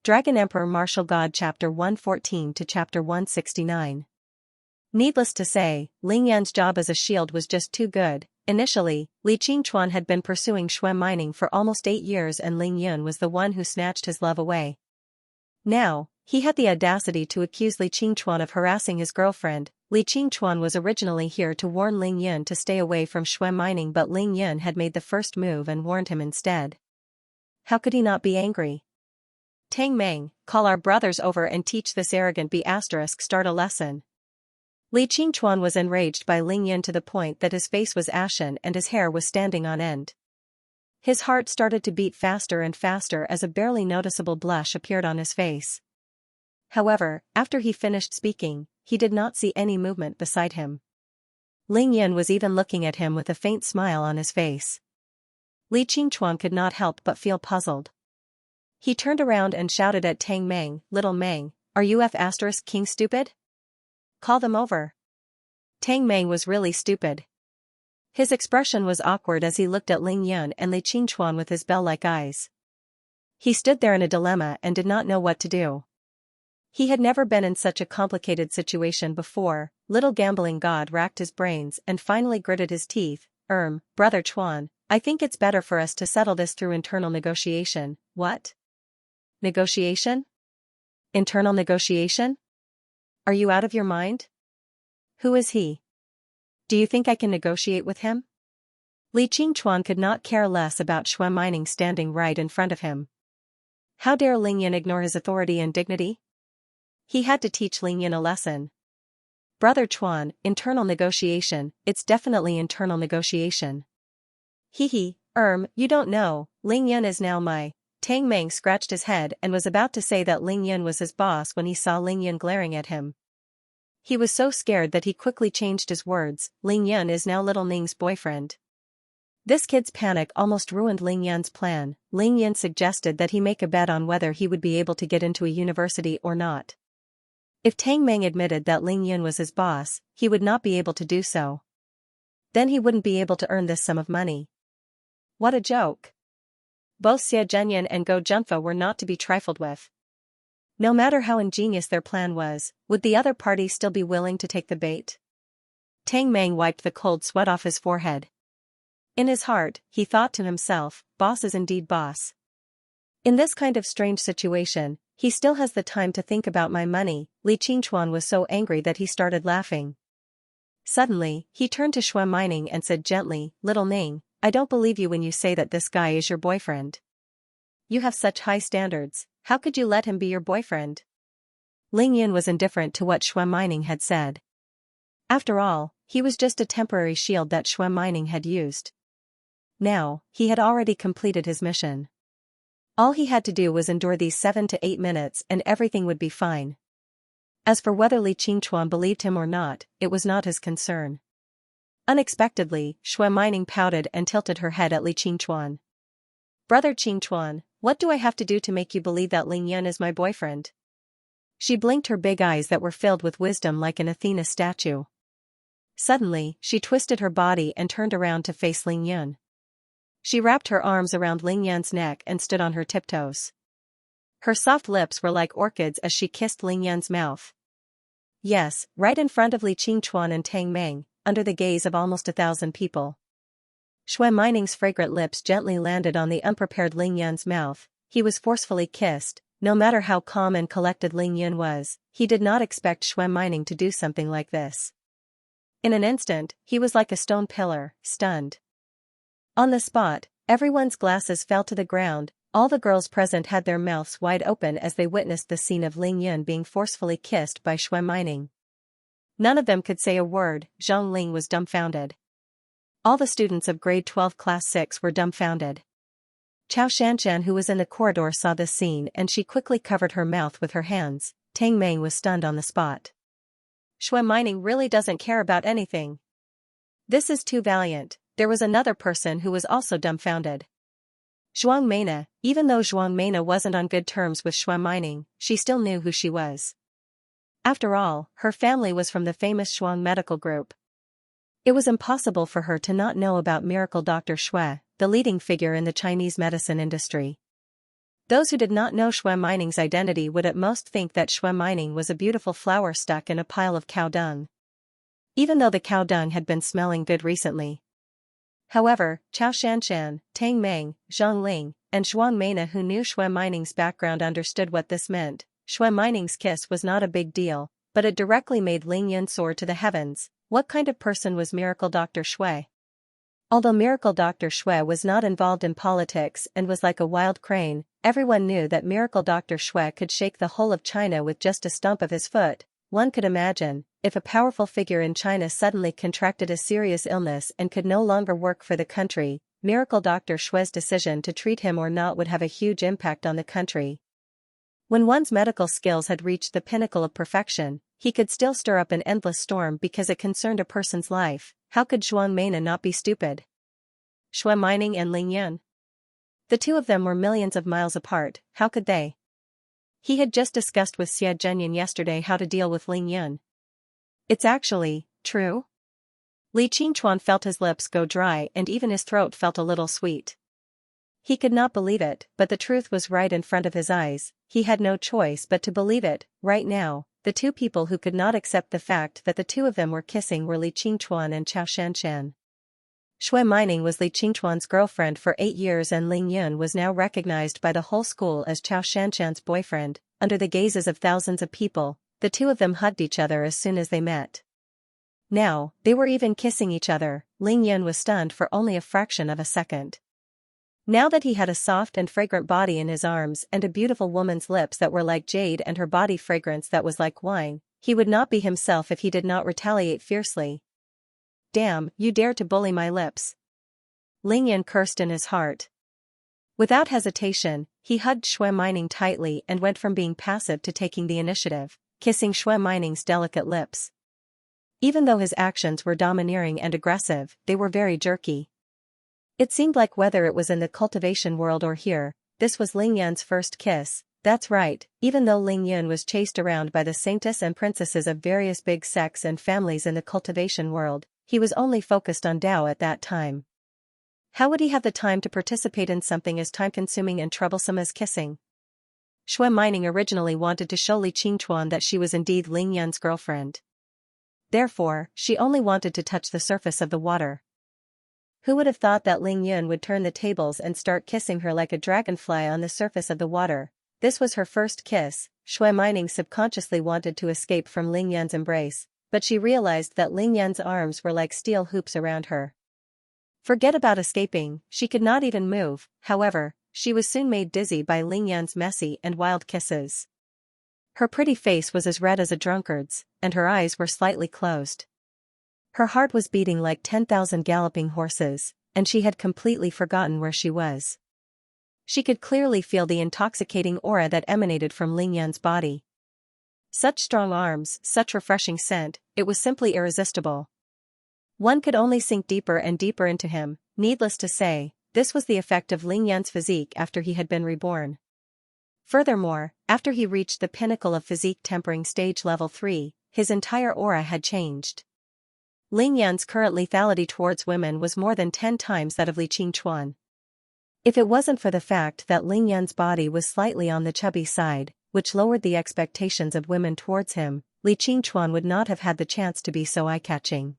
Dragon Emperor Martial God Chapter 114 to Chapter 169. Needless to say, Ling Yan's job as a shield was just too good. Initially, Li Qingchuan had been pursuing Shui mining for almost 8 years and Ling Yun was the one who snatched his love away. Now, he had the audacity to accuse Li Qingchuan of harassing his girlfriend. Li Qingchuan was originally here to warn Ling Yun to stay away from Shui mining, but Ling Yun had made the first move and warned him instead. How could he not be angry? Tang Meng, call our brothers over and teach this arrogant start a lesson. Li Qingchuan was enraged by Ling Yun to the point that his face was ashen and his hair was standing on end. His heart started to beat faster and faster as a barely noticeable blush appeared on his face. However, after he finished speaking, he did not see any movement beside him. Ling Yun was even looking at him with a faint smile on his face. Li Qingchuan could not help but feel puzzled. He turned around and shouted at Tang Meng, "Little Meng, are you King stupid? Call them over." Tang Meng was really stupid. His expression was awkward as he looked at Ling Yun and Li Qingchuan with his bell-like eyes. He stood there in a dilemma and did not know what to do. He had never been in such a complicated situation before. Little gambling god racked his brains and finally gritted his teeth. Brother Chuan, I think it's better for us to settle this through internal negotiation." "What? Negotiation? Internal negotiation? Are you out of your mind? Who is he? Do you think I can negotiate with him?" Li Qingchuan could not care less about Shui mining standing right in front of him. How dare Ling Yun ignore his authority and dignity? He had to teach Ling Yun a lesson. "Brother Chuan, internal negotiation, it's definitely internal negotiation." "Hee, you don't know, Ling Yun is now my..." Tang Meng scratched his head and was about to say that Ling Yun was his boss when he saw Ling Yun glaring at him. He was so scared that he quickly changed his words. "Ling Yun is now little Ning's boyfriend." This kid's panic almost ruined Ling Yun's plan. Ling Yun suggested that he make a bet on whether he would be able to get into a university or not. If Tang Meng admitted that Ling Yun was his boss, he would not be able to do so. Then he wouldn't be able to earn this sum of money. What a joke. Both Xie Zhenyan and Go Junfa were not to be trifled with. No matter how ingenious their plan was, would the other party still be willing to take the bait? Tang Meng wiped the cold sweat off his forehead. In his heart, he thought to himself, boss is indeed boss. In this kind of strange situation, he still has the time to think about my money. Li Qingchuan was so angry that he started laughing. Suddenly, he turned to Shui mining and said gently, "Little Ning, I don't believe you when you say that this guy is your boyfriend. You have such high standards, how could you let him be your boyfriend?" Ling Yun was indifferent to what Shui mining had said. After all, he was just a temporary shield that Shui mining had used. Now, he had already completed his mission. All he had to do was endure these 7 to 8 minutes and everything would be fine. As for whether Li Qingchuan believed him or not, it was not his concern. Unexpectedly, Shui mining pouted and tilted her head at Li Qingchuan. "Brother Qingchuan, what do I have to do to make you believe that Ling Yun is my boyfriend?" She blinked her big eyes that were filled with wisdom like an Athena statue. Suddenly, she twisted her body and turned around to face Ling Yun. She wrapped her arms around Ling Yun's neck and stood on her tiptoes. Her soft lips were like orchids as she kissed Ling Yun's mouth. Yes, right in front of Li Qingchuan and Tang Meng, under the gaze of almost 1,000 people. Shui mining's fragrant lips gently landed on the unprepared Ling Yun's mouth. He was forcefully kissed. No matter how calm and collected Ling Yun was, he did not expect Shui mining to do something like this. In an instant, he was like a stone pillar, stunned. On the spot, everyone's glasses fell to the ground. All the girls present had their mouths wide open as they witnessed the scene of Ling Yun being forcefully kissed by Shui mining. None of them could say a word. Zhang Ling was dumbfounded. All the students of grade 12 class 6 were dumbfounded. Chao Shanshan, who was in the corridor, saw this scene and she quickly covered her mouth with her hands. Tang Meng was stunned on the spot. Shui mining really doesn't care about anything. This is too valiant. There was another person who was also dumbfounded. Zhuang Meina. Even though Zhuang Meina wasn't on good terms with Shui mining, she still knew who she was. After all, her family was from the famous Zhuang medical group. It was impossible for her to not know about Miracle Dr. Shui, the leading figure in the Chinese medicine industry. Those who did not know Shui Mining's identity would at most think that Shui Mining was a beautiful flower stuck in a pile of cow dung. Even though the cow dung had been smelling good recently. However, Chao Shanshan, Tang Meng, Zhang Ling, and Zhuang Meina who knew Shui Mining's background understood what this meant. Shui Mining's kiss was not a big deal, but it directly made Ling Yan soar to the heavens. What kind of person was Miracle Dr. Shui? Although Miracle Dr. Shui was not involved in politics and was like a wild crane, everyone knew that Miracle Dr. Shui could shake the whole of China with just a stump of his foot. One could imagine, if a powerful figure in China suddenly contracted a serious illness and could no longer work for the country, Miracle Dr. Shui's decision to treat him or not would have a huge impact on the country. When one's medical skills had reached the pinnacle of perfection, he could still stir up an endless storm because it concerned a person's life. How could Zhuang Meina not be stupid? Shui Mining and Ling Yan. The two of them were millions of miles apart, how could they? He had just discussed with Xie Zhenyan yesterday how to deal with Ling Yan. It's actually true? Li Qingchuan felt his lips go dry and even his throat felt a little sweet. He could not believe it, but the truth was right in front of his eyes. He had no choice but to believe it. Right now, the two people who could not accept the fact that the two of them were kissing were Li Qingchuan and Chao Shanshan. Shui Mining was Li Qingchuan's girlfriend for 8 years and Ling Yun was now recognized by the whole school as Chao Shanshan's boyfriend. Under the gazes of thousands of people, the two of them hugged each other as soon as they met. Now, they were even kissing each other. Ling Yun was stunned for only a fraction of a second. Now that he had a soft and fragrant body in his arms and a beautiful woman's lips that were like jade and her body fragrance that was like wine, he would not be himself if he did not retaliate fiercely. Damn, you dare to bully my lips. Ling Yan cursed in his heart. Without hesitation, he hugged Shui Mining tightly and went from being passive to taking the initiative, kissing Shui Mining's delicate lips. Even though his actions were domineering and aggressive, they were very jerky. It seemed like whether it was in the cultivation world or here, this was Ling Yan's first kiss. That's right, even though Ling Yan was chased around by the saintess and princesses of various big sects and families in the cultivation world, he was only focused on Dao at that time. How would he have the time to participate in something as time-consuming and troublesome as kissing? Shui Mining originally wanted to show Li Qingchuan that she was indeed Ling Yan's girlfriend. Therefore, she only wanted to touch the surface of the water. Who would have thought that Ling Yun would turn the tables and start kissing her like a dragonfly on the surface of the water? This was her first kiss. Shui Mining subconsciously wanted to escape from Ling Yan's embrace, but she realized that Ling Yan's arms were like steel hoops around her. Forget about escaping, she could not even move. However, she was soon made dizzy by Ling Yan's messy and wild kisses. Her pretty face was as red as a drunkard's, and her eyes were slightly closed. Her heart was beating like 10,000 galloping horses, and she had completely forgotten where she was. She could clearly feel the intoxicating aura that emanated from Ling Yan's body. Such strong arms, such refreshing scent, it was simply irresistible. One could only sink deeper and deeper into him. Needless to say, this was the effect of Ling Yan's physique after he had been reborn. Furthermore, after he reached the pinnacle of physique tempering stage level 3, his entire aura had changed. Ling Yan's current lethality towards women was more than 10 times that of Li Qingchuan. If it wasn't for the fact that Ling Yan's body was slightly on the chubby side, which lowered the expectations of women towards him, Li Qingchuan would not have had the chance to be so eye-catching.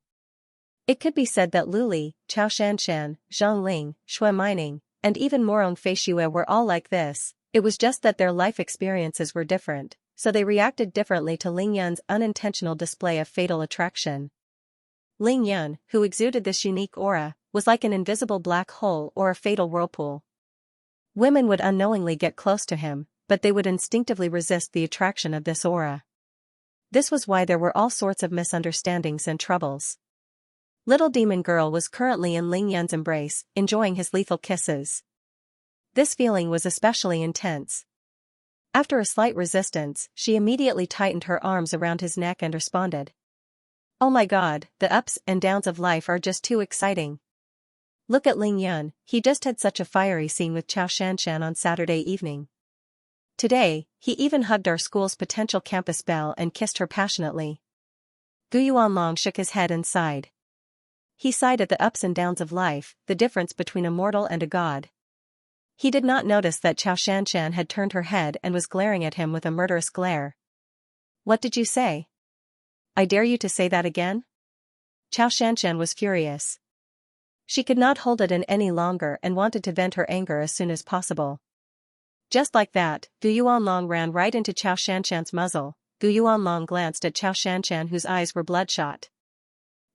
It could be said that Lu Li, Chao Shanshan, Zhang Ling, Shui Mining, and even Morong Feishui were all like this. It was just that their life experiences were different, so they reacted differently to Ling Yan's unintentional display of fatal attraction. Ling Yan, who exuded this unique aura, was like an invisible black hole or a fatal whirlpool. Women would unknowingly get close to him, but they would instinctively resist the attraction of this aura. This was why there were all sorts of misunderstandings and troubles. Little Demon Girl was currently in Ling Yan's embrace, enjoying his lethal kisses. This feeling was especially intense. After a slight resistance, she immediately tightened her arms around his neck and responded. Oh my god, the ups and downs of life are just too exciting. Look at Ling Yan, he just had such a fiery scene with Chao Shanshan on Saturday evening. Today, he even hugged our school's potential campus belle and kissed her passionately. Gu Yuanlong shook his head and sighed. He sighed at the ups and downs of life, the difference between a mortal and a god. He did not notice that Xianxia had turned her head and was glaring at him with a murderous glare. What did you say? I dare you to say that again? Xianxia was furious. She could not hold it in any longer and wanted to vent her anger as soon as possible. Just like that, Gu Yuanlong ran right into Xianxia's muzzle. Gu Yuanlong glanced at Xianxia, whose eyes were bloodshot.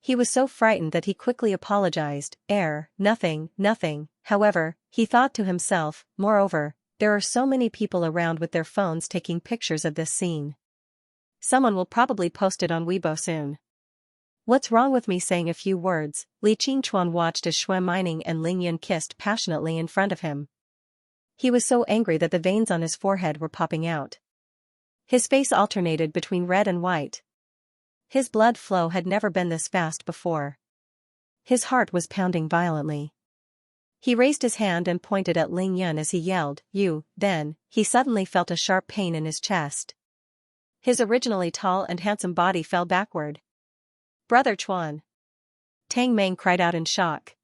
He was so frightened that he quickly apologized. Nothing. However, he thought to himself, moreover, there are so many people around with their phones taking pictures of this scene. Someone will probably post it on Weibo soon. What's wrong with me saying a few words? Li Qingchuan watched as Shui Mining and Ling Yun kissed passionately in front of him. He was so angry that the veins on his forehead were popping out. His face alternated between red and white. His blood flow had never been this fast before. His heart was pounding violently. He raised his hand and pointed at Ling Yun as he yelled, "You!" Then, he suddenly felt a sharp pain in his chest. His originally tall and handsome body fell backward. "Brother Chuan!" Tang Meng cried out in shock.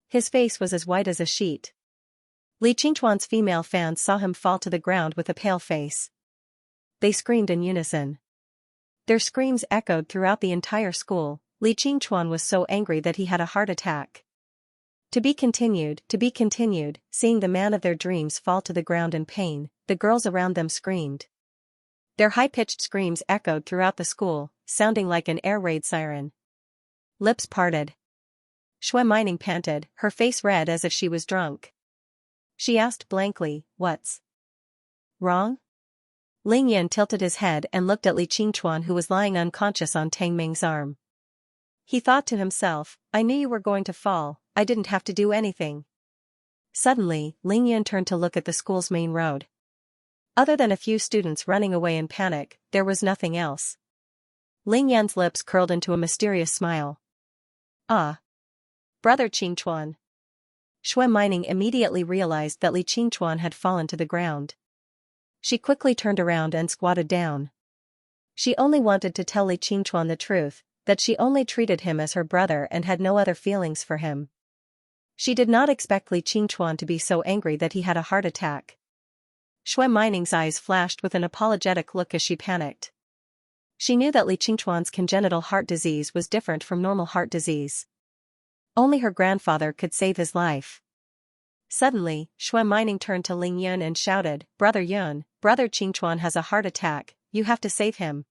His face was as white as a sheet. Li Qingchuan's female fans saw him fall to the ground with a pale face. They screamed in unison. Their screams echoed throughout the entire school. Li Qingchuan was so angry that he had a heart attack. To be continued, seeing the man of their dreams fall to the ground in pain, the girls around them screamed. Their high-pitched screams echoed throughout the school, sounding like an air raid siren. Lips parted. Shui Mining panted, her face red as if she was drunk. She asked blankly, "What's wrong?" Ling Yun tilted his head and looked at Li Qingchuan, who was lying unconscious on Tang Meng's arm. He thought to himself, I knew you were going to fall, I didn't have to do anything. Suddenly, Ling Yun turned to look at the school's main road. Other than a few students running away in panic, there was nothing else. Ling Yun's lips curled into a mysterious smile. Ah. Brother Qingchuan. Shui Mining immediately realized that Li Qingchuan had fallen to the ground. She quickly turned around and squatted down. She only wanted to tell Li Qingchuan the truth, that she only treated him as her brother and had no other feelings for him. She did not expect Li Qingchuan to be so angry that he had a heart attack. Shui Mining's eyes flashed with an apologetic look as she panicked. She knew that Li Qingchuan's congenital heart disease was different from normal heart disease. Only her grandfather could save his life. Suddenly, Shui Mining turned to Ling Yun and shouted, Brother Yun, Brother Qingchuan has a heart attack, you have to save him.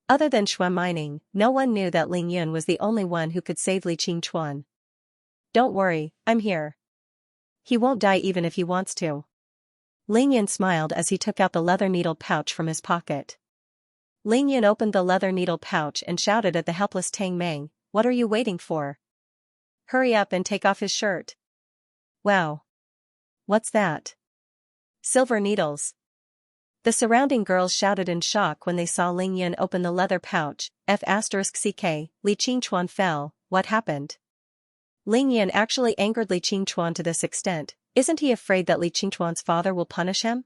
Other than Shui Mining, no one knew that Ling Yun was the only one who could save Li Qingchuan. Don't worry, I'm here. He won't die even if he wants to. Ling Yun smiled as he took out the leather needle pouch from his pocket. Ling Yun opened the leather needle pouch and shouted at the helpless Tang Meng, What are you waiting for? Hurry up and take off his shirt. Wow. What's that? Silver needles. The surrounding girls shouted in shock when they saw Ling Yun open the leather pouch. F***ck, Li Qingchuan fell, what happened? Ling Yun actually angered Li Qingchuan to this extent, isn't he afraid that Li Qingchuan's father will punish him?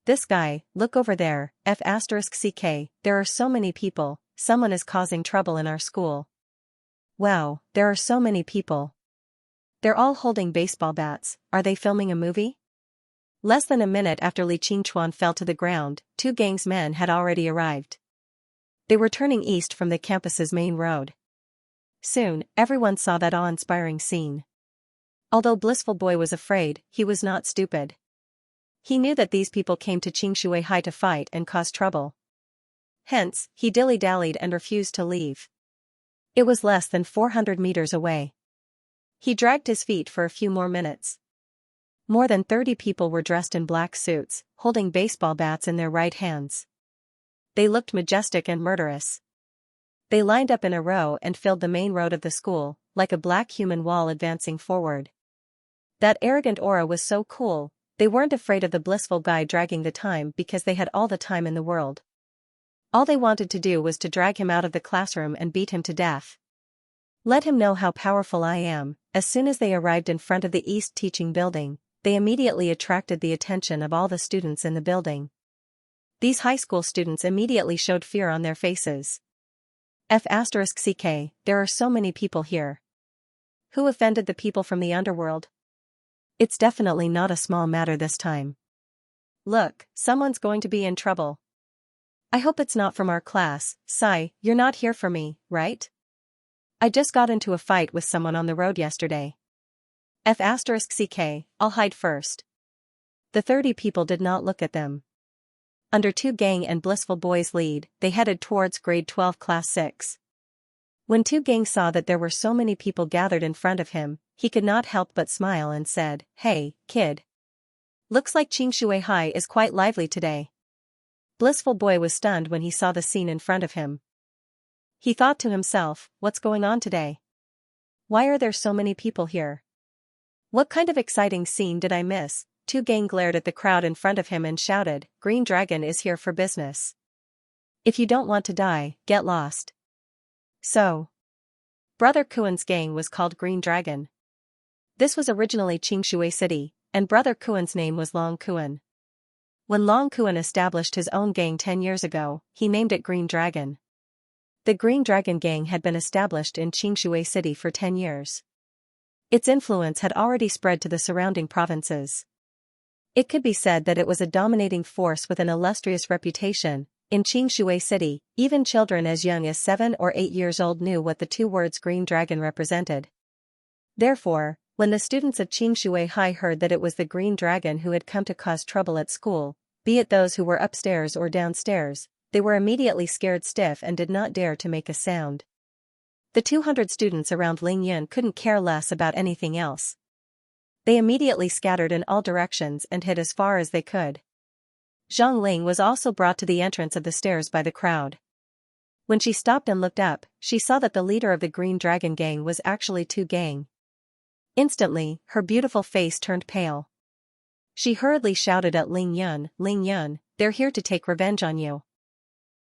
This guy, look over there, F***ck, there are so many people, someone is causing trouble in our school. Wow, there are so many people. They're all holding baseball bats, are they filming a movie? Less than a minute after Li Qingchuan fell to the ground, two gangs men had already arrived. They were turning east from the campus's main road. Soon, everyone saw that awe-inspiring scene. Although Blissful Boy was afraid, he was not stupid. He knew that these people came to Qingshui High to fight and cause trouble. Hence, he dilly-dallied and refused to leave. It was less than 400 meters away. He dragged his feet for a few more minutes. More than 30 people were dressed in black suits, holding baseball bats in their right hands. They looked majestic and murderous. They lined up in a row and filled the main road of the school, like a black human wall advancing forward. That arrogant aura was so cool, they weren't afraid of the blissful guy dragging the time because they had all the time in the world. All they wanted to do was to drag him out of the classroom and beat him to death. Let him know how powerful I am. As soon as they arrived in front of the East Teaching Building, they immediately attracted the attention of all the students in the building. These high school students immediately showed fear on their faces. F***ck, there are so many people here. Who offended the people from the underworld? It's definitely not a small matter this time. Look, someone's going to be in trouble. I hope it's not from our class. Sigh, you're not here for me, right? I just got into a fight with someone on the road yesterday. F*CK, I'll hide first. The 30 people did not look at them. Under Two Gang and Blissful Boy's lead, they headed towards grade 12 class 6. When Two Gang saw that there were so many people gathered in front of him, he could not help but smile and said, "Hey, kid. Looks like Xianxia High is quite lively today." Blissful Boy was stunned when he saw the scene in front of him. He thought to himself, what's going on today? Why are there so many people here? What kind of exciting scene did I miss? Two Gang glared at the crowd in front of him and shouted, "Green Dragon is here for business. If you don't want to die, get lost." So, Brother Kuan's gang was called Green Dragon. This was originally Xianxia City, and Brother Kuan's name was Long Kuan. When Long Kuan established his own gang 10 years ago, he named it Green Dragon. The Green Dragon gang had been established in Xianxia City for 10 years. Its influence had already spread to the surrounding provinces. It could be said that it was a dominating force with an illustrious reputation. In Xianxia City, even children as young as 7 or 8 years old knew what the two words Green Dragon represented. Therefore, when the students of Xianxia High heard that it was the Green Dragon who had come to cause trouble at school, be it those who were upstairs or downstairs, they were immediately scared stiff and did not dare to make a sound. The 200 students around Ling Yun couldn't care less about anything else. They immediately scattered in all directions and hid as far as they could. Zhang Ling was also brought to the entrance of the stairs by the crowd. When she stopped and looked up, she saw that the leader of the Green Dragon gang was actually Two Gang. Instantly, her beautiful face turned pale. She hurriedly shouted at Ling Yun, "They're here to take revenge on you."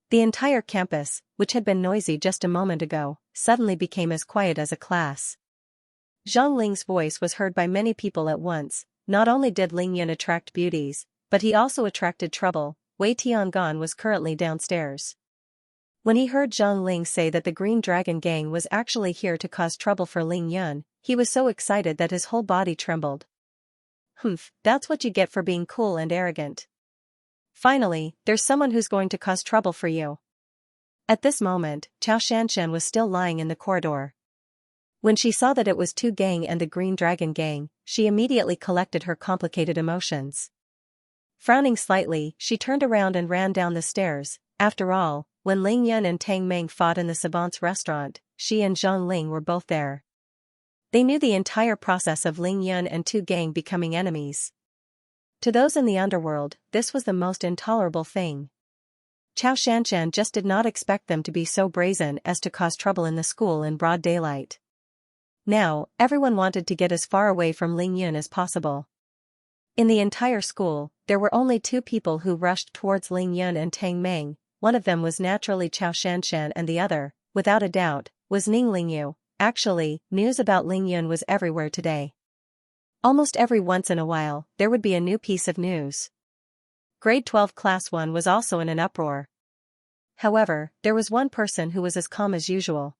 The entire campus, which had been noisy just a moment ago, suddenly became as quiet as a class. Zhang Ling's voice was heard by many people at once. Not only did Ling Yun attract beauties, but he also attracted trouble. Wei Tiangan was currently downstairs. When he heard Zhang Ling say that the Green Dragon gang was actually here to cause trouble for Ling Yun, he was so excited that his whole body trembled. "Humph, that's what you get for being cool and arrogant. Finally, there's someone who's going to cause trouble for you." At this moment, Xianxia was still lying in the corridor. When she saw that it was Two Gang and the Green Dragon gang, she immediately collected her complicated emotions. Frowning slightly, she turned around and ran down the stairs. After all, when Ling Yun and Tang Meng fought in the Savant's restaurant, she and Zhang Ling were both there. They knew the entire process of Ling Yun and Two Gang becoming enemies. To those in the underworld, this was the most intolerable thing. Xianxia just did not expect them to be so brazen as to cause trouble in the school in broad daylight. Now, everyone wanted to get as far away from Ling Yun as possible. In the entire school, there were only 2 people who rushed towards Ling Yun and Tang Meng. One of them was naturally Xianxia and the other, without a doubt, was Ning Lingyu. Actually, news about Ling Yun was everywhere today. Almost every once in a while, there would be a new piece of news. Grade 12 Class 1 was also in an uproar. However, there was one person who was as calm as usual.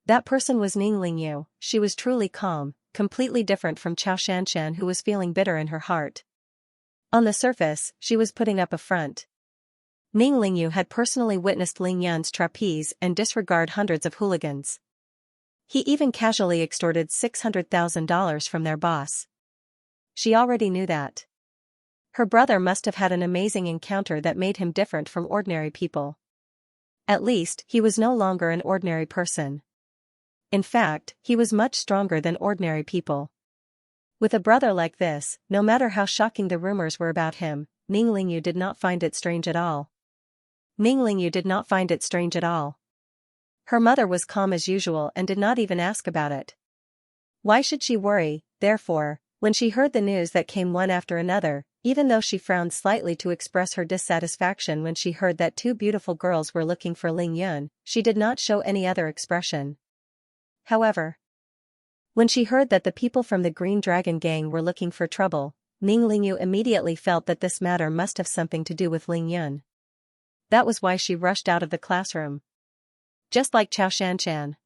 That person was Ning Lingyu. She was truly calm, completely different from Xianxia, who was feeling bitter in her heart. On the surface, she was putting up a front. Ning Lingyu had personally witnessed Ling Yun's trapeze and disregard hundreds of hooligans. He even casually extorted $600,000 from their boss. She already knew that. Her brother must have had an amazing encounter that made him different from ordinary people. At least, he was no longer an ordinary person. In fact, he was much stronger than ordinary people. With a brother like this, no matter how shocking the rumors were about him, Ning Lingyu did not find it strange at all. Ning Lingyu did not find it strange at all. Her mother was calm as usual and did not even ask about it. Why should she worry, therefore, when she heard the news that came one after another, even though she frowned slightly to express her dissatisfaction when she heard that 2 beautiful girls were looking for Ling Yun, she did not show any other expression. However, when she heard that the people from the Green Dragon gang were looking for trouble, Ning Lingyu immediately felt that this matter must have something to do with Ling Yun. That was why she rushed out of the classroom. Just like Xianxia.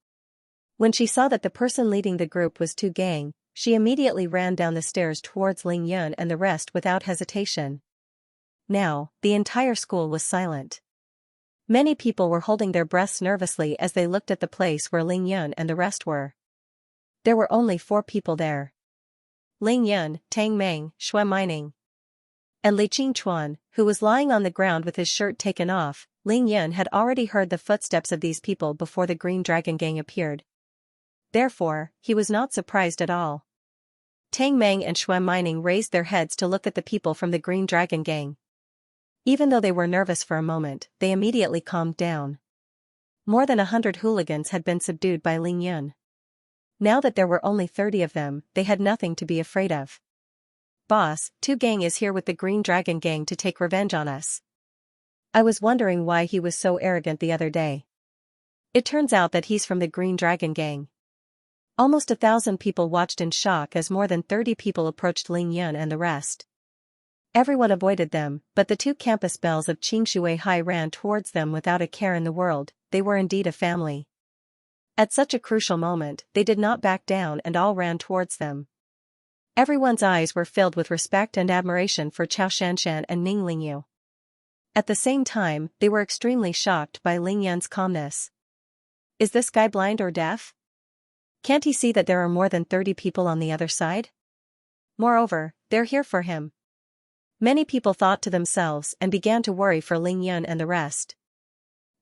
When she saw that the person leading the group was Two Gang, she immediately ran down the stairs towards Ling Yun and the rest without hesitation. Now, the entire school was silent. Many people were holding their breaths nervously as they looked at the place where Ling Yun and the rest were. There were only 4 people there. Ling Yun, Tang Meng, Shui Mining, and Li Qingchuan, who was lying on the ground with his shirt taken off. Ling Yun had already heard the footsteps of these people before the Green Dragon Gang appeared. Therefore, he was not surprised at all. Tang Meng and Shui Mining raised their heads to look at the people from the Green Dragon Gang. Even though they were nervous for a moment, they immediately calmed down. More than 100 hooligans had been subdued by Ling Yun. Now that there were only 30 of them, they had nothing to be afraid of. "Boss, Tu Gang is here with the Green Dragon Gang to take revenge on us. I was wondering why he was so arrogant the other day. It turns out that he's from the Green Dragon Gang." Almost 1,000 people watched in shock as more than 30 people approached Ling Yun and the rest. Everyone avoided them, but the 2 campus belles of Qingshui High ran towards them without a care in the world. They were indeed a family. At such a crucial moment, they did not back down and all ran towards them. Everyone's eyes were filled with respect and admiration for Chao Shanshan and Ning Lingyu. At the same time, they were extremely shocked by Ling Yun's calmness. Is this guy blind or deaf? Can't he see that there are more than 30 people on the other side? Moreover, they're here for him. Many people thought to themselves and began to worry for Ling Yun and the rest.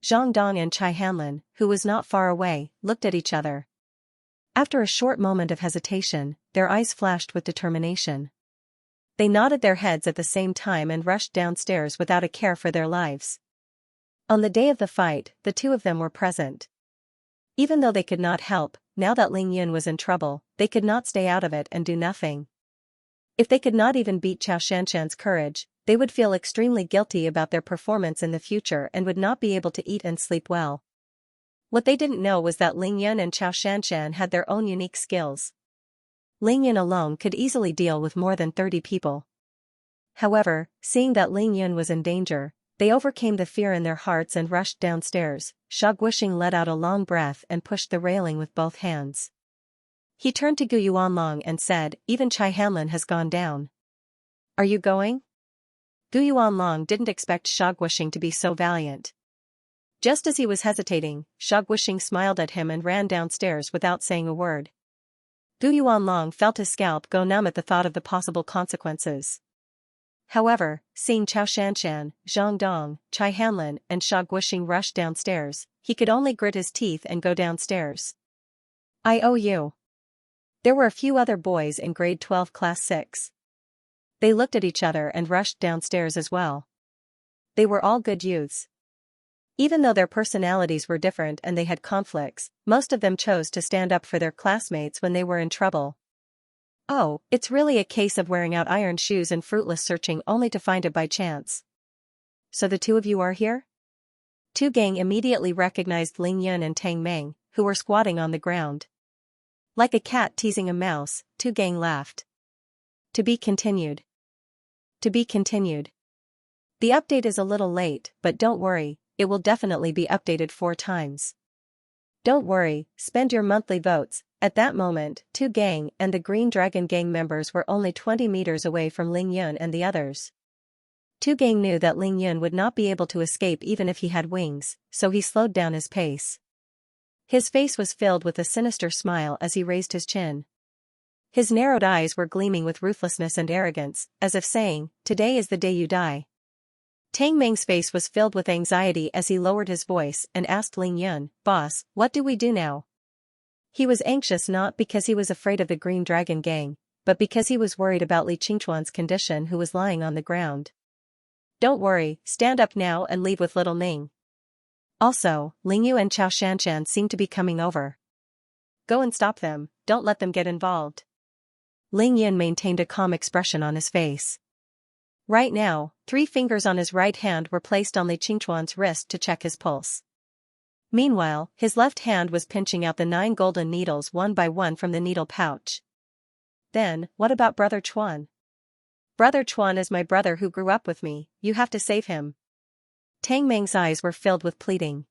Zhang Dong and Chai Hanlin, who was not far away, looked at each other. After a short moment of hesitation, their eyes flashed with determination. They nodded their heads at the same time and rushed downstairs without a care for their lives. On the day of the fight, the 2 of them were present. Even though they could not help, now that Ling Yun was in trouble, they could not stay out of it and do nothing. If they could not even beat Chao Shanshan's courage, they would feel extremely guilty about their performance in the future and would not be able to eat and sleep well. What they didn't know was that Ling Yun and Chao Shanshan had their own unique skills. Ling Yun alone could easily deal with more than 30 people. However, seeing that Ling Yun was in danger, they overcame the fear in their hearts and rushed downstairs. Sha Guoxing let out a long breath and pushed the railing with both hands. He turned to Gu Yuanlong and said, "Even Chai Hanlin has gone down. Are you going?" Gu Yuanlong didn't expect Sha Guoxing to be so valiant. Just as he was hesitating, Sha Guoxing smiled at him and ran downstairs without saying a word. Gu Yuanlong felt his scalp go numb at the thought of the possible consequences. However, seeing Chao Shanshan, Zhang Dong, Chai Hanlin and Sha Guoxing rush downstairs, he could only grit his teeth and go downstairs. "I owe you." There were a few other boys in grade 12 class 6. They looked at each other and rushed downstairs as well. They were all good youths. Even though their personalities were different and they had conflicts, most of them chose to stand up for their classmates when they were in trouble. Oh, it's really a case of wearing out iron shoes and fruitless searching only to find it by chance. So the 2 of you are here? Tu Gang immediately recognized Ling Yun and Tang Meng, who were squatting on the ground. Like a cat teasing a mouse, Tu Gang laughed. To be continued. To be continued. The update is a little late, but don't worry, it will definitely be updated 4 times. Don't worry, spend your monthly votes. At that moment, Tu Gang and the Green Dragon Gang members were only 20 meters away from Ling Yun and the others. Tu Gang knew that Ling Yun would not be able to escape even if he had wings, so he slowed down his pace. His face was filled with a sinister smile as he raised his chin. His narrowed eyes were gleaming with ruthlessness and arrogance, as if saying, "Today is the day you die." Tang Meng's face was filled with anxiety as he lowered his voice and asked Ling Yun, "Boss, what do we do now?" He was anxious not because he was afraid of the Green Dragon Gang, but because he was worried about Li Qingchuan's condition, who was lying on the ground. "Don't worry, stand up now and leave with little Ning. Also, Ling Yu and Chao Shanshan seem to be coming over. Go and stop them, don't let them get involved." Ling Yun maintained a calm expression on his face. Right now, 3 fingers on his right hand were placed on Li Qingchuan's wrist to check his pulse. Meanwhile, his left hand was pinching out the 9 golden needles one by one from the needle pouch. "Then, what about Brother Chuan?" "Brother Chuan is my brother who grew up with me, you have to save him." Tang Meng's eyes were filled with pleading.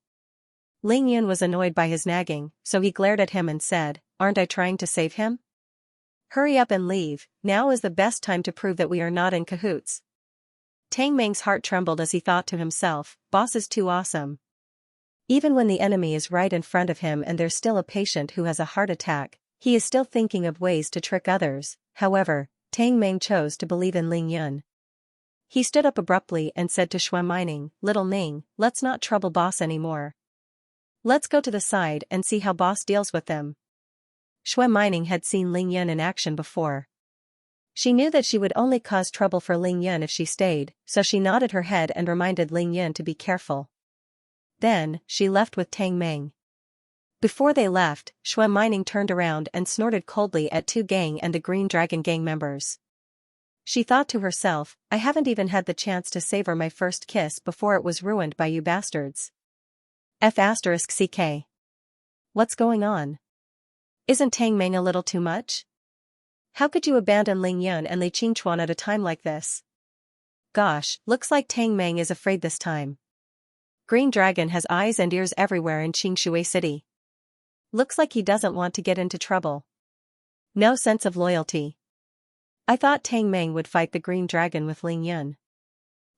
Ling Yun was annoyed by his nagging, so he glared at him and said, "Aren't I trying to save him?" Hurry up and leave, now is the best time to prove that we are not in cahoots. Tang Meng's heart trembled as he thought to himself, boss is too awesome. Even when the enemy is right in front of him and there's still a patient who has a heart attack, he is still thinking of ways to trick others. However, Tang Meng chose to believe in Ling Yun. He stood up abruptly and said to Shui Mining, "Little Ning, let's not trouble boss anymore. Let's go to the side and see how boss deals with them." Shui Mining had seen Ling Yun in action before. She knew that she would only cause trouble for Ling Yun if she stayed, so she nodded her head and reminded Ling Yun to be careful. Then, she left with Tang Meng. Before they left, Shui Mining turned around and snorted coldly at Two Gang and the Green Dragon Gang members. She thought to herself, I haven't even had the chance to savor my first kiss before it was ruined by you bastards. F***ck. What's going on? Isn't Tang Meng a little too much? How could you abandon Ling Yun and Li Qingchuan at a time like this? Gosh, looks like Tang Meng is afraid this time. Green Dragon has eyes and ears everywhere in Xianxia City. Looks like he doesn't want to get into trouble. No sense of loyalty. I thought Tang Meng would fight the Green Dragon with Ling Yun.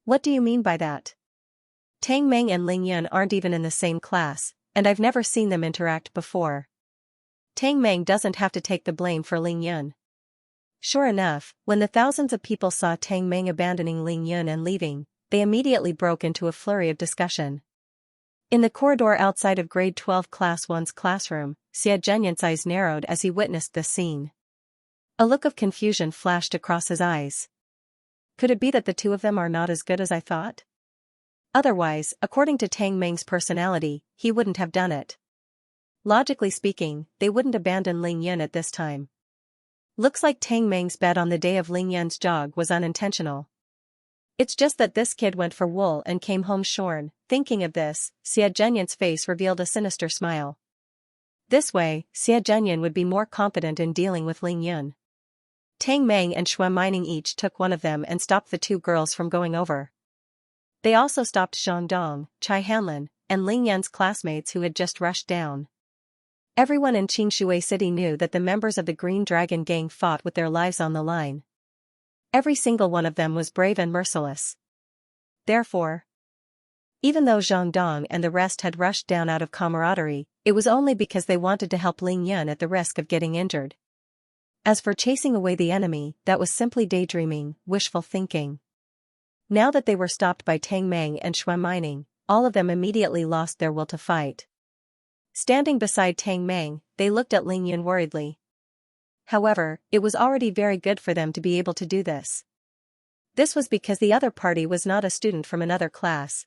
What do you mean by that? Tang Meng and Ling Yun aren't even in the same class, and I've never seen them interact before. Tang Meng doesn't have to take the blame for Ling Yun. Sure enough, when the thousands of people saw Tang Meng abandoning Ling Yun and leaving, they immediately broke into a flurry of discussion. In the corridor outside of Grade 12 Class 1's classroom, Xianxia's eyes narrowed as he witnessed this scene. A look of confusion flashed across his eyes. Could it be that the two of them are not as good as I thought? Otherwise, according to Tang Meng's personality, he wouldn't have done it. Logically speaking, they wouldn't abandon Ling Yun at this time. Looks like Tang Meng's bet on the day of Ling Yun's jog was unintentional. It's just that this kid went for wool and came home shorn. Thinking of this, Xianxia's face revealed a sinister smile. This way, Xianxia would be more confident in dealing with Ling Yun. Tang Meng and Shui Mining each took one of them and stopped the two girls from going over. They also stopped Zhang Dong, Chai Hanlin, and Ling Yun's classmates who had just rushed down. Everyone in Xianxia City knew that the members of the Green Dragon Gang fought with their lives on the line. Every single one of them was brave and merciless. Therefore, even though Zhang Dong and the rest had rushed down out of camaraderie, it was only because they wanted to help Ling Yun at the risk of getting injured. As for chasing away the enemy, that was simply daydreaming, wishful thinking. Now that they were stopped by Tang Meng and Shui Mining, all of them immediately lost their will to fight. Standing beside Tang Meng, they looked at Ling Yun worriedly. However, it was already very good for them to be able to do this. This was because the other party was not a student from another class.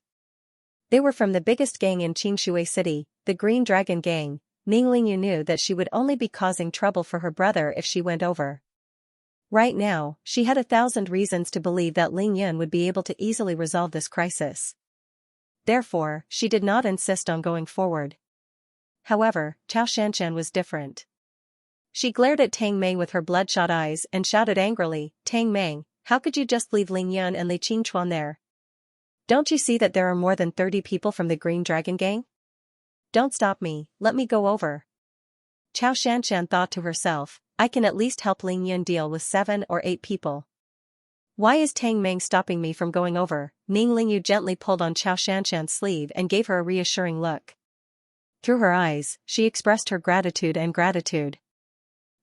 They were from the biggest gang in Xianxia City, the Green Dragon Gang. Ling Yun knew that she would only be causing trouble for her brother if she went over. Right now, she had 1,000 reasons to believe that Ling Yun would be able to easily resolve this crisis. Therefore, she did not insist on going forward. However, Xianxia was different. She glared at Tang Meng with her bloodshot eyes and shouted angrily, "Tang Meng, how could you just leave Ling Yun and Li Qingchuan there? Don't you see that there are more than 30 people from the Green Dragon Gang? Don't stop me, let me go over." Xianxia thought to herself, I can at least help Ling Yun deal with 7 or 8 people. Why is Tang Meng stopping me from going over? Ling Yu gently pulled on Xianxia's sleeve and gave her a reassuring look. Through her eyes, she expressed her gratitude and gratitude.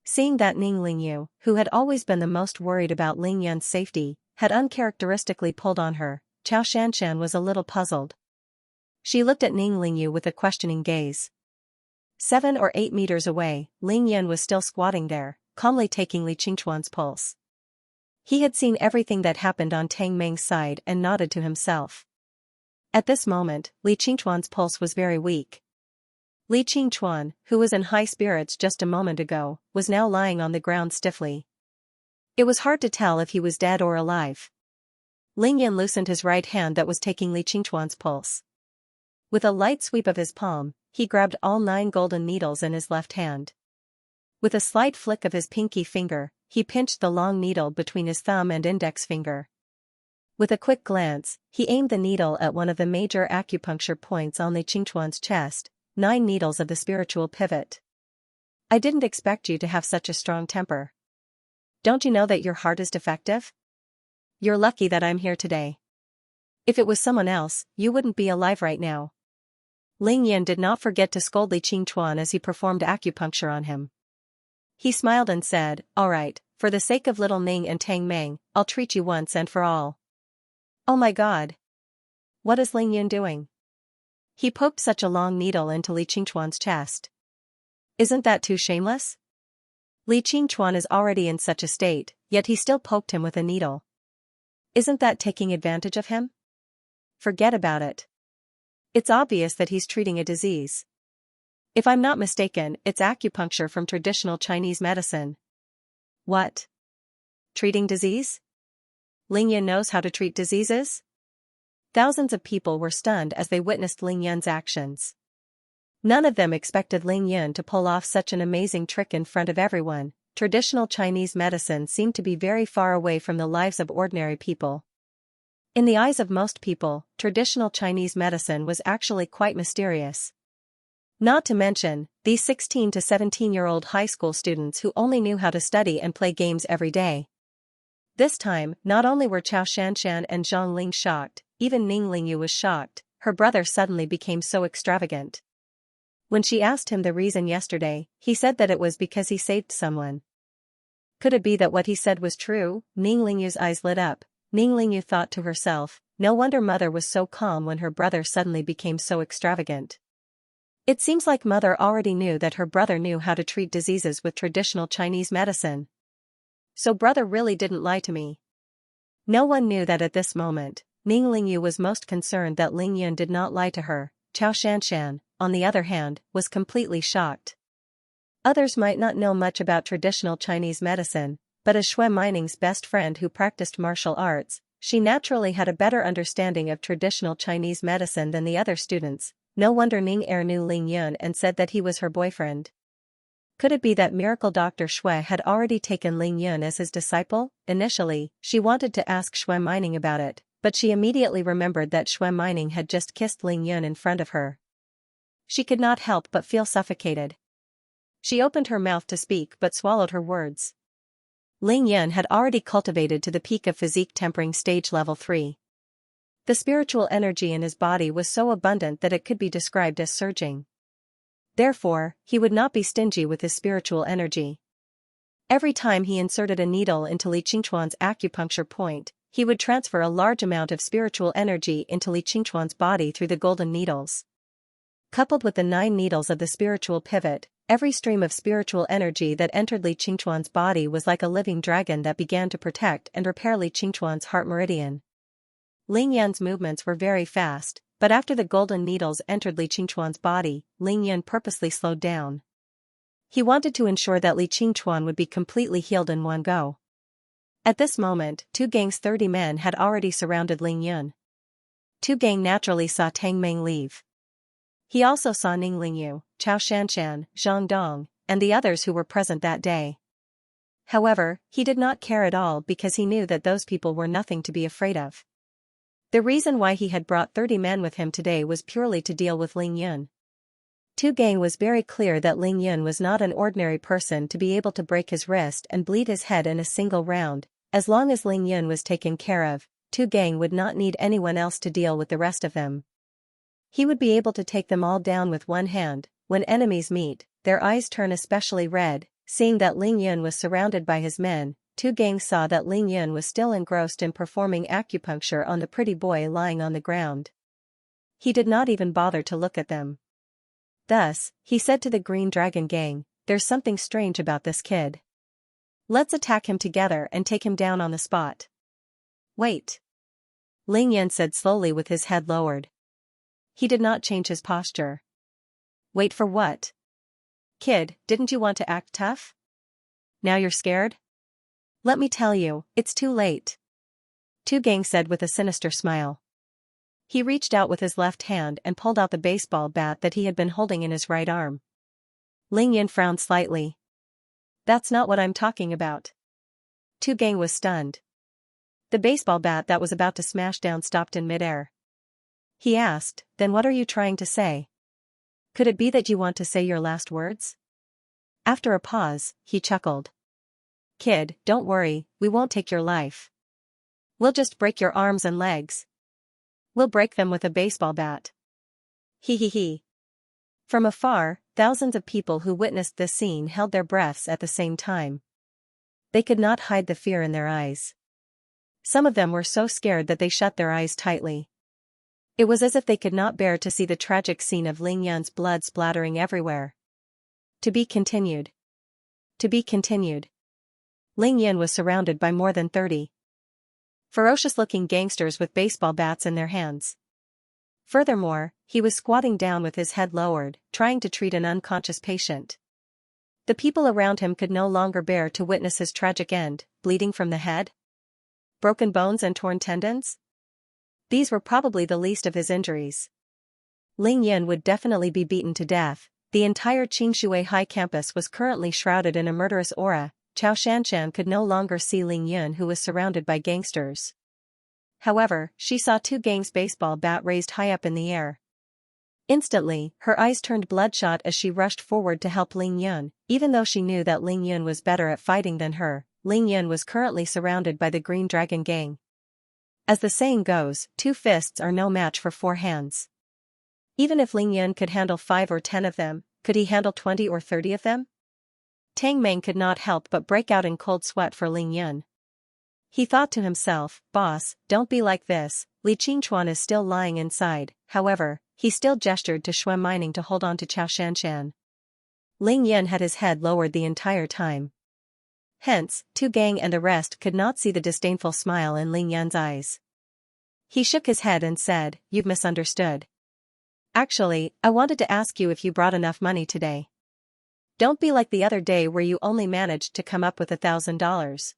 Seeing that Ling Yu, who had always been the most worried about Ling Yun's safety, had uncharacteristically pulled on her, Xianxia was a little puzzled. She looked at Ling Yu with a questioning gaze. 7 or 8 meters away, Ling Yun was still squatting there, calmly taking Li Qingchuan's pulse. He had seen everything that happened on Tang Meng's side and nodded to himself. At this moment, Li Qingchuan's pulse was very weak. Li Qingchuan, who was in high spirits just a moment ago, was now lying on the ground stiffly. It was hard to tell if he was dead or alive. Ling Yun loosened his right hand that was taking Li Qingchuan's pulse. With a light sweep of his palm, he grabbed all 9 golden needles in his left hand. With a slight flick of his pinky finger, he pinched the long needle between his thumb and index finger. With a quick glance, he aimed the needle at one of the major acupuncture points on Li Qingchuan's chest, 9 needles of the spiritual pivot. I didn't expect you to have such a strong temper. Don't you know that your heart is defective? You're lucky that I'm here today. If it was someone else, you wouldn't be alive right now. Ling Yan did not forget to scold Li Qingchuan as he performed acupuncture on him. He smiled and said, "All right, for the sake of little Ning and Tang Meng, I'll treat you once and for all." Oh my god! What is Ling Yan doing? He poked such a long needle into Li Qingchuan's chest. Isn't that too shameless? Li Qingchuan is already in such a state, yet he still poked him with a needle. Isn't that taking advantage of him? Forget about it. It's obvious that he's treating a disease. If I'm not mistaken, it's acupuncture from traditional Chinese medicine. What? Treating disease? Ling Yan knows how to treat diseases? Thousands of people were stunned as they witnessed Ling Yan's actions. None of them expected Ling Yan to pull off such an amazing trick in front of everyone. Traditional Chinese medicine seemed to be very far away from the lives of ordinary people. In the eyes of most people, traditional Chinese medicine was actually quite mysterious. Not to mention, these 16 to 17-year-old high school students who only knew how to study and play games every day. This time, not only were Xianxia and Zhang Ling shocked, even Ning Lingyu was shocked. Her brother suddenly became so extravagant. When she asked him the reason yesterday, he said that it was because he saved someone. Could it be that what he said was true? Ning Lingyu's eyes lit up. Ning Lingyu thought to herself, no wonder mother was so calm when her brother suddenly became so extravagant. It seems like mother already knew that her brother knew how to treat diseases with traditional Chinese medicine. So brother really didn't lie to me. No one knew that at this moment. Ning Lingyu was most concerned that Ling Yan did not lie to her. Chao Shanshan, on the other hand, was completely shocked. Others might not know much about traditional Chinese medicine, but as Shui Mining's best friend who practiced martial arts, she naturally had a better understanding of traditional Chinese medicine than the other students. No wonder Ning knew Ling Yan and said that he was her boyfriend. Could it be that miracle Dr. Shui had already taken Ling Yan as his disciple? Initially, she wanted to ask Shui Mining about it, but she immediately remembered that Shui Mining had just kissed Ling Yan in front of her. She could not help but feel suffocated. She opened her mouth to speak but swallowed her words. Ling Yan had already cultivated to the peak of physique tempering stage level 3. The spiritual energy in his body was so abundant that it could be described as surging. Therefore, he would not be stingy with his spiritual energy. Every time he inserted a needle into Li Qingchuan's acupuncture point, he would transfer a large amount of spiritual energy into Li Qingchuan's body through the golden needles. Coupled with the 9 needles of the spiritual pivot, every stream of spiritual energy that entered Li Qingchuan's body was like a living dragon that began to protect and repair Li Qingchuan's heart meridian. Ling Yan's movements were very fast, but after the golden needles entered Li Qingchuan's body, Ling Yan purposely slowed down. He wanted to ensure that Li Qingchuan would be completely healed in one go. At this moment, Two Gang's 30 men had already surrounded Ling Yan. Two Gang naturally saw Tang Meng leave. He also saw Ning Lingyu, Chao Shanshan, Zhang Dong, and the others who were present that day. However, he did not care at all because he knew that those people were nothing to be afraid of. The reason why he had brought 30 men with him today was purely to deal with Ling Yan. Two Gang was very clear that Ling Yan was not an ordinary person to be able to break his wrist and bleed his head in a single round. As long as Ling Yan was taken care of, Two Gang would not need anyone else to deal with the rest of them. He would be able to take them all down with one hand. When enemies meet, their eyes turn especially red. Seeing that Ling Yan was surrounded by his men, Two Gang saw that Ling Yan was still engrossed in performing acupuncture on the pretty boy lying on the ground. He did not even bother to look at them. Thus, he said to the Green Dragon Gang, "There's something strange about this kid. Let's attack him together and take him down on the spot." "Wait," Ling Yan said slowly with his head lowered. He did not change his posture. "Wait for what? Kid, didn't you want to act tough? Now you're scared? Let me tell you, it's too late," Two Gang said with a sinister smile. He reached out with his left hand and pulled out the baseball bat that he had been holding in his right arm. Ling Yan frowned slightly. "That's not what I'm talking about." Two Gang was stunned. The baseball bat that was about to smash down stopped in midair. He asked, "Then what are you trying to say? Could it be that you want to say your last words?" After a pause, he chuckled. Kid, don't worry, we won't take your life. We'll just break your arms and legs. We'll break them with a baseball bat. Hee hee hee. From afar, thousands of people who witnessed this scene held their breaths at the same time. They could not hide the fear in their eyes. Some of them were so scared that they shut their eyes tightly. It was as if they could not bear to see the tragic scene of Ling Yan's blood splattering everywhere. To be continued. To be continued. Ling Yan was surrounded by more than 30 ferocious-looking gangsters with baseball bats in their hands. Furthermore, he was squatting down with his head lowered, trying to treat an unconscious patient. The people around him could no longer bear to witness his tragic end, bleeding from the head, broken bones and torn tendons. These were probably the least of his injuries. Ling Yan would definitely be beaten to death. The entire Xianxia High campus was currently shrouded in a murderous aura. Xianxia could no longer see Ling Yan, who was surrounded by gangsters. However, she saw two gangs' baseball bat raised high up in the air. Instantly, her eyes turned bloodshot as she rushed forward to help Ling Yan. Even though she knew that Ling Yan was better at fighting than her, Ling Yan was currently surrounded by the Green Dragon Gang. As the saying goes, 2 fists are no match for 4 hands. Even if Ling Yan could handle 5 or 10 of them, could he handle 20 or 30 of them? Tang Meng could not help but break out in cold sweat for Ling Yan. He thought to himself, "Boss, don't be like this." Li Qingchuan is still lying inside. However, he still gestured to Shui Mining to hold on to Xianxia. Ling Yan had his head lowered the entire time. Hence, Tu Gang and the rest could not see the disdainful smile in Ling Yan's eyes. He shook his head and said, "You've misunderstood. Actually, I wanted to ask you if you brought enough money today. Don't be like the other day where you only managed to come up with $1,000.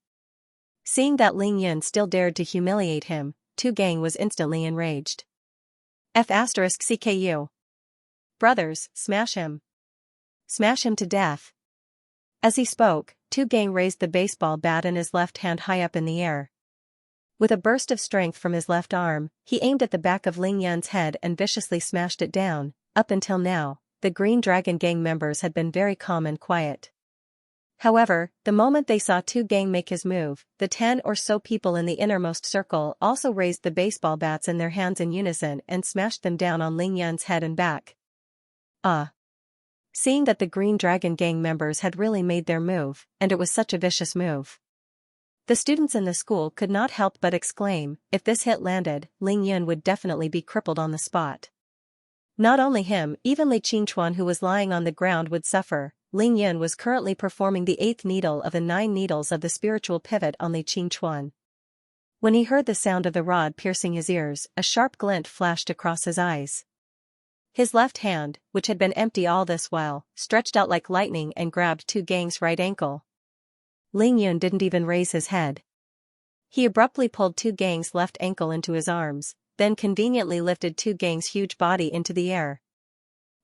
Seeing that Ling Yan still dared to humiliate him, Tu Gang was instantly enraged. F***CKU. Brothers, smash him. Smash him to death. As he spoke, Tu Gang raised the baseball bat in his left hand high up in the air. With a burst of strength from his left arm, he aimed at the back of Ling Yan's head and viciously smashed it down. Up until now, the Green Dragon Gang members had been very calm and quiet. However, the moment they saw Tu Gang make his move, the 10 or so people in the innermost circle also raised the baseball bats in their hands in unison and smashed them down on Ling Yan's head and back. Seeing that the Green Dragon Gang members had really made their move, and it was such a vicious move, the students in the school could not help but exclaim, if this hit landed, Ling Yan would definitely be crippled on the spot. Not only him, even Li Qingchuan, who was lying on the ground, would suffer. Ling Yan was currently performing the 8th needle of the 9 needles of the spiritual pivot on Li Qingchuan. When he heard the sound of the rod piercing his ears, a sharp glint flashed across his eyes. His left hand, which had been empty all this while, stretched out like lightning and grabbed Tu Gang's right ankle. Ling Yan didn't even raise his head. He abruptly pulled Tu Gang's left ankle into his arms, then conveniently lifted Tu Gang's huge body into the air.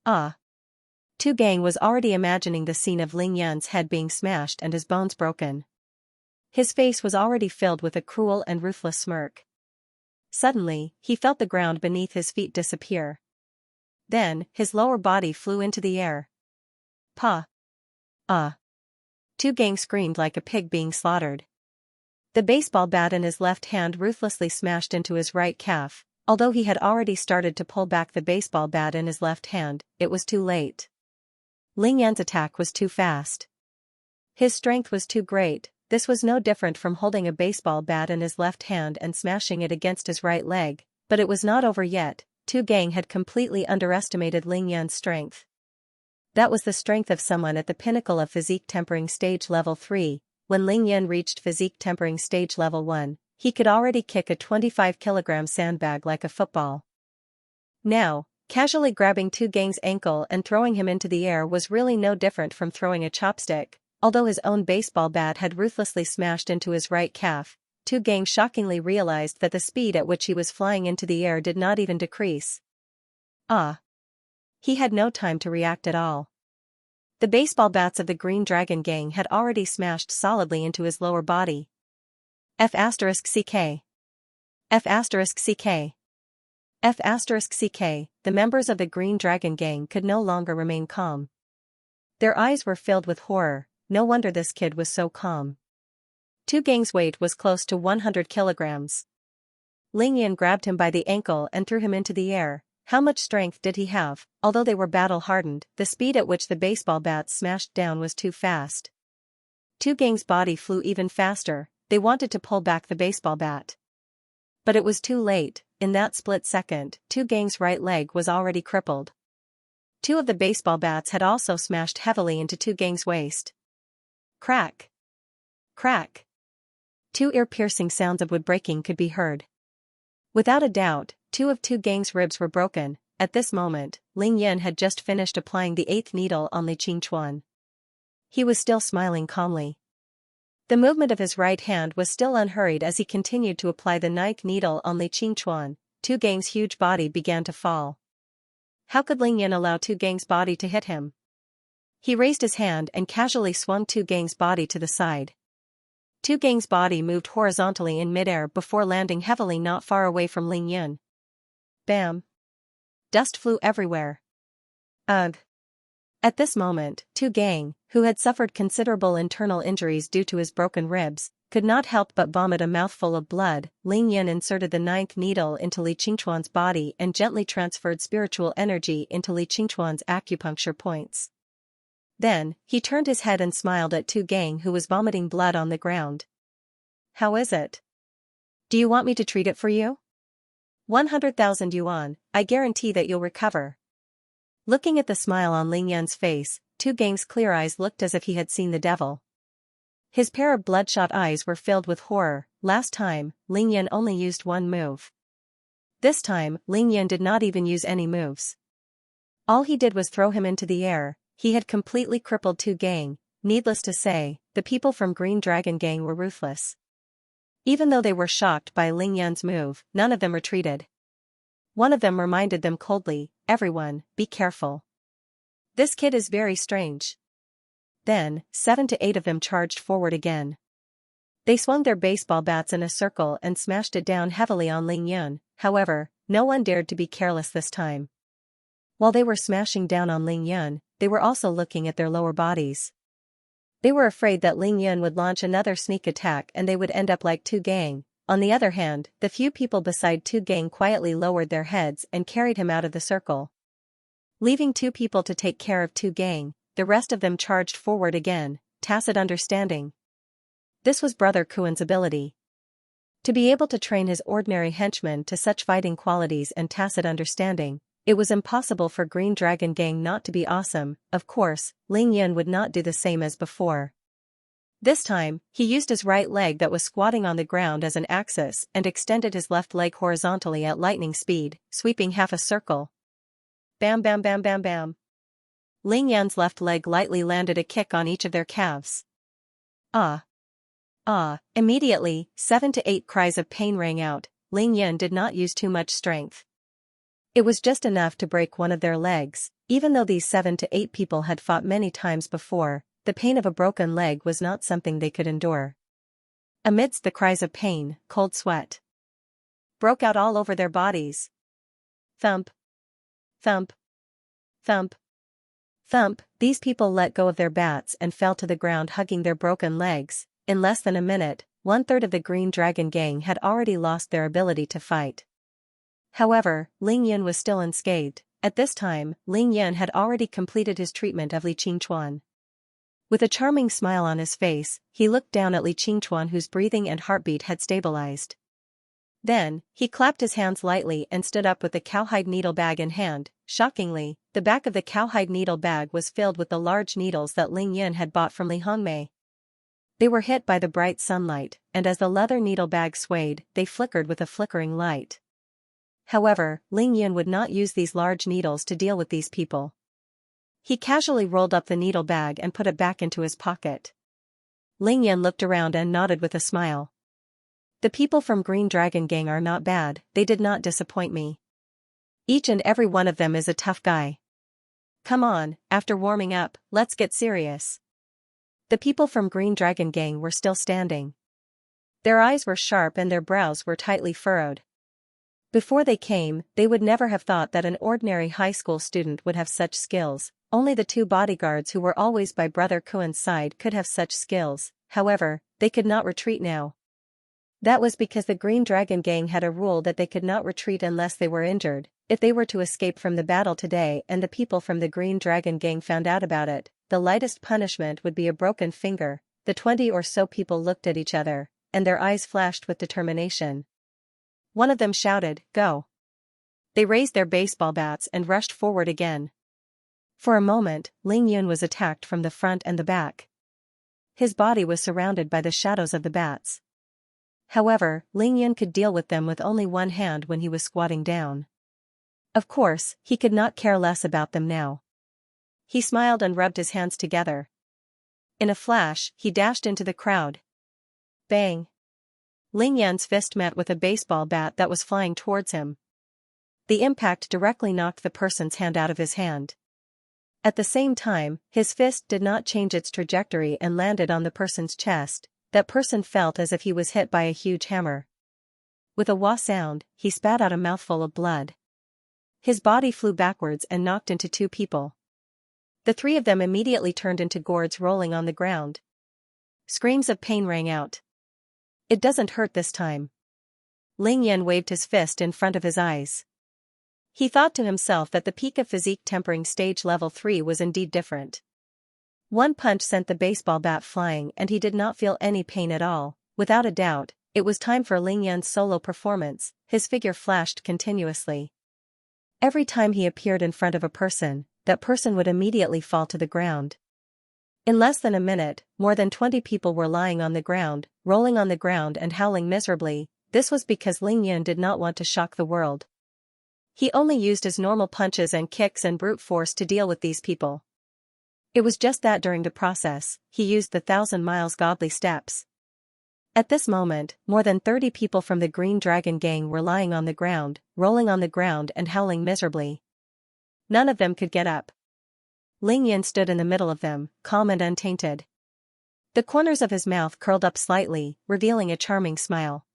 Tu Gang was already imagining the scene of Ling Yan's head being smashed and his bones broken. His face was already filled with a cruel and ruthless smirk. Suddenly, he felt the ground beneath his feet disappear. Then, his lower body flew into the air. Pa! Tu Gang screamed like a pig being slaughtered. The baseball bat in his left hand ruthlessly smashed into his right calf. Although he had already started to pull back the baseball bat in his left hand, it was too late. Ling Yan's attack was too fast. His strength was too great. This was no different from holding a baseball bat in his left hand and smashing it against his right leg, but it was not over yet. Tu Gang had completely underestimated Ling Yan's strength. That was the strength of someone at the pinnacle of physique tempering stage level 3. When Ling Yan reached physique tempering stage level 1, he could already kick a 25-kilogram sandbag like a football. Now, casually grabbing Tu Gang's ankle and throwing him into the air was really no different from throwing a chopstick. Although his own baseball bat had ruthlessly smashed into his right calf, Tu Gang shockingly realized that the speed at which he was flying into the air did not even decrease. He had no time to react at all. The baseball bats of the Green Dragon Gang had already smashed solidly into his lower body. F***CK. F***CK. F***CK. The members of the Green Dragon Gang could no longer remain calm. Their eyes were filled with horror. No wonder this kid was so calm. Tu Gang's weight was close to 100 kilograms. Ling Yan grabbed him by the ankle and threw him into the air. How much strength did he have? Although they were battle-hardened, the speed at which the baseball bats smashed down was too fast. Tu Gang's body flew even faster. They wanted to pull back the baseball bat. But it was too late. In that split second, Tu Gang's right leg was already crippled. Two of the baseball bats had also smashed heavily into Tu Gang's waist. Crack! Crack! Two ear-piercing sounds of wood breaking could be heard. Without a doubt, two of Tu Gang's ribs were broken. At this moment, Ling Yan had just finished applying the 8th needle on Li Qingchuan. He was still smiling calmly. The movement of his right hand was still unhurried as he continued to apply the 9th needle on Li Qingchuan. Tu Gang's huge body began to fall. How could Ling Yan allow Tu Gang's body to hit him? He raised his hand and casually swung Tu Gang's body to the side. Tu Gang's body moved horizontally in midair before landing heavily not far away from Ling Yan. Bam! Dust flew everywhere. Ugh! At this moment, Tu Gang, who had suffered considerable internal injuries due to his broken ribs, could not help but vomit a mouthful of blood. Ling Yan inserted the 9th needle into Li Qingchuan's body and gently transferred spiritual energy into Li Qingchuan's acupuncture points. Then, he turned his head and smiled at Tu Gang, who was vomiting blood on the ground. How is it? Do you want me to treat it for you? 100,000 yuan, I guarantee that you'll recover. Looking at the smile on Ling Yan's face, Tu Gang's clear eyes looked as if he had seen the devil. His pair of bloodshot eyes were filled with horror. Last time, Ling Yan only used one move. This time, Ling Yan did not even use any moves. All he did was throw him into the air. He had completely crippled Tu Gang. Needless to say, the people from Green Dragon Gang were ruthless. Even though they were shocked by Ling Yan's move, none of them retreated. One of them reminded them coldly, "Everyone, be careful. This kid is very strange." Then, 7 to 8 of them charged forward again. They swung their baseball bats in a circle and smashed it down heavily on Ling Yan. However, no one dared to be careless this time. While they were smashing down on Ling Yan, they were also looking at their lower bodies. They were afraid that Ling Yan would launch another sneak attack and they would end up like Tu Gang. On the other hand, the few people beside Tu Gang quietly lowered their heads and carried him out of the circle. Leaving 2 people to take care of Tu Gang, the rest of them charged forward again. Tacit understanding. This was Brother Kuan's ability. To be able to train his ordinary henchmen to such fighting qualities and tacit understanding, it was impossible for Green Dragon Gang not to be awesome. Of course, Ling Yan would not do the same as before. This time, he used his right leg that was squatting on the ground as an axis and extended his left leg horizontally at lightning speed, sweeping half a circle. Bam bam bam bam bam. Ling Yan's left leg lightly landed a kick on each of their calves. Ah! Ah! Immediately, 7 to 8 cries of pain rang out. Ling Yan did not use too much strength. It was just enough to break one of their legs. Even though these 7 to 8 people had fought many times before, the pain of a broken leg was not something they could endure. Amidst the cries of pain, cold sweat broke out all over their bodies. Thump! Thump! Thump! Thump! These people let go of their bats and fell to the ground hugging their broken legs. In less than a minute, 1/3 of the Green Dragon Gang had already lost their ability to fight. However, Ling Yan was still unscathed. At this time, Ling Yan had already completed his treatment of Li Qingchuan. With a charming smile on his face, he looked down at Li Qingchuan, whose breathing and heartbeat had stabilized. Then, he clapped his hands lightly and stood up with the cowhide needle bag in hand. Shockingly, the back of the cowhide needle bag was filled with the large needles that Ling Yan had bought from Li Hongmei. They were hit by the bright sunlight, and as the leather needle bag swayed, they flickered with a flickering light. However, Ling Yan would not use these large needles to deal with these people. He casually rolled up the needle bag and put it back into his pocket. Ling Yan looked around and nodded with a smile. The people from Green Dragon Gang are not bad, they did not disappoint me. Each and every one of them is a tough guy. Come on, after warming up, let's get serious. The people from Green Dragon Gang were still standing. Their eyes were sharp and their brows were tightly furrowed. Before they came, they would never have thought that an ordinary high school student would have such skills. Only the 2 bodyguards who were always by Brother Kuan's side could have such skills. however, they could not retreat now. That was because the Green Dragon Gang had a rule that they could not retreat unless they were injured. If they were to escape from the battle today and the people from the Green Dragon Gang found out about it, the lightest punishment would be a broken finger. The 20 or so people looked at each other, and their eyes flashed with determination. One of them shouted, "Go!" They raised their baseball bats and rushed forward again. For a moment, Ling Yun was attacked from the front and the back. His body was surrounded by the shadows of the bats. However, Ling Yun could deal with them with only one hand when he was squatting down. Of course, he could not care less about them now. He smiled and rubbed his hands together. In a flash, he dashed into the crowd. Bang! Ling Yun's fist met with a baseball bat that was flying towards him. The impact directly knocked the person's hand out of his hand. At the same time, his fist did not change its trajectory and landed on the person's chest. That person felt as if he was hit by a huge hammer. With a wah sound, he spat out a mouthful of blood. His body flew backwards and knocked into 2 people. The 3 of them immediately turned into gourds rolling on the ground. Screams of pain rang out. "It doesn't hurt this time." Ling Yun waved his fist in front of his eyes. He thought to himself that the peak of physique tempering stage level 3 was indeed different. One punch sent the baseball bat flying and he did not feel any pain at all. Without a doubt, it was time for Ling Yun's solo performance. His figure flashed continuously. Every time he appeared in front of a person, that person would immediately fall to the ground. In less than a minute, more than 20 people were lying on the ground, rolling on the ground and howling miserably. This was because Ling Yun did not want to shock the world. He only used his normal punches and kicks and brute force to deal with these people. It was just that during the process, he used the 1,000 miles godly steps. At this moment, more than 30 people from the Green Dragon Gang were lying on the ground, rolling on the ground and howling miserably. None of them could get up. Ling Yun stood in the middle of them, calm and untainted. The corners of his mouth curled up slightly, revealing a charming smile.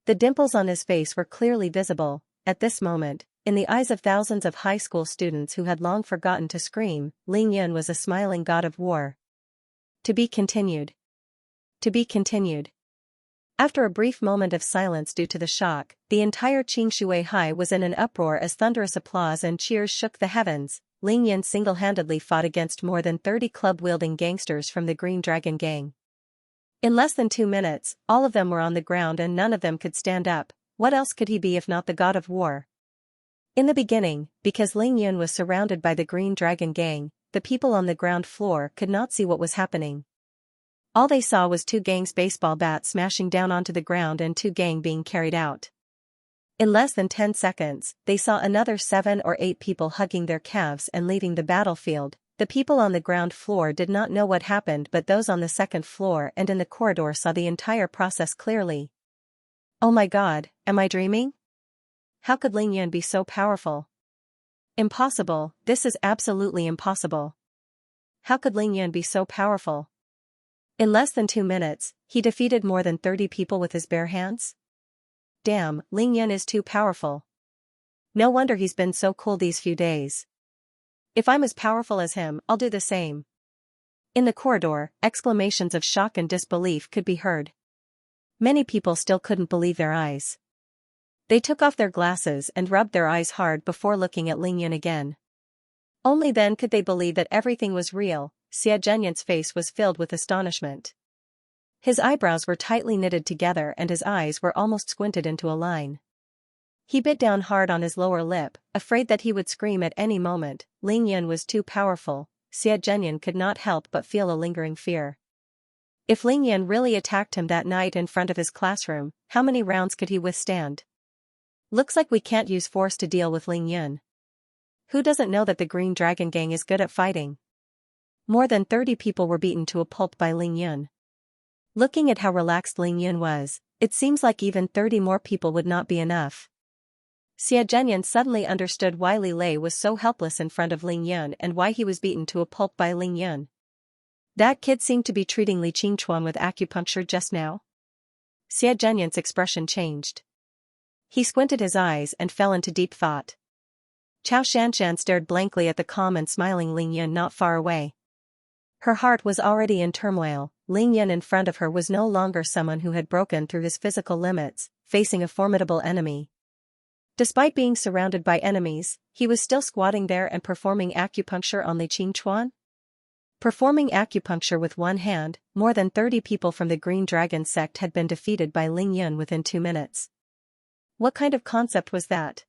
The dimples on his face were clearly visible. At this moment, in the eyes of thousands of high school students who had long forgotten to scream, Ling Yun was a smiling god of war. To be continued. To be continued. After a brief moment of silence due to the shock, the entire Xianxia High was in an uproar as thunderous applause and cheers shook the heavens. Ling Yun single-handedly fought against more than 30 club-wielding gangsters from the Green Dragon Gang. In less than 2 minutes, all of them were on the ground and none of them could stand up. What else could he be if not the god of war? In the beginning, because Ling Yun was surrounded by the Green Dragon Gang, the people on the ground floor could not see what was happening. All they saw was 2 gangs' baseball bats smashing down onto the ground and 2 gang being carried out. In less than 10 seconds, they saw another 7 or 8 people hugging their calves and leaving the battlefield. The people on the ground floor did not know what happened, but those on the second floor and in the corridor saw the entire process clearly. Oh my God, am I dreaming? How could Ling Yun be so powerful? Impossible, this is absolutely impossible. How could Ling Yun be so powerful? In less than 2 minutes, he defeated more than 30 people with his bare hands? Damn, Ling Yun is too powerful. No wonder he's been so cool these few days. If I'm as powerful as him, I'll do the same. In the corridor, exclamations of shock and disbelief could be heard. Many people still couldn't believe their eyes. They took off their glasses and rubbed their eyes hard before looking at Ling Yun again. Only then could they believe that everything was real. Xianxia's face was filled with astonishment. His eyebrows were tightly knitted together and his eyes were almost squinted into a line. He bit down hard on his lower lip, afraid that he would scream at any moment. Ling Yun was too powerful. Xianxia could not help but feel a lingering fear. If Ling Yun really attacked him that night in front of his classroom, how many rounds could he withstand? Looks like we can't use force to deal with Ling Yun. Who doesn't know that the Green Dragon Gang is good at fighting? More than 30 people were beaten to a pulp by Ling Yun. Looking at how relaxed Ling Yun was, it seems like even 30 more people would not be enough. Xianxian suddenly understood why Li Lei was so helpless in front of Ling Yun and why he was beaten to a pulp by Ling Yun. That kid seemed to be treating Li Qingchuan with acupuncture just now. Xianxian's expression changed. He squinted his eyes and fell into deep thought. Xianxian stared blankly at the calm and smiling Ling Yun not far away. Her heart was already in turmoil. Ling Yan in front of her was no longer someone who had broken through his physical limits, facing a formidable enemy. Despite being surrounded by enemies, he was still squatting there and performing acupuncture on Li Qingchuan. Performing acupuncture with one hand, more than 30 people from the Green Dragon sect had been defeated by Ling Yan within 2 minutes. What kind of concept was that?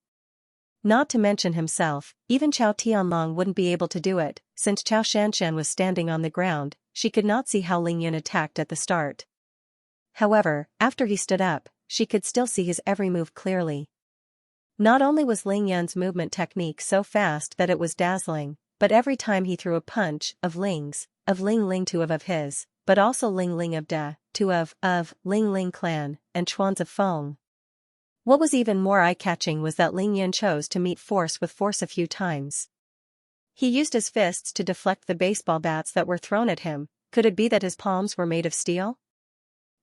Not to mention himself, even Chao Tianlong wouldn't be able to do it, since Chao Shanshan was standing on the ground. She could not see how Ling Yan attacked at the start. However, after he stood up, she could still see his every move clearly. Not only was Ling Yan's movement technique so fast that it was dazzling, but every time he threw a punch, of Ling's, of Ling Ling two of his, but also Ling Ling of Da, two of Ling Ling clan, and Chuan's of Feng. What was even more eye-catching was that Ling Yan chose to meet force with force a few times. He used his fists to deflect the baseball bats that were thrown at him. Could it be that his palms were made of steel?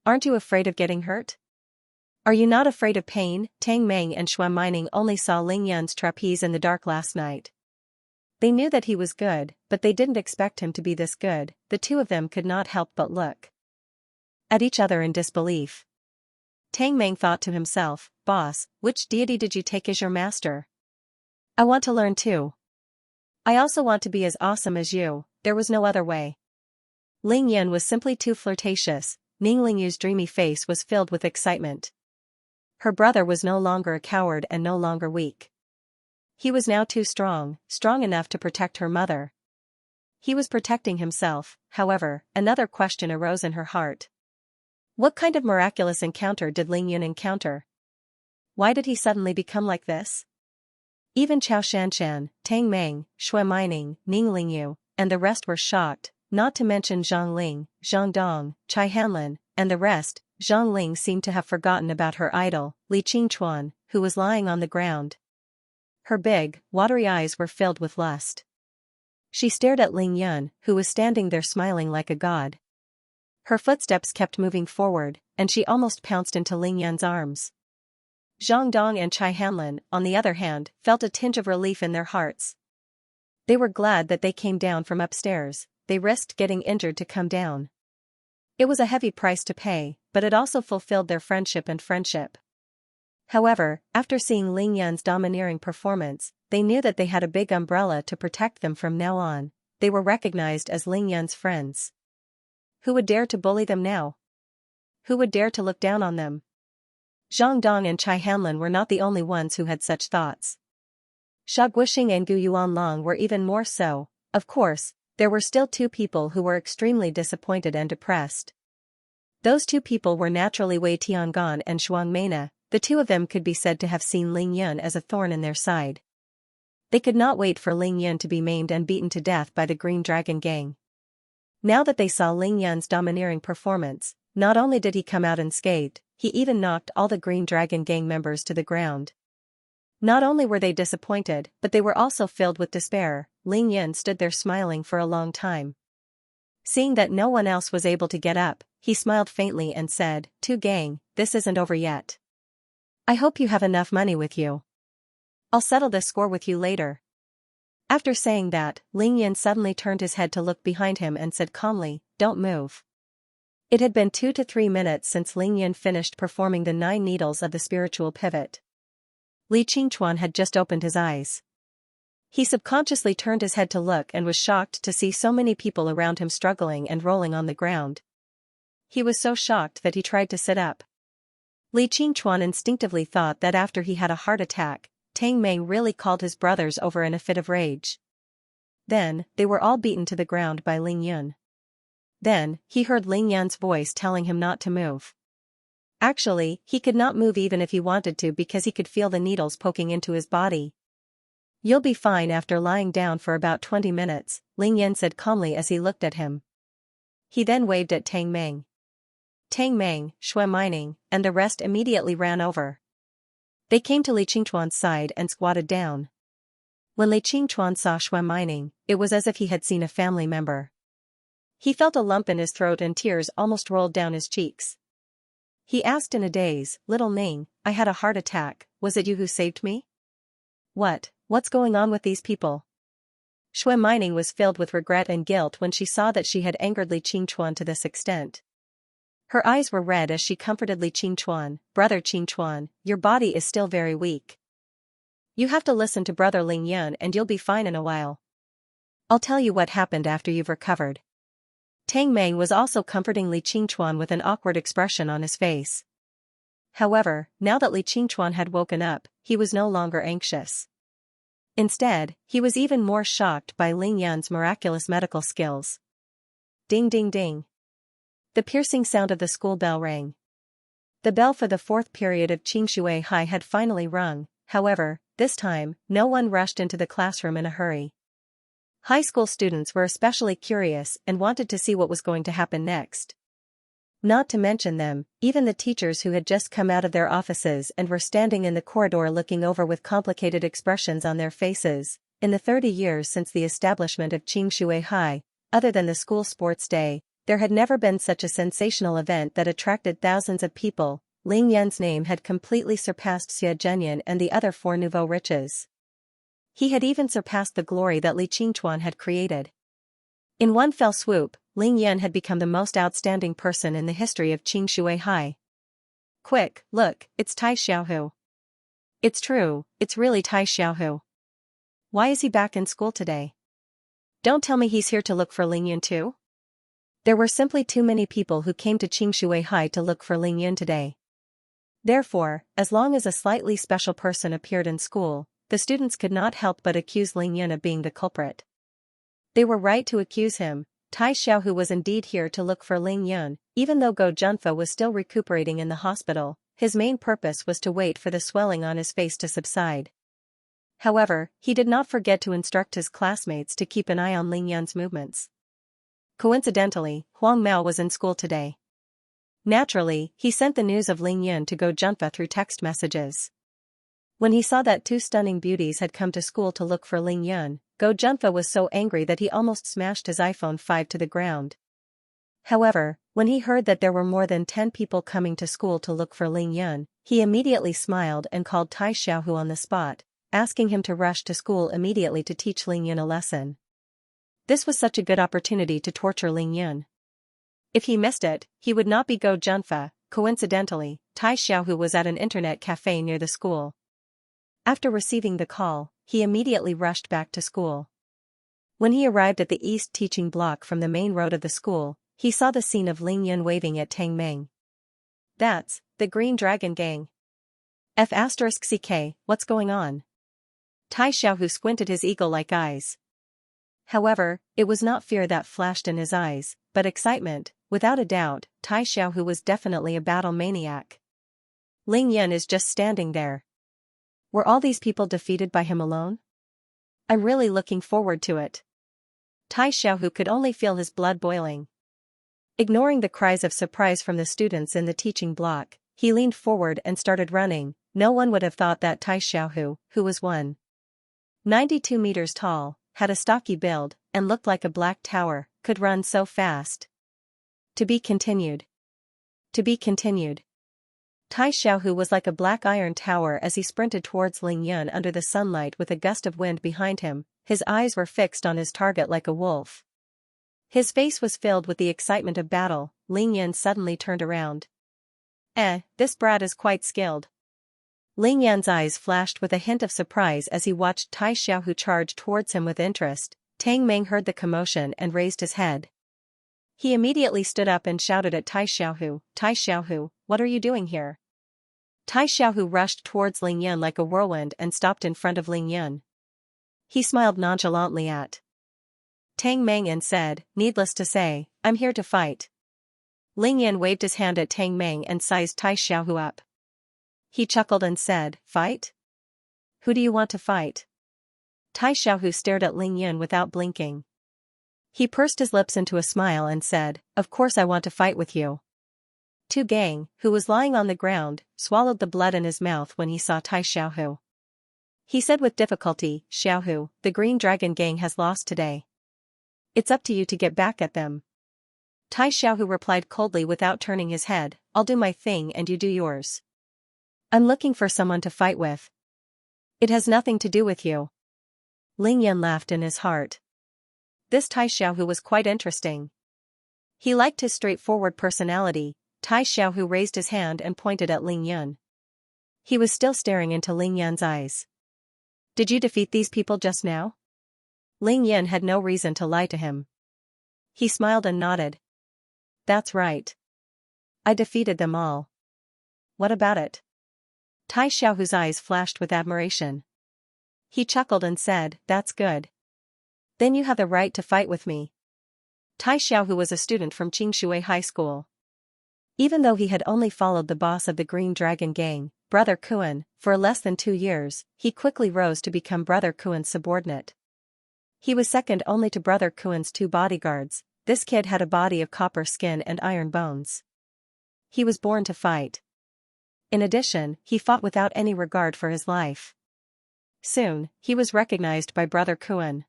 Aren't you afraid of getting hurt? Are you not afraid of pain? Tang Meng and Shuai Mining only saw Ling Yan's trapeze in the dark last night. They knew that he was good, but they didn't expect him to be this good. The two of them could not help but look at each other in disbelief. Tang Meng thought to himself, "Boss, which deity did you take as your master? I want to learn too. I also want to be as awesome as you." There was no other way. Ling Yan was simply too flirtatious. Ning Lingyu's dreamy face was filled with excitement. Her brother was no longer a coward and no longer weak. He was now too strong, strong enough to protect her mother. He was protecting himself. However, another question arose in her heart. What kind of miraculous encounter did Ling Yan encounter? Why did he suddenly become like this? Even Chao Shanshan, Tang Meng, Shuai Mining, Ning Lingyu, and the rest were shocked, not to mention Zhang Ling, Zhang Dong, Chai Hanlin, and the rest. Zhang Ling seemed to have forgotten about her idol, Li Qingchuan, who was lying on the ground. Her big, watery eyes were filled with lust. She stared at Ling Yan, who was standing there smiling like a god. Her footsteps kept moving forward, and she almost pounced into Ling Yan's arms. Zhang Dong and Chai Hanlin, on the other hand, felt a tinge of relief in their hearts. They were glad that they came down from upstairs. They risked getting injured to come down. It was a heavy price to pay, but it also fulfilled their friendship. However, after seeing Ling Yan's domineering performance, they knew that they had a big umbrella to protect them from now on. They were recognized as Ling Yan's friends. Who would dare to bully them now? Who would dare to look down on them? Zhang Dong and Chai Hanlin were not the only ones who had such thoughts. Sha Guixing and Gu Yuanlong were even more so. Of course, there were still two people who were extremely disappointed and depressed. Those two people were naturally Wei Tiangan and Shuang Meina. The two of them could be said to have seen Ling Yan as a thorn in their side. They could not wait for Ling Yan to be maimed and beaten to death by the Green Dragon gang. Now that they saw Ling Yan's domineering performance, not only did he come out unscathed, he even knocked all the Green Dragon gang members to the ground. Not only were they disappointed, but they were also filled with despair. Ling Yan stood there smiling for a long time. Seeing that no one else was able to get up, he smiled faintly and said, "Tu gang, this isn't over yet. I hope you have enough money with you. I'll settle this score with you later." After saying that, Ling Yan suddenly turned his head to look behind him and said calmly, "Don't move." It had been 2 to 3 minutes since Ling Yan finished performing the 9 needles of the spiritual pivot. Li Qingchuan had just opened his eyes. He subconsciously turned his head to look and was shocked to see so many people around him struggling and rolling on the ground. He was so shocked that he tried to sit up. Li Qingchuan instinctively thought that after he had a heart attack, Tang Meng really called his brothers over in a fit of rage. Then, they were all beaten to the ground by Ling Yan. Then, he heard Ling Yan's voice telling him not to move. Actually, he could not move even if he wanted to because he could feel the needles poking into his body. "You'll be fine after lying down for about 20 minutes, Ling Yan said calmly as he looked at him. He then waved at Tang Meng. Tang Meng, Shuai Mining, and the rest immediately ran over. They came to Li Qingchuan's side and squatted down. When Li Qingchuan saw Shuai Mining, it was as if he had seen a family member. He felt a lump in his throat and tears almost rolled down his cheeks. He asked in a daze, "Little Ning, I had a heart attack, was it you who saved me? What's going on with these people? Shui Mining was filled with regret and guilt when she saw that she had angered Li Qingchuan to this extent. Her eyes were red as she comforted Li Qingchuan. "Brother Qingchuan, your body is still very weak. You have to listen to Brother Ling Yan and you'll be fine in a while. I'll tell you what happened after you've recovered." Tang Meng was also comforting Li Qingchuan with an awkward expression on his face. However, now that Li Qingchuan had woken up, he was no longer anxious. Instead, he was even more shocked by Ling Yan's miraculous medical skills. Ding ding ding. The piercing sound of the school bell rang. The bell for the 4th period of Xianxia High had finally rung. However, this time, no one rushed into the classroom in a hurry. High school students were especially curious and wanted to see what was going to happen next. Not to mention them, even the teachers who had just come out of their offices and were standing in the corridor looking over with complicated expressions on their faces. In the 30 years since the establishment of Xianxia High, other than the school sports day, there had never been such a sensational event that attracted thousands of people. Ling Yan's name had completely surpassed Xie Zhenyan and the other 4 nouveau riches. He had even surpassed the glory that Li Qingchuan had created. In one fell swoop, Ling Yan had become the most outstanding person in the history of Xianxia High. "Quick, look, it's Tai Xiaohu. It's true, it's really Tai Xiaohu. Why is he back in school today? Don't tell me he's here to look for Ling Yan too?" There were simply too many people who came to Xianxia High to look for Ling Yan today. Therefore, as long as a slightly special person appeared in school, the students could not help but accuse Ling Yan of being the culprit. They were right to accuse him. Tai Xiaohu was indeed here to look for Ling Yan. Even though Go Junfa was still recuperating in the hospital, his main purpose was to wait for the swelling on his face to subside. However, he did not forget to instruct his classmates to keep an eye on Ling Yan's movements. Coincidentally, Huang Mao was in school today. Naturally, he sent the news of Ling Yan to Go Junfa through text messages. When he saw that 2 stunning beauties had come to school to look for Ling Yan, Go Junfa was so angry that he almost smashed his iPhone 5 to the ground. However, when he heard that there were more than 10 people coming to school to look for Ling Yan, he immediately smiled and called Tai Xiaohu on the spot, asking him to rush to school immediately to teach Ling Yan a lesson. This was such a good opportunity to torture Ling Yan. If he missed it, he would not be Go Junfa. Coincidentally, Tai Xiaohu was at an internet cafe near the school. After receiving the call, he immediately rushed back to school. When he arrived at the east teaching block from the main road of the school, he saw the scene of Ling Yan waving at Tang Meng. "That's the Green Dragon Gang. F***ck, what's going on?" Tai Xiaohu squinted his eagle-like eyes. However, it was not fear that flashed in his eyes, but excitement. Without a doubt, Tai Xiaohu was definitely a battle maniac. Ling Yan is just standing there. Were all these people defeated by him alone? I'm really looking forward to it. Tai Xiaohu could only feel his blood boiling. Ignoring the cries of surprise from the students in the teaching block, he leaned forward and started running. No one would have thought that Tai Xiaohu, who was 1.92 meters tall, had a stocky build, and looked like a black tower, could run so fast. To be continued. To be continued. Tai Xiaohu was like a black iron tower as he sprinted towards Ling Yan under the sunlight with a gust of wind behind him. His eyes were fixed on his target like a wolf. His face was filled with the excitement of battle. Ling Yan suddenly turned around. This brat is quite skilled. Ling Yan's eyes flashed with a hint of surprise as he watched Tai Xiaohu charge towards him with interest. Tang Meng heard the commotion and raised his head. He immediately stood up and shouted at Tai Xiaohu, "Tai Xiaohu, what are you doing here?" Tai Xiaohu rushed towards Ling Yan like a whirlwind and stopped in front of Ling Yan. He smiled nonchalantly at Tang Meng and said, "Needless to say, I'm here to fight." Ling Yan waved his hand at Tang Meng and sized Tai Xiaohu up. He chuckled and said, "Fight? Who do you want to fight?" Tai Xiaohu stared at Ling Yan without blinking. He pursed his lips into a smile and said, "Of course I want to fight with you." Tu Gang, who was lying on the ground, swallowed the blood in his mouth when he saw Tai Xiaohu. He said with difficulty, "Xiaohu, the Green Dragon Gang has lost today. It's up to you to get back at them." Tai Xiaohu replied coldly without turning his head, "I'll do my thing and you do yours. I'm looking for someone to fight with. It has nothing to do with you." Ling Yan laughed in his heart. This Tai Xiaohu was quite interesting. He liked his straightforward personality. Tai Xiaohu raised his hand and pointed at Ling Yan. He was still staring into Ling Yan's eyes. Did you defeat these people just now? Ling Yan had no reason to lie to him. He smiled and nodded. That's right. I defeated them all. What about it? Tai Xiaohu's eyes flashed with admiration. He chuckled and said, that's good. Then you have the right to fight with me. Tai Xiaohu was a student from Xianxia High School. Even though he had only followed the boss of the Green Dragon Gang, Brother Kuan, for less than 2 years, he quickly rose to become Brother Kuan's subordinate. He was second only to Brother Kuan's 2 bodyguards. This kid had a body of copper skin and iron bones. He was born to fight. In addition, he fought without any regard for his life. Soon, he was recognized by Brother Kuan.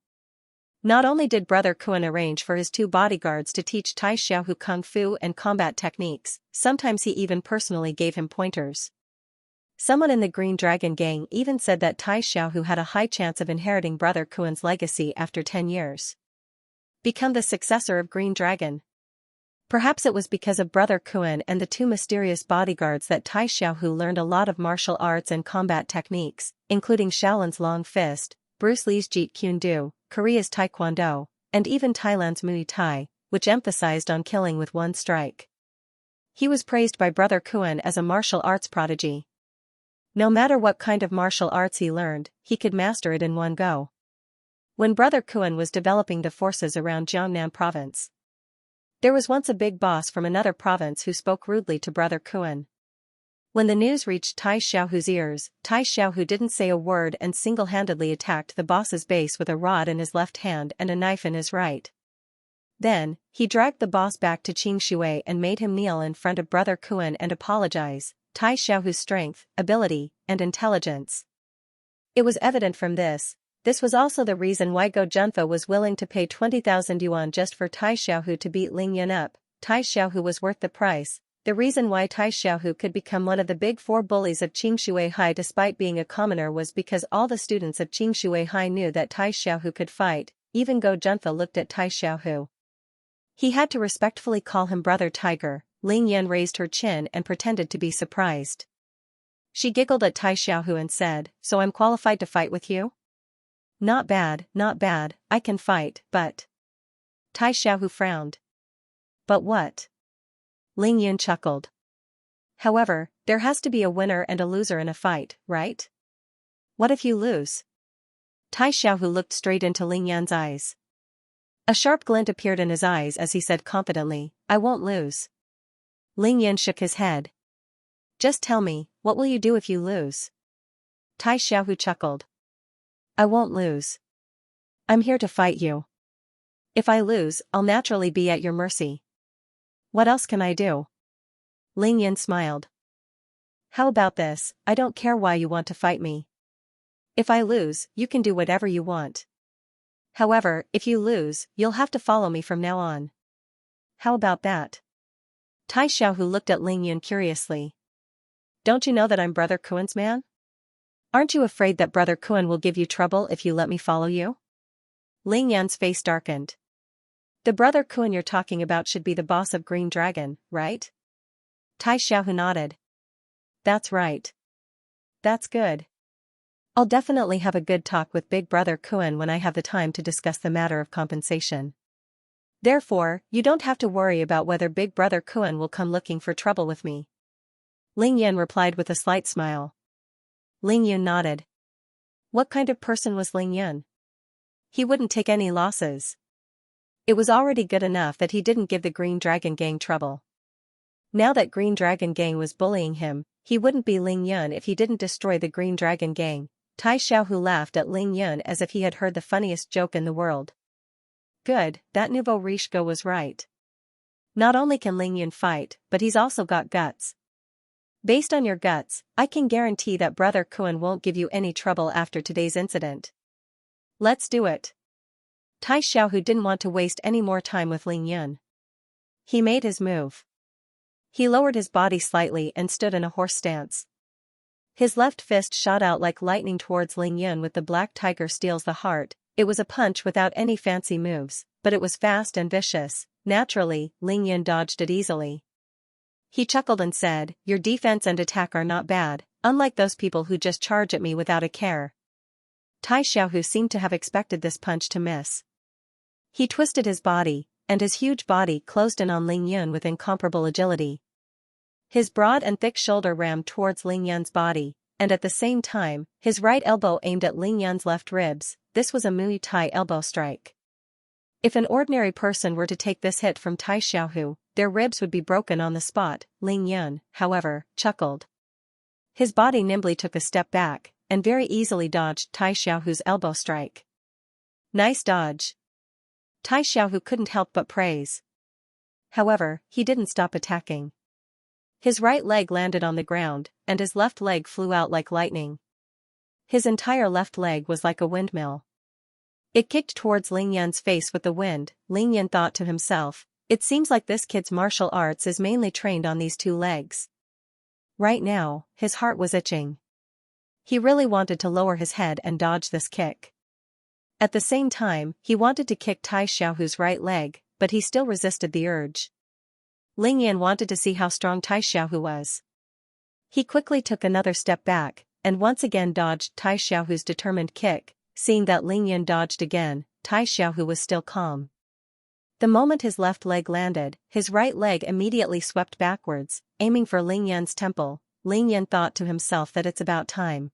Not only did Brother Kuan arrange for his 2 bodyguards to teach Tai Xiaohu kung fu and combat techniques, sometimes he even personally gave him pointers. Someone in the Green Dragon Gang even said that Tai Xiaohu had a high chance of inheriting Brother Kuan's legacy after 10 years. Become the successor of Green Dragon. Perhaps it was because of Brother Kuan and the 2 mysterious bodyguards that Tai Xiaohu learned a lot of martial arts and combat techniques, including Shaolin's Long Fist, Bruce Lee's Jeet Kune Do, Korea's Taekwondo, and even Thailand's Muay Thai, which emphasized on killing with one strike. He was praised by Brother Kuan as a martial arts prodigy. No matter what kind of martial arts he learned, he could master it in one go. When Brother Kuan was developing the forces around Jiangnan province, there was once a big boss from another province who spoke rudely to Brother Kuan. When the news reached Tai Xiaohu's ears, Tai Xiaohu didn't say a word and single-handedly attacked the boss's base with a rod in his left hand and a knife in his right. Then, he dragged the boss back to Qingshui and made him kneel in front of Brother Kuan and apologize. Tai Xiaohu's strength, ability, and intelligence. It was evident from this. This was also the reason why Go Junfa was willing to pay 20,000 yuan just for Tai Xiaohu to beat Ling Yan up. Tai Xiaohu was worth the price. The reason why Tai Xiaohu could become one of the big 4 bullies of Qingshui High despite being a commoner was because all the students of Qingshui High knew that Tai Xiaohu could fight. Even Go Junfa looked at Tai Xiaohu. He had to respectfully call him Brother Tiger. Ling Yan raised her chin and pretended to be surprised. She giggled at Tai Xiaohu and said, so I'm qualified to fight with you? Not bad, I can fight, but... Tai Xiaohu frowned. But what? Ling Yan chuckled. However, there has to be a winner and a loser in a fight, right? What if you lose? Tai Xiaohu looked straight into Ling Yan's eyes. A sharp glint appeared in his eyes as he said confidently, I won't lose. Ling Yan shook his head. Just tell me, what will you do if you lose? Tai Xiaohu chuckled. I won't lose. I'm here to fight you. If I lose, I'll naturally be at your mercy. What else can I do? Ling Yan smiled. How about this, I don't care why you want to fight me. If I lose, you can do whatever you want. However, if you lose, you'll have to follow me from now on. How about that? Tai Xiaohu looked at Ling Yan curiously. Don't you know that I'm Brother Kuan's man? Aren't you afraid that Brother Kuan will give you trouble if you let me follow you? Ling Yan's face darkened. The Brother Kuan you're talking about should be the boss of Green Dragon, right? Tai Xiaohu nodded. That's right. That's good. I'll definitely have a good talk with Big Brother Kuan when I have the time to discuss the matter of compensation. Therefore, you don't have to worry about whether Big Brother Kuan will come looking for trouble with me. Ling Yan replied with a slight smile. Ling Yan nodded. What kind of person was Ling Yan? He wouldn't take any losses. It was already good enough that he didn't give the Green Dragon Gang trouble. Now that Green Dragon Gang was bullying him, he wouldn't be Ling Yan if he didn't destroy the Green Dragon Gang. Tai Xiaohu laughed at Ling Yan as if he had heard the funniest joke in the world. Good, that nouveau riche go was right. Not only can Ling Yan fight, but he's also got guts. Based on your guts, I can guarantee that Brother Kuan won't give you any trouble after today's incident. Let's do it. Tai Xiaohu didn't want to waste any more time with Ling Yan. He made his move. He lowered his body slightly and stood in a horse stance. His left fist shot out like lightning towards Ling Yan with the Black Tiger steals the heart. It was a punch without any fancy moves, but it was fast and vicious. Naturally, Ling Yan dodged it easily. He chuckled and said, "Your defense and attack are not bad, unlike those people who just charge at me without a care." Tai Xiaohu seemed to have expected this punch to miss. He twisted his body, and his huge body closed in on Ling Yan with incomparable agility. His broad and thick shoulder rammed towards Ling Yan's body, and at the same time, his right elbow aimed at Ling Yan's left ribs. This was a Muay Thai elbow strike. If an ordinary person were to take this hit from Tai Xiaohu, their ribs would be broken on the spot. Ling Yan, however, chuckled. His body nimbly took a step back, and very easily dodged Tai Xiaohu's elbow strike. "Nice dodge." Tai Xiaohu couldn't help but praise. However, he didn't stop attacking. His right leg landed on the ground, and his left leg flew out like lightning. His entire left leg was like a windmill. It kicked towards Ling Yan's face with the wind. Ling Yan thought to himself, "It seems like this kid's martial arts is mainly trained on these two legs." Right now, his heart was itching. He really wanted to lower his head and dodge this kick. At the same time, he wanted to kick Tai Xiaohu's right leg, but he still resisted the urge. Ling Yan wanted to see how strong Tai Xiaohu was. He quickly took another step back, and once again dodged Tai Xiaohu's determined kick. Seeing that Ling Yan dodged again, Tai Xiaohu was still calm. The moment his left leg landed, his right leg immediately swept backwards, aiming for Ling Yan's temple. Ling Yan thought to himself that it's about time.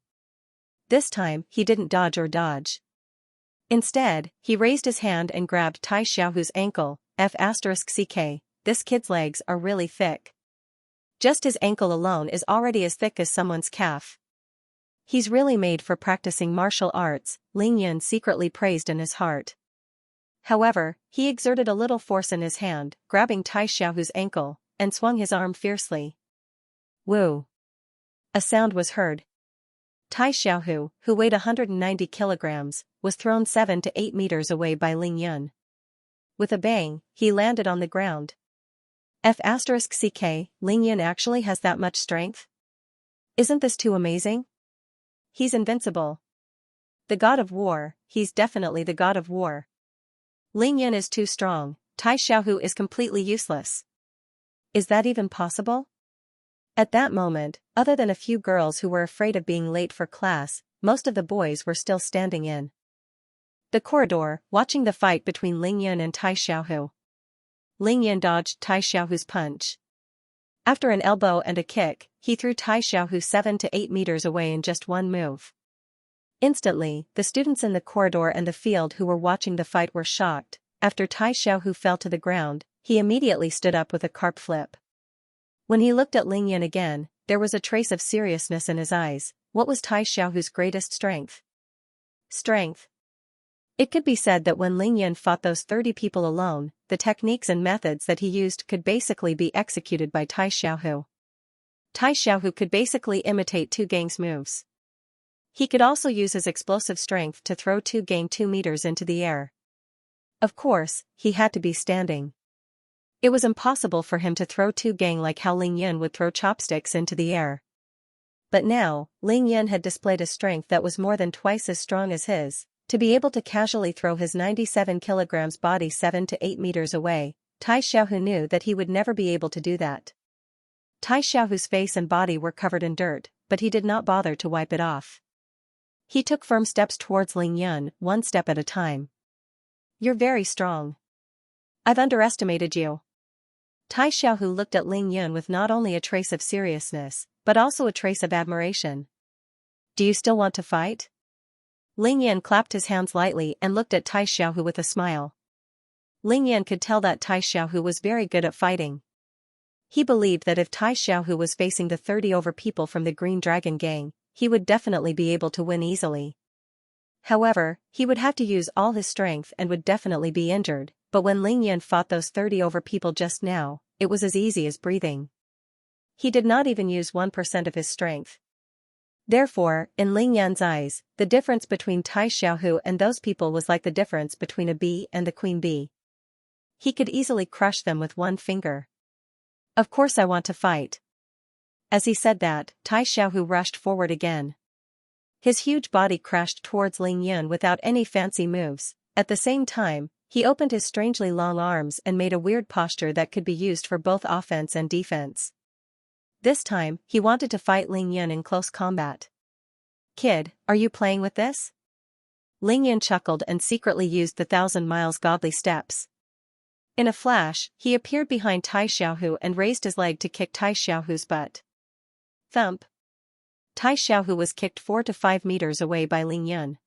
This time, he didn't dodge or dodge. Instead, he raised his hand and grabbed Tai Xiaohu's ankle. F***ck. This kid's legs are really thick. Just his ankle alone is already as thick as someone's calf. He's really made for practicing martial arts, Ling Yan secretly praised in his heart. However, he exerted a little force in his hand, grabbing Tai Xiaohu's ankle, and swung his arm fiercely. Woo! A sound was heard. Tai Xiaohu, who weighed 190 kilograms, was thrown 7 to 8 meters away by Ling Yan. With a bang, he landed on the ground. F***ck, Ling Yan actually has that much strength? Isn't this too amazing? He's invincible. The god of war, he's definitely the god of war. Ling Yan is too strong, Tai Xiaohu is completely useless. Is that even possible? At that moment, other than a few girls who were afraid of being late for class, most of the boys were still standing in the corridor, watching the fight between Ling Yan and Tai Xiaohu. Ling Yan dodged Tai Xiaohu's punch. After an elbow and a kick, he threw Tai Xiaohu 7 to 8 meters away in just one move. Instantly, the students in the corridor and the field who were watching the fight were shocked. After Tai Xiaohu fell to the ground, he immediately stood up with a carp flip. When he looked at Ling Yan again, there was a trace of seriousness in his eyes. What was Tai Xiaohu's greatest strength? Strength. It could be said that when Ling Yan fought those 30 people alone, the techniques and methods that he used could basically be executed by Tai Xiaohu. Tai Xiaohu could basically imitate two gangs' moves. He could also use his explosive strength to throw two gang 2 meters into the air. Of course, he had to be standing. It was impossible for him to throw two gang like how Ling Yan would throw chopsticks into the air. But now, Ling Yan had displayed a strength that was more than twice as strong as his. To be able to casually throw his 97 kilograms body 7 to 8 meters away, Tai Xiaohu knew that he would never be able to do that. Tai Xiaohu's face and body were covered in dirt, but he did not bother to wipe it off. He took firm steps towards Ling Yan, one step at a time. "You're very strong. I've underestimated you." Tai Xiaohu looked at Ling Yan with not only a trace of seriousness, but also a trace of admiration. "Do you still want to fight?" Ling Yan clapped his hands lightly and looked at Tai Xiaohu with a smile. Ling Yan could tell that Tai Xiaohu was very good at fighting. He believed that if Tai Xiaohu was facing the 30 over people from the Green Dragon Gang, he would definitely be able to win easily. However, he would have to use all his strength and would definitely be injured, but when Ling Yan fought those 30 over people just now, it was as easy as breathing. He did not even use 1% of his strength. Therefore, in Ling Yan's eyes, the difference between Tai Xiaohu and those people was like the difference between a bee and the queen bee. He could easily crush them with one finger. "Of course I want to fight." As he said that, Tai Xiaohu rushed forward again. His huge body crashed towards Ling Yan without any fancy moves. At the same time, he opened his strangely long arms and made a weird posture that could be used for both offense and defense. This time, he wanted to fight Ling Yan in close combat. "Kid, are you playing with this?" Ling Yan chuckled and secretly used the 1,000 miles godly steps. In a flash, he appeared behind Tai Xiaohu and raised his leg to kick Tai Xiaohu's butt. Thump. Tai Xiaohu was kicked 4 to 5 meters away by Ling Yan.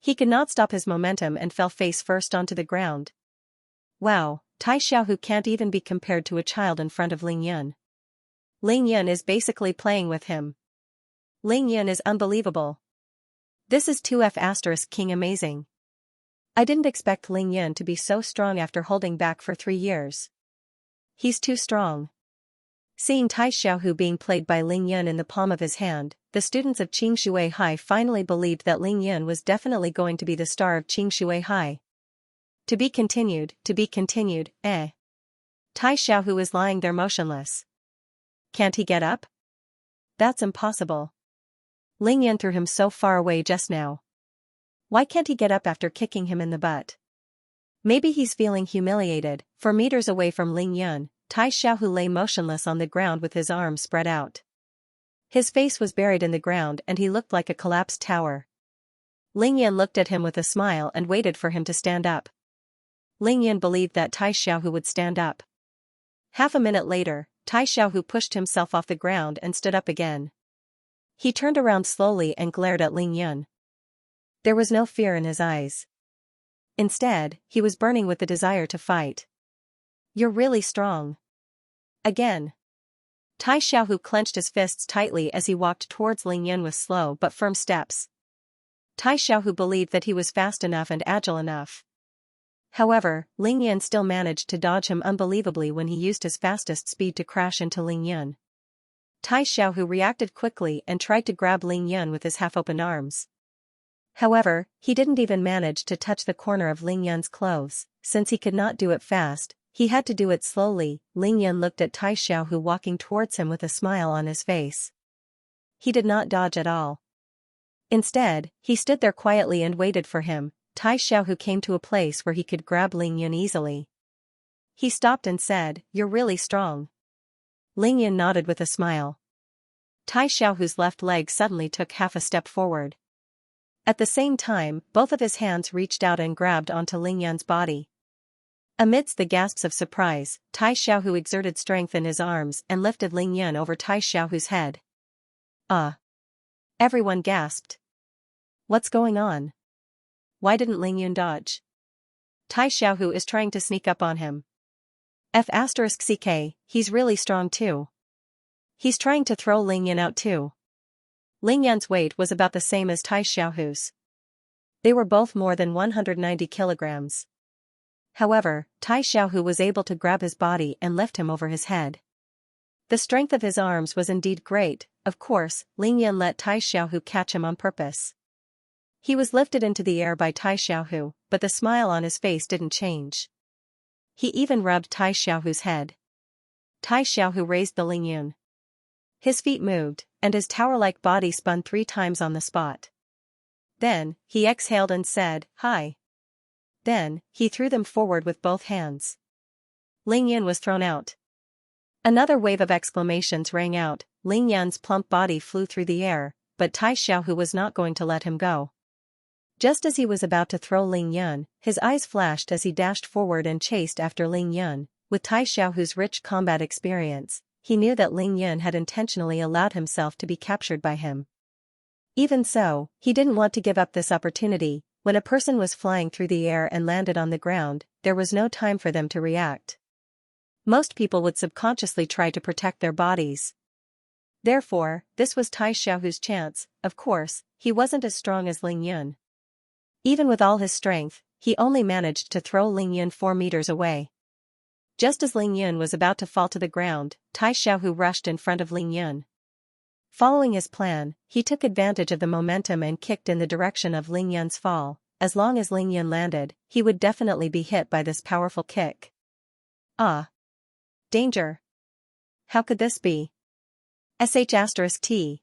He could not stop his momentum and fell face first onto the ground. Wow, Tai Xiaohu can't even be compared to a child in front of Ling Yan. Ling Yan is basically playing with him. Ling Yan is unbelievable. This is 2F** King amazing. I didn't expect Ling Yan to be so strong after holding back for 3 years. He's too strong. Seeing Tai Xiaohu being played by Ling Yan in the palm of his hand, the students of Xianxia High finally believed that Ling Yan was definitely going to be the star of Xianxia High. To be continued, Tai Xiaohu is lying there motionless. Can't he get up? That's impossible. Ling Yan threw him so far away just now. Why can't he get up after kicking him in the butt? Maybe he's feeling humiliated. 4 meters away from Ling Yan, Tai Xiaohu lay motionless on the ground with his arms spread out. His face was buried in the ground and he looked like a collapsed tower. Ling Yan looked at him with a smile and waited for him to stand up. Ling Yan believed that Tai Xiaohu would stand up. Half a minute later, Tai Xiaohu pushed himself off the ground and stood up again. He turned around slowly and glared at Ling Yan. There was no fear in his eyes. Instead, he was burning with the desire to fight. "You're really strong." Again. Tai Xiaohu clenched his fists tightly as he walked towards Ling Yan with slow but firm steps. Tai Xiaohu believed that he was fast enough and agile enough. However, Ling Yan still managed to dodge him unbelievably when he used his fastest speed to crash into Ling Yan. Tai Xiaohu reacted quickly and tried to grab Ling Yan with his half-open arms. However, he didn't even manage to touch the corner of Ling Yan's clothes. Since he could not do it fast, he had to do it slowly. Ling Yan looked at Tai Xiaohu walking towards him with a smile on his face. He did not dodge at all. Instead, he stood there quietly and waited for him. Tai Xiaohu came to a place where he could grab Ling Yan easily. He stopped and said, "You're really strong." Ling Yan nodded with a smile. Tai Xiaohu's left leg suddenly took half a step forward. At the same time, both of his hands reached out and grabbed onto Ling Yan's body. Amidst the gasps of surprise, Tai Xiaohu exerted strength in his arms and lifted Ling Yan over Tai Xiaohu's head. Everyone gasped. What's going on? Why didn't Ling Yan dodge? Tai Xiaohu is trying to sneak up on him. F***ck, he's really strong too. He's trying to throw Ling Yan out too. Ling Yan's weight was about the same as Tai Xiaohu's. They were both more than 190 kilograms. However, Tai Xiaohu was able to grab his body and lift him over his head. The strength of his arms was indeed great. Of course, Ling Yan let Tai Xiaohu catch him on purpose. He was lifted into the air by Tai Xiaohu, but the smile on his face didn't change. He even rubbed Tai Xiaohu's head. Tai Xiaohu raised the Ling Yan. His feet moved, and his tower-like body spun 3 times on the spot. Then, he exhaled and said, "Hi." Then, he threw them forward with both hands. Ling Yan was thrown out. Another wave of exclamations rang out. Ling Yan's plump body flew through the air, but Tai Xiaohu was not going to let him go. Just as he was about to throw Ling Yan, his eyes flashed as he dashed forward and chased after Ling Yan. With Tai Xiaohu's rich combat experience, he knew that Ling Yan had intentionally allowed himself to be captured by him. Even so, he didn't want to give up this opportunity. When a person was flying through the air and landed on the ground, there was no time for them to react. Most people would subconsciously try to protect their bodies. Therefore, this was Tai Xiaohu's chance. Of course, he wasn't as strong as Ling Yan. Even with all his strength, he only managed to throw Ling Yan 4 meters away. Just as Ling Yan was about to fall to the ground, Tai Xiaohu rushed in front of Ling Yan. Following his plan, he took advantage of the momentum and kicked in the direction of Ling Yan's fall. As long as Ling Yan landed, he would definitely be hit by this powerful kick. Danger! How could this be? T.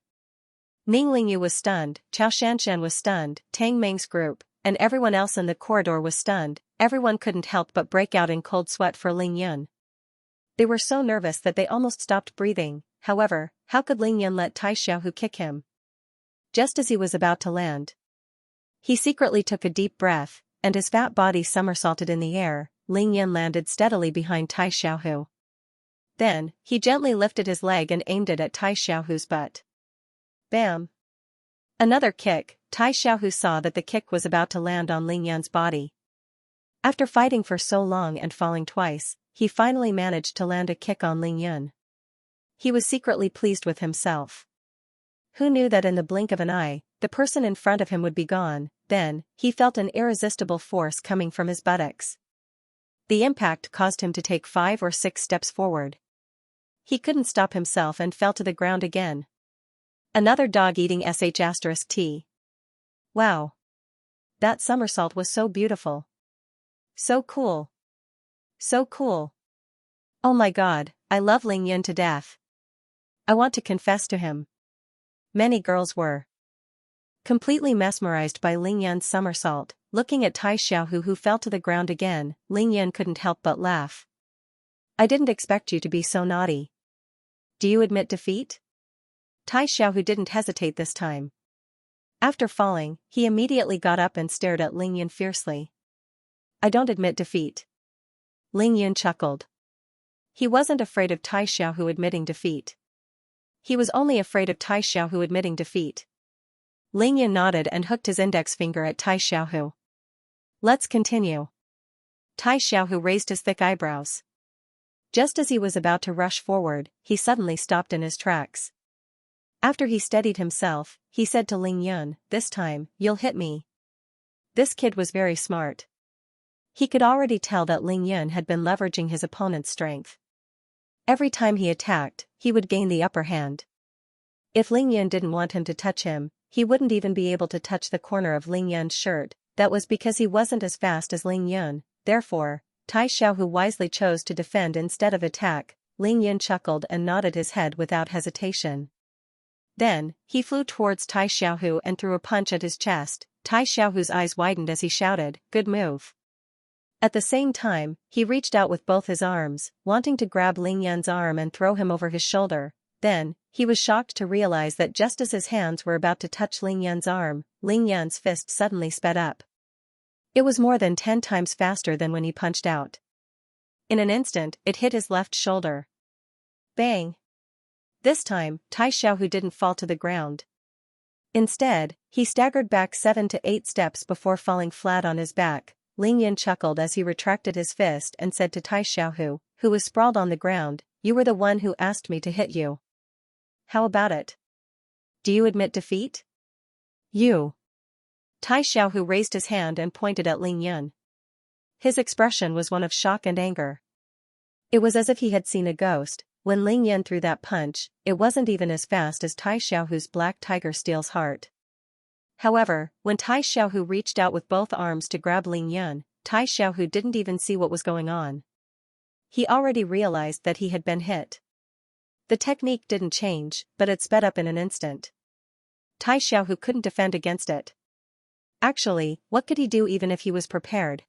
Ning Lingyu was stunned, Chao Shanshan was stunned, Tang Meng's group, and everyone else in the corridor was stunned. Everyone couldn't help but break out in cold sweat for Ling Yun. They were so nervous that they almost stopped breathing. However, how could Ling Yun let Tai Xiaohu kick him? Just as he was about to land, he secretly took a deep breath, and his fat body somersaulted in the air. Ling Yun landed steadily behind Tai Xiaohu. Then, he gently lifted his leg and aimed it at Tai Xiaohu's butt. Bam! Another kick. Tai Xiaohu saw that the kick was about to land on Ling Yun's body. After fighting for so long and falling twice, he finally managed to land a kick on Ling Yun. He was secretly pleased with himself. Who knew that in the blink of an eye, the person in front of him would be gone? Then, he felt an irresistible force coming from his buttocks. The impact caused him to take 5 or 6 steps forward. He couldn't stop himself and fell to the ground again. Another dog eating sh*t. Wow! That somersault was so beautiful. So cool. So cool. Oh my god, I love Ling Yun to death. I want to confess to him. Many girls were completely mesmerized by Ling Yun's somersault. Looking at Tai Xiaohu, who fell to the ground again, Ling Yun couldn't help but laugh. I didn't expect you to be so naughty. Do you admit defeat? Tai Xiaohu didn't hesitate this time. After falling, he immediately got up and stared at Ling Yun fiercely. I don't admit defeat. Ling Yun chuckled. He wasn't afraid of Tai Xiaohu admitting defeat. He was only afraid of Tai Xiaohu admitting defeat. Ling Yun nodded and hooked his index finger at Tai Xiaohu. Let's continue. Tai Xiaohu raised his thick eyebrows. Just as he was about to rush forward, he suddenly stopped in his tracks. After he steadied himself, he said to Ling Yun, "This time, you'll hit me." This kid was very smart. He could already tell that Ling Yun had been leveraging his opponent's strength. Every time he attacked, he would gain the upper hand. If Ling Yun didn't want him to touch him, he wouldn't even be able to touch the corner of Ling Yun's shirt. That was because he wasn't as fast as Ling Yun. Therefore, Tai Xiaohu wisely chose to defend instead of attack. Ling Yun chuckled and nodded his head without hesitation. Then, he flew towards Tai Xiaohu and threw a punch at his chest. Tai Xiaohu's eyes widened as he shouted, "Good move." At the same time, he reached out with both his arms, wanting to grab Ling Yun's arm and throw him over his shoulder. Then, he was shocked to realize that just as his hands were about to touch Ling Yun's arm, Ling Yun's fist suddenly sped up. It was more than 10 times faster than when he punched out. In an instant, it hit his left shoulder. Bang! This time, Tai Xiaohu didn't fall to the ground. Instead, he staggered back 7 to 8 steps before falling flat on his back. Ling Yun chuckled as he retracted his fist and said to Tai Xiaohu, who was sprawled on the ground, "You were the one who asked me to hit you. How about it? Do you admit defeat?" You. Tai Xiaohu raised his hand and pointed at Ling Yun. His expression was one of shock and anger. It was as if he had seen a ghost. When Ling Yun threw that punch, it wasn't even as fast as Tai Xiaohu's black tiger steel's heart. However, when Tai Xiaohu reached out with both arms to grab Ling Yun, Tai Xiaohu didn't even see what was going on. He already realized that he had been hit. The technique didn't change, but it sped up in an instant. Tai Xiaohu couldn't defend against it. Actually, what could he do even if he was prepared?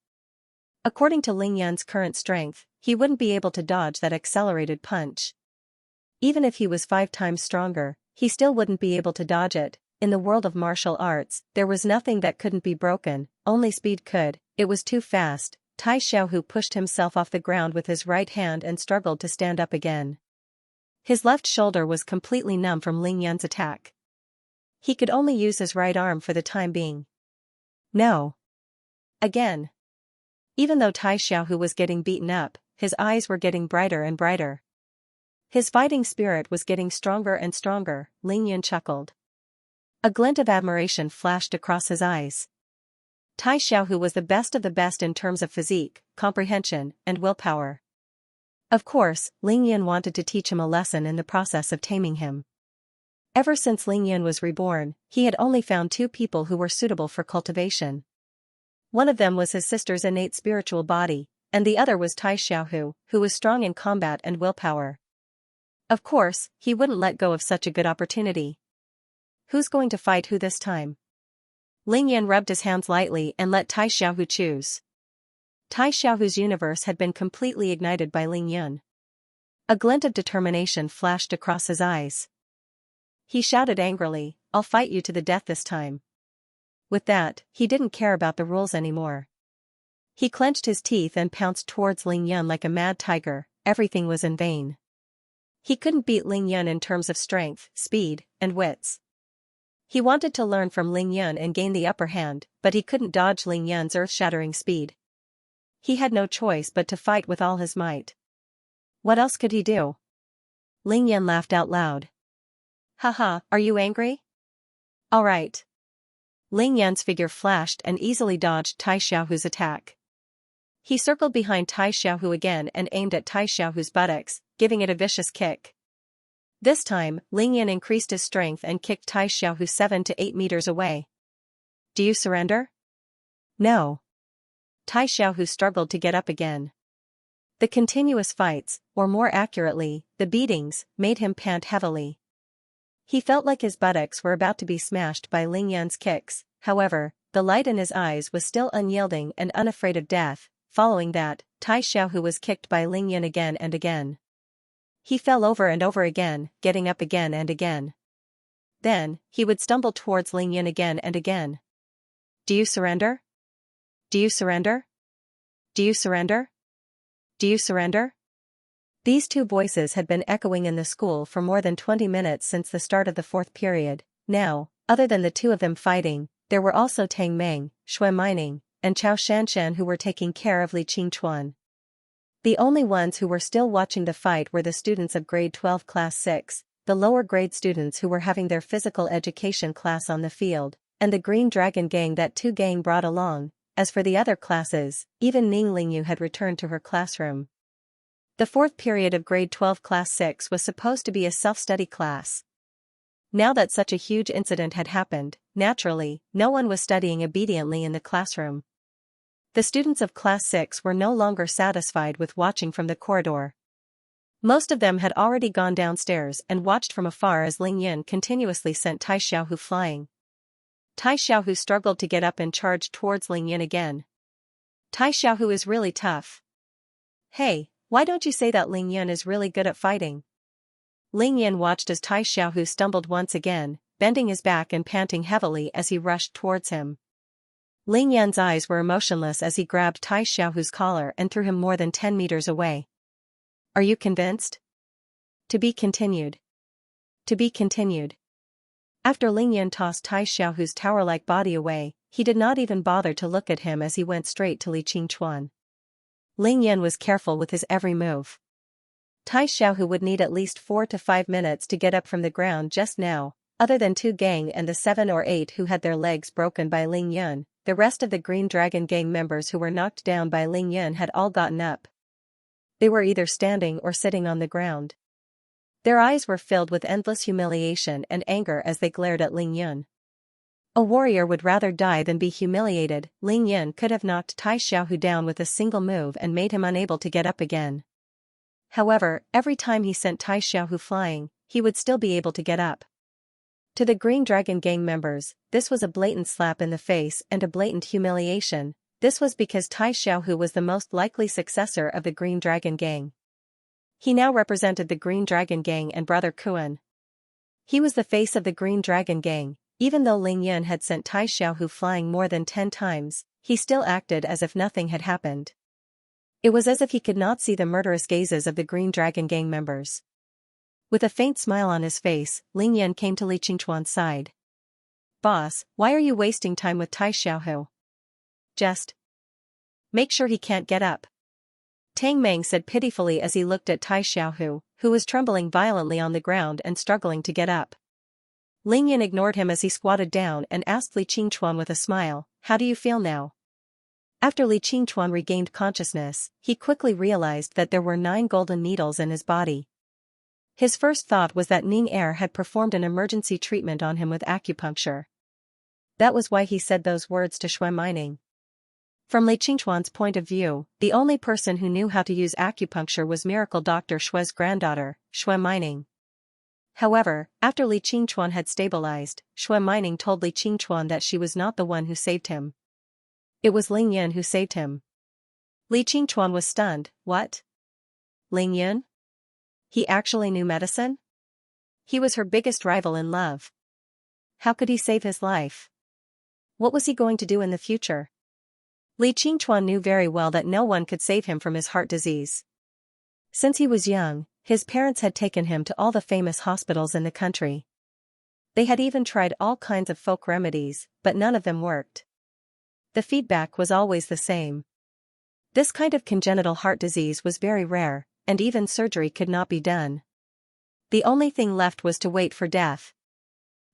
According to Ling Yun's current strength, he wouldn't be able to dodge that accelerated punch. Even if he was 5 times stronger, he still wouldn't be able to dodge it. In the world of martial arts, there was nothing that couldn't be broken, only speed could. It was too fast. Tai Xiaohu pushed himself off the ground with his right hand and struggled to stand up again. His left shoulder was completely numb from Ling Yun's attack. He could only use his right arm for the time being. No. Again. Even though Tai Xiaohu was getting beaten up, his eyes were getting brighter and brighter. His fighting spirit was getting stronger and stronger. Ling Yun chuckled. A glint of admiration flashed across his eyes. Tai Xiaohu was the best of the best in terms of physique, comprehension, and willpower. Of course, Ling Yun wanted to teach him a lesson in the process of taming him. Ever since Ling Yun was reborn, he had only found 2 people who were suitable for cultivation. One of them was his sister's innate spiritual body, and the other was Tai Xiaohu, who was strong in combat and willpower. Of course, he wouldn't let go of such a good opportunity. Who's going to fight who this time? Ling Yan rubbed his hands lightly and let Tai Xiaohu choose. Tai Xiaohu's universe had been completely ignited by Ling Yun. A glint of determination flashed across his eyes. He shouted angrily, "I'll fight you to the death this time." With that, he didn't care about the rules anymore. He clenched his teeth and pounced towards Ling Yun like a mad tiger. Everything was in vain. He couldn't beat Ling Yun in terms of strength, speed, and wits. He wanted to learn from Ling Yun and gain the upper hand, but he couldn't dodge Ling Yun's earth-shattering speed. He had no choice but to fight with all his might. What else could he do? Ling Yun laughed out loud. "Haha, are you angry? All right." Ling Yan's figure flashed and easily dodged Tai Xiaohu's attack. He circled behind Tai Xiaohu again and aimed at Tai Xiaohu's buttocks, giving it a vicious kick. This time, Ling Yan increased his strength and kicked Tai Xiaohu 7 to 8 meters away. "Do you surrender?" "No." Tai Xiaohu struggled to get up again. The continuous fights, or more accurately, the beatings, made him pant heavily. He felt like his buttocks were about to be smashed by Ling Yan's kicks. However, the light in his eyes was still unyielding and unafraid of death. Following that, Tai Xiaohu was kicked by Ling Yan again and again. He fell over and over again, getting up again and again. Then, he would stumble towards Ling Yan again and again. "Do you surrender? Do you surrender? Do you surrender? Do you surrender?" These two voices had been echoing in the school for more than 20 minutes since the start of the fourth period. Now, other than the two of them fighting, there were also Tang Meng, Shui Mining, and Chao Shanshan who were taking care of Li Qingchuan. The only ones who were still watching the fight were the students of grade 12 class 6, the lower grade students who were having their physical education class on the field, and the Green Dragon gang that two gang brought along. As for the other classes, even Ning Lingyu had returned to her classroom. The fourth period of grade 12 class 6 was supposed to be a self-study class. Now that such a huge incident had happened, naturally, no one was studying obediently in the classroom. The students of class 6 were no longer satisfied with watching from the corridor. Most of them had already gone downstairs and watched from afar as Ling Yan continuously sent Tai Xiaohu flying. Tai Xiaohu struggled to get up and charged towards Ling Yan again. "Tai Xiaohu is really tough. Hey, why don't you say that Ling Yan is really good at fighting?" Ling Yan watched as Tai Xiaohu stumbled once again, bending his back and panting heavily as he rushed towards him. Ling Yan's eyes were emotionless as he grabbed Tai Xiaohu's collar and threw him more than 10 meters away. "Are you convinced?" To be continued. To be continued. After Ling Yan tossed Tai Xiaohu's tower-like body away, he did not even bother to look at him as he went straight to Li Qingchuan. Ling Yan was careful with his every move. Tai Xiaohu would need at least 4 to 5 minutes to get up from the ground just now. Other than two gang and the 7 or 8 who had their legs broken by Ling Yan, the rest of the Green Dragon gang members who were knocked down by Ling Yan had all gotten up. They were either standing or sitting on the ground. Their eyes were filled with endless humiliation and anger as they glared at Ling Yan. A warrior would rather die than be humiliated. Ling Yan could have knocked Tai Xiaohu down with a single move and made him unable to get up again. However, every time he sent Tai Xiaohu flying, he would still be able to get up. To the Green Dragon gang members, this was a blatant slap in the face and a blatant humiliation. This was because Tai Xiaohu was the most likely successor of the Green Dragon gang. He now represented the Green Dragon gang and Brother Kuan. He was the face of the Green Dragon gang. Even though Ling Yan had sent Tai Xiaohu flying more than 10 times, he still acted as if nothing had happened. It was as if he could not see the murderous gazes of the Green Dragon gang members. With a faint smile on his face, Ling Yan came to Li Qingchuan's side. "Boss, why are you wasting time with Tai Xiaohu? Just make sure he can't get up." Tang Meng said pitifully as he looked at Tai Xiaohu, who was trembling violently on the ground and struggling to get up. Ling Yan ignored him as he squatted down and asked Li Qingchuan with a smile, "How do you feel now?" After Li Qingchuan regained consciousness, he quickly realized that there were 9 golden needles in his body. His first thought was that Ning Er had performed an emergency treatment on him with acupuncture. That was why he said those words to Shui Mining. From Li Qingchuan's point of view, the only person who knew how to use acupuncture was miracle doctor Shui's granddaughter, Shui Mining. However, after Li Qingchuan had stabilized, Xue Mining told Li Qingchuan that she was not the one who saved him. It was Ling Yun who saved him. Li Qingchuan was stunned. What? Ling Yun? He actually knew medicine? He was her biggest rival in love. How could he save his life? What was he going to do in the future? Li Qingchuan knew very well that no one could save him from his heart disease. Since he was young, his parents had taken him to all the famous hospitals in the country. They had even tried all kinds of folk remedies, but none of them worked. The feedback was always the same. This kind of congenital heart disease was very rare, and even surgery could not be done. The only thing left was to wait for death.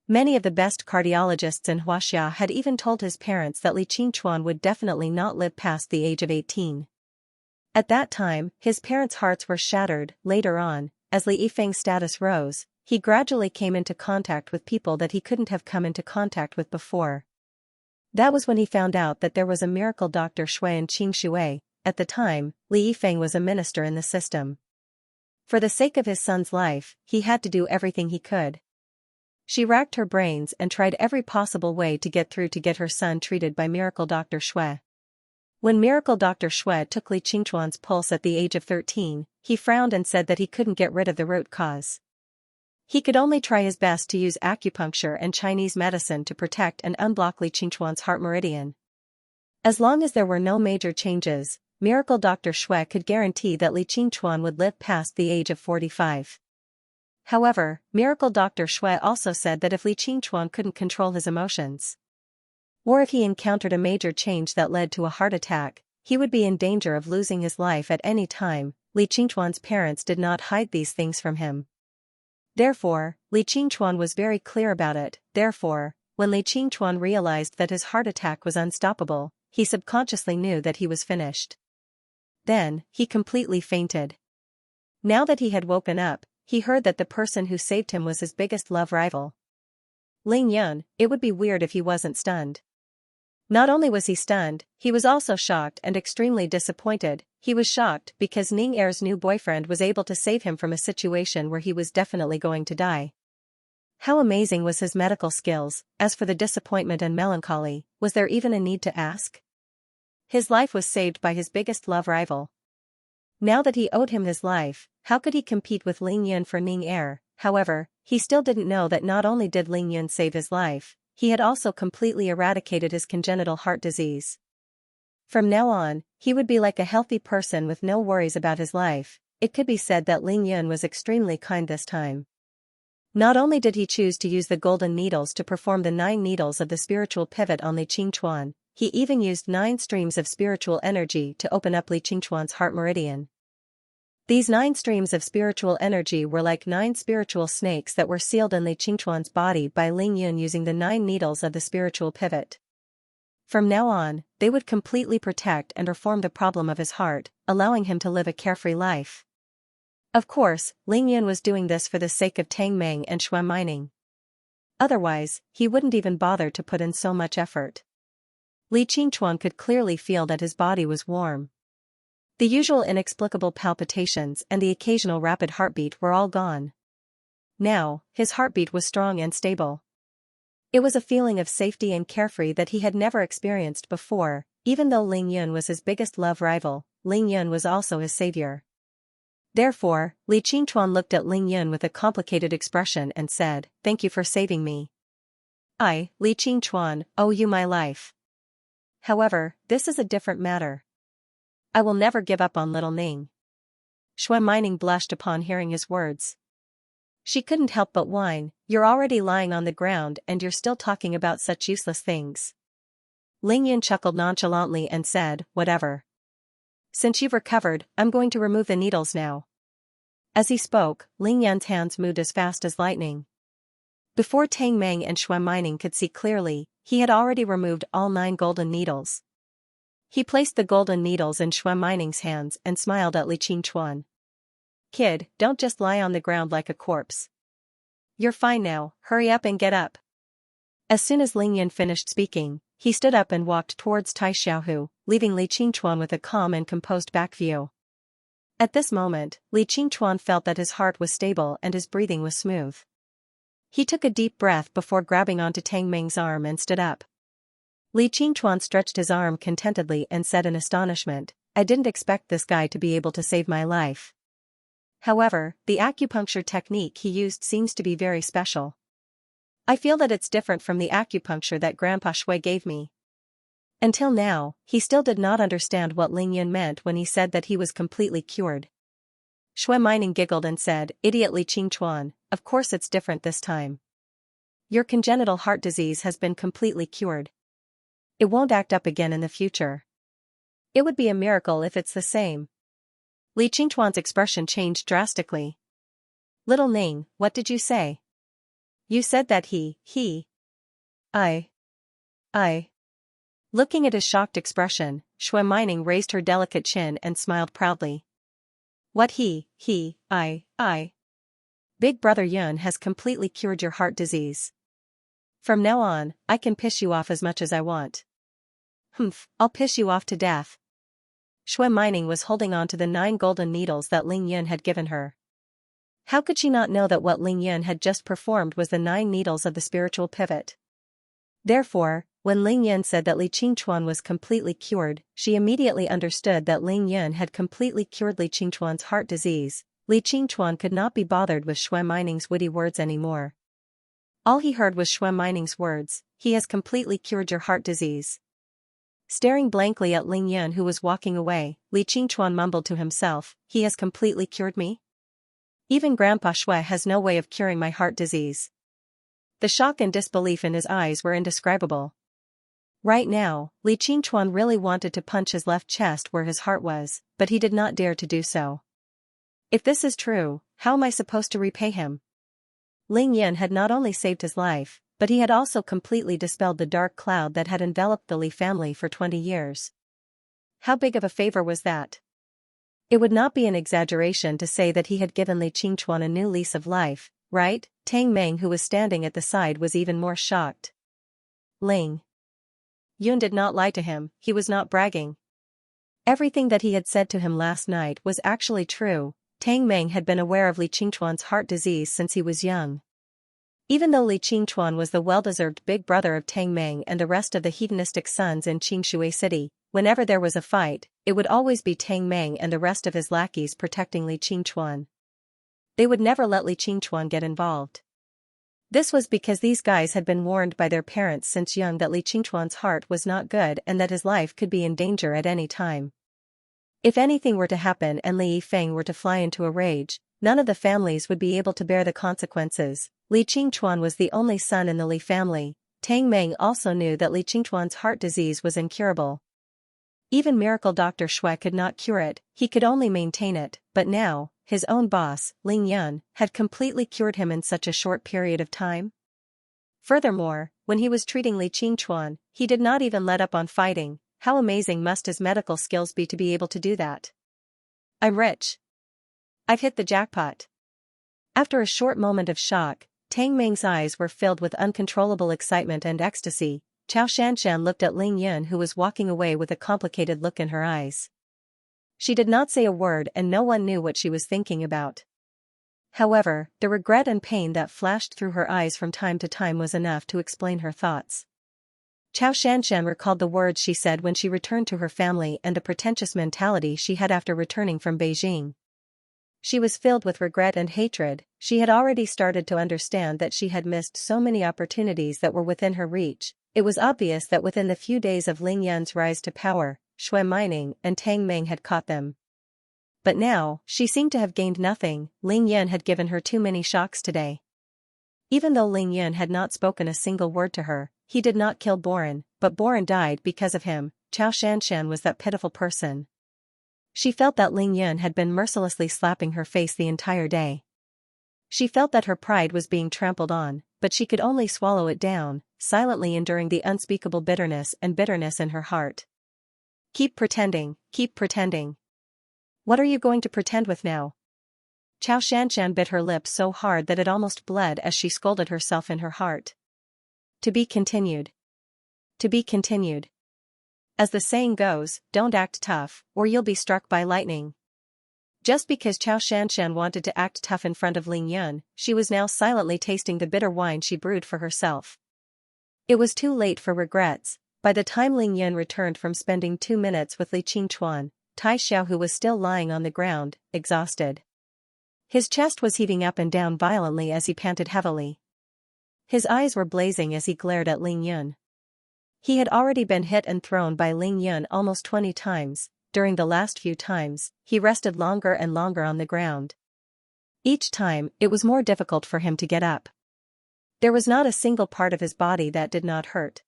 Many of the best cardiologists in Xianxia had even told his parents that Li Qingchuan would definitely not live past the age of 18. At that time, his parents' hearts were shattered. Later on, as Li Yifeng's status rose, he gradually came into contact with people that he couldn't have come into contact with before. That was when he found out that there was a miracle doctor Shui in Xingshui. At the time, Li Yifeng was a minister in the system. For the sake of his son's life, he had to do everything he could. She racked her brains and tried every possible way to get through to get her son treated by miracle Dr. Shui. When miracle Dr. Shui took Li Qingchuan's pulse at the age of 13, he frowned and said that he couldn't get rid of the root cause. He could only try his best to use acupuncture and Chinese medicine to protect and unblock Li Qingchuan's heart meridian. As long as there were no major changes, miracle Dr. Shui could guarantee that Li Qingchuan would live past the age of 45. However, miracle Dr. Shui also said that if Li Qingchuan couldn't control his emotions, or if he encountered a major change that led to a heart attack, he would be in danger of losing his life at any time. Li Qingchuan's parents did not hide these things from him. Therefore, Li Qingchuan was very clear about it. Therefore, when Li Qingchuan realized that his heart attack was unstoppable, he subconsciously knew that he was finished. Then, he completely fainted. Now that he had woken up, he heard that the person who saved him was his biggest love rival. Ling Yun. It would be weird if he wasn't stunned. Not only was he stunned, he was also shocked and extremely disappointed. He was shocked because Ning Er's new boyfriend was able to save him from a situation where he was definitely going to die. How amazing was his medical skills. As for the disappointment and melancholy, was there even a need to ask? His life was saved by his biggest love rival. Now that he owed him his life, how could he compete with Ling Yun for Ning Er? However, he still didn't know that not only did Ling Yun save his life, he had also completely eradicated his congenital heart disease. From now on, he would be like a healthy person with no worries about his life. It could be said that Ling Yun was extremely kind this time. Not only did he choose to use the golden needles to perform the 9 needles of the spiritual pivot on Li Qingchuan, he even used 9 streams of spiritual energy to open up Li Qingchuan's heart meridian. These 9 streams of spiritual energy were like 9 spiritual snakes that were sealed in Li Qingchuan's body by Ling Yun using the 9 needles of the spiritual pivot. From now on, they would completely protect and reform the problem of his heart, allowing him to live a carefree life. Of course, Ling Yun was doing this for the sake of Tang Meng and Xue Mining. Otherwise, he wouldn't even bother to put in so much effort. Li Qingchuan could clearly feel that his body was warm. The usual inexplicable palpitations and the occasional rapid heartbeat were all gone. Now, his heartbeat was strong and stable. It was a feeling of safety and carefree that he had never experienced before. Even though Ling Yun was his biggest love rival, Ling Yun was also his savior. Therefore, Li Qingchuan looked at Ling Yun with a complicated expression and said, "Thank you for saving me. I, Li Qingchuan, owe you my life. However, this is a different matter. I will never give up on little Ning." Xue Mining blushed upon hearing his words. She couldn't help but whine, "You're already lying on the ground and you're still talking about such useless things." Ling Yun chuckled nonchalantly and said, "Whatever. Since you've recovered, I'm going to remove the needles now." As he spoke, Ling Yun's hands moved as fast as lightning. Before Tang Meng and Xue Mining could see clearly, he had already removed all 9 golden needles. He placed the golden needles in Xue Mining's hands and smiled at Li Qingchuan. "Kid, don't just lie on the ground like a corpse. You're fine now, hurry up and get up." As soon as Ling Yun finished speaking, he stood up and walked towards Tai Xiaohu, leaving Li Qingchuan with a calm and composed back view. At this moment, Li Qingchuan felt that his heart was stable and his breathing was smooth. He took a deep breath before grabbing onto Tang Meng's arm and stood up. Li Qingchuan stretched his arm contentedly and said in astonishment, I didn't expect this guy to be able to save my life. However, the acupuncture technique he used seems to be very special. I feel that it's different from the acupuncture that Grandpa Shui gave me. Until now, he still did not understand what Ling Yun meant when he said that he was completely cured. Shui Mining giggled and said, Idiot Li Qingchuan, of course it's different this time. Your congenital heart disease has been completely cured. It won't act up again in the future. It would be a miracle if it's the same. Li Qingchuan's expression changed drastically. Little Ning, what did you say? You said that I. Looking at his shocked expression, Shui Mining raised her delicate chin and smiled proudly. What I. Big Brother Yun has completely cured your heart disease. From now on, I can piss you off as much as I want. Humph, I'll piss you off to death. Shui Mining was holding on to the 9 golden needles that Ling Yun had given her. How could she not know that what Ling Yun had just performed was the 9 needles of the spiritual pivot? Therefore, when Ling Yun said that Li Qingchuan was completely cured, she immediately understood that Ling Yun had completely cured Li Qingchuan's heart disease. Li Qingchuan could not be bothered with Shui Mining's witty words anymore. All he heard was Shui Mining's words, he has completely cured your heart disease. Staring blankly at Ling Yun who was walking away, Li Qingchuan mumbled to himself, he has completely cured me? Even Grandpa Shui has no way of curing my heart disease. The shock and disbelief in his eyes were indescribable. Right now, Li Qingchuan really wanted to punch his left chest where his heart was, but he did not dare to do so. If this is true, how am I supposed to repay him? Ling Yun had not only saved his life, but he had also completely dispelled the dark cloud that had enveloped the Li family for 20 years. How big of a favor was that? It would not be an exaggeration to say that he had given Li Qingchuan a new lease of life, right? Tang Meng who was standing at the side was even more shocked. Ling Yun did not lie to him, he was not bragging. Everything that he had said to him last night was actually true. Tang Meng had been aware of Li Qingchuan's heart disease since he was young. Even though Li Qingchuan was the well-deserved big brother of Tang Meng and the rest of the hedonistic sons in Qingshui City, whenever there was a fight, it would always be Tang Meng and the rest of his lackeys protecting Li Qingchuan. They would never let Li Qingchuan get involved. This was because these guys had been warned by their parents since young that Li Qingchuan's heart was not good and that his life could be in danger at any time. If anything were to happen and Li Yifeng were to fly into a rage, none of the families would be able to bear the consequences. Li Qingchuan was the only son in the Li family. Tang Meng also knew that Li Qingchuan's heart disease was incurable. Even miracle Dr. Shui could not cure it, he could only maintain it, but now, his own boss, Ling Yun, had completely cured him in such a short period of time. Furthermore, when he was treating Li Qingchuan, he did not even let up on fighting. How amazing must his medical skills be to be able to do that? I'm rich. I've hit the jackpot. After a short moment of shock, Tang Meng's eyes were filled with uncontrollable excitement and ecstasy. Xianxia looked at Ling Yun who was walking away with a complicated look in her eyes. She did not say a word and no one knew what she was thinking about. However, the regret and pain that flashed through her eyes from time to time was enough to explain her thoughts. Xianxia recalled the words she said when she returned to her family and the pretentious mentality she had after returning from Beijing. She was filled with regret and hatred. She had already started to understand that she had missed so many opportunities that were within her reach. It was obvious that within the few days of Ling Yun's rise to power, Shui Mining and Tang Meng had caught them. But now, she seemed to have gained nothing. Ling Yun had given her too many shocks today. Even though Ling Yun had not spoken a single word to her, he did not kill Boren, but Boren died because of him. Xianxia was that pitiful person. She felt that Ling Yun had been mercilessly slapping her face the entire day. She felt that her pride was being trampled on, but she could only swallow it down, silently enduring the unspeakable bitterness in her heart. Keep pretending, keep pretending. What are you going to pretend with now? Xianxia bit her lip so hard that it almost bled as she scolded herself in her heart. To be continued. To be continued. As the saying goes, don't act tough, or you'll be struck by lightning. Just because Xianxia wanted to act tough in front of Ling Yun, she was now silently tasting the bitter wine she brewed for herself. It was too late for regrets. By the time Ling Yun returned from spending 2 minutes with Li Qingchuan, Tai Xiaohu was still lying on the ground, exhausted. His chest was heaving up and down violently as he panted heavily. His eyes were blazing as he glared at Ling Yun. He had already been hit and thrown by Ling Yun almost 20 times. During the last few times, he rested longer and longer on the ground. Each time, it was more difficult for him to get up. There was not a single part of his body that did not hurt.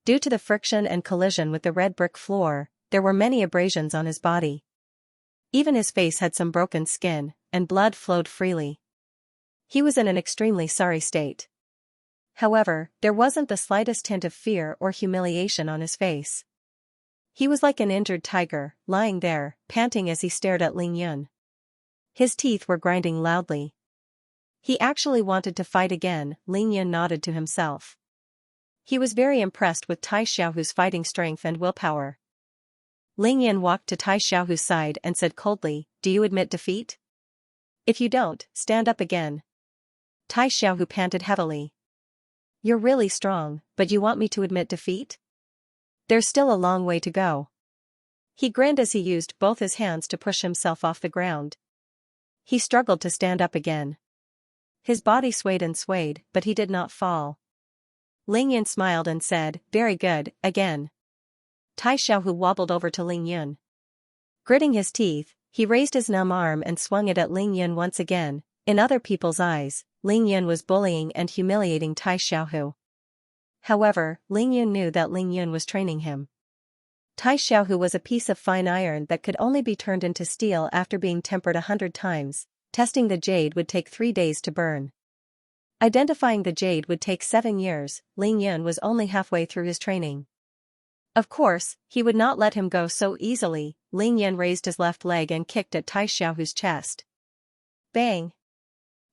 Due to the friction and collision with the red brick floor, there were many abrasions on his body. Even his face had some broken skin, and blood flowed freely. He was in an extremely sorry state. However, there wasn't the slightest hint of fear or humiliation on his face. He was like an injured tiger, lying there, panting as he stared at Ling Yun. His teeth were grinding loudly. He actually wanted to fight again. Ling Yun nodded to himself. He was very impressed with Tai Xiaohu's fighting strength and willpower. Ling Yun walked to Tai Xiaohu's side and said coldly, "Do you admit defeat? If you don't, stand up again." Tai Xiaohu panted heavily. "You're really strong, but you want me to admit defeat? There's still a long way to go." He grinned as he used both his hands to push himself off the ground. He struggled to stand up again. His body swayed and swayed, but he did not fall. Ling Yun smiled and said, "Very good, again." Tai Xiaohu wobbled over to Ling Yun. Gritting his teeth, he raised his numb arm and swung it at Ling Yun once again. In other people's eyes, Ling Yun was bullying and humiliating Tai Xiaohu. However, Ling Yun knew that Ling Yun was training him. Tai Xiaohu was a piece of fine iron that could only be turned into steel after being tempered 100 times. Testing the jade would take 3 days to burn. Identifying the jade would take 7 years. Ling Yun was only halfway through his training. Of course, he would not let him go so easily. Ling Yun raised his left leg and kicked at Tai Xiaohu's chest. Bang!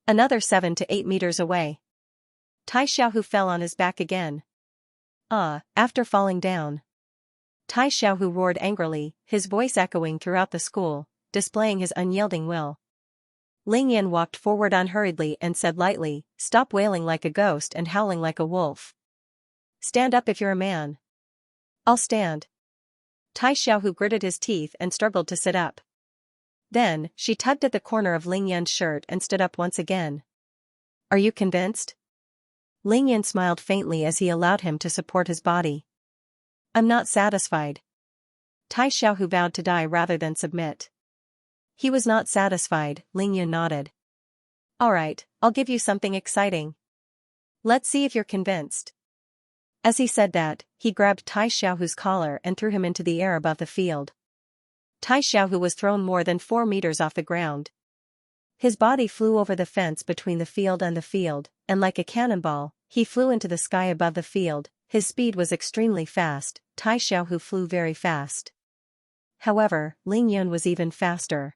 Another 7 to 8 meters away. Tai Xiaohu fell on his back again. After falling down. Tai Xiaohu roared angrily, his voice echoing throughout the school, displaying his unyielding will. Ling Yun walked forward unhurriedly and said lightly, "Stop wailing like a ghost and howling like a wolf. Stand up if you're a man." "I'll stand." Tai Xiaohu gritted his teeth and struggled to sit up. Then, she tugged at the corner of Ling Yun's shirt and stood up once again. "Are you convinced?" Ling Yun smiled faintly as he allowed him to support his body. "I'm not satisfied." Tai Xiaohu vowed to die rather than submit. He was not satisfied. Ling Yun nodded. "All right, I'll give you something exciting. Let's see if you're convinced." As he said that, he grabbed Tai Xiaohu's collar and threw him into the air above the field. Tai Xiaohu was thrown more than 4 meters off the ground. His body flew over the fence between the field, and like a cannonball, he flew into the sky above the field. His speed was extremely fast. Tai Xiaohu flew very fast. However, Ling Yun was even faster.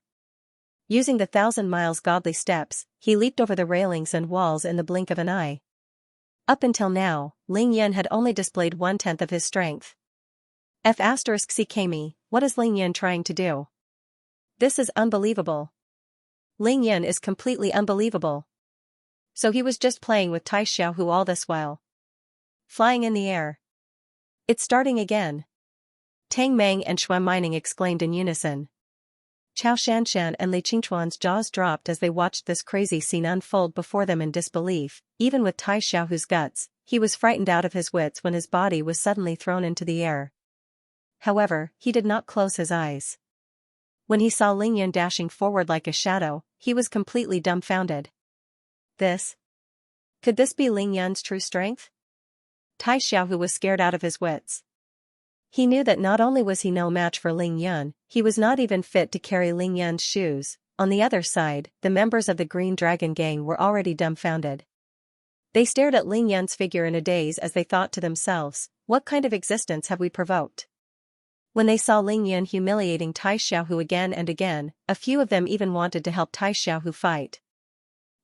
Using the 1,000 miles godly steps, he leaped over the railings and walls in the blink of an eye. Up until now, Ling Yun had only displayed 1/10 of his strength. F***ckme, what is Ling Yun trying to do? This is unbelievable. Ling Yun is completely unbelievable. So he was just playing with Tai Xiaohu all this while. Flying in the air. It's starting again. Tang Meng and Shui Mining exclaimed in unison. Chao Shanshan and Li Qingchuan's jaws dropped as they watched this crazy scene unfold before them in disbelief. Even with Tai Xiaohu's guts, he was frightened out of his wits when his body was suddenly thrown into the air. However, he did not close his eyes. When he saw Ling Yun dashing forward like a shadow, he was completely dumbfounded. Could this be Ling Yun's true strength? Tai Xiaohu was scared out of his wits. He knew that not only was he no match for Ling Yun, he was not even fit to carry Ling Yun's shoes. On the other side, the members of the Green Dragon Gang were already dumbfounded. They stared at Ling Yun's figure in a daze as they thought to themselves, what kind of existence have we provoked? When they saw Ling Yun humiliating Tai Xiaohu again and again, a few of them even wanted to help Tai Xiaohu fight.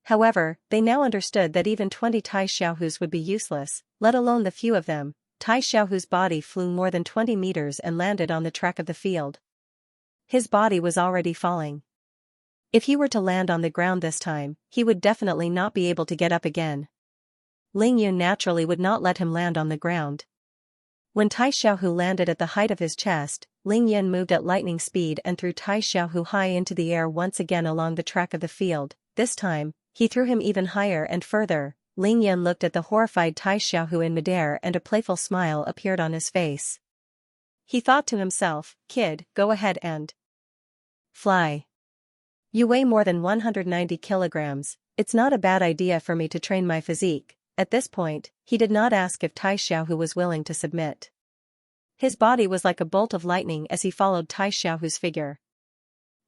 However, they now understood that even 20 Tai Xiaohus would be useless, let alone the few of them. Tai Xiaohu's body flew more than 20 meters and landed on the track of the field. His body was already falling. If he were to land on the ground this time, he would definitely not be able to get up again. Ling Yun naturally would not let him land on the ground. When Tai Xiaohu landed at the height of his chest, Ling Yun moved at lightning speed and threw Tai Xiaohu high into the air once again along the track of the field. This time, he threw him even higher and further. Ling Yun looked at the horrified Tai Xiaohu in midair and a playful smile appeared on his face. He thought to himself, "Kid, go ahead and fly. You weigh more than 190 kilograms, it's not a bad idea for me to train my physique." At this point, he did not ask if Tai Xiaohu was willing to submit. His body was like a bolt of lightning as he followed Tai Xiaohu's figure.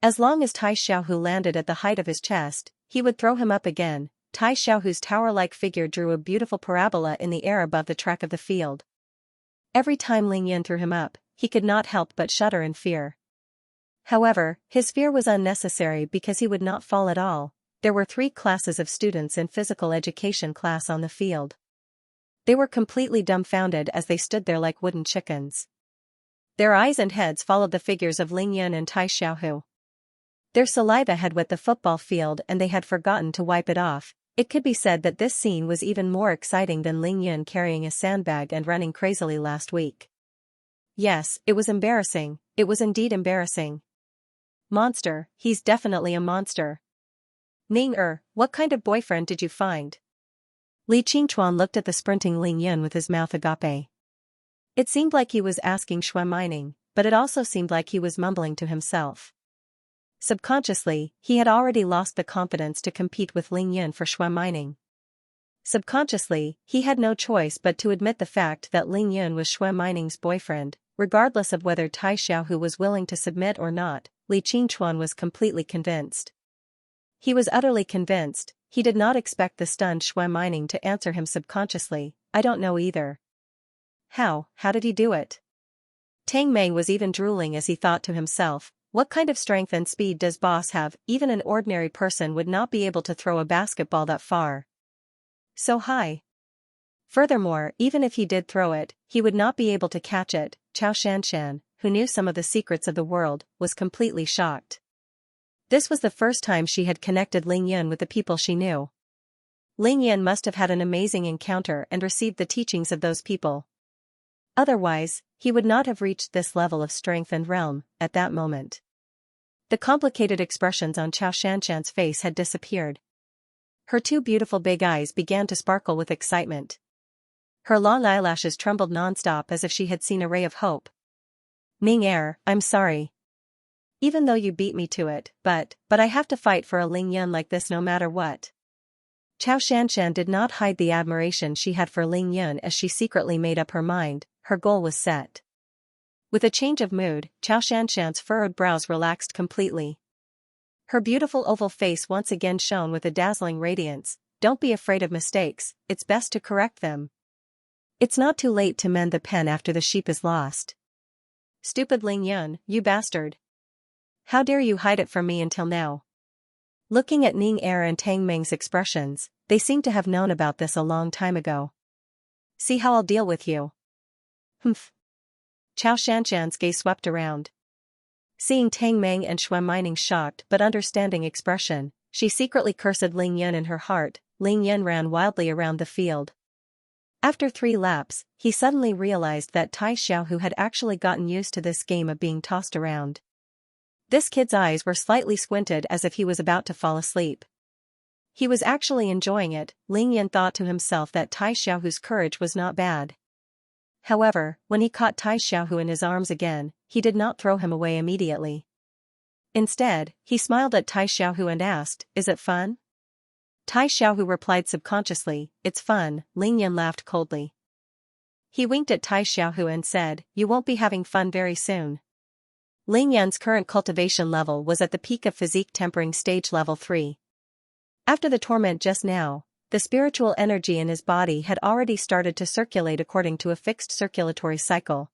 As long as Tai Xiaohu landed at the height of his chest, he would throw him up again. Tai Xiaohu's tower-like figure drew a beautiful parabola in the air above the track of the field. Every time Ling Yun threw him up, he could not help but shudder in fear. However, his fear was unnecessary because he would not fall at all. There were 3 classes of students in physical education class on the field. They were completely dumbfounded as they stood there like wooden chickens. Their eyes and heads followed the figures of Ling Yun and Tai Xiaohu. Their saliva had wet the football field and they had forgotten to wipe it off. It could be said that this scene was even more exciting than Ling Yun carrying a sandbag and running crazily last week. Yes, it was embarrassing, it was indeed embarrassing. Monster, he's definitely a monster. Ning what kind of boyfriend did you find? Li Qingchuan looked at the sprinting Ling Yun with his mouth agape. It seemed like he was asking Shui Mining, but it also seemed like he was mumbling to himself. Subconsciously, he had already lost the confidence to compete with Ling Yun for Shui Mining. Subconsciously, he had no choice but to admit the fact that Ling Yun was Shui Mining's boyfriend, regardless of whether Tai Xiaohu was willing to submit or not. Li Qingchuan was completely convinced. He was utterly convinced. He did not expect the stunned Shui Mining to answer him subconsciously, "I don't know either." How did he do it? Tang Mei was even drooling as he thought to himself, what kind of strength and speed does boss have? Even an ordinary person would not be able to throw a basketball that far. So high. Furthermore, even if he did throw it, he would not be able to catch it. Xianxia, who knew some of the secrets of the world, was completely shocked. This was the first time she had connected Ling Yun with the people she knew. Ling Yun must have had an amazing encounter and received the teachings of those people. Otherwise, he would not have reached this level of strength and realm at that moment. The complicated expressions on Xianxia's face had disappeared. Her 2 beautiful big eyes began to sparkle with excitement. Her long eyelashes trembled non-stop as if she had seen a ray of hope. Ning I'm sorry. Even though you beat me to it, but I have to fight for a Ling Yun like this no matter what. Xianxia did not hide the admiration she had for Ling Yun as she secretly made up her mind, her goal was set. With a change of mood, Xianxia's furrowed brows relaxed completely. Her beautiful oval face once again shone with a dazzling radiance. Don't be afraid of mistakes, it's best to correct them. It's not too late to mend the pen after the sheep is lost. Stupid Ling Yun, you bastard. How dare you hide it from me until now? Looking at Ning and Tang Meng's expressions, they seemed to have known about this a long time ago. See how I'll deal with you. Humph. Xianxia's gaze swept around. Seeing Tang Meng and Shui Mining's shocked but understanding expression, she secretly cursed Ling Yun in her heart. Ling Yun ran wildly around the field. After 3 laps, he suddenly realized that Tai Xiaohu had actually gotten used to this game of being tossed around. This kid's eyes were slightly squinted as if he was about to fall asleep. He was actually enjoying it. Ling Yun thought to himself that Tai Xiaohu's courage was not bad. However, when he caught Tai Xiaohu in his arms again, he did not throw him away immediately. Instead, he smiled at Tai Xiaohu and asked, "Is it fun?" Tai Xiaohu replied subconsciously, "It's fun." Ling Yun laughed coldly. He winked at Tai Xiaohu and said, "You won't be having fun very soon." Ling Yun's current cultivation level was at the peak of physique tempering stage level 3. After the torment just now, the spiritual energy in his body had already started to circulate according to a fixed circulatory cycle.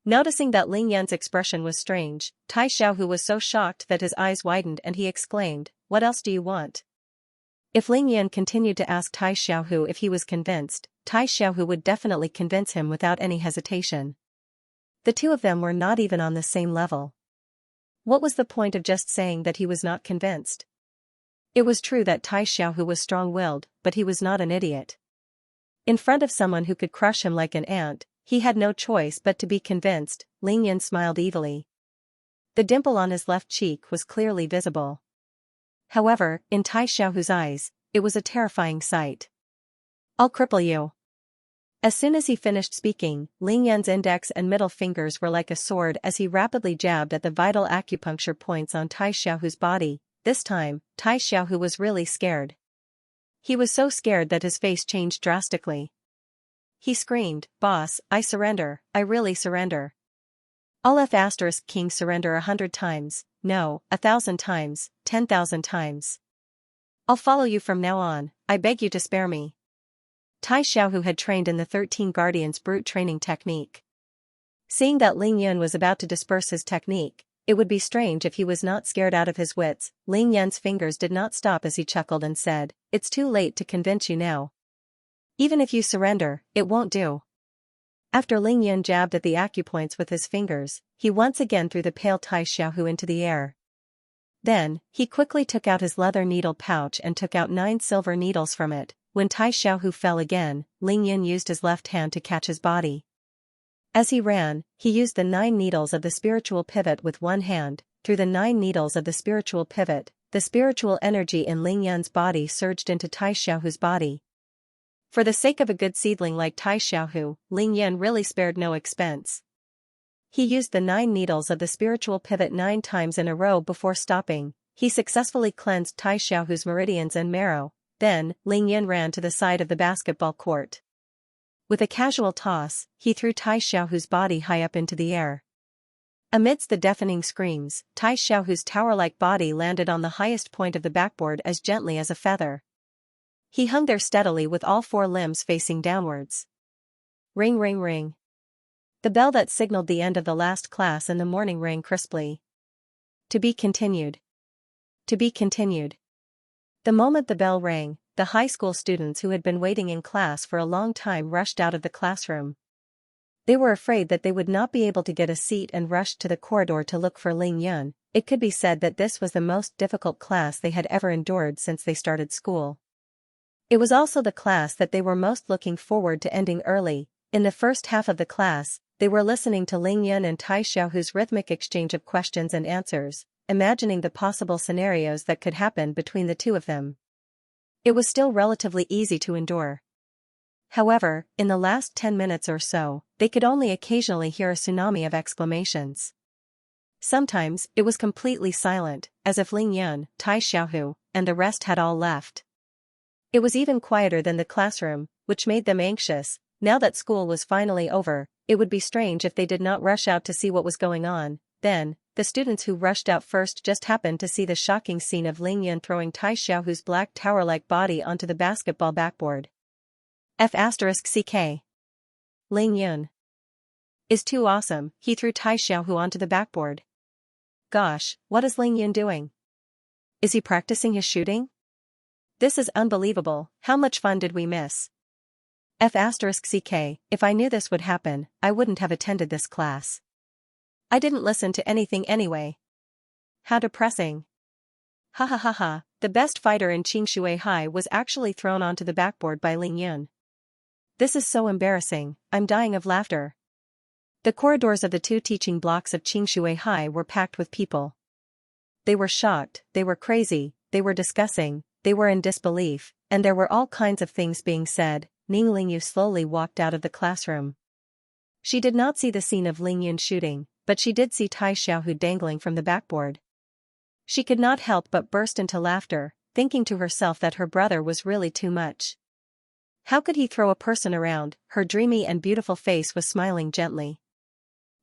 Noticing that Ling Yun's expression was strange, Tai Xiaohu was so shocked that his eyes widened and he exclaimed, "What else do you want?" If Ling Yun continued to ask Tai Xiaohu if he was convinced, Tai Xiaohu would definitely convince him without any hesitation. The 2 of them were not even on the same level. What was the point of just saying that he was not convinced? It was true that Tai Xiaohu was strong-willed, but he was not an idiot. In front of someone who could crush him like an ant, he had no choice but to be convinced. Ling Yan smiled evilly. The dimple on his left cheek was clearly visible. However, in Tai Xiaohu's eyes, it was a terrifying sight. "I'll cripple you." As soon as he finished speaking, Ling Yan's index and middle fingers were like a sword as he rapidly jabbed at the vital acupuncture points on Tai Xiaohu's body. This time, Tai Xiaohu was really scared. He was so scared that his face changed drastically. He screamed, "Boss, I surrender, I really surrender. I'll King surrender 100 times, no, 1,000 times, 10,000 times. I'll follow you from now on, I beg you to spare me." Tai Xiaohu had trained in the 13 Guardians brute training technique. Seeing that Ling Yan was about to disperse his technique, it would be strange if he was not scared out of his wits. Ling Yan's fingers did not stop as he chuckled and said, "It's too late to convince you now. Even if you surrender, it won't do." After Ling Yan jabbed at the acupoints with his fingers, he once again threw the pale Tai Xiaohu into the air. Then, he quickly took out his leather needle pouch and took out 9 silver needles from it. When Tai Xiaohu fell again, Ling Yan used his left hand to catch his body. As he ran, he used the 9 needles of the spiritual pivot with one hand. Through the 9 needles of the spiritual pivot, the spiritual energy in Ling Yan's body surged into Tai Xiaohu's body. For the sake of a good seedling like Tai Xiaohu, Ling Yan really spared no expense. He used the 9 needles of the spiritual pivot 9 times in a row before stopping. He successfully cleansed Tai Xiaohu's meridians and marrow. Then, Ling Yan ran to the side of the basketball court. With a casual toss, he threw Tai Xiaohu's body high up into the air. Amidst the deafening screams, Tai Xiaohu's tower-like body landed on the highest point of the backboard as gently as a feather. He hung there steadily with all 4 limbs facing downwards. Ring ring ring. The bell that signaled the end of the last class in the morning rang crisply. To be continued. To be continued. The moment the bell rang, the high school students who had been waiting in class for a long time rushed out of the classroom. They were afraid that they would not be able to get a seat and rushed to the corridor to look for Ling Yan. It could be said that this was the most difficult class they had ever endured since they started school. It was also the class that they were most looking forward to ending early. In the first half of the class, they were listening to Ling Yan and Tai Xiaohu's rhythmic exchange of questions and answers, imagining the possible scenarios that could happen between the two of them. It was still relatively easy to endure. However, in the last 10 minutes or so, they could only occasionally hear a tsunami of exclamations. Sometimes, it was completely silent, as if Ling Yan, Tai Xiaohu, and the rest had all left. It was even quieter than the classroom, which made them anxious. Now that school was finally over, it would be strange if they did not rush out to see what was going on. Then, the students who rushed out first just happened to see the shocking scene of Ling Yan throwing Tai Xiaohu's black tower-like body onto the basketball backboard. F***ck. Ling Yan is too awesome, he threw Tai Xiaohu onto the backboard. Gosh, what is Ling Yan doing? Is he practicing his shooting? This is unbelievable, how much fun did we miss? F***ck, if I knew this would happen, I wouldn't have attended this class. I didn't listen to anything anyway. How depressing. Ha ha ha ha, the best fighter in Xianxia High was actually thrown onto the backboard by Ling Yan. This is so embarrassing, I'm dying of laughter. The corridors of the 2 teaching blocks of Xianxia High were packed with people. They were shocked, they were crazy, they were discussing, they were in disbelief, and there were all kinds of things being said. Ning Lingyu slowly walked out of the classroom. She did not see the scene of Ling Yan shooting, but she did see Tai Xiaohu dangling from the backboard. She could not help but burst into laughter, thinking to herself that her brother was really too much. How could he throw a person around? Her dreamy and beautiful face was smiling gently.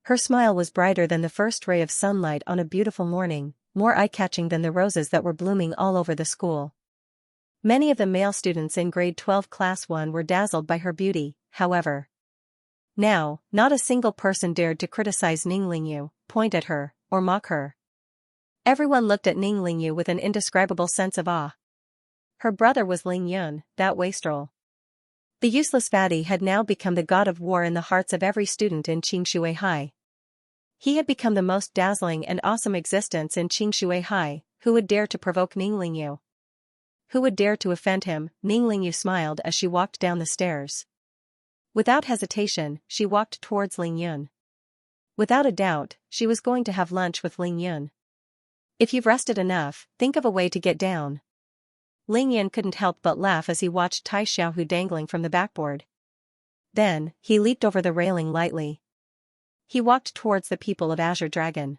Her smile was brighter than the first ray of sunlight on a beautiful morning, more eye-catching than the roses that were blooming all over the school. Many of the male students in grade 12 class 1 were dazzled by her beauty, however. Now, not a single person dared to criticize Ning Lingyu, point at her, or mock her. Everyone looked at Ning Lingyu with an indescribable sense of awe. Her brother was Ling Yun, that wastrel. The useless fatty had now become the god of war in the hearts of every student in Xianxia High. He had become the most dazzling and awesome existence in Qingshui High. Who would dare to provoke Ninglingyu? Who would dare to offend him? Ninglingyu smiled as she walked down the stairs. Without hesitation, she walked towards Ling Yun. Without a doubt, she was going to have lunch with Ling Yun. If you've rested enough, think of a way to get down. Ling Yun couldn't help but laugh as he watched Tai Xiaohu dangling from the backboard. Then, he leaped over the railing lightly. He walked towards the people of Azure Dragon.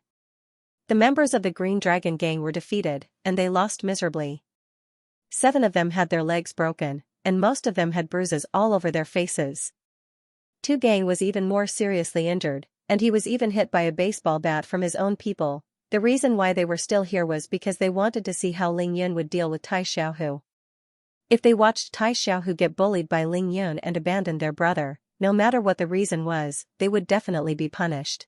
The members of the Green Dragon gang were defeated, and they lost miserably. 7 of them had their legs broken, and most of them had bruises all over their faces. 2 gang was even more seriously injured, and he was even hit by a baseball bat from his own people. The reason why they were still here was because they wanted to see how Ling Yun would deal with Tai Xiaohu. If they watched Tai Xiaohu get bullied by Ling Yun and abandoned their brother, no matter what the reason was, they would definitely be punished.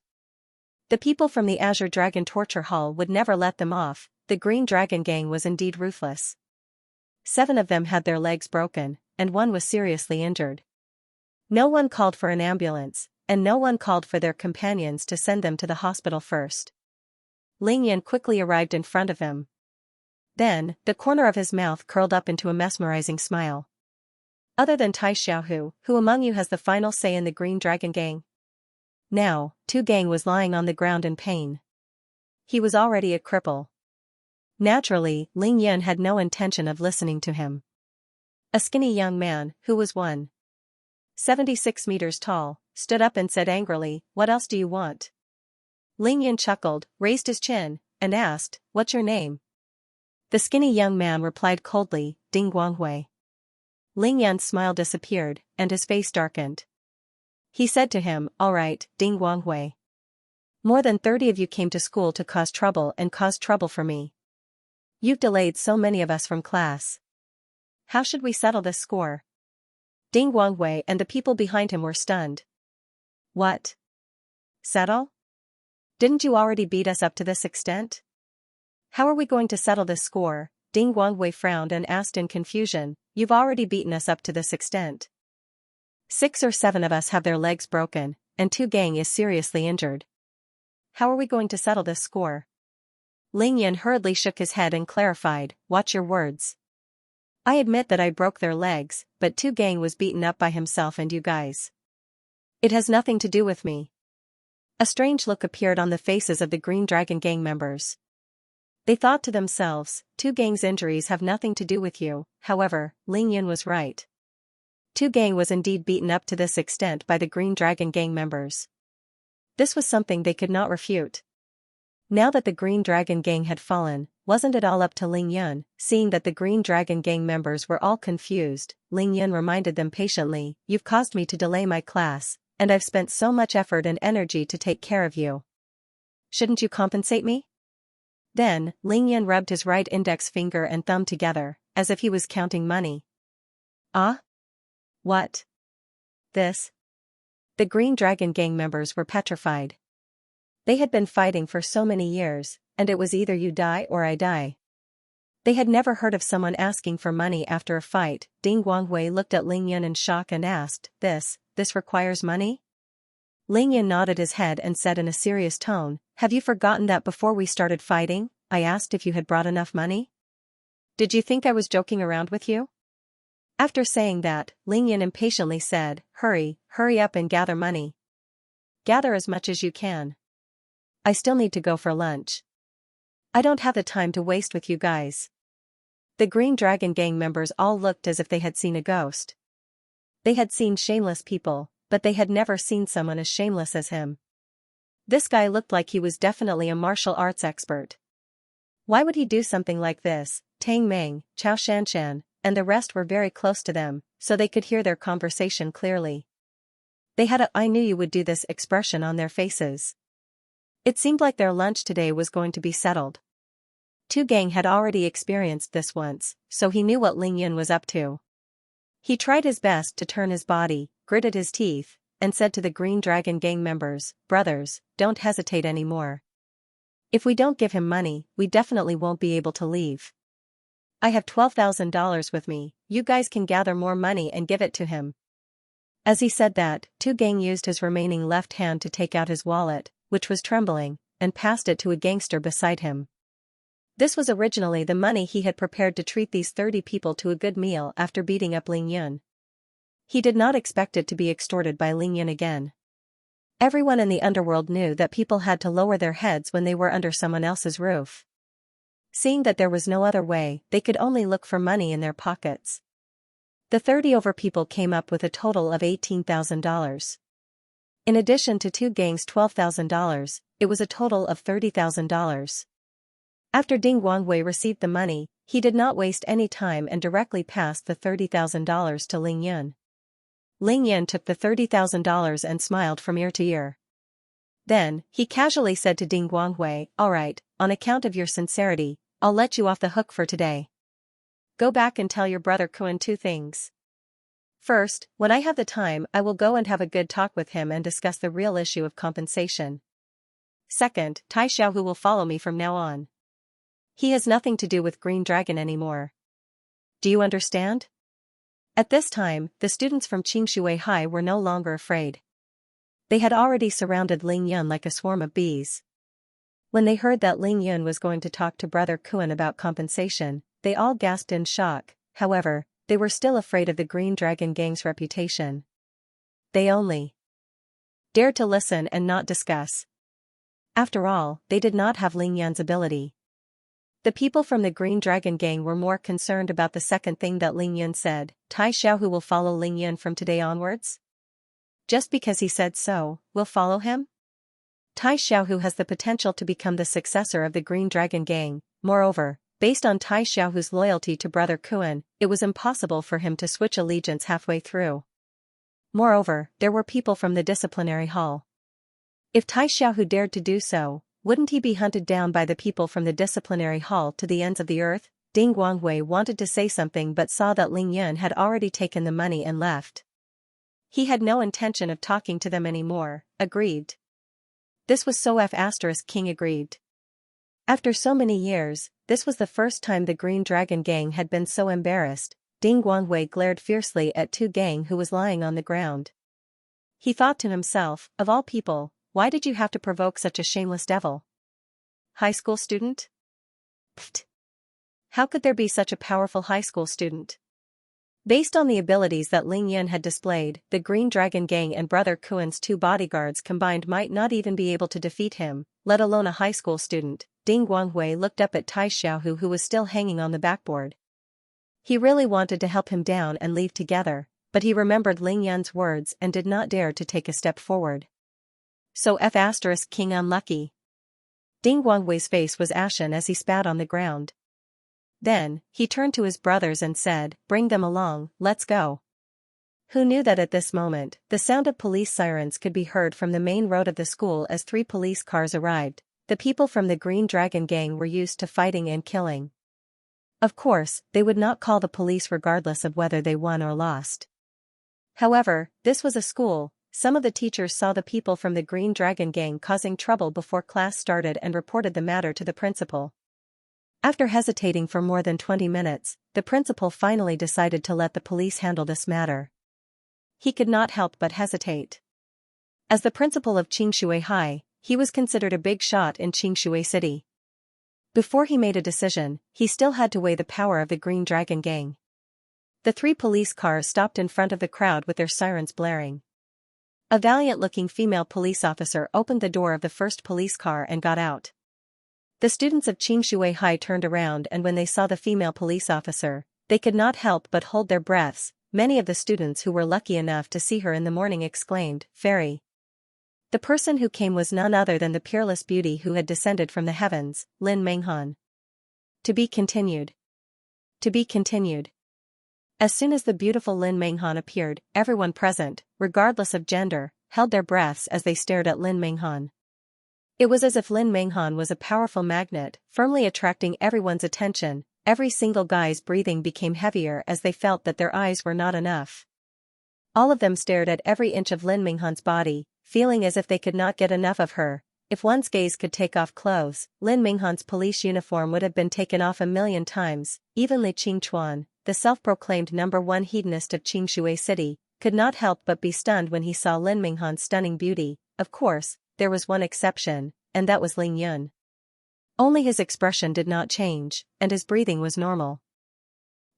The people from the Azure Dragon Torture Hall would never let them off. The Green Dragon gang was indeed ruthless. 7 of them had their legs broken, and 1 was seriously injured. No one called for an ambulance, and no one called for their companions to send them to the hospital first. Ling Yun quickly arrived in front of him. Then, the corner of his mouth curled up into a mesmerizing smile. Other than Tai Xiaohu, who among you has the final say in the Green Dragon gang? Now, 2 gang was lying on the ground in pain. He was already a cripple. Naturally, Ling Yun had no intention of listening to him. A skinny young man, who was 1.76 meters tall, stood up and said angrily, "What else do you want?" Ling Yun chuckled, raised his chin, and asked, "What's your name?" The skinny young man replied coldly, "Ding Guanghui." Ling Yun's smile disappeared, and his face darkened. He said to him, "All right, Ding Guanghui. More than 30 of you came to school to cause trouble and caused trouble for me. You've delayed so many of us from class. How should we settle this score?" Ding Guanghui and the people behind him were stunned. "What? Settle? Didn't you already beat us up to this extent? How are we going to settle this score?" Ding Guanghui frowned and asked in confusion, "You've already beaten us up to this extent. 6 or 7 of us have their legs broken, and 2 gang is seriously injured. How are we going to settle this score?" Ling Yun hurriedly shook his head and clarified, "Watch your words. I admit that I broke their legs, but 2 gang was beaten up by himself and you guys. It has nothing to do with me." A strange look appeared on the faces of the Green Dragon gang members. They thought to themselves, 2 gang's injuries have nothing to do with you. However, Ling Yun was right. 2 gang was indeed beaten up to this extent by the Green Dragon gang members. This was something they could not refute. Now that the Green Dragon gang had fallen, wasn't it all up to Ling Yun? Seeing that the Green Dragon gang members were all confused, Ling Yun reminded them patiently, "You've caused me to delay my class, and I've spent so much effort and energy to take care of you. Shouldn't you compensate me?" Then, Ling Yun rubbed his right index finger and thumb together, as if he was counting money. "Ah? What? This?" The Green Dragon gang members were petrified. They had been fighting for so many years, and it was either you die or I die. They had never heard of someone asking for money after a fight. Ding Guanghui looked at Ling Yun in shock and asked, This requires money?" Ling Yun nodded his head and said in a serious tone, "Have you forgotten that before we started fighting, I asked if you had brought enough money? Did you think I was joking around with you?" After saying that, Ling Yun impatiently said, hurry up and gather money. Gather as much as you can. I still need to go for lunch. I don't have the time to waste with you guys." The Green Dragon gang members all looked as if they had seen a ghost. They had seen shameless people, but they had never seen someone as shameless as him. This guy looked like he was definitely a martial arts expert. Why would he do something like this? Tang Meng, Chao Shanshan, and the rest were very close to them, so they could hear their conversation clearly. They had a "I knew you would do this" expression on their faces. It seemed like their lunch today was going to be settled. 2 gang had already experienced this once, so he knew what Ling Yun was up to. He tried his best to turn his body, gritted his teeth, and said to the Green Dragon gang members, "Brothers, don't hesitate anymore. If we don't give him money, we definitely won't be able to leave. I have $12,000 with me, you guys can gather more money and give it to him." As he said that, 2 gang used his remaining left hand to take out his wallet, which was trembling, and passed it to a gangster beside him. This was originally the money he had prepared to treat these 30 people to a good meal after beating up Ling Yun. He did not expect it to be extorted by Ling Yun again. Everyone in the underworld knew that people had to lower their heads when they were under someone else's roof. Seeing that there was no other way, they could only look for money in their pockets. The 30 over people came up with a total of $18,000. In addition to 2 gangs' $12,000, it was a total of $30,000. After Ding Guangwei received the money, he did not waste any time and directly passed the $30,000 to Ling Yun. Ling Yun took the $30,000 and smiled from ear to ear. Then, he casually said to Ding Guangwei, "All right, on account of your sincerity, I'll let you off the hook for today. Go back and tell your brother Kuan 2 things. First, when I have the time, I will go and have a good talk with him and discuss the real issue of compensation. Second, Tai Xiaohu will follow me from now on. He has nothing to do with Green Dragon anymore. Do you understand?" At this time, the students from Xianxia High were no longer afraid. They had already surrounded Ling Yun like a swarm of bees. When they heard that Ling Yun was going to talk to Brother Kuan about compensation, they all gasped in shock. However, they were still afraid of the Green Dragon Gang's reputation. They only dared to listen and not discuss. After all, they did not have Ling Yun's ability. The people from the Green Dragon Gang were more concerned about the second thing that Ling Yun said. Tai Xiaohu will follow Ling Yun from today onwards? Just because he said so, we'll follow him? Tai Xiaohu has the potential to become the successor of the Green Dragon Gang. Moreover, based on Tai Xiaohu's loyalty to Brother Kuan, it was impossible for him to switch allegiance halfway through. Moreover, there were people from the disciplinary hall. If Tai Xiaohu dared to do so, wouldn't he be hunted down by the people from the disciplinary hall to the ends of the earth? Ding Guangwei wanted to say something but saw that Ling Yun had already taken the money and left. He had no intention of talking to them anymore, aggrieved. This was so King aggrieved. After so many years, this was the first time the Green Dragon Gang had been so embarrassed. Ding Guangwei glared fiercely at Tu Gang who was lying on the ground. He thought to himself, of all people, why did you have to provoke such a shameless devil? High school student? Pfft. How could there be such a powerful high school student? Based on the abilities that Ling Yun had displayed, the Green Dragon Gang and Brother Kuan's 2 bodyguards combined might not even be able to defeat him, let alone a high school student. Ding Guangwei looked up at Tai Xiaohu who was still hanging on the backboard. He really wanted to help him down and leave together, but he remembered Ling Yun's words and did not dare to take a step forward. So King unlucky. Ding Guangwei's face was ashen as he spat on the ground. Then, he turned to his brothers and said, "Bring them along, let's go." Who knew that at this moment, the sound of police sirens could be heard from the main road of the school as 3 police cars arrived. The people from the Green Dragon Gang were used to fighting and killing. Of course, they would not call the police regardless of whether they won or lost. However, this was a school. Some of the teachers saw the people from the Green Dragon Gang causing trouble before class started and reported the matter to the principal. After hesitating for more than 20 minutes, the principal finally decided to let the police handle this matter. He could not help but hesitate. As the principal of Xianxia High, he was considered a big shot in Xianxia City. Before he made a decision, he still had to weigh the power of the Green Dragon Gang. The 3 police cars stopped in front of the crowd with their sirens blaring. A valiant-looking female police officer opened the door of the first police car and got out. The students of Xianxia High turned around and when they saw the female police officer, they could not help but hold their breaths. Many of the students who were lucky enough to see her in the morning exclaimed, "Fairy." The person who came was none other than the peerless beauty who had descended from the heavens, Lin Menghan. To be continued. To be continued. As soon as the beautiful Lin Menghan appeared, everyone present, regardless of gender, held their breaths as they stared at Lin Menghan. It was as if Lin Menghan was a powerful magnet, firmly attracting everyone's attention. Every single guy's breathing became heavier as they felt that their eyes were not enough. All of them stared at every inch of Lin Menghan's body, feeling as if they could not get enough of her. If one's gaze could take off clothes, Lin Menghan's police uniform would have been taken off 1,000,000 times. Even Li Qingchuan, the self-proclaimed #1 hedonist of Xianxia City, could not help but be stunned when he saw Lin Menghan's stunning beauty. Of course, there was one exception, and that was Ling Yun. Only his expression did not change, and his breathing was normal.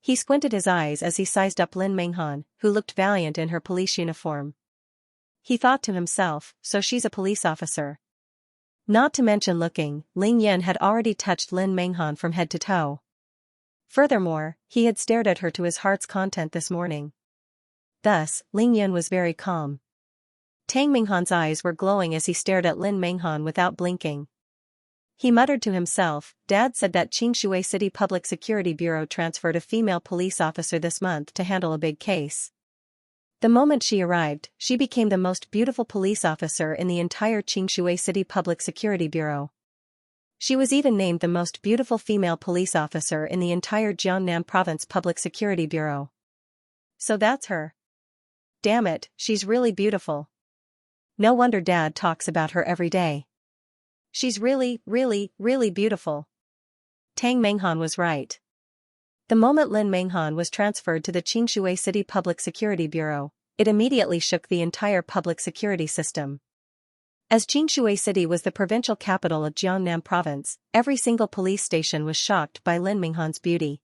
He squinted his eyes as he sized up Lin Menghan, who looked valiant in her police uniform. He thought to himself, so she's a police officer. Not to mention looking, Ling Yun had already touched Lin Menghan from head to toe. Furthermore, he had stared at her to his heart's content this morning. Thus, Ling Yun was very calm. Tang Menghan's eyes were glowing as he stared at Lin Menghan without blinking. He muttered to himself, Dad said that Xianxia City Public Security Bureau transferred a female police officer this month to handle a big case. The moment she arrived, she became the most beautiful police officer in the entire Xianxia City Public Security Bureau. She was even named the most beautiful female police officer in the entire Jiangnan Province Public Security Bureau. So that's her. Damn it, she's really beautiful. No wonder Dad talks about her every day. She's really, really, really beautiful. Tang Menghan was right. The moment Lin Menghan was transferred to the Xianxia City Public Security Bureau, it immediately shook the entire public security system. As Xianxia City was the provincial capital of Jiangnan Province, every single police station was shocked by Lin Menghan's beauty.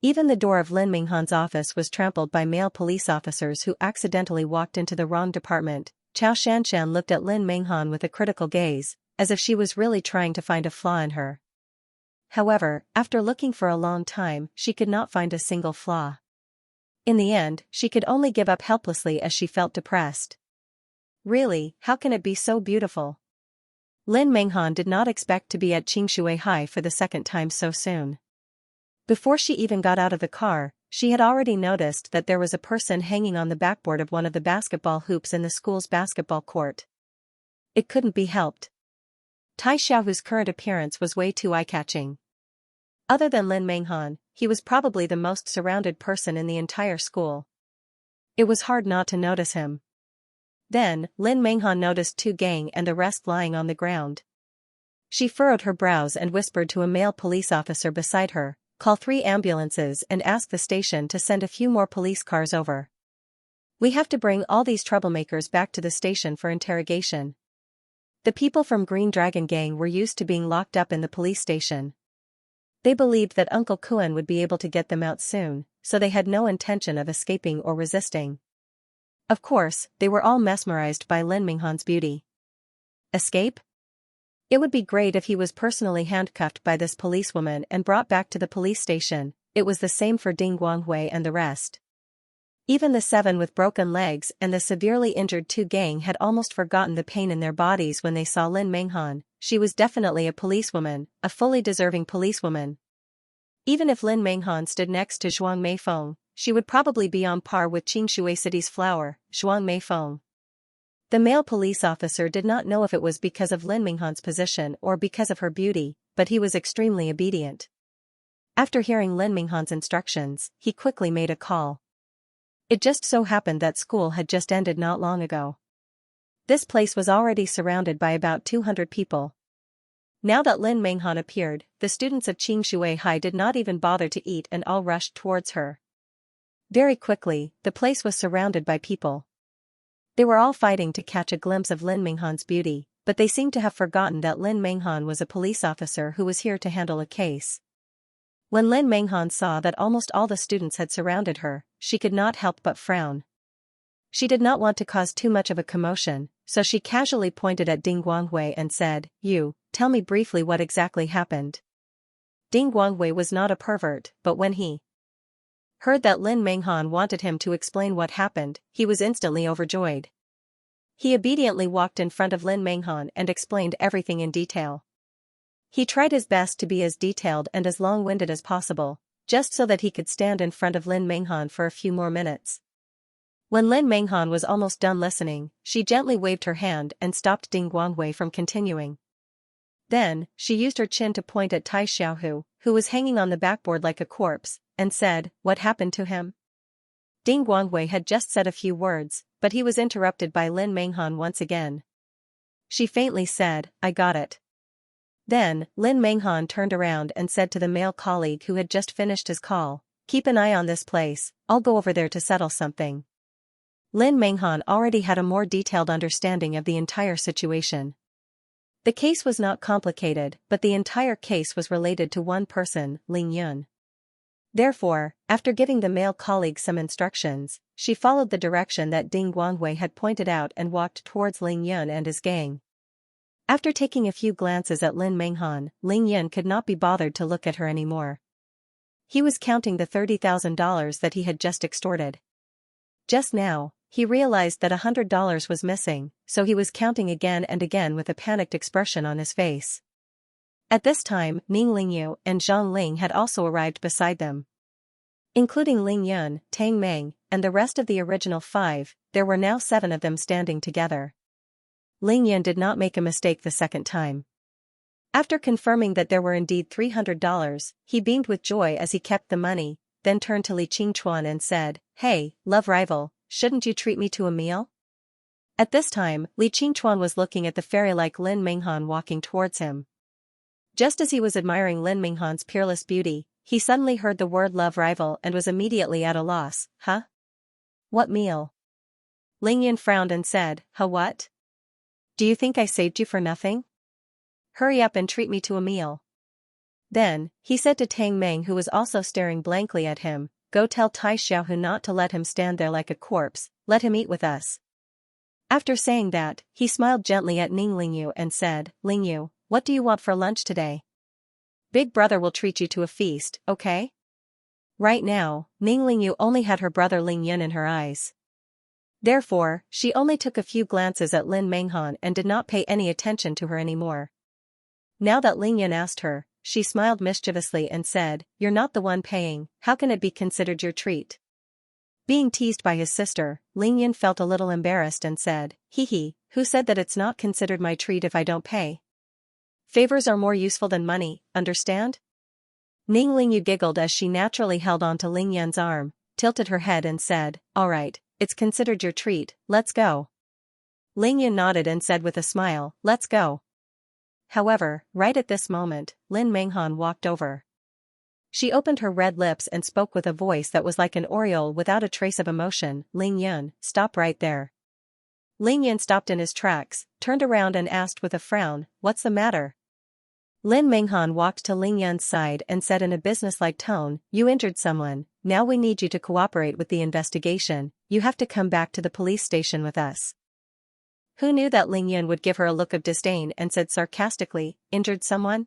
Even the door of Lin Menghan's office was trampled by male police officers who accidentally walked into the wrong department. Chao Shanshan looked at Lin Menghan with a critical gaze, as if she was really trying to find a flaw in her. However, after looking for a long time, she could not find a single flaw. In the end, she could only give up helplessly as she felt depressed. Really, how can it be so beautiful? Lin Menghan did not expect to be at Xianxia High for the second time so soon. Before she even got out of the car, she had already noticed that there was a person hanging on the backboard of one of the basketball hoops in the school's basketball court. It couldn't be helped. Tai Xiaohu's current appearance was way too eye-catching. Other than Lin Menghan, he was probably the most surrounded person in the entire school. It was hard not to notice him. Then, Lin Menghan noticed Tu Gang and the rest lying on the ground. She furrowed her brows and whispered to a male police officer beside her, "Call 3 ambulances and ask the station to send a few more police cars over. We have to bring all these troublemakers back to the station for interrogation." The people from Green Dragon Gang were used to being locked up in the police station. They believed that Uncle Kuan would be able to get them out soon, so they had no intention of escaping or resisting. Of course, they were all mesmerized by Lin Menghan's beauty. Escape? It would be great if he was personally handcuffed by this policewoman and brought back to the police station. It was the same for Ding Guanghui and the rest. Even the 7 with broken legs and the severely injured Tu Gang had almost forgotten the pain in their bodies when they saw Lin Menghan. She was definitely a policewoman, a fully deserving policewoman. Even if Lin Menghan stood next to Zhuang Meifeng, she would probably be on par with Xianxia City's flower, Zhuang Meifeng. The male police officer did not know if it was because of Lin Menghan's position or because of her beauty, but he was extremely obedient. After hearing Lin Menghan's instructions, he quickly made a call. It just so happened that school had just ended not long ago. This place was already surrounded by about 200 people. Now that Lin Menghan appeared, the students of Xianxia High did not even bother to eat and all rushed towards her. Very quickly, the place was surrounded by people. They were all fighting to catch a glimpse of Lin Menghan's beauty, but they seemed to have forgotten that Lin Menghan was a police officer who was here to handle a case. When Lin Menghan saw that almost all the students had surrounded her, she could not help but frown. She did not want to cause too much of a commotion, so she casually pointed at Ding Guanghui and said, "You, tell me briefly what exactly happened." Ding Guanghui was not a pervert, but when he heard that Lin Menghan wanted him to explain what happened, he was instantly overjoyed. He obediently walked in front of Lin Menghan and explained everything in detail. He tried his best to be as detailed and as long-winded as possible, just so that he could stand in front of Lin Menghan for a few more minutes. When Lin Menghan was almost done listening, she gently waved her hand and stopped Ding Guanghui from continuing. Then, she used her chin to point at Tai Xiaohu, who was hanging on the backboard like a corpse, and said, "What happened to him?" Ding Guanghui had just said a few words, but he was interrupted by Lin Menghan once again. She faintly said, "I got it." Then, Lin Menghan turned around and said to the male colleague who had just finished his call, "Keep an eye on this place, I'll go over there to settle something." Lin Menghan already had a more detailed understanding of the entire situation. The case was not complicated, but the entire case was related to one person, Ling Yun. Therefore, after giving the male colleague some instructions, she followed the direction that Ding Guangwei had pointed out and walked towards Ling Yun and his gang. After taking a few glances at Lin Menghan, Ling Yun could not be bothered to look at her anymore. He was counting the $30,000 that he had just extorted. Just now, he realized that $100 was missing, so he was counting again and again with a panicked expression on his face. At this time, Ning Lingyu and Zhang Ling had also arrived beside them. Including Ling Yun, Tang Meng, and the rest of the original 5, there were now 7 of them standing together. Ling Yun did not make a mistake the second time. After confirming that there were indeed $300, he beamed with joy as he kept the money, then turned to Li Qingchuan and said, "Hey, love rival, shouldn't you treat me to a meal?" At this time, Li Qingchuan was looking at the fairy-like Lin Menghan walking towards him. Just as he was admiring Lin Menghan's peerless beauty, he suddenly heard the word love rival and was immediately at a loss. Huh? What meal? Ling Yun frowned and said, "Huh, what? Do you think I saved you for nothing? Hurry up and treat me to a meal." Then, he said to Tang Meng, who was also staring blankly at him, "Go tell Tai Xiaohu not to let him stand there like a corpse, let him eat with us." After saying that, he smiled gently at Ning Lingyu and said, "Lingyu, what do you want for lunch today? Big brother will treat you to a feast, okay?" Right now, Ning Lingyu only had her brother Ling Yun in her eyes. Therefore, she only took a few glances at Lin Menghan and did not pay any attention to her anymore. Now that Ling Yun asked her, she smiled mischievously and said, "You're not the one paying, how can it be considered your treat?" Being teased by his sister, Ling Yun felt a little embarrassed and said, "Hee, who said that it's not considered my treat if I don't pay? Favors are more useful than money, understand?" Ning Lingyu giggled as she naturally held on to Ling Yun's arm, tilted her head and said, "Alright, it's considered your treat, let's go." Ling Yun nodded and said with a smile, "Let's go." However, right at this moment, Lin Menghan walked over. She opened her red lips and spoke with a voice that was like an aureole without a trace of emotion, "Ling Yun, stop right there." Ling Yun stopped in his tracks, turned around and asked with a frown, "What's the matter?" Lin Menghan walked to Ling Yun's side and said in a businesslike tone, "You injured someone, now we need you to cooperate with the investigation, you have to come back to the police station with us." Who knew that Ling Yun would give her a look of disdain and said sarcastically, "Injured someone?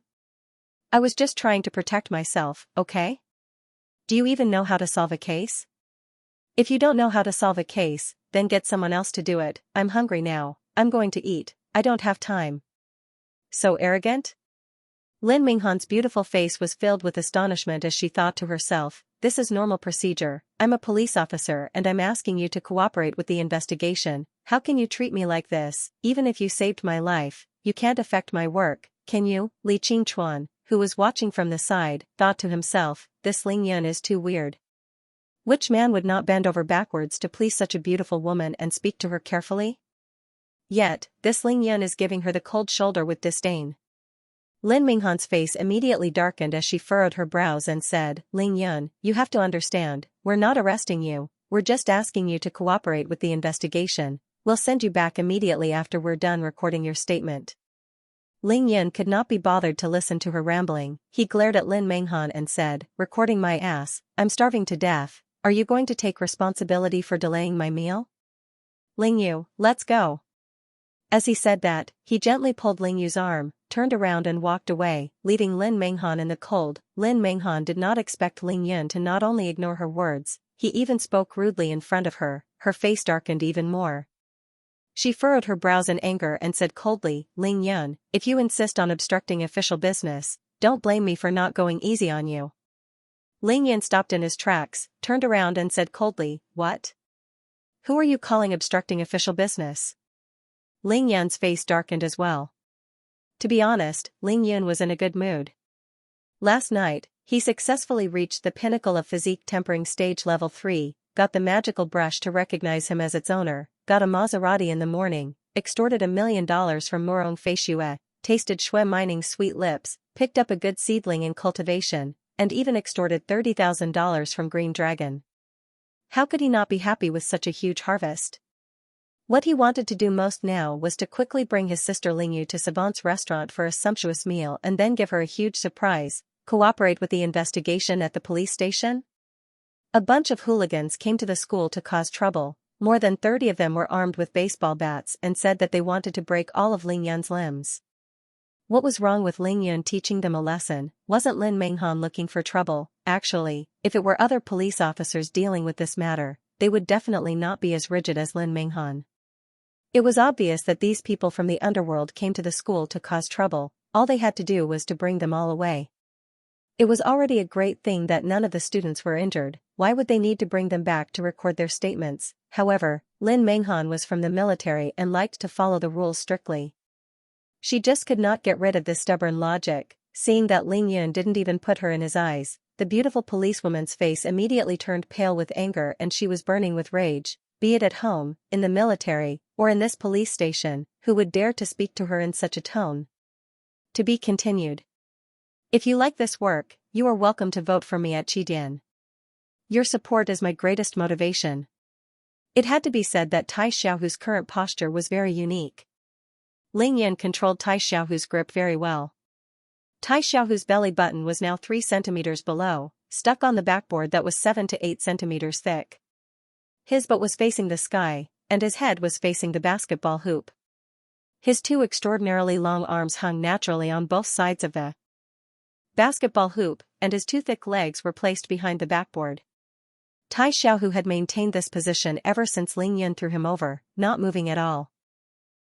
I was just trying to protect myself, okay? Do you even know how to solve a case? If you don't know how to solve a case, then get someone else to do it. I'm hungry now, I'm going to eat, I don't have time." So arrogant? Lin Menghan's beautiful face was filled with astonishment as she thought to herself, "This is normal procedure, I'm a police officer and I'm asking you to cooperate with the investigation, how can you treat me like this? Even if you saved my life, you can't affect my work, can you?" Li Qingchuan, who was watching from the side, thought to himself, "This Ling Yun is too weird. Which man would not bend over backwards to please such a beautiful woman and speak to her carefully? Yet, this Ling Yun is giving her the cold shoulder with disdain." Lin Menghan's face immediately darkened as she furrowed her brows and said, "Ling Yun, you have to understand, we're not arresting you, we're just asking you to cooperate with the investigation, we'll send you back immediately after we're done recording your statement." Ling Yun could not be bothered to listen to her rambling, he glared at Lin Menghan and said, "Recording my ass, I'm starving to death, are you going to take responsibility for delaying my meal? Ling Yu, let's go." As he said that, he gently pulled Ling Yu's arm, turned around and walked away, leaving Lin Menghan in the cold. Lin Menghan did not expect Ling Yun to not only ignore her words, he even spoke rudely in front of her, her face darkened even more. She furrowed her brows in anger and said coldly, "Ling Yun, if you insist on obstructing official business, don't blame me for not going easy on you." Ling Yun stopped in his tracks, turned around and said coldly, "What? Who are you calling obstructing official business?" Ling Yun's face darkened as well. To be honest, Ling Yun was in a good mood. Last night, he successfully reached the pinnacle of physique tempering stage level 3, got the magical brush to recognize him as its owner, got a Maserati in the morning, extorted $1 million from Murong Feishue, tasted Shui Mining's sweet lips, picked up a good seedling in cultivation, and even extorted $30,000 from Green Dragon. How could he not be happy with such a huge harvest? What he wanted to do most now was to quickly bring his sister Lingyu to Savant's restaurant for a sumptuous meal and then give her a huge surprise, cooperate with the investigation at the police station. A bunch of hooligans came to the school to cause trouble. More than 30 of them were armed with baseball bats and said that they wanted to break all of Ling Yun's limbs. What was wrong with Ling Yun teaching them a lesson? Wasn't Lin Menghan looking for trouble? Actually, if it were other police officers dealing with this matter, they would definitely not be as rigid as Lin Menghan. It was obvious that these people from the underworld came to the school to cause trouble. All they had to do was to bring them all away. It was already a great thing that none of the students were injured. Why would they need to bring them back to record their statements? However, Lin Menghan was from the military and liked to follow the rules strictly. She just could not get rid of this stubborn logic. Seeing that Ling Yun didn't even put her in his eyes, the beautiful policewoman's face immediately turned pale with anger and she was burning with rage. Be it at home, in the military, or in this police station, who would dare to speak to her in such a tone? To be continued. If you like this work, you are welcome to vote for me at Qidian. Your support is my greatest motivation. It had to be said that Tai Xiaohu's current posture was very unique. Ling Yun controlled Tai Xiaohu's grip very well. Tai Xiaohu's belly button was now 3 centimeters below, stuck on the backboard that was 7 to 8 centimeters thick. His butt was facing the sky, and his head was facing the basketball hoop. His 2 extraordinarily long arms hung naturally on both sides of the basketball hoop, and his 2 thick legs were placed behind the backboard. Tai Xiaohu had maintained this position ever since Ling Yun threw him over, not moving at all.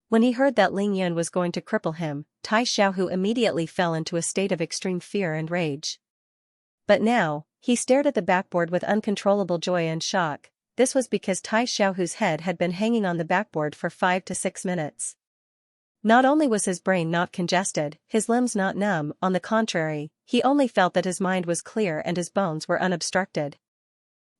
When he heard that Ling Yun was going to cripple him, Tai Xiaohu immediately fell into a state of extreme fear and rage. But now, he stared at the backboard with uncontrollable joy and shock. This was because Tai Xiaohu's head had been hanging on the backboard for 5 to 6 minutes. Not only was his brain not congested, his limbs not numb, on the contrary, he only felt that his mind was clear and his bones were unobstructed.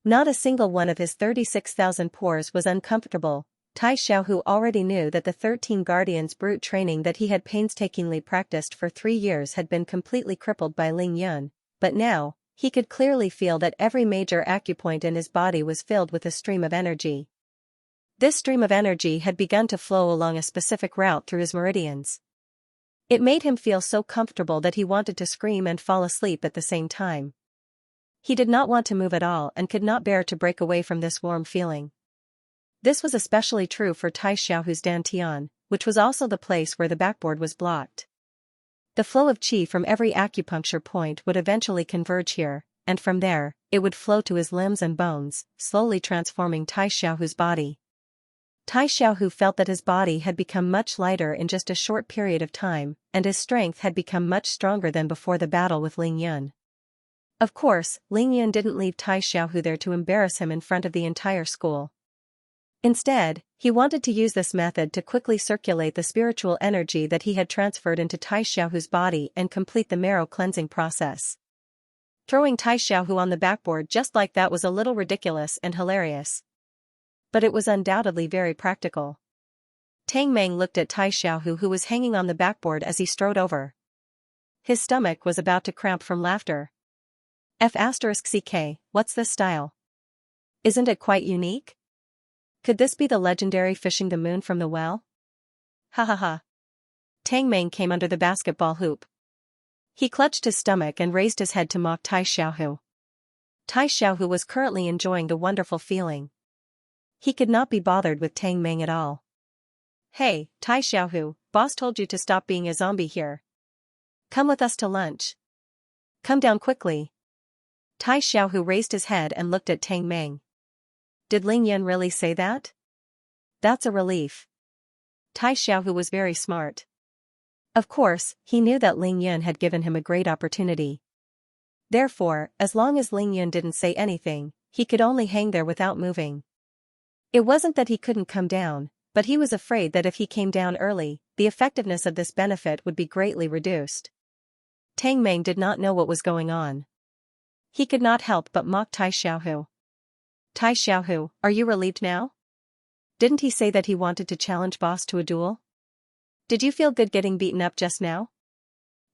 Not a single one of his 36,000 pores was uncomfortable. Tai Xiaohu already knew that the 13 Guardians' brute training that he had painstakingly practiced for 3 years had been completely crippled by Ling Yun, but now, he could clearly feel that every major acupoint in his body was filled with a stream of energy. This stream of energy had begun to flow along a specific route through his meridians. It made him feel so comfortable that he wanted to scream and fall asleep at the same time. He did not want to move at all and could not bear to break away from this warm feeling. This was especially true for Tai Xiaohu's dantian, which was also the place where the backboard was blocked. The flow of qi from every acupuncture point would eventually converge here, and from there, it would flow to his limbs and bones, slowly transforming Tai Xiaohu's body. Tai Xiaohu felt that his body had become much lighter in just a short period of time, and his strength had become much stronger than before the battle with Ling Yun. Of course, Ling Yun didn't leave Tai Xiaohu there to embarrass him in front of the entire school. Instead, he wanted to use this method to quickly circulate the spiritual energy that he had transferred into Tai Xiaohu's body and complete the marrow cleansing process. Throwing Tai Xiaohu on the backboard just like that was a little ridiculous and hilarious. But it was undoubtedly very practical. Tang Meng looked at Tai Xiaohu who was hanging on the backboard as he strode over. His stomach was about to cramp from laughter. F***ck, what's this style? Isn't it quite unique? Could this be the legendary fishing the moon from the well? Ha ha ha. Tang Meng came under the basketball hoop. He clutched his stomach and raised his head to mock Tai Xiaohu. Tai Xiaohu was currently enjoying the wonderful feeling. He could not be bothered with Tang Meng at all. Hey, Tai Xiaohu, boss told you to stop being a zombie here. Come with us to lunch. Come down quickly. Tai Xiaohu raised his head and looked at Tang Meng. Did Ling Yun really say that? That's a relief. Tai Xiaohu was very smart. Of course, he knew that Ling Yun had given him a great opportunity. Therefore, as long as Ling Yun didn't say anything, he could only hang there without moving. It wasn't that he couldn't come down, but he was afraid that if he came down early, the effectiveness of this benefit would be greatly reduced. Tang Meng did not know what was going on. He could not help but mock Tai Xiaohu. Tai Xiaohu, are you relieved now? Didn't he say that he wanted to challenge boss to a duel? Did you feel good getting beaten up just now?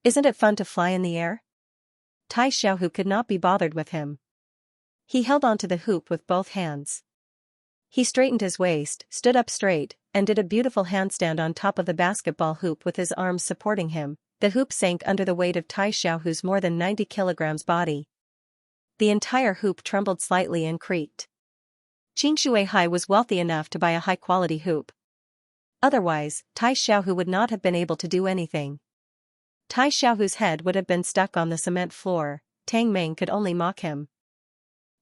Isn't it fun to fly in the air? Tai Xiaohu could not be bothered with him. He held onto the hoop with both hands. He straightened his waist, stood up straight, and did a beautiful handstand on top of the basketball hoop with his arms supporting him. The hoop sank under the weight of Tai Xiaohu's more than 90 kilograms body. The entire hoop trembled slightly and creaked. Qing Shuai was wealthy enough to buy a high-quality hoop. Otherwise, Tai Xiaohu would not have been able to do anything. Tai Xiaohu's head would have been stuck on the cement floor. Tang Meng could only mock him.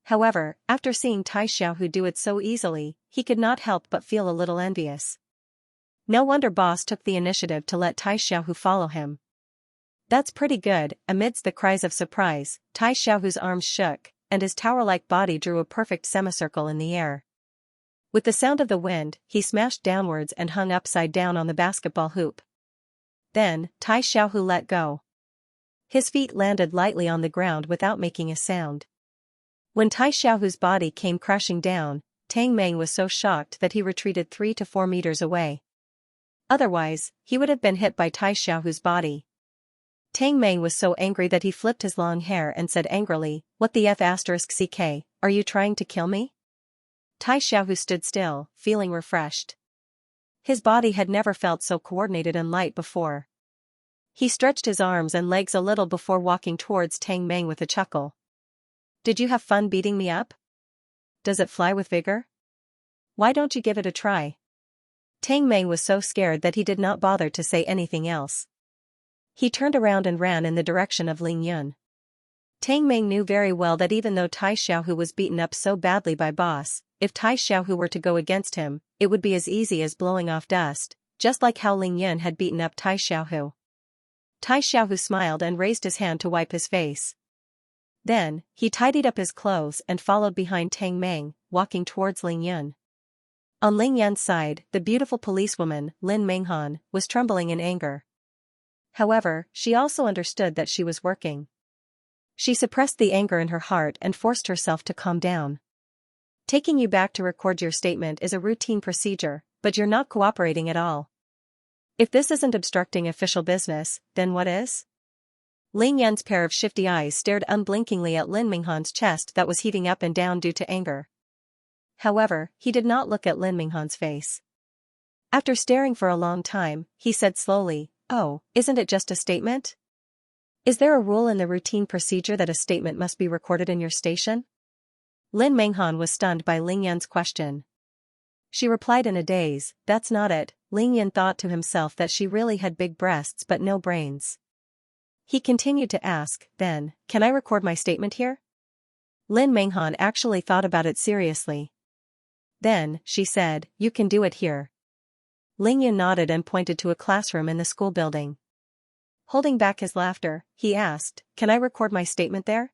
However, after seeing Tai Xiaohu do it so easily, he could not help but feel a little envious. No wonder boss took the initiative to let Tai Xiaohu follow him. That's pretty good. Amidst the cries of surprise, Tai Xiaohu's arms shook, and his tower-like body drew a perfect semicircle in the air. With the sound of the wind, he smashed downwards and hung upside down on the basketball hoop. Then, Tai Xiaohu let go. His feet landed lightly on the ground without making a sound. When Tai Xiaohu's body came crashing down, Tang Meng was so shocked that he retreated 3 to 4 meters away. Otherwise, he would have been hit by Tai Xiaohu's body. Tang Meng was so angry that he flipped his long hair and said angrily, "What the f***ck, are you trying to kill me?" Tai Xiaohu stood still, feeling refreshed. His body had never felt so coordinated and light before. He stretched his arms and legs a little before walking towards Tang Meng with a chuckle. "Did you have fun beating me up? Does it fly with vigor? Why don't you give it a try?" Tang Meng was so scared that he did not bother to say anything else. He turned around and ran in the direction of Ling Yun. Tang Meng knew very well that even though Tai Xiaohu was beaten up so badly by boss, if Tai Xiaohu were to go against him, it would be as easy as blowing off dust, just like how Ling Yun had beaten up Tai Xiaohu. Tai Xiaohu smiled and raised his hand to wipe his face. Then, he tidied up his clothes and followed behind Tang Meng, walking towards Ling Yun. On Ling Yun's side, the beautiful policewoman, Lin Menghan, was trembling in anger. However, she also understood that she was working. She suppressed the anger in her heart and forced herself to calm down. "Taking you back to record your statement is a routine procedure, but you're not cooperating at all. If this isn't obstructing official business, then what is?" Ling Yun's pair of shifty eyes stared unblinkingly at Lin Menghan's chest that was heaving up and down due to anger. However, he did not look at Lin Menghan's face. After staring for a long time, he said slowly, "Oh, isn't it just a statement? Is there a rule in the routine procedure that a statement must be recorded in your station?" Lin Menghan was stunned by Ling Yun's question. She replied in a daze, "That's not it." Ling Yun thought to himself that she really had big breasts but no brains. He continued to ask, "Then, can I record my statement here?" Lin Menghan actually thought about it seriously. Then, she said, "You can do it here." Ling Yun nodded and pointed to a classroom in the school building. Holding back his laughter, he asked, "Can I record my statement there?"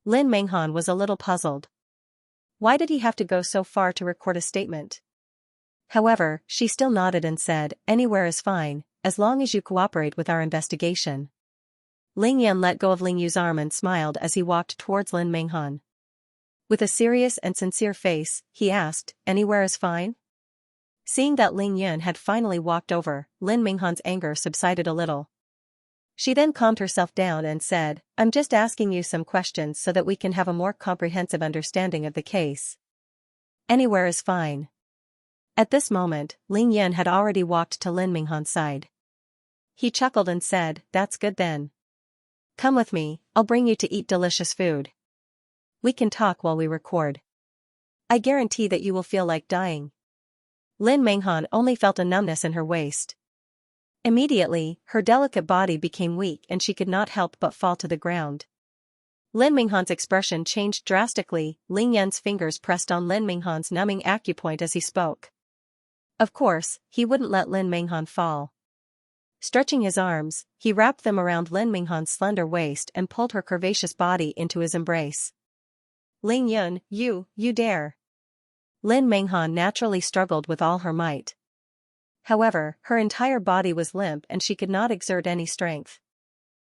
Lin Menghan was a little puzzled. Why did he have to go so far to record a statement? However, she still nodded and said, "Anywhere is fine, as long as you cooperate with our investigation." Ling Yun let go of Ling Yu's arm and smiled as he walked towards Lin Menghan. With a serious and sincere face, he asked, "Anywhere is fine?" Seeing that Ling Yun had finally walked over, Lin Menghan's anger subsided a little. She then calmed herself down and said, "I'm just asking you some questions so that we can have a more comprehensive understanding of the case. Anywhere is fine." At this moment, Ling Yun had already walked to Lin Menghan's side. He chuckled and said, "That's good then. Come with me, I'll bring you to eat delicious food. We can talk while we record. I guarantee that you will feel like dying." Lin Menghan only felt a numbness in her waist. Immediately, her delicate body became weak and she could not help but fall to the ground. Lin Menghan's expression changed drastically. Ling Yun's fingers pressed on Lin Menghan's numbing acupoint as he spoke. Of course, he wouldn't let Lin Menghan fall. Stretching his arms, he wrapped them around Lin Menghan's slender waist and pulled her curvaceous body into his embrace. "Ling Yun, you dare." Lin Menghan naturally struggled with all her might. However, her entire body was limp and she could not exert any strength.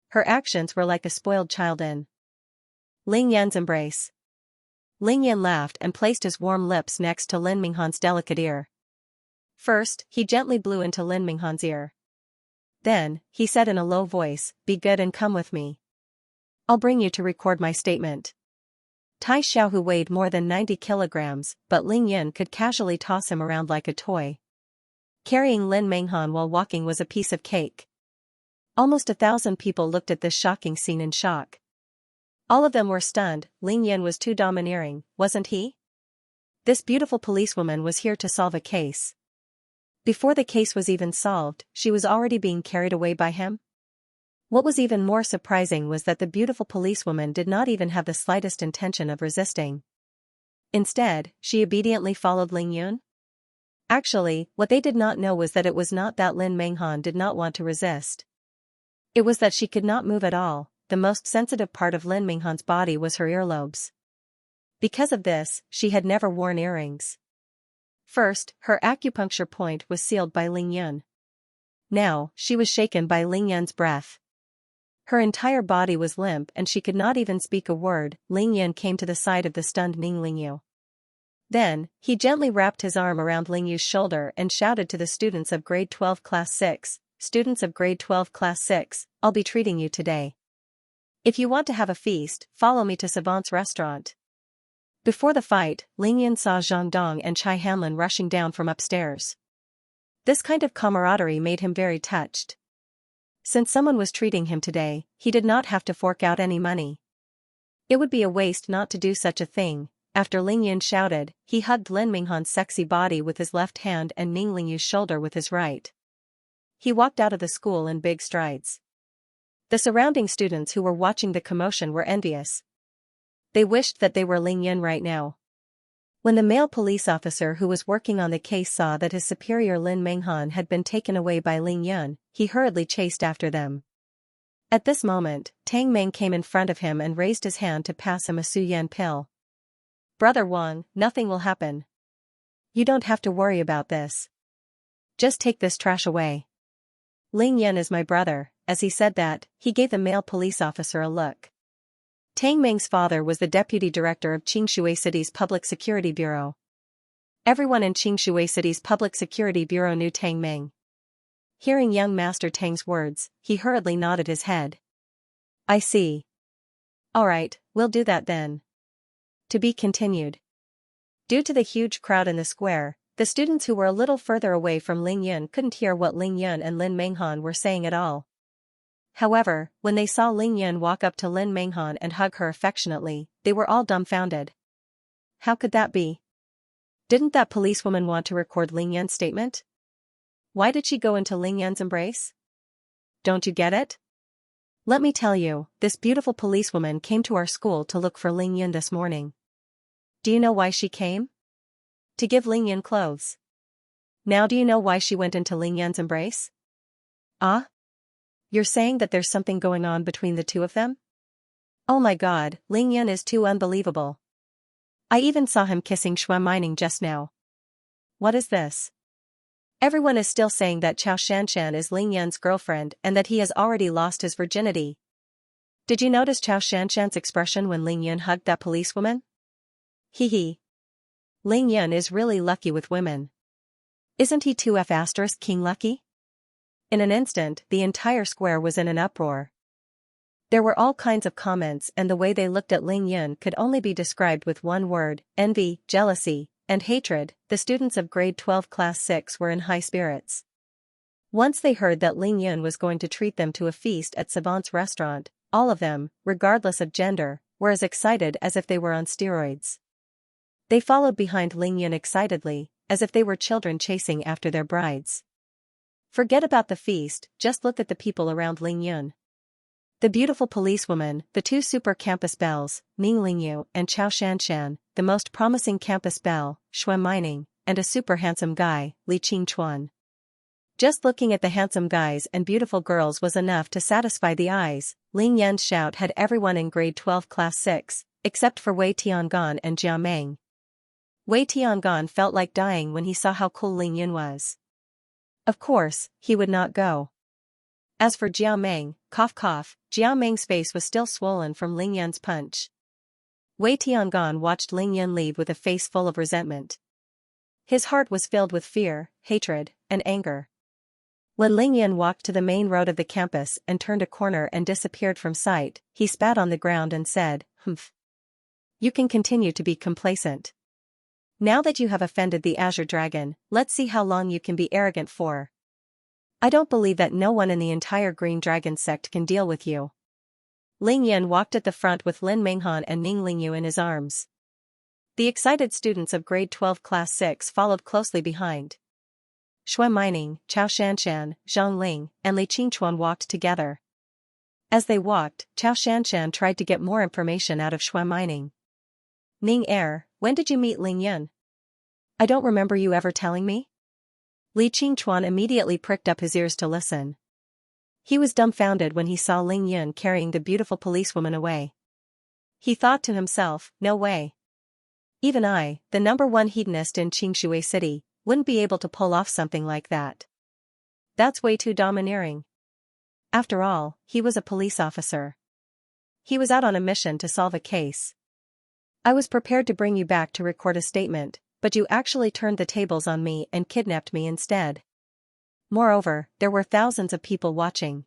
Her actions were like a spoiled child in Ling Yun's embrace. Ling Yun laughed and placed his warm lips next to Lin Menghan's delicate ear. First, he gently blew into Lin Menghan's ear. Then, he said in a low voice, "Be good and come with me. I'll bring you to record my statement." Tai Xiaohu weighed more than 90 kilograms, but Ling Yan could casually toss him around like a toy. Carrying Lin Menghan while walking was a piece of cake. Almost 1,000 people looked at this shocking scene in shock. All of them were stunned. Ling Yan was too domineering, wasn't he? This beautiful policewoman was here to solve a case. Before the case was even solved, she was already being carried away by him? What was even more surprising was that the beautiful policewoman did not even have the slightest intention of resisting. Instead, she obediently followed Ling Yun. Actually, what they did not know was that it was not that Lin Menghan did not want to resist. It was that she could not move at all. The most sensitive part of Lin Menghan's body was her earlobes. Because of this, she had never worn earrings. First, her acupuncture point was sealed by Ling Yun. Now, she was shaken by Ling Yun's breath. Her entire body was limp and she could not even speak a word. Ling Yun came to the side of the stunned Ning Lingyu. Then, he gently wrapped his arm around Ling Yu's shoulder and shouted to the students of grade 12 class 6, "Students of grade 12 class 6, I'll be treating you today. If you want to have a feast, follow me to Savant's restaurant." Before the fight, Ling Yun saw Zhang Dong and Chai Hanlin rushing down from upstairs. This kind of camaraderie made him very touched. Since someone was treating him today, he did not have to fork out any money. It would be a waste not to do such a thing. After Ling Yun shouted, he hugged Lin Menghan's sexy body with his left hand and Ning Lingyu's shoulder with his right. He walked out of the school in big strides. The surrounding students who were watching the commotion were envious. They wished that they were Ling Yun right now. When the male police officer who was working on the case saw that his superior Lin Menghan had been taken away by Ling Yun, he hurriedly chased after them. At this moment, Tang Meng came in front of him and raised his hand to pass him a Su Yan pill. "Brother Wang, nothing will happen. You don't have to worry about this. Just take this trash away. Ling Yun is my brother." As he said that, he gave the male police officer a look. Tang Meng's father was the deputy director of Qingshui City's Public Security Bureau. Everyone in Qingshui City's Public Security Bureau knew Tang Meng. Hearing young Master Tang's words, he hurriedly nodded his head. "I see. All right, we'll do that then." To be continued. Due to the huge crowd in the square, the students who were a little further away from Ling Yun couldn't hear what Ling Yun and Lin Menghan were saying at all. However, when they saw Ling Yun walk up to Lin Menghan and hug her affectionately, they were all dumbfounded. How could that be? Didn't that policewoman want to record Ling Yun's statement? Why did she go into Ling Yun's embrace? Don't you get it? Let me tell you, this beautiful policewoman came to our school to look for Ling Yun this morning. Do you know why she came? To give Ling Yun clothes. Now do you know why she went into Ling Yun's embrace? Ah? You're saying that there's something going on between the two of them? Oh my god, Ling Yun is too unbelievable. I even saw him kissing Shui Mining just now. What is this? Everyone is still saying that Chao Shanshan is Ling Yun's girlfriend and that he has already lost his virginity. Did you notice Chao Shanshan's expression when Ling Yun hugged that policewoman? Hee hee. Ling Yun is really lucky with women. Isn't he 2F** king lucky? In an instant, the entire square was in an uproar. There were all kinds of comments and the way they looked at Ling Yun could only be described with one word: envy, jealousy, and hatred. The students of grade 12 class 6 were in high spirits. Once they heard that Ling Yun was going to treat them to a feast at Savant's restaurant, all of them, regardless of gender, were as excited as if they were on steroids. They followed behind Ling Yun excitedly, as if they were children chasing after their brides. Forget about the feast, just look at the people around Ling Yun. The beautiful policewoman, the two super campus belles, Ning Lingyu and Chao Shanshan, the most promising campus belle, Shui Mining, and a super handsome guy, Li Qingchuan. Just looking at the handsome guys and beautiful girls was enough to satisfy the eyes. Ling Yun's shout had everyone in grade 12 class 6, except for Wei Tiangan and Jia Meng. Wei Tiangan felt like dying when he saw how cool Ling Yun was. Of course, he would not go. As for Jiao Meng, cough cough, Jiao Meng's face was still swollen from Ling Yun's punch. Wei Tiangan watched Ling Yun leave with a face full of resentment. His heart was filled with fear, hatred, and anger. When Ling Yun walked to the main road of the campus and turned a corner and disappeared from sight, he spat on the ground and said, "Humph. you can continue to be complacent. Now that you have offended the Azure Dragon, let's see how long you can be arrogant for. I don't believe that no one in the entire Green Dragon sect can deal with you. Ling Yan walked at the front with Lin Menghan and Ning Lingyu in his arms. The excited students of grade 12 class 6 followed closely behind. Xue Mining, Chao Shanshan, Zhang Ling, and Li Qingchuan walked together. As they walked, Chao Shanshan tried to get more information out of Xue Mining. Ning Er, when did you meet Ling Yun? I don't remember you ever telling me. Li Qingchuan immediately pricked up his ears to listen. He was dumbfounded when he saw Ling Yun carrying the beautiful policewoman away. He thought to himself, no way. Even I, the #1 hedonist in Qingshui City, wouldn't be able to pull off something like that. That's way too domineering. After all, he was a police officer. He was out on a mission to solve a case. I was prepared to bring you back to record a statement, but you actually turned the tables on me and kidnapped me instead. Moreover, there were thousands of people watching.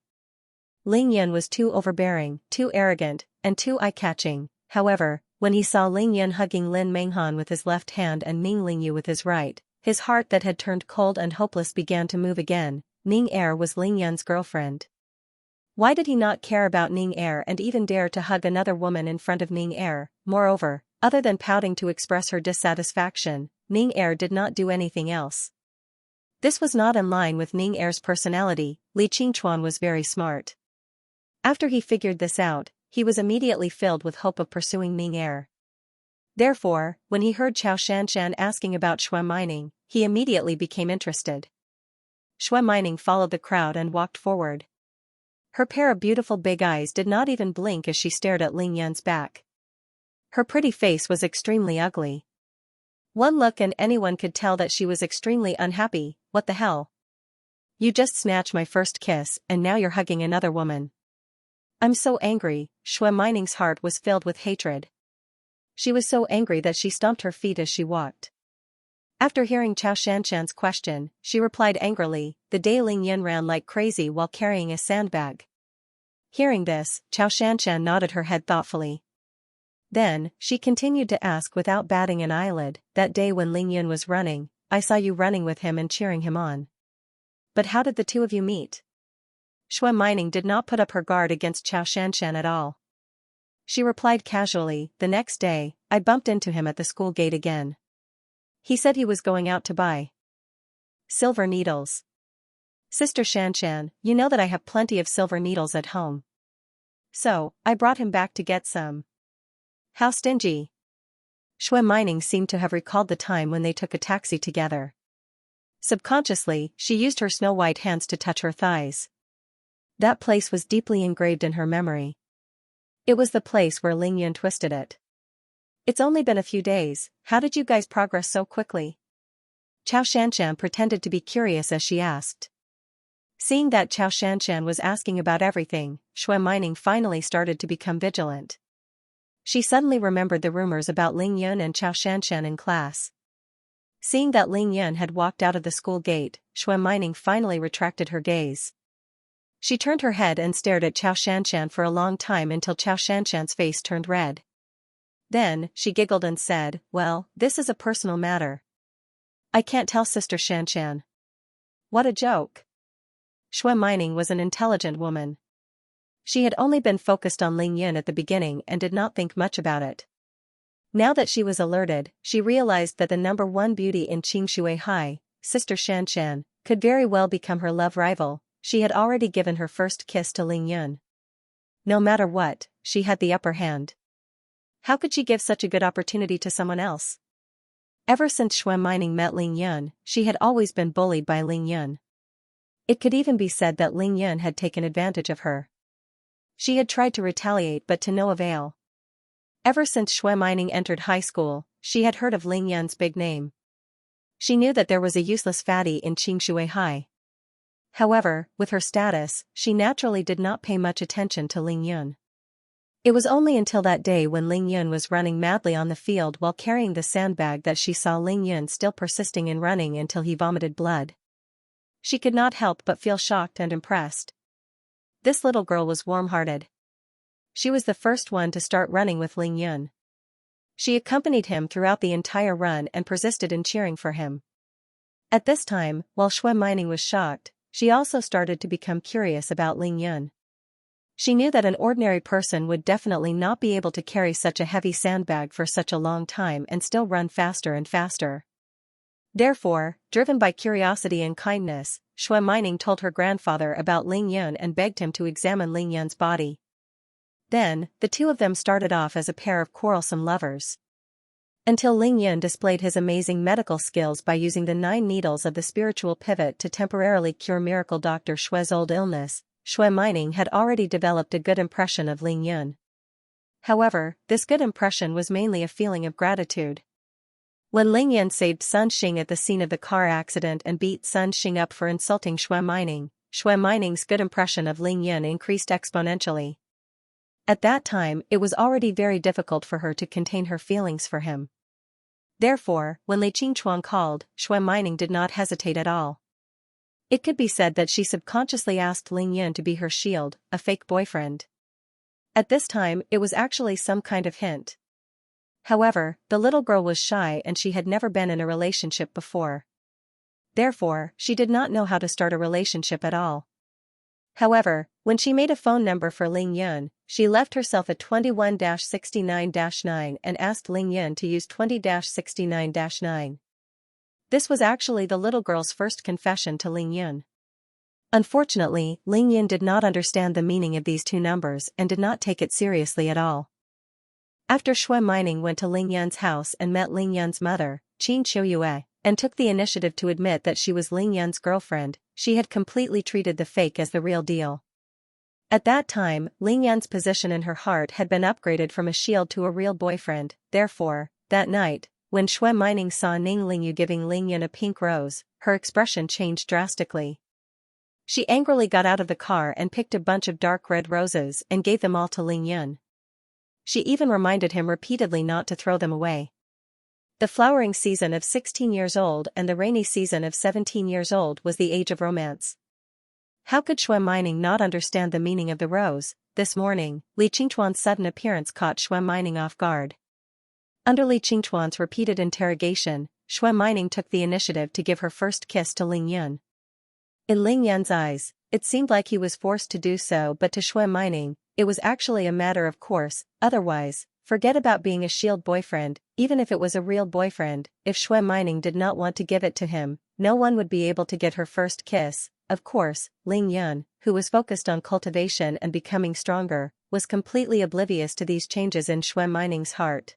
Ling Yun was too overbearing, too arrogant, and too eye-catching. However, when he saw Ling Yun hugging Lin Menghan with his left hand and Ning Lingyu with his right, his heart that had turned cold and hopeless began to move again. Ning Er was Ling Yun's girlfriend. Why did he not care about Ning Er and even dare to hug another woman in front of Ning Er? Moreover, other than pouting to express her dissatisfaction, Ning Er did not do anything else. This was not in line with Ning Er's personality. Li Qingchuan was very smart. After he figured this out, he was immediately filled with hope of pursuing Ning Er. Therefore, when he heard Chao Shanshan asking about Xue Mining, he immediately became interested. Xue Mining followed the crowd and walked forward. Her pair of beautiful big eyes did not even blink as she stared at Ling Yun's back. Her pretty face was extremely ugly. One look and anyone could tell that she was extremely unhappy. What the hell? You just snatched my first kiss and now you're hugging another woman. I'm so angry. Xue Mining's heart was filled with hatred. She was so angry that she stomped her feet as she walked. After hearing Chao Shanshan's question, she replied angrily, the day Ling Yun ran like crazy while carrying a sandbag. Hearing this, Chao Shanshan nodded her head thoughtfully. Then, she continued to ask without batting an eyelid, that day when Ling Yun was running, I saw you running with him and cheering him on. But how did the two of you meet? Xue Mining did not put up her guard against Chao Shanshan at all. She replied casually, the next day, I bumped into him at the school gate again. He said he was going out to buy silver needles. Sister Shanshan, you know that I have plenty of silver needles at home. So, I brought him back to get some. How stingy. Xue Mining seemed to have recalled the time when they took a taxi together. Subconsciously, she used her snow-white hands to touch her thighs. That place was deeply engraved in her memory. It was the place where Ling Yun twisted it. It's only been a few days, how did you guys progress so quickly? Chao Shanshan pretended to be curious as she asked. Seeing that Chao Shanshan was asking about everything, Xue Mining finally started to become vigilant. She suddenly remembered the rumors about Ling Yun and Chao Shanshan in class. Seeing that Ling Yun had walked out of the school gate, Xue Mining finally retracted her gaze. She turned her head and stared at Chao Shanshan for a long time until Chao Shanshan's face turned red. Then, she giggled and said, well, this is a personal matter. I can't tell Sister Shanshan. What a joke. Xue Mining was an intelligent woman. She had only been focused on Ling Yun at the beginning and did not think much about it. Now that she was alerted, she realized that the #1 beauty in Qingshui High, Sister Shanshan, could very well become her love rival. She had already given her first kiss to Ling Yun. No matter what, she had the upper hand. How could she give such a good opportunity to someone else? Ever since Xue Mining met Ling Yun, she had always been bullied by Ling Yun. It could even be said that Ling Yun had taken advantage of her. She had tried to retaliate but to no avail. Ever since Xue Mining entered high school, she had heard of Ling Yun's big name. She knew that there was a useless fatty in Qingshui High. However, with her status, she naturally did not pay much attention to Ling Yun. It was only until that day when Ling Yun was running madly on the field while carrying the sandbag that she saw Ling Yun still persisting in running until he vomited blood. She could not help but feel shocked and impressed. This little girl was warm-hearted. She was the first one to start running with Ling Yun. She accompanied him throughout the entire run and persisted in cheering for him. At this time, while Xue Mining was shocked, she also started to become curious about Ling Yun. She knew that an ordinary person would definitely not be able to carry such a heavy sandbag for such a long time and still run faster and faster. Therefore, driven by curiosity and kindness, Xue Mining told her grandfather about Ling Yun and begged him to examine Ling Yun's body. Then, the two of them started off as a pair of quarrelsome lovers. Until Ling Yun displayed his amazing medical skills by using the 9 needles of the spiritual pivot to temporarily cure miracle Dr. Xue's old illness, Xue Mining had already developed a good impression of Ling Yun. However, this good impression was mainly a feeling of gratitude. When Ling Yun saved Sun Xing at the scene of the car accident and beat Sun Xing up for insulting Xue Mining's good impression of Ling Yun increased exponentially. At that time, it was already very difficult for her to contain her feelings for him. Therefore, when Li Qingchuan called, Xue Mining did not hesitate at all. It could be said that she subconsciously asked Ling Yun to be her shield, a fake boyfriend. At this time, it was actually some kind of hint. However, the little girl was shy and she had never been in a relationship before. Therefore, she did not know how to start a relationship at all. However, when she made a phone number for Ling Yun, she left herself a 21-69-9 and asked Ling Yun to use 20-69-9. This was actually the little girl's first confession to Ling Yun. Unfortunately, Ling Yun did not understand the meaning of these two numbers and did not take it seriously at all. After Xue Mining went to Ling Yun's house and met Ling Yun's mother, Qin Qiuyue, and took the initiative to admit that she was Ling Yun's girlfriend, she had completely treated the fake as the real deal. At that time, Ling Yun's position in her heart had been upgraded from a shield to a real boyfriend. Therefore, that night, when Xue Mining saw Ning Lingyu giving Ling Yun a pink rose, her expression changed drastically. She angrily got out of the car and picked a bunch of dark red roses and gave them all to Ling Yun. She even reminded him repeatedly not to throw them away. The flowering season of 16 years old and the rainy season of 17 years old was the age of romance. How could Xue Mining not understand the meaning of the rose? This morning, Li Qingchuan's sudden appearance caught Xue Mining off guard. Under Li Qingchuan's repeated interrogation, Xue Mining took the initiative to give her first kiss to Ling Yun. In Ling Yun's eyes, it seemed like he was forced to do so, but to Xue Mining, it was actually a matter of course. Otherwise, forget about being a shield boyfriend. Even if it was a real boyfriend, if Xue Mining did not want to give it to him, no one would be able to get her first kiss. Of course, Ling Yun, who was focused on cultivation and becoming stronger, was completely oblivious to these changes in Xue Mining's heart.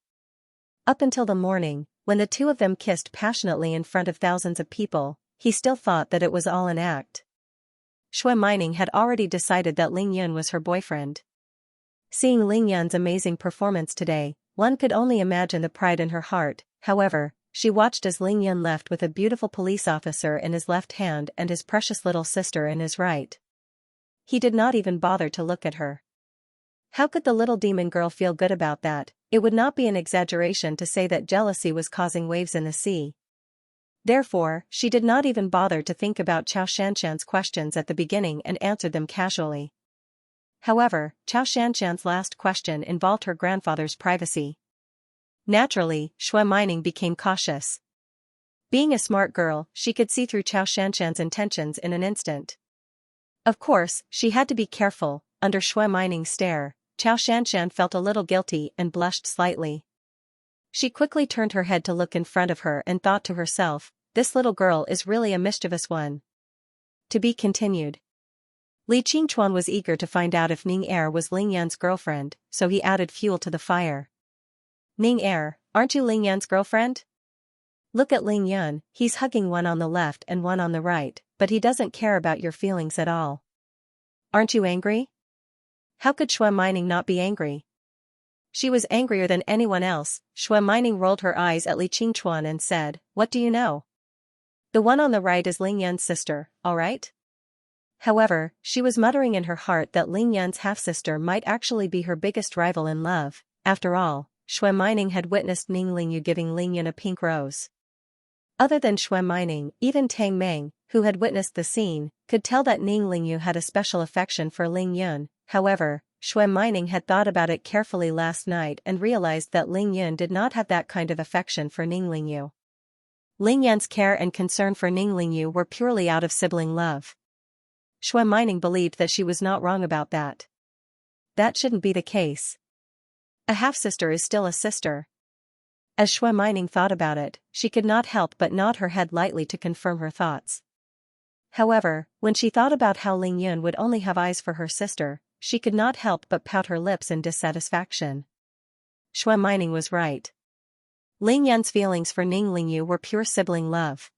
Up until the morning, when the two of them kissed passionately in front of thousands of people, he still thought that it was all an act. Xue Mining had already decided that Ling Yun was her boyfriend. Seeing Ling Yun's amazing performance today, one could only imagine the pride in her heart. However, she watched as Ling Yun left with a beautiful police officer in his left hand and his precious little sister in his right. He did not even bother to look at her. How could the little demon girl feel good about that? It would not be an exaggeration to say that jealousy was causing waves in the sea. Therefore, she did not even bother to think about Xianxia's questions at the beginning and answered them casually. However, Xianxia's last question involved her grandfather's privacy. Naturally, Xue Mining became cautious. Being a smart girl, she could see through Xianxia's intentions in an instant. Of course, she had to be careful. Under Xue Mining's stare, Xianxia felt a little guilty and blushed slightly. She quickly turned her head to look in front of her and thought to herself, this little girl is really a mischievous one. To be continued. Li Qingchuan was eager to find out if Ning Er was Ling Yan's girlfriend, so he added fuel to the fire. Ning Er, aren't you Ling Yan's girlfriend? Look at Ling Yan, he's hugging one on the left and one on the right, but he doesn't care about your feelings at all. Aren't you angry? How could Xue Mining not be angry? She was angrier than anyone else. Xue Mining rolled her eyes at Li Qingchuan and said, what do you know? The one on the right is Ling Yan's sister, alright? However, she was muttering in her heart that Ling Yan's half-sister might actually be her biggest rival in love. After all, Xue Mining had witnessed Ning Lingyu giving Ling Yan a pink rose. Other than Xue Mining, even Tang Meng, who had witnessed the scene, could tell that Ning Lingyu had a special affection for Ling Yun. However, Shui Mining had thought about it carefully last night and realized that Ling Yun did not have that kind of affection for Ning Lingyu. Ling Yan's care and concern for Ning Lingyu were purely out of sibling love. Shui Mining believed that she was not wrong about that. That shouldn't be the case. A half-sister is still a sister. As Shui Mining thought about it, she could not help but nod her head lightly to confirm her thoughts. However, when she thought about how Ling Yun would only have eyes for her sister, she could not help but pout her lips in dissatisfaction. Shui Mining was right. Ling Yan's feelings for Ning Lingyu were pure sibling love.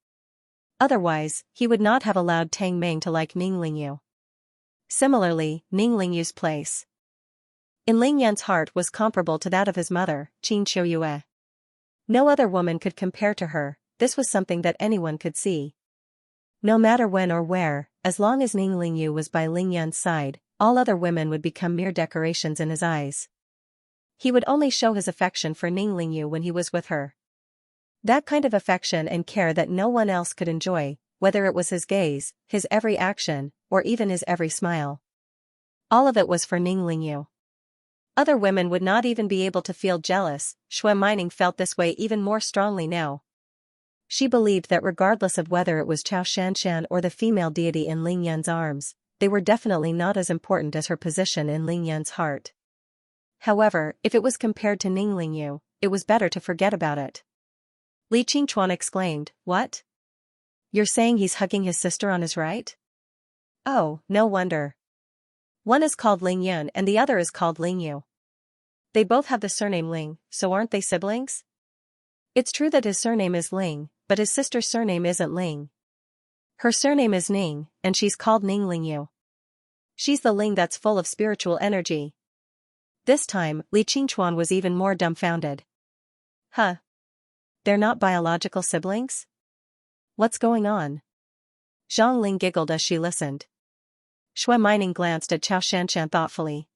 Otherwise, he would not have allowed Tang Meng to like Ning Lingyu. Similarly, Ning Lingyu's place in Ling Yan's heart was comparable to that of his mother, Qin Qiuyue. No other woman could compare to her, this was something that anyone could see. No matter when or where, as long as Ning Lingyu was by Ling Yan's side, all other women would become mere decorations in his eyes. He would only show his affection for Ning Lingyu when he was with her. That kind of affection and care that no one else could enjoy, whether it was his gaze, his every action, or even his every smile. All of it was for Ning Lingyu. Other women would not even be able to feel jealous. Shui Mining felt this way even more strongly now. She believed that regardless of whether it was Chao Shanshan or the female deity in Ling Yan's arms, they were definitely not as important as her position in Ling Yan's heart. However, if it was compared to Ning Lingyu, it was better to forget about it. Li Qingchuan exclaimed, "What? You're saying he's hugging his sister on his right?" "Oh, no wonder. One is called Ling Yun and the other is called Lingyu. They both have the surname Ling, so aren't they siblings? It's true that his surname is Ling, but his sister's surname isn't Ling. Her surname is Ning, and she's called Ning Lingyu. She's the Ling that's full of spiritual energy." This time, Li Qingchuan was even more dumbfounded. Huh? They're not biological siblings? What's going on? Zhang Ling giggled as she listened. Shui Mining glanced at Chao Shanshan thoughtfully.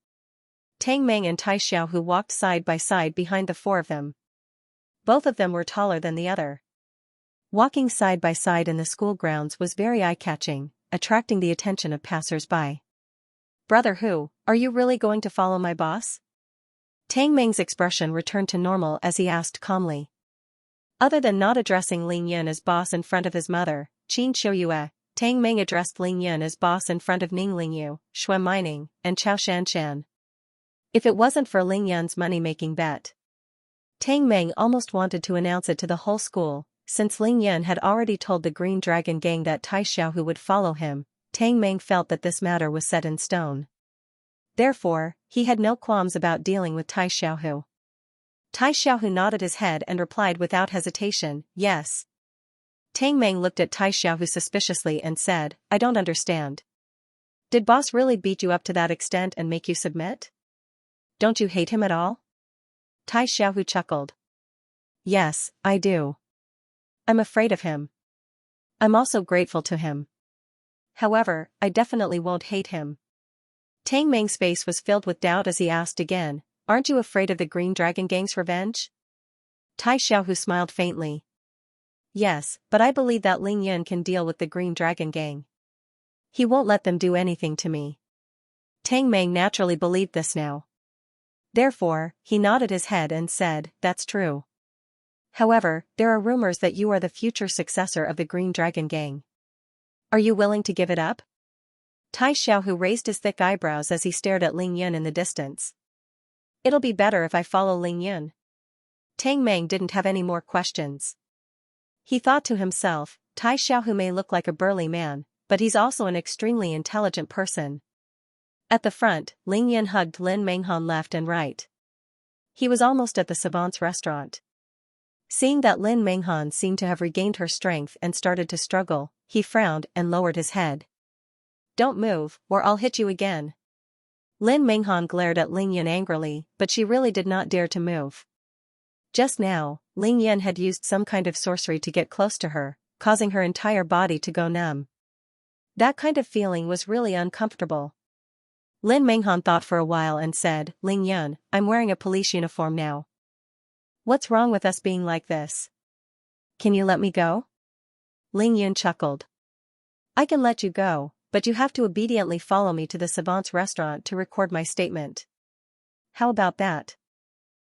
Tang Meng and Tai Xiaohu walked side by side behind the four of them. Both of them were taller than the other. Walking side by side in the school grounds was very eye-catching, attracting the attention of passers-by. "Brother Hu, are you really going to follow my boss?" Tang Meng's expression returned to normal as he asked calmly. Other than not addressing Ling Yun as boss in front of his mother, Qin Qiuyue, Tang Meng addressed Ling Yun as boss in front of Ning Lingyu, Shui Mining, and Chao Shanshan. If it wasn't for Ling Yun's money-making bet, Tang Meng almost wanted to announce it to the whole school. Since Ling Yun had already told the Green Dragon Gang that Tai Xiaohu would follow him, Tang Meng felt that this matter was set in stone. Therefore, he had no qualms about dealing with Tai Xiaohu. Tai Xiaohu nodded his head and replied without hesitation, "Yes." Tang Meng looked at Tai Xiaohu suspiciously and said, "I don't understand. Did boss really beat you up to that extent and make you submit? Don't you hate him at all?" Tai Xiaohu chuckled. "Yes, I do. I'm afraid of him. I'm also grateful to him. However, I definitely won't hate him." Tang Meng's face was filled with doubt as he asked again, "Aren't you afraid of the Green Dragon Gang's revenge?" Tai Xiaohu smiled faintly. "Yes, but I believe that Ling Yun can deal with the Green Dragon Gang. He won't let them do anything to me." Tang Meng naturally believed this now. Therefore, he nodded his head and said, "That's true. However, there are rumors that you are the future successor of the Green Dragon Gang. Are you willing to give it up?" Tai Xiaohu raised his thick eyebrows as he stared at Ling Yun in the distance. "It'll be better if I follow Ling Yun." Tang Meng didn't have any more questions. He thought to himself, Tai Xiaohu may look like a burly man, but he's also an extremely intelligent person. At the front, Ling Yun hugged Lin Menghan left and right. He was almost at the savant's restaurant. Seeing that Lin Menghan seemed to have regained her strength and started to struggle, he frowned and lowered his head. "Don't move, or I'll hit you again." Lin Menghan glared at Ling Yun angrily, but she really did not dare to move. Just now, Ling Yun had used some kind of sorcery to get close to her, causing her entire body to go numb. That kind of feeling was really uncomfortable. Lin Menghan thought for a while and said, "Ling Yun, I'm wearing a police uniform now. What's wrong with us being like this? Can you let me go?" Ling Yun chuckled. "I can let you go, but you have to obediently follow me to the savant's restaurant to record my statement. How about that?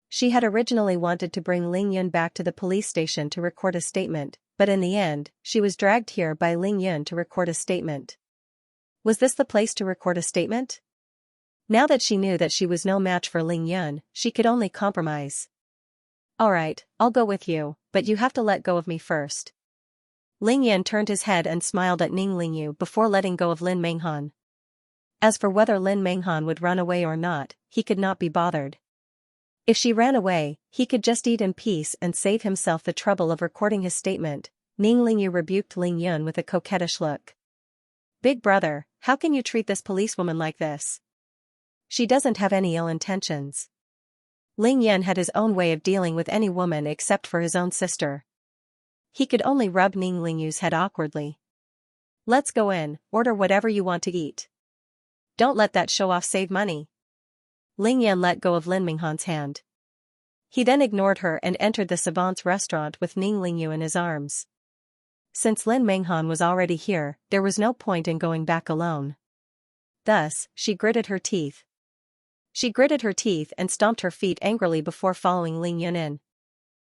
She had originally wanted to bring Ling Yun back to the police station to record a statement, but in the end, she was dragged here by Ling Yun to record a statement. Was this the place to record a statement? Now that she knew that she was no match for Ling Yun, she could only compromise. Alright, I'll go with you, but you have to let go of me first. Ling Yun turned his head and smiled at Ning Lingyu before letting go of Lin Menghan. As for whether Lin Menghan would run away or not, he could not be bothered. If she ran away, he could just eat in peace and save himself the trouble of recording his statement. Ning Lingyu rebuked Ling Yun with a coquettish look. Big brother, how can you treat this policewoman like this? She doesn't have any ill intentions. Ling Yun had his own way of dealing with any woman except for his own sister. He could only rub Ning Lingyu's head awkwardly. Let's go in, order whatever you want to eat. Don't let that show-off save money. Ling Yun let go of Lin Menghan's hand. He then ignored her and entered the savant's restaurant with Ning Lingyu in his arms. Since Lin Menghan was already here, there was no point in going back alone. Thus, she gritted her teeth. She gritted her teeth and stomped her feet angrily before following Ling Yun in.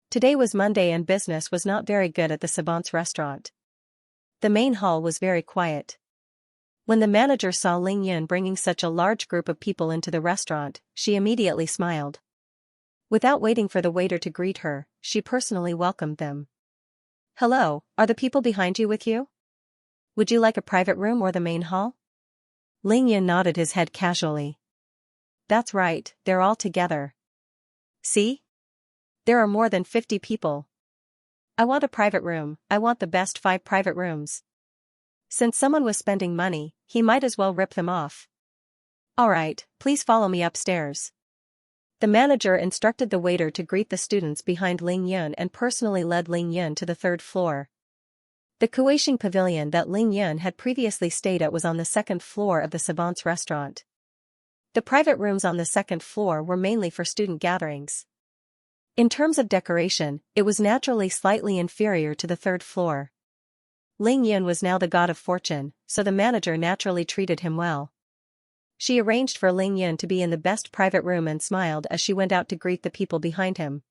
Today was Monday and business was not very good at the savant's restaurant. The main hall was very quiet. When the manager saw Ling Yun bringing such a large group of people into the restaurant, she immediately smiled. Without waiting for the waiter to greet her, she personally welcomed them. Hello, are the people behind you with you? Would you like a private room or the main hall? Ling Yun nodded his head casually. That's right, they're all together. See? There are more than 50 people. I want a private room, I want the best 5 private rooms. Since someone was spending money, he might as well rip them off. Alright, please follow me upstairs. The manager instructed the waiter to greet the students behind Ling Yun and personally led Ling Yun to the 3rd floor. The Kuaishing pavilion that Ling Yun had previously stayed at was on the 2nd floor of the savant's restaurant. The private rooms on the 2nd floor were mainly for student gatherings. In terms of decoration, it was naturally slightly inferior to the 3rd floor. Ling Yun was now the god of fortune, so the manager naturally treated him well. She arranged for Ling Yun to be in the best private room and smiled as she went out to greet the people behind him.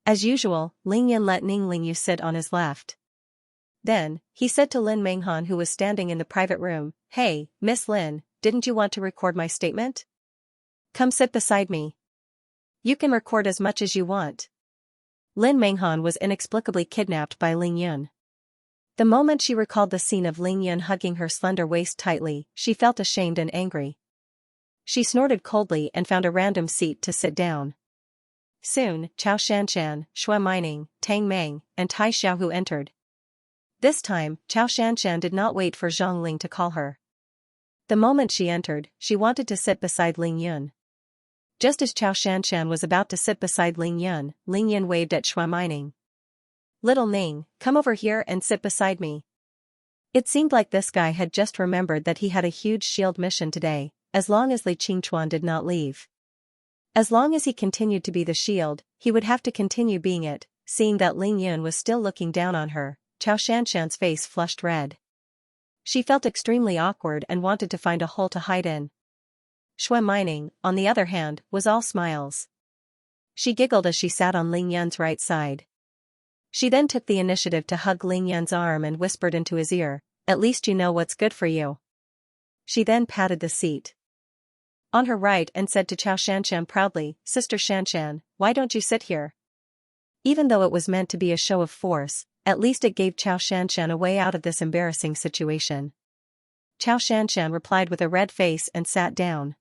As usual, Ling Yun let Ning Lingyu sit on his left. Then, he said to Lin Menghan, who was standing in the private room, Hey, Miss Lin, didn't you want to record my statement? Come sit beside me. You can record as much as you want. Lin Menghan was inexplicably kidnapped by Ling Yun. The moment she recalled the scene of Ling Yun hugging her slender waist tightly, she felt ashamed and angry. She snorted coldly and found a random seat to sit down. Soon, Chao Shanshan, Shui Mining, Tang Meng, and Tai Xiaohu entered. This time, Chao Shanshan did not wait for Zhang Ling to call her. The moment she entered, she wanted to sit beside Ling Yun. Just as Chao Shanshan was about to sit beside Ling Yun waved at Shui Mining. Little Ning, come over here and sit beside me. It seemed like this guy had just remembered that he had a huge shield mission today, as long as Li Qingchuan did not leave. As long as he continued to be the shield, he would have to continue being it. Seeing that Ling Yun was still looking down on her, Chao Shanshan's face flushed red. She felt extremely awkward and wanted to find a hole to hide in. Shui Mining, on the other hand, was all smiles. She giggled as she sat on Ling Yun's right side. She then took the initiative to hug Ling Yun's arm and whispered into his ear, At least you know what's good for you. She then patted the seat on her right and said to Chao Shanshan proudly, Sister Shanshan, why don't you sit here? Even though it was meant to be a show of force, at least it gave Chao Shanshan a way out of this embarrassing situation. Chao Shanshan replied with a red face and sat down.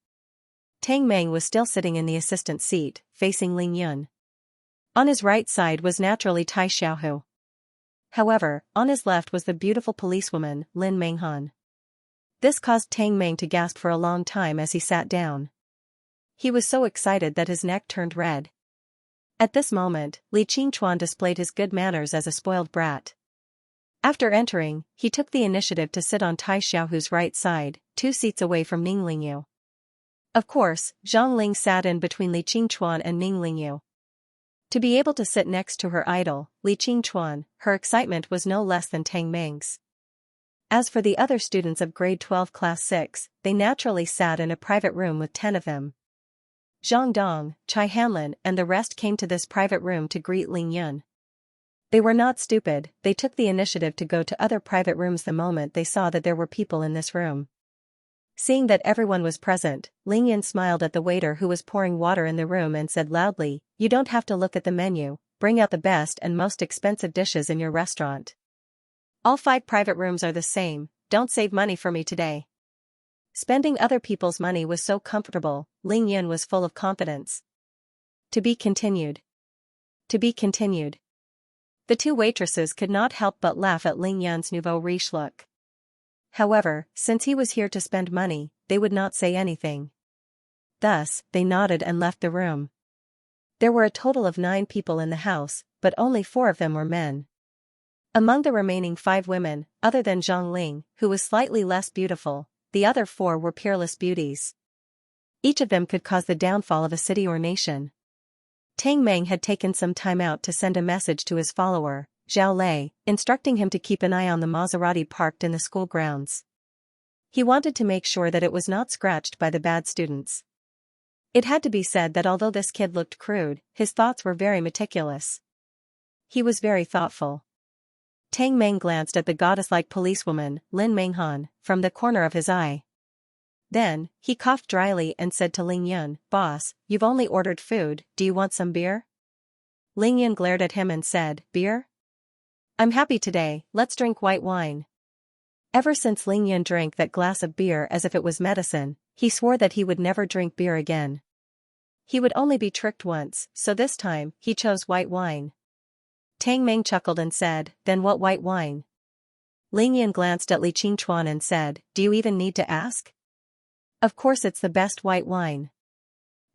Tang Meng was still sitting in the assistant seat, facing Ling Yun. On his right side was naturally Tai Xiaohu. However, on his left was the beautiful policewoman, Lin Menghan. This caused Tang Meng to gasp for a long time as he sat down. He was so excited that his neck turned red. At this moment, Li Qingchuan displayed his good manners as a spoiled brat. After entering, he took the initiative to sit on Tai Xiaohu's right side, 2 seats away from Ning Lingyu. Of course, Zhang Ling sat in between Li Qingchuan and Ning Lingyu. To be able to sit next to her idol, Li Qingchuan, her excitement was no less than Tang Meng's. As for the other students of grade 12 class 6, they naturally sat in a private room with 10 of them. Zhang Dong, Chai Hanlin and the rest came to this private room to greet Ling Yun. They were not stupid, they took the initiative to go to other private rooms the moment they saw that there were people in this room. Seeing that everyone was present, Ling Yun smiled at the waiter who was pouring water in the room and said loudly, "You don't have to look at the menu, bring out the best and most expensive dishes in your restaurant. All 5 private rooms are the same, don't save money for me today." Spending other people's money was so comfortable, Ling Yun was full of confidence. To be continued. To be continued. The 2 waitresses could not help but laugh at Ling Yun's nouveau riche look. However, since he was here to spend money, they would not say anything. Thus, they nodded and left the room. There were a total of 9 people in the house, but only 4 of them were men. Among the remaining 5 women, other than Zhang Ling, who was slightly less beautiful, the other 4 were peerless beauties. Each of them could cause the downfall of a city or nation. Tang Meng had taken some time out to send a message to his follower, Zhao Lei, instructing him to keep an eye on the Maserati parked in the school grounds. He wanted to make sure that it was not scratched by the bad students. It had to be said that although this kid looked crude, his thoughts were very meticulous. He was very thoughtful. Tang Meng glanced at the goddess-like policewoman, Lin Menghan, from the corner of his eye. Then, he coughed dryly and said to Ling Yun, "Boss, you've only ordered food, do you want some beer?" Ling Yun glared at him and said, "Beer? I'm happy today, let's drink white wine." Ever since Ling Yun drank that glass of beer as if it was medicine, he swore that he would never drink beer again. He would only be tricked once, so this time, he chose white wine. Tang Meng chuckled and said, "Then what white wine?" Ling Yun glanced at Li Qingchuan and said, "Do you even need to ask? Of course it's the best white wine."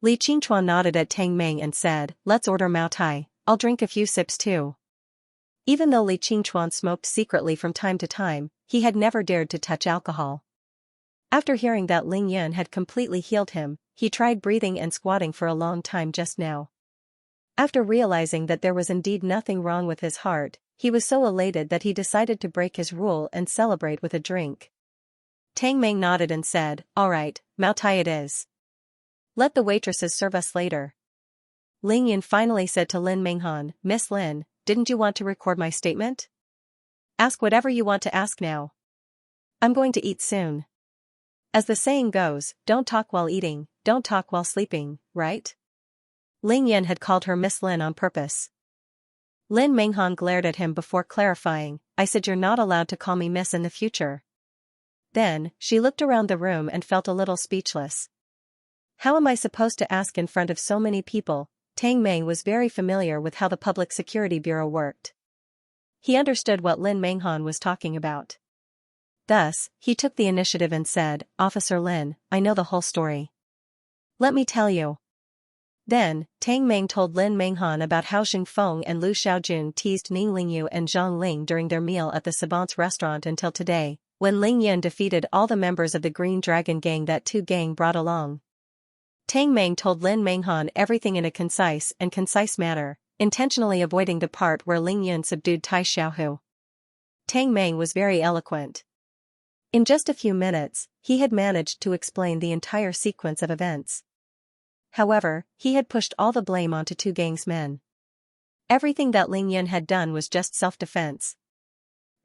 Li Qingchuan nodded at Tang Meng and said, "Let's order Mao Tai, I'll drink a few sips too." Even though Li Qingchuan smoked secretly from time to time, he had never dared to touch alcohol. After hearing that Ling Yun had completely healed him, he tried breathing and squatting for a long time just now. After realizing that there was indeed nothing wrong with his heart, he was so elated that he decided to break his rule and celebrate with a drink. Tang Meng nodded and said, "All right, Mao Tai it is. Let the waitresses serve us later." Ling Yun finally said to Lin Menghan, "Miss Lin, didn't you want to record my statement? Ask whatever you want to ask now. I'm going to eat soon. As the saying goes, don't talk while eating, don't talk while sleeping, right?" Ling Yun had called her Miss Lin on purpose. Lin Menghan glared at him before clarifying, "I said you're not allowed to call me Miss in the future." Then, she looked around the room and felt a little speechless. How am I supposed to ask in front of so many people? Tang Meng was very familiar with how the Public Security Bureau worked. He understood what Lin Menghan was talking about. Thus, he took the initiative and said, "Officer Lin, I know the whole story. Let me tell you." Then, Tang Meng told Lin Menghan about how Xing Feng and Lu Xiaojun teased Ning Lingyu and Zhang Ling during their meal at the Savant's restaurant until today, when Ling Yun defeated all the members of the Green Dragon gang that two gang brought along. Tang Meng told Lin Menghan everything in a concise manner, intentionally avoiding the part where Ling Yun subdued Tai Xiaohu. Tang Meng was very eloquent. In just a few minutes, he had managed to explain the entire sequence of events. However, he had pushed all the blame onto two gangs' men. Everything that Ling Yun had done was just self-defense.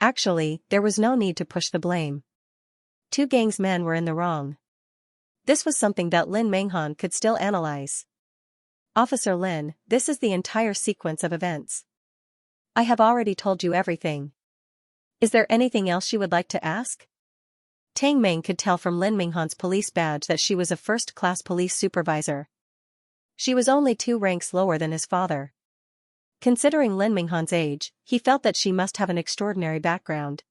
Actually, there was no need to push the blame. Two gangs' men were in the wrong. This was something that Lin Menghan could still analyze. "Officer Lin, this is the entire sequence of events. I have already told you everything. Is there anything else you would like to ask?" Tang Meng could tell from Lin Menghan's police badge that she was a first-class police supervisor. She was only 2 ranks lower than his father. Considering Lin Menghan's age, he felt that she must have an extraordinary background.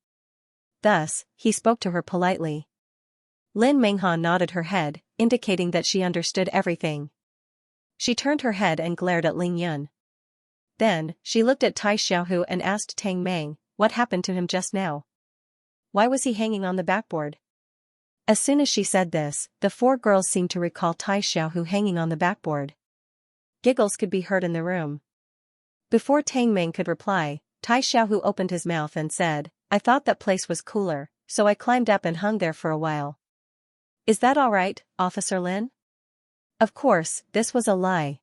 Thus, he spoke to her politely. Lin Menghan nodded her head, indicating that she understood everything. She turned her head and glared at Ling Yun. Then, she looked at Tai Xiaohu and asked Tang Meng, "What happened to him just now? Why was he hanging on the backboard?" As soon as she said this, the 4 girls seemed to recall Tai Xiaohu hanging on the backboard. Giggles could be heard in the room. Before Tang Meng could reply, Tai Xiaohu opened his mouth and said, "I thought that place was cooler, so I climbed up and hung there for a while. Is that all right, Officer Lin? Of course, this was a lie.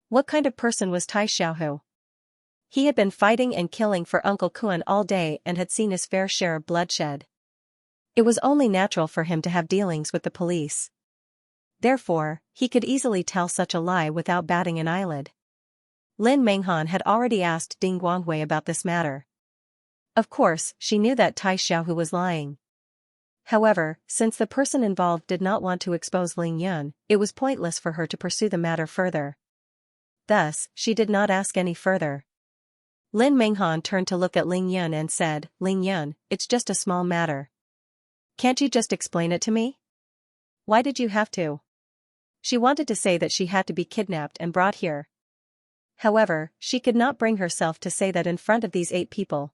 What kind of person was Tai Xiaohu? He had been fighting and killing for Uncle Kuan all day and had seen his fair share of bloodshed. It was only natural for him to have dealings with the police. Therefore, he could easily tell such a lie without batting an eyelid. Lin Menghan had already asked Ding Guanghui about this matter. Of course, she knew that Tai Xiaohu was lying. However, since the person involved did not want to expose Ling Yun, it was pointless for her to pursue the matter further. Thus, she did not ask any further. Lin Menghan turned to look at Ling Yun and said, Ling Yun, it's just a small matter. Can't you just explain it to me? Why did you have to? She wanted to say that she had to be kidnapped and brought here. However, she could not bring herself to say that in front of these 8 people.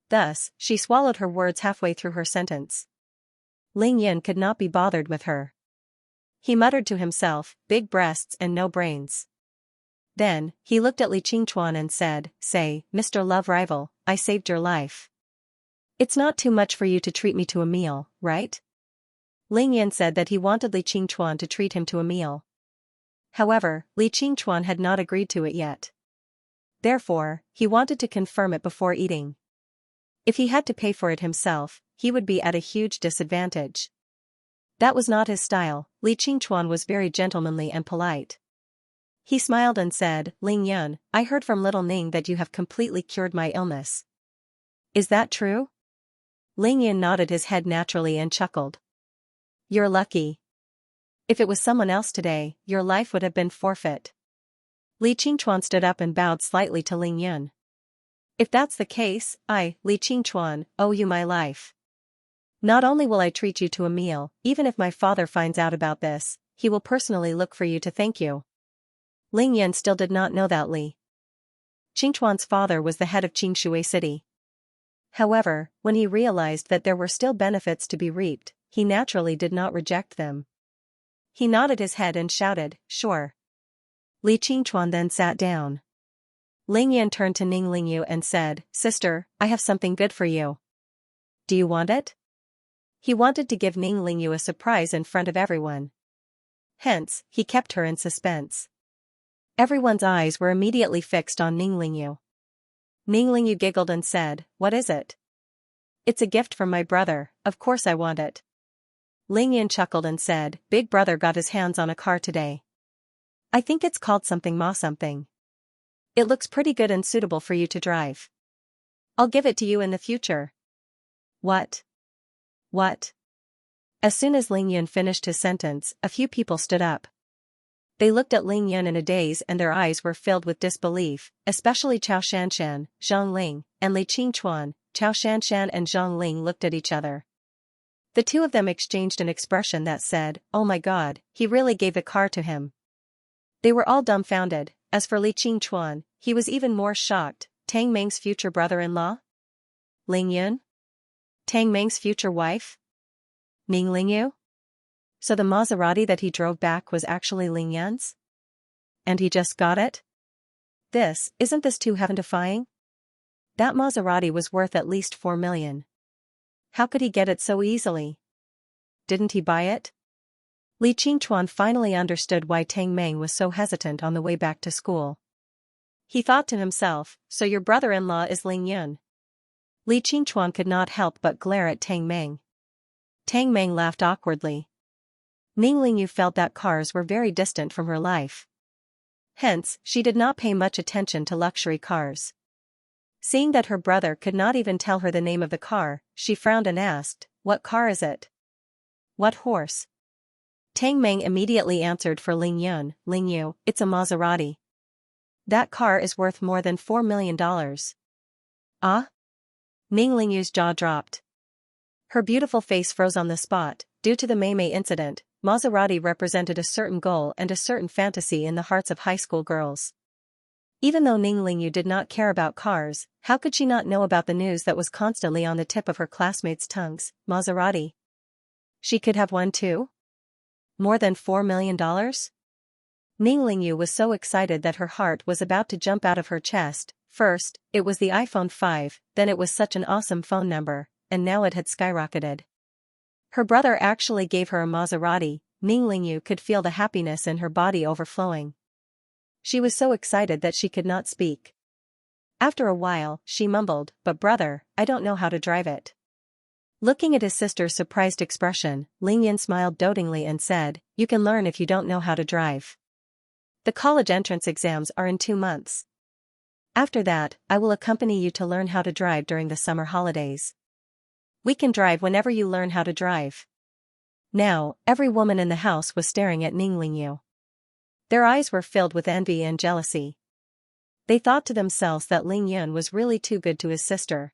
Thus, she swallowed her words halfway through her sentence. Ling Yun could not be bothered with her. He muttered to himself, big breasts and no brains. Then, he looked at Li Qingchuan and said, say, Mr. Love Rival, I saved your life. It's not too much for you to treat me to a meal, right? Ling Yun said that he wanted Li Qingchuan to treat him to a meal. However, Li Qingchuan had not agreed to it yet. Therefore, he wanted to confirm it before eating. If he had to pay for it himself, he would be at a huge disadvantage. That was not his style. Li Qingchuan was very gentlemanly and polite. He smiled and said, Ling Yun, I heard from little Ning that you have completely cured my illness. Is that true? Ling Yun nodded his head naturally and chuckled. You're lucky. If it was someone else today, your life would have been forfeit. Li Qingchuan stood up and bowed slightly to Ling Yun. If that's the case, I, Li Qingchuan, owe you my life. Not only will I treat you to a meal, even if my father finds out about this, he will personally look for you to thank you. Ling Yun still did not know that Li Qingchuan's father was the head of Qingshui City. However, when he realized that there were still benefits to be reaped, he naturally did not reject them. He nodded his head and shouted, sure. Li Qingchuan then sat down. Ling Yun turned to Ning Lingyu and said, Sister, I have something good for you. Do you want it? He wanted to give Ning Lingyu a surprise in front of everyone. Hence, he kept her in suspense. Everyone's eyes were immediately fixed on Ning Lingyu. Ning Lingyu giggled and said, What is it? It's a gift from my brother, of course I want it. Ling Yun chuckled and said, Big brother got his hands on a car today. I think it's called something ma something. It looks pretty good and suitable for you to drive. I'll give it to you in the future. What? What? As soon as Ling Yun finished his sentence, a few people stood up. They looked at Ling Yun in a daze and their eyes were filled with disbelief, especially Chao Shanshan, Zhang Ling, and Li Qingchuan. Chao Shanshan and Zhang Ling looked at each other. The two of them exchanged an expression that said, Oh my God, he really gave the car to him. They were all dumbfounded. As for Li Qingchuan, he was even more shocked. Tang Meng's future brother-in-law? Ling Yun? Tang Meng's future wife? Ning Lingyu? So the Maserati that he drove back was actually Ling Yun's? And he just got it? Isn't this too heaven-defying? That Maserati was worth at least 4 million. How could he get it so easily? Didn't he buy it? Li Qingchuan finally understood why Tang Meng was so hesitant on the way back to school. He thought to himself, so your brother-in-law is Ling Yun. Li Qingchuan could not help but glare at Tang Meng. Tang Meng laughed awkwardly. Ning Lingyu felt that cars were very distant from her life. Hence, she did not pay much attention to luxury cars. Seeing that her brother could not even tell her the name of the car, she frowned and asked, What car is it? What horse? Tang Meng immediately answered for Ling Yun, Lingyu, it's a Maserati. That car is worth more than $4 million. Ah? Ning Lingyu's jaw dropped. Her beautiful face froze on the spot. Due to the Mei incident, Maserati represented a certain goal and a certain fantasy in the hearts of high school girls. Even though Ning Lingyu did not care about cars, how could she not know about the news that was constantly on the tip of her classmates' tongues, Maserati? She could have one too? More than $4 million? Ning Lingyu was so excited that her heart was about to jump out of her chest. First, it was the iPhone 5, then it was such an awesome phone number, and now it had skyrocketed. Her brother actually gave her a Maserati. Ning Lingyu could feel the happiness in her body overflowing. She was so excited that she could not speak. After a while, she mumbled, "But brother, I don't know how to drive it." Looking at his sister's surprised expression, Lingyan smiled dotingly and said, "You can learn if you don't know how to drive. The college entrance exams are in 2 months. After that, I will accompany you to learn how to drive during the summer holidays. We can drive whenever you learn how to drive." Now, every woman in the house was staring at Ning Lingyu. Their eyes were filled with envy and jealousy. They thought to themselves that Ling Yun was really too good to his sister.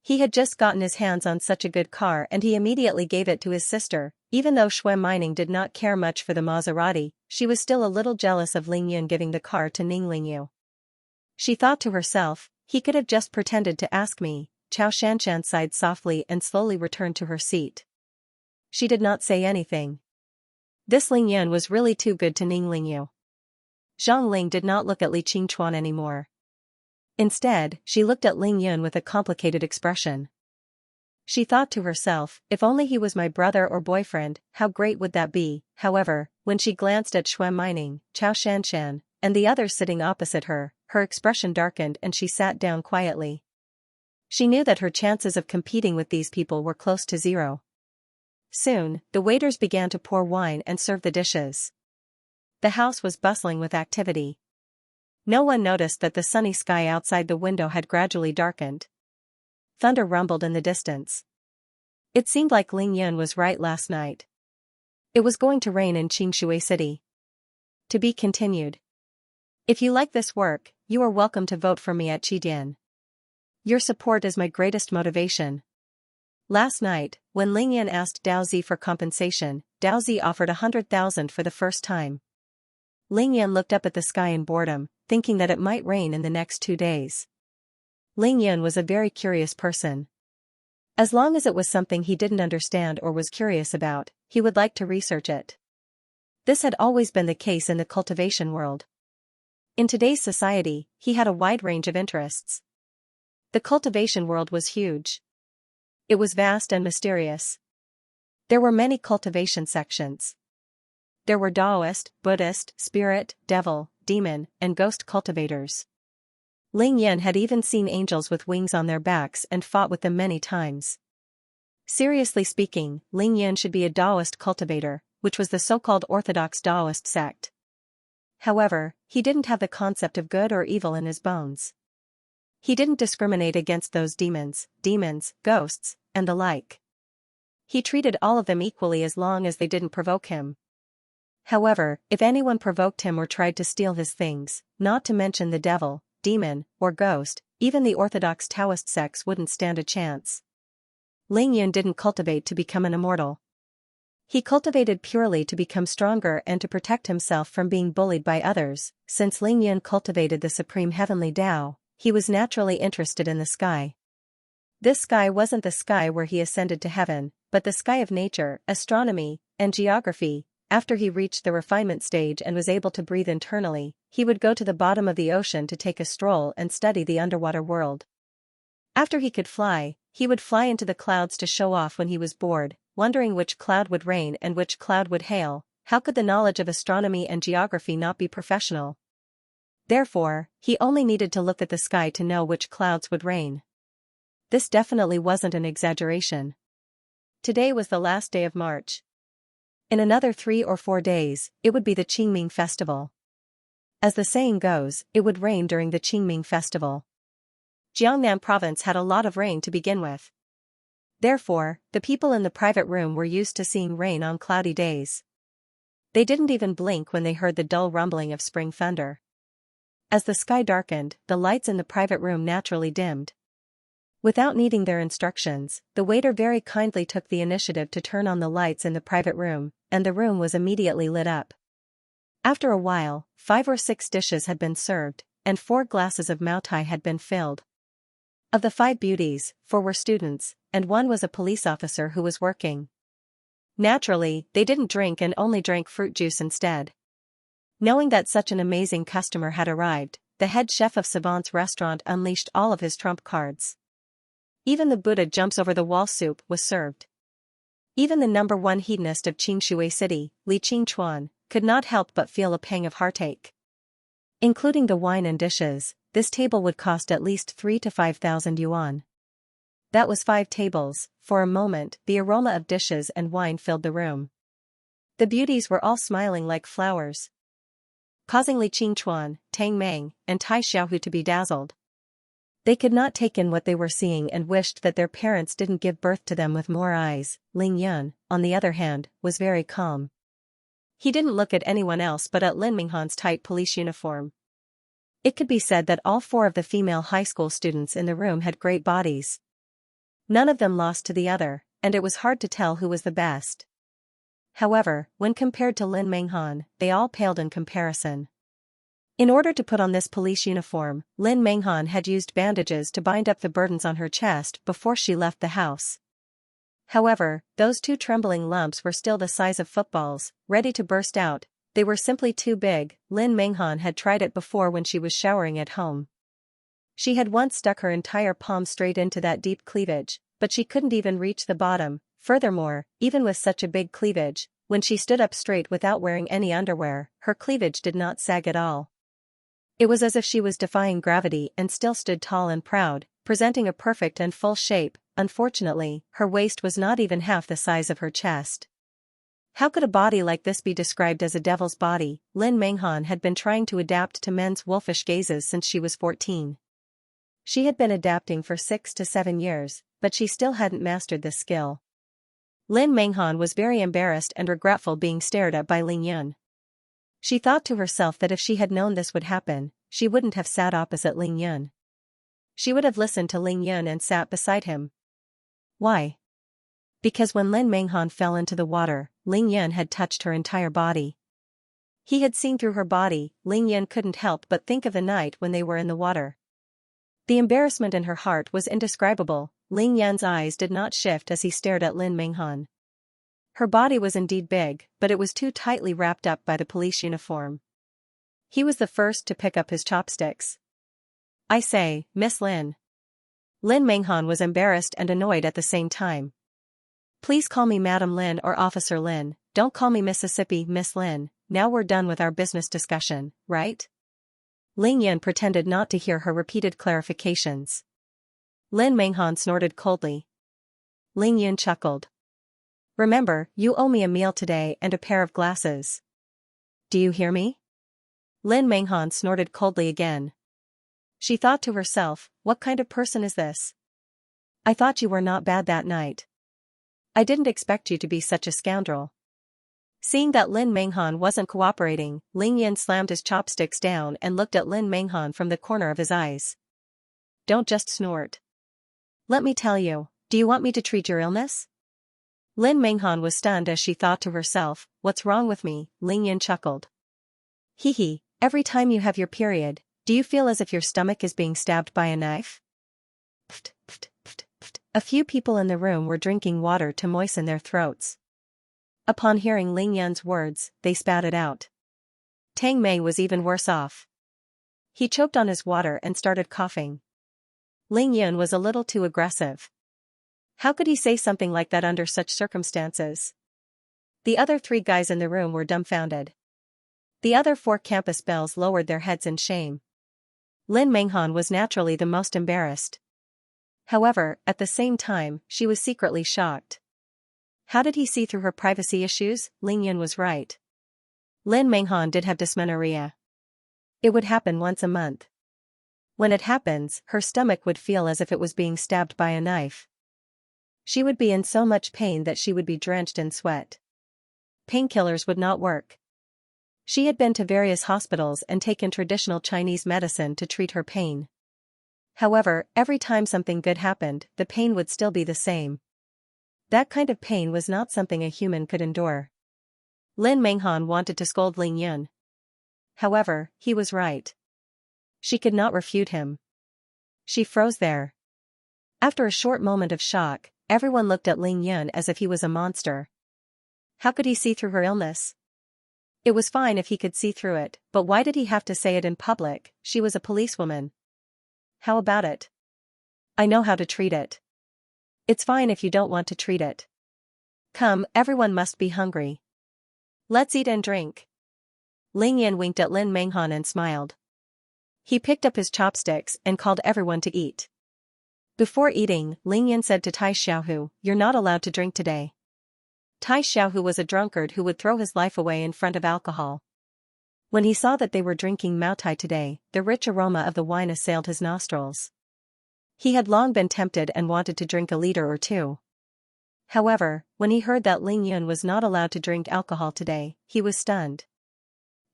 He had just gotten his hands on such a good car and he immediately gave it to his sister. Even though Shui Mining did not care much for the Maserati, she was still a little jealous of Ling Yun giving the car to Ning Lingyu. She thought to herself, he could have just pretended to ask me. Chao Shanshan sighed softly and slowly returned to her seat. She did not say anything. This Ling Yun was really too good to Ning Lingyu. Zhang Ling did not look at Li Qingchuan anymore. Instead, she looked at Ling Yun with a complicated expression. She thought to herself, if only he was my brother or boyfriend, how great would that be. However, when she glanced at Shui Mining, Chao Shanshan, and the others sitting opposite her, her expression darkened and she sat down quietly. She knew that her chances of competing with these people were close to zero. Soon, the waiters began to pour wine and serve the dishes. The house was bustling with activity. No one noticed that the sunny sky outside the window had gradually darkened. Thunder rumbled in the distance. It seemed like Ling Yun was right last night. It was going to rain in Qingshui City. To be continued. If you like this work, you are welcome to vote for me at Qidian. Your support is my greatest motivation. Last night, when Ling Yan asked Dao Zi for compensation, Dao Zi offered 100,000 for the first time. Ling Yan looked up at the sky in boredom, thinking that it might rain in the next 2 days. Ling Yan was a very curious person. As long as it was something he didn't understand or was curious about, he would like to research it. This had always been the case in the cultivation world. In today's society, he had a wide range of interests. The cultivation world was huge. It was vast and mysterious. There were many cultivation sections. There were Taoist, Buddhist, spirit, devil, demon, and ghost cultivators. Ling Yan had even seen angels with wings on their backs and fought with them many times. Seriously speaking, Ling Yan should be a Taoist cultivator, which was the so-called orthodox Taoist sect. However, he didn't have the concept of good or evil in his bones. He didn't discriminate against those demons, ghosts, and the like. He treated all of them equally as long as they didn't provoke him. However, if anyone provoked him or tried to steal his things, not to mention the devil, demon, or ghost, even the orthodox Taoist sects wouldn't stand a chance. Ling Yun didn't cultivate to become an immortal. He cultivated purely to become stronger and to protect himself from being bullied by others. Since Ling Yun cultivated the supreme heavenly Tao, he was naturally interested in the sky. This sky wasn't the sky where he ascended to heaven, but the sky of nature, astronomy, and geography. After he reached the refinement stage and was able to breathe internally, he would go to the bottom of the ocean to take a stroll and study the underwater world. After he could fly, he would fly into the clouds to show off when he was bored, wondering which cloud would rain and which cloud would hail. How could the knowledge of astronomy and geography not be professional? Therefore, he only needed to look at the sky to know which clouds would rain. This definitely wasn't an exaggeration. Today was the last day of March. In another 3 or 4 days, it would be the Qingming festival. As the saying goes, it would rain during the Qingming festival. Jiangnan province had a lot of rain to begin with. Therefore, the people in the private room were used to seeing rain on cloudy days. They didn't even blink when they heard the dull rumbling of spring thunder. As the sky darkened, the lights in the private room naturally dimmed. Without needing their instructions, the waiter very kindly took the initiative to turn on the lights in the private room, and the room was immediately lit up. After a while, 5 or 6 dishes had been served, and 4 glasses of Maotai had been filled. Of the 5 beauties, 4 were students, and 1 was a police officer who was working. Naturally, they didn't drink and only drank fruit juice instead. Knowing that such an amazing customer had arrived, the head chef of Savant's restaurant unleashed all of his trump cards. Even the Buddha jumps over the wall soup was served. Even the number one hedonist of Xianxia City, Li Qingchuan, could not help but feel a pang of heartache. Including the wine and dishes, this table would cost at least 3 to 5,000 yuan. That was 5 tables. For a moment, the aroma of dishes and wine filled the room. The beauties were all smiling like flowers, causing Li Qingchuan, Tang Meng, and Tai Xiaohu to be dazzled. They could not take in what they were seeing and wished that their parents didn't give birth to them with more eyes. Ling Yun, on the other hand, was very calm. He didn't look at anyone else but at Lin Minghan's tight police uniform. It could be said that all 4 of the female high school students in the room had great bodies. None of them lost to the other, and it was hard to tell who was the best. However, when compared to Lin Minghan, they all paled in comparison. In order to put on this police uniform, Lin Minghan had used bandages to bind up the burdens on her chest before she left the house. However, those 2 trembling lumps were still the size of footballs, ready to burst out. They were simply too big. Lin Minghan had tried it before when she was showering at home. She had once stuck her entire palm straight into that deep cleavage, but she couldn't even reach the bottom. Furthermore, even with such a big cleavage, when she stood up straight without wearing any underwear, her cleavage did not sag at all. It was as if she was defying gravity and still stood tall and proud, presenting a perfect and full shape. Unfortunately, her waist was not even half the size of her chest. How could a body like this be described as a devil's body? Lin Minghan had been trying to adapt to men's wolfish gazes since she was 14. She had been adapting for 6 to 7 years, but she still hadn't mastered this skill. Lin Minghan was very embarrassed and regretful being stared at by Ling Yun. She thought to herself that if she had known this would happen, she wouldn't have sat opposite Ling Yun. She would have listened to Ling Yun and sat beside him. Why? Because when Lin Minghan fell into the water, Ling Yun had touched her entire body. He had seen through her body. Ling Yun couldn't help but think of the night when they were in the water. The embarrassment in her heart was indescribable. Ling Yun's eyes did not shift as he stared at Lin Minghan. Her body was indeed big, but it was too tightly wrapped up by the police uniform. He was the first to pick up his chopsticks. I say, Miss Lin. Lin Minghan was embarrassed and annoyed at the same time. Please call me Madam Lin or Officer Lin, don't call me Mississippi Miss Lin. Now we're done with our business discussion, right? Ling Yun pretended not to hear her repeated clarifications. Lin Minghan snorted coldly. Ling Yun chuckled. Remember, you owe me a meal today and a pair of glasses. Do you hear me? Lin Minghan snorted coldly again. She thought to herself, what kind of person is this? I thought you were not bad that night. I didn't expect you to be such a scoundrel. Seeing that Lin Minghan wasn't cooperating, Ling Yun slammed his chopsticks down and looked at Lin Minghan from the corner of his eyes. Don't just snort. Let me tell you, do you want me to treat your illness? Lin Minghan was stunned as she thought to herself, what's wrong with me? Ling Yun chuckled. Hee hee, every time you have your period, do you feel as if your stomach is being stabbed by a knife? Pft, pft, pft, pft. A few people in the room were drinking water to moisten their throats. Upon hearing Ling Yun's words, they spat it out. Tang Mei was even worse off. He choked on his water and started coughing. Ling Yun was a little too aggressive. How could he say something like that under such circumstances? The other 3 guys in the room were dumbfounded. The other 4 campus belles lowered their heads in shame. Lin Minghan was naturally the most embarrassed. However, at the same time, she was secretly shocked. How did he see through her privacy issues? Ling Yun was right. Lin Minghan did have dysmenorrhea. It would happen once a month. When it happens, her stomach would feel as if it was being stabbed by a knife. She would be in so much pain that she would be drenched in sweat. Painkillers would not work. She had been to various hospitals and taken traditional Chinese medicine to treat her pain. However, every time something good happened, the pain would still be the same. That kind of pain was not something a human could endure. Lin Minghan wanted to scold Ling Yun. However, he was right. She could not refute him. She froze there. After a short moment of shock, everyone looked at Ling Yun as if he was a monster. How could he see through her illness? It was fine if he could see through it, but why did he have to say it in public? She was a policewoman. How about it? I know how to treat it. It's fine if you don't want to treat it. Come, everyone must be hungry. Let's eat and drink. Ling Yan winked at Lin Menghan and smiled. He picked up his chopsticks and called everyone to eat. Before eating, Ling Yan said to Tai Xiaohu, "You're not allowed to drink today." Tai Xiaohu was a drunkard who would throw his life away in front of alcohol. When he saw that they were drinking Mao Tai today, the rich aroma of the wine assailed his nostrils. He had long been tempted and wanted to drink a liter or two. However, when he heard that Ling Yun was not allowed to drink alcohol today, he was stunned.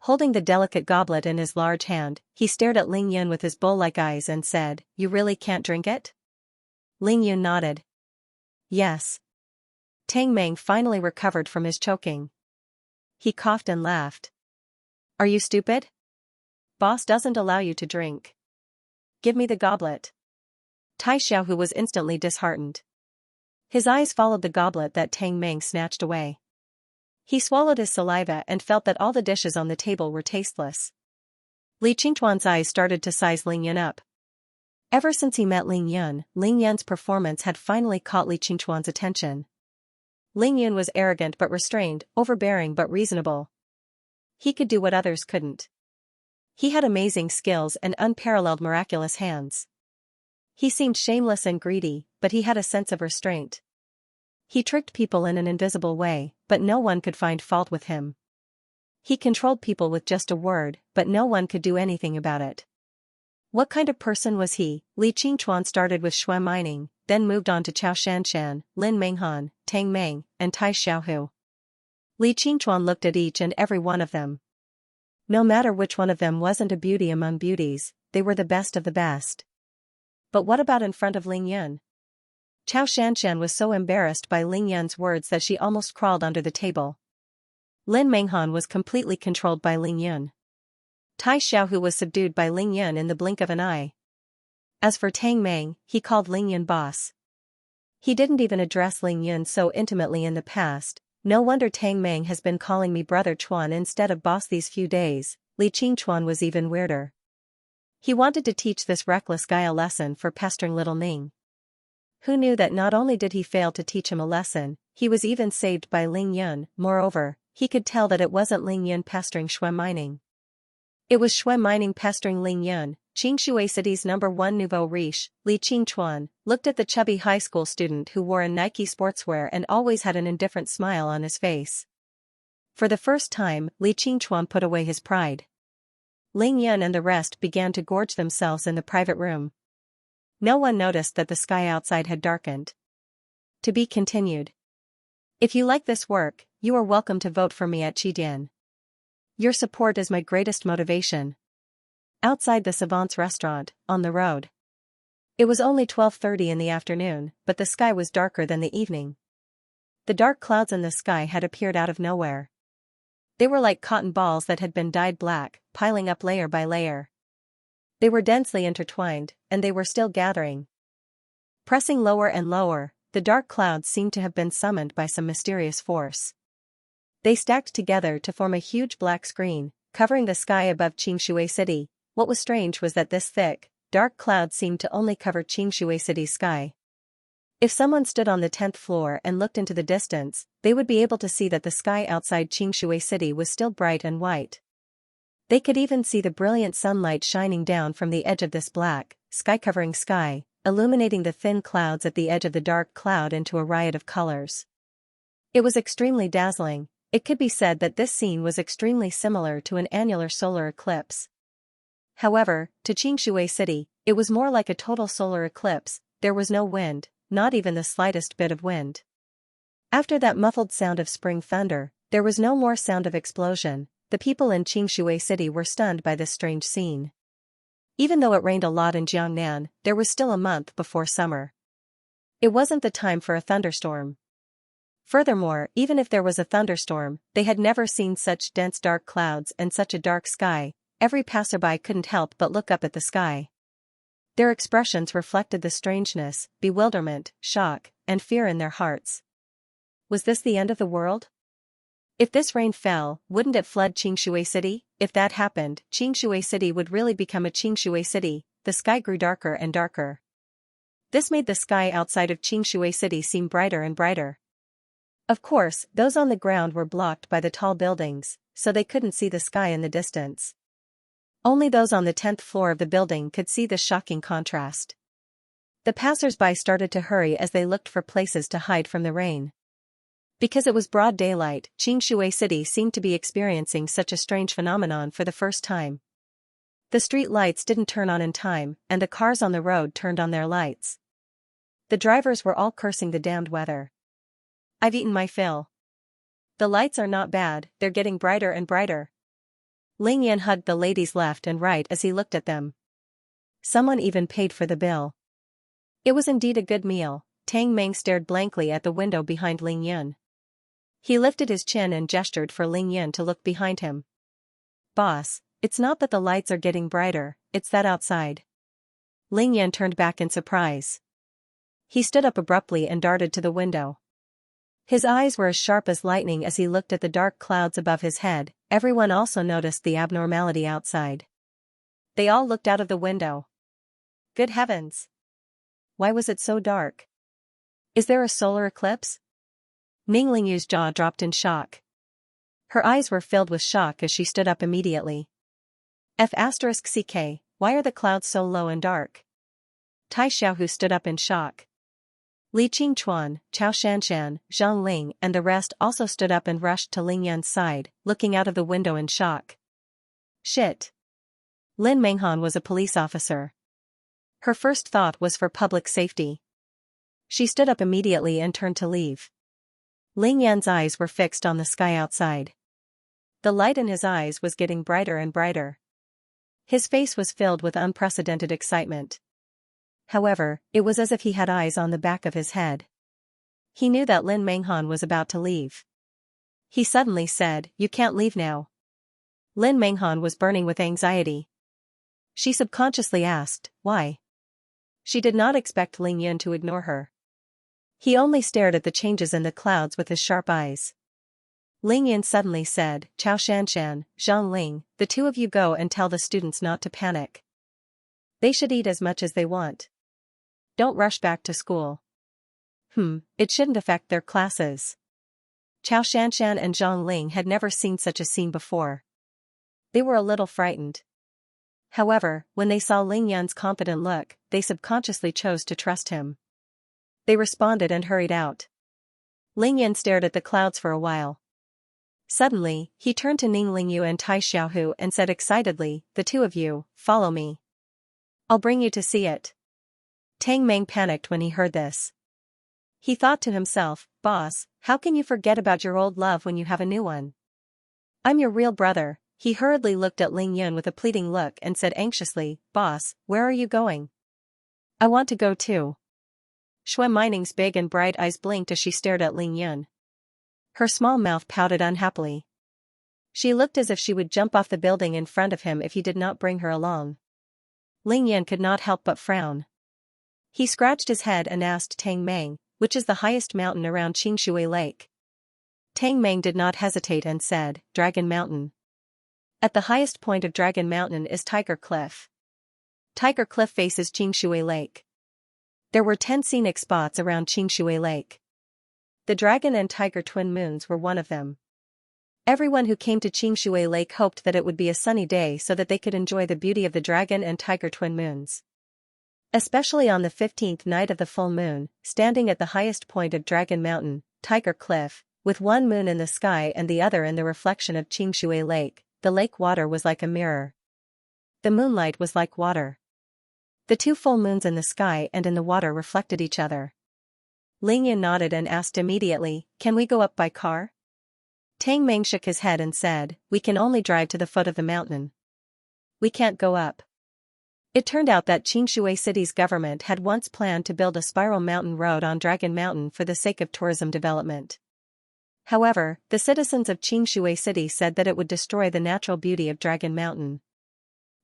Holding the delicate goblet in his large hand, he stared at Ling Yun with his bull-like eyes and said, "You really can't drink it?" Ling Yun nodded. Yes. Tang Meng finally recovered from his choking. He coughed and laughed. Are you stupid? Boss doesn't allow you to drink. Give me the goblet. Tai Xiaohu was instantly disheartened. His eyes followed the goblet that Tang Meng snatched away. He swallowed his saliva and felt that all the dishes on the table were tasteless. Li Qingchuan's eyes started to size Ling Yun up. Ever since he met Ling Yun's performance had finally caught Li Qingchuan's attention. Ling Yun was arrogant but restrained, overbearing but reasonable. He could do what others couldn't. He had amazing skills and unparalleled miraculous hands. He seemed shameless and greedy, but he had a sense of restraint. He tricked people in an invisible way, but no one could find fault with him. He controlled people with just a word, but no one could do anything about it. What kind of person was he? Li Qingchuan started with Shui Mining, then moved on to Chao Shanshan, Lin Menghan, Tang Meng, and Tai Xiaohu. Li Qingchuan looked at each and every one of them. No matter which one of them wasn't a beauty among beauties, they were the best of the best. But what about in front of Ling Yun? Chao Shanshan was so embarrassed by Ling Yun's words that she almost crawled under the table. Lin Menghan was completely controlled by Ling Yun. Tai Xiaohu was subdued by Ling Yun in the blink of an eye. As for Tang Meng, he called Ling Yun boss. He didn't even address Ling Yun so intimately in the past. No wonder Tang Meng has been calling me Brother Chuan instead of boss these few days. Li Qingchuan was even weirder. He wanted to teach this reckless guy a lesson for pestering little Ning. Who knew that not only did he fail to teach him a lesson, he was even saved by Ling Yun. Moreover, he could tell that it wasn't Ling Yun pestering Shui Mining. It was Shui Mining pestering Ling Yun. Qingshui City's #1 nouveau riche, Li Qingchuan, looked at the chubby high school student who wore a Nike sportswear and always had an indifferent smile on his face. For the first time, Li Qingchuan put away his pride. Ling Yun and the rest began to gorge themselves in the private room. No one noticed that the sky outside had darkened. To be continued. If you like this work, you are welcome to vote for me at Qidian. Your support is my greatest motivation. Outside the Savant's restaurant, on the road. It was only 12:30 in the afternoon, but the sky was darker than the evening. The dark clouds in the sky had appeared out of nowhere. They were like cotton balls that had been dyed black, piling up layer by layer. They were densely intertwined, and they were still gathering. Pressing lower and lower, the dark clouds seemed to have been summoned by some mysterious force. They stacked together to form a huge black screen, covering the sky above Qingshui City. What was strange was that this thick, dark cloud seemed to only cover Qingshui City's sky. If someone stood on the 10th floor and looked into the distance, they would be able to see that the sky outside Qingshui City was still bright and white. They could even see the brilliant sunlight shining down from the edge of this black, sky-covering sky, illuminating the thin clouds at the edge of the dark cloud into a riot of colors. It was extremely dazzling. It could be said that this scene was extremely similar to an annular solar eclipse. However, to Qingshui City, it was more like a total solar eclipse. There was no wind, not even the slightest bit of wind. After that muffled sound of spring thunder, there was no more sound of explosion. The people in Qingshui City were stunned by this strange scene. Even though it rained a lot in Jiangnan, there was still a month before summer. It wasn't the time for a thunderstorm. Furthermore, even if there was a thunderstorm, they had never seen such dense dark clouds and such a dark sky. Every passerby couldn't help but look up at the sky. Their expressions reflected the strangeness, bewilderment, shock, and fear in their hearts. Was this the end of the world? If this rain fell, wouldn't it flood Qingshui City? If that happened, Qingshui City would really become a Qingshui City. The sky grew darker and darker. This made the sky outside of Xianxia City seem brighter and brighter. Of course, those on the ground were blocked by the tall buildings, so they couldn't see the sky in the distance. Only those on the 10th floor of the building could see this shocking contrast. The passers-by started to hurry as they looked for places to hide from the rain. Because it was broad daylight, Xianxia City seemed to be experiencing such a strange phenomenon for the first time. The street lights didn't turn on in time, and the cars on the road turned on their lights. The drivers were all cursing the damned weather. I've eaten my fill. The lights are not bad, they're getting brighter and brighter. Ling Yan hugged the ladies left and right as he looked at them. Someone even paid for the bill. It was indeed a good meal. Tang Meng stared blankly at the window behind Ling Yan. He lifted his chin and gestured for Ling Yan to look behind him. Boss, it's not that the lights are getting brighter, it's that outside. Ling Yan turned back in surprise. He stood up abruptly and darted to the window. His eyes were as sharp as lightning as he looked at the dark clouds above his head. Everyone also noticed the abnormality outside. They all looked out of the window. Good heavens! Why was it so dark? Is there a solar eclipse? Ning Lingyu's jaw dropped in shock. Her eyes were filled with shock as she stood up immediately. F*CK, why are the clouds so low and dark? Tai Xiaohu stood up in shock. Li Qingchuan, Chao Shanshan, Zhang Ling and the rest also stood up and rushed to Ling Yan's side, looking out of the window in shock. Shit. Lin Menghan was a police officer. Her first thought was for public safety. She stood up immediately and turned to leave. Ling Yan's eyes were fixed on the sky outside. The light in his eyes was getting brighter and brighter. His face was filled with unprecedented excitement. However, it was as if he had eyes on the back of his head. He knew that Lin Menghan was about to leave. He suddenly said, "You can't leave now." Lin Menghan was burning with anxiety. She subconsciously asked, "Why?" She did not expect Ling Yan to ignore her. He only stared at the changes in the clouds with his sharp eyes. Ling Yan suddenly said, "Chao Shanshan, Zhang Ling, the two of you go and tell the students not to panic. They should eat as much as they want. Don't rush back to school. It shouldn't affect their classes." Chao Shanshan and Zhang Ling had never seen such a scene before. They were a little frightened. However, when they saw Ling Yan's confident look, they subconsciously chose to trust him. They responded and hurried out. Ling Yan stared at the clouds for a while. Suddenly, he turned to Ning Lingyu and Tai Xiaohu and said excitedly, "The two of you, follow me. I'll bring you to see it." Tang Meng panicked when he heard this. He thought to himself, "Boss, how can you forget about your old love when you have a new one? I'm your real brother." He hurriedly looked at Ling Yan with a pleading look and said anxiously, "Boss, where are you going?" "I want to go too." Shui Mining's big and bright eyes blinked as she stared at Ling Yan. Her small mouth pouted unhappily. She looked as if she would jump off the building in front of him if he did not bring her along. Ling Yan could not help but frown. He scratched his head and asked Tang Meng, "Which is the highest mountain around Xianxia Lake?" Tang Meng did not hesitate and said, "Dragon Mountain." At the highest point of Dragon Mountain is Tiger Cliff. Tiger Cliff faces Xianxia Lake. There were 10 scenic spots around Xianxia Lake. The Dragon and Tiger twin moons were one of them. Everyone who came to Xianxia Lake hoped that it would be a sunny day so that they could enjoy the beauty of the Dragon and Tiger twin moons. Especially on the 15th night of the full moon, standing at the highest point of Dragon Mountain, Tiger Cliff, with one moon in the sky and the other in the reflection of Xianxia Lake, the lake water was like a mirror. The moonlight was like water. The two full moons in the sky and in the water reflected each other. Ling Yan nodded and asked immediately, "Can we go up by car?" Tang Meng shook his head and said, "We can only drive to the foot of the mountain. We can't go up." It turned out that Xianxia City's government had once planned to build a spiral mountain road on Dragon Mountain for the sake of tourism development. However, the citizens of Xianxia City said that it would destroy the natural beauty of Dragon Mountain.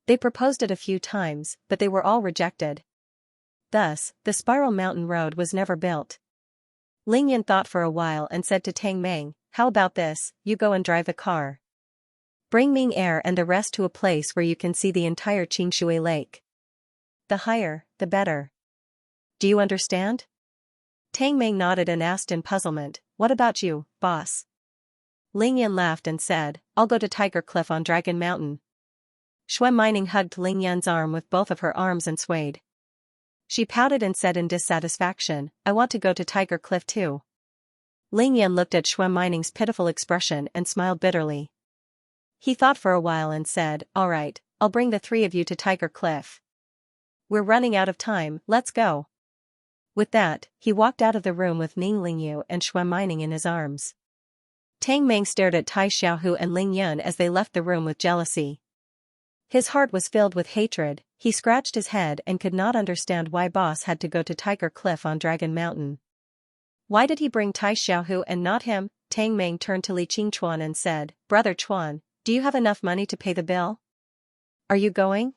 They proposed it a few times, but they were all rejected. Thus, the spiral mountain road was never built. Ling Yan thought for a while and said to Tang Meng, "How about this, you go and drive the car. Bring Ming Air and the rest to a place where you can see the entire Xianxia Lake. The higher, the better." Do you understand? Tang Meng nodded and asked in puzzlement, what about you, boss? Ling Yan laughed and said, I'll go to Tiger Cliff on Dragon Mountain. Shui Mining hugged Ling Yan's arm with both of her arms and swayed. She pouted and said in dissatisfaction, I want to go to Tiger Cliff too. Ling Yan looked at Shui Mining's pitiful expression and smiled bitterly. He thought for a while and said, all right, I'll bring the three of you to Tiger Cliff. We're running out of time, let's go. With that, he walked out of the room with Ning Lingyu and Shui Mining in his arms. Tang Meng stared at Tai Xiaohu and Ling Yun as they left the room with jealousy. His heart was filled with hatred, he scratched his head and could not understand why boss had to go to Tiger Cliff on Dragon Mountain. Why did he bring Tai Xiaohu and not him? Tang Meng turned to Li Qingchuan and said, Brother Chuan, do you have enough money to pay the bill? Are you going?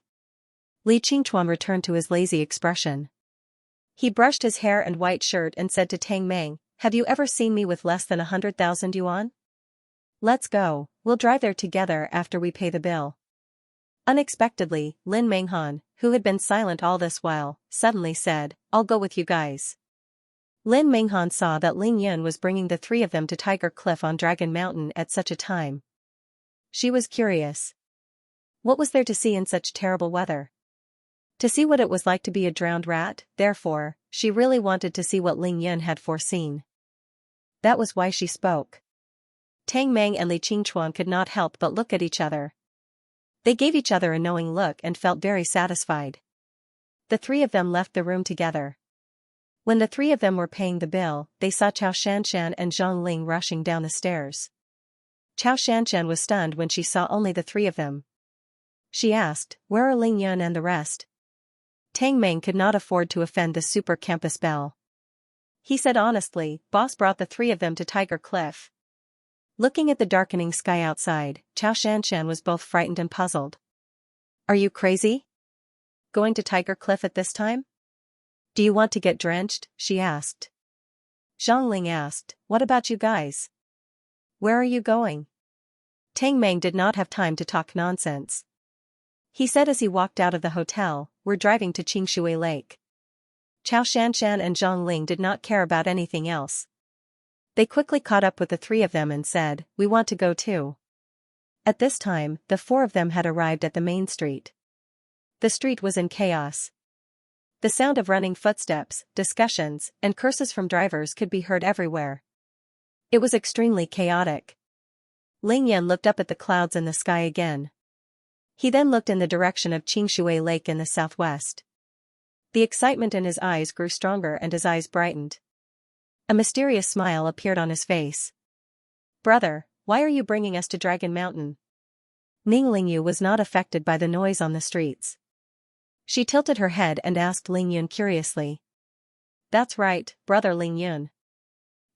Li Qingchuan returned to his lazy expression. He brushed his hair and white shirt and said to Tang Meng, have you ever seen me with less than 100,000 yuan? Let's go, we'll drive there together after we pay the bill. Unexpectedly, Lin Menghan, who had been silent all this while, suddenly said, I'll go with you guys. Lin Menghan saw that Ling Yun was bringing the three of them to Tiger Cliff on Dragon Mountain at such a time. She was curious. What was there to see in such terrible weather? To see what it was like to be a drowned rat, therefore, she really wanted to see what Ling Yun had foreseen. That was why she spoke. Tang Meng and Li Qingchuan could not help but look at each other. They gave each other a knowing look and felt very satisfied. The three of them left the room together. When the three of them were paying the bill, they saw Chao Shanshan and Zhang Ling rushing down the stairs. Chao Shanshan was stunned when she saw only the three of them. She asked, where are Ling Yun and the rest? Tang Meng could not afford to offend the super campus belle. He said honestly, boss brought the three of them to Tiger Cliff. Looking at the darkening sky outside, Chao Shanshan was both frightened and puzzled. Are you crazy? Going to Tiger Cliff at this time? Do you want to get drenched? She asked. Zhang Ling asked, what about you guys? Where are you going? Tang Meng did not have time to talk nonsense. He said as he walked out of the hotel, we're driving to Qingshui Lake. Chao Shanshan and Zhang Ling did not care about anything else. They quickly caught up with the three of them and said, we want to go too. At this time, the four of them had arrived at the main street. The street was in chaos. The sound of running footsteps, discussions, and curses from drivers could be heard everywhere. It was extremely chaotic. Ling Yan looked up at the clouds in the sky again. He then looked in the direction of Qingshui Lake in the southwest. The excitement in his eyes grew stronger and his eyes brightened. A mysterious smile appeared on his face. Brother, why are you bringing us to Dragon Mountain? Ning Lingyu was not affected by the noise on the streets. She tilted her head and asked Ling Yun curiously. That's right, brother Ling Yun.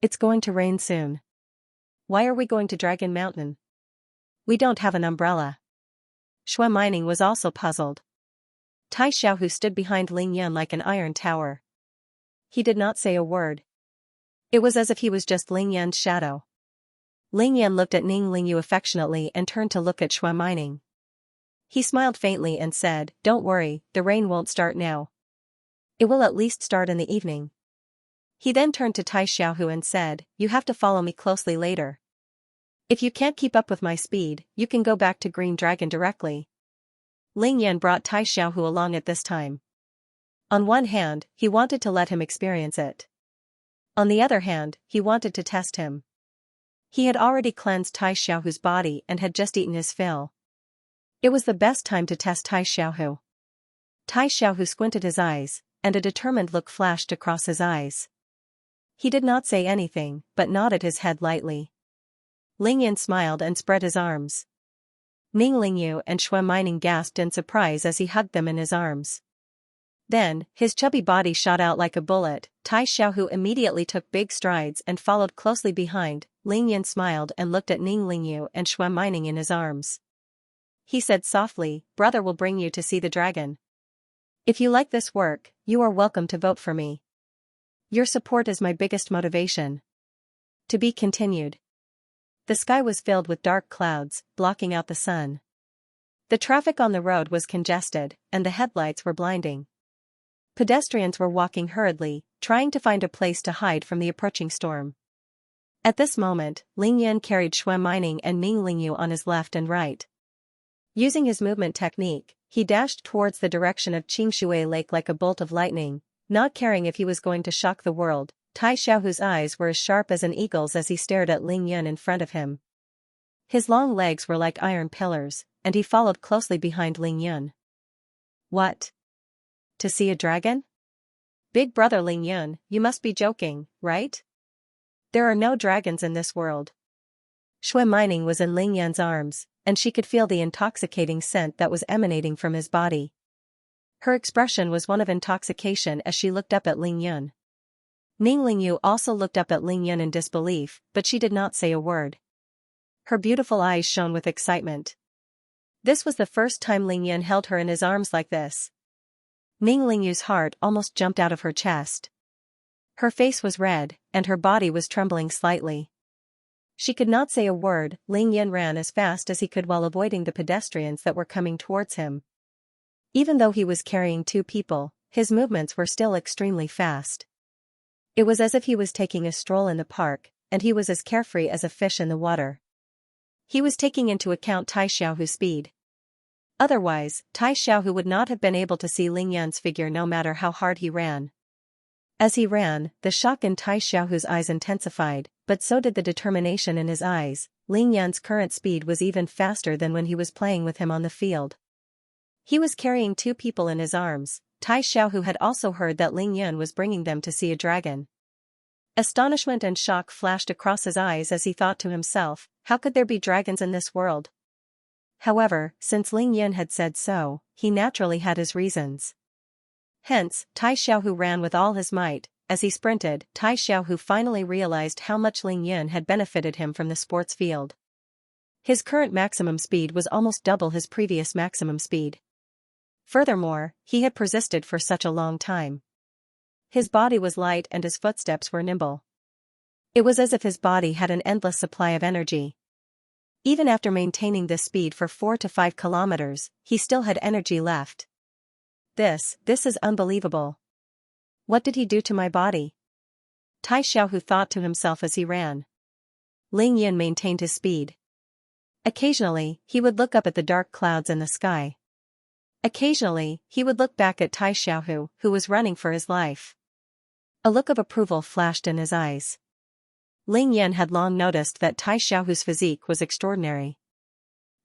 It's going to rain soon. Why are we going to Dragon Mountain? We don't have an umbrella. Shui Mining was also puzzled. Tai Xiaohu stood behind Ling Yun like an iron tower. He did not say a word. It was as if he was just Ling Yun's shadow. Ling Yun looked at Ning Lingyu affectionately and turned to look at Shui Mining. He smiled faintly and said, don't worry, the rain won't start now. It will at least start in the evening. He then turned to Tai Xiaohu and said, you have to follow me closely later. If you can't keep up with my speed, you can go back to Green Dragon directly. Ling Yan brought Tai Xiaohu along at this time. On one hand, he wanted to let him experience it. On the other hand, he wanted to test him. He had already cleansed Tai Xiaohu's body and had just eaten his fill. It was the best time to test Tai Xiaohu. Tai Xiaohu squinted his eyes, and a determined look flashed across his eyes. He did not say anything, but nodded his head lightly. Ling Yan smiled and spread his arms. Ning Lingyu and Shui Mining gasped in surprise as he hugged them in his arms. Then, his chubby body shot out like a bullet. Tai Xiaohu immediately took big strides and followed closely behind. Ling Yan smiled and looked at Ning Lingyu and Shui Mining in his arms. He said softly, brother will bring you to see the dragon. If you like this work, you are welcome to vote for me. Your support is my biggest motivation. To be continued. The sky was filled with dark clouds, blocking out the sun. The traffic on the road was congested, and the headlights were blinding. Pedestrians were walking hurriedly, trying to find a place to hide from the approaching storm. At this moment, Ling Yan carried Xue Mining and Ming Lingyu on his left and right. Using his movement technique, he dashed towards the direction of Xianxia Lake like a bolt of lightning, not caring if he was going to shock the world. Tai Xiaohu's eyes were as sharp as an eagle's as he stared at Ling Yan in front of him. His long legs were like iron pillars, and he followed closely behind Ling Yan. What? To see a dragon? Big brother Ling Yan, you must be joking, right? There are no dragons in this world. Xue Mining was in Ling Yan's arms, and she could feel the intoxicating scent that was emanating from his body. Her expression was one of intoxication as she looked up at Ling Yan. Ming Lingyu also looked up at Ling Yan in disbelief, but she did not say a word. Her beautiful eyes shone with excitement. This was the first time Ling Yan held her in his arms like this. Ming Lingyu's heart almost jumped out of her chest. Her face was red, and her body was trembling slightly. She could not say a word. Ling Yan ran as fast as he could while avoiding the pedestrians that were coming towards him. Even though he was carrying 2 people, his movements were still extremely fast. It was as if he was taking a stroll in the park, and he was as carefree as a fish in the water. He was taking into account Tai Xiaohu's speed. Otherwise, Tai Xiaohu would not have been able to see Ling Yan's figure no matter how hard he ran. As he ran, the shock in Tai Xiaohu's eyes intensified, but so did the determination in his eyes. Ling Yan's current speed was even faster than when he was playing with him on the field. He was carrying 2 people in his arms. Tai Xiaohu had also heard that Ling Yan was bringing them to see a dragon. Astonishment and shock flashed across his eyes as he thought to himself, how could there be dragons in this world? However, since Ling Yan had said so, he naturally had his reasons. Hence, Tai Xiaohu ran with all his might. As he sprinted, Tai Xiaohu finally realized how much Ling Yan had benefited him from the sports field. His current maximum speed was almost double his previous maximum speed. Furthermore, he had persisted for such a long time. His body was light and his footsteps were nimble. It was as if his body had an endless supply of energy. Even after maintaining this speed for 4 to 5 kilometers, he still had energy left. This is unbelievable. What did he do to my body? Tai Xiaohu thought to himself as he ran. Ling Yan maintained his speed. Occasionally, he would look up at the dark clouds in the sky. Occasionally, he would look back at Tai Xiaohu, who was running for his life. A look of approval flashed in his eyes. Ling Yan had long noticed that Tai Xiaohu's physique was extraordinary.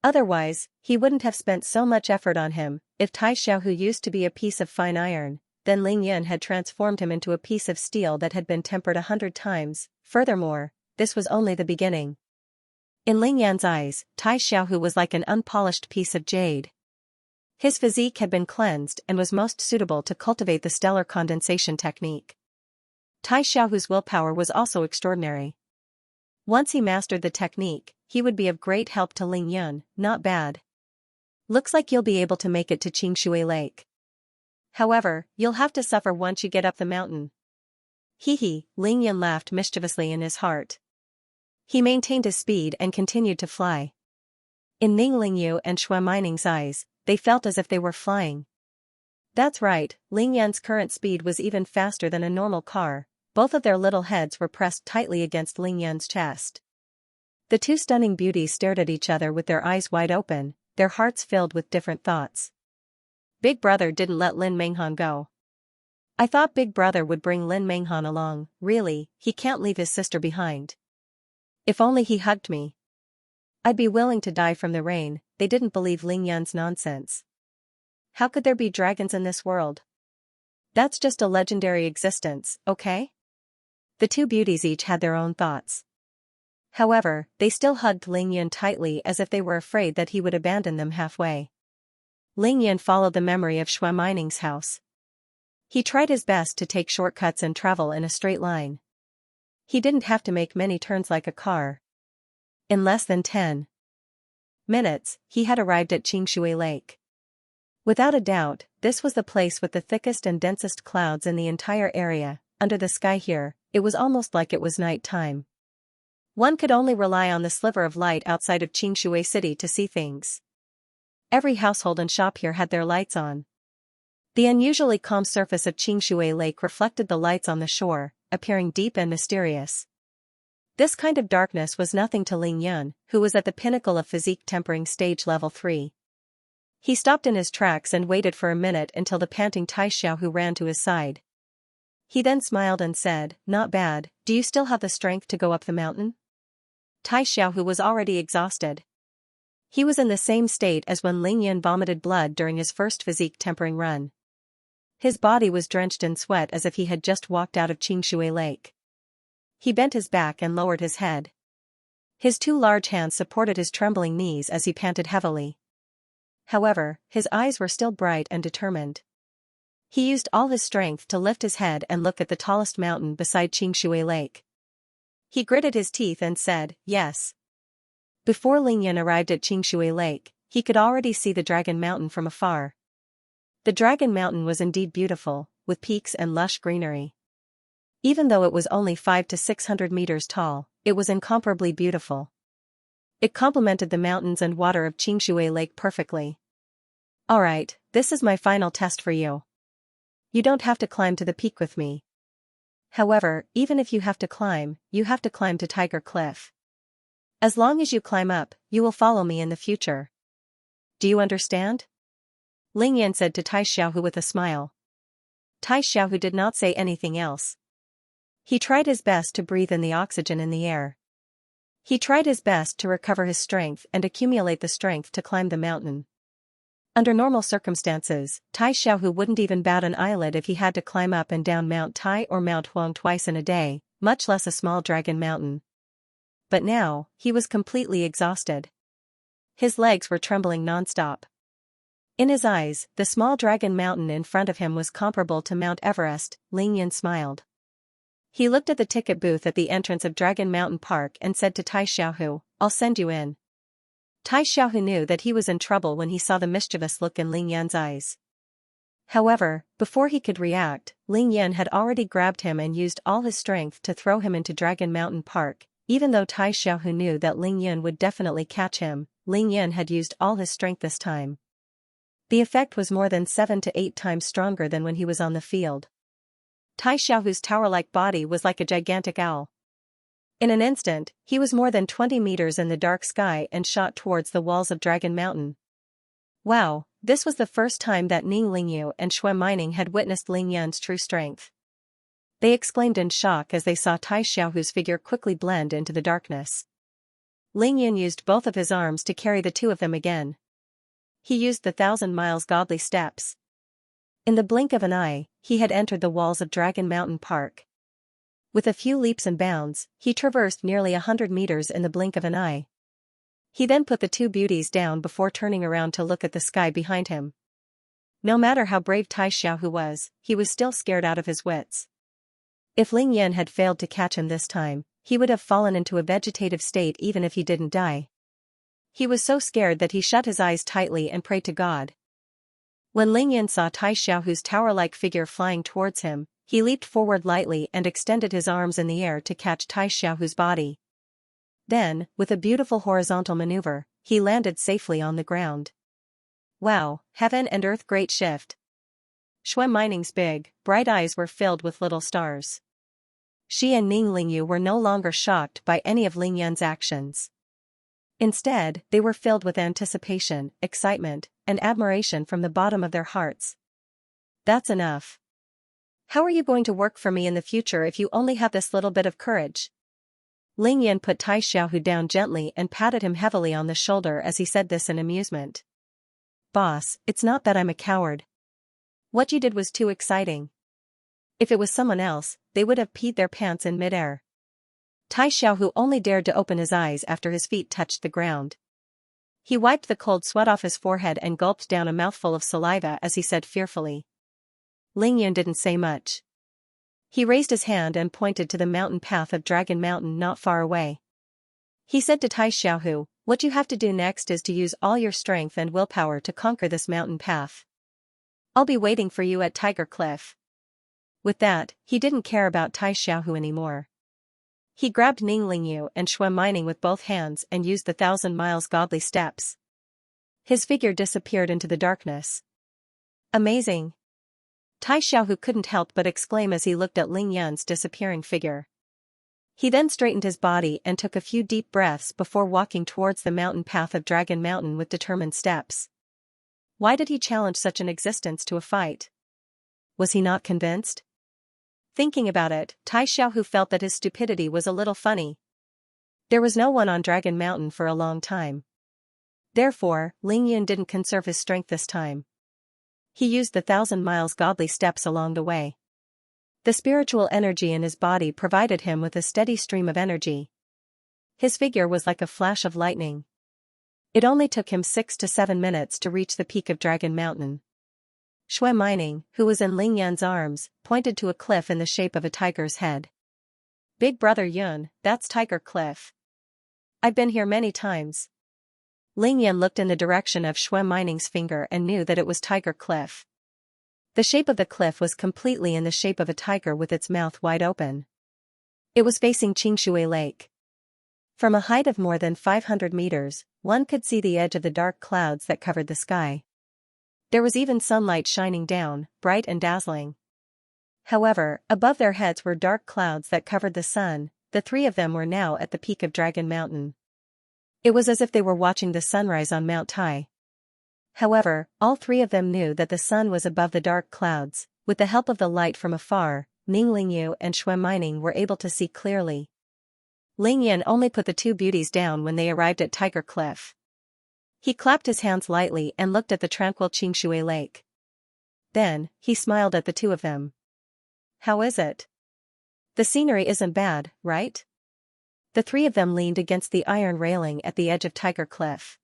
Otherwise, he wouldn't have spent so much effort on him. If Tai Xiaohu used to be a piece of fine iron, then Ling Yan had transformed him into a piece of steel that had been tempered 100 times. Furthermore, this was only the beginning. In Ling Yan's eyes, Tai Xiaohu was like an unpolished piece of jade. His physique had been cleansed and was most suitable to cultivate the stellar condensation technique. Tai Xiaohu's willpower was also extraordinary. Once he mastered the technique, he would be of great help to Ling Yan. Not bad. Looks like you'll be able to make it to Xianxia Lake. However, you'll have to suffer once you get up the mountain. Hee, Ling Yan laughed mischievously in his heart. He maintained his speed and continued to fly. In Ming Lingyu and Xue Mining's eyes, they felt as if they were flying. That's right, Ling Yan's current speed was even faster than a normal car. Both of their little heads were pressed tightly against Ling Yan's chest. The 2 stunning beauties stared at each other with their eyes wide open, their hearts filled with different thoughts. Big brother didn't let Lin Menghan go. I thought Big brother would bring Lin Menghan along. Really, he can't leave his sister behind. If only he hugged me. I'd be willing to die from the rain. They didn't believe Ling Yan's nonsense. How could there be dragons in this world? That's just a legendary existence, okay? The 2 beauties each had their own thoughts. However, they still hugged Ling Yan tightly as if they were afraid that he would abandon them halfway. Ling Yan followed the memory of Xue Mining's house. He tried his best to take shortcuts and travel in a straight line. He didn't have to make many turns like a car. In less than 10 minutes, he had arrived at Xianxia Lake. Without a doubt, this was the place with the thickest and densest clouds in the entire area. Under the sky here, it was almost like it was night time. One could only rely on the sliver of light outside of Xianxia City to see things. Every household and shop here had their lights on. The unusually calm surface of Xianxia Lake reflected the lights on the shore, appearing deep and mysterious. This kind of darkness was nothing to Ling Yan, who was at the pinnacle of physique tempering stage level 3. He stopped in his tracks and waited for a minute until the panting Tai Xiaohu ran to his side. He then smiled and said, "Not bad, do you still have the strength to go up the mountain?" Tai Xiaohu was already exhausted. He was in the same state as when Ling Yan vomited blood during his first physique tempering run. His body was drenched in sweat as if he had just walked out of Xianxia Lake. He bent his back and lowered his head. His two large hands supported his trembling knees as he panted heavily. However, his eyes were still bright and determined. He used all his strength to lift his head and look at the tallest mountain beside Xianxia Lake. He gritted his teeth and said, "Yes." Before Ling Yan arrived at Xianxia Lake, he could already see the Dragon Mountain from afar. The Dragon Mountain was indeed beautiful, with peaks and lush greenery. Even though it was only 500 to 600 meters tall, it was incomparably beautiful. It complemented the mountains and water of Xianxia Lake perfectly. "Alright, this is my final test for you. You don't have to climb to the peak with me. However, even if you have to climb to Tiger Cliff. As long as you climb up, you will follow me in the future. Do you understand?" Ling Yan said to Tai Xiaohu with a smile. Tai Xiaohu did not say anything else. He tried his best to breathe in the oxygen in the air. He tried his best to recover his strength and accumulate the strength to climb the mountain. Under normal circumstances, Tai Xiaohu wouldn't even bat an eyelid if he had to climb up and down Mount Tai or Mount Huang twice in a day, much less a small dragon mountain. But now, he was completely exhausted. His legs were trembling non-stop. In his eyes, the small dragon mountain in front of him was comparable to Mount Everest. Ling Yan smiled. He looked at the ticket booth at the entrance of Dragon Mountain Park and said to Tai Xiaohu, "I'll send you in." Tai Xiaohu knew that he was in trouble when he saw the mischievous look in Ling Yan's eyes. However, before he could react, Ling Yan had already grabbed him and used all his strength to throw him into Dragon Mountain Park. Even though Tai Xiaohu knew that Ling Yan would definitely catch him, Ling Yan had used all his strength this time. The effect was more than 7 to 8 times stronger than when he was on the field. Tai Xiaohu's tower-like body was like a gigantic owl. In an instant, he was more than 20 meters in the dark sky and shot towards the walls of Dragon Mountain. Wow, this was the first time that Ning Lingyu and Shui Mining had witnessed Ling Yan's true strength. They exclaimed in shock as they saw Tai Xiaohu's figure quickly blend into the darkness. Ling Yan used both of his arms to carry the two of them again. He used the 1,000 miles godly steps. In the blink of an eye, he had entered the walls of Dragon Mountain Park. With a few leaps and bounds, he traversed nearly 100 meters in the blink of an eye. He then put the two beauties down before turning around to look at the sky behind him. No matter how brave Tai Xiaohu was, he was still scared out of his wits. If Ling Yan had failed to catch him this time, he would have fallen into a vegetative state even if he didn't die. He was so scared that he shut his eyes tightly and prayed to God. When Ling Yan saw Tai Xiaohu's tower-like figure flying towards him, he leaped forward lightly and extended his arms in the air to catch Tai Xiaohu's body. Then, with a beautiful horizontal maneuver, he landed safely on the ground. Wow, heaven and earth great shift. Shui Mining's big, bright eyes were filled with little stars. She and Ning Lingyu were no longer shocked by any of Ling Yan's actions. Instead, they were filled with anticipation, excitement, and admiration from the bottom of their hearts. "That's enough. How are you going to work for me in the future if you only have this little bit of courage?" Ling Yan put Tai Xiaohu down gently and patted him heavily on the shoulder as he said this in amusement. "Boss, it's not that I'm a coward. What you did was too exciting. If it was someone else, they would have peed their pants in midair." Tai Xiaohu only dared to open his eyes after his feet touched the ground. He wiped the cold sweat off his forehead and gulped down a mouthful of saliva as he said fearfully. Ling Yan didn't say much. He raised his hand and pointed to the mountain path of Dragon Mountain not far away. He said to Tai Xiaohu, "What you have to do next is to use all your strength and willpower to conquer this mountain path. I'll be waiting for you at Tiger Cliff." With that, he didn't care about Tai Xiaohu anymore. He grabbed Ning Lingyu and Shui Mining with both hands and used the 1,000 miles godly steps. His figure disappeared into the darkness. Amazing. Tai Xiaohu couldn't help but exclaim as he looked at Ling Yan's disappearing figure. He then straightened his body and took a few deep breaths before walking towards the mountain path of Dragon Mountain with determined steps. Why did he challenge such an existence to a fight? Was he not convinced? Thinking about it, Tai Xiaohu felt that his stupidity was a little funny. There was no one on Dragon Mountain for a long time. Therefore, Ling Yan didn't conserve his strength this time. He used the 1,000 miles godly steps along the way. The spiritual energy in his body provided him with a steady stream of energy. His figure was like a flash of lightning. It only took him 6 to 7 minutes to reach the peak of Dragon Mountain. Shui Mining, who was in Ling Yan's arms, pointed to a cliff in the shape of a tiger's head. Big brother Yun, that's Tiger Cliff. I've been here many times. Ling Yan looked in the direction of Shui Mining's finger and knew that it was Tiger Cliff. The shape of the cliff was completely in the shape of a tiger with its mouth wide open. It was facing Xianxia Lake. From a height of more than 500 meters, one could see the edge of the dark clouds that covered the sky. There was even sunlight shining down, bright and dazzling. However, above their heads were dark clouds that covered the sun. The three of them were now at the peak of Dragon Mountain. It was as if they were watching the sunrise on Mount Tai. However, all three of them knew that the sun was above the dark clouds. With the help of the light from afar, Ning Lingyu and Shui Mining were able to see clearly. Ling Yan only put the two beauties down when they arrived at Tiger Cliff. He clapped his hands lightly and looked at the tranquil Xianxia Lake. Then, he smiled at the two of them. How is it? The scenery isn't bad, right? The three of them leaned against the iron railing at the edge of Tiger Cliff.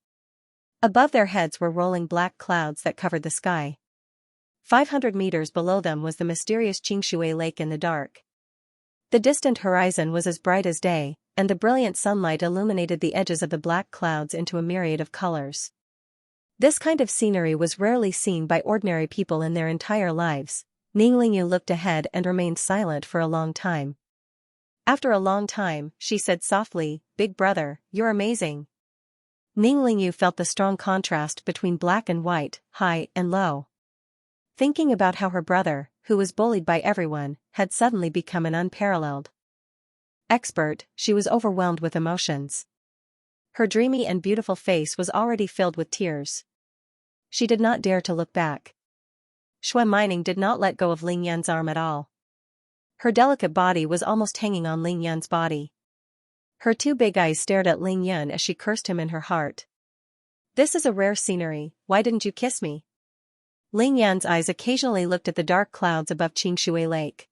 Above their heads were rolling black clouds that covered the sky. 500 meters below them was the mysterious Xianxia Lake in the dark. The distant horizon was as bright as day, and the brilliant sunlight illuminated the edges of the black clouds into a myriad of colors. This kind of scenery was rarely seen by ordinary people in their entire lives. Ning Lingyu looked ahead and remained silent for a long time. After a long time, she said softly, "Big brother, you're amazing." Ning Lingyu felt the strong contrast between black and white, high and low. Thinking about how her brother, who was bullied by everyone, had suddenly become an unparalleled expert, she was overwhelmed with emotions. Her dreamy and beautiful face was already filled with tears. She did not dare to look back. Shui Mining did not let go of Ling Yan's arm at all. Her delicate body was almost hanging on Ling Yan's body. Her two big eyes stared at Ling Yan as she cursed him in her heart. "This is a rare scenery, why didn't you kiss me?" Ling Yan's eyes occasionally looked at the dark clouds above Xianxia Lake.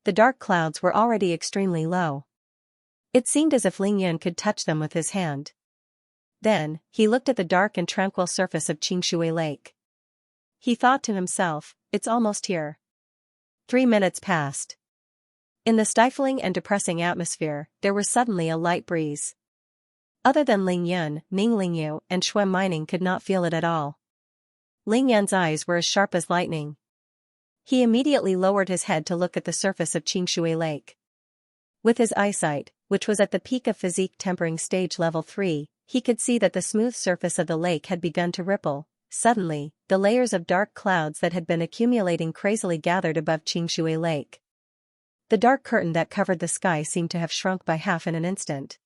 The dark clouds were already extremely low. It seemed as if Ling Yan could touch them with his hand. Then, he looked at the dark and tranquil surface of Xianxia Lake. He thought to himself, "It's almost here." 3 minutes passed. In the stifling and depressing atmosphere, there was suddenly a light breeze. Other than Ling Yan, Ning Lingyu and Shui Mining could not feel it at all. Ling Yan's eyes were as sharp as lightning. He immediately lowered his head to look at the surface of Xianxia Lake. With his eyesight, which was at the peak of physique tempering stage level 3, he could see that the smooth surface of the lake had begun to ripple. Suddenly, the layers of dark clouds that had been accumulating crazily gathered above Xianxia Lake. The dark curtain that covered the sky seemed to have shrunk by half in an instant.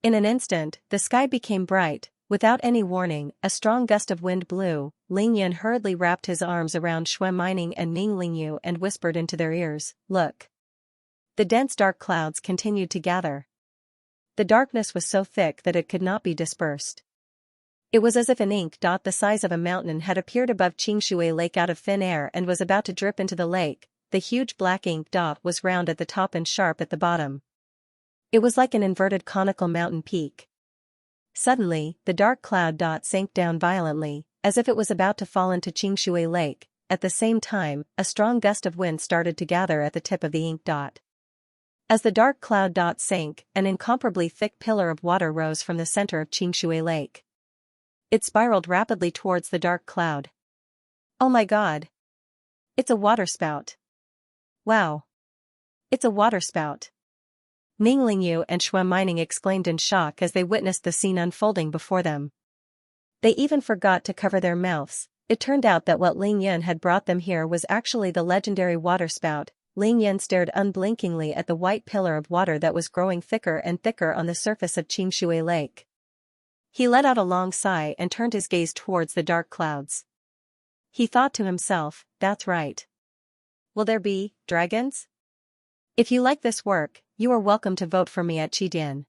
In an instant, the sky became bright. Without any warning, a strong gust of wind blew. Ling Yan hurriedly wrapped his arms around Shui Mining and Ning Lingyu and whispered into their ears, "Look." The dense dark clouds continued to gather. The darkness was so thick that it could not be dispersed. It was as if an ink dot the size of a mountain had appeared above Xianxia Lake out of thin air and was about to drip into the lake. The huge black ink dot was round at the top and sharp at the bottom. It was like an inverted conical mountain peak. Suddenly, the dark cloud dot sank down violently, as if it was about to fall into Xianxia Lake. At the same time, a strong gust of wind started to gather at the tip of the ink dot. As the dark cloud dot sank, an incomparably thick pillar of water rose from the center of Xianxia Lake. It spiraled rapidly towards the dark cloud. "Oh my God! It's a waterspout! Wow! It's a waterspout!" Ning Lingyu and Shui Mining exclaimed in shock as they witnessed the scene unfolding before them. They even forgot to cover their mouths. It turned out that what Ling Yan had brought them here was actually the legendary waterspout. Ling Yan stared unblinkingly at the white pillar of water that was growing thicker and thicker on the surface of Xianxia Lake. He let out a long sigh and turned his gaze towards the dark clouds. He thought to himself, that's right. Will there be dragons? If you like this work, you are welcome to vote for me at Qidian.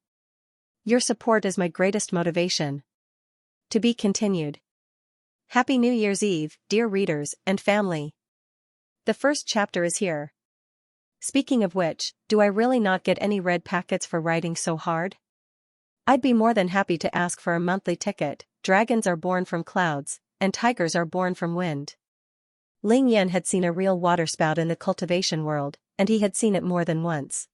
Your support is my greatest motivation. To be continued. Happy New Year's Eve, dear readers and family. The first chapter is here. Speaking of which, do I really not get any red packets for writing so hard? I'd be more than happy to ask for a monthly ticket. Dragons are born from clouds, and tigers are born from wind. Ling Yan had seen a real waterspout in the cultivation world, and he had seen it more than once.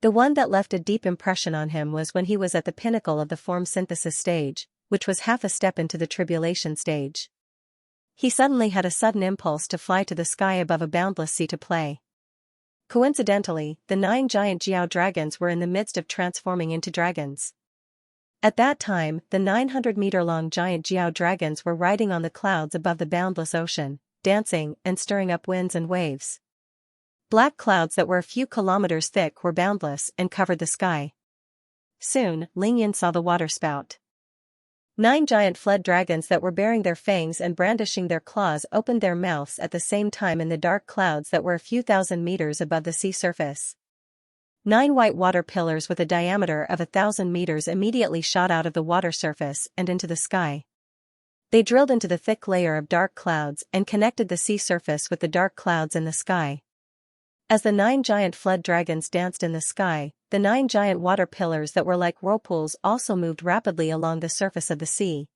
The one that left a deep impression on him was when he was at the pinnacle of the form synthesis stage, which was half a step into the tribulation stage. He suddenly had a sudden impulse to fly to the sky above a boundless sea to play. Coincidentally, the 9 giant Jiao dragons were in the midst of transforming into dragons. At that time, the 900-meter-long giant Jiao dragons were riding on the clouds above the boundless ocean, dancing and stirring up winds and waves. Black clouds that were a few kilometers thick were boundless and covered the sky. Soon, Ling Yan saw the waterspout. 9 giant flood dragons that were baring their fangs and brandishing their claws opened their mouths at the same time in the dark clouds that were a few thousand meters above the sea surface. 9 white water pillars with a diameter of 1,000 meters immediately shot out of the water surface and into the sky. They drilled into the thick layer of dark clouds and connected the sea surface with the dark clouds in the sky. As the 9 giant flood dragons danced in the sky, the 9 giant water pillars that were like whirlpools also moved rapidly along the surface of the sea.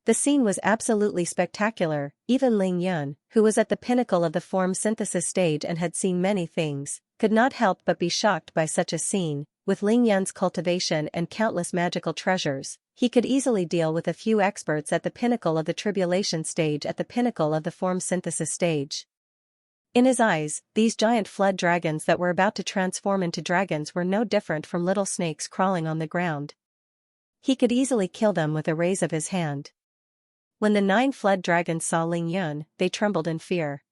The scene was absolutely spectacular. Even Ling Yan, who was at the pinnacle of the form synthesis stage and had seen many things, could not help but be shocked by such a scene. With Ling Yan's cultivation and countless magical treasures, he could easily deal with a few experts at the pinnacle of the tribulation stage at the pinnacle of the form synthesis stage. In his eyes, these giant flood dragons that were about to transform into dragons were no different from little snakes crawling on the ground. He could easily kill them with a raise of his hand. When the 9 flood dragons saw Ling Yan, they trembled in fear.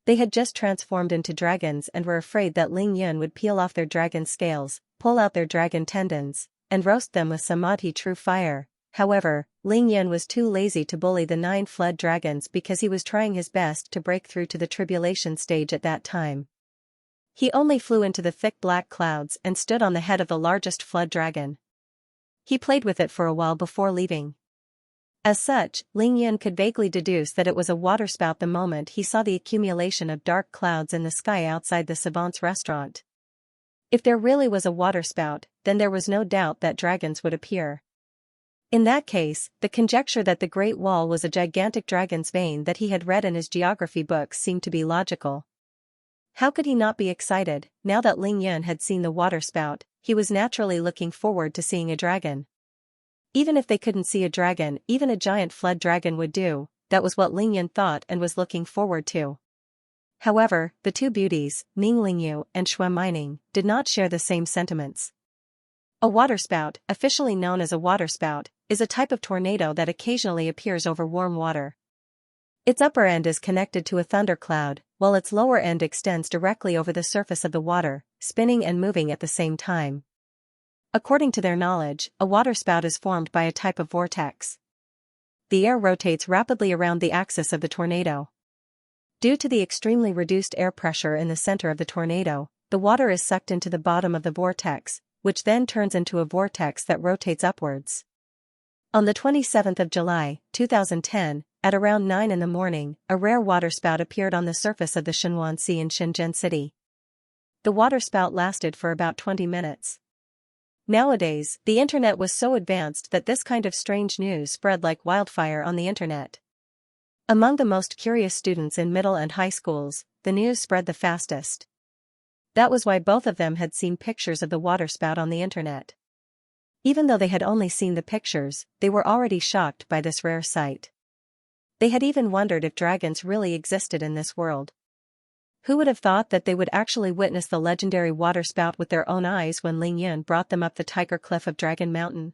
They had just transformed into dragons and were afraid that Ling Yan would peel off their dragon scales, pull out their dragon tendons, and roast them with samadhi true fire. However, Ling Yan was too lazy to bully the 9 flood dragons because he was trying his best to break through to the tribulation stage at that time. He only flew into the thick black clouds and stood on the head of the largest flood dragon. He played with it for a while before leaving. As such, Ling Yan could vaguely deduce that it was a waterspout the moment he saw the accumulation of dark clouds in the sky outside the savant's restaurant. If there really was a waterspout, then there was no doubt that dragons would appear. In that case, the conjecture that the Great Wall was a gigantic dragon's vein that he had read in his geography books seemed to be logical. How could he not be excited? Now that Ling Yan had seen the waterspout, he was naturally looking forward to seeing a dragon. Even if they couldn't see a dragon, even a giant flood dragon would do. That was what Ling Yan thought and was looking forward to. However, the 2 beauties, Ning Lingyu and Shui Mining, did not share the same sentiments. A waterspout, officially known as a waterspout, is a type of tornado that occasionally appears over warm water. Its upper end is connected to a thundercloud, while its lower end extends directly over the surface of the water, spinning and moving at the same time. According to their knowledge, a waterspout is formed by a type of vortex. The air rotates rapidly around the axis of the tornado. Due to the extremely reduced air pressure in the center of the tornado, the water is sucked into the bottom of the vortex, which then turns into a vortex that rotates upwards. On the 27th of July, 2010, at around 9 in the morning, a rare waterspout appeared on the surface of the Shenwan Sea in Shenzhen City. The waterspout lasted for about 20 minutes. Nowadays, the internet was so advanced that this kind of strange news spread like wildfire on the internet. Among the most curious students in middle and high schools, the news spread the fastest. That was why both of them had seen pictures of the waterspout on the internet. Even though they had only seen the pictures, they were already shocked by this rare sight. They had even wondered if dragons really existed in this world. Who would have thought that they would actually witness the legendary waterspout with their own eyes when Ling Yan brought them up the tiger cliff of Dragon Mountain?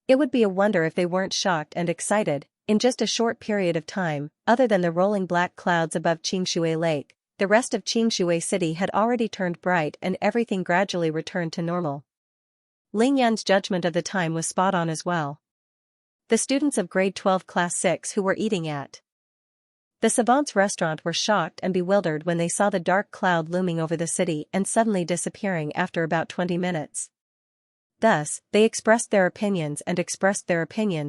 It would be a wonder if they weren't shocked and excited. In just a short period of time, other than the rolling black clouds above Xianxia Lake, the rest of Xianxia City had already turned bright and everything gradually returned to normal. Ling Yan's judgment of the time was spot on as well. The students of grade 12 class 6 who were eating at the Savant's restaurant were shocked and bewildered when they saw the dark cloud looming over the city and suddenly disappearing after about 20 minutes. Thus, they expressed their opinions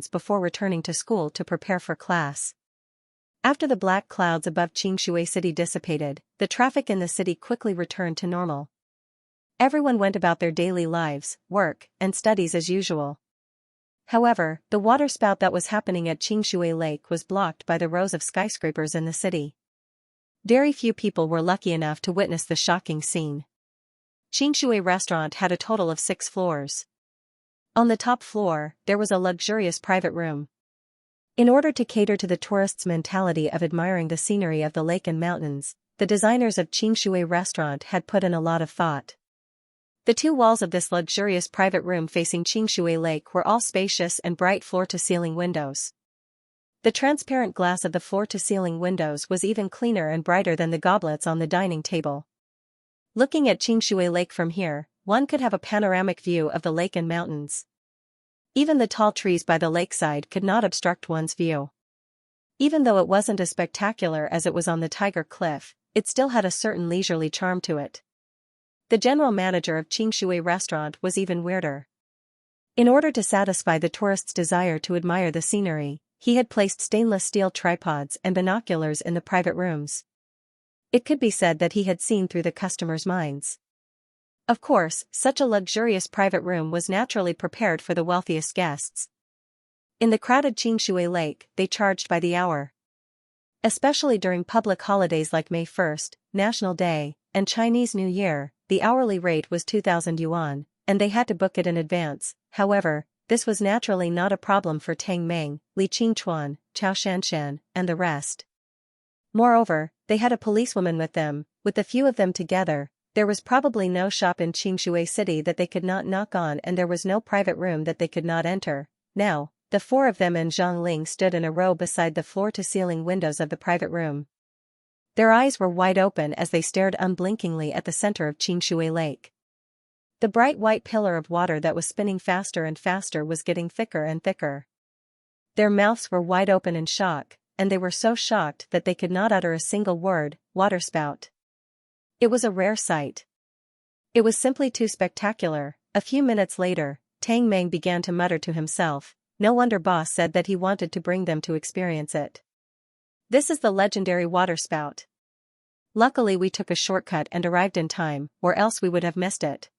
before returning to school to prepare for class. After the black clouds above Xianxia City dissipated, the traffic in the city quickly returned to normal. Everyone went about their daily lives, work, and studies as usual. However, the waterspout that was happening at Xianxia Lake was blocked by the rows of skyscrapers in the city. Very few people were lucky enough to witness the shocking scene. Xianxia restaurant had a total of 6 floors. On the top floor, there was a luxurious private room. In order to cater to the tourists' mentality of admiring the scenery of the lake and mountains, the designers of Xianxia restaurant had put in a lot of thought. The 2 walls of this luxurious private room facing Xianxia Lake were all spacious and bright floor-to-ceiling windows. The transparent glass of the floor-to-ceiling windows was even cleaner and brighter than the goblets on the dining table. Looking at Xianxia Lake from here, one could have a panoramic view of the lake and mountains. Even the tall trees by the lakeside could not obstruct one's view. Even though it wasn't as spectacular as it was on the Tiger Cliff, it still had a certain leisurely charm to it. The general manager of Xianxia restaurant was even weirder. In order to satisfy the tourists' desire to admire the scenery, he had placed stainless steel tripods and binoculars in the private rooms. It could be said that he had seen through the customers' minds. Of course, such a luxurious private room was naturally prepared for the wealthiest guests. In the crowded Xianxia Lake, they charged by the hour. Especially during public holidays like May 1st, National Day, and Chinese New Year, the hourly rate was 2,000 yuan, and they had to book it in advance. However, this was naturally not a problem for Tang Meng, Li Qingchuan, Chao Shanshan, and the rest. Moreover, they had a policewoman with them. With the few of them together, there was probably no shop in Xianxia City that they could not knock on, and there was no private room that they could not enter. Now, the 4 of them and Zhang Ling stood in a row beside the floor-to-ceiling windows of the private room. Their eyes were wide open as they stared unblinkingly at the center of Xianxia Lake. The bright white pillar of water that was spinning faster and faster was getting thicker and thicker. Their mouths were wide open in shock, and they were so shocked that they could not utter a single word. Waterspout. It was a rare sight. It was simply too spectacular. A few minutes later, Tang Meng began to mutter to himself. No wonder boss said that he wanted to bring them to experience it. This is the legendary waterspout. Luckily we took a shortcut and arrived in time, or else we would have missed it.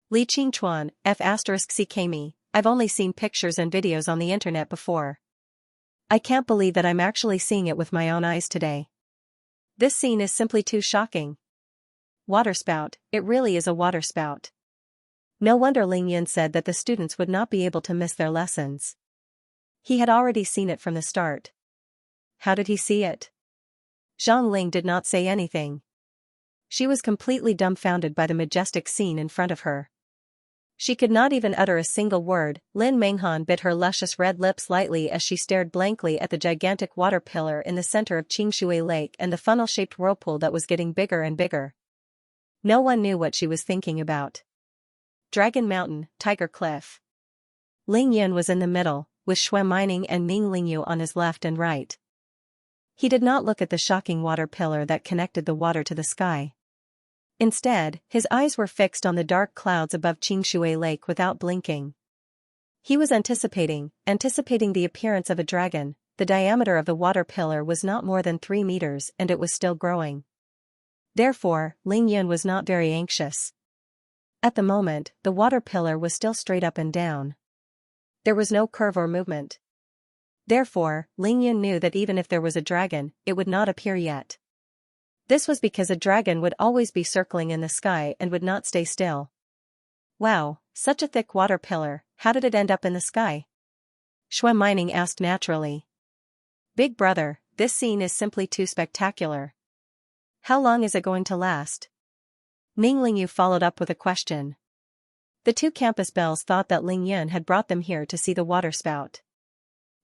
Li Qingchuan, F***CKME, I've only seen pictures and videos on the internet before. I can't believe that I'm actually seeing it with my own eyes today. This scene is simply too shocking. Waterspout, it really is a waterspout. No wonder Ling Yan said that the students would not be able to miss their lessons. He had already seen it from the start. How did he see it? Zhang Ling did not say anything. She was completely dumbfounded by the majestic scene in front of her. She could not even utter a single word. Lin Menghan bit her luscious red lips lightly as she stared blankly at the gigantic water pillar in the center of Xianxia Lake and the funnel-shaped whirlpool that was getting bigger and bigger. No one knew what she was thinking about. Dragon Mountain, Tiger Cliff. Ling Yan was in the middle, with Shui Mining and Ming Lingyu on his left and right. He did not look at the shocking water pillar that connected the water to the sky. Instead, his eyes were fixed on the dark clouds above Xianxia Lake without blinking. He was anticipating the appearance of a dragon. The diameter of the water pillar was not more than 3 meters and it was still growing. Therefore, Ling Yan was not very anxious. At the moment, the water pillar was still straight up and down. There was no curve or movement. Therefore, Ling Yan knew that even if there was a dragon, it would not appear yet. This was because a dragon would always be circling in the sky and would not stay still. Wow, such a thick water pillar, how did it end up in the sky? Shui Mining asked naturally. Big brother, this scene is simply too spectacular. How long is it going to last? Ming Lingyu followed up with a question. The 2 campus belles thought that Ling Yan had brought them here to see the waterspout.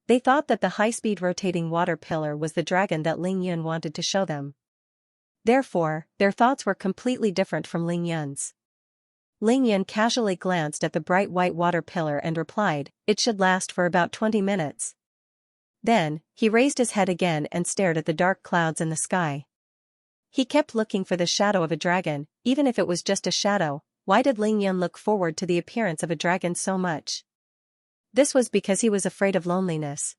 They thought that the high-speed rotating water pillar was the dragon that Ling Yun wanted to show them. Therefore, their thoughts were completely different from Ling Yun's. Ling Yun casually glanced at the bright white water pillar and replied, "It should last for about 20 minutes. Then, he raised his head again and stared at the dark clouds in the sky. He kept looking for the shadow of a dragon, even if it was just a shadow. Why did Ling Yun look forward to the appearance of a dragon so much? This was because he was afraid of loneliness.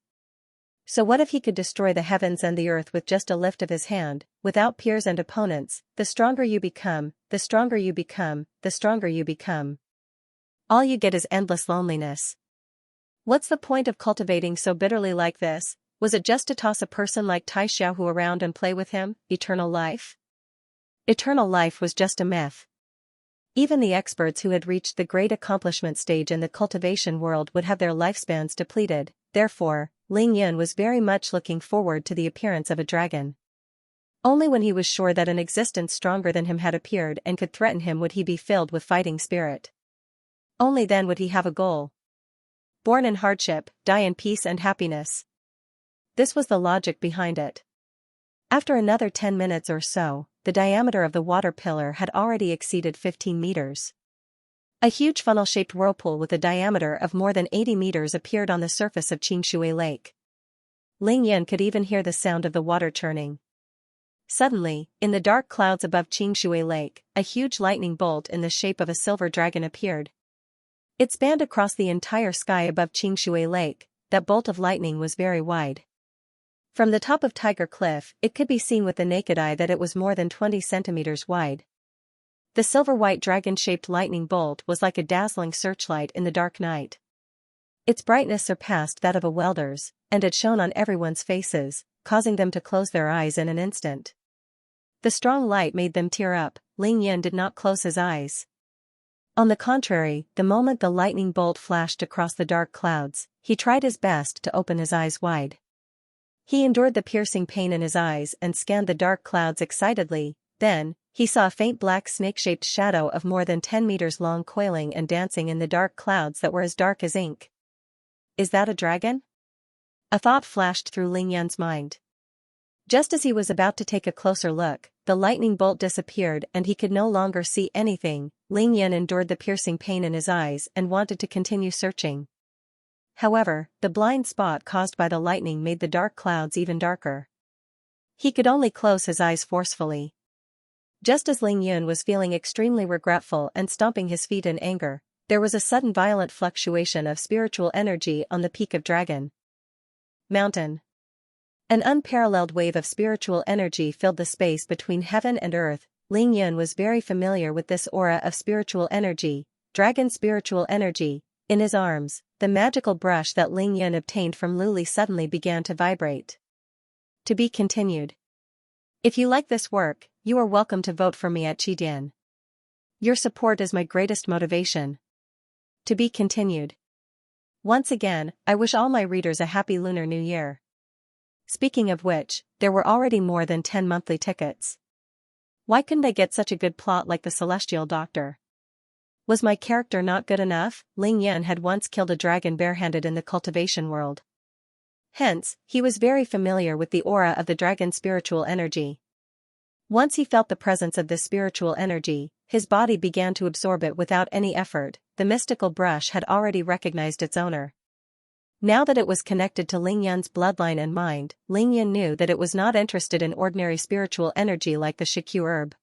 So what if he could destroy the heavens and the earth with just a lift of his hand, without peers and opponents? The stronger you become, the stronger you become, the stronger you become. All you get is endless loneliness. What's the point of cultivating so bitterly like this? Was it just to toss a person like Tai Xiaohu around and play with him? Eternal life? Eternal life was just a myth. Even the experts who had reached the great accomplishment stage in the cultivation world would have their lifespans depleted. Therefore, Ling Yun was very much looking forward to the appearance of a dragon. Only when he was sure that an existence stronger than him had appeared and could threaten him would he be filled with fighting spirit. Only then would he have a goal. Born in hardship, die in peace and happiness. This was the logic behind it. After another 10 minutes or so, the diameter of the water pillar had already exceeded 15 meters. A huge funnel-shaped whirlpool with a diameter of more than 80 meters appeared on the surface of Xianxia Lake. Ling Yun could even hear the sound of the water churning. Suddenly, in the dark clouds above Xianxia Lake, a huge lightning bolt in the shape of a silver dragon appeared. It spanned across the entire sky above Xianxia Lake. That bolt of lightning was very wide. From the top of Tiger Cliff, it could be seen with the naked eye that it was more than 20 centimeters wide. The silver-white dragon-shaped lightning bolt was like a dazzling searchlight in the dark night. Its brightness surpassed that of a welder's, and it shone on everyone's faces, causing them to close their eyes in an instant. The strong light made them tear up. Ling Yun did not close his eyes. On the contrary, the moment the lightning bolt flashed across the dark clouds, he tried his best to open his eyes wide. He endured the piercing pain in his eyes and scanned the dark clouds excitedly. Then, he saw a faint black snake-shaped shadow of more than 10 meters long coiling and dancing in the dark clouds that were as dark as ink. Is that a dragon? A thought flashed through Ling Yun's mind. Just as he was about to take a closer look, the lightning bolt disappeared and he could no longer see anything. Ling Yun endured the piercing pain in his eyes and wanted to continue searching. However, the blind spot caused by the lightning made the dark clouds even darker. He could only close his eyes forcefully. Just as Ling Yun was feeling extremely regretful and stomping his feet in anger, there was a sudden violent fluctuation of spiritual energy on the peak of Dragon Mountain. An unparalleled wave of spiritual energy filled the space between heaven and earth. Ling Yun was very familiar with this aura of spiritual energy, dragon spiritual energy. In his arms, the magical brush that Ling Yun obtained from Luli suddenly began to vibrate. To be continued. If you like this work, you are welcome to vote for me at Qidian. Your support is my greatest motivation. To be continued. Once again, I wish all my readers a happy Lunar New Year. Speaking of which, there were already more than 10 monthly tickets. Why couldn't I get such a good plot like the Celestial Doctor? Was my character not good enough? Ling Yun had once killed a dragon barehanded in the cultivation world. Hence, he was very familiar with the aura of the dragon's spiritual energy. Once he felt the presence of this spiritual energy, his body began to absorb it without any effort. The mystical brush had already recognized its owner. Now that it was connected to Ling Yun's bloodline and mind, Ling Yun knew that it was not interested in ordinary spiritual energy like the Shikyu herb.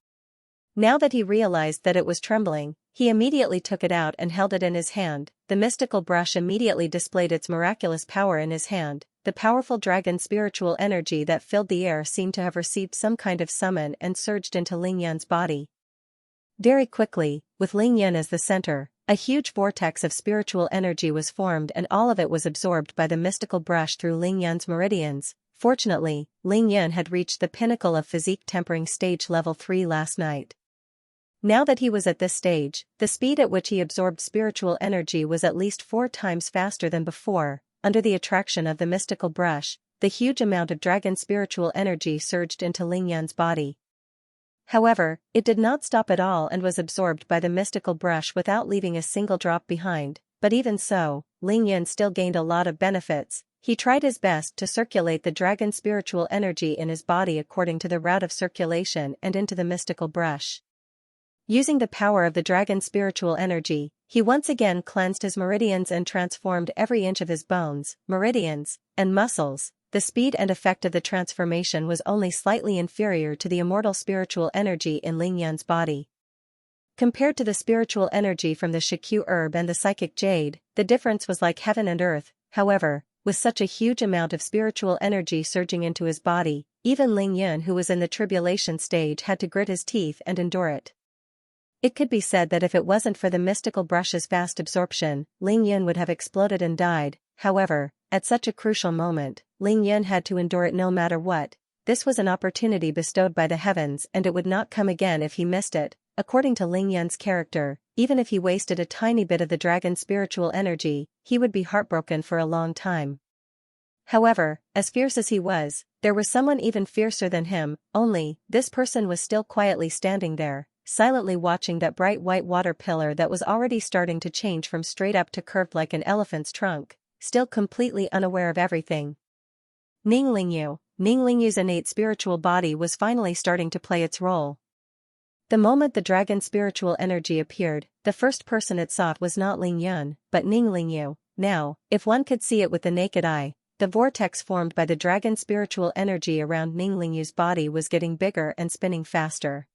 Now that he realized that it was trembling, he immediately took it out and held it in his hand. The mystical brush immediately displayed its miraculous power in his hand. The powerful dragon spiritual energy that filled the air seemed to have received some kind of summon and surged into Ling Yun's body. Very quickly, with Ling Yun as the center, a huge vortex of spiritual energy was formed and all of it was absorbed by the mystical brush through Ling Yun's meridians. Fortunately, Ling Yun had reached the pinnacle of physique tempering stage level 3 last night. Now that he was at this stage, the speed at which he absorbed spiritual energy was at least 4 times faster than before. Under the attraction of the mystical brush, the huge amount of dragon spiritual energy surged into Ling Yun's body. However, it did not stop at all and was absorbed by the mystical brush without leaving a single drop behind. But even so, Ling Yun still gained a lot of benefits. he tried his best to circulate the dragon's spiritual energy in his body according to the route of circulation and into the mystical brush. Using the power of the dragon's spiritual energy, he once again cleansed his meridians and transformed every inch of his bones, meridians, and muscles. The speed and effect of the transformation was only slightly inferior to the immortal spiritual energy in Ling Yan's body. Compared to the spiritual energy from the Shikyu herb and the psychic jade, the difference was like heaven and earth. However, with such a huge amount of spiritual energy surging into his body, even Ling Yan, who was in the tribulation stage, had to grit his teeth and endure it. It could be said that if it wasn't for the mystical brush's vast absorption, Ling Yan would have exploded and died. However, at such a crucial moment, Ling Yan had to endure it no matter what. This was an opportunity bestowed by the heavens and it would not come again if he missed it. According to Ling Yan's character, even if he wasted a tiny bit of the dragon's spiritual energy, he would be heartbroken for a long time. However, as fierce as he was, there was someone even fiercer than him, only, this person was still quietly standing there, silently watching that bright white water pillar that was already starting to change from straight up to curved like an elephant's trunk, still completely unaware of everything. Ning Lingyu's innate spiritual body was finally starting to play its role. The moment the dragon's spiritual energy appeared, the first person it sought was not Ling Yan, but Ning Lingyu. Now, if one could see it with the naked eye, the vortex formed by the dragon's spiritual energy around Ning Lingyu's body was getting bigger and spinning faster.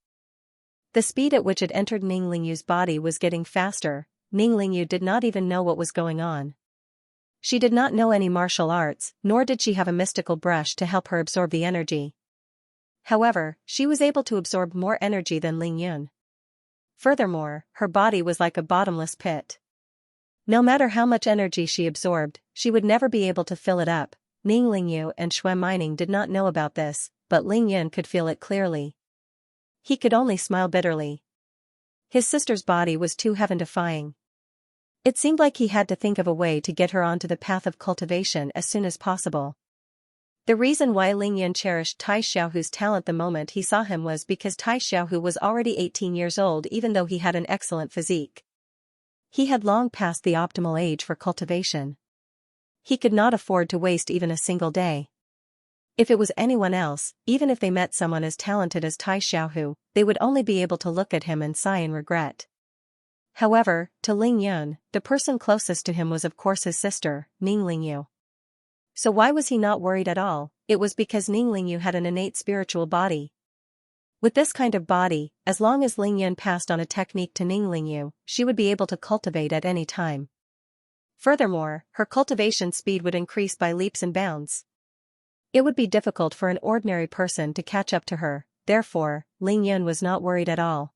The speed at which it entered Ning Lingyu's body was getting faster. Ning Lingyu did not even know what was going on. She did not know any martial arts, nor did she have a mystical brush to help her absorb the energy. However, she was able to absorb more energy than Ling Yun. Furthermore, her body was like a bottomless pit. No matter how much energy she absorbed, she would never be able to fill it up. Ning Lingyu and Shui Mining did not know about this, but Ling Yun could feel it clearly. He could only smile bitterly. His sister's body was too heaven-defying. It seemed like he had to think of a way to get her onto the path of cultivation as soon as possible. The reason why Ling Yan cherished Tai Xiaohu's talent the moment he saw him was because Tai Xiaohu was already 18 years old even though he had an excellent physique. He had long passed the optimal age for cultivation. He could not afford to waste even a single day. If it was anyone else, even if they met someone as talented as Tai Xiaohu, they would only be able to look at him and sigh in regret. However, to Ling Yun, the person closest to him was of course his sister, Ning Lingyu. So why was he not worried at all? It was because Ning Lingyu had an innate spiritual body. With this kind of body, as long as Ling Yun passed on a technique to Ning Lingyu, she would be able to cultivate at any time. Furthermore, her cultivation speed would increase by leaps and bounds. It would be difficult for an ordinary person to catch up to her, therefore, Ling Yun was not worried at all.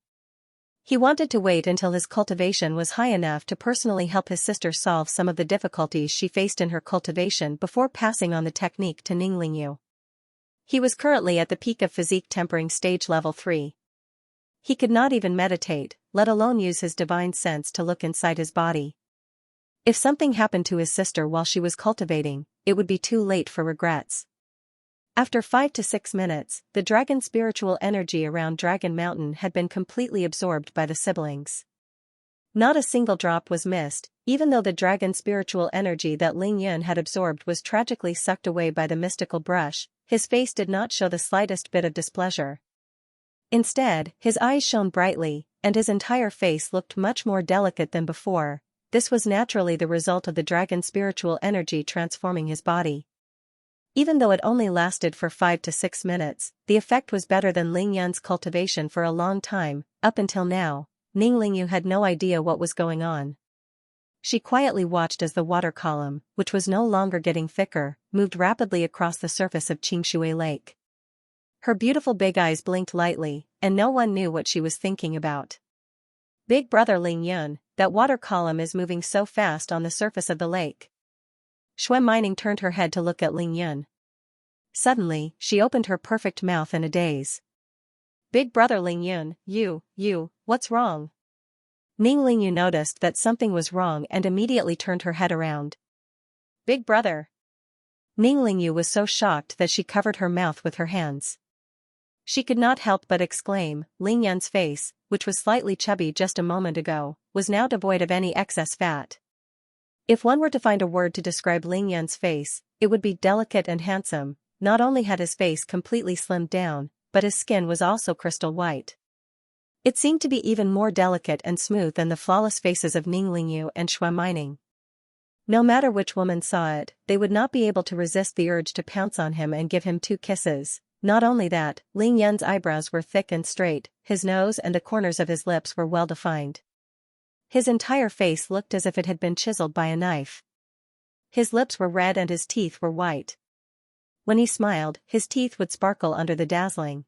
He wanted to wait until his cultivation was high enough to personally help his sister solve some of the difficulties she faced in her cultivation before passing on the technique to Ning Lingyu. He was currently at the peak of physique tempering stage level 3. He could not even meditate, let alone use his divine sense to look inside his body. If something happened to his sister while she was cultivating, it would be too late for regrets. After 5 to 6 minutes, the dragon's spiritual energy around Dragon Mountain had been completely absorbed by the siblings. Not a single drop was missed, even though the dragon's spiritual energy that Ling Yun had absorbed was tragically sucked away by the mystical brush. His face did not show the slightest bit of displeasure. Instead, his eyes shone brightly, and his entire face looked much more delicate than before. This was naturally the result of the dragon's spiritual energy transforming his body. Even though it only lasted for 5 to 6 minutes, the effect was better than Ling Yan's cultivation for a long time. Up until now, Ning Lingyu had no idea what was going on. She quietly watched as the water column, which was no longer getting thicker, moved rapidly across the surface of Qingshui Lake. Her beautiful big eyes blinked lightly, and no one knew what she was thinking about. Big brother Ling Yun, that water column is moving so fast on the surface of the lake. Shui Mining turned her head to look at Ling Yun. Suddenly, she opened her perfect mouth in a daze. Big brother Ling Yun, what's wrong? Ning Lingyu noticed that something was wrong and immediately turned her head around. Big brother. Ning Lingyu was so shocked that she covered her mouth with her hands. She could not help but exclaim. Ling Yun's face, which was slightly chubby just a moment ago, was now devoid of any excess fat. If one were to find a word to describe Ling Yun's face, it would be delicate and handsome. Not only had his face completely slimmed down, but his skin was also crystal white. It seemed to be even more delicate and smooth than the flawless faces of Ning Lingyu and Xue Mining. No matter which woman saw it, they would not be able to resist the urge to pounce on him and give him 2 kisses. Not only that, Ling Yan's eyebrows were thick and straight, his nose and the corners of his lips were well defined. His entire face looked as if it had been chiseled by a knife. His lips were red and his teeth were white. When he smiled, his teeth would sparkle under the dazzling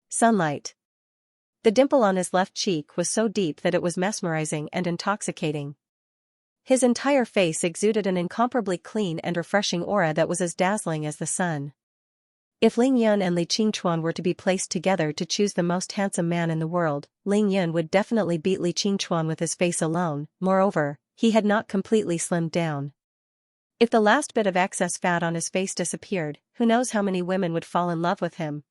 sunlight. The dimple on his left cheek was so deep that it was mesmerizing and intoxicating. His entire face exuded an incomparably clean and refreshing aura that was as dazzling as the sun. If Ling Yun and Li Qingchuan were to be placed together to choose the most handsome man in the world, Ling Yun would definitely beat Li Qingchuan with his face alone. Moreover, he had not completely slimmed down. If the last bit of excess fat on his face disappeared, who knows how many women would fall in love with him.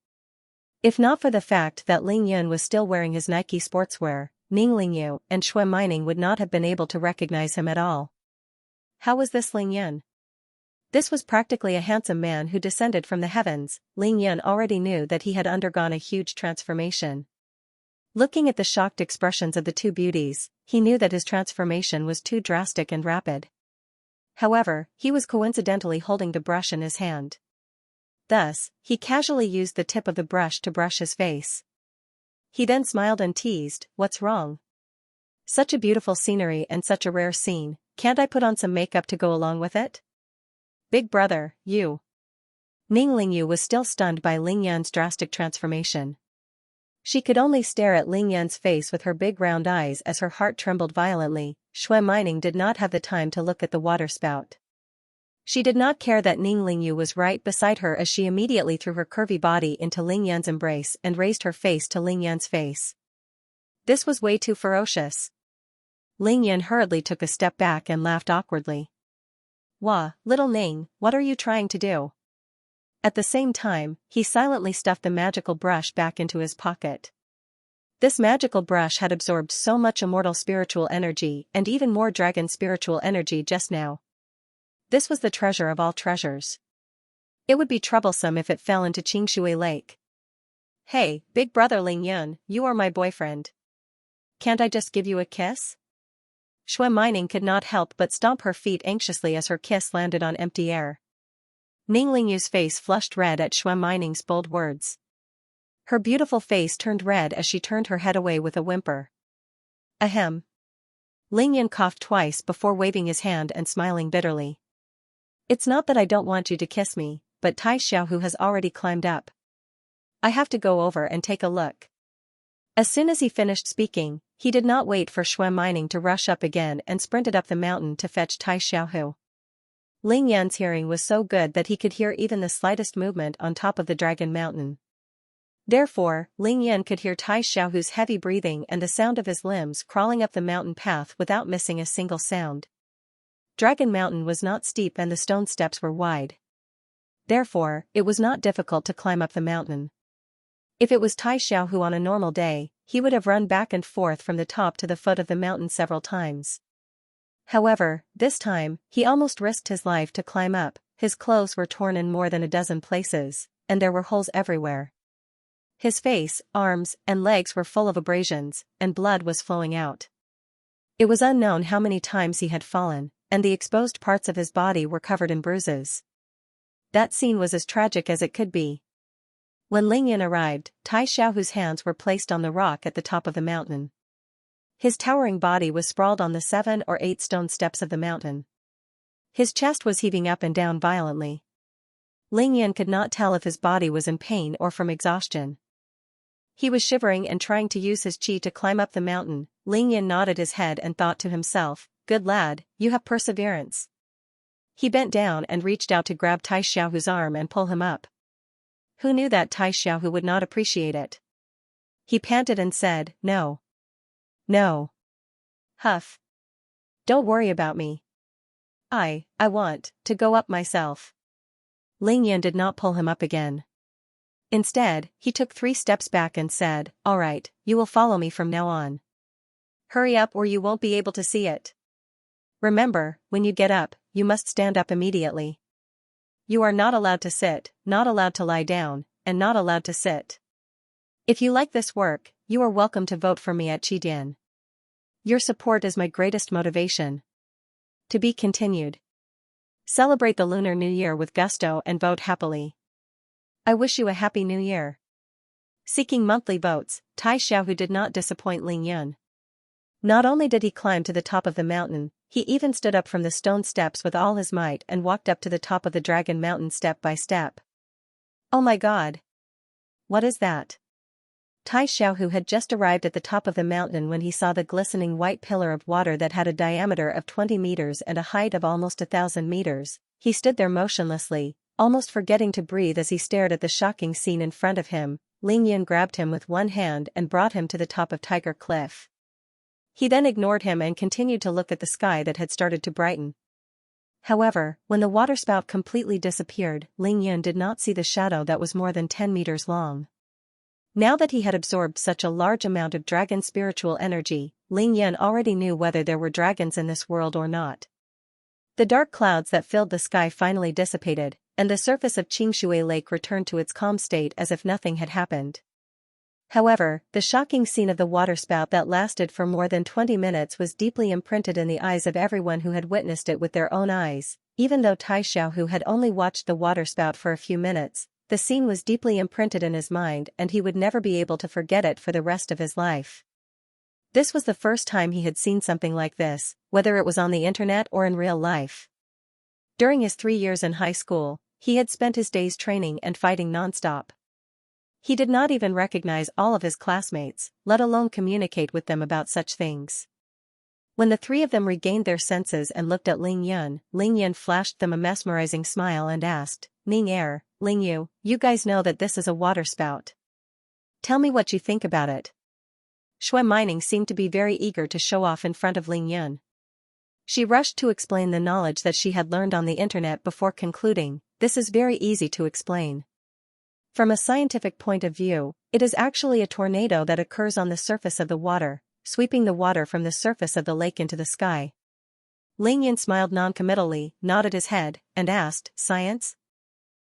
If not for the fact that Ling Yun was still wearing his Nike sportswear, Ning Lingyu and Xue Mining would not have been able to recognize him at all. How was this Ling Yun? This was practically a handsome man who descended from the heavens. Ling Yun already knew that he had undergone a huge transformation. Looking at the shocked expressions of the 2 beauties, he knew that his transformation was too drastic and rapid. However, he was coincidentally holding the brush in his hand. Thus, he casually used the tip of the brush to brush his face. He then smiled and teased, "What's wrong? Such a beautiful scenery and such a rare scene, can't I put on some makeup to go along with it?" "Big brother, you." Ning Lingyu was still stunned by Ling Yan's drastic transformation. She could only stare at Ling Yan's face with her big round eyes as her heart trembled violently. Xue Mining did not have the time to look at the water spout. She did not care that Ning Lingyu was right beside her as she immediately threw her curvy body into Ling Yan's embrace and raised her face to Ling Yan's face. This was way too ferocious. Ling Yan hurriedly took a step back and laughed awkwardly. "Wah, little Ning, what are you trying to do?" At the same time, he silently stuffed the magical brush back into his pocket. This magical brush had absorbed so much immortal spiritual energy and even more dragon spiritual energy just now. This was the treasure of all treasures. It would be troublesome if it fell into Qingshui Lake. "Hey, big brother Ling Yun, you are my boyfriend. Can't I just give you a kiss?" Xue Mining could not help but stomp her feet anxiously as her kiss landed on empty air. Ning Lingyu's face flushed red at Xue Mining's bold words. Her beautiful face turned red as she turned her head away with a whimper. Ahem. Ling Yun coughed twice before waving his hand and smiling bitterly. "It's not that I don't want you to kiss me, but Tai Xiaohu has already climbed up. I have to go over and take a look." As soon as he finished speaking, he did not wait for Xue Mining to rush up again and sprinted up the mountain to fetch Tai Xiaohu. Ling Yan's hearing was so good that he could hear even the slightest movement on top of the dragon mountain. Therefore, Ling Yan could hear Tai Xiaohu's heavy breathing and the sound of his limbs crawling up the mountain path without missing a single sound. Dragon Mountain was not steep and the stone steps were wide. Therefore, it was not difficult to climb up the mountain. If it was Tai Xiaohu on a normal day, he would have run back and forth from the top to the foot of the mountain several times. However, this time, he almost risked his life to climb up. His clothes were torn in more than a dozen places, and there were holes everywhere. His face, arms, and legs were full of abrasions, and blood was flowing out. It was unknown how many times he had fallen, and the exposed parts of his body were covered in bruises. That scene was as tragic as it could be. When Ling Yan arrived, Tai Xiaohu's hands were placed on the rock at the top of the mountain. His towering body was sprawled on the 7 or 8 stone steps of the mountain. His chest was heaving up and down violently. Ling Yan could not tell if his body was in pain or from exhaustion. He was shivering and trying to use his qi to climb up the mountain. Ling Yan nodded his head and thought to himself, "Good lad, you have perseverance." He bent down and reached out to grab Tai Xiaohu's arm and pull him up. Who knew that Tai Xiaohu would not appreciate it? He panted and said, "No. No. Huff. Don't worry about me. I want to go up myself." Ling Yan did not pull him up again. Instead, he took 3 steps back and said, "All right, you will follow me from now on. Hurry up or you won't be able to see it. Remember, when you get up, you must stand up immediately." you are not allowed to sit, not allowed to lie down, and not allowed to sit. If you like this work, you are welcome to vote for me at Qidian. Your support is my greatest motivation. To be continued. Celebrate the Lunar New Year with gusto and vote happily. I wish you a happy new year. Seeking monthly votes, Tai Xiaohu did not disappoint Ling Yun. Not only did he climb to the top of the mountain, he even stood up from the stone steps with all his might and walked up to the top of the Dragon Mountain step by step. Oh my god! What is that? Tai Xiaohu had just arrived at the top of the mountain when he saw the glistening white pillar of water that had a diameter of 20 meters and a height of almost 1,000 meters. He stood there motionlessly, almost forgetting to breathe as he stared at the shocking scene in front of him. Ling Yun grabbed him with one hand and brought him to the top of Tiger Cliff. He then ignored him and continued to look at the sky that had started to brighten. However, when the waterspout completely disappeared, Ling Yun did not see the shadow that was more than 10 meters long. Now that he had absorbed such a large amount of dragon spiritual energy, Ling Yun already knew whether there were dragons in this world or not. The dark clouds that filled the sky finally dissipated, and the surface of Qingshui Lake returned to its calm state as if nothing had happened. However, the shocking scene of the waterspout that lasted for more than 20 minutes was deeply imprinted in the eyes of everyone who had witnessed it with their own eyes. Even though Tai Xiaohu had only watched the waterspout for a few minutes, the scene was deeply imprinted in his mind and he would never be able to forget it for the rest of his life. This was the first time he had seen something like this, whether it was on the internet or in real life. During his 3 years in high school, he had spent his days training and fighting non-stop. He did not even recognize all of his classmates, let alone communicate with them about such things. When the three of them regained their senses and looked at Ling Yun flashed them a mesmerizing smile and asked, Ning Ling Yu, you guys know that this is a waterspout. Tell me what you think about it. Shui Mining seemed to be very eager to show off in front of Ling Yun. She rushed to explain the knowledge that she had learned on the internet before concluding, this is very easy to explain. From a scientific point of view, it is actually a tornado that occurs on the surface of the water, sweeping the water from the surface of the lake into the sky. Ling Yun smiled non-committally, nodded his head, and asked, Science?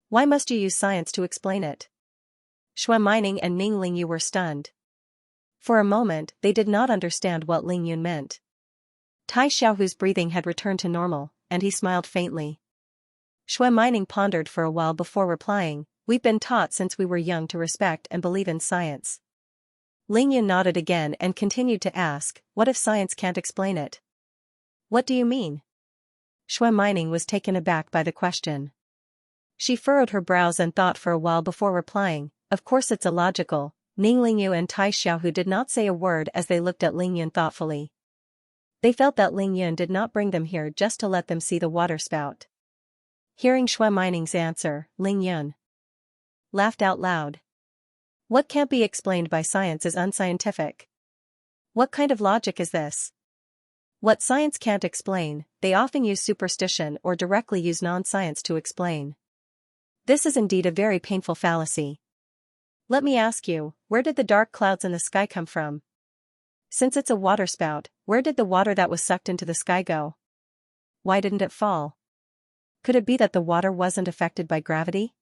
Why must you use science to explain it? Shui Mining and Ning Lingyu were stunned. For a moment, they did not understand what Ling Yun meant. Tai Xiaohu's breathing had returned to normal, and he smiled faintly. Shui Mining pondered for a while before replying, we've been taught since we were young to respect and believe in science. Ling Yun nodded again and continued to ask, what if science can't explain it? What do you mean? Shui Mining was taken aback by the question. She furrowed her brows and thought for a while before replying, of course it's illogical. Ning Lingyu and Tai Xiaohu did not say a word as they looked at Ling Yun thoughtfully. They felt that Ling Yun did not bring them here just to let them see the waterspout. Hearing Shui Mining's answer, Ling Yun laughed out loud. What can't be explained by science is unscientific. What kind of logic is this? What science can't explain, they often use superstition or directly use non-science to explain. This is indeed a very painful fallacy. Let me ask you, where did the dark clouds in the sky come from? Since it's a waterspout, where did the water that was sucked into the sky go? Why didn't it fall? Could it be that the water wasn't affected by gravity?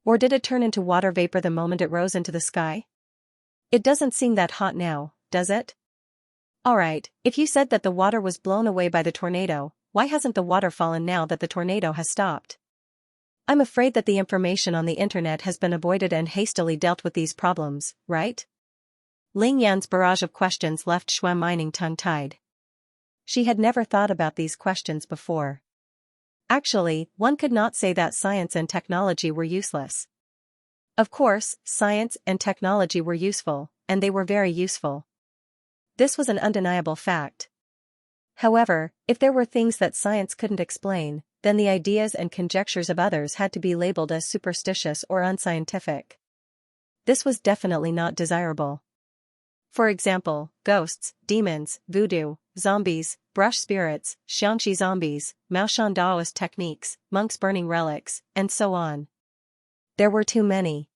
Or did it turn into water vapor the moment it rose into the sky? It doesn't seem that hot now, does it? Alright, if you said that the water was blown away by the tornado, why hasn't the water fallen now that the tornado has stopped? I'm afraid that the information on the internet has been avoided and hastily dealt with these problems, right? Ling Yan's barrage of questions left Shui Mining tongue-tied. She had never thought about these questions before. Actually, one could not say that science and technology were useless. Of course, science and technology were useful, and they were very useful. This was an undeniable fact. However, if there were things that science couldn't explain, then the ideas and conjectures of others had to be labeled as superstitious or unscientific. This was definitely not desirable. For example, ghosts, demons, voodoo, zombies, brush spirits, Xianxia zombies, Maoshan Daoist techniques, monks burning relics, and so on. There were too many.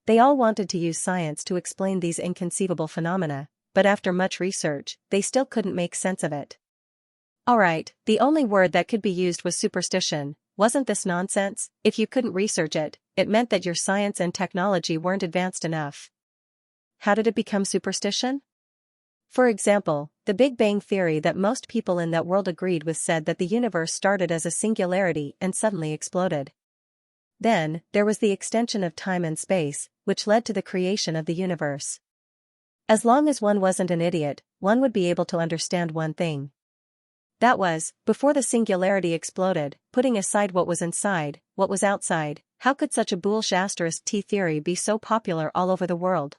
They all wanted to use science to explain these inconceivable phenomena, but after much research, they still couldn't make sense of it. Alright, the only word that could be used was superstition, wasn't this nonsense? If you couldn't research it, it meant that your science and technology weren't advanced enough. How did it become superstition? For example, the Big Bang theory that most people in that world agreed with said that the universe started as a singularity and suddenly exploded. Then, there was the extension of time and space, which led to the creation of the universe. As long as one wasn't an idiot, one would be able to understand one thing. That was, before the singularity exploded, putting aside what was inside, what was outside, how could such a bullshit theory be so popular all over the world?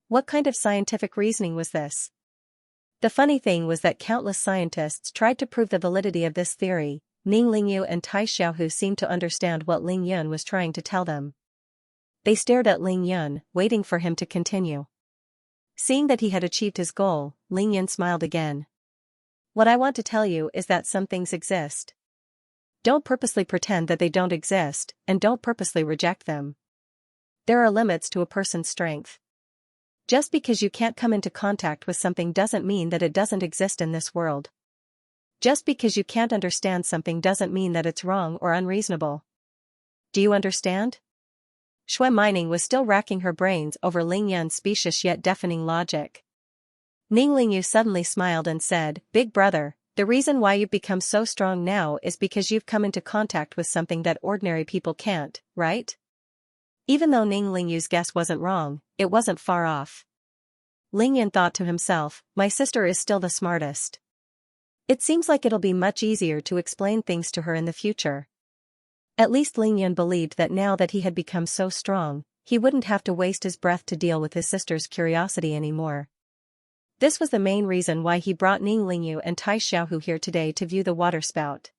What kind of scientific reasoning was this? The funny thing was that countless scientists tried to prove the validity of this theory. Ning Lingyu and Tai Xiaohu seemed to understand what Ling Yun was trying to tell them. They stared at Ling Yun, waiting for him to continue. Seeing that he had achieved his goal, Ling Yun smiled again. What I want to tell you is that some things exist. Don't purposely pretend that they don't exist, and don't purposely reject them. There are limits to a person's strength. Just because you can't come into contact with something doesn't mean that it doesn't exist in this world. Just because you can't understand something doesn't mean that it's wrong or unreasonable. Do you understand? Shui Mining was still racking her brains over Ling Yun's specious yet deafening logic. Ning Lingyu suddenly smiled and said, "Big brother, the reason why you've become so strong now is because you've come into contact with something that ordinary people can't, right?" Even though Ning Lingyu's guess wasn't wrong, it wasn't far off. Ling Yun thought to himself, my sister is still the smartest. It seems like it'll be much easier to explain things to her in the future. At least Ling Yun believed that now that he had become so strong, he wouldn't have to waste his breath to deal with his sister's curiosity anymore. This was the main reason why he brought Ning Lingyu and Tai Xiaohu here today to view the water spout.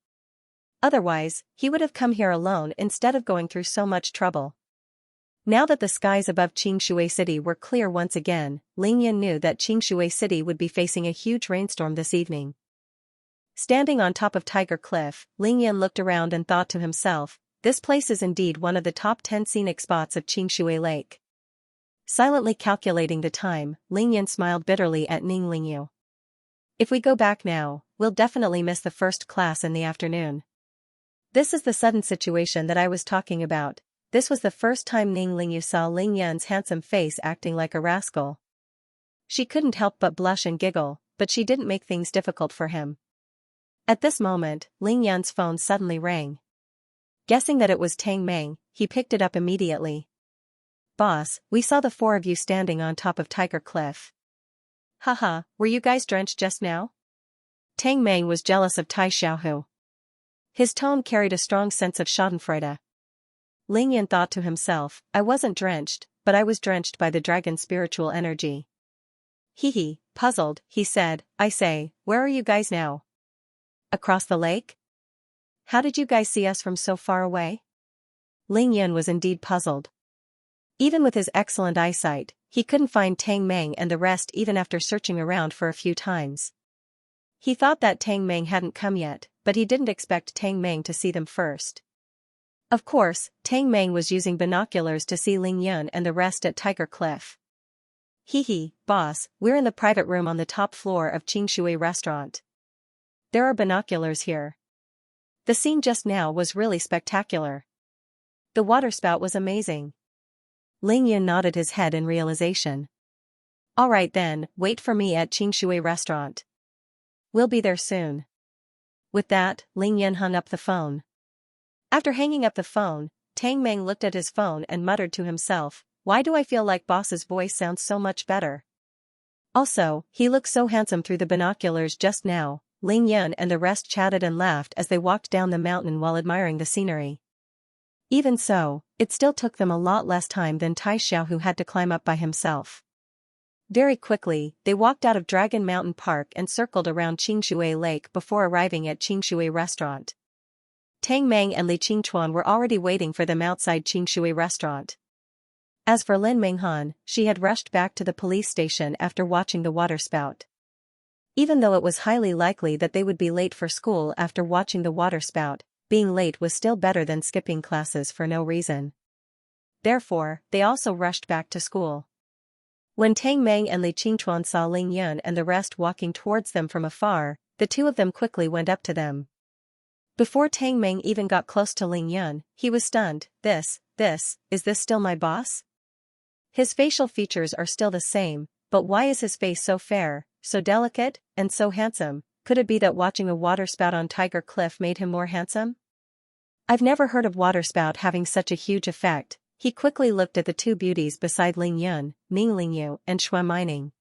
Otherwise, he would have come here alone instead of going through so much trouble. Now that the skies above Xianxia City were clear once again, Ling Yun knew that Xianxia City would be facing a huge rainstorm this evening. Standing on top of Tiger Cliff, Ling Yun looked around and thought to himself, this place is indeed one of the top 10 scenic spots of Xianxia Lake. Silently calculating the time, Ling Yun smiled bitterly at Ning Lingyu. If we go back now, we'll definitely miss the first class in the afternoon. This is the sudden situation that I was talking about. This was the first time Ning Lingyu saw Ling Yun's handsome face acting like a rascal. She couldn't help but blush and giggle, but she didn't make things difficult for him. At this moment, Ling Yun's phone suddenly rang. Guessing that it was Tang Meng, he picked it up immediately. Boss, we saw the four of you standing on top of Tiger Cliff. Haha, were you guys drenched just now? Tang Meng was jealous of Tai Xiaohu. His tone carried a strong sense of schadenfreude. Ling Yun thought to himself, I wasn't drenched, but I was drenched by the dragon's spiritual energy. Hee, puzzled, he said, I say, where are you guys now? Across the lake? How did you guys see us from so far away? Ling Yun was indeed puzzled. Even with his excellent eyesight, he couldn't find Tang Meng and the rest even after searching around for a few times. He thought that Tang Meng hadn't come yet, but he didn't expect Tang Meng to see them first. Of course, Tang Meng was using binoculars to see Ling Yun and the rest at Tiger Cliff. Hee, boss, we're in the private room on the top floor of Xianxia restaurant. There are binoculars here. The scene just now was really spectacular. The waterspout was amazing. Ling Yun nodded his head in realization. Alright then, wait for me at Xianxia restaurant. We'll be there soon. With that, Ling Yun hung up the phone. After hanging up the phone, Tang Meng looked at his phone and muttered to himself, why do I feel like boss's voice sounds so much better? Also, he looked so handsome through the binoculars just now. Ling Yun and the rest chatted and laughed as they walked down the mountain while admiring the scenery. Even so, it still took them a lot less time than Tai Xiaohu had to climb up by himself. Very quickly, they walked out of Dragon Mountain Park and circled around Xianxia Lake before arriving at Xianxia restaurant. Tang Meng and Li Qingchuan were already waiting for them outside Xianxia restaurant. As for Lin Minghan, she had rushed back to the police station after watching the waterspout. Even though it was highly likely that they would be late for school after watching the waterspout, being late was still better than skipping classes for no reason. Therefore, they also rushed back to school. When Tang Meng and Li Qingchuan saw Ling Yun and the rest walking towards them from afar, the two of them quickly went up to them. Before Tang Meng even got close to Ling Yun, he was stunned. Is this still my boss? His facial features are still the same, but why is his face so fair, so delicate, and so handsome? Could it be that watching a waterspout on Tiger Cliff made him more handsome? I've never heard of waterspout having such a huge effect. He quickly looked at the two beauties beside Ling Yun, Ning Lingyu and Xue Mining.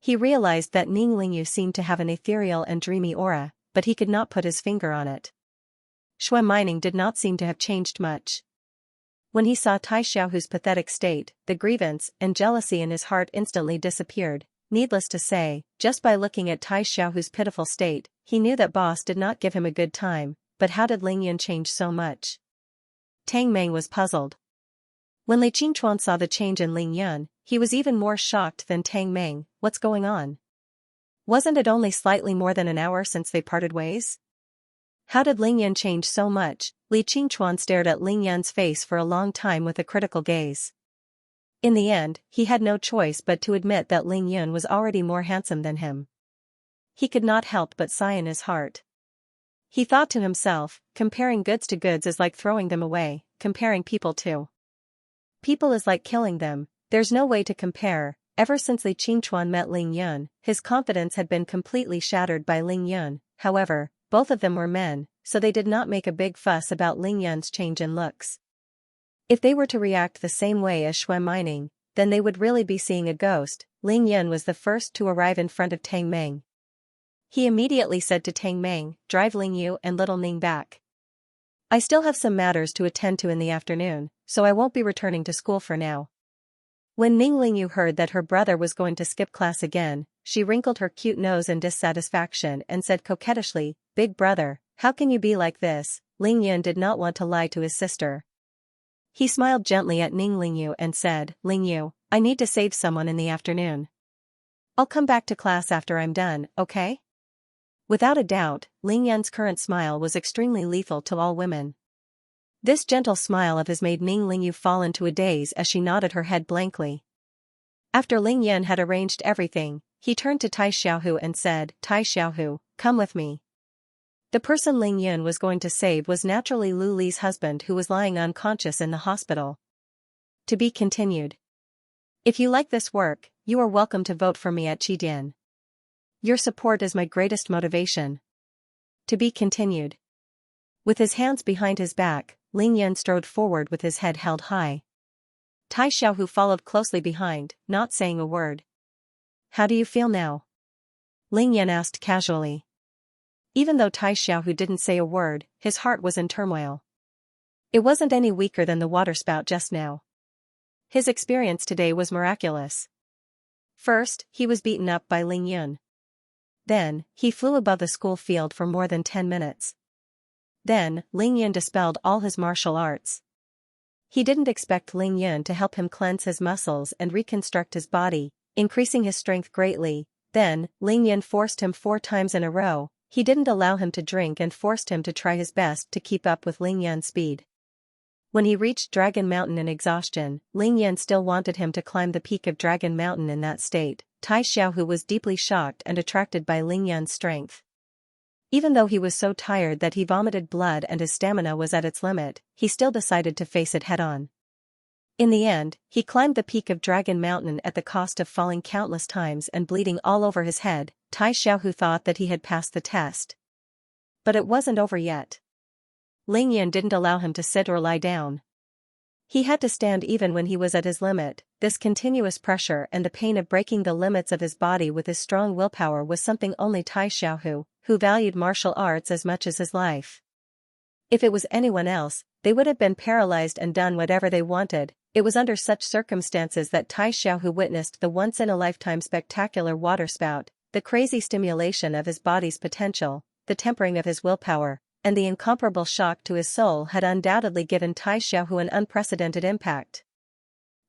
He realized that Ning Lingyu seemed to have an ethereal and dreamy aura, but he could not put his finger on it. Xue Mining did not seem to have changed much. When he saw Tai Xiaohu's pathetic state, the grievance and jealousy in his heart instantly disappeared. Needless to say, just by looking at Tai Xiaohu's pitiful state, he knew that boss did not give him a good time, but how did Ling Yun change so much? Tang Meng was puzzled. When Li Qingchuan saw the change in Ling Yun, he was even more shocked than Tang Meng. What's going on? Wasn't it only slightly more than an hour since they parted ways? How did Ling Yun change so much? Li Qingchuan stared at Ling Yun's face for a long time with a critical gaze. In the end, he had no choice but to admit that Ling Yun was already more handsome than him. He could not help but sigh in his heart. He thought to himself, comparing goods to goods is like throwing them away, comparing people to people is like killing them. There's no way to compare. Ever since Li Qingchuan met Ling Yun, his confidence had been completely shattered by Ling Yun. However, both of them were men, so they did not make a big fuss about Ling Yun's change in looks. If they were to react the same way as Xue Mining, then they would really be seeing a ghost. Ling Yun was the first to arrive in front of Tang Meng. He immediately said to Tang Meng, "Drive Ling Yu and little Ning back. I still have some matters to attend to in the afternoon, so I won't be returning to school for now." When Ning Lingyu heard that her brother was going to skip class again, she wrinkled her cute nose in dissatisfaction and said coquettishly, "Big brother, how can you be like this?" Ling Yun did not want to lie to his sister. He smiled gently at Ning Lingyu and said, "Lingyu, I need to save someone in the afternoon. I'll come back to class after I'm done, okay?" Without a doubt, Ling Yun's current smile was extremely lethal to all women. This gentle smile of his made Ning Lingyu fall into a daze as she nodded her head blankly. After Ling Yun had arranged everything, he turned to Tai Xiaohu and said, "Tai Xiaohu, come with me." The person Ling Yun was going to save was naturally Lu Li's husband, who was lying unconscious in the hospital. To be continued. If you like this work, you are welcome to vote for me at Qidian. Your support is my greatest motivation. To be continued. With his hands behind his back, Ling Yun strode forward with his head held high. Tai Xiaohu followed closely behind, not saying a word. "How do you feel now?" Ling Yun asked casually. Even though Tai Xiaohu didn't say a word, his heart was in turmoil. It wasn't any weaker than the waterspout just now. His experience today was miraculous. First, he was beaten up by Ling Yun. Then, he flew above the school field for more than 10 minutes. Then, Ling Yun dispelled all his martial arts. He didn't expect Ling Yun to help him cleanse his muscles and reconstruct his body, increasing his strength greatly. Then, Ling Yun forced him 4 times in a row. He didn't allow him to drink and forced him to try his best to keep up with Ling Yun's speed. When he reached Dragon Mountain in exhaustion, Ling Yun still wanted him to climb the peak of Dragon Mountain in that state. Tai Xiaohu was deeply shocked and attracted by Ling Yun's strength. Even though he was so tired that he vomited blood and his stamina was at its limit, he still decided to face it head-on. In the end, he climbed the peak of Dragon Mountain at the cost of falling countless times and bleeding all over his head. Tai Xiaohu thought that he had passed the test. But it wasn't over yet. Ling Yun didn't allow him to sit or lie down. He had to stand even when he was at his limit. This continuous pressure and the pain of breaking the limits of his body with his strong willpower was something only Tai Xiaohu, who valued martial arts as much as his life. If it was anyone else, they would have been paralyzed and done whatever they wanted. It was under such circumstances that Tai Xiaohu witnessed the once-in-a-lifetime spectacular waterspout, the crazy stimulation of his body's potential, the tempering of his willpower, and the incomparable shock to his soul had undoubtedly given Tai Xiaohu an unprecedented impact.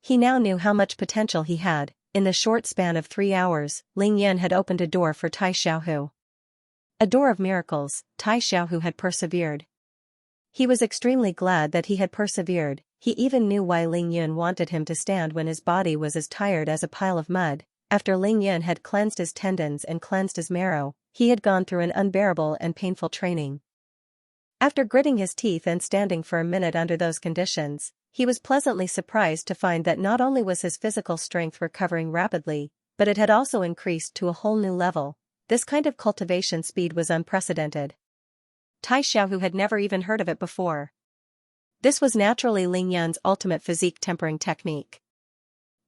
He now knew how much potential he had. In the short span of 3 hours, Ling Yun had opened a door for Tai Xiaohu. A door of miracles. Tai Xiaohu had persevered. He was extremely glad that he had persevered. He even knew why Ling Yun wanted him to stand when his body was as tired as a pile of mud. After Ling Yun had cleansed his tendons and cleansed his marrow, he had gone through an unbearable and painful training. After gritting his teeth and standing for a minute under those conditions, he was pleasantly surprised to find that not only was his physical strength recovering rapidly, but it had also increased to a whole new level. This kind of cultivation speed was unprecedented. Tai Xiaohu had never even heard of it before. This was naturally Ling Yan's ultimate physique tempering technique.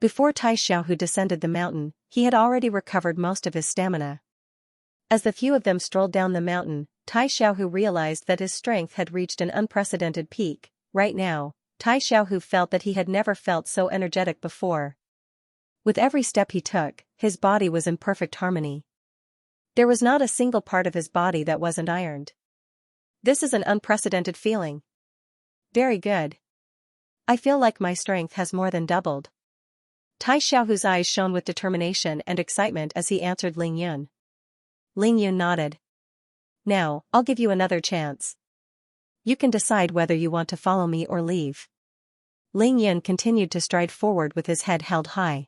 Before Tai Xiaohu descended the mountain, he had already recovered most of his stamina. As the few of them strolled down the mountain, Tai Xiaohu realized that his strength had reached an unprecedented peak. Right now, Tai Xiaohu felt that he had never felt so energetic before. With every step he took, his body was in perfect harmony. There was not a single part of his body that wasn't ironed. This is an unprecedented feeling. Very good. I feel like my strength has more than doubled. Tai Xiaohu's eyes shone with determination and excitement as he answered Ling Yun. Ling Yun nodded. Now, I'll give you another chance. You can decide whether you want to follow me or leave. Ling Yun continued to stride forward with his head held high.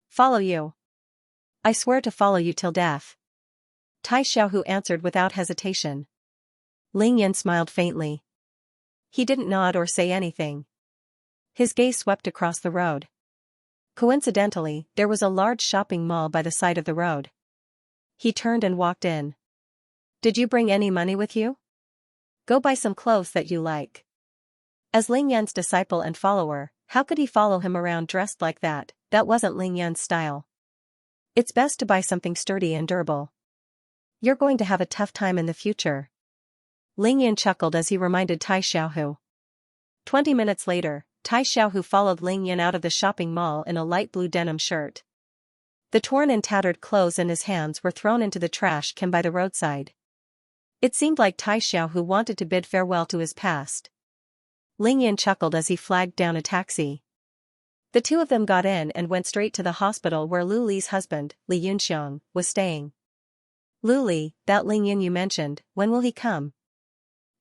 Follow you. I swear to follow you till death. Tai Xiaohu answered without hesitation. Ling Yun smiled faintly. He didn't nod or say anything. His gaze swept across the road. Coincidentally, there was a large shopping mall by the side of the road. He turned and walked in. Did you bring any money with you? Go buy some clothes that you like. As Ling Yan's disciple and follower, how could he follow him around dressed like that? That wasn't Ling Yan's style. It's best to buy something sturdy and durable. You're going to have a tough time in the future. Ling Yan chuckled as he reminded Tai Xiaohu. 20 minutes later, Tai Xiaohu followed Ling Yan out of the shopping mall in a light blue denim shirt. The torn and tattered clothes in his hands were thrown into the trash can by the roadside. It seemed like Tai Xiaohu wanted to bid farewell to his past. Ling Yan chuckled as he flagged down a taxi. The two of them got in and went straight to the hospital where Lu Li's husband, Li Yunxiang, was staying. Lu Li, that Ling Yan you mentioned, when will he come?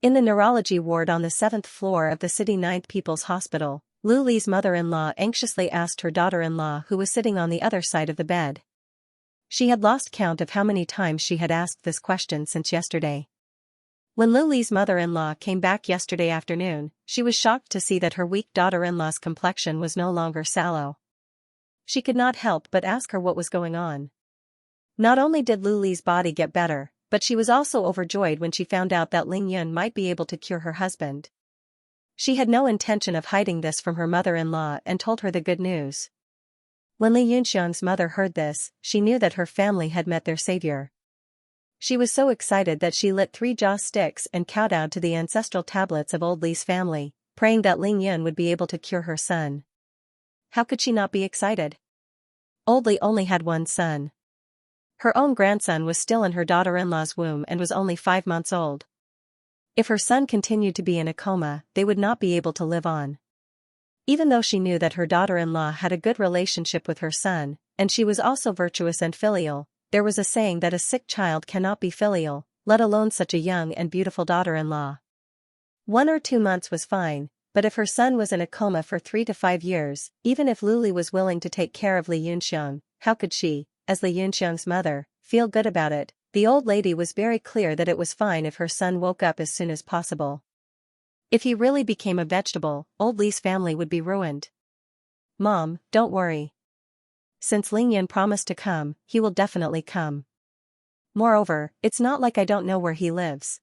In the neurology ward on the 7th floor of the City 9th People's Hospital, Lu Li's mother-in-law anxiously asked her daughter-in-law who was sitting on the other side of the bed. She had lost count of how many times she had asked this question since yesterday. When Lu Li's mother-in-law came back yesterday afternoon, she was shocked to see that her weak daughter-in-law's complexion was no longer sallow. She could not help but ask her what was going on. Not only did Lu Li's body get better, but she was also overjoyed when she found out that Ling Yun might be able to cure her husband. She had no intention of hiding this from her mother-in-law and told her the good news. When Li Yunxiang's mother heard this, she knew that her family had met their savior. She was so excited that she lit 3 joss sticks and kowtowed to the ancestral tablets of old Li's family, praying that Ling Yun would be able to cure her son. How could she not be excited? Old Li only had one son. Her own grandson was still in her daughter-in-law's womb and was only 5 months old. If her son continued to be in a coma, they would not be able to live on. Even though she knew that her daughter-in-law had a good relationship with her son, and she was also virtuous and filial, there was a saying that a sick child cannot be filial, let alone such a young and beautiful daughter-in-law. 1 or 2 months was fine, but if her son was in a coma for 3 to 5 years, even if Lu Li was willing to take care of Li Yunxiang, how could she, as Li Yunxiang's mother, feel good about it? The old lady was very clear that it was fine if her son woke up as soon as possible. If he really became a vegetable, old Li's family would be ruined. Mom, don't worry. Since Ling Yan promised to come, he will definitely come. Moreover, it's not like I don't know where he lives.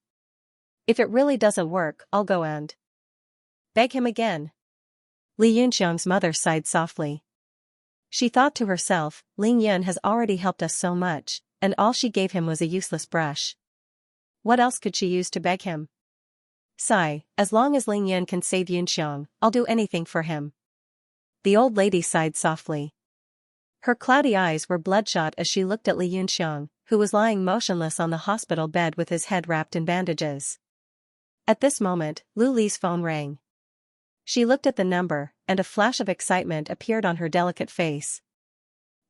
If it really doesn't work, I'll go and beg him again. Li Yunxiang's mother sighed softly. She thought to herself, Ling Yan has already helped us so much, and all she gave him was a useless brush. What else could she use to beg him? Sigh, as long as Ling Yan can save Yunxiang, I'll do anything for him. The old lady sighed softly. Her cloudy eyes were bloodshot as she looked at Li Yunxiang, who was lying motionless on the hospital bed with his head wrapped in bandages. At this moment, Lu Li's phone rang. She looked at the number, and a flash of excitement appeared on her delicate face.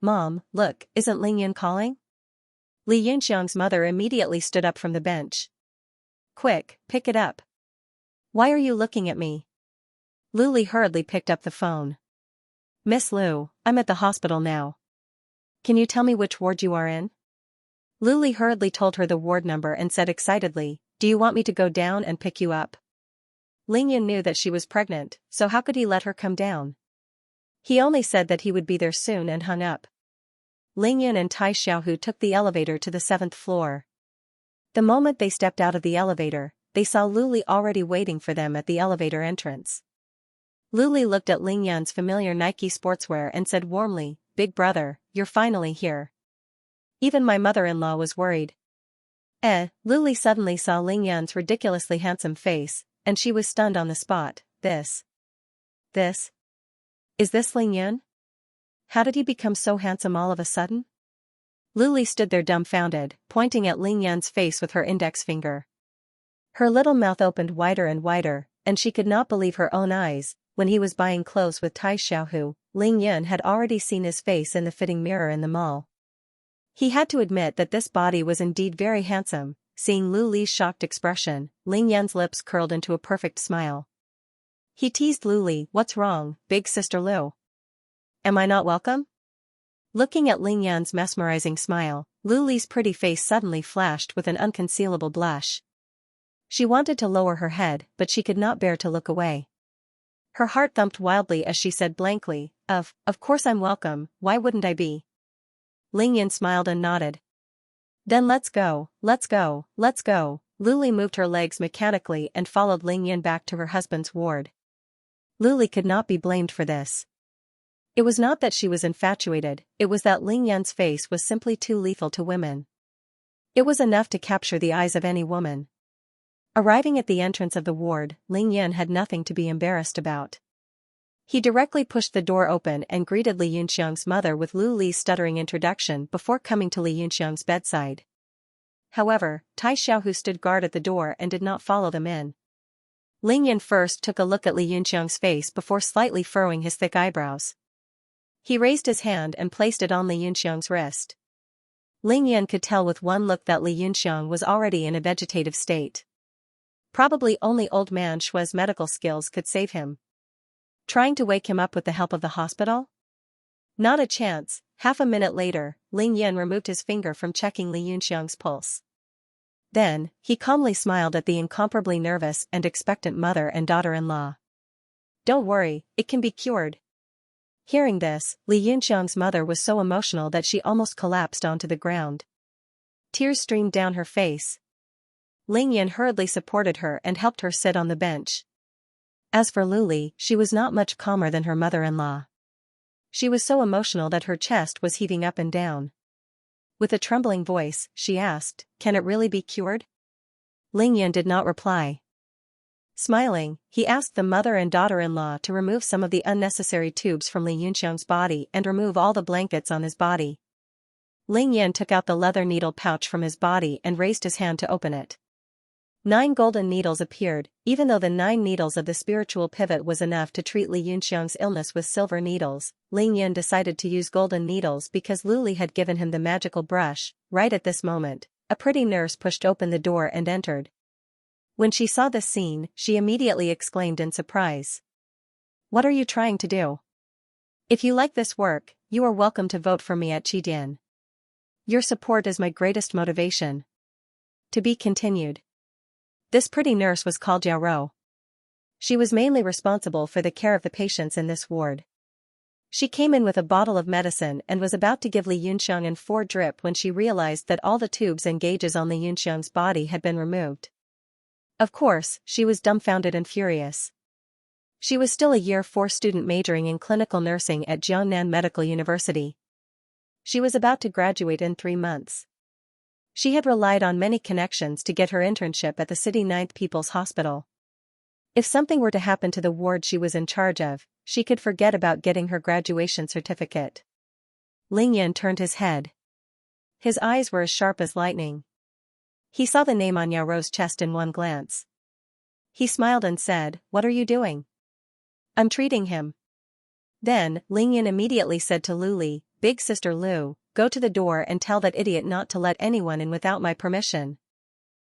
Mom, look, isn't Ling Yan calling? Li Yunxiang's mother immediately stood up from the bench. Quick, pick it up. Why are you looking at me? Lu Li hurriedly picked up the phone. Miss Lu, I'm at the hospital now. Can you tell me which ward you are in? Lu Li hurriedly told her the ward number and said excitedly, Do you want me to go down and pick you up? Ling Yan knew that she was pregnant, so how could he let her come down? He only said that he would be there soon and hung up. Ling Yan and Tai Xiaohu took the elevator to the 7th floor. The moment they stepped out of the elevator, they saw Luli already waiting for them at the elevator entrance. Luli looked at Ling Yan's familiar Nike sportswear and said warmly, "Big brother, you're finally here." Even my mother-in-law was worried. Luli suddenly saw Ling Yan's ridiculously handsome face, and she was stunned on the spot. Is this Ling Yan? How did he become so handsome all of a sudden? Luli stood there dumbfounded, pointing at Ling Yan's face with her index finger. Her little mouth opened wider and wider, and she could not believe her own eyes. When he was buying clothes with Tai Xiaohu, Ling Yan had already seen his face in the fitting mirror in the mall. He had to admit that this body was indeed very handsome. Seeing Luli's shocked expression, Ling Yan's lips curled into a perfect smile. He teased Luli, "What's wrong, big sister Lu? Am I not welcome?" Looking at Ling Yan's mesmerizing smile, Luli's pretty face suddenly flashed with an unconcealable blush. She wanted to lower her head, but she could not bear to look away. Her heart thumped wildly as she said blankly, Of course I'm welcome, why wouldn't I be?" Ling Yan smiled and nodded. "Then let's go, let's go, let's go." Luli moved her legs mechanically and followed Ling Yan back to her husband's ward. Luli could not be blamed for this. It was not that she was infatuated, it was that Ling Yan's face was simply too lethal to women. It was enough to capture the eyes of any woman. Arriving at the entrance of the ward, Ling Yan had nothing to be embarrassed about. He directly pushed the door open and greeted Li Yunxiang's mother with Lu Li's stuttering introduction before coming to Li Yunxiang's bedside. However, Tai Xiaohu stood guard at the door and did not follow them in. Ling Yan first took a look at Li Yunxiang's face before slightly furrowing his thick eyebrows. He raised his hand and placed it on Li Yunxiang's wrist. Ling Yan could tell with one look that Li Yunxiang was already in a vegetative state. Probably only old man Shui's medical skills could save him. Trying to wake him up with the help of the hospital? Not a chance. Half a minute later, Ling Yan removed his finger from checking Li Yunxiang's pulse. Then, he calmly smiled at the incomparably nervous and expectant mother and daughter-in-law. "Don't worry, it can be cured." Hearing this, Li Yunxiang's mother was so emotional that she almost collapsed onto the ground. Tears streamed down her face. Ling Yan hurriedly supported her and helped her sit on the bench. As for Luli, she was not much calmer than her mother-in-law. She was so emotional that her chest was heaving up and down. With a trembling voice, she asked, "Can it really be cured?" Ling Yan did not reply. Smiling, he asked the mother and daughter-in-law to remove some of the unnecessary tubes from Li Yunxiang's body and remove all the blankets on his body. Ling Yan took out the leather needle pouch from his body and raised his hand to open it. 9 golden needles appeared, even though the 9 needles of the spiritual pivot was enough to treat Li Yunxiang's illness with silver needles. Ling Yan decided to use golden needles because Luli had given him the magical brush. Right at this moment, a pretty nurse pushed open the door and entered. When she saw this scene, she immediately exclaimed in surprise. "What are you trying to do? If you like this work, you are welcome to vote for me at Qidian. Your support is my greatest motivation." To be continued. This pretty nurse was called Jiao. She was mainly responsible for the care of the patients in this ward. She came in with a bottle of medicine and was about to give Li Yunxiang an 4 drip when she realized that all the tubes and gauges on Li Yunxiang's body had been removed. Of course, she was dumbfounded and furious. She was still a year 4 student majoring in clinical nursing at Jiangnan Medical University. She was about to graduate in 3 months. She had relied on many connections to get her internship at the City 9th People's Hospital. If something were to happen to the ward she was in charge of, she could forget about getting her graduation certificate. Ling Yan turned his head. His eyes were as sharp as lightning. He saw the name on Yao's chest in one glance. He smiled and said, "What are you doing?" "I'm treating him." Then, Ling Yan immediately said to Luli, "Big sister Lu, go to the door and tell that idiot not to let anyone in without my permission."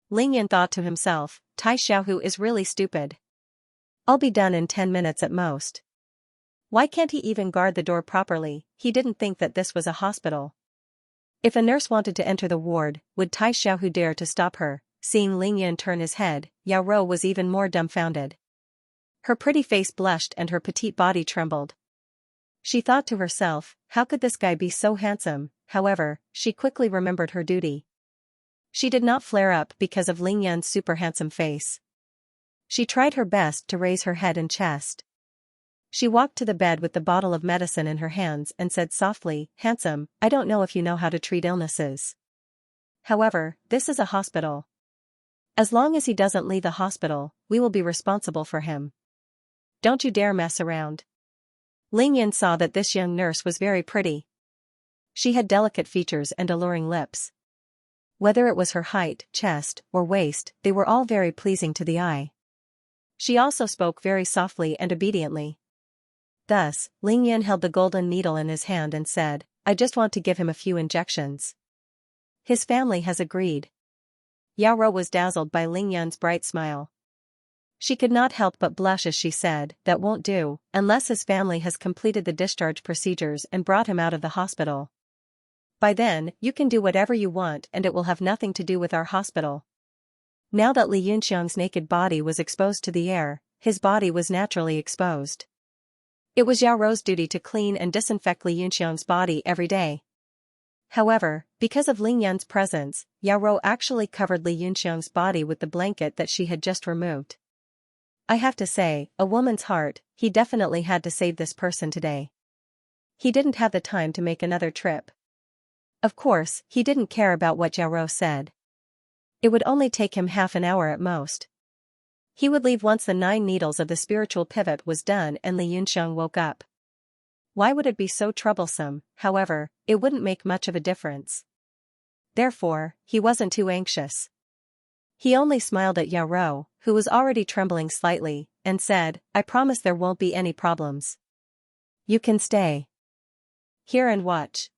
Ling Yan thought to himself, Tai Xiaohu is really stupid. I'll be done in 10 minutes at most. Why can't he even guard the door properly? He didn't think that this was a hospital. If a nurse wanted to enter the ward, would Tai Xiaohu dare to stop her? seeing Ling Yan turn his head, Yao Rou was even more dumbfounded. Her pretty face blushed and her petite body trembled. She thought to herself, how could this guy be so handsome? However, she quickly remembered her duty. She did not flare up because of Ling Yan's super handsome face. She tried her best to raise her head and chest. She walked to the bed with the bottle of medicine in her hands and said softly, "Handsome, I don't know if you know how to treat illnesses. However, this is a hospital. As long as he doesn't leave the hospital, we will be responsible for him. Don't you dare mess around." Ling Yan saw that this young nurse was very pretty. She had delicate features and alluring lips. Whether it was her height, chest, or waist, they were all very pleasing to the eye. She also spoke very softly and obediently. Thus, Ling Yan held the golden needle in his hand and said, "I just want to give him a few injections." His family has agreed. Yao Rou was dazzled by Ling Yan's bright smile. She could not help but blush as she said, "That won't do, unless his family has completed the discharge procedures and brought him out of the hospital. By then, you can do whatever you want and it will have nothing to do with our hospital." Now that Li Yunxiang's naked body was exposed to the air, his body was naturally exposed. It was Yao Rou's duty to clean and disinfect Li Yunxiang's body every day. However, because of Ling Yan's presence, Yao Rou actually covered Li Yunxiang's body with the blanket that she had just removed. I have to say, a woman's heart, he definitely had to save this person today. He didn't have the time to make another trip. Of course, he didn't care about what Yao Rou said. It would only take him half an hour at most. He would leave once the 9 needles of the spiritual pivot was done and Li Yunxiang woke up. Why would it be so troublesome? However, it wouldn't make much of a difference. Therefore, he wasn't too anxious. He only smiled at Yao Rou, who was already trembling slightly, and said, "I promise there won't be any problems. You can stay here and watch.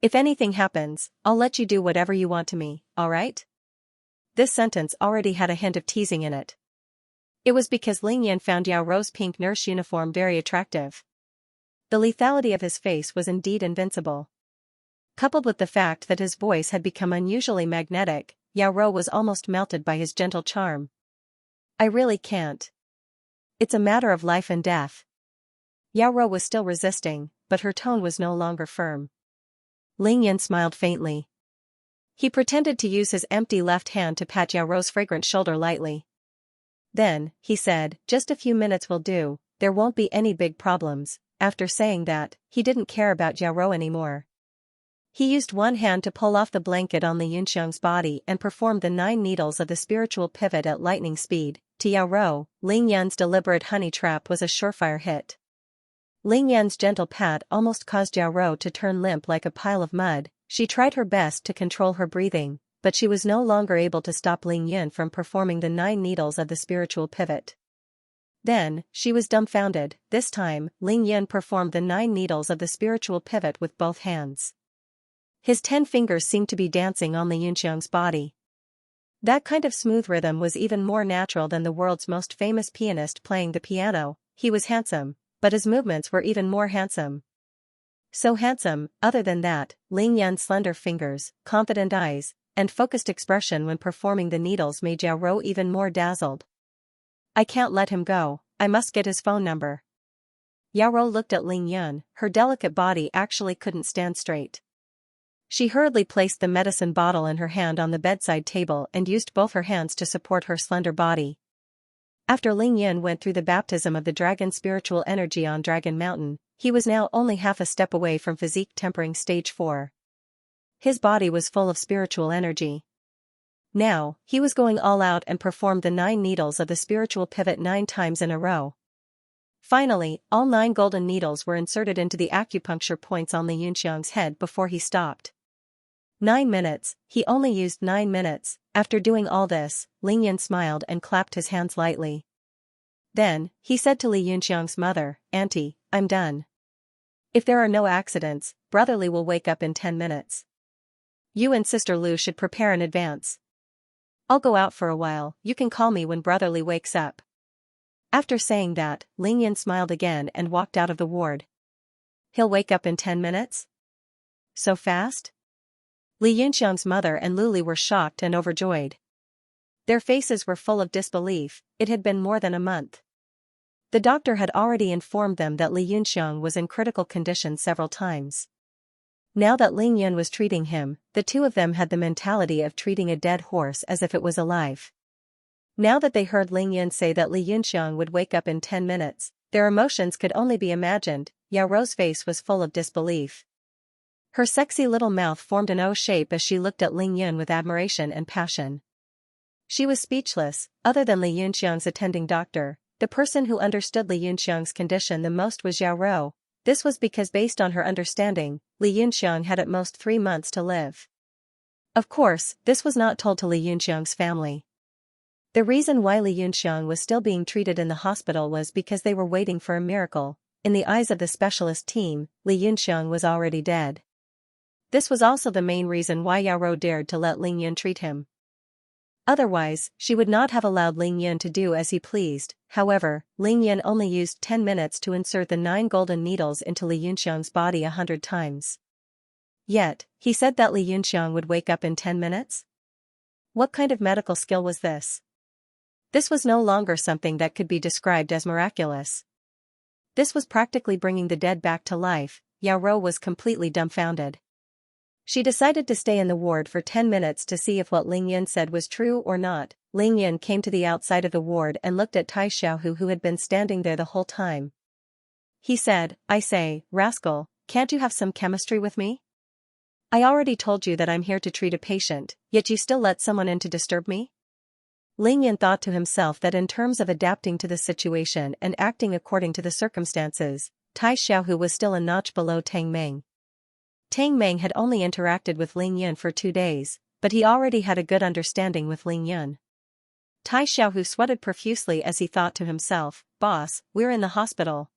If anything happens, I'll let you do whatever you want to me, alright?" This sentence already had a hint of teasing in it. It was because Ling Yan found Yao Rou's pink nurse uniform very attractive. The lethality of his face was indeed invincible. Coupled with the fact that his voice had become unusually magnetic, Yao Rou was almost melted by his gentle charm. "I really can't. It's a matter of life and death." Yao Rou was still resisting, but her tone was no longer firm. Ling Yan smiled faintly. He pretended to use his empty left hand to pat Yao Rou's fragrant shoulder lightly. Then, he said, "Just a few minutes will do, there won't be any big problems." After saying that, he didn't care about Yao Rou anymore. He used one hand to pull off the blanket on Li Yunxiang's body and performed the 9 needles of the spiritual pivot at lightning speed. To Yao Rou, Ling Yan's deliberate honey trap was a surefire hit. Ling Yan's gentle pat almost caused Yao Rou to turn limp like a pile of mud. She tried her best to control her breathing, but she was no longer able to stop Ling Yan from performing the 9 needles of the spiritual pivot. Then, she was dumbfounded. This time, Ling Yan performed the 9 needles of the spiritual pivot with both hands. His 10 fingers seemed to be dancing on Li Yunxiang's body. That kind of smooth rhythm was even more natural than the world's most famous pianist playing the piano. He was handsome, but his movements were even more handsome. So handsome. Other than that, Ling Yan's slender fingers, confident eyes, and focused expression when performing the needles made Yao Rou even more dazzled. "I can't let him go, I must get his phone number." Yao Rou looked at Ling Yan, her delicate body actually couldn't stand straight. She hurriedly placed the medicine bottle in her hand on the bedside table and used both her hands to support her slender body. After Ling Yan went through the baptism of the dragon spiritual energy on Dragon Mountain, he was now only half a step away from physique tempering stage 4. His body was full of spiritual energy. Now, he was going all out and performed the 9 needles of the spiritual pivot 9 times in a row. Finally, all 9 golden needles were inserted into the acupuncture points on Li Yunxiang's head before he stopped. 9 minutes, he only used 9 minutes. After doing all this, Ling Yan smiled and clapped his hands lightly. Then, he said to Li Yunxiang's mother, "Auntie, I'm done. If there are no accidents, Brotherly will wake up in 10 minutes. You and Sister Lu should prepare in advance. I'll go out for a while, you can call me when Brotherly wakes up." After saying that, Ling Yan smiled again and walked out of the ward. "He'll wake up in 10 minutes? So fast?" Li Yunxiang's mother and Luli were shocked and overjoyed. Their faces were full of disbelief. It had been more than a month. The doctor had already informed them that Li Yunxiang was in critical condition several times. Now that Ling Yun was treating him, the two of them had the mentality of treating a dead horse as if it was alive. Now that they heard Ling Yun say that Li Yunxiang would wake up in 10 minutes, their emotions could only be imagined. Yao Rou's face was full of disbelief. Her sexy little mouth formed an O shape as she looked at Ling Yun with admiration and passion. She was speechless. Other than Li Yunxiang's attending doctor, the person who understood Li Yunxiang's condition the most was Yao Rou. This was because based on her understanding, Li Yunxiang had at most 3 months to live. Of course, this was not told to Li Yunxiang's family. The reason why Li Yunxiang was still being treated in the hospital was because they were waiting for a miracle. In the eyes of the specialist team, Li Yunxiang was already dead. This was also the main reason why Yao Rou dared to let Ling Yun treat him. Otherwise, she would not have allowed Ling Yun to do as he pleased. However, Ling Yun only used 10 minutes to insert the 9 golden needles into Li Yunxiang's body 100 times. Yet, he said that Li Yunxiang would wake up in 10 minutes? What kind of medical skill was this? This was no longer something that could be described as miraculous. This was practically bringing the dead back to life. Yao Rou was completely dumbfounded. She decided to stay in the ward for 10 minutes to see if what Ling Yun said was true or not. Ling Yun came to the outside of the ward and looked at Tai Xiaohu who had been standing there the whole time. He said, "I say, rascal, can't you have some chemistry with me? I already told you that I'm here to treat a patient, yet you still let someone in to disturb me?" Ling Yun thought to himself that in terms of adapting to the situation and acting according to the circumstances, Tai Xiaohu was still a notch below Tang Meng. Tang Meng had only interacted with Ling Yun for 2 days, but he already had a good understanding with Ling Yun. Tai Xiaohu sweated profusely as he thought to himself, "Boss, we're in the hospital.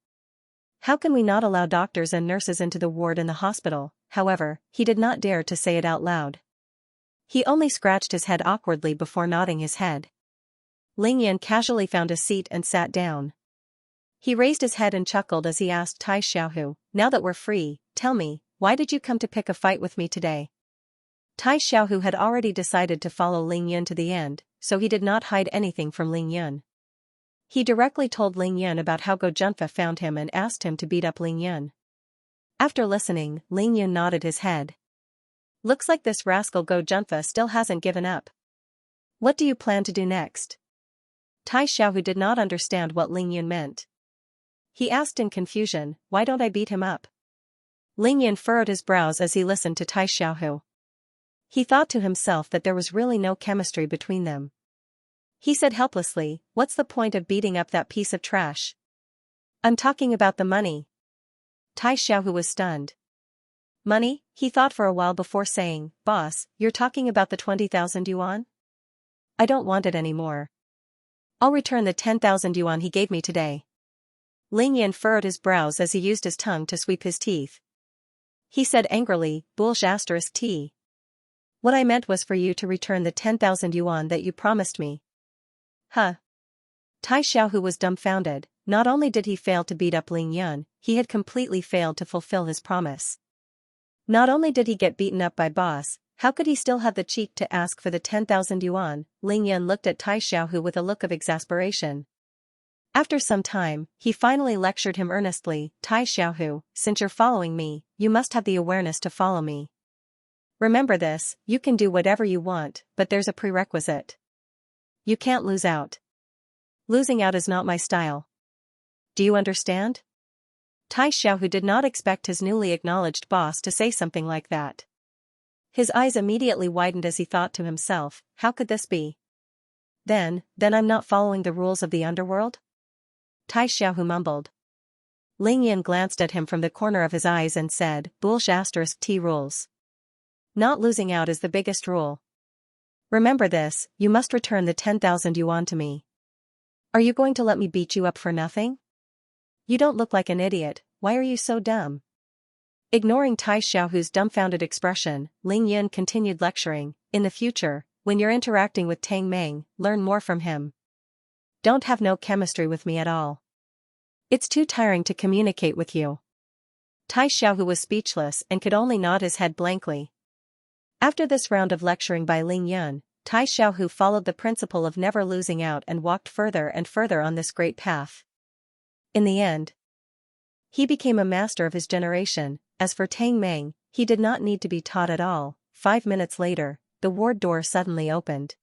How can we not allow doctors and nurses into the ward in the hospital?" However, he did not dare to say it out loud. He only scratched his head awkwardly before nodding his head. Ling Yun casually found a seat and sat down. He raised his head and chuckled as he asked Tai Xiaohu, "Now that we're free, tell me, why did you come to pick a fight with me today?" Tai Xiaohu had already decided to follow Ling Yun to the end, so he did not hide anything from Ling Yun. He directly told Ling Yun about how Go Junfa found him and asked him to beat up Ling Yun. After listening, Ling Yun nodded his head. "Looks like this rascal Go Junfa still hasn't given up. What do you plan to do next?" Tai Xiaohu did not understand what Ling Yun meant. He asked in confusion, "Why don't I beat him up?" Ling Yun furrowed his brows as he listened to Tai Xiaohu. He thought to himself that there was really no chemistry between them. He said helplessly, "What's the point of beating up that piece of trash?" "I'm talking about the money." Tai Xiaohu was stunned. "Money?" he thought for a while before saying, "Boss, you're talking about the 20,000 yuan? I don't want it anymore. I'll return the 10,000 yuan he gave me today." Ling Yun furrowed his brows as he used his tongue to sweep his teeth. He said angrily, "T. What I meant was for you to return the 10,000 yuan that you promised me." "Huh?" Tai Xiaohu was dumbfounded. Not only did he fail to beat up Ling Yun, he had completely failed to fulfill his promise. Not only did he get beaten up by boss, how could he still have the cheek to ask for the 10,000 yuan? Ling Yun looked at Tai Xiaohu with a look of exasperation. After some time, he finally lectured him earnestly, "Tai Xiaohu, since you're following me, you must have the awareness to follow me. Remember this, you can do whatever you want, but there's a prerequisite. You can't lose out. Losing out is not my style. Do you understand?" Tai Xiaohu did not expect his newly acknowledged boss to say something like that. His eyes immediately widened as he thought to himself, "How could this be? Then I'm not following the rules of the underworld?" Tai Xiaohu mumbled. Ling Yun glanced at him from the corner of his eyes and said, "T rules. Not losing out is the biggest rule. Remember this, you must return the 10,000 yuan to me. Are you going to let me beat you up for nothing? You don't look like an idiot, why are you so dumb?" Ignoring Tai Xiaohu's dumbfounded expression, Ling Yun continued lecturing, "In the future, when you're interacting with Tang Meng, learn more from him. Don't have no chemistry with me at all. It's too tiring to communicate with you." Tai Xiaohu was speechless and could only nod his head blankly. After this round of lecturing by Ling Yun, Tai Xiaohu followed the principle of never losing out and walked further and further on this great path. In the end, he became a master of his generation. As for Tang Meng, he did not need to be taught at all. 5 minutes later, the ward door suddenly opened.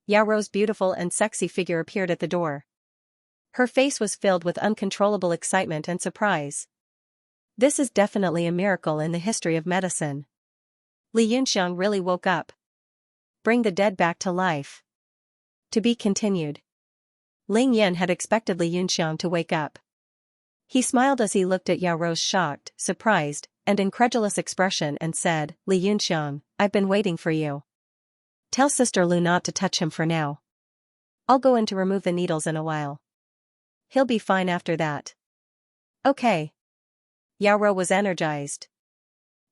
Yao Rou's beautiful and sexy figure appeared at the door. Her face was filled with uncontrollable excitement and surprise. This is definitely a miracle in the history of medicine. Li Yunxiang really woke up. Bring the dead back to life. To be continued. Ling Yan had expected Li Yunxiang to wake up. He smiled as he looked at Yao Rou's shocked, surprised, and incredulous expression and said, Li Yunxiang, I've been waiting for you. Tell Sister Lu not to touch him for now. I'll go in to remove the needles in a while. He'll be fine after that. Okay. Yao Rou was energized.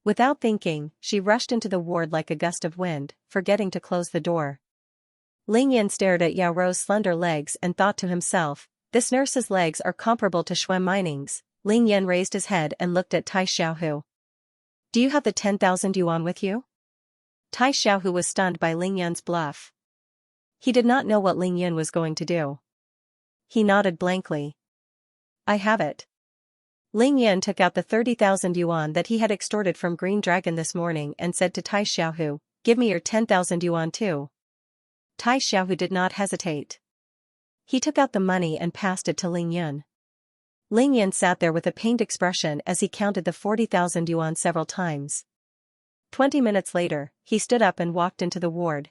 Without thinking, she rushed into the ward like a gust of wind, forgetting to close the door. Ling Yan stared at Yao Rou's slender legs and thought to himself, this nurse's legs are comparable to Xuan Mining's. Ling Yan raised his head and looked at Tai Xiaohu. Do you have the 10,000 yuan with you? Tai Xiaohu was stunned by Ling Yan's bluff. He did not know what Ling Yan was going to do. He nodded blankly. I have it. Ling Yan took out the 30,000 yuan that he had extorted from Green Dragon this morning and said to Tai Xiaohu, give me your 10,000 yuan too. Tai Xiaohu did not hesitate. He took out the money and passed it to Ling Yan. Ling Yan sat there with a pained expression as he counted the 40,000 yuan several times. 20 minutes later, he stood up and walked into the ward.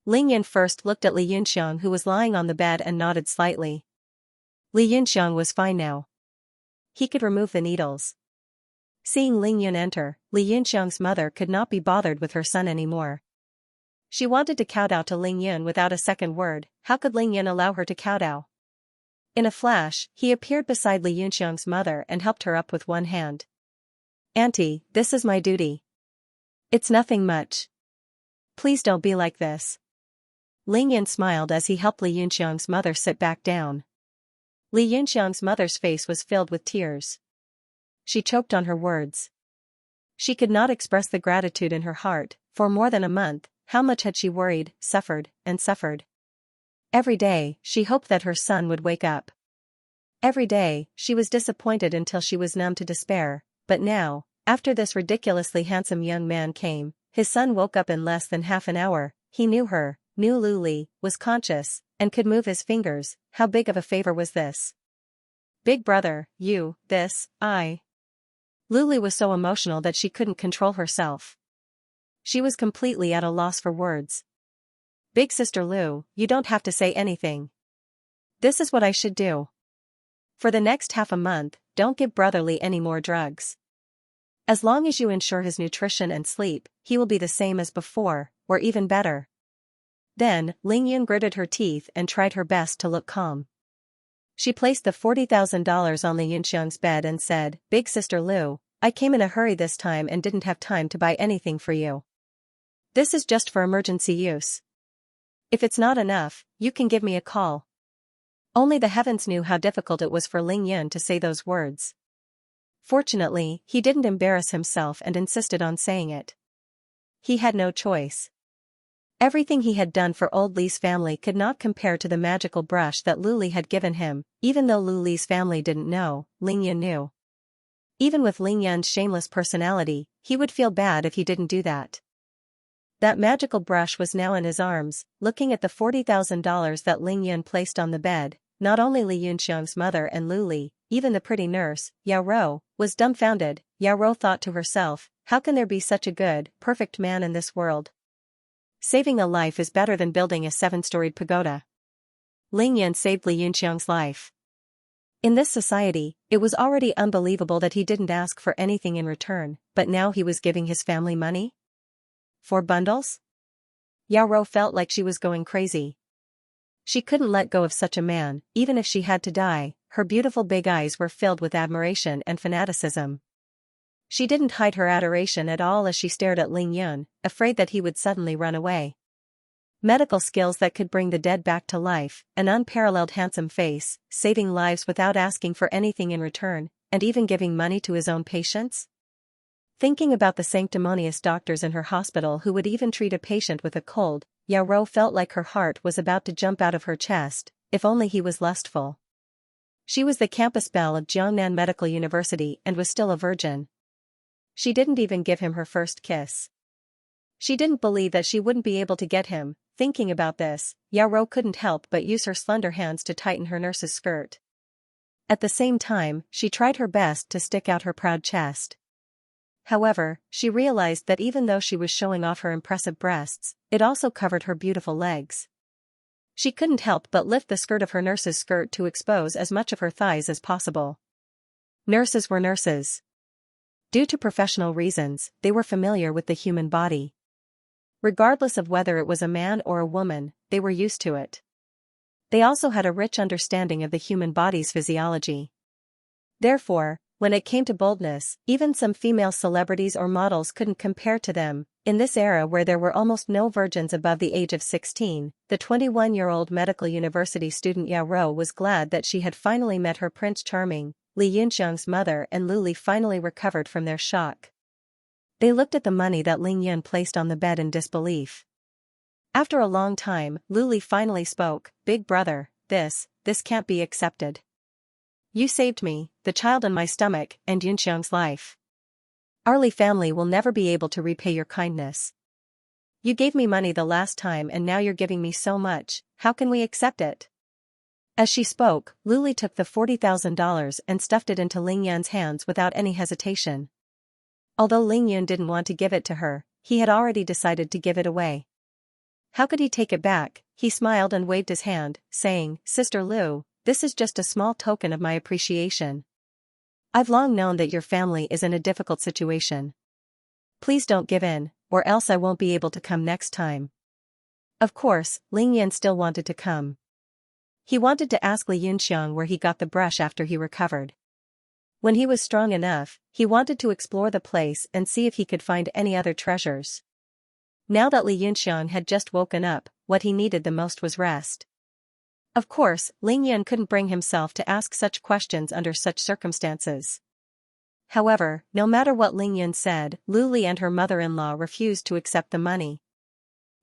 Ling Yan first looked at Li Yunxiang, who was lying on the bed, and nodded slightly. Li Yunxiang was fine now. He could remove the needles. Seeing Ling Yan enter, Li Yunxiang's mother could not be bothered with her son anymore. She wanted to kowtow to Ling Yan without a second word. How could Ling Yan allow her to kowtow? In a flash, he appeared beside Li Yunxiang's mother and helped her up with one hand. Auntie, this is my duty. It's nothing much. Please don't be like this. Ling Yan smiled as he helped Li Yunxiang's mother sit back down. Li Yunxiang's mother's face was filled with tears. She choked on her words. She could not express the gratitude in her heart. For more than a month, how much had she worried, suffered, and suffered? Every day, she hoped that her son would wake up. Every day, she was disappointed until she was numb to despair, but now, after this ridiculously handsome young man came, his son woke up in less than half an hour. He knew her, knew Lu Li, was conscious, and could move his fingers. How big of a favor was this? Big brother, you, this, I. Lu Li was so emotional that she couldn't control herself. She was completely at a loss for words. Big sister Lu, you don't have to say anything. This is what I should do. For the next half a month, don't give brotherly any more drugs. As long as you ensure his nutrition and sleep, he will be the same as before, or even better. Then, Ling Yan gritted her teeth and tried her best to look calm. She placed the $40,000 on Li Yunxiang's bed and said, Big sister Lu, I came in a hurry this time and didn't have time to buy anything for you. This is just for emergency use. If it's not enough, you can give me a call. Only the heavens knew how difficult it was for Ling Yan to say those words. Fortunately, he didn't embarrass himself and insisted on saying it. He had no choice. Everything he had done for old Li's family could not compare to the magical brush that Lu Li had given him. Even though Lu Li's family didn't know, Ling Yan knew. Even with Ling Yan's shameless personality, he would feel bad if he didn't do that. That magical brush was now in his arms, looking at the $40,000 that Ling Yan placed on the bed. Not only Li Yunxiang's mother and Lu Li, even the pretty nurse, Yao Rou, was dumbfounded. Yao Rou thought to herself, how can there be such a good, perfect man in this world? Saving a life is better than building a 7-storied pagoda. Ling Yan saved Li Yunxiang's life. In this society, it was already unbelievable that he didn't ask for anything in return, but now he was giving his family money? 4 bundles? Yao Rou felt like she was going crazy. She couldn't let go of such a man, even if she had to die. Her beautiful big eyes were filled with admiration and fanaticism. She didn't hide her adoration at all as she stared at Ling Yan, afraid that he would suddenly run away. Medical skills that could bring the dead back to life, an unparalleled handsome face, saving lives without asking for anything in return, and even giving money to his own patients? Thinking about the sanctimonious doctors in her hospital who would even treat a patient with a cold, Yao Rou felt like her heart was about to jump out of her chest, if only he was lustful. She was the campus belle of Jiangnan Medical University and was still a virgin. She didn't even give him her first kiss. She didn't believe that she wouldn't be able to get him. Thinking about this, Yao Rou couldn't help but use her slender hands to tighten her nurse's skirt. At the same time, she tried her best to stick out her proud chest. However, she realized that even though she was showing off her impressive breasts, it also covered her beautiful legs. She couldn't help but lift the skirt of her nurse's skirt to expose as much of her thighs as possible. Nurses were nurses. Due to professional reasons, they were familiar with the human body. Regardless of whether it was a man or a woman, they were used to it. They also had a rich understanding of the human body's physiology. Therefore, when it came to boldness, even some female celebrities or models couldn't compare to them. In this era where there were almost no virgins above the age of 16, the 21-year-old medical university student Yao Rou was glad that she had finally met her Prince Charming. Li Yunxiang's mother and Luli finally recovered from their shock. They looked at the money that Ling Yun placed on the bed in disbelief. After a long time, Luli finally spoke, "Big brother, this can't be accepted. You saved me, the child in my stomach, and Yunxiang's life. Our Li family will never be able to repay your kindness. You gave me money the last time and now you're giving me so much, how can we accept it?" As she spoke, Luli took the $40,000 and stuffed it into Ling Yun's hands without any hesitation. Although Ling Yun didn't want to give it to her, he had already decided to give it away. How could he take it back? He smiled and waved his hand, saying, "Sister Lu, this is just a small token of my appreciation. I've long known that your family is in a difficult situation. Please don't give in, or else I won't be able to come next time." Of course, Ling Yun still wanted to come. He wanted to ask Li Yunxiang where he got the brush after he recovered. When he was strong enough, he wanted to explore the place and see if he could find any other treasures. Now that Li Yunxiang had just woken up, what he needed the most was rest. Of course, Ling Yun couldn't bring himself to ask such questions under such circumstances. However, no matter what Ling Yun said, Luli and her mother-in-law refused to accept the money.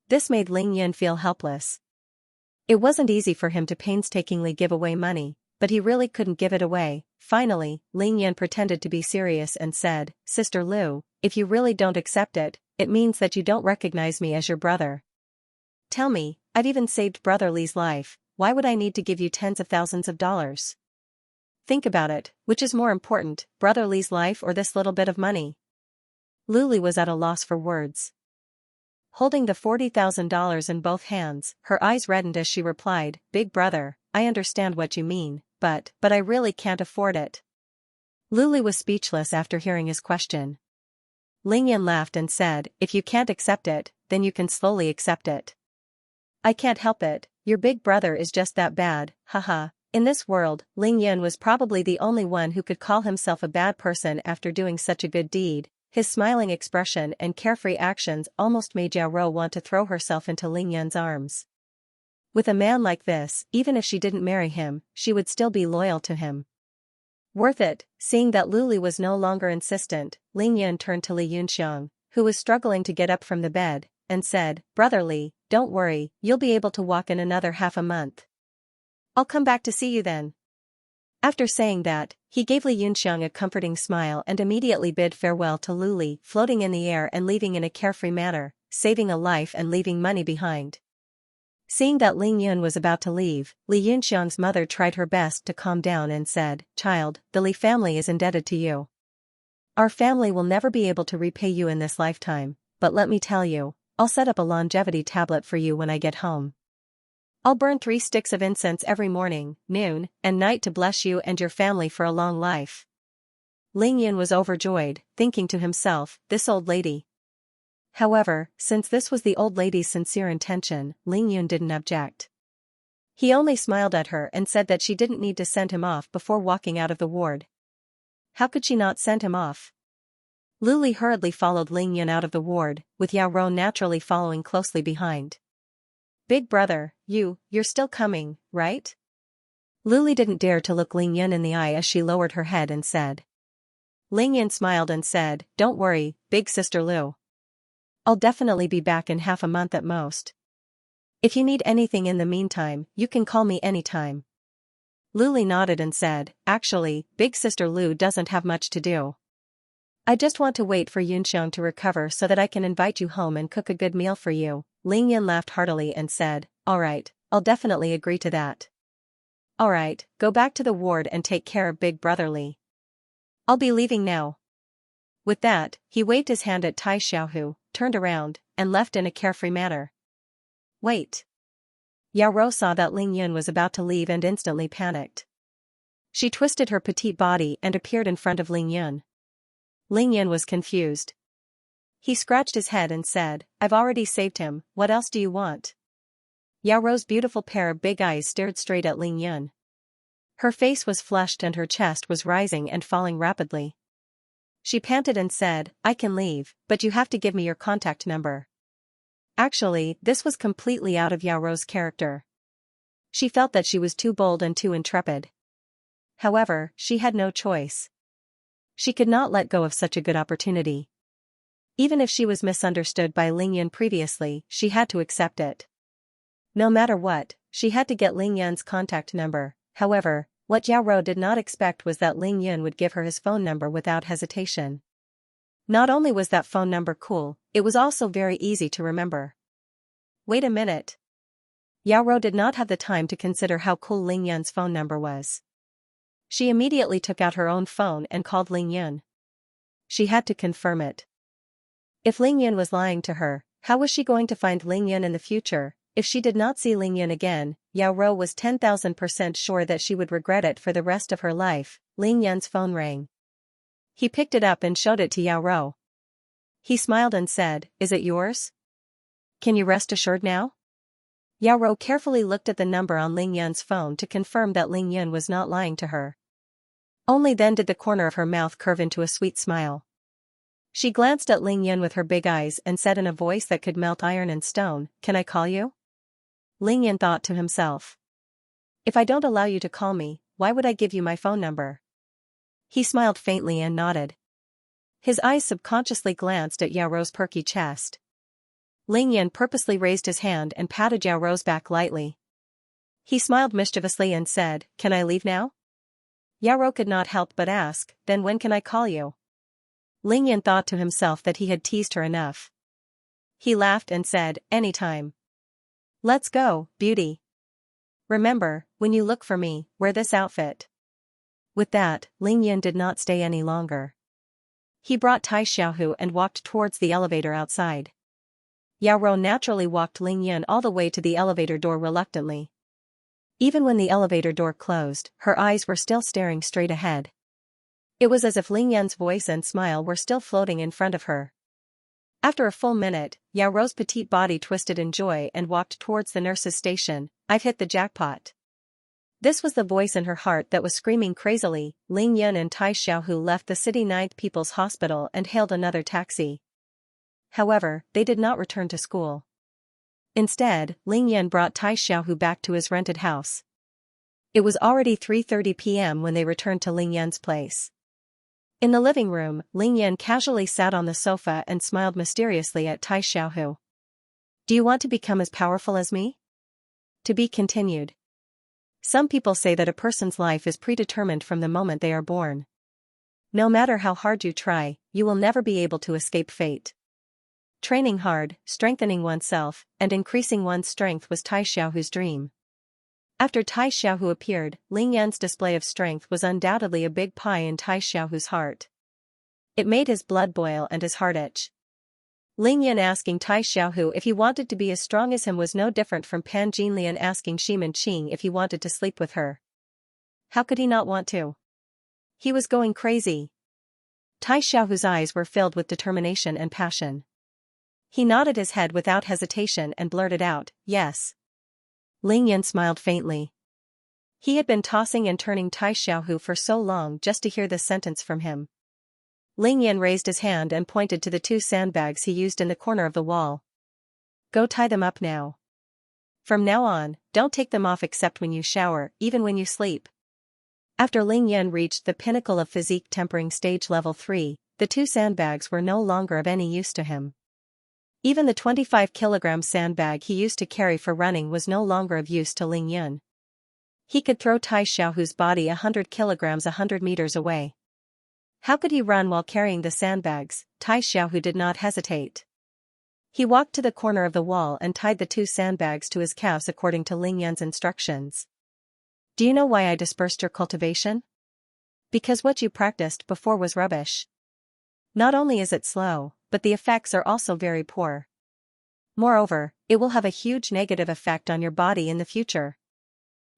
This made Ling Yun feel helpless. It wasn't easy for him to painstakingly give away money, but he really couldn't give it away. Finally, Ling Yun pretended to be serious and said, "Sister Lu, if you really don't accept it, it means that you don't recognize me as your brother. Tell me, I've even saved Brother Li's life, why would I need to give you tens of thousands of dollars? Think about it, which is more important, Brother Li's life or this little bit of money?" Luli was at a loss for words. Holding the $40,000 in both hands, her eyes reddened as she replied, "Big brother, I understand what you mean, but I really can't afford it." Luli was speechless after hearing his question. Ling Yan laughed and said, "If you can't accept it, then you can slowly accept it. I can't help it, your big brother is just that bad, haha." In this world, Ling Yan was probably the only one who could call himself a bad person after doing such a good deed. His smiling expression and carefree actions almost made Yao Rou want to throw herself into Ling Yan's arms. With a man like this, even if she didn't marry him, she would still be loyal to him. Worth it. Seeing that Luli was no longer insistent, Ling Yan turned to Li Yunxiang, who was struggling to get up from the bed, and said, "Brother Li, don't worry, you'll be able to walk in another half a month. I'll come back to see you then." After saying that, he gave Li Yunxiang a comforting smile and immediately bid farewell to Luli, floating in the air and leaving in a carefree manner, saving a life and leaving money behind. Seeing that Ling Yun was about to leave, Li Yunxiang's mother tried her best to calm down and said, "Child, the Li family is indebted to you. Our family will never be able to repay you in this lifetime, but let me tell you, I'll set up a longevity tablet for you when I get home. I'll burn 3 sticks of incense every morning, noon, and night to bless you and your family for a long life." Ling Yun was overjoyed, thinking to himself, "This old lady." However, since this was the old lady's sincere intention, Ling Yun didn't object. He only smiled at her and said that she didn't need to send him off before walking out of the ward. How could she not send him off? Luli hurriedly followed Ling Yun out of the ward, with Yao Rou naturally following closely behind. "Big brother, you're still coming, right?" Luli didn't dare to look Ling Yun in the eye as she lowered her head and said. Ling Yan smiled and said, "Don't worry, big sister Lu. I'll definitely be back in half a month at most. If you need anything in the meantime, you can call me anytime." Luli nodded and said, "Actually, big sister Lu doesn't have much to do. I just want to wait for Yunxiang to recover so that I can invite you home and cook a good meal for you." Ling Yan laughed heartily and said, "Alright, I'll definitely agree to that. Alright, go back to the ward and take care of big brother Li. I'll be leaving now." With that, he waved his hand at Tai Xiaohu, turned around, and left in a carefree manner. Wait. Yao Rou saw that Ling Yun was about to leave and instantly panicked. She twisted her petite body and appeared in front of Ling Yun. Ling Yun was confused. He scratched his head and said, "I've already saved him, what else do you want?" Yao Rou's beautiful pair of big eyes stared straight at Ling Yun. Her face was flushed and her chest was rising and falling rapidly. She panted and said, "I can leave, but you have to give me your contact number." Actually, this was completely out of Yao Rou's character. She felt that she was too bold and too intrepid. However, she had no choice. She could not let go of such a good opportunity. Even if she was misunderstood by Ling Yun previously, she had to accept it. No matter what, she had to get Ling Yun's contact number. However, what Yao Rou did not expect was that Ling Yun would give her his phone number without hesitation. Not only was that phone number cool, it was also very easy to remember. Wait a minute. Yao Rou did not have the time to consider how cool Ling Yun's phone number was. She immediately took out her own phone and called Ling Yun. She had to confirm it. If Ling Yun was lying to her, how was she going to find Ling Yun in the future? If she did not see Ling Yun again, Yao Rou was 10,000% sure that she would regret it for the rest of her life. Ling Yun's phone rang. He picked it up and showed it to Yao Rou. He smiled and said, "Is it yours? Can you rest assured now?" Yao Rou carefully looked at the number on Ling Yun's phone to confirm that Ling Yun was not lying to her. Only then did the corner of her mouth curve into a sweet smile. She glanced at Ling Yun with her big eyes and said in a voice that could melt iron and stone, "Can I call you?" Ling Yun thought to himself. If I don't allow you to call me, why would I give you my phone number? He smiled faintly and nodded. His eyes subconsciously glanced at Yao Rou's perky chest. Ling Yun purposely raised his hand and patted Yao Rou's back lightly. He smiled mischievously and said, "Can I leave now?" Yao Rou could not help but ask, "Then when can I call you?" Ling Yun thought to himself that he had teased her enough. He laughed and said, "Anytime. Let's go, beauty. Remember, when you look for me, wear this outfit." With that, Ling Yun did not stay any longer. He brought Tai Xiaohu and walked towards the elevator outside. Yao Rou naturally walked Ling Yun all the way to the elevator door reluctantly. Even when the elevator door closed, her eyes were still staring straight ahead. It was as if Ling Yun's voice and smile were still floating in front of her. After a full minute, Yao Rou's petite body twisted in joy and walked towards the nurse's station. "I've hit the jackpot." This was the voice in her heart that was screaming crazily. Ling Yun and Tai Xiaohu left the City 9th People's Hospital and hailed another taxi. However, they did not return to school. Instead, Ling Yun brought Tai Xiaohu back to his rented house. It was already 3:30 p.m. when they returned to Ling Yun's place. In the living room, Ling Yun casually sat on the sofa and smiled mysteriously at Tai Xiaohu. "Do you want to become as powerful as me?" To be continued. Some people say that a person's life is predetermined from the moment they are born. No matter how hard you try, you will never be able to escape fate. Training hard, strengthening oneself, and increasing one's strength was Tai Xiaohu's dream. After Tai Xiaohu appeared, Ling Yan's display of strength was undoubtedly a big pie in Tai Xiaohu's heart. It made his blood boil and his heart itch. Ling Yan asking Tai Xiaohu if he wanted to be as strong as him was no different from Pan Jinlian asking Shiman Qing if he wanted to sleep with her. How could he not want to? He was going crazy. Tai Xiaohu's eyes were filled with determination and passion. He nodded his head without hesitation and blurted out, "Yes." Ling Yan smiled faintly. He had been tossing and turning Tai Xiaohu for so long just to hear this sentence from him. Ling Yan raised his hand and pointed to the 2 sandbags he used in the corner of the wall. "Go tie them up now. From now on, don't take them off except when you shower, even when you sleep." After Ling Yan reached the pinnacle of physique tempering stage level 3, the two sandbags were no longer of any use to him. Even the 25-kilogram sandbag he used to carry for running was no longer of use to Ling Yan. He could throw Tai Xiaohu's body 100 kilograms 100 meters away. How could he run while carrying the sandbags? Tai Xiaohu did not hesitate. He walked to the corner of the wall and tied the two sandbags to his calves according to Ling Yan's instructions. Do you know why I dispersed your cultivation? Because what you practiced before was rubbish. Not only is it slow, but the effects are also very poor. Moreover, it will have a huge negative effect on your body in the future.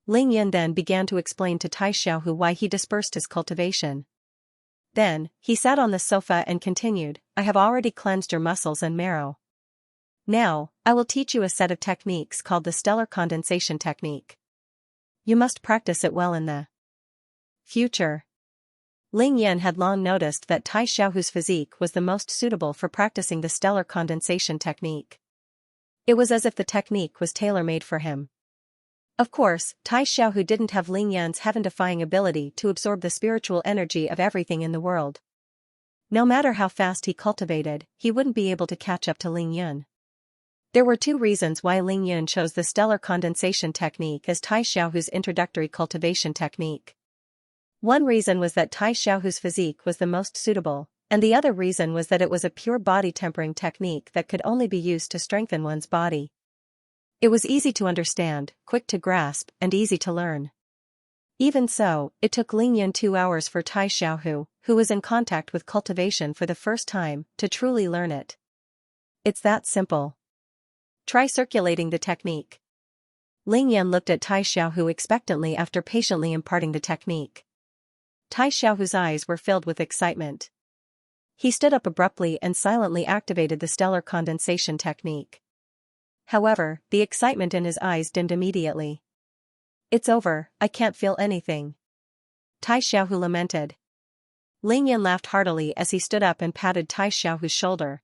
Ling Yan then began to explain to Tai Xiaohu why he dispersed his cultivation. Then, he sat on the sofa and continued, I have already cleansed your muscles and marrow. Now, I will teach you a set of techniques called the stellar condensation technique. You must practice it well in the future. Ling Yan had long noticed that Tai Xiaohu's physique was the most suitable for practicing the stellar condensation technique. It was as if the technique was tailor-made for him. Of course, Tai Xiaohu didn't have Ling Yan's heaven-defying ability to absorb the spiritual energy of everything in the world. No matter how fast he cultivated, he wouldn't be able to catch up to Ling Yan. There were two reasons why Ling Yan chose the stellar condensation technique as Tai Xiaohu's introductory cultivation technique. One reason was that Tai Xiaohu's physique was the most suitable, and the other reason was that it was a pure body tempering technique that could only be used to strengthen one's body. It was easy to understand, quick to grasp, and easy to learn. Even so, it took Ling Yan 2 hours for Tai Xiaohu, who was in contact with cultivation for the first time, to truly learn it. It's that simple. Try circulating the technique. Ling Yan looked at Tai Xiaohu expectantly after patiently imparting the technique. Tai Xiaohu's eyes were filled with excitement. He stood up abruptly and silently activated the stellar condensation technique. However, the excitement in his eyes dimmed immediately. It's over, I can't feel anything. Tai Xiaohu lamented. Ling Yan laughed heartily as he stood up and patted Tai Xiaohu's shoulder.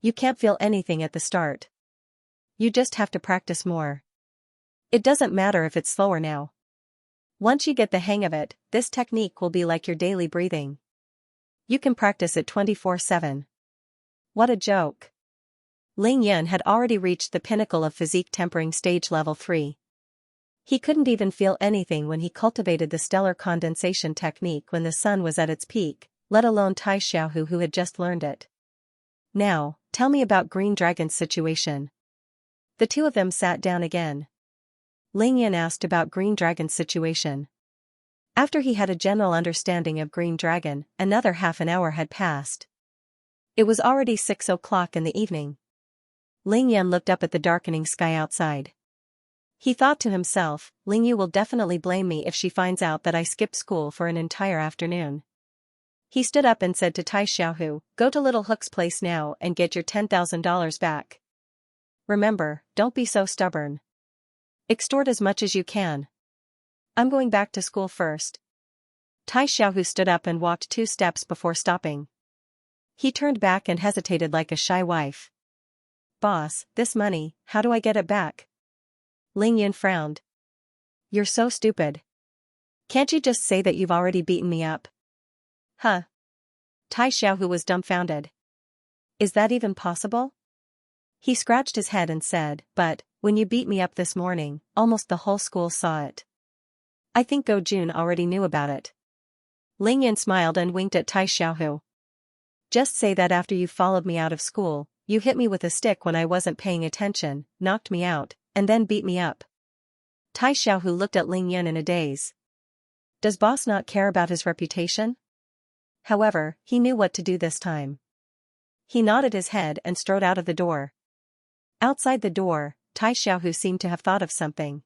You can't feel anything at the start. You just have to practice more. It doesn't matter if it's slower now. Once you get the hang of it, this technique will be like your daily breathing. You can practice it 24/7. What a joke. Ling Yan had already reached the pinnacle of physique tempering stage level 3. He couldn't even feel anything when he cultivated the stellar condensation technique when the sun was at its peak, let alone Tai Xiaohu who had just learned it. Now, tell me about Green Dragon's situation. The two of them sat down again. Ling Yan asked about Green Dragon's situation. After he had a general understanding of Green Dragon, another half an hour had passed. It was already 6 o'clock in the evening. Ling Yan looked up at the darkening sky outside. He thought to himself, Ling Yu will definitely blame me if she finds out that I skipped school for an entire afternoon. He stood up and said to Tai Xiaohu, go to Little Hook's place now and get your $10,000 back. Remember, don't be so stubborn. Extort as much as you can. I'm going back to school first. Tai Xiaohu stood up and walked 2 steps before stopping. He turned back and hesitated like a shy wife. Boss, this money, how do I get it back? Ling Yan frowned. You're so stupid. Can't you just say that you've already beaten me up? Huh? Tai Xiaohu was dumbfounded. Is that even possible? He scratched his head and said, but, when you beat me up this morning, almost the whole school saw it. I think Go Jun already knew about it. Ling Yan smiled and winked at Tai Xiaohu. Just say that after you followed me out of school, you hit me with a stick when I wasn't paying attention, knocked me out, and then beat me up. Tai Xiaohu looked at Ling Yan in a daze. Does boss not care about his reputation? However, he knew what to do this time. He nodded his head and strode out of the door. Outside the door, Tai Xiaohu seemed to have thought of something.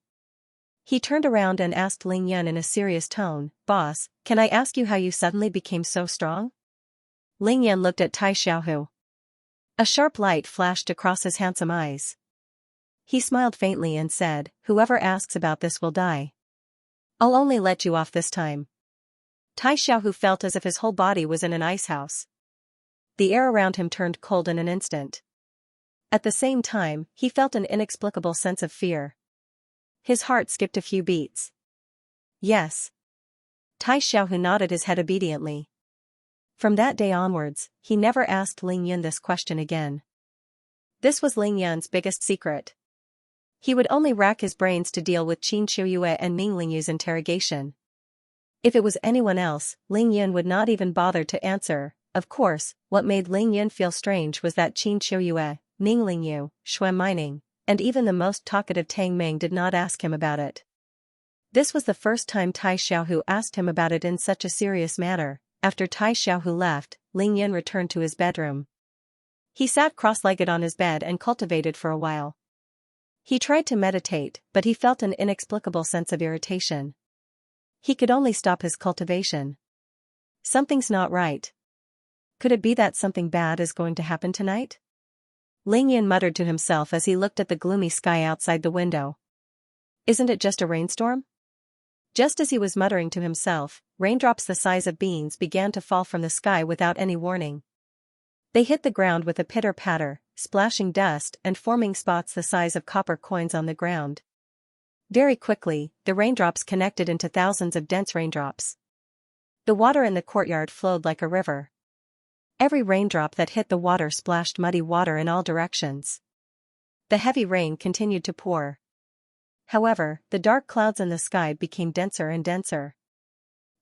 He turned around and asked Ling Yan in a serious tone, Boss, can I ask you how you suddenly became so strong? Ling Yan looked at Tai Xiaohu. A sharp light flashed across his handsome eyes. He smiled faintly and said, whoever asks about this will die. I'll only let you off this time. Tai Xiaohu felt as if his whole body was in an ice house. The air around him turned cold in an instant. At the same time, he felt an inexplicable sense of fear. His heart skipped a few beats. Yes. Tai Xiaohu nodded his head obediently. From that day onwards, he never asked Ling Yun this question again. This was Ling Yun's biggest secret. He would only rack his brains to deal with Qin Shiyue and Ming Lingyu's interrogation. If it was anyone else, Ling Yun would not even bother to answer. Of course, what made Ling Yun feel strange was that Qin Shiyue, Ming Lingyu, Shui Mining, and even the most talkative Tang Ming did not ask him about it. This was the first time Tai Xiaohu asked him about it in such a serious manner. After Tai Xiaohu left, Ling Yun returned to his bedroom. He sat cross-legged on his bed and cultivated for a while. He tried to meditate, but he felt an inexplicable sense of irritation. He could only stop his cultivation. Something's not right. Could it be that something bad is going to happen tonight? Ling Yun muttered to himself as he looked at the gloomy sky outside the window. Isn't it just a rainstorm? Just as he was muttering to himself, raindrops the size of beans began to fall from the sky without any warning. They hit the ground with a pitter-patter, splashing dust and forming spots the size of copper coins on the ground. Very quickly, the raindrops connected into thousands of dense raindrops. The water in the courtyard flowed like a river. Every raindrop that hit the water splashed muddy water in all directions. The heavy rain continued to pour. However, the dark clouds in the sky became denser and denser.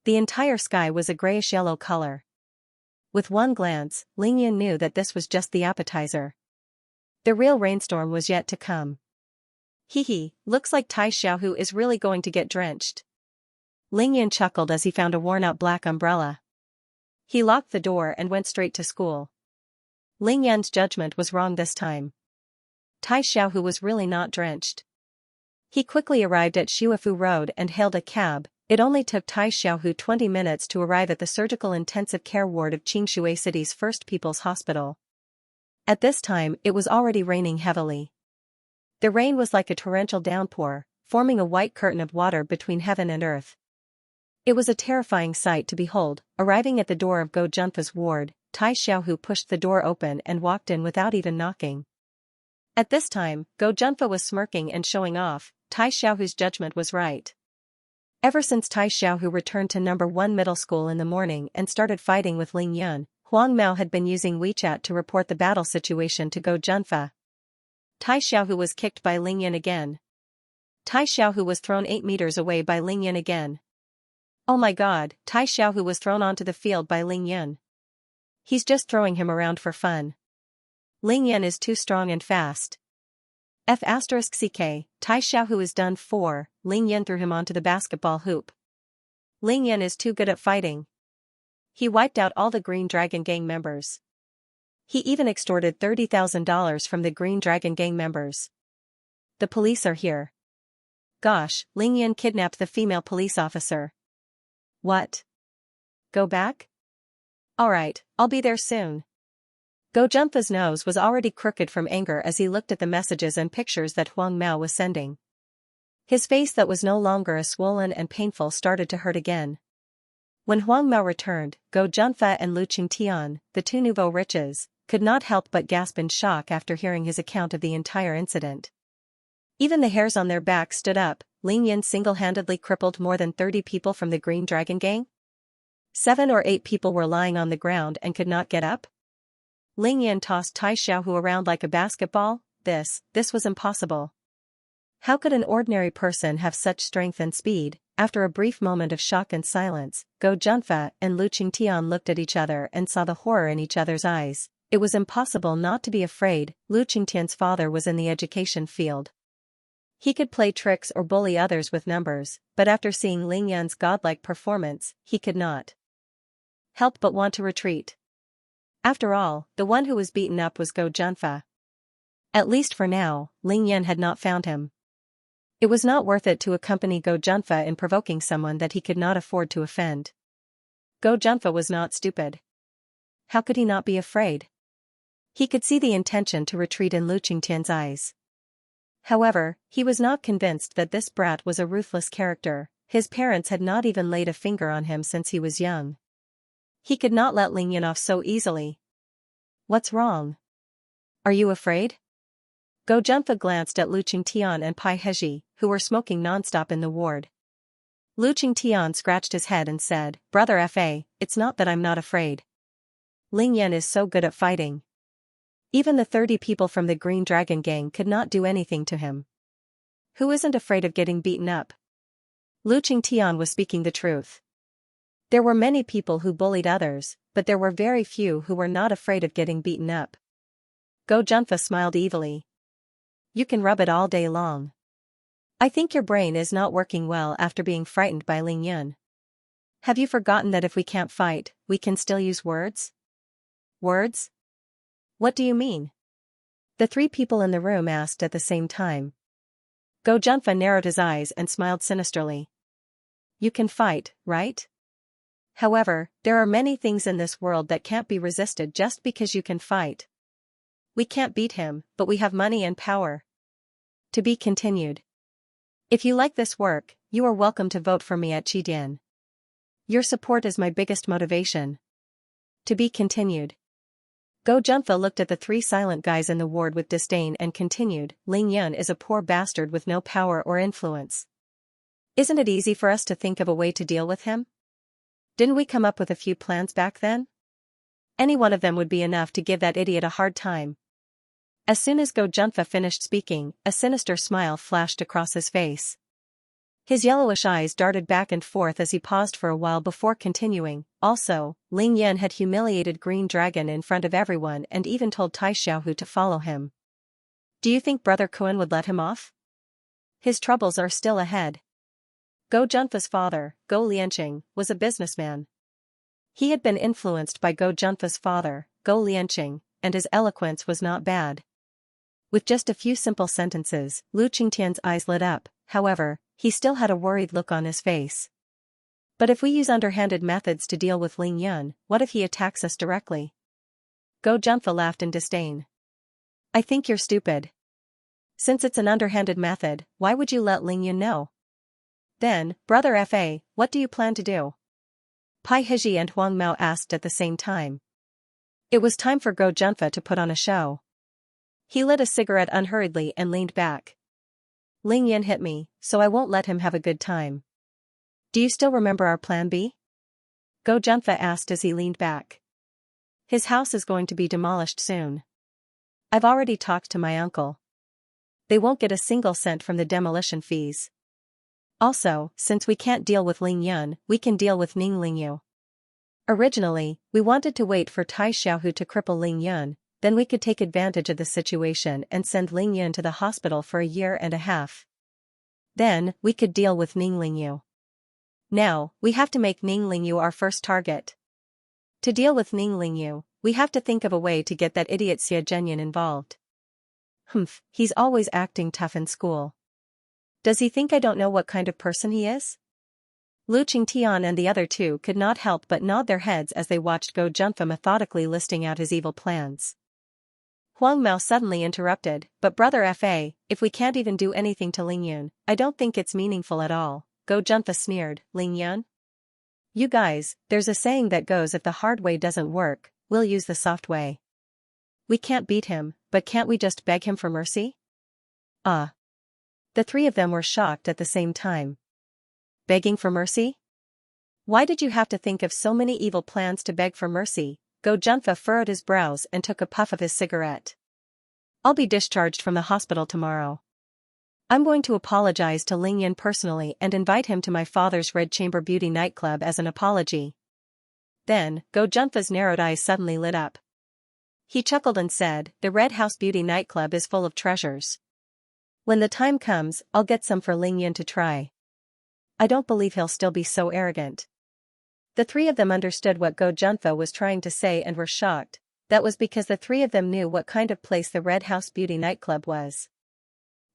The entire sky was a grayish-yellow color. With one glance, Ling Yun knew that this was just the appetizer. The real rainstorm was yet to come. Looks like Tai Xiaohu is really going to get drenched. Ling Yun chuckled as he found a worn-out black umbrella. He locked the door and went straight to school. Ling Yun's judgment was wrong this time. Tai Xiaohu was really not drenched. He quickly arrived at Shuifu Road and hailed a cab. It only took Tai Xiaohu 20 minutes to arrive at the surgical intensive care ward of Qingshui City's First People's Hospital. At this time, it was already raining heavily. The rain was like a torrential downpour, forming a white curtain of water between heaven and earth. It was a terrifying sight to behold. Arriving at the door of Go Junfa's ward, Tai Xiaohu pushed the door open and walked in without even knocking. At this time, Go Junfa was smirking and showing off. Tai Xiaohu's judgment was right. Ever since Tai Xiaohu returned to No. 1 middle school in the morning and started fighting with Ling Yun, Huang Mao had been using WeChat to report the battle situation to Go Junfa. Tai Xiaohu was kicked by Ling Yun again. Tai Xiaohu was thrown 8 meters away by Ling Yun again. Oh my god, Tai Xiaohu was thrown onto the field by Ling Yun. He's just throwing him around for fun. Ling Yun is too strong and fast. F***ck, Tai Xiaohu is done for. Ling Yun threw him onto the basketball hoop. Ling Yun is too good at fighting. He wiped out all the Green Dragon Gang members. He even extorted $30,000 from the Green Dragon Gang members. The police are here. Gosh, Ling Yun kidnapped the female police officer. What? Go back? Alright, I'll be there soon. Go Junfa's nose was already crooked from anger as he looked at the messages and pictures that Huang Mao was sending. His face that was no longer as swollen and painful started to hurt again. When Huang Mao returned, Go Junfa and Lu Qingtian, the two nouveau riches, could not help but gasp in shock after hearing his account of the entire incident. Even the hairs on their backs stood up. Ling Yun single-handedly crippled more than 30 people from the Green Dragon Gang? 7 or 8 people were lying on the ground and could not get up? Ling Yun tossed Tai Xiaohu around like a basketball. This was impossible. How could an ordinary person have such strength and speed? After a brief moment of shock and silence, Go Junfa and Lu Qingtian looked at each other and saw the horror in each other's eyes. It was impossible not to be afraid. Lu Qingtian's father was in the education field. He could play tricks or bully others with numbers, but after seeing Ling Yun's godlike performance, he could not help but want to retreat. After all, the one who was beaten up was Go Junfa. At least for now, Ling Yun had not found him. It was not worth it to accompany Go Junfa in provoking someone that he could not afford to offend. Go Junfa was not stupid. How could he not be afraid? He could see the intention to retreat in Lu Qingtian's eyes. However, he was not convinced that this brat was a ruthless character. His parents had not even laid a finger on him since he was young. He could not let Ling Yun off so easily. What's wrong? Are you afraid? Go Junfa glanced at Lu Qingtian and Pai Heji, who were smoking nonstop in the ward. Lu Qingtian scratched his head and said, Brother Fa, it's not that I'm not afraid. Ling Yan is so good at fighting. Even the 30 people from the Green Dragon Gang could not do anything to him. Who isn't afraid of getting beaten up? Lu Qingtian was speaking the truth. There were many people who bullied others, but there were very few who were not afraid of getting beaten up. Go Junfa smiled evilly. You can rub it all day long. I think your brain is not working well after being frightened by Ling Yun. Have you forgotten that if we can't fight, we can still use words? Words? What do you mean? The 3 people in the room asked at the same time. Go Junfa narrowed his eyes and smiled sinisterly. You can fight, right? However, there are many things in this world that can't be resisted just because you can fight. We can't beat him, but we have money and power. To be continued. If you like this work, you are welcome to vote for me at Qidian. Your support is my biggest motivation. To be continued. Go Junfa looked at the 3 silent guys in the ward with disdain and continued, Ling Yun is a poor bastard with no power or influence. Isn't it easy for us to think of a way to deal with him? Didn't we come up with a few plans back then? Any one of them would be enough to give that idiot a hard time. As soon as Go Junfa finished speaking, a sinister smile flashed across his face. His yellowish eyes darted back and forth as he paused for a while before continuing. Also, Ling Yan had humiliated Green Dragon in front of everyone and even told Tai Xiaohu to follow him. Do you think Brother Kun would let him off? His troubles are still ahead. Go Junfa's father, Go Lianqing, was a businessman. He had been influenced by Go Junfa's father, Go Lianqing, and his eloquence was not bad. With just a few simple sentences, Lu Qingtian's eyes lit up, however, he still had a worried look on his face. But if we use underhanded methods to deal with Ling Yun, what if he attacks us directly? Go Junfa laughed in disdain. I think you're stupid. Since it's an underhanded method, why would you let Ling Yun know? Then, Brother Fa, what do you plan to do? Pai Hiji and Huang Mao asked at the same time. It was time for Go Junfa to put on a show. He lit a cigarette unhurriedly and leaned back. Ling Yan hit me, so I won't let him have a good time. Do you still remember our plan B? Go Junfa asked as he leaned back. His house is going to be demolished soon. I've already talked to my uncle. They won't get a single cent from the demolition fees. Also, since we can't deal with Ling Yun, we can deal with Ning Lingyu. Originally, we wanted to wait for Tai Xiaohu to cripple Ling Yun, then we could take advantage of the situation and send Ling Yun to the hospital for 1.5 years. Then, we could deal with Ning Lingyu. Now, we have to make Ning Lingyu our first target. To deal with Ning Lingyu, we have to think of a way to get that idiot Xie Zhenyan involved. He's always acting tough in school. Does he think I don't know what kind of person he is? Lu Qingtian and the other 2 could not help but nod their heads as they watched Go Junfa methodically listing out his evil plans. Huang Mao suddenly interrupted, but Brother Fa, if we can't even do anything to Ling Yun, I don't think it's meaningful at all. Go Junfa sneered, Ling Yun? You guys, there's a saying that goes if the hard way doesn't work, we'll use the soft way. We can't beat him, but can't we just beg him for mercy? The 3 of them were shocked at the same time. Begging for mercy? Why did you have to think of so many evil plans to beg for mercy? Go Junfa furrowed his brows and took a puff of his cigarette. I'll be discharged from the hospital tomorrow. I'm going to apologize to Ling Yan personally and invite him to my father's Red Chamber Beauty nightclub as an apology. Then, Go Junfa's narrowed eyes suddenly lit up. He chuckled and said, the Red House Beauty nightclub is full of treasures. When the time comes, I'll get some for Ling Yan to try. I don't believe he'll still be so arrogant. The 3 of them understood what Go Junfa was trying to say and were shocked. That was because the 3 of them knew what kind of place the Red House Beauty nightclub was.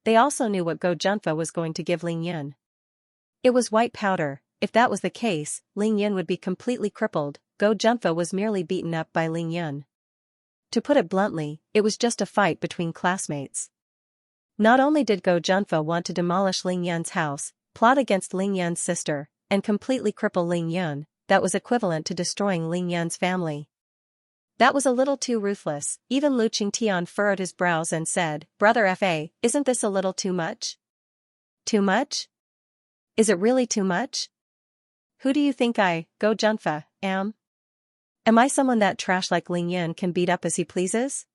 They also knew what Go Junfa was going to give Ling Yun. It was white powder. If that was the case, Ling Yun would be completely crippled. Go Junfa was merely beaten up by Ling Yun. To put it bluntly, it was just a fight between classmates. Not only did Go Junfa want to demolish Ling Yun's house, plot against Ling Yun's sister, and completely cripple Ling Yun, that was equivalent to destroying Ling Yun's family. That was a little too ruthless. Even Lu Qingtian furrowed his brows and said, Brother Fa, isn't this a little too much? Too much? Is it really too much? Who do you think I, Go Junfa, am? Am I someone that trash like Ling Yan can beat up as he pleases?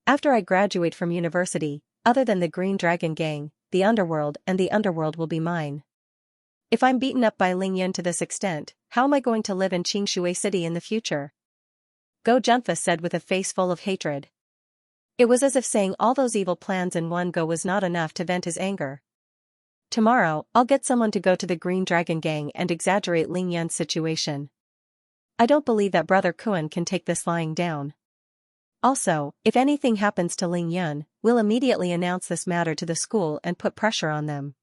After I graduate from university, other than the Green Dragon Gang, the underworld will be mine. If I'm beaten up by Ling Yan to this extent, how am I going to live in Xianxia City in the future? Go Junfa said with a face full of hatred. It was as if saying all those evil plans in one go was not enough to vent his anger. Tomorrow, I'll get someone to go to the Green Dragon Gang and exaggerate Ling Yan's situation. I don't believe that Brother Kuan can take this lying down. Also, if anything happens to Ling Yan, we'll immediately announce this matter to the school and put pressure on them.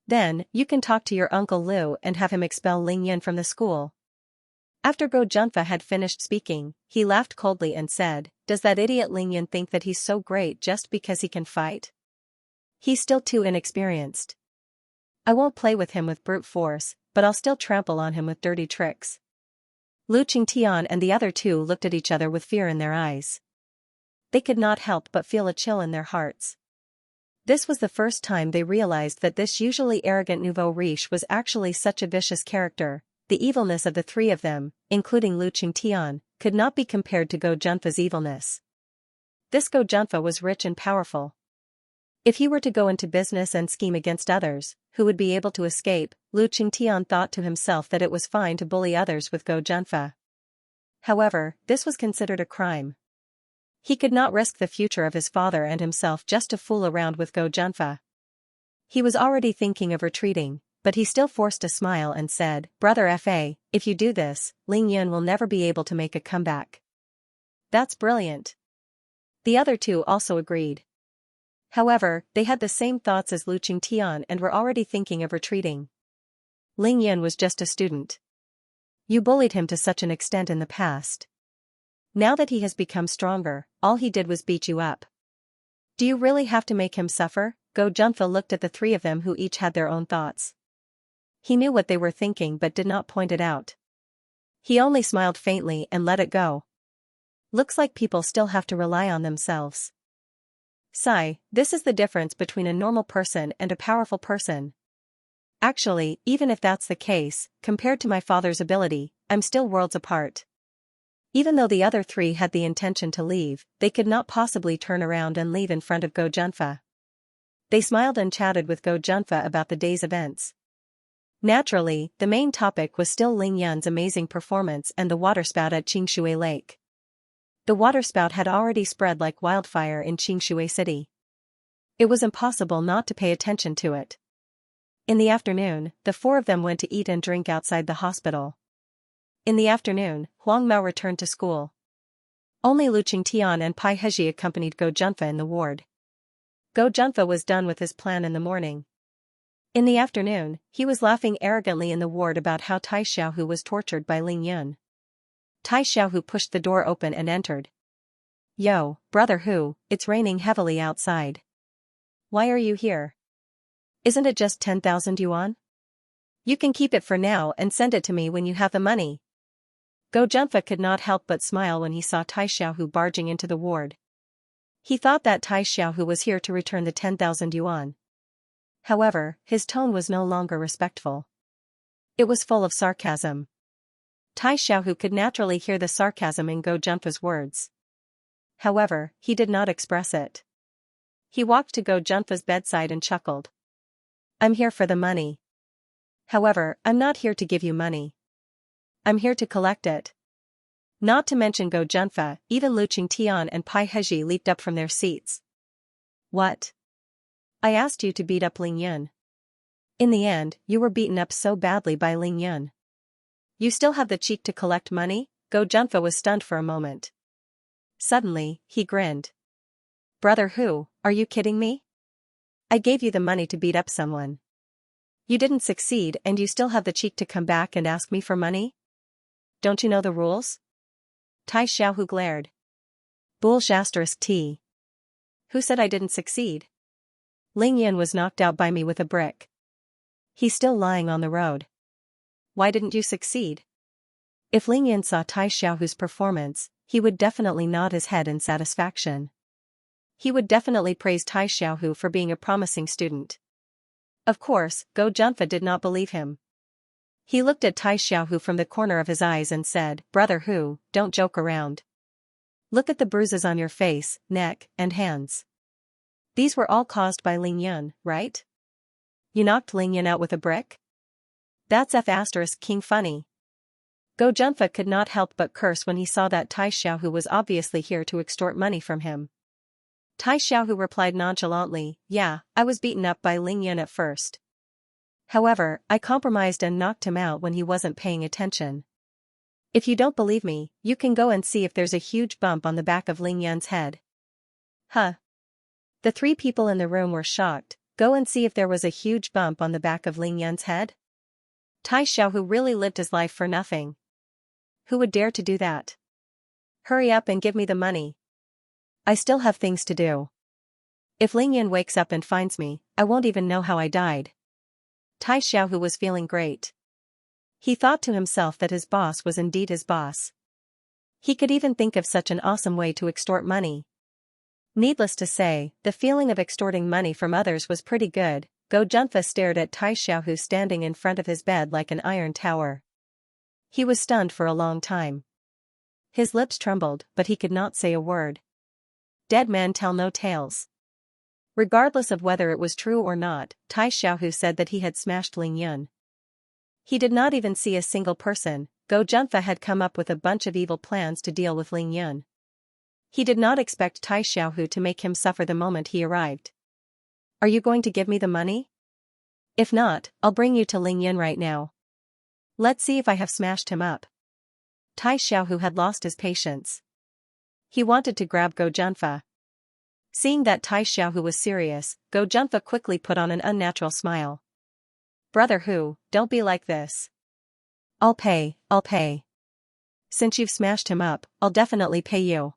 Then, you can talk to your Uncle Liu and have him expel Ling Yan from the school. After Go Junfa had finished speaking, he laughed coldly and said, "Does that idiot Ling Yan think that he's so great just because he can fight? He's still too inexperienced. I won't play with him with brute force, but I'll still trample on him with dirty tricks." Lu Qingtian and the other two looked at each other with fear in their eyes. They could not help but feel a chill in their hearts. This was the first time they realized that this usually arrogant nouveau riche was actually such a vicious character. The evilness of the three of them, including Lu Qingtian, could not be compared to Go Junfa's evilness. This Go Junfa was rich and powerful. If he were to go into business and scheme against others, who would be able to escape? Lu Qingtian thought to himself that it was fine to bully others with Go Junfa. However, this was considered a crime. He could not risk the future of his father and himself just to fool around with Go Junfa. He was already thinking of retreating, but he still forced a smile and said, "Brother Fa, if you do this, Ling Yan will never be able to make a comeback." "That's brilliant." The other two also agreed. However, they had the same thoughts as Lu Qingtian and were already thinking of retreating. Ling Yan was just a student. You bullied him to such an extent in the past. Now that he has become stronger, all he did was beat you up. Do you really have to make him suffer? Go Junfa looked at the three of them who each had their own thoughts. He knew what they were thinking but did not point it out. He only smiled faintly and let it go. Looks like people still have to rely on themselves. Sigh, this is the difference between a normal person and a powerful person. Actually, even if that's the case, compared to my father's ability, I'm still worlds apart. Even though the other three had the intention to leave, they could not possibly turn around and leave in front of Go Junfa. They smiled and chatted with Go Junfa about the day's events. Naturally, the main topic was still Ling Yan's amazing performance and the waterspout at Xianxia Lake. The waterspout had already spread like wildfire in Xianxia City. It was impossible not to pay attention to it. In the afternoon, the four of them went to eat and drink outside the hospital. In the afternoon, Huang Mao returned to school. Only Lu Qingtian and Pai Heji accompanied Go Junfa in the ward. Go Junfa was done with his plan in the morning. In the afternoon, he was laughing arrogantly in the ward about how Tai Xiaohu was tortured by Ling Yan. Tai Xiaohu pushed the door open and entered. "Yo, brother Hu, it's raining heavily outside. Why are you here? Isn't it just 10,000 yuan? You can keep it for now and send it to me when you have the money." Go Junfa could not help but smile when he saw Tai Xiaohu barging into the ward. He thought that Tai Xiaohu was here to return the 10,000 yuan. However, his tone was no longer respectful. It was full of sarcasm. Tai Xiaohu could naturally hear the sarcasm in Go Junfa's words. However, he did not express it. He walked to Go Junfa's bedside and chuckled. "I'm here for the money. However, I'm not here to give you money. I'm here to collect it." Not to mention Go Junfa, even Lu Qingtian and Pai Heji leaped up from their seats. "What? I asked you to beat up Ling Yan. In the end, you were beaten up so badly by Ling Yan. You still have the cheek to collect money?" Go Junfa was stunned for a moment. Suddenly, he grinned. "Brother Hu, are you kidding me? I gave you the money to beat up someone. You didn't succeed and you still have the cheek to come back and ask me for money? Don't you know the rules?" Tai Xiaohu glared. Bull**T. Who said I didn't succeed? Ling Yan was knocked out by me with a brick. He's still lying on the road. Why didn't you succeed? If Ling Yan saw Tai Xiaohu's performance, he would definitely nod his head in satisfaction. He would definitely praise Tai Xiaohu for being a promising student. Of course, Go Junfa did not believe him. He looked at Tai Xiaohu from the corner of his eyes and said, "Brother Hu, don't joke around. Look at the bruises on your face, neck, and hands. These were all caused by Ling Yun, right? You knocked Ling Yun out with a brick? That's King funny." Go Junfa could not help but curse when he saw that Tai Xiaohu was obviously here to extort money from him. Tai Xiaohu replied nonchalantly, "Yeah, I was beaten up by Ling Yun at first. However, I compromised and knocked him out when he wasn't paying attention. If you don't believe me, you can go and see if there's a huge bump on the back of Ling Yun's head." Huh. The three people in the room were shocked. Go and see if there was a huge bump on the back of Ling Yun's head? Tai Xiaohu really lived his life for nothing. Who would dare to do that? Hurry up and give me the money. I still have things to do. If Ling Yun wakes up and finds me, I won't even know how I died. Tai Xiaohu was feeling great. He thought to himself that his boss was indeed his boss. He could even think of such an awesome way to extort money. Needless to say, the feeling of extorting money from others was pretty good. Go Junfa stared at Tai Xiaohu standing in front of his bed like an iron tower. He was stunned for a long time. His lips trembled, but he could not say a word. Dead men tell no tales. Regardless of whether it was true or not, Tai Xiaohu said that he had smashed Ling Yun. He did not even see a single person. Go Junfa had come up with a bunch of evil plans to deal with Ling Yun. He did not expect Tai Xiaohu to make him suffer the moment he arrived. "Are you going to give me the money? If not, I'll bring you to Ling Yun right now. Let's see if I have smashed him up." Tai Xiaohu had lost his patience. He wanted to grab Go Junfa. Seeing that Tai Xiaohu was serious, Go Junfa quickly put on an unnatural smile. "Brother Hu, don't be like this. I'll pay. Since you've smashed him up, I'll definitely pay you.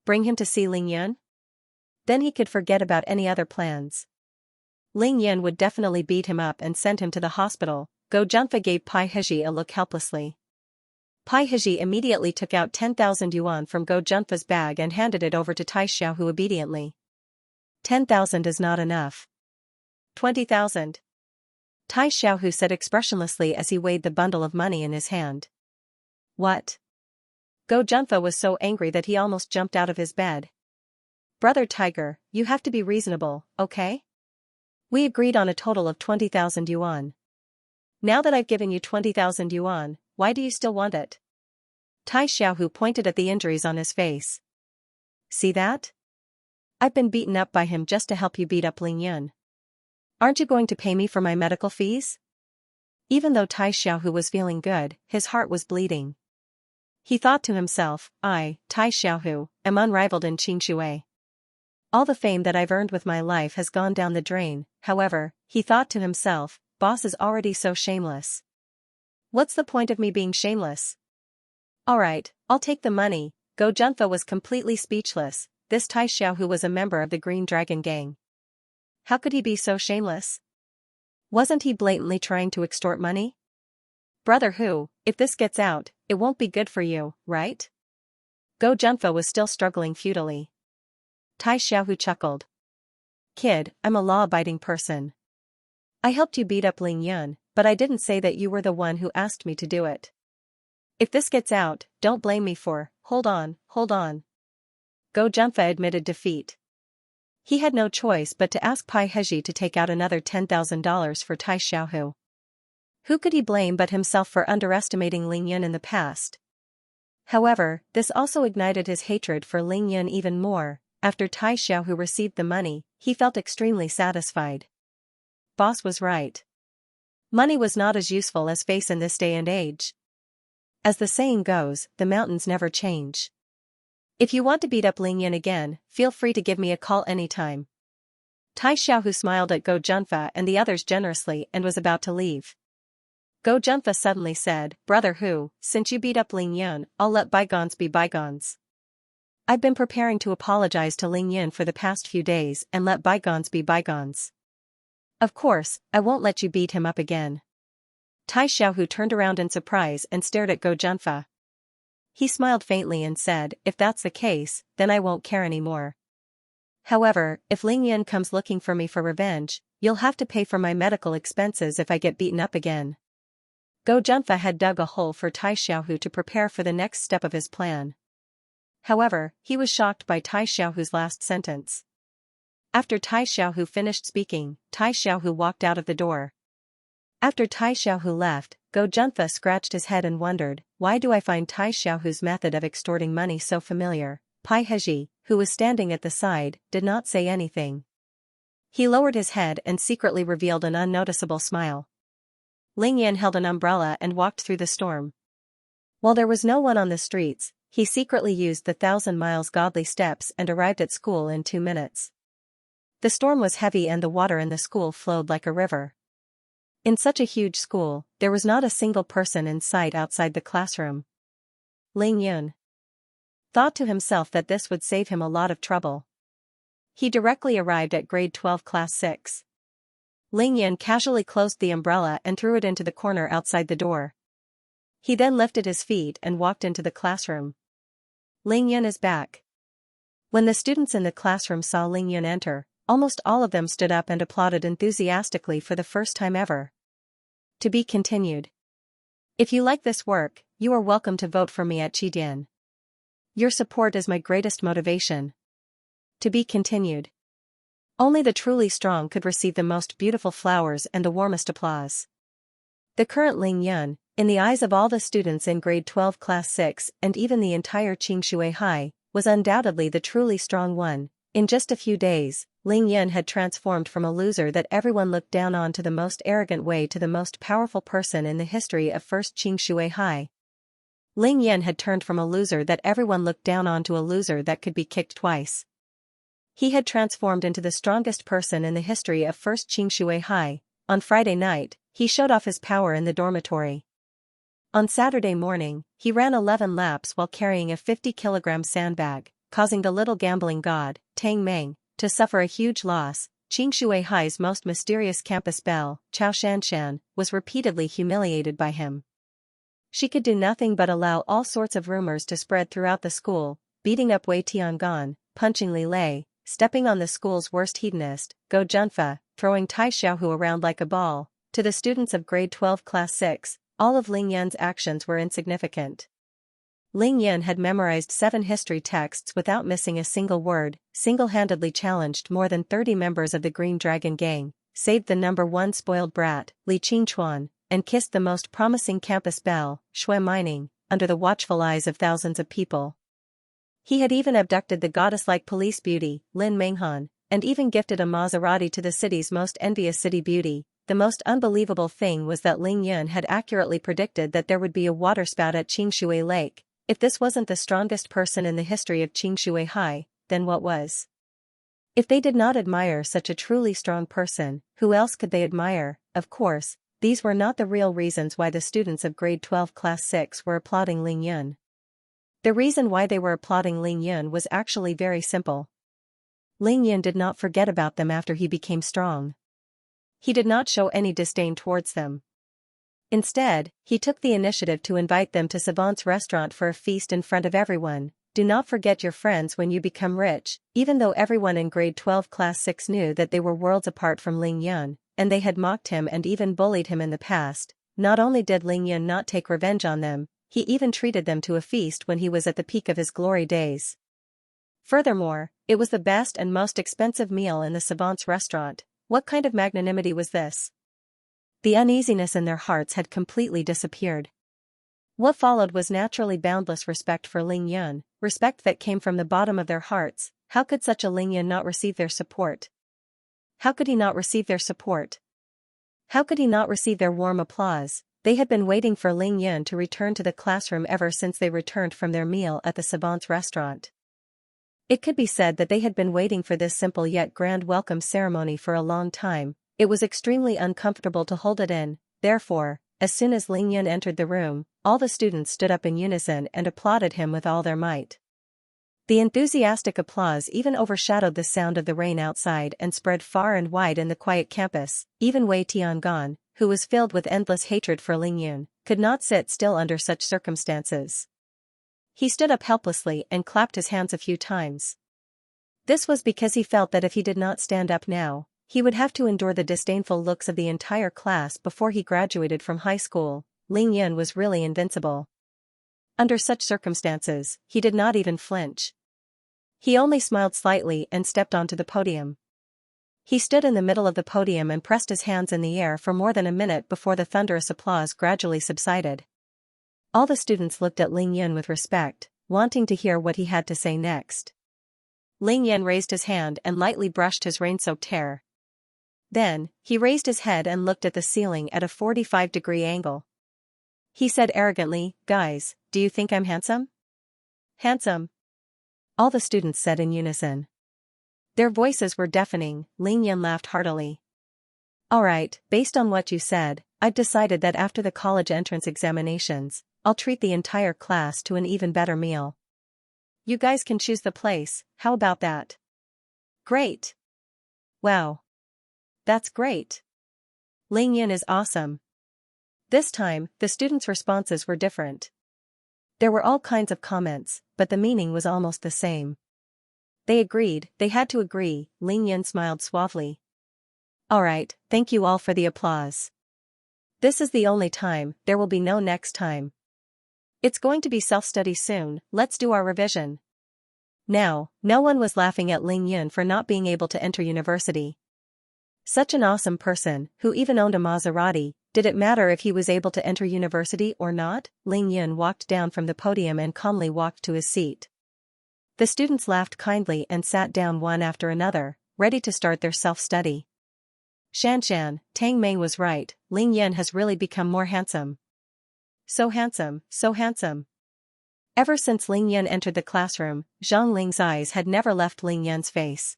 Bring him to see Ling Yun? Then he could forget about any other plans. Ling Yun would definitely beat him up and send him to the hospital." Go Junfa gave Pai Heji a look helplessly. Pai Heji immediately took out 10,000 yuan from Go Junfa's bag and handed it over to Tai Xiaohu obediently. 10,000 is not enough. 20,000. Tai Xiaohu said expressionlessly as he weighed the bundle of money in his hand. What? Go Junfa was so angry that he almost jumped out of his bed. "Brother Tiger, you have to be reasonable, okay? We agreed on a total of 20,000 yuan. Now that I've given you 20,000 yuan, why do you still want it?" Tai Xiaohu pointed at the injuries on his face. "See that? I've been beaten up by him just to help you beat up Ling Yun. Aren't you going to pay me for my medical fees?" Even though Tai Xiaohu was feeling good, his heart was bleeding. He thought to himself, "I, Tai Xiaohu, am unrivaled in Xianxia. All the fame that I've earned with my life has gone down the drain." However, he thought to himself, "Boss is already so shameless. What's the point of me being shameless? Alright, I'll take the money." Go Junfa was completely speechless. This Tai Xiaohu was a member of the Green Dragon Gang. How could he be so shameless? Wasn't he blatantly trying to extort money? "Brother Hu, if this gets out, it won't be good for you, right?" Go Junfa was still struggling futilely. Tai Xiaohu chuckled. "Kid, I'm a law-abiding person. I helped you beat up Ling Yun, but I didn't say that you were the one who asked me to do it. If this gets out, don't blame me for." Hold on. Go Junfa admitted defeat. He had no choice but to ask Pai Heji to take out another $10,000 for Tai Xiaohu. Who could he blame but himself for underestimating Ling Yun in the past? However, this also ignited his hatred for Ling Yun even more. After Tai Xiaohu received the money, he felt extremely satisfied. Boss was right. Money was not as useful as face in this day and age. As the saying goes, the mountains never change. If you want to beat up Ling Yun again, feel free to give me a call anytime. Tai Xiaohu smiled at Go Junfa and the others generously and was about to leave. Go Junfa suddenly said, "Brother Hu, since you beat up Ling Yun, I'll let bygones be bygones. I've been preparing to apologize to Ling Yun for the past few days and let bygones be bygones. Of course, I won't let you beat him up again." Tai Xiaohu turned around in surprise and stared at Go Junfa. He smiled faintly and said, "If that's the case, then I won't care anymore. However, if Ling Yun comes looking for me for revenge, you'll have to pay for my medical expenses if I get beaten up again. Go Junfa had dug a hole for Tai Xiaohu to prepare for the next step of his plan. However, he was shocked by Tai Xiaohu's last sentence. After Tai Xiaohu finished speaking, Tai Xiaohu walked out of the door. After Tai Xiaohu left, Go Junfa scratched his head and wondered, why do I find Tai Xiaohu's method of extorting money so familiar? Pai Heji, who was standing at the side, did not say anything. He lowered his head and secretly revealed an unnoticeable smile. Ling Yan held an umbrella and walked through the storm. While there was no one on the streets, he secretly used the 1,000 miles godly steps and arrived at school in 2 minutes. The storm was heavy and the water in the school flowed like a river. In such a huge school, there was not a single person in sight outside the classroom. Ling Yun thought to himself that this would save him a lot of trouble. He directly arrived at grade 12 class 6. Ling Yun casually closed the umbrella and threw it into the corner outside the door. He then lifted his feet and walked into the classroom. Ling Yun is back. When the students in the classroom saw Ling Yun enter, almost all of them stood up and applauded enthusiastically for the first time ever. To be continued. If you like this work, you are welcome to vote for me at Qidian. Your support is my greatest motivation. To be continued. Only the truly strong could receive the most beautiful flowers and the warmest applause. The current Ling Yun, in the eyes of all the students in grade 12 class 6 and even the entire Qingshui High, was undoubtedly the truly strong one. In just a few days, Ling Yun had transformed from a loser that everyone looked down on to the most arrogant way to the most powerful person in the history of First Qingshui High. Ling Yun had turned from a loser that everyone looked down on to a loser that could be kicked twice. He had transformed into the strongest person in the history of First Qingshui High. On Friday night, he showed off his power in the dormitory. On Saturday morning, he ran 11 laps while carrying a 50-kilogram sandbag, causing the little gambling god, Tang Meng, to suffer a huge loss. Qingshui High's most mysterious campus belle, Chao Shanshan, was repeatedly humiliated by him. She could do nothing but allow all sorts of rumors to spread throughout the school, beating up Wei Tiangan, punching Li Lei, stepping on the school's worst hedonist, Go Junfa, throwing Tai Xiaohu around like a ball. To the students of grade 12 class 6, all of Ling Yun's actions were insignificant. Ling Yun had memorized 7 history texts without missing a single word, single-handedly challenged more than 30 members of the Green Dragon Gang, saved the #1 spoiled brat, Li Qingchuan, and kissed the most promising campus belle, Shui Mining, under the watchful eyes of thousands of people. He had even abducted the goddess-like police beauty, Lin Menghan, and even gifted a Maserati to the city's most envious city beauty. The most unbelievable thing was that Ling Yun had accurately predicted that there would be a waterspout at Qingshui Lake. If this wasn't the strongest person in the history of Qingshui High, then what was? If they did not admire such a truly strong person, who else could they admire? Of course, these were not the real reasons why the students of grade 12 class 6 were applauding Ling Yun. The reason why they were applauding Ling Yun was actually very simple. Ling Yun did not forget about them after he became strong. He did not show any disdain towards them. Instead, he took the initiative to invite them to Savant's restaurant for a feast in front of everyone. Do not forget your friends when you become rich. Even though everyone in grade 12 class 6 knew that they were worlds apart from Ling Yun, and they had mocked him and even bullied him in the past, not only did Ling Yun not take revenge on them, he even treated them to a feast when he was at the peak of his glory days. Furthermore, it was the best and most expensive meal in the Savant's restaurant. What kind of magnanimity was this? The uneasiness in their hearts had completely disappeared. What followed was naturally boundless respect for Ling Yun, respect that came from the bottom of their hearts. How could such a Ling Yun not receive their support? How could he not receive their support? How could he not receive their warm applause? They had been waiting for Ling Yun to return to the classroom ever since they returned from their meal at the Savant's restaurant. It could be said that they had been waiting for this simple yet grand welcome ceremony for a long time. It was extremely uncomfortable to hold it in. Therefore, as soon as Ling Yun entered the room, all the students stood up in unison and applauded him with all their might. The enthusiastic applause even overshadowed the sound of the rain outside and spread far and wide in the quiet campus. Even Wei Tiangan, who was filled with endless hatred for Ling Yun, could not sit still under such circumstances. He stood up helplessly and clapped his hands a few times. This was because he felt that if he did not stand up now, He would have to endure the disdainful looks of the entire class before he graduated from high school. Ling Yan was really invincible. Under such circumstances, he did not even flinch. He only smiled slightly and stepped onto the podium. He stood in the middle of the podium and pressed his hands in the air for more than a minute before the thunderous applause gradually subsided. All the students looked at Ling Yan with respect, wanting to hear what he had to say next. Ling Yan raised his hand and lightly brushed his rain-soaked hair. Then, he raised his head and looked at the ceiling at a 45-degree angle. He said arrogantly, "Guys, do you think I'm handsome?" "Handsome?" all the students said in unison. Their voices were deafening. Ling Yan laughed heartily. "Alright, based on what you said, I've decided that after the college entrance examinations, I'll treat the entire class to an even better meal. You guys can choose the place, how about that?" "Great! Wow! That's great! Ling Yan is awesome." This time, the students' responses were different. There were all kinds of comments, but the meaning was almost the same. They agreed, they had to agree. Ling Yan smiled suavely. "Alright, thank you all for the applause. This is the only time, there will be no next time. It's going to be self-study soon, let's do our revision." Now, no one was laughing at Ling Yan for not being able to enter university. Such an awesome person, who even owned a Maserati, did it matter if he was able to enter university or not? Ling Yan walked down from the podium and calmly walked to his seat. The students laughed kindly and sat down one after another, ready to start their self-study. Xianxia, Tang Mei was right, Ling Yan has really become more handsome. So handsome, so handsome. Ever since Ling Yan entered the classroom, Zhang Ling's eyes had never left Ling Yan's face.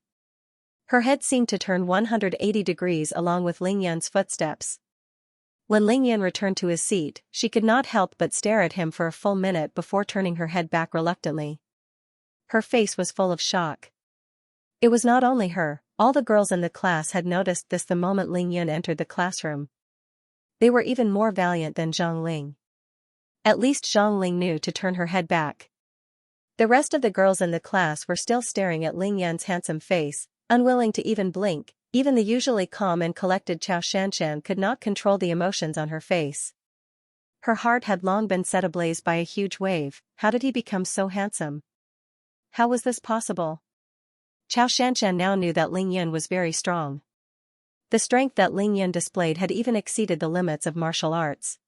Her head seemed to turn 180 degrees along with Ling Yan's footsteps. When Ling Yan returned to his seat, she could not help but stare at him for a full minute before turning her head back reluctantly. Her face was full of shock. It was not only her, all the girls in the class had noticed this the moment Ling Yan entered the classroom. They were even more valiant than Zhang Ling. At least Zhang Ling knew to turn her head back. The rest of the girls in the class were still staring at Ling Yan's handsome face, unwilling to even blink. Even the usually calm and collected Xianxia could not control the emotions on her face. Her heart had long been set ablaze by a huge wave. How did he become so handsome? How was this possible? Xianxia now knew that Ling Yan was very strong. The strength that Ling Yan displayed had even exceeded the limits of martial arts.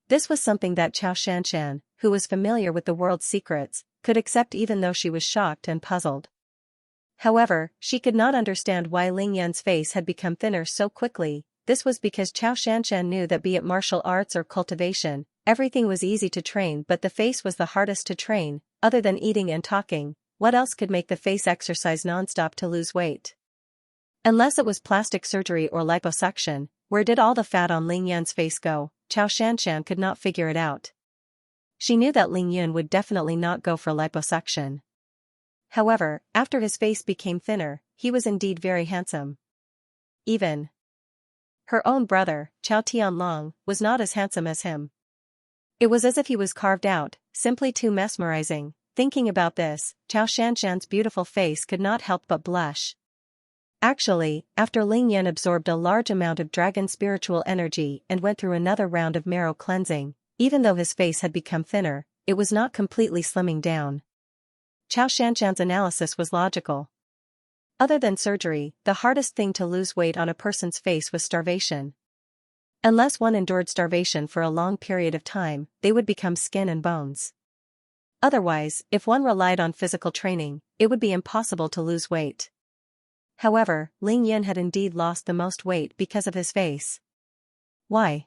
This was something that Xianxia, who was familiar with the world's secrets, could accept even though she was shocked and puzzled. However, she could not understand why Ling Yan's face had become thinner so quickly. This was because Xianxia knew that be it martial arts or cultivation, everything was easy to train, but the face was the hardest to train. Other than eating and talking, what else could make the face exercise non-stop to lose weight? Unless it was plastic surgery or liposuction, where did all the fat on Ling Yan's face go? Xianxia could not figure it out. She knew that Ling Yan would definitely not go for liposuction. However, after his face became thinner, he was indeed very handsome. Even her own brother, Chao Tianlong, was not as handsome as him. It was as if he was carved out, simply too mesmerizing. Thinking about this, Xianxia's beautiful face could not help but blush. Actually, after Ling Yan absorbed a large amount of dragon spiritual energy and went through another round of marrow cleansing, even though his face had become thinner, it was not completely slimming down. Xianxia's analysis was logical. Other than surgery, the hardest thing to lose weight on a person's face was starvation. Unless one endured starvation for a long period of time, they would become skin and bones. Otherwise, if one relied on physical training, it would be impossible to lose weight. However, Ling Yan had indeed lost the most weight because of his face. Why?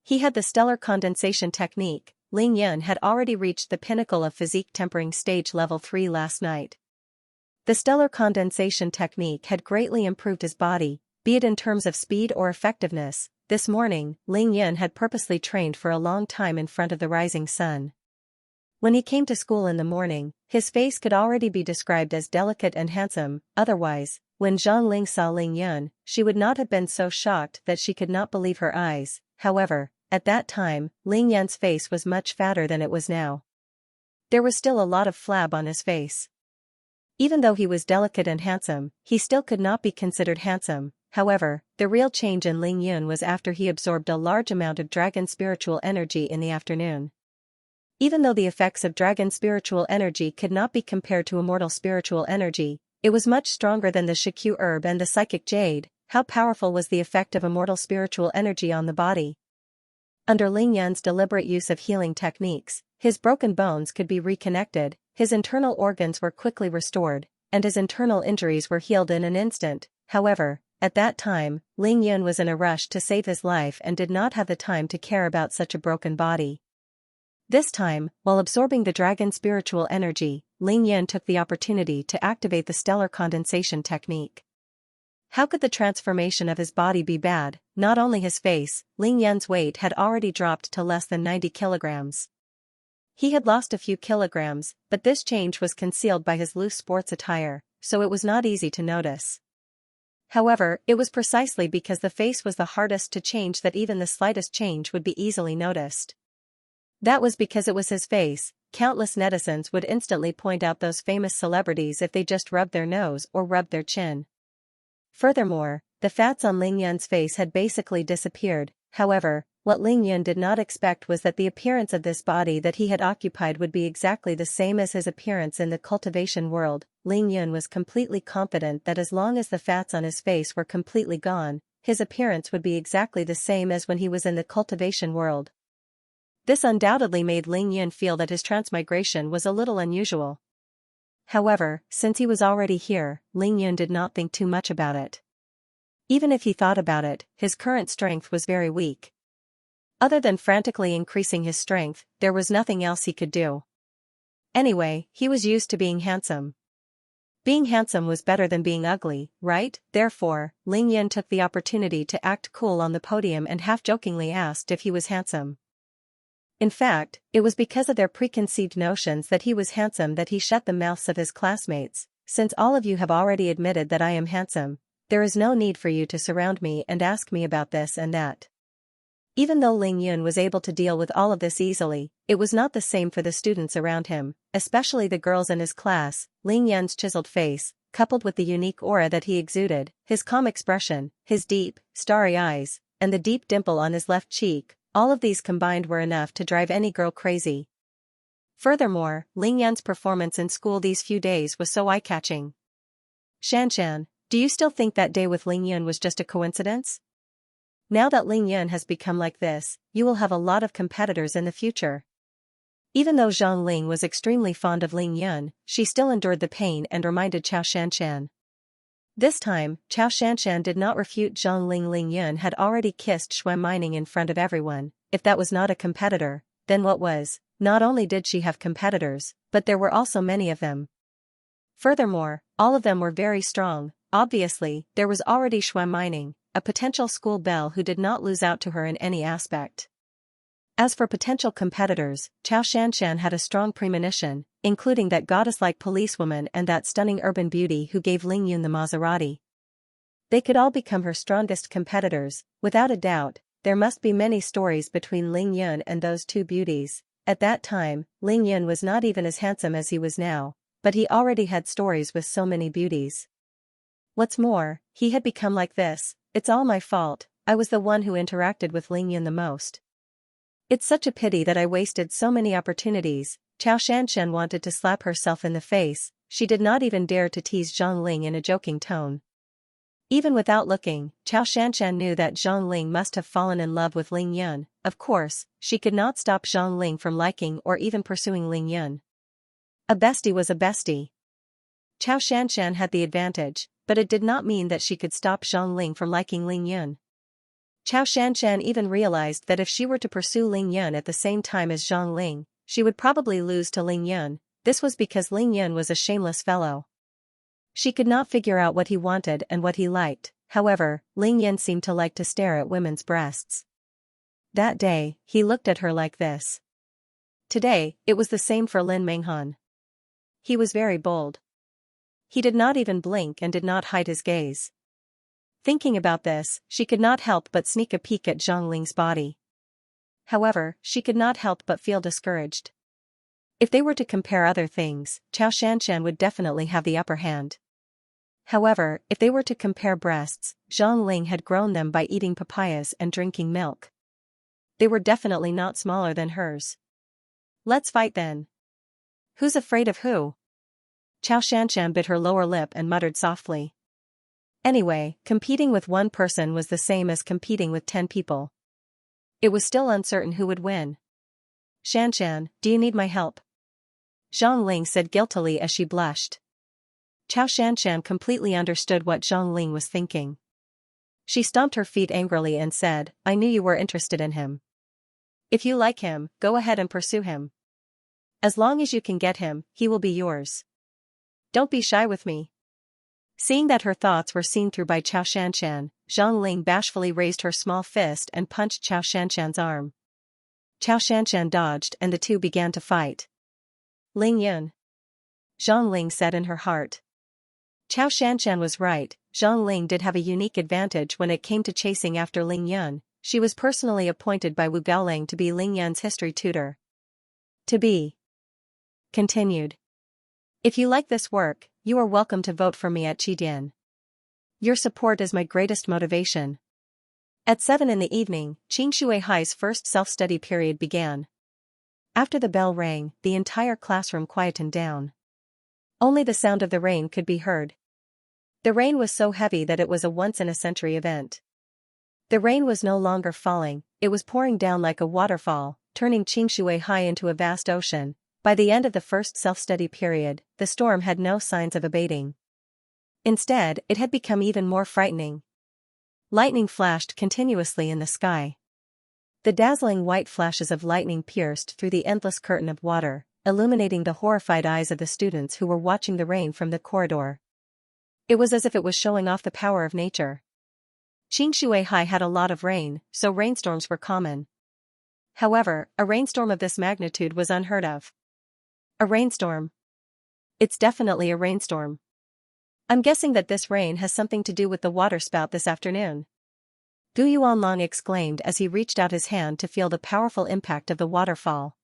He had the stellar condensation technique. Ling Yan had already reached the pinnacle of physique tempering stage level 3 last night. The stellar condensation technique had greatly improved his body, be it in terms of speed or effectiveness. This morning, Ling Yan had purposely trained for a long time in front of the rising sun. When he came to school in the morning, his face could already be described as delicate and handsome. Otherwise, when Zhang Ling saw Ling Yan, she would not have been so shocked that she could not believe her eyes. However, at that time, Ling Yan's face was much fatter than it was now. There was still a lot of flab on his face. Even though he was delicate and handsome, he still could not be considered handsome. However, the real change in Ling Yun was after he absorbed a large amount of dragon spiritual energy in the afternoon. Even though the effects of dragon spiritual energy could not be compared to immortal spiritual energy, it was much stronger than the Shikyu herb and the psychic jade. How powerful was the effect of immortal spiritual energy on the body? Under Ling Yun's deliberate use of healing techniques, his broken bones could be reconnected, his internal organs were quickly restored, and his internal injuries were healed in an instant. However, at that time, Ling Yun was in a rush to save his life and did not have the time to care about such a broken body. This time, while absorbing the dragon spiritual energy, Ling Yun took the opportunity to activate the stellar condensation technique. How could the transformation of his body be bad? Not only his face, Ling Yun's weight had already dropped to less than 90 kilograms. He had lost a few kilograms, but this change was concealed by his loose sports attire, so it was not easy to notice. However, it was precisely because the face was the hardest to change that even the slightest change would be easily noticed. That was because it was his face. Countless netizens would instantly point out those famous celebrities if they just rubbed their nose or rubbed their chin. Furthermore, the fats on Ling Yun's face had basically disappeared. However, what Ling Yun did not expect was that the appearance of this body that he had occupied would be exactly the same as his appearance in the cultivation world. Ling Yun was completely confident that as long as the fats on his face were completely gone, his appearance would be exactly the same as when he was in the cultivation world. This undoubtedly made Ling Yun feel that his transmigration was a little unusual. However, since he was already here, Ling Yun did not think too much about it. Even if he thought about it, his current strength was very weak. Other than frantically increasing his strength, there was nothing else he could do. Anyway, he was used to being handsome. Being handsome was better than being ugly, right? Therefore, Ling Yun took the opportunity to act cool on the podium and half-jokingly asked if he was handsome. In fact, it was because of their preconceived notions that he was handsome that he shut the mouths of his classmates. Since all of you have already admitted that I am handsome, there is no need for you to surround me and ask me about this and that. Even though Ling Yun was able to deal with all of this easily, it was not the same for the students around him, especially the girls in his class. Ling Yun's chiseled face, coupled with the unique aura that he exuded, his calm expression, his deep, starry eyes, and the deep dimple on his left cheek, all of these combined were enough to drive any girl crazy. Furthermore, Ling Yun's performance in school these few days was so eye-catching. Xianxia, do you still think that day with Ling Yun was just a coincidence? Now that Ling Yun has become like this, you will have a lot of competitors in the future. Even though Zhang Ling was extremely fond of Ling Yun, she still endured the pain and reminded Chao Shanshan. This time, Chao Shanshan did not refute Zhang Ling. Ling Yun had already kissed Shui Mining in front of everyone. If that was not a competitor, then what was? Not only did she have competitors, but there were also many of them. Furthermore, all of them were very strong. Obviously, there was already Shui Mining, a potential school belle who did not lose out to her in any aspect. As for potential competitors, Chao Shanshan had a strong premonition, including that goddess-like policewoman and that stunning urban beauty who gave Ling Yun the Maserati. They could all become her strongest competitors. Without a doubt, there must be many stories between Ling Yun and those two beauties. At that time, Ling Yun was not even as handsome as he was now, but he already had stories with so many beauties. What's more, he had become like this. It's all my fault, I was the one who interacted with Ling Yun the most. It's such a pity that I wasted so many opportunities. Chao Shanshan wanted to slap herself in the face. She did not even dare to tease Zhang Ling in a joking tone. Even without looking, Chao Shanshan knew that Zhang Ling must have fallen in love with Ling Yun. Of course, she could not stop Zhang Ling from liking or even pursuing Ling Yun. A bestie was a bestie. Chao Shanshan had the advantage, but it did not mean that she could stop Zhang Ling from liking Ling Yun. Chao Shanshan even realized that if she were to pursue Ling Yun at the same time as Zhang Ling, she would probably lose to Ling Yun. This was because Ling Yun was a shameless fellow. She could not figure out what he wanted and what he liked. However, Ling Yun seemed to like to stare at women's breasts. That day, he looked at her like this. Today, it was the same for Lin Menghan. He was very bold. He did not even blink and did not hide his gaze. Thinking about this, she could not help but sneak a peek at Zhang Ling's body. However, she could not help but feel discouraged. If they were to compare other things, Xianxia would definitely have the upper hand. However, if they were to compare breasts, Zhongling had grown them by eating papayas and drinking milk. They were definitely not smaller than hers. Let's fight then. Who's afraid of who? Xianxia bit her lower lip and muttered softly. Anyway, competing with one person was the same as competing with 10 people. It was still uncertain who would win. Xianxia, do you need my help? Zhongling said guiltily as she blushed. Xianxia completely understood what Zhongling was thinking. She stomped her feet angrily and said, I knew you were interested in him. If you like him, go ahead and pursue him. As long as you can get him, he will be yours. Don't be shy with me. Seeing that her thoughts were seen through by Xianxia, Zhongling bashfully raised her small fist and punched Xianxia's arm. Xianxia dodged and the two began to fight. Ling Yun. Zhongling said in her heart. Xianxia was right, Zhongling did have a unique advantage when it came to chasing after Ling Yun. She was personally appointed by Wu Gaoling to be Ling Yun's history tutor. To be continued. If you like this work, you are welcome to vote for me at Qidian. Your support is my greatest motivation. At 7 in the evening, Xingshui Hai's first self-study period began. After the bell rang, the entire classroom quietened down. Only the sound of the rain could be heard. The rain was so heavy that it was a once-in-a-century event. The rain was no longer falling, it was pouring down like a waterfall, turning Xingshui Hai into a vast ocean. By the end of the first self-study period, the storm had no signs of abating. Instead, it had become even more frightening. Lightning flashed continuously in the sky. The dazzling white flashes of lightning pierced through the endless curtain of water, illuminating the horrified eyes of the students who were watching the rain from the corridor. It was as if it was showing off the power of nature. Xingshui Hai had a lot of rain, so rainstorms were common. However, a rainstorm of this magnitude was unheard of. A rainstorm. It's definitely a rainstorm. I'm guessing that this rain has something to do with the water spout this afternoon. Gu Yuanlong exclaimed as he reached out his hand to feel the powerful impact of the waterfall.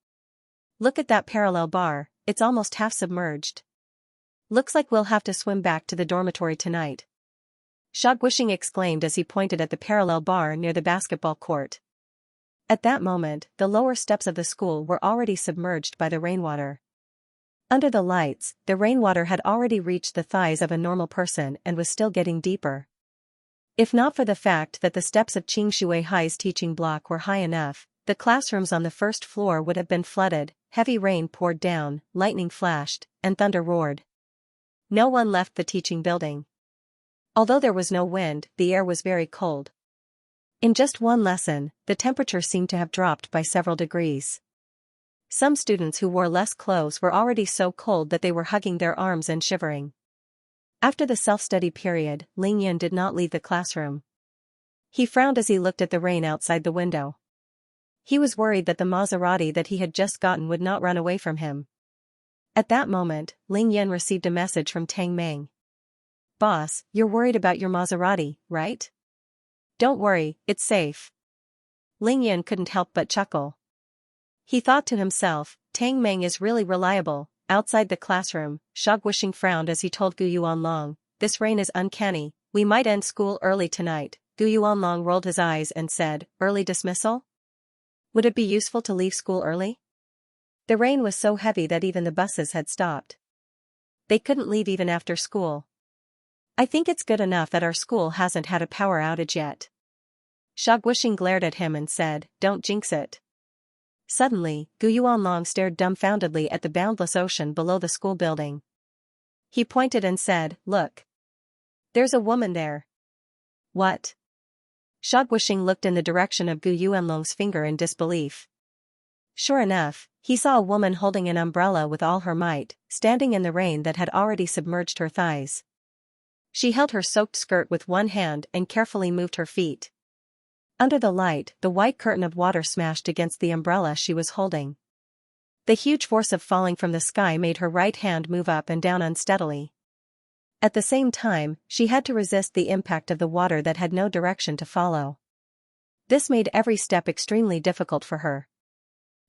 Look at that parallel bar, it's almost half submerged. Looks like we'll have to swim back to the dormitory tonight. Shaguishing exclaimed as he pointed at the parallel bar near the basketball court. At that moment, the lower steps of the school were already submerged by the rainwater. Under the lights, the rainwater had already reached the thighs of a normal person and was still getting deeper. If not for the fact that the steps of Xingshui Hai's teaching block were high enough, the classrooms on the first floor would have been flooded. Heavy rain poured down, lightning flashed, and thunder roared. No one left the teaching building. Although there was no wind, the air was very cold. In just one lesson, the temperature seemed to have dropped by several degrees. Some students who wore less clothes were already so cold that they were hugging their arms and shivering. After the self-study period, Ling Yun did not leave the classroom. He frowned as he looked at the rain outside the window. He was worried that the Maserati that he had just gotten would not run away from him. At that moment, Ling Yun received a message from Tang Meng. Boss, you're worried about your Maserati, right? Don't worry, it's safe. Ling Yun couldn't help but chuckle. He thought to himself, Tang Meng is really reliable. Outside the classroom, Shaguishing frowned as he told Gu Yuanlong, this rain is uncanny, we might end school early tonight. Gu Yuanlong rolled his eyes and said, early dismissal? Would it be useful to leave school early? The rain was so heavy that even the buses had stopped. They couldn't leave even after school. I think it's good enough that our school hasn't had a power outage yet. Shaguishing glared at him and said, don't jinx it. Suddenly, Gu Yuanlong stared dumbfoundedly at the boundless ocean below the school building. He pointed and said, look. There's a woman there. What? Shaguishing looked in the direction of Gu Yuanlong's finger in disbelief. Sure enough, he saw a woman holding an umbrella with all her might, standing in the rain that had already submerged her thighs. She held her soaked skirt with one hand and carefully moved her feet. Under the light, the white curtain of water smashed against the umbrella she was holding. The huge force of falling from the sky made her right hand move up and down unsteadily. At the same time, she had to resist the impact of the water that had no direction to follow. This made every step extremely difficult for her.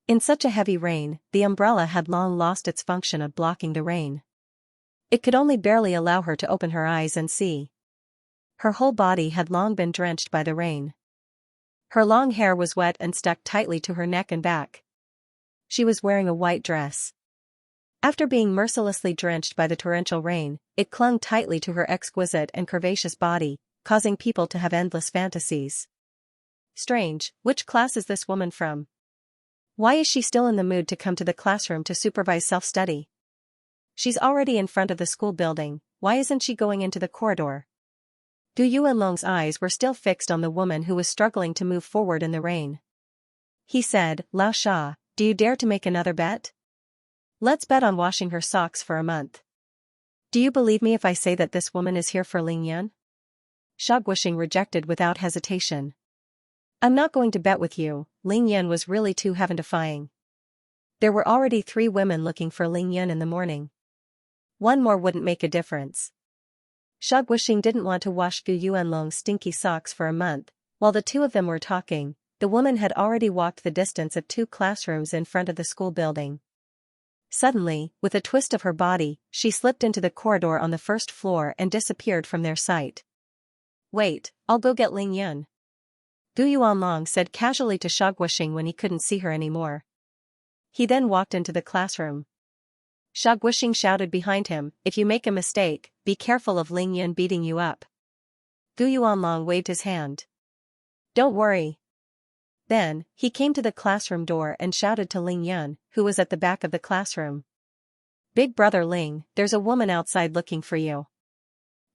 In such a heavy rain, the umbrella had long lost its function of blocking the rain. It could only barely allow her to open her eyes and see. Her whole body had long been drenched by the rain. Her long hair was wet and stuck tightly to her neck and back. She was wearing a white dress. After being mercilessly drenched by the torrential rain, it clung tightly to her exquisite and curvaceous body, causing people to have endless fantasies. Strange, which class is this woman from? Why is she still in the mood to come to the classroom to supervise self-study? She's already in front of the school building, why isn't she going into the corridor? Gu Yuanlong's eyes were still fixed on the woman who was struggling to move forward in the rain. He said, Lao Sha, do you dare to make another bet? Let's bet on washing her socks for a month. Do you believe me if I say that this woman is here for Ling Yan? Sha Guoxing rejected without hesitation. I'm not going to bet with you. Ling Yan was really too heaven-defying. There were already 3 women looking for Ling Yan in the morning. One more wouldn't make a difference. Sha Guoxing didn't want to wash Gu Yuanlong's stinky socks for a month. While the two of them were talking, the woman had already walked the distance of 2 classrooms in front of the school building. Suddenly, with a twist of her body, she slipped into the corridor on the first floor and disappeared from their sight. Wait, I'll go get Ling Yan. Gu Yuanlong said casually to Sha Guoxing when he couldn't see her anymore. He then walked into the classroom. Sha Guoxing shouted behind him, if you make a mistake, be careful of Ling Yan beating you up. Gu Yuanlong waved his hand. Don't worry. Then, he came to the classroom door and shouted to Ling Yan, who was at the back of the classroom. Big brother Ling, there's a woman outside looking for you.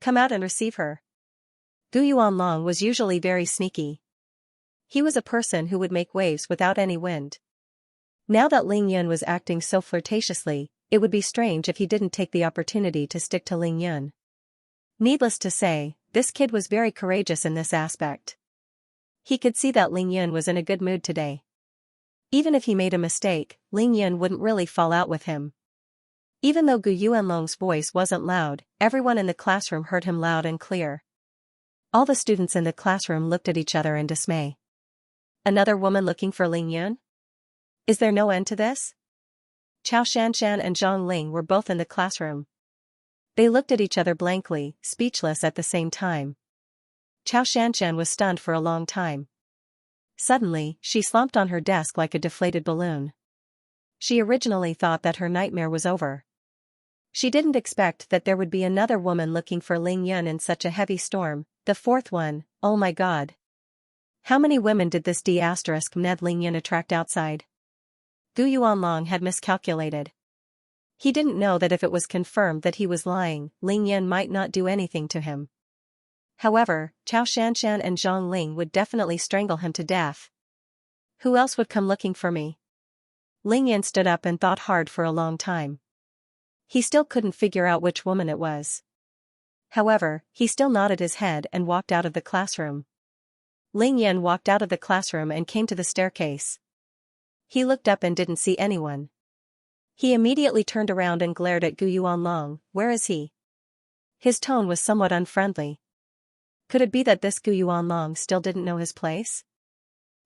Come out and receive her. Gu Yuanlong was usually very sneaky. He was a person who would make waves without any wind. Now that Ling Yan was acting so flirtatiously, it would be strange if he didn't take the opportunity to stick to Ling Yan. Needless to say, this kid was very courageous in this aspect. He could see that Ling Yan was in a good mood today. Even if he made a mistake, Ling Yan wouldn't really fall out with him. Even though Gu Yuanlong's voice wasn't loud, everyone in the classroom heard him loud and clear. All the students in the classroom looked at each other in dismay. Another woman looking for Ling Yan? Is there no end to this? Chao Shanshan and Zhang Ling were both in the classroom. They looked at each other blankly, speechless at the same time. Chao Shanshan was stunned for a long time. Suddenly, she slumped on her desk like a deflated balloon. She originally thought that her nightmare was over. She didn't expect that there would be another woman looking for Ling Yan in such a heavy storm, the 4th one, oh my god. How many women did this D*Ned Ling Yan attract outside? Gu Yuanlong had miscalculated. He didn't know that if it was confirmed that he was lying, Ling Yan might not do anything to him. However, Chao Shanshan and Zhang Ling would definitely strangle him to death. Who else would come looking for me? Ling Yan stood up and thought hard for a long time. He still couldn't figure out which woman it was. However, he still nodded his head and walked out of the classroom. Ling Yan walked out of the classroom and came to the staircase. He looked up and didn't see anyone. He immediately turned around and glared at Gu Yuanlong. Where is he? His tone was somewhat unfriendly. Could it be that this Gu Yuanlong still didn't know his place?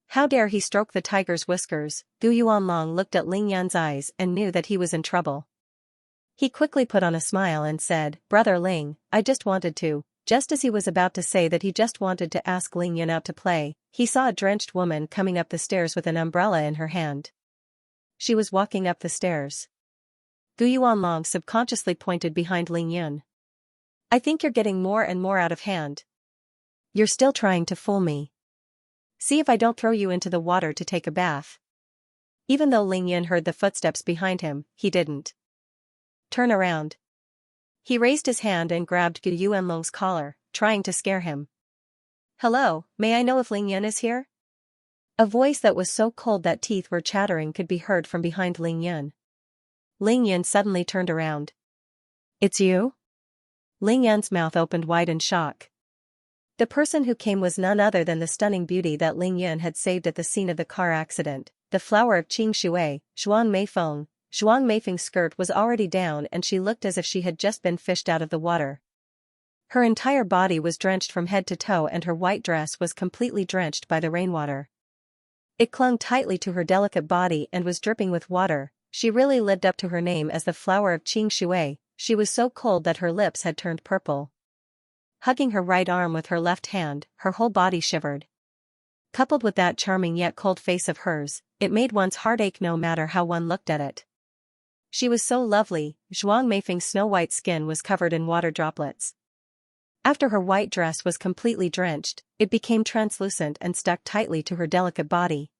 How dare he stroke the tiger's whiskers? Gu Yuanlong looked at Ling Yan's eyes and knew that he was in trouble. He quickly put on a smile and said, Brother Ling, I just wanted to. Just as he was about to say that he just wanted to ask Ling Yan out to play, he saw a drenched woman coming up the stairs with an umbrella in her hand. She was walking up the stairs. Gu Yuanlong subconsciously pointed behind Ling Yan. I think you're getting more and more out of hand. You're still trying to fool me. See if I don't throw you into the water to take a bath. Even though Ling Yan heard the footsteps behind him, he didn't turn around. He raised his hand and grabbed Gu Yuanlong's collar, trying to scare him. Hello, may I know if Ling Yan is here? A voice that was so cold that teeth were chattering could be heard from behind Ling Yan. Ling Yan suddenly turned around. It's you? Ling Yan's mouth opened wide in shock. The person who came was none other than the stunning beauty that Ling Yan had saved at the scene of the car accident, the flower of Qing Shui, Zhuang Meifeng. Zhuang Meifeng's skirt was already down and she looked as if she had just been fished out of the water. Her entire body was drenched from head to toe and her white dress was completely drenched by the rainwater. It clung tightly to her delicate body and was dripping with water. She really lived up to her name as the flower of Xianxia. She was so cold that her lips had turned purple. Hugging her right arm with her left hand, her whole body shivered. Coupled with that charming yet cold face of hers, it made one's heart ache no matter how one looked at it. She was so lovely. Zhuang Meifeng's snow-white skin was covered in water droplets. After her white dress was completely drenched, it became translucent and stuck tightly to her delicate body.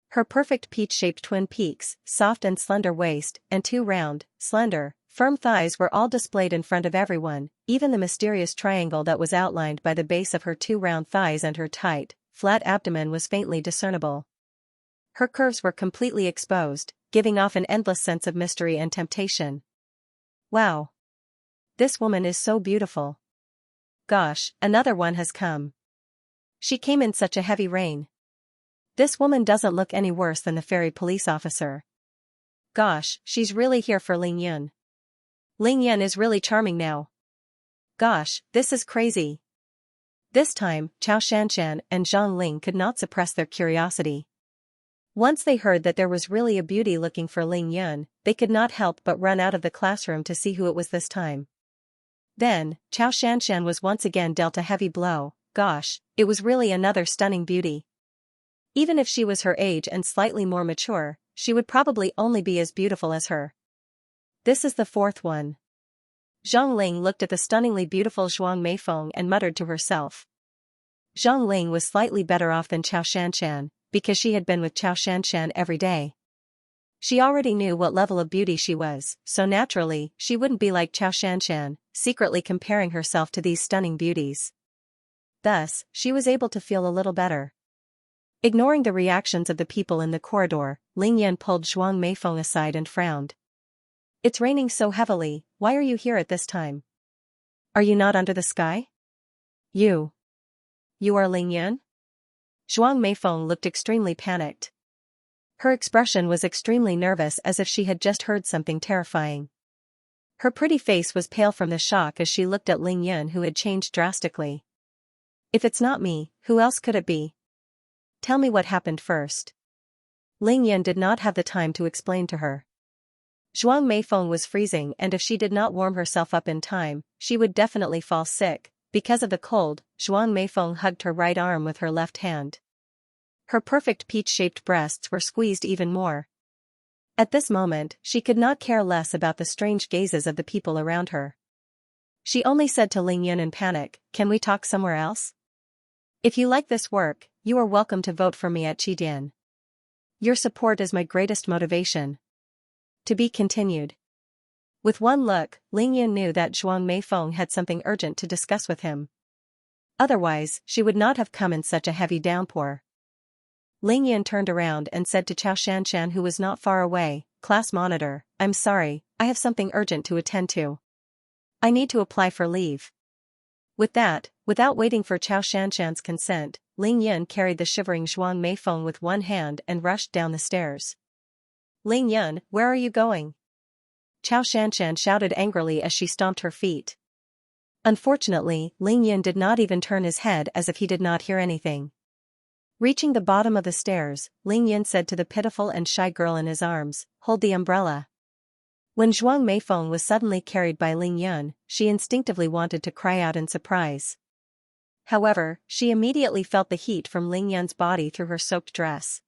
Her perfect peach-shaped twin peaks, soft and slender waist, and two round, slender, firm thighs were all displayed in front of everyone. Even the mysterious triangle that was outlined by the base of her two round thighs and her tight, flat abdomen was faintly discernible. Her curves were completely exposed, giving off an endless sense of mystery and temptation. Wow! This woman is so beautiful. Gosh, another one has come. She came in such a heavy rain. This woman doesn't look any worse than the fairy police officer. Gosh, she's really here for Ling Yun. Ling Yun is really charming now. Gosh, this is crazy. This time, Xianxia and Zhang Ling could not suppress their curiosity. Once they heard that there was really a beauty looking for Ling Yun, they could not help but run out of the classroom to see who it was this time. Then, Xianxia was once again dealt a heavy blow. Gosh, it was really another stunning beauty. Even if she was her age and slightly more mature, she would probably only be as beautiful as her. This is the fourth one. Zhang Ling looked at the stunningly beautiful Zhuang Meifeng and muttered to herself. Zhang Ling was slightly better off than Xianxia, because she had been with Xianxia every day. She already knew what level of beauty she was, so naturally, she wouldn't be like Xianxia, secretly comparing herself to these stunning beauties. Thus, she was able to feel a little better. Ignoring the reactions of the people in the corridor, Ling Yun pulled Zhuang Meifeng aside and frowned. It's raining so heavily, why are you here at this time? Are you not under the sky? You are Ling Yun? Zhuang Meifeng looked extremely panicked. Her expression was extremely nervous, as if she had just heard something terrifying. Her pretty face was pale from the shock as she looked at Ling Yun, who had changed drastically. If it's not me, who else could it be? Tell me what happened first. Ling Yun did not have the time to explain to her. Zhuang Meifeng was freezing, and if she did not warm herself up in time, she would definitely fall sick. Because of the cold, Zhuang Meifeng hugged her right arm with her left hand. Her perfect peach-shaped breasts were squeezed even more. At this moment, she could not care less about the strange gazes of the people around her. She only said to Ling Yun in panic, "Can we talk somewhere else? If you like this work, you are welcome to vote for me at Qidian. Your support is my greatest motivation." To be continued. With one look, Ling Yun knew that Zhuang Meifeng had something urgent to discuss with him. Otherwise, she would not have come in such a heavy downpour. Ling Yun turned around and said to Xianxia, who was not far away, "Class monitor, I'm sorry, I have something urgent to attend to. I need to apply for leave." With that, without waiting for Xianxia's consent, Ling Yun carried the shivering Zhuang Meifeng with one hand and rushed down the stairs. "Ling Yun, where are you going?" Xianxia shouted angrily as she stomped her feet. Unfortunately, Ling Yun did not even turn his head, as if he did not hear anything. Reaching the bottom of the stairs, Ling Yun said to the pitiful and shy girl in his arms, "Hold the umbrella." When Zhuang Meifeng was suddenly carried by Ling Yun, she instinctively wanted to cry out in surprise. However, she immediately felt the heat from Ling Yun's body through her soaked dress.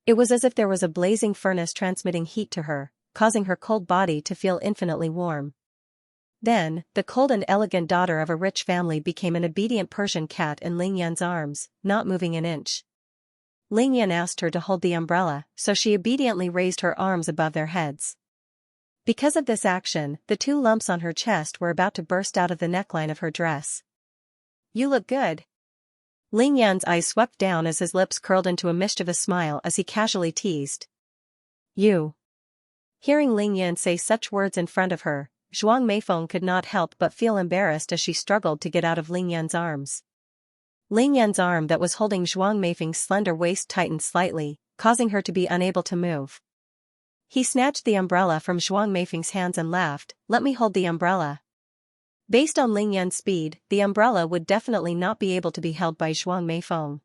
It was as if there was a blazing furnace transmitting heat to her, causing her cold body to feel infinitely warm. Then, the cold and elegant daughter of a rich family became an obedient Persian cat in Ling Yun's arms, not moving an inch. Ling Yun asked her to hold the umbrella, so she obediently raised her arms above their heads. Because of this action, the two lumps on her chest were about to burst out of the neckline of her dress. "You look good." Ling Yun's eyes swept down as his lips curled into a mischievous smile as he casually teased. "You." Hearing Ling Yun say such words in front of her, Zhuang Meifeng could not help but feel embarrassed as she struggled to get out of Ling Yun's arms. Ling Yun's arm that was holding Zhuang Meifeng's slender waist tightened slightly, causing her to be unable to move. He snatched the umbrella from Zhuang Meifeng's hands and laughed, "Let me hold the umbrella." Based on Ling Yun's speed, the umbrella would definitely not be able to be held by Zhuang Meifeng.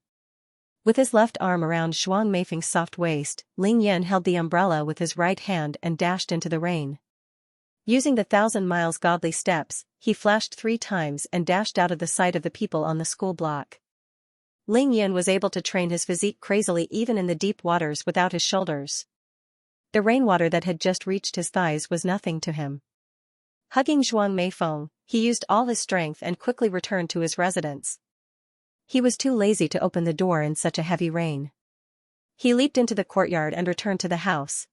With his left arm around Zhuang Meifeng's soft waist, Ling Yan held the umbrella with his right hand and dashed into the rain. Using the 1,000 miles godly steps, he flashed 3 times and dashed out of the sight of the people on the school block. Ling Yan was able to train his physique crazily even in the deep waters without his shoulders. The rainwater that had just reached his thighs was nothing to him. Hugging Zhuang Meifeng, he used all his strength and quickly returned to his residence. He was too lazy to open the door in such a heavy rain. He leaped into the courtyard and returned to the house.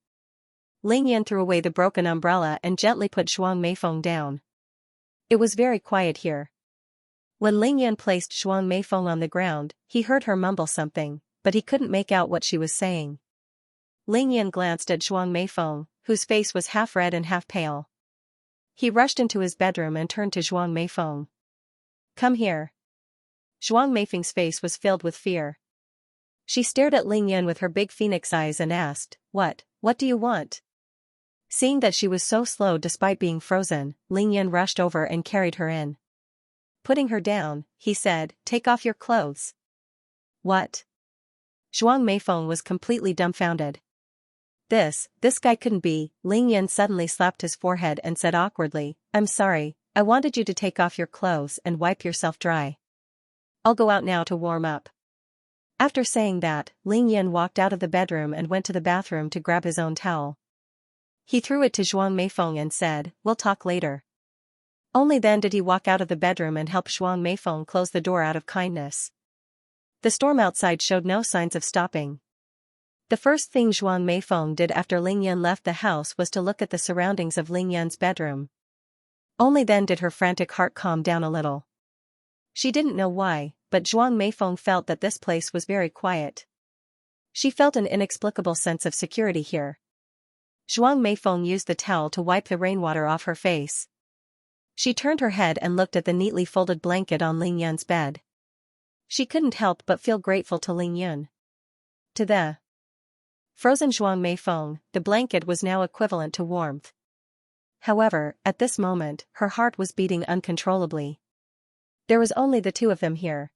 Ling Yan threw away the broken umbrella and gently put Zhuang Meifeng down. It was very quiet here. When Ling Yan placed Zhuang Meifeng on the ground, he heard her mumble something, but he couldn't make out what she was saying. Ling Yan glanced at Zhuang Meifeng, whose face was half red and half pale. He rushed into his bedroom and turned to Zhuang Meifeng. "Come here." Zhuang Meifeng's face was filled with fear. She stared at Ling Yan with her big phoenix eyes and asked, What do you want?" Seeing that she was so slow despite being frozen, Ling Yan rushed over and carried her in. Putting her down, he said, "Take off your clothes." "What?" Zhuang Meifeng was completely dumbfounded. This guy couldn't be." Ling Yan suddenly slapped his forehead and said awkwardly, "I'm sorry, I wanted you to take off your clothes and wipe yourself dry. I'll go out now to warm up." After saying that, Ling Yan walked out of the bedroom and went to the bathroom to grab his own towel. He threw it to Zhuang Meifeng and said, "We'll talk later." Only then did he walk out of the bedroom and help Zhuang Meifeng close the door out of kindness. The storm outside showed no signs of stopping. The first thing Zhuang Meifeng did after Ling Yan left the house was to look at the surroundings of Ling Yan's bedroom. Only then did her frantic heart calm down a little. She didn't know why, but Zhuang Meifeng felt that this place was very quiet. She felt an inexplicable sense of security here. Zhuang Meifeng used the towel to wipe the rainwater off her face. She turned her head and looked at the neatly folded blanket on Ling Yan's bed. She couldn't help but feel grateful to Ling Yan. To the frozen Zhuang Meifeng, the blanket was now equivalent to warmth. However, at this moment, her heart was beating uncontrollably. There was only the two of them here.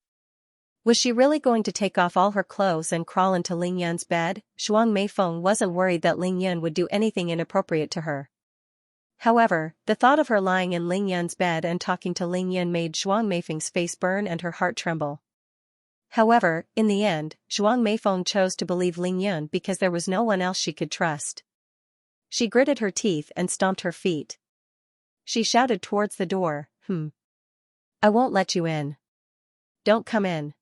Was she really going to take off all her clothes and crawl into Ling Yan's bed? Zhuang Meifeng wasn't worried that Ling Yan would do anything inappropriate to her. However, the thought of her lying in Ling Yan's bed and talking to Ling Yan made Zhuang Meifeng's face burn and her heart tremble. However, in the end, Zhuang Meifeng chose to believe Ling Yan because there was no one else she could trust. She gritted her teeth and stomped her feet. She shouted towards the door, "I won't let you in. Don't come in.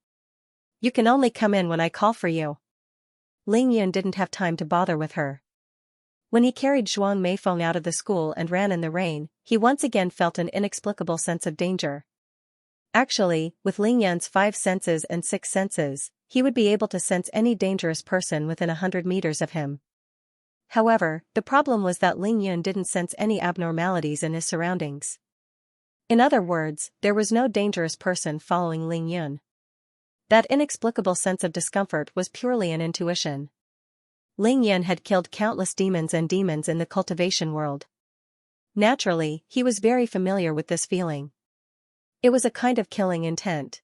You can only come in when I call for you." Ling Yan didn't have time to bother with her. When he carried Zhuang Meifeng out of the school and ran in the rain, he once again felt an inexplicable sense of danger. Actually, with Ling Yan's 5 senses and 6 senses, he would be able to sense any dangerous person within 100 meters of him. However, the problem was that Ling Yan didn't sense any abnormalities in his surroundings. In other words, there was no dangerous person following Ling Yan. That inexplicable sense of discomfort was purely an intuition. Ling Yan had killed countless demons in the cultivation world. Naturally, he was very familiar with this feeling. It was a kind of killing intent.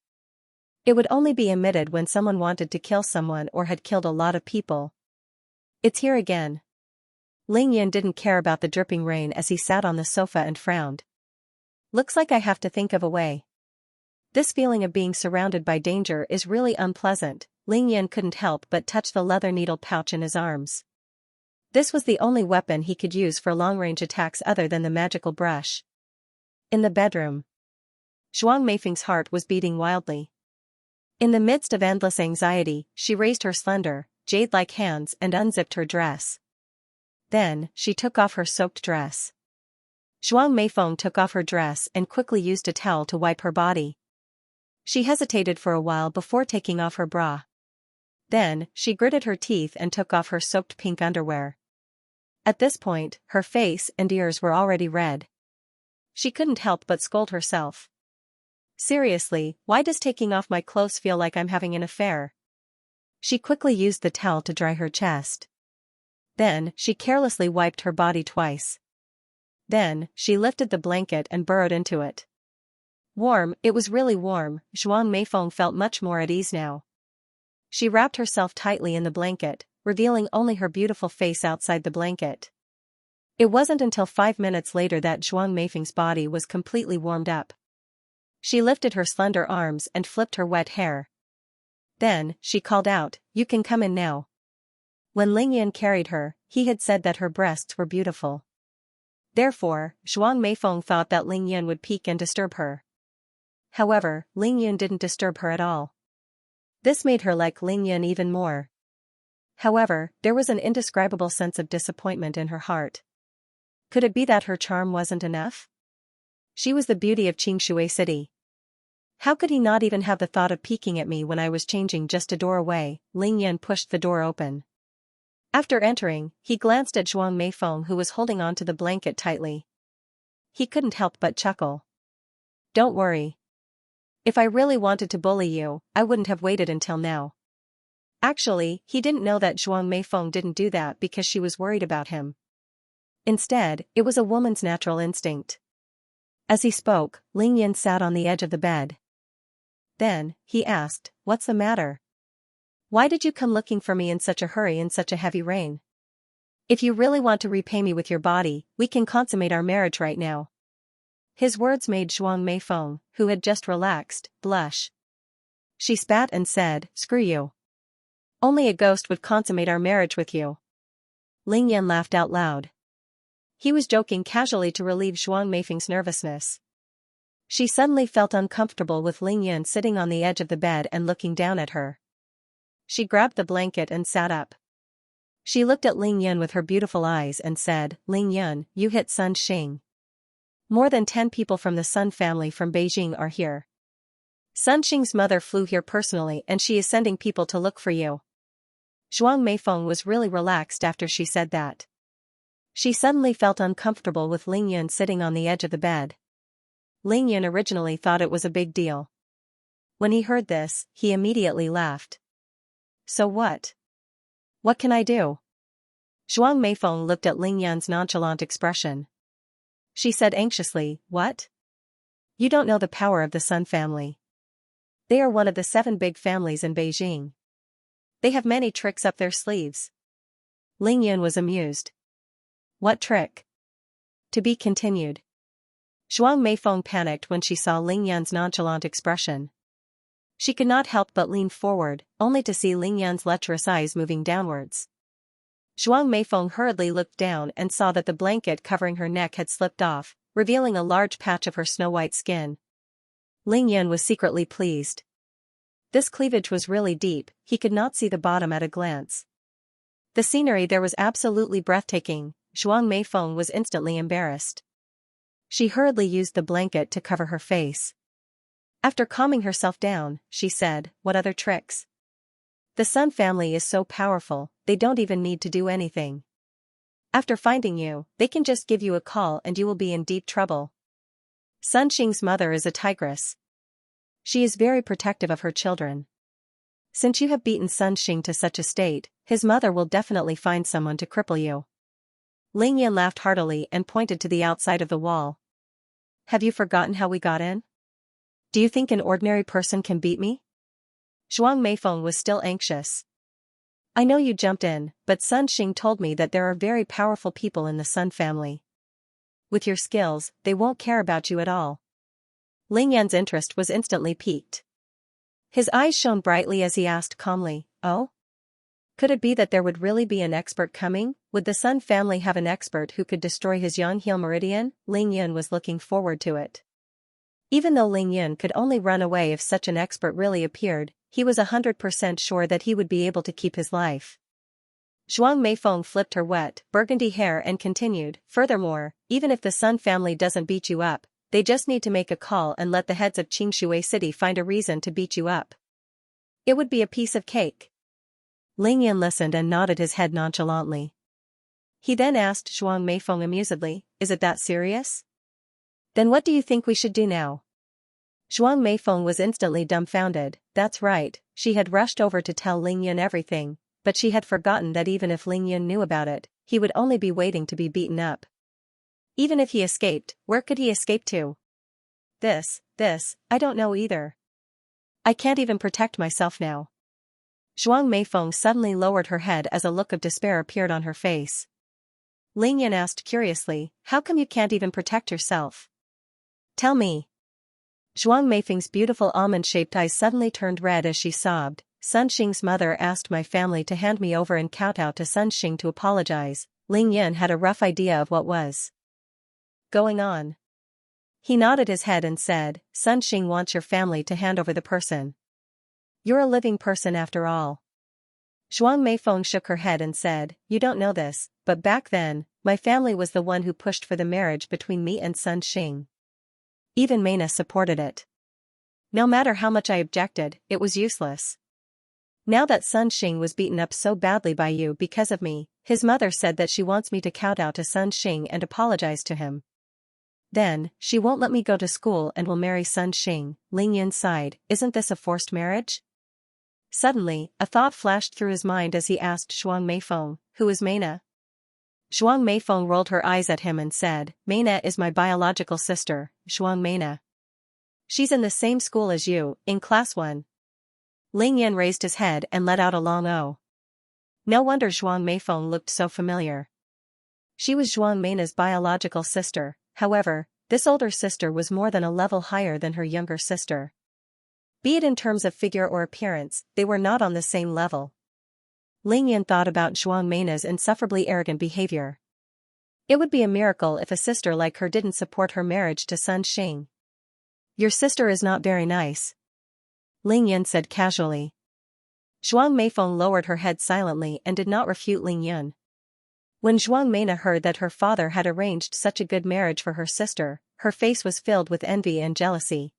It would only be emitted when someone wanted to kill someone or had killed a lot of people. "It's here again." Ling Yan didn't care about the dripping rain as he sat on the sofa and frowned. "Looks like I have to think of a way. This feeling of being surrounded by danger is really unpleasant." Ling Yan couldn't help but touch the leather needle pouch in his arms. This was the only weapon he could use for long-range attacks other than the magical brush. In the bedroom, Zhuang Meifeng's heart was beating wildly. In the midst of endless anxiety, she raised her slender, jade-like hands and unzipped her dress. Then, she took off her soaked dress. Zhuang Meifeng took off her dress and quickly used a towel to wipe her body. She hesitated for a while before taking off her bra. Then, she gritted her teeth and took off her soaked pink underwear. At this point, her face and ears were already red. She couldn't help but scold herself. "Seriously, why does taking off my clothes feel like I'm having an affair?" She quickly used the towel to dry her chest. Then, she carelessly wiped her body twice. Then, she lifted the blanket and burrowed into it. Warm, it was really warm. Zhuang Meifeng felt much more at ease now. She wrapped herself tightly in the blanket, revealing only her beautiful face outside the blanket. It wasn't until 5 minutes later that Zhuang Meifeng's body was completely warmed up. She lifted her slender arms and flipped her wet hair. Then, she called out, "You can come in now." When Ling Yan carried her, he had said that her breasts were beautiful. Therefore, Zhuang Meifeng thought that Ling Yan would peek and disturb her. However, Ling Yan didn't disturb her at all. This made her like Ling Yan even more. However, there was an indescribable sense of disappointment in her heart. Could it be that her charm wasn't enough? She was the beauty of Xianxia City. How could he not even have the thought of peeking at me when I was changing just a door away? Ling Yan pushed the door open. After entering, he glanced at Zhuang Meifeng, who was holding on to the blanket tightly. He couldn't help but chuckle. "Don't worry. If I really wanted to bully you, I wouldn't have waited until now." Actually, he didn't know that Zhuang Meifeng didn't do that because she was worried about him. Instead, it was a woman's natural instinct. As he spoke, Ling Yan sat on the edge of the bed. Then, he asked, "What's the matter? Why did you come looking for me in such a hurry in such a heavy rain? If you really want to repay me with your body, we can consummate our marriage right now." His words made Zhuang Meifeng, who had just relaxed, blush. She spat and said, "Screw you. Only a ghost would consummate our marriage with you." Ling Yan laughed out loud. He was joking casually to relieve Zhuang Meifeng's nervousness. She suddenly felt uncomfortable with Ling Yan sitting on the edge of the bed and looking down at her. She grabbed the blanket and sat up. She looked at Ling Yan with her beautiful eyes and said, "Ling Yan, you hit Sun Xing. More than 10 people from the Sun family from Beijing are here. Sun Xing's mother flew here personally and she is sending people to look for you." Zhuang Meifeng was really relaxed after she said that. She suddenly felt uncomfortable with Ling Yan sitting on the edge of the bed. Ling Yan originally thought it was a big deal. When he heard this, he immediately laughed. "So what? What can I do?" Zhuang Meifeng looked at Ling Yan's nonchalant expression. She said anxiously, "What? You don't know the power of the Sun family. They are one of the 7 big families in Beijing. They have many tricks up their sleeves." Ling Yan was amused. "What trick?" To be continued. Zhuang Meifeng panicked when she saw Ling Yan's nonchalant expression. She could not help but lean forward, only to see Ling Yan's lecherous eyes moving downwards. Zhuang Meifeng hurriedly looked down and saw that the blanket covering her neck had slipped off, revealing a large patch of her snow-white skin. Ling Yan was secretly pleased. This cleavage was really deep, he could not see the bottom at a glance. The scenery there was absolutely breathtaking. Zhuang Meifeng was instantly embarrassed. She hurriedly used the blanket to cover her face. After calming herself down, she said, "What other tricks? The Sun family is so powerful, they don't even need to do anything. After finding you, they can just give you a call and you will be in deep trouble. Sun Xing's mother is a tigress. She is very protective of her children. Since you have beaten Sun Xing to such a state, his mother will definitely find someone to cripple you." Ling Yan laughed heartily and pointed to the outside of the wall. "Have you forgotten how we got in? Do you think an ordinary person can beat me?" Zhuang Meifeng was still anxious. "I know you jumped in, but Sun Xing told me that there are very powerful people in the Sun family. With your skills, they won't care about you at all." Ling Yan's interest was instantly piqued. His eyes shone brightly as he asked calmly, "Oh? Could it be that there would really be an expert coming? Would the Sun family have an expert who could destroy his Yanghe meridian?" Ling Yan was looking forward to it. Even though Ling Yan could only run away if such an expert really appeared, he was 100% sure that he would be able to keep his life. Zhuang Meifeng flipped her wet, burgundy hair and continued, "Furthermore, even if the Sun family doesn't beat you up, they just need to make a call and let the heads of Xianxia City find a reason to beat you up. It would be a piece of cake." Ling Yan listened and nodded his head nonchalantly. He then asked Zhuang Meifeng amusedly, "Is it that serious? Then what do you think we should do now?" Zhuang Meifeng was instantly dumbfounded. That's right, she had rushed over to tell Ling Yan everything, but she had forgotten that even if Ling Yan knew about it, he would only be waiting to be beaten up. Even if he escaped, where could he escape to? This, I don't know either. I can't even protect myself now. Zhuang Meifeng suddenly lowered her head as a look of despair appeared on her face. Ling Yan asked curiously, how come you can't even protect yourself? Tell me. Zhuang Meifeng's beautiful almond-shaped eyes suddenly turned red as she sobbed. Sun Xing's mother asked my family to hand me over and kowtow to Sun Xing to apologize. Ling Yan had a rough idea of what was going on. He nodded his head and said, Sun Xing wants your family to hand over the person. You're a living person after all. Zhuang Meifeng shook her head and said, you don't know this, but back then, my family was the one who pushed for the marriage between me and Sun Xing. Even Mena supported it. No matter how much I objected, it was useless. Now that Sun Xing was beaten up so badly by you because of me, his mother said that she wants me to kowtow to Sun Xing and apologize to him. Then, she won't let me go to school and will marry Sun Xing. Ling Yan sighed, isn't this a forced marriage? Suddenly, a thought flashed through his mind as he asked Zhuang Meifeng, who is Mena? Zhuang Meifeng rolled her eyes at him and said, Mena is my biological sister, Zhuang Mena. She's in the same school as you, in class 1. Ling Yan raised his head and let out a long "oh." No wonder Zhuang Meifeng looked so familiar. She was Zhuang Mena's biological sister, however, this older sister was more than a level higher than her younger sister. Be it in terms of figure or appearance, they were not on the same level. Ling Yan thought about Zhuang Mena's insufferably arrogant behavior. It would be a miracle if a sister like her didn't support her marriage to Sun Xing. Your sister is not very nice, Ling Yan said casually. Zhuang Meifeng lowered her head silently and did not refute Ling Yan. When Zhuang Mena heard that her father had arranged such a good marriage for her sister, her face was filled with envy and jealousy.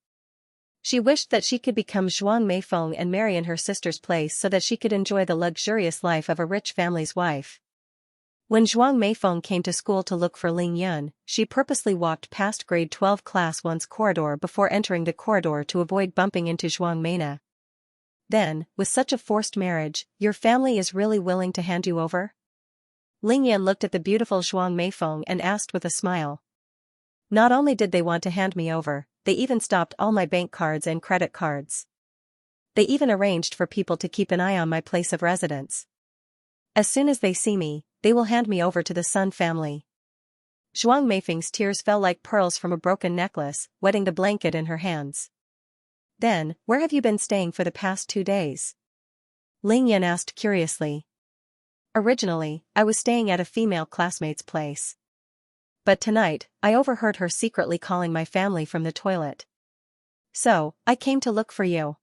She wished that she could become Zhuang Meifeng and marry in her sister's place so that she could enjoy the luxurious life of a rich family's wife. When Zhuang Meifeng came to school to look for Ling Yan, she purposely walked past grade 12 class 1's corridor before entering the corridor to avoid bumping into Zhuang Mena. Then, with such a forced marriage, your family is really willing to hand you over? Ling Yan looked at the beautiful Zhuang Meifeng and asked with a smile. Not only did they want to hand me over, they even stopped all my bank cards and credit cards. They even arranged for people to keep an eye on my place of residence. As soon as they see me, they will hand me over to the Sun family. Zhuang Meifeng's tears fell like pearls from a broken necklace, wetting the blanket in her hands. Then, where have you been staying for the past 2 days? Ling Yan asked curiously. Originally, I was staying at a female classmate's place. But tonight, I overheard her secretly calling my family from the toilet. So, I came to look for you.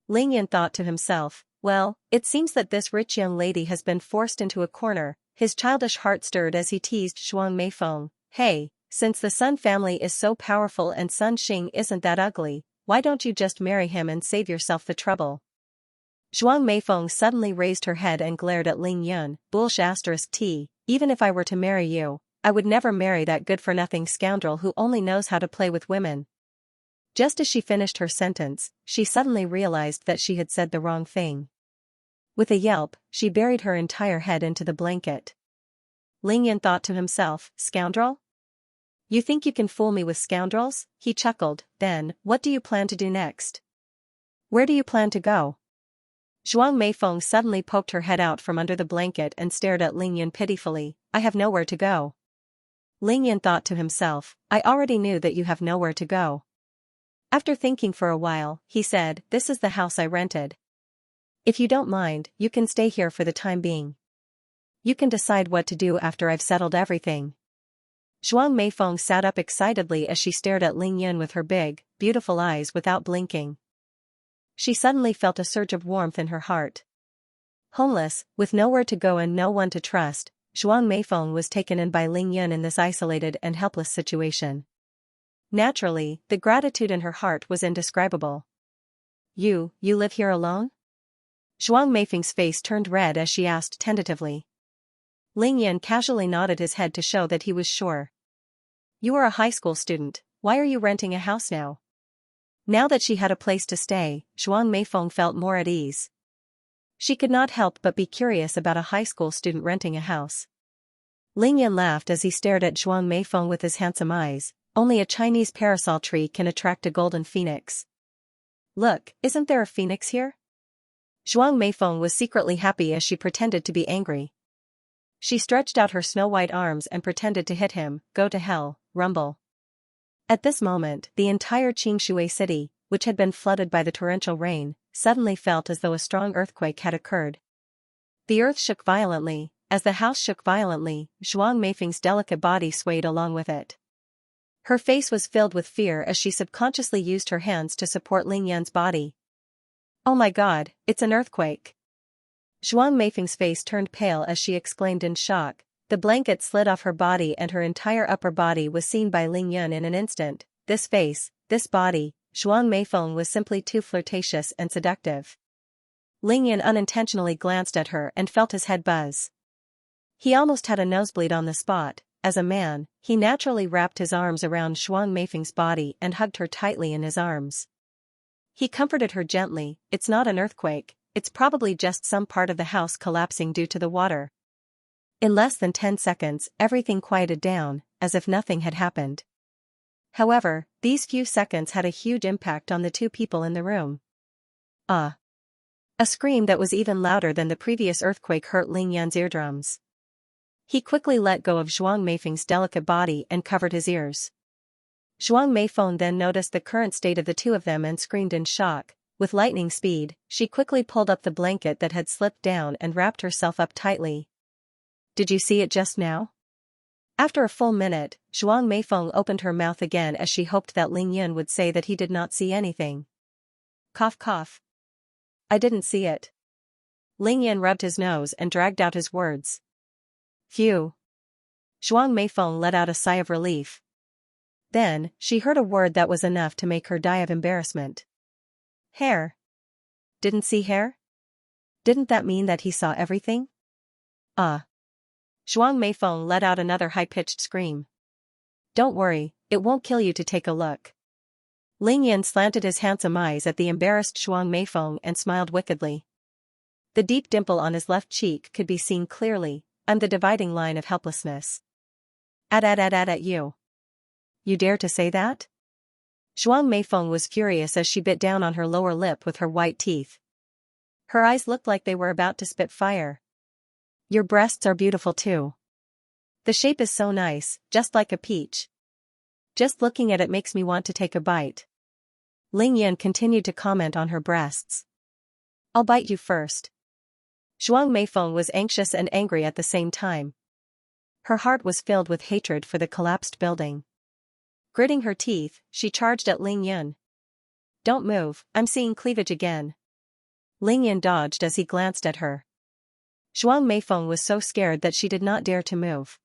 Ling Yan thought to himself, well, it seems that this rich young lady has been forced into a corner. His childish heart stirred as he teased Zhuang Meifeng. Hey, since the Sun family is so powerful and Sun Xing isn't that ugly, why don't you just marry him and save yourself the trouble? Zhuang Meifeng suddenly raised her head and glared at Ling Yan. *T, even if I were to marry you, I would never marry that good-for-nothing scoundrel who only knows how to play with women. Just as she finished her sentence, she suddenly realized that she had said the wrong thing. With a yelp, she buried her entire head into the blanket. Ling Yan thought to himself, scoundrel? You think you can fool me with scoundrels? He chuckled. Then, what do you plan to do next? Where do you plan to go? Zhuang Meifeng suddenly poked her head out from under the blanket and stared at Ling Yan pitifully. I have nowhere to go. Ling Yan thought to himself, I already knew that you have nowhere to go. After thinking for a while, he said, this is the house I rented. If you don't mind, you can stay here for the time being. You can decide what to do after I've settled everything. Zhuang Meifeng sat up excitedly as she stared at Ling Yan with her big, beautiful eyes without blinking. She suddenly felt a surge of warmth in her heart. Homeless, with nowhere to go and no one to trust, Zhuang Meifeng was taken in by Ling Yan in this isolated and helpless situation. Naturally, the gratitude in her heart was indescribable. You live here alone? Zhuang Meifeng's face turned red as she asked tentatively. Ling Yan casually nodded his head to show that he was sure. You are a high school student, why are you renting a house now? Now that she had a place to stay, Zhuang Meifeng felt more at ease. She could not help but be curious about a high school student renting a house. Ling Yan laughed as he stared at Zhuang Meifeng with his handsome eyes. Only a Chinese parasol tree can attract a golden phoenix. Look, isn't there a phoenix here? Zhuang Meifeng was secretly happy as she pretended to be angry. She stretched out her snow-white arms and pretended to hit him. Go to hell, rumble. At this moment, the entire Xianxia city, which had been flooded by the torrential rain, suddenly felt as though a strong earthquake had occurred. The earth shook violently. As the house shook violently, Zhuang Meifeng's delicate body swayed along with it. Her face was filled with fear as she subconsciously used her hands to support Ling Yan's body. Oh my god, it's an earthquake. Zhuang Meifeng's face turned pale as she exclaimed in shock. The blanket slid off her body and her entire upper body was seen by Ling Yan in an instant. This face, this body, Zhuang Meifeng was simply too flirtatious and seductive. Ling Yan unintentionally glanced at her and felt his head buzz. He almost had a nosebleed on the spot. As a man, he naturally wrapped his arms around Zhuang Meifeng's body and hugged her tightly in his arms. He comforted her gently. It's not an earthquake, it's probably just some part of the house collapsing due to the water. In less than 10 seconds, everything quieted down, as if nothing had happened. However, these few seconds had a huge impact on the two people in the room. A scream that was even louder than the previous earthquake hurt Ling Yan's eardrums. He quickly let go of Zhuang Meifeng's delicate body and covered his ears. Zhuang Meifeng then noticed the current state of the two of them and screamed in shock. With lightning speed, she quickly pulled up the blanket that had slipped down and wrapped herself up tightly. Did you see it just now? After a full minute, Zhuang Meifeng opened her mouth again as she hoped that Ling Yan would say that he did not see anything. Cough cough. I didn't see it. Ling Yan rubbed his nose and dragged out his words. Phew. Zhuang Meifeng let out a sigh of relief. Then, she heard a word that was enough to make her die of embarrassment. Hair. Didn't see hair? Didn't that mean that he saw everything? Zhuang Meifeng let out another high-pitched scream. Don't worry, it won't kill you to take a look. Ling Yan slanted his handsome eyes at the embarrassed Zhuang Meifeng and smiled wickedly. The deep dimple on his left cheek could be seen clearly. I'm the dividing line of helplessness. At you. You dare to say that? Zhuang Meifeng was furious as she bit down on her lower lip with her white teeth. Her eyes looked like they were about to spit fire. Your breasts are beautiful too. The shape is so nice, just like a peach. Just looking at it makes me want to take a bite. Ling Yan continued to comment on her breasts. I'll bite you first. Zhuang Meifeng was anxious and angry at the same time. Her heart was filled with hatred for the collapsed building. Gritting her teeth, she charged at Ling Yan. Don't move, I'm seeing cleavage again. Ling Yan dodged as he glanced at her. Zhuang Meifeng was so scared that she did not dare to move.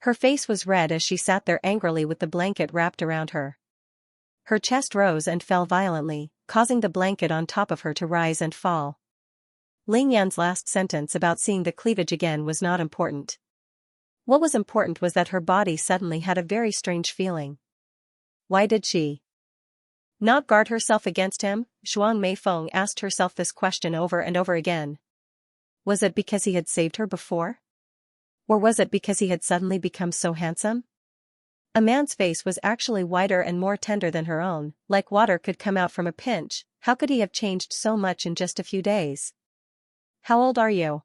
Her face was red as she sat there angrily with the blanket wrapped around her. Her chest rose and fell violently, causing the blanket on top of her to rise and fall. Ling Yan's last sentence about seeing the cleavage again was not important. What was important was that her body suddenly had a very strange feeling. Why did she not guard herself against him? Zhuang Meifeng asked herself this question over and over again. Was it because he had saved her before? Or was it because he had suddenly become so handsome? A man's face was actually whiter and more tender than her own, like water could come out from a pinch. How could he have changed so much in just a few days? How old are you?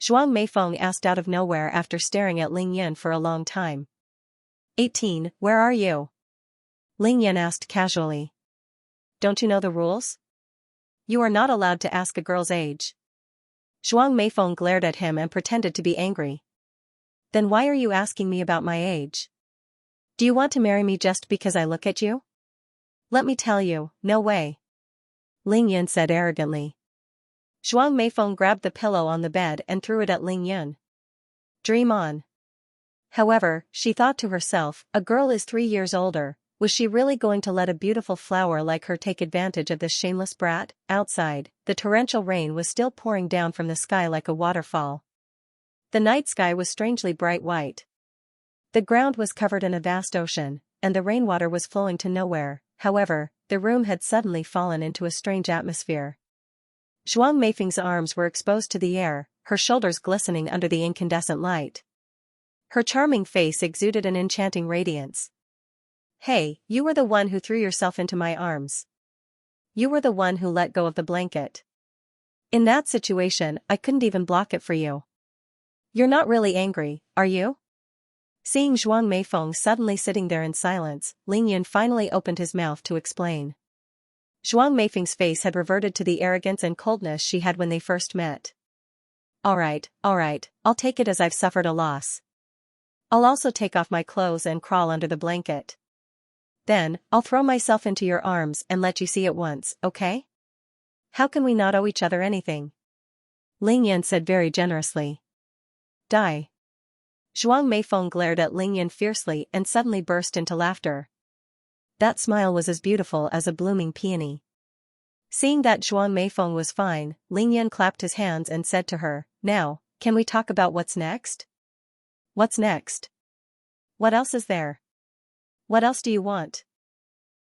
Zhuang Meifeng asked out of nowhere after staring at Ling Yan for a long time. 18, where are you? Ling Yan asked casually. Don't you know the rules? You are not allowed to ask a girl's age. Zhuang Meifeng glared at him and pretended to be angry. Then why are you asking me about my age? Do you want to marry me just because I look at you? Let me tell you, no way. Ling Yan said arrogantly. Zhuang Meifeng grabbed the pillow on the bed and threw it at Ling Yan. Dream on. However, she thought to herself, a girl is 3 years older, was she really going to let a beautiful flower like her take advantage of this shameless brat? Outside, the torrential rain was still pouring down from the sky like a waterfall. The night sky was strangely bright white. The ground was covered in a vast ocean, and the rainwater was flowing to nowhere. However, the room had suddenly fallen into a strange atmosphere. Zhuang Meifeng's arms were exposed to the air, her shoulders glistening under the incandescent light. Her charming face exuded an enchanting radiance. Hey, you were the one who threw yourself into my arms. You were the one who let go of the blanket. In that situation, I couldn't even block it for you. You're not really angry, are you? Seeing Zhuang Meifeng suddenly sitting there in silence, Ling Yun finally opened his mouth to explain. Zhuang Meifeng's face had reverted to the arrogance and coldness she had when they first met. Alright, I'll take it as I've suffered a loss. I'll also take off my clothes and crawl under the blanket. Then, I'll throw myself into your arms and let you see it once, okay? How can we not owe each other anything? Ling Yan said very generously. Die. Zhuang Meifeng glared at Ling Yan fiercely and suddenly burst into laughter. That smile was as beautiful as a blooming peony. Seeing that Zhuang Meifeng was fine, Ling Yan clapped his hands and said to her, Now, can we talk about what's next? What's next? What else is there? What else do you want?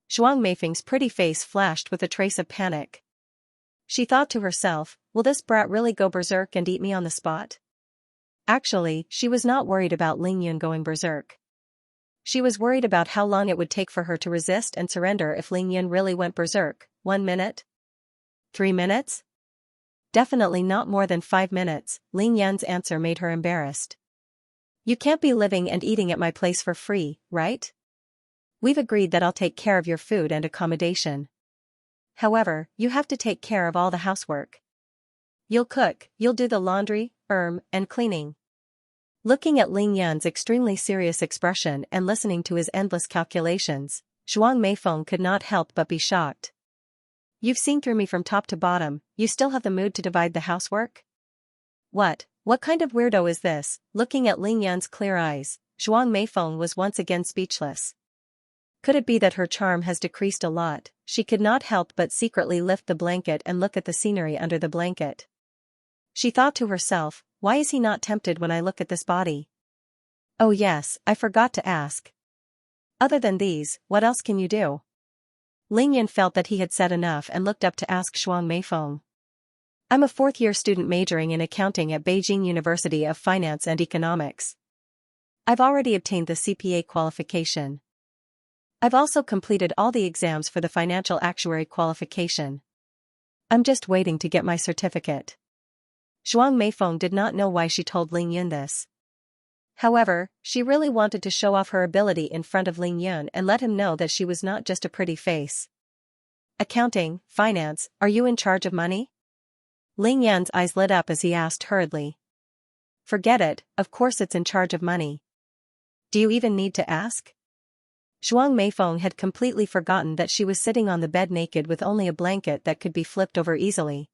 Zhuang Meifeng's pretty face flashed with a trace of panic. She thought to herself, will this brat really go berserk and eat me on the spot? Actually, she was not worried about Ling Yun going berserk. She was worried about how long it would take for her to resist and surrender if Ling Yun really went berserk. 1 minute? 3 minutes? Definitely not more than 5 minutes, Ling Yan's answer made her embarrassed. You can't be living and eating at my place for free, right? We've agreed that I'll take care of your food and accommodation. However, you have to take care of all the housework. You'll cook, you'll do the laundry, and cleaning. Looking at Ling Yan's extremely serious expression and listening to his endless calculations, Zhuang Meifeng could not help but be shocked. You've seen through me from top to bottom, you still have the mood to divide the housework? What kind of weirdo is this? Looking at Ling Yan's clear eyes, Zhuang Meifeng was once again speechless. Could it be that her charm has decreased a lot? She could not help but secretly lift the blanket and look at the scenery under the blanket. She thought to herself, why is he not tempted when I look at this body? Oh yes, I forgot to ask. Other than these, what else can you do? Ling Yan felt that he had said enough and looked up to ask Zhuang Meifeng. I'm a fourth-year student majoring in accounting at Beijing University of Finance and Economics. I've already obtained the CPA qualification. I've also completed all the exams for the financial actuary qualification. I'm just waiting to get my certificate. Zhuang Meifeng did not know why she told Ling Yun this. However, she really wanted to show off her ability in front of Ling Yun and let him know that she was not just a pretty face. Accounting, finance, are you in charge of money? Ling Yan's eyes lit up as he asked hurriedly. Forget it, of course it's in charge of money. Do you even need to ask? Zhuang Meifeng had completely forgotten that she was sitting on the bed naked with only a blanket that could be flipped over easily.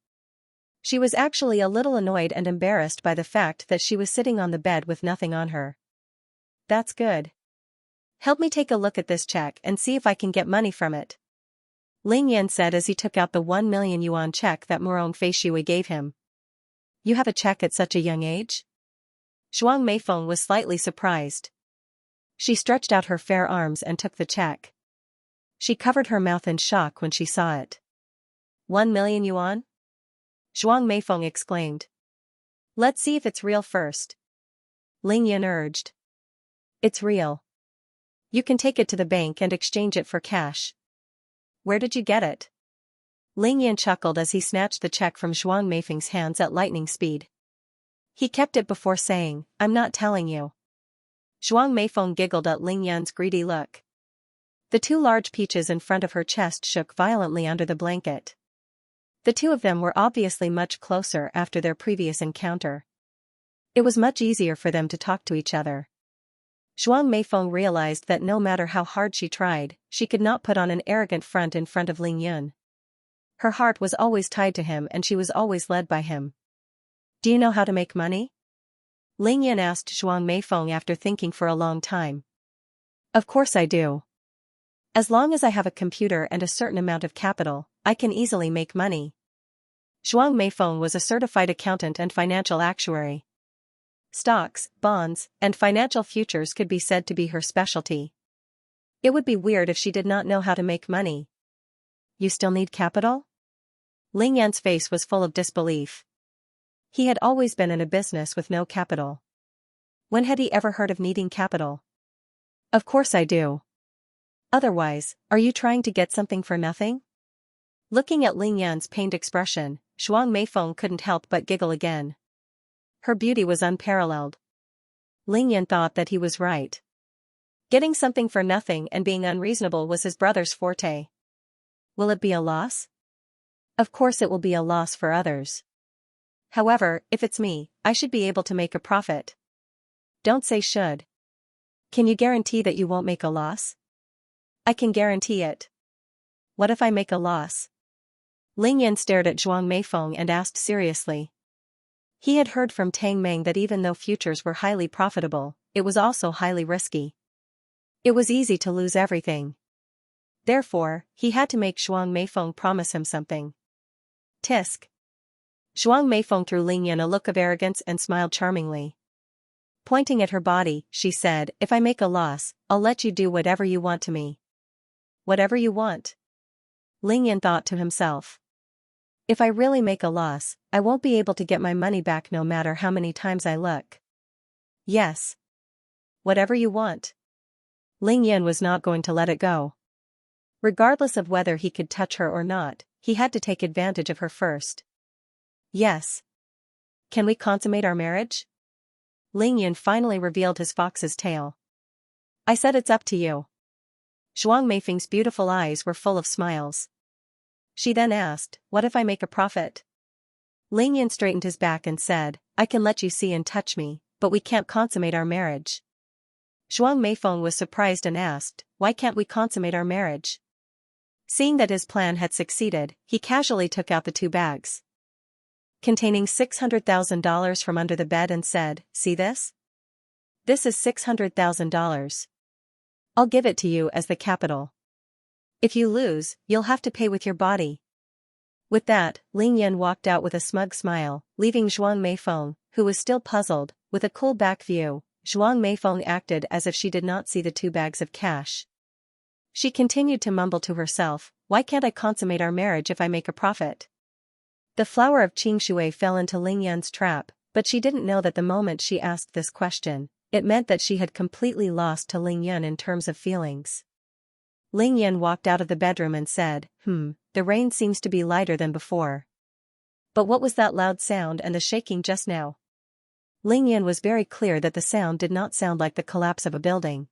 She was actually a little annoyed and embarrassed by the fact that she was sitting on the bed with nothing on her. That's good. Help me take a look at this check and see if I can get money from it. Ling Yan said as he took out the 1 million yuan check that Murong Feishui gave him. You have a check at such a young age? Zhuang Meifeng was slightly surprised. She stretched out her fair arms and took the check. She covered her mouth in shock when she saw it. 1 million yuan? Zhuang Meifeng exclaimed. Let's see if it's real first. Ling Yan urged. It's real. You can take it to the bank and exchange it for cash. Where did you get it? Ling Yan chuckled as he snatched the check from Zhuang Meifeng's hands at lightning speed. He kept it before saying, I'm not telling you. Zhuang Meifeng giggled at Ling Yan's greedy look. The 2 large peaches in front of her chest shook violently under the blanket. The 2 of them were obviously much closer after their previous encounter. It was much easier for them to talk to each other. Zhuang Meifeng realized that no matter how hard she tried, she could not put on an arrogant front in front of Ling Yun. Her heart was always tied to him and she was always led by him. Do you know how to make money? Ling Yun asked Zhuang Meifeng after thinking for a long time. Of course I do. As long as I have a computer and a certain amount of capital, I can easily make money. Zhuang Meifeng was a certified accountant and financial actuary. Stocks, bonds, and financial futures could be said to be her specialty. It would be weird if she did not know how to make money. You still need capital? Ling Yan's face was full of disbelief. He had always been in a business with no capital. When had he ever heard of needing capital? Of course I do. Otherwise, are you trying to get something for nothing? Looking at Ling Yan's pained expression, Zhuang Meifeng couldn't help but giggle again. Her beauty was unparalleled. Ling Yan thought that he was right. Getting something for nothing and being unreasonable was his brother's forte. Will it be a loss? Of course it will be a loss for others. However, if it's me, I should be able to make a profit. Don't say should. Can you guarantee that you won't make a loss? I can guarantee it. What if I make a loss? Ling Yan stared at Zhuang Meifeng and asked seriously. He had heard from Tang Meng that even though futures were highly profitable, it was also highly risky. It was easy to lose everything. Therefore, he had to make Zhuang Meifeng promise him something. Tisk. Zhuang Meifeng threw Ling Yan a look of arrogance and smiled charmingly. Pointing at her body, she said, if I make a loss, I'll let you do whatever you want to me. Whatever you want. Ling Yan thought to himself. If I really make a loss, I won't be able to get my money back no matter how many times I look. Yes. Whatever you want. Ling Yan was not going to let it go. Regardless of whether he could touch her or not, he had to take advantage of her first. Yes. Can we consummate our marriage? Ling Yan finally revealed his fox's tail. I said it's up to you. Zhuang Meifeng's beautiful eyes were full of smiles. She then asked, what if I make a profit? Ling Yan straightened his back and said, I can let you see and touch me, but we can't consummate our marriage. Zhuang Meifeng was surprised and asked, why can't we consummate our marriage? Seeing that his plan had succeeded, he casually took out the 2 bags containing $600,000 from under the bed and said, see this? This is $600,000. I'll give it to you as the capital. If you lose, you'll have to pay with your body. With that, Ling Yan walked out with a smug smile, leaving Zhuang Meifeng, who was still puzzled, with a cool back view. Zhuang Meifeng acted as if she did not see the 2 bags of cash. She continued to mumble to herself, why can't I consummate our marriage if I make a profit? The flower of Xianxia fell into Ling Yan's trap, but she didn't know that the moment she asked this question, it meant that she had completely lost to Ling Yan in terms of feelings. Ling Yan walked out of the bedroom and said, the rain seems to be lighter than before. But what was that loud sound and the shaking just now? Ling Yan was very clear that the sound did not sound like the collapse of a building.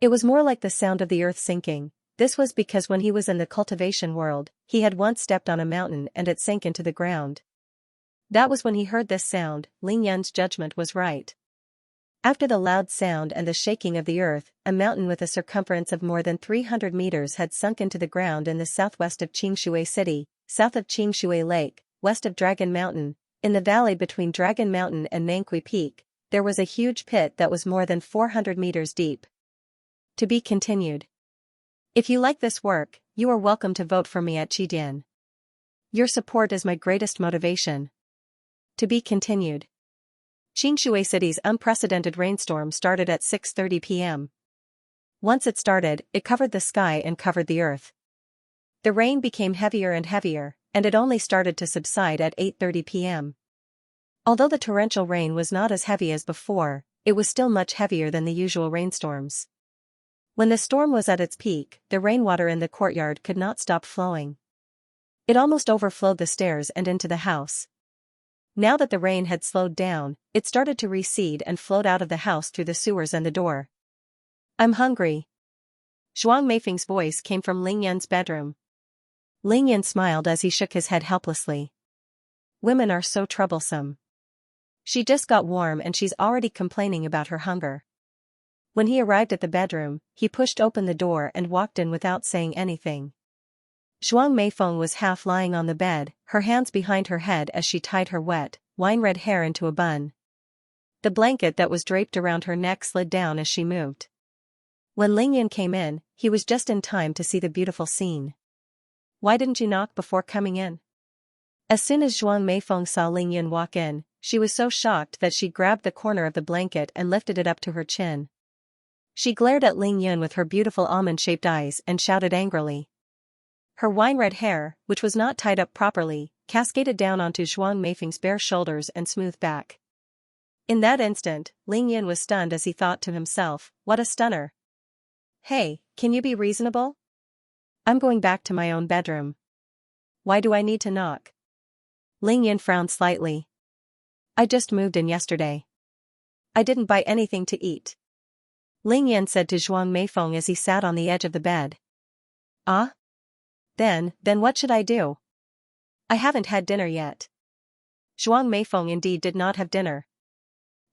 It was more like the sound of the earth sinking. This was because when he was in the cultivation world, he had once stepped on a mountain and it sank into the ground. That was when he heard this sound. Ling Yan's judgment was right. After the loud sound and the shaking of the earth, a mountain with a circumference of more than 300 meters had sunk into the ground in the southwest of Xianxia City, south of Xianxia Lake, west of Dragon Mountain. In the valley between Dragon Mountain and Nangqi Peak, there was a huge pit that was more than 400 meters deep. To be continued. If you like this work, you are welcome to vote for me at Qidian. Your support is my greatest motivation. To be continued. Xianxia City's unprecedented rainstorm started at 6:30 p.m. Once it started, it covered the sky and covered the earth. The rain became heavier and heavier, and it only started to subside at 8:30 p.m. Although the torrential rain was not as heavy as before, it was still much heavier than the usual rainstorms. When the storm was at its peak, the rainwater in the courtyard could not stop flowing. It almost overflowed the stairs and into the house. Now that the rain had slowed down, it started to recede and flowed out of the house through the sewers and the door. I'm hungry. Zhuang Meifeng's voice came from Ling Yan's bedroom. Ling Yan smiled as he shook his head helplessly. Women are so troublesome. She just got warm and she's already complaining about her hunger. When he arrived at the bedroom, he pushed open the door and walked in without saying anything. Zhuang Meifeng was half lying on the bed, her hands behind her head as she tied her wet, wine-red hair into a bun. The blanket that was draped around her neck slid down as she moved. When Ling Yan came in, he was just in time to see the beautiful scene. Why didn't you knock before coming in? As soon as Zhuang Meifeng saw Ling Yan walk in, she was so shocked that she grabbed the corner of the blanket and lifted it up to her chin. She glared at Ling Yan with her beautiful almond-shaped eyes and shouted angrily. Her wine-red hair, which was not tied up properly, cascaded down onto Zhuang Meifeng's bare shoulders and smooth back. In that instant, Ling Yan was stunned as he thought to himself, what a stunner. Hey, can you be reasonable? I'm going back to my own bedroom. Why do I need to knock? Ling Yan frowned slightly. I just moved in yesterday. I didn't buy anything to eat. Ling Yan said to Zhuang Meifeng as he sat on the edge of the bed. Ah? Then what should I do? I haven't had dinner yet. Zhuang Meifeng indeed did not have dinner.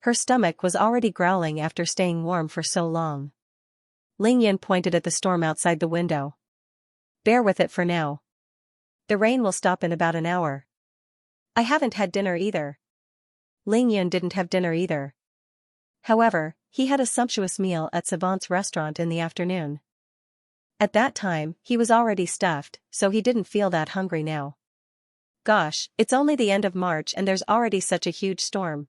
Her stomach was already growling after staying warm for so long. Ling Yan pointed at the storm outside the window. Bear with it for now. The rain will stop in about an hour. I haven't had dinner either. Ling Yan didn't have dinner either. However, he had a sumptuous meal at Savant's restaurant in the afternoon. At that time, he was already stuffed, so he didn't feel that hungry now. Gosh, it's only the end of March and there's already such a huge storm.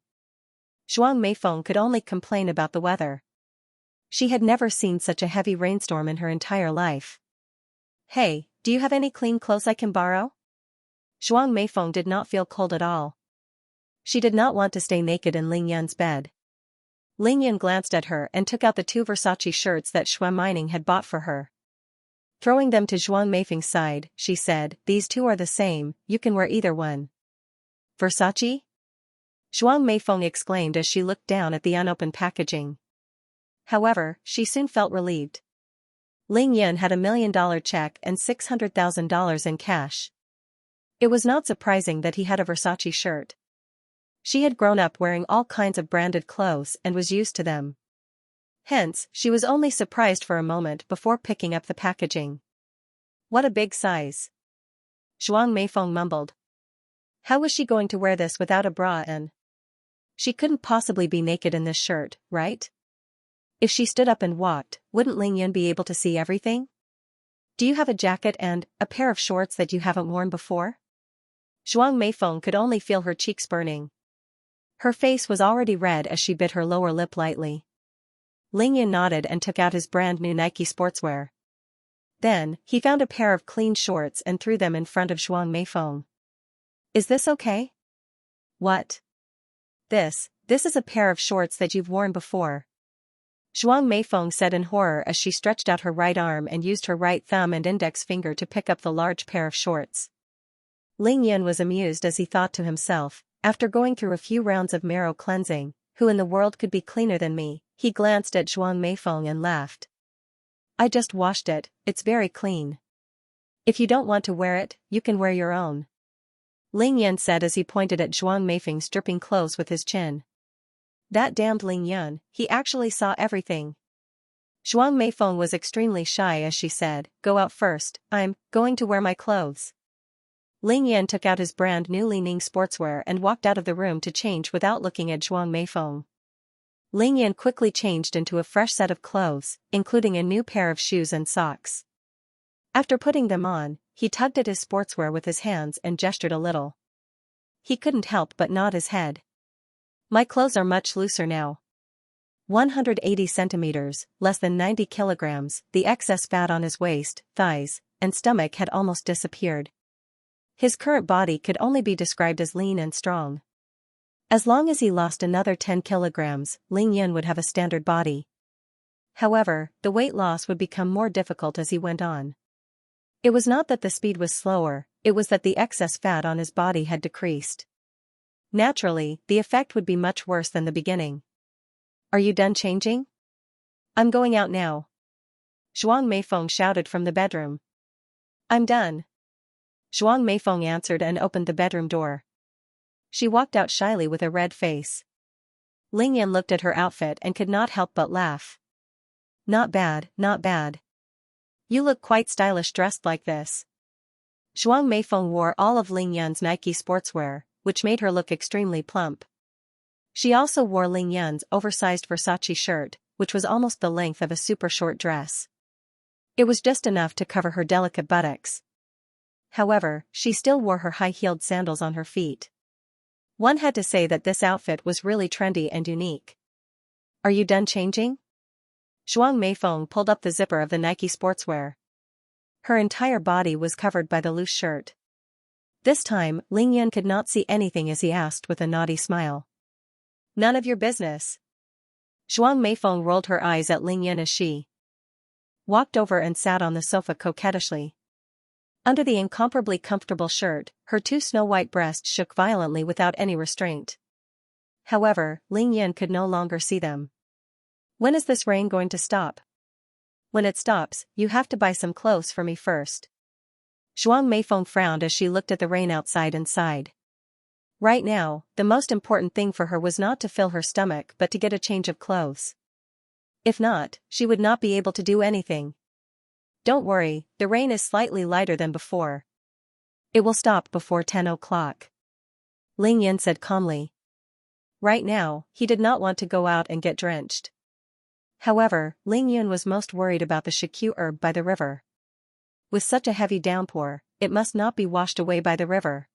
Zhuang Meifeng could only complain about the weather. She had never seen such a heavy rainstorm in her entire life. Hey, do you have any clean clothes I can borrow? Zhuang Meifeng did not feel cold at all. She did not want to stay naked in Ling Yan's bed. Ling Yan glanced at her and took out the 2 Versace shirts that Xue Mining had bought for her. Throwing them to Zhuang Meifeng's side, she said, these 2 are the same, you can wear either one. Versace? Zhuang Meifeng exclaimed as she looked down at the unopened packaging. However, she soon felt relieved. Ling Yan had $1 million check and $600,000 in cash. It was not surprising that he had a Versace shirt. She had grown up wearing all kinds of branded clothes and was used to them. Hence, she was only surprised for a moment before picking up the packaging. What a big size. Zhuang Meifeng mumbled. How was she going to wear this without a bra and? She couldn't possibly be naked in this shirt, right? If she stood up and walked, wouldn't Ling Yan be able to see everything? Do you have a jacket and a pair of shorts that you haven't worn before? Zhuang Meifeng could only feel her cheeks burning. Her face was already red as she bit her lower lip lightly. Ling Yan nodded and took out his brand new Nike sportswear. Then, he found a pair of clean shorts and threw them in front of Zhuang Meifeng. Is this okay? What? This is a pair of shorts that you've worn before. Zhuang Meifeng said in horror as she stretched out her right arm and used her right thumb and index finger to pick up the large pair of shorts. Ling Yan was amused as he thought to himself, after going through a few rounds of marrow cleansing, who in the world could be cleaner than me? He glanced at Zhuang Meifeng and laughed. I just washed it, it's very clean. If you don't want to wear it, you can wear your own. Ling Yan said as he pointed at Zhuang Meifeng's dripping clothes with his chin. That damned Ling Yan, he actually saw everything. Zhuang Meifeng was extremely shy as she said, go out first, I'm going to wear my clothes. Ling Yan took out his brand new Li-Ning sportswear and walked out of the room to change without looking at Zhuang Meifeng. Ling Yan quickly changed into a fresh set of clothes, including a new pair of shoes and socks. After putting them on, he tugged at his sportswear with his hands and gestured a little. He couldn't help but nod his head. My clothes are much looser now. 180 centimeters, less than 90 kilograms, the excess fat on his waist, thighs, and stomach had almost disappeared. His current body could only be described as lean and strong. As long as he lost another 10 kilograms, Ling Yan would have a standard body. However, the weight loss would become more difficult as he went on. It was not that the speed was slower, it was that the excess fat on his body had decreased. Naturally, the effect would be much worse than the beginning. Are you done changing? I'm going out now. Zhuang Meifeng shouted from the bedroom. I'm done. Zhuang Meifeng answered and opened the bedroom door. She walked out shyly with a red face. Ling Yan looked at her outfit and could not help but laugh. Not bad, not bad. You look quite stylish dressed like this. Zhuang Meifeng wore all of Ling Yan's Nike sportswear, which made her look extremely plump. She also wore Ling Yan's oversized Versace shirt, which was almost the length of a super short dress. It was just enough to cover her delicate buttocks. However, she still wore her high-heeled sandals on her feet. One had to say that this outfit was really trendy and unique. Are you done changing? Zhuang Meifeng pulled up the zipper of the Nike sportswear. Her entire body was covered by the loose shirt. This time, Ling Yan could not see anything as he asked with a naughty smile. None of your business. Zhuang Meifeng rolled her eyes at Ling Yan as she walked over and sat on the sofa coquettishly. Under the incomparably comfortable shirt, her two snow-white breasts shook violently without any restraint. However, Ling Yan could no longer see them. When is this rain going to stop? When it stops, you have to buy some clothes for me first. Zhuang Meifeng frowned as she looked at the rain outside and sighed. Right now, the most important thing for her was not to fill her stomach but to get a change of clothes. If not, she would not be able to do anything. Don't worry, the rain is slightly lighter than before. It will stop before 10 o'clock. Ling Yan said calmly. Right now, he did not want to go out and get drenched. However, Ling Yun was most worried about the shikyu herb by the river. With such a heavy downpour, it must not be washed away by the river.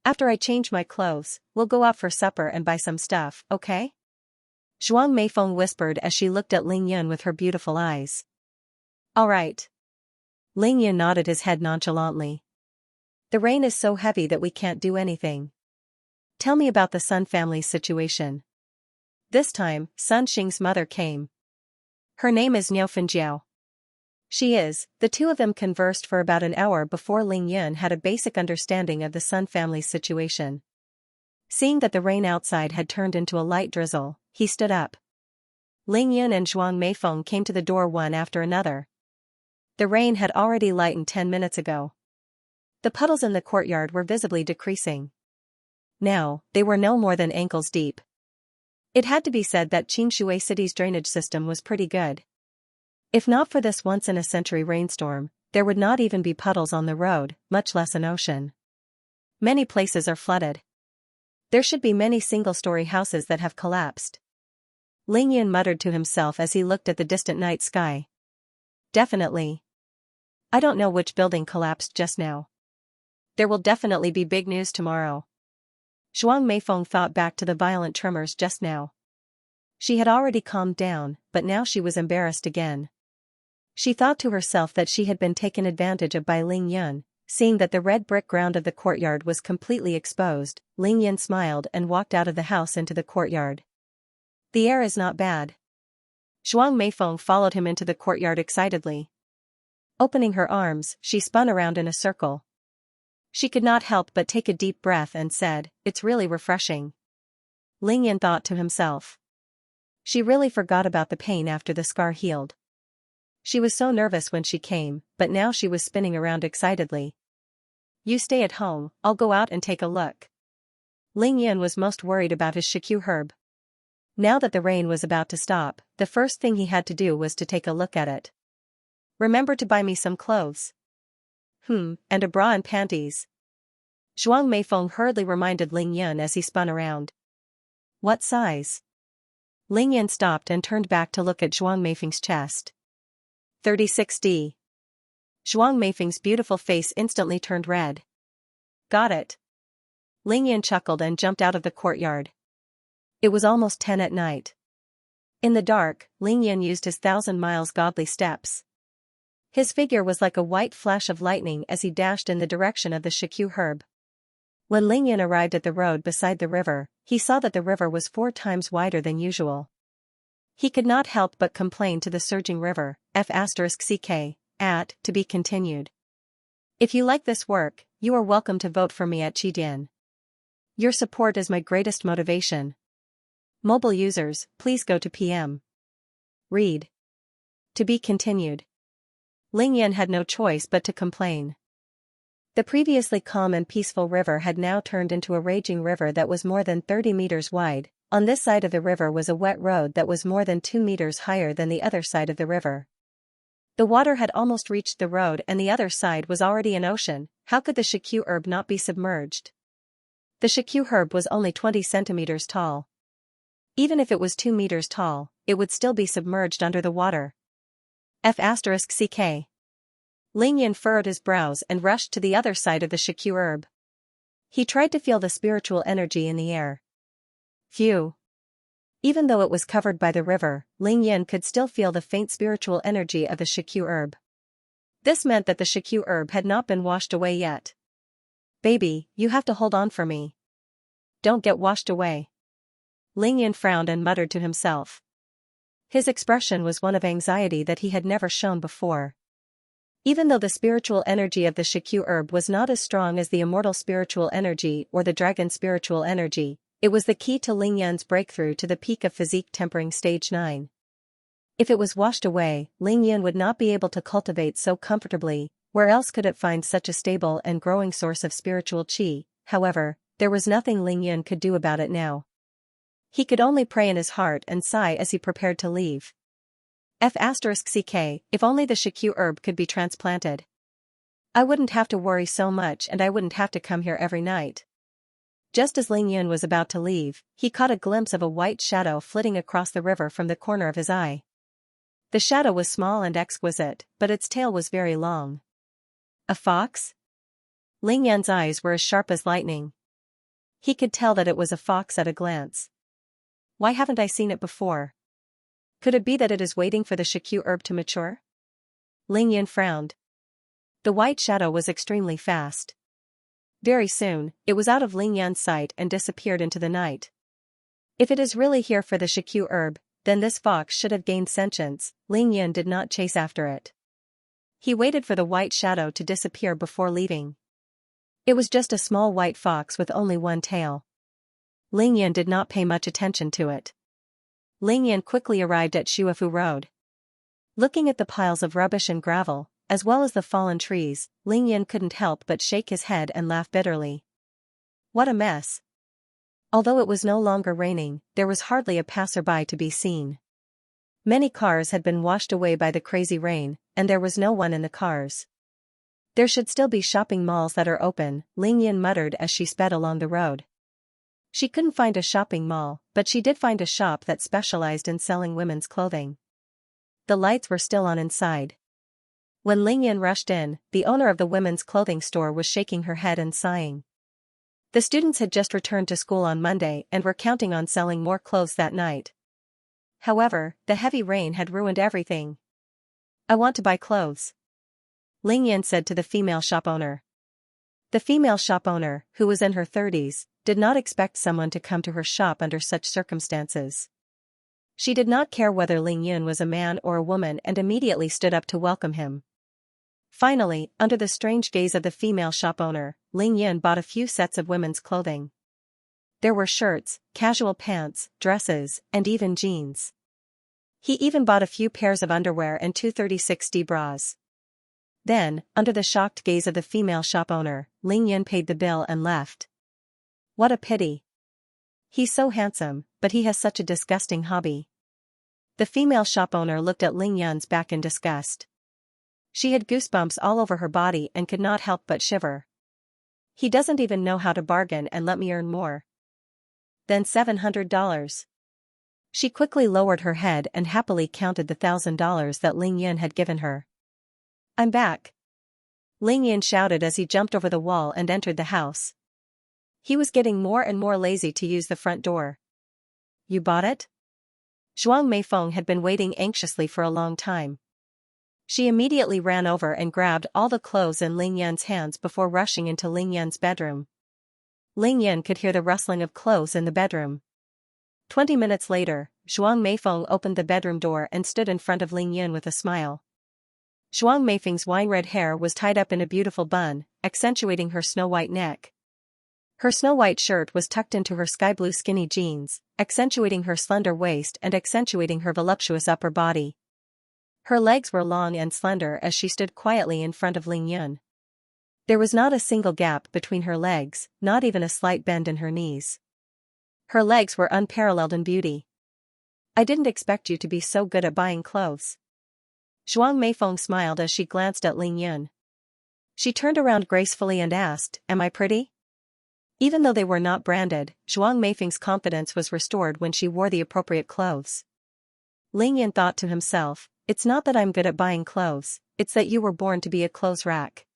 After I change my clothes, we'll go out for supper and buy some stuff, okay? Zhuang Meifeng whispered as she looked at Ling Yun with her beautiful eyes. All right. Ling Yun nodded his head nonchalantly. The rain is so heavy that we can't do anything. Tell me about the Sun family's situation. This time, Sun Xing's mother came. Her name is Niao Fenjiao. The two of them conversed for about an hour before Ling Yun had a basic understanding of the Sun family's situation. Seeing that the rain outside had turned into a light drizzle, he stood up. Ling Yun and Zhuang Meifeng came to the door one after another. The rain had already lightened 10 minutes ago. The puddles in the courtyard were visibly decreasing. Now, they were no more than ankles deep. It had to be said that Qingshui City's drainage system was pretty good. If not for this once-in-a-century rainstorm, there would not even be puddles on the road, much less an ocean. Many places are flooded. There should be many single-story houses that have collapsed. Ling Yun muttered to himself as he looked at the distant night sky. Definitely. I don't know which building collapsed just now. There will definitely be big news tomorrow. Zhuang Meifeng thought back to the violent tremors just now. She had already calmed down, but now she was embarrassed again. She thought to herself that she had been taken advantage of by Ling Yun. Seeing that the red brick ground of the courtyard was completely exposed, Ling Yun smiled and walked out of the house into the courtyard. The air is not bad. Zhuang Meifeng followed him into the courtyard excitedly. Opening her arms, she spun around in a circle. She could not help but take a deep breath and said, "It's really refreshing." Ling Yan thought to himself. She really forgot about the pain after the scar healed. She was so nervous when she came, but now she was spinning around excitedly. You stay at home, I'll go out and take a look. Ling Yan was most worried about his shikyu herb. Now that the rain was about to stop, the first thing he had to do was to take a look at it. Remember to buy me some clothes. And a bra and panties. Zhuang Meifeng hurriedly reminded Ling Yun as he spun around. What size? Ling Yun stopped and turned back to look at Zhuang Meifeng's chest. 36D. Zhuang Meifeng's beautiful face instantly turned red. Got it. Ling Yun chuckled and jumped out of the courtyard. It was almost 10 at night. In the dark, Ling Yun used his 1,000 miles godly steps. His figure was like a white flash of lightning as he dashed in the direction of the shikyu herb. When Ling Yun arrived at the road beside the river, he saw that the river was 4 times wider than usual. He could not help but complain to the surging river, F***ck, to be continued. If you like this work, you are welcome to vote for me at Qidian. Your support is my greatest motivation. Mobile users, please go to PM. Read. To be continued. Ling Yan had no choice but to complain. The previously calm and peaceful river had now turned into a raging river that was more than 30 meters wide. On this side of the river was a wet road that was more than 2 meters higher than the other side of the river. The water had almost reached the road and the other side was already an ocean. How could the shikyu herb not be submerged? The shikyu herb was only 20 centimeters tall. Even if it was 2 meters tall, it would still be submerged under the water. F***ck. Ling Yan furrowed his brows and rushed to the other side of the shikyu herb. He tried to feel the spiritual energy in the air. Phew. Even though it was covered by the river, Ling Yan could still feel the faint spiritual energy of the shikyu herb. This meant that the shikyu herb had not been washed away yet. Baby, you have to hold on for me. Don't get washed away. Ling Yan frowned and muttered to himself. His expression was one of anxiety that he had never shown before. Even though the spiritual energy of the Shikyu herb was not as strong as the immortal spiritual energy or the dragon spiritual energy, it was the key to Ling Yan's breakthrough to the peak of physique tempering stage 9. If it was washed away, Ling Yan would not be able to cultivate so comfortably. Where else could it find such a stable and growing source of spiritual qi? However, there was nothing Ling Yan could do about it now. He could only pray in his heart and sigh as he prepared to leave. F***ck, if only the Shikyu herb could be transplanted. I wouldn't have to worry so much and I wouldn't have to come here every night. Just as Ling Yan was about to leave, he caught a glimpse of a white shadow flitting across the river from the corner of his eye. The shadow was small and exquisite, but its tail was very long. A fox? Ling Yan's eyes were as sharp as lightning. He could tell that it was a fox at a glance. Why haven't I seen it before? Could it be that it is waiting for the Shikyu herb to mature? Ling Yan frowned. The white shadow was extremely fast. Very soon, it was out of Ling Yan's sight and disappeared into the night. If it is really here for the Shikyu herb, then this fox should have gained sentience. Ling Yan did not chase after it. He waited for the white shadow to disappear before leaving. It was just a small white fox with only one tail. Ling Yan did not pay much attention to it. Ling Yan quickly arrived at Shuafu Road. Looking at the piles of rubbish and gravel, as well as the fallen trees, Ling Yan couldn't help but shake his head and laugh bitterly. What a mess. Although it was no longer raining, there was hardly a passerby to be seen. Many cars had been washed away by the crazy rain, and there was no one in the cars. There should still be shopping malls that are open, Ling Yan muttered as she sped along the road. She couldn't find a shopping mall, but she did find a shop that specialized in selling women's clothing. The lights were still on inside. When Ling Yan rushed in, the owner of the women's clothing store was shaking her head and sighing. The students had just returned to school on Monday and were counting on selling more clothes that night. However, the heavy rain had ruined everything. I want to buy clothes, Ling Yan said to the female shop owner. The female shop owner, who was in her 30s, did not expect someone to come to her shop under such circumstances. She did not care whether Ling Yan was a man or a woman and immediately stood up to welcome him. Finally, under the strange gaze of the female shop owner, Ling Yan bought a few sets of women's clothing. There were shirts, casual pants, dresses, and even jeans. He even bought a few pairs of underwear and 236D bras. Then, under the shocked gaze of the female shop owner, Ling Yan paid the bill and left. What a pity. He's so handsome, but he has such a disgusting hobby. The female shop owner looked at Ling Yan's back in disgust. She had goosebumps all over her body and could not help but shiver. He doesn't even know how to bargain and let me earn more than $700. She quickly lowered her head and happily counted the $1,000 that Ling Yan had given her. I'm back, Ling Yan shouted as he jumped over the wall and entered the house. He was getting more and more lazy to use the front door. You bought it? Zhuang Meifeng had been waiting anxiously for a long time. She immediately ran over and grabbed all the clothes in Ling Yan's hands before rushing into Ling Yan's bedroom. Ling Yan could hear the rustling of clothes in the bedroom. 20 minutes later, Zhuang Meifeng opened the bedroom door and stood in front of Ling Yan with a smile. Zhuang Meifeng's wine-red hair was tied up in a beautiful bun, accentuating her snow-white neck. Her snow-white shirt was tucked into her sky-blue skinny jeans, accentuating her slender waist and accentuating her voluptuous upper body. Her legs were long and slender as she stood quietly in front of Ling Yan. There was not a single gap between her legs, not even a slight bend in her knees. Her legs were unparalleled in beauty. I didn't expect you to be so good at buying clothes. Zhuang Meifeng smiled as she glanced at Ling Yan. She turned around gracefully and asked, Am I pretty? Even though they were not branded, Zhuang Meifeng's confidence was restored when she wore the appropriate clothes. Ling Yan thought to himself, It's not that I'm good at buying clothes, it's that you were born to be a clothes rack.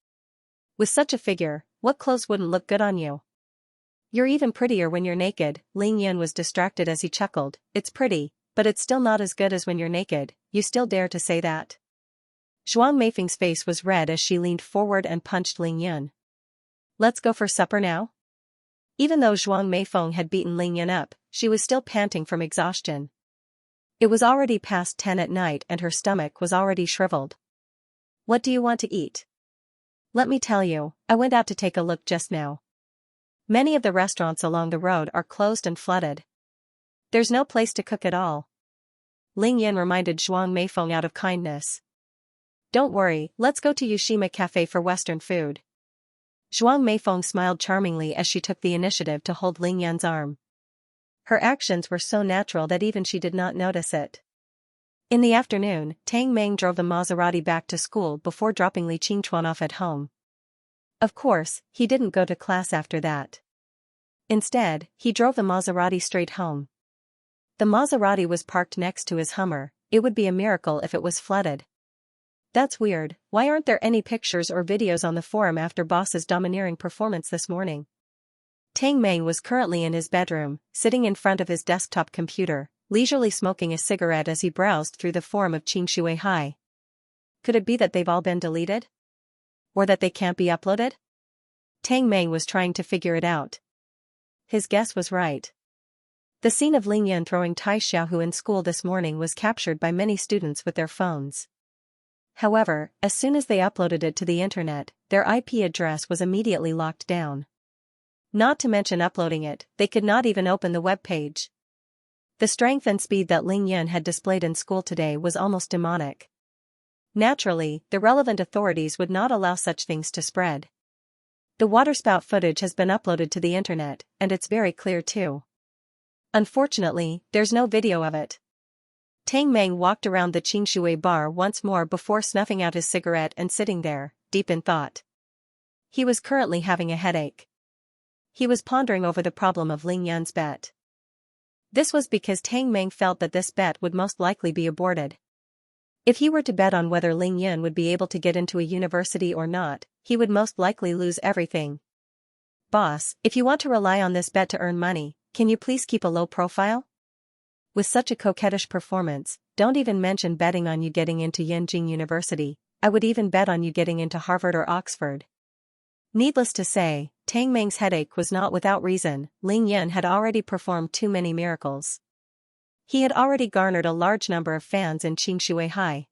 With such a figure, what clothes wouldn't look good on you? You're even prettier when you're naked. Ling Yan was distracted as he chuckled. It's pretty, but it's still not as good as when you're naked. You still dare to say that? Zhuang Meifeng's face was red as she leaned forward and punched Ling Yan. Let's go for supper now? Even though Zhuang Meifeng had beaten Ling Yan up, she was still panting from exhaustion. It was already past 10 at night and her stomach was already shriveled. What do you want to eat? Let me tell you, I went out to take a look just now. Many of the restaurants along the road are closed and flooded. There's no place to cook at all. Ling Yan reminded Zhuang Meifeng out of kindness. Don't worry, let's go to Yushima Cafe for Western food. Zhuang Meifeng smiled charmingly as she took the initiative to hold Ling Yan's arm. Her actions were so natural that even she did not notice it. In the afternoon, Tang Meng drove the Maserati back to school before dropping Li Qingchuan off at home. Of course, he didn't go to class after that. Instead, he drove the Maserati straight home. The Maserati was parked next to his Hummer. It would be a miracle if it was flooded. That's weird, why aren't there any pictures or videos on the forum after Boss's domineering performance this morning? Tang Meng was currently in his bedroom, sitting in front of his desktop computer, leisurely smoking a cigarette as he browsed through the forum of Xianxia High. Could it be that they've all been deleted? Or that they can't be uploaded? Tang Meng was trying to figure it out. His guess was right. The scene of Ling Yan throwing Tai Xiaohu in school this morning was captured by many students with their phones. However, as soon as they uploaded it to the internet, their IP address was immediately locked down. Not to mention uploading it, they could not even open the web page. The strength and speed that Ling Yan had displayed in school today was almost demonic. Naturally, the relevant authorities would not allow such things to spread. The waterspout footage has been uploaded to the internet, and it's very clear too. Unfortunately, there's no video of it. Tang Meng walked around the Qingshui bar once more before snuffing out his cigarette and sitting there, deep in thought. He was currently having a headache. He was pondering over the problem of Ling Yan's bet. This was because Tang Meng felt that this bet would most likely be aborted. If he were to bet on whether Ling Yan would be able to get into a university or not, he would most likely lose everything. Boss, if you want to rely on this bet to earn money, can you please keep a low profile? With such a coquettish performance, don't even mention betting on you getting into Yenjing University. I would even bet on you getting into Harvard or Oxford. Needless to say, Tang Meng's headache was not without reason. Ling Yan had already performed too many miracles. He had already garnered a large number of fans in Qingshui High.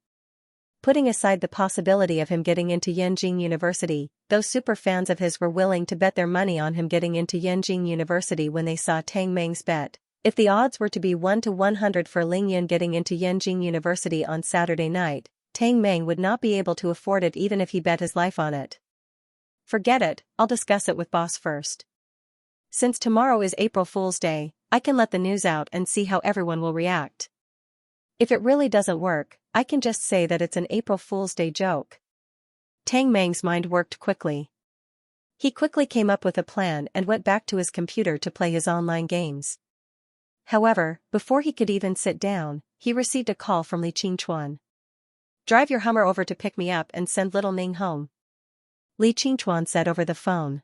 Putting aside the possibility of him getting into Yenjing University, those super fans of his were willing to bet their money on him getting into Yenjing University when they saw Tang Meng's bet. If the odds were to be 1 to 100 for Ling Yan getting into Yenjing University on Saturday night, Tang Meng would not be able to afford it even if he bet his life on it. Forget it, I'll discuss it with boss first. Since tomorrow is April Fool's Day, I can let the news out and see how everyone will react. If it really doesn't work, I can just say that it's an April Fool's Day joke. Tang Meng's mind worked quickly. He quickly came up with a plan and went back to his computer to play his online games. However, before he could even sit down, he received a call from Li Qingchuan. Drive your Hummer over to pick me up and send little Ning home. Li Qingchuan said over the phone.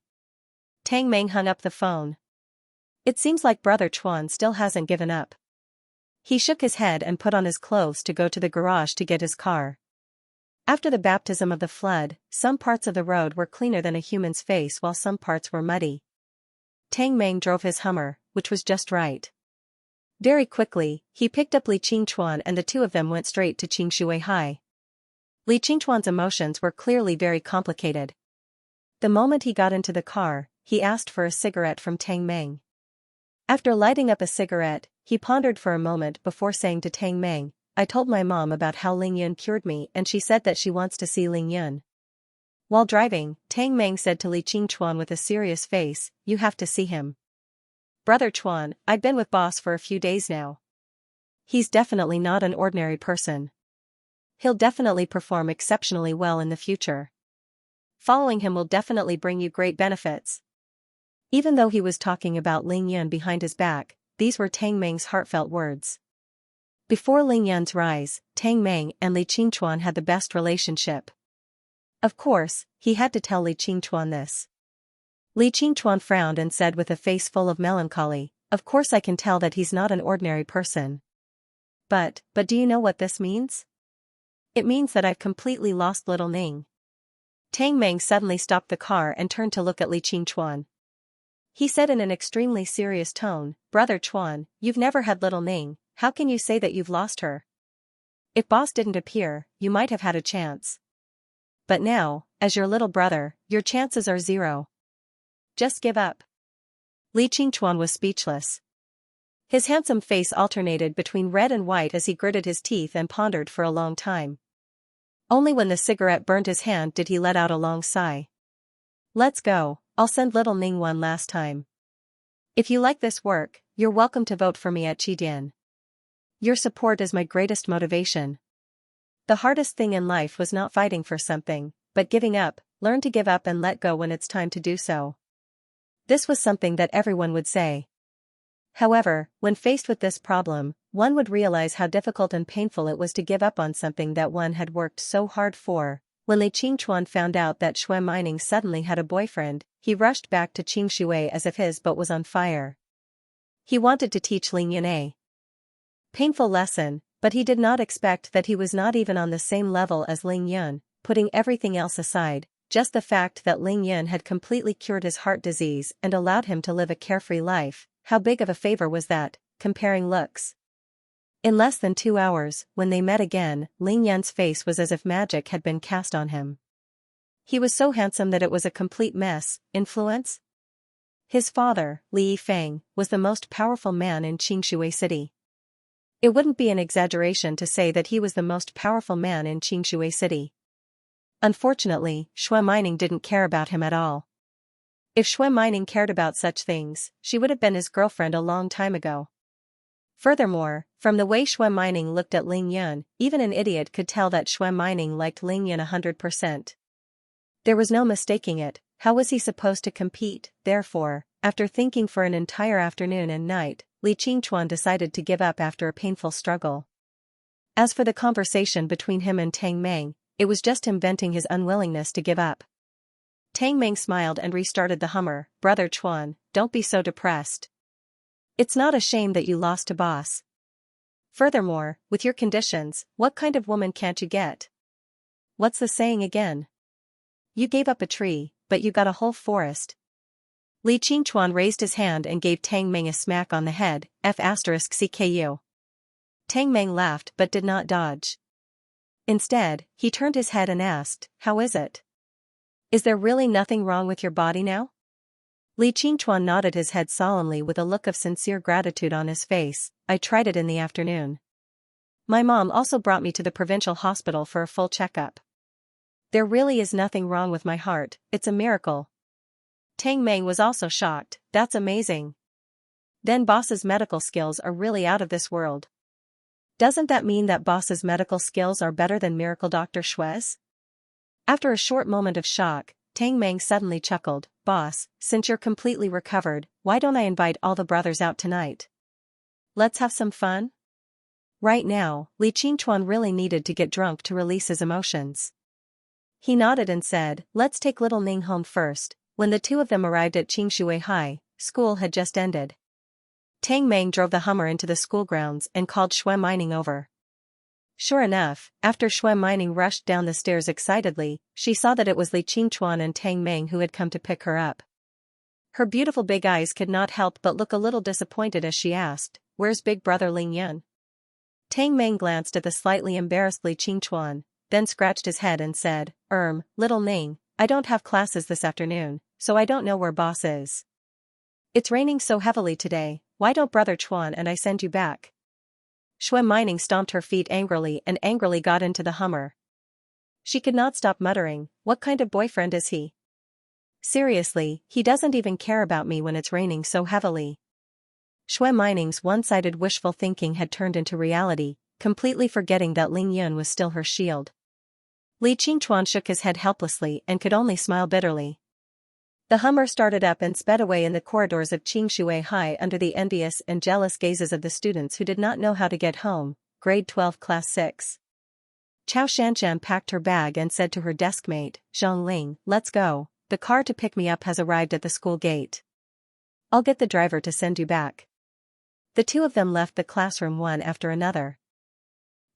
Tang Meng hung up the phone. It seems like Brother Chuan still hasn't given up. He shook his head and put on his clothes to go to the garage to get his car. After the baptism of the flood, some parts of the road were cleaner than a human's face while some parts were muddy. Tang Meng drove his Hummer, which was just right. Very quickly, he picked up Li Qingchuan and the two of them went straight to Qingshui High. Li Qingchuan's emotions were clearly very complicated. The moment he got into the car, he asked for a cigarette from Tang Meng. After lighting up a cigarette, he pondered for a moment before saying to Tang Meng, I told my mom about how Ling Yan cured me and she said that she wants to see Ling Yan. While driving, Tang Meng said to Li Qingchuan with a serious face, you have to see him. Brother Chuan, I've been with boss for a few days now. He's definitely not an ordinary person. He'll definitely perform exceptionally well in the future. Following him will definitely bring you great benefits. Even though he was talking about Ling Yan behind his back, these were Tang Meng's heartfelt words. Before Ling Yan's rise, Tang Meng and Li Qingchuan had the best relationship. Of course, he had to tell Li Qingchuan this. Li Qingchuan frowned and said with a face full of melancholy, of course I can tell that he's not an ordinary person. But do you know what this means? It means that I've completely lost little Ning. Tang Meng suddenly stopped the car and turned to look at Li Qingchuan. He said in an extremely serious tone, Brother Chuan, you've never had little Ning, how can you say that you've lost her? If boss didn't appear, you might have had a chance. But now, as your little brother, your chances are zero. Just give up. Li Qingchuan was speechless. His handsome face alternated between red and white as he gritted his teeth and pondered for a long time. Only when the cigarette burned his hand did he let out a long sigh. Let's go, I'll send little Ning one last time. If you like this work, you're welcome to vote for me at Qidian. Your support is my greatest motivation. The hardest thing in life was not fighting for something, but giving up. Learn to give up and let go when it's time to do so. This was something that everyone would say. However, when faced with this problem, one would realize how difficult and painful it was to give up on something that one had worked so hard for. When Li Qingchuan found out that Shui Mining suddenly had a boyfriend, he rushed back to Qingshui as if his boat was on fire. He wanted to teach Ling Yan a painful lesson, but he did not expect that he was not even on the same level as Ling Yan. Putting everything else aside, just the fact that Ling Yan had completely cured his heart disease and allowed him to live a carefree life, how big of a favor was that, comparing looks? In less than 2 hours, when they met again, Ling Yan's face was as if magic had been cast on him. He was so handsome that it was a complete mess. Influence? His father, Li Yifeng, was the most powerful man in Qingshui City. It wouldn't be an exaggeration to say that he was the most powerful man in Qingshui City. Unfortunately, Shui Mining didn't care about him at all. If Shui Mining cared about such things, she would have been his girlfriend a long time ago. Furthermore, from the way Shui Mining looked at Ling Yan, even an idiot could tell that Shui Mining liked Ling Yan 100%. There was no mistaking it. How was he supposed to compete? Therefore, after thinking for an entire afternoon and night, Li Qingchuan decided to give up after a painful struggle. As for the conversation between him and Tang Meng, it was just him venting his unwillingness to give up. Tang Meng smiled and restarted the Hummer. Brother Chuan, don't be so depressed. It's not a shame that you lost to boss. Furthermore, with your conditions, what kind of woman can't you get? What's the saying again? You gave up a tree, but you got a whole forest. Li Qingchuan raised his hand and gave Tang Meng a smack on the head. F***CKU. Tang Meng laughed but did not dodge. Instead, he turned his head and asked, how is it? Is there really nothing wrong with your body now? Li Qingchuan nodded his head solemnly with a look of sincere gratitude on his face. I tried it in the afternoon. My mom also brought me to the provincial hospital for a full checkup. There really is nothing wrong with my heart, it's a miracle. Tang Meng was also shocked. That's amazing. Then boss's medical skills are really out of this world. Doesn't that mean that boss's medical skills are better than Miracle Dr. Shui's? After a short moment of shock, Tang Meng suddenly chuckled. Boss, since you're completely recovered, why don't I invite all the brothers out tonight? Let's have some fun? Right now, Li Qingchuan really needed to get drunk to release his emotions. He nodded and said, let's take little Ning home first. When the two of them arrived at Qingshui High, school had just ended. Tang Meng drove the Hummer into the school grounds and called Shui Mining over. Sure enough, after Shui Mining rushed down the stairs excitedly, she saw that it was Li Qingchuan and Tang Meng who had come to pick her up. Her beautiful big eyes could not help but look a little disappointed as she asked, where's big brother Ling Yan? Tang Meng glanced at the slightly embarrassed Li Qingchuan, then scratched his head and said, little Ning, I don't have classes this afternoon, so I don't know where boss is. It's raining so heavily today, why don't brother Chuan and I send you back? Shui Mining stomped her feet angrily and angrily got into the Hummer. She could not stop muttering, what kind of boyfriend is he? Seriously, he doesn't even care about me when it's raining so heavily. Shui Mining's one-sided wishful thinking had turned into reality, completely forgetting that Ling Yun was still her shield. Li Qingchuan shook his head helplessly and could only smile bitterly. The Hummer started up and sped away in the corridors of Qingshui High under the envious and jealous gazes of the students who did not know how to get home. Grade 12 Class 6. Chao Shanshan packed her bag and said to her deskmate, Zhang Ling, let's go, the car to pick me up has arrived at the school gate. I'll get the driver to send you back. The two of them left the classroom one after another.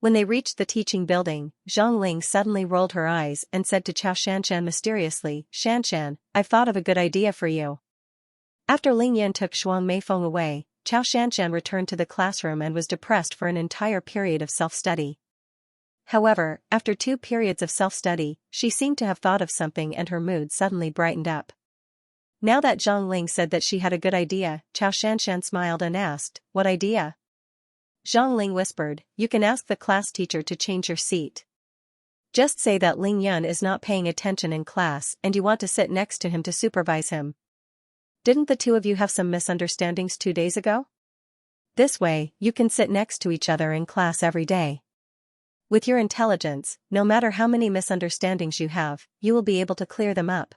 When they reached the teaching building, Zhang Ling suddenly rolled her eyes and said to Chao Shanshan mysteriously, Shanshan, I've thought of a good idea for you. After Ling Yan took Shuang Meifeng away, Chao Shanshan returned to the classroom and was depressed for an entire period of self-study. However, after 2 periods of self-study, she seemed to have thought of something and her mood suddenly brightened up. Now that Zhang Ling said that she had a good idea, Xianxia smiled and asked, "What idea?" Zhang Ling whispered, "You can ask the class teacher to change your seat. Just say that Ling Yun is not paying attention in class and you want to sit next to him to supervise him. Didn't the two of you have some misunderstandings 2 days ago? This way, you can sit next to each other in class every day. With your intelligence, no matter how many misunderstandings you have, you will be able to clear them up."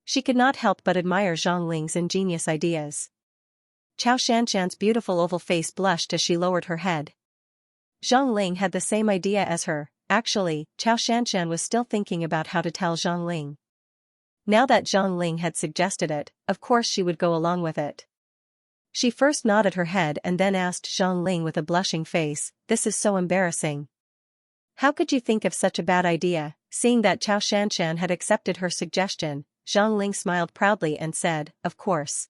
She could not help but admire Zhang Ling's ingenious ideas. Chao Shanshan's beautiful oval face blushed as she lowered her head. Zhang Ling had the same idea as her. Actually, Chao Shanshan was still thinking about how to tell Zhang Ling. Now that Zhang Ling had suggested it, of course she would go along with it. She first nodded her head and then asked Zhang Ling with a blushing face, "This is so embarrassing. How could you think of such a bad idea?" Seeing that Chao Shanshan had accepted her suggestion, Zhang Ling smiled proudly and said, "Of course.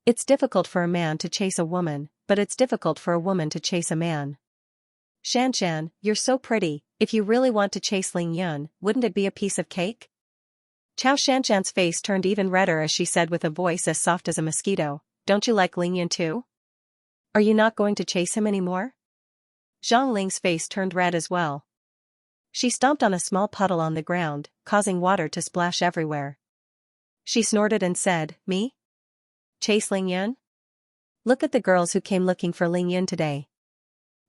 It's difficult for a man to chase a woman, but it's difficult for a woman to chase a man. Shanshan, you're so pretty, if you really want to chase Ling Yun, wouldn't it be a piece of cake?" Chao Shanshan's face turned even redder as she said with a voice as soft as a mosquito, "Don't you like Ling Yun too? Are you not going to chase him anymore?" Zhang Ling's face turned red as well. She stomped on a small puddle on the ground, causing water to splash everywhere. She snorted and said, "Me? Chase Ling Yun? Look at the girls who came looking for Ling Yun today.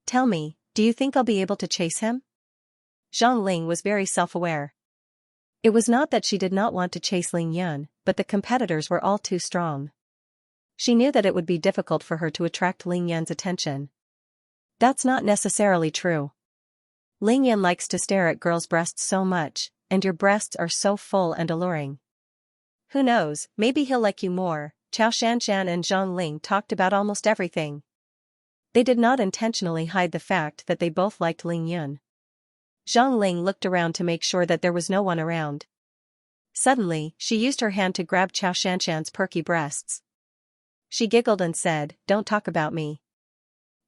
Tell me, do you think I'll be able to chase him?" Zhang Ling was very self-aware. It was not that she did not want to chase Ling Yun, but the competitors were all too strong. She knew that it would be difficult for her to attract Ling Yun's attention. That's not necessarily true. Ling Yun likes to stare at girls' breasts so much, and your breasts are so full and alluring. Who knows, maybe he'll like you more. Chao Shanshan and Zhang Ling talked about almost everything. They did not intentionally hide the fact that they both liked Ling Yun. Zhang Ling looked around to make sure that there was no one around. Suddenly, she used her hand to grab Chao Shanshan's perky breasts. She giggled and said, "Don't talk about me.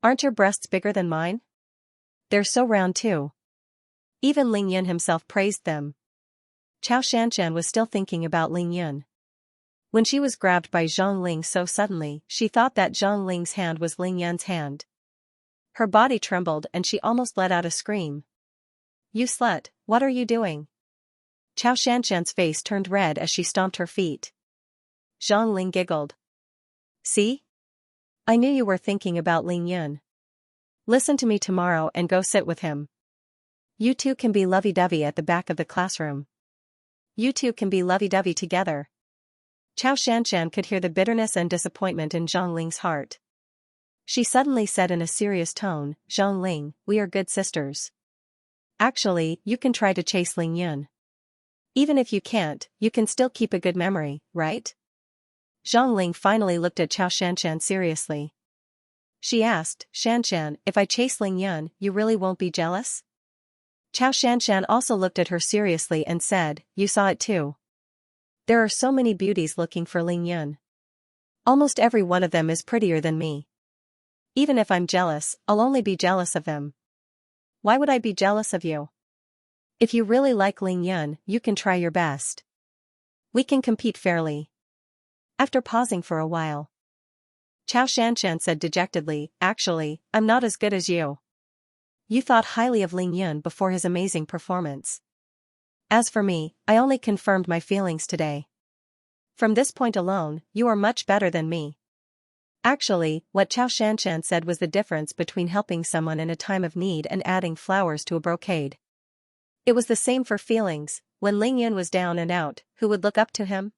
Aren't your breasts bigger than mine? They're so round too." Even Ling Yun himself praised them. Chao Shanshan was still thinking about Ling Yun. When she was grabbed by Zhang Ling so suddenly, she thought that Zhang Ling's hand was Ling Yun's hand. Her body trembled and she almost let out a scream. "You slut, what are you doing?" Chao Shanshan's face turned red as she stomped her feet. Zhang Ling giggled. "See? I knew you were thinking about Ling Yun. Listen to me tomorrow and go sit with him. You two can be lovey-dovey at the back of the classroom. You two can be lovey-dovey together." Chao Shanshan could hear the bitterness and disappointment in Zhang Ling's heart. She suddenly said in a serious tone, "Zhang Ling, we are good sisters. Actually, you can try to chase Ling Yun. Even if you can't, you can still keep a good memory, right?" Zhang Ling finally looked at Chao Shanshan seriously. She asked, "Shanshan, if I chase Ling Yun, you really won't be jealous?" Chao Shanshan also looked at her seriously and said, "You saw it too. There are so many beauties looking for Ling Yun. Almost every one of them is prettier than me. Even if I'm jealous, I'll only be jealous of them. Why would I be jealous of you? If you really like Ling Yun, you can try your best. We can compete fairly." After pausing for a while, Chao Shanshan said dejectedly, "Actually, I'm not as good as you. You thought highly of Ling Yun before his amazing performance. As for me, I only confirmed my feelings today. From this point alone, you are much better than me." Actually, what Chao Shanshan said was the difference between helping someone in a time of need and adding flowers to a brocade. It was the same for feelings. When Ling Yun was down and out, who would look up to him?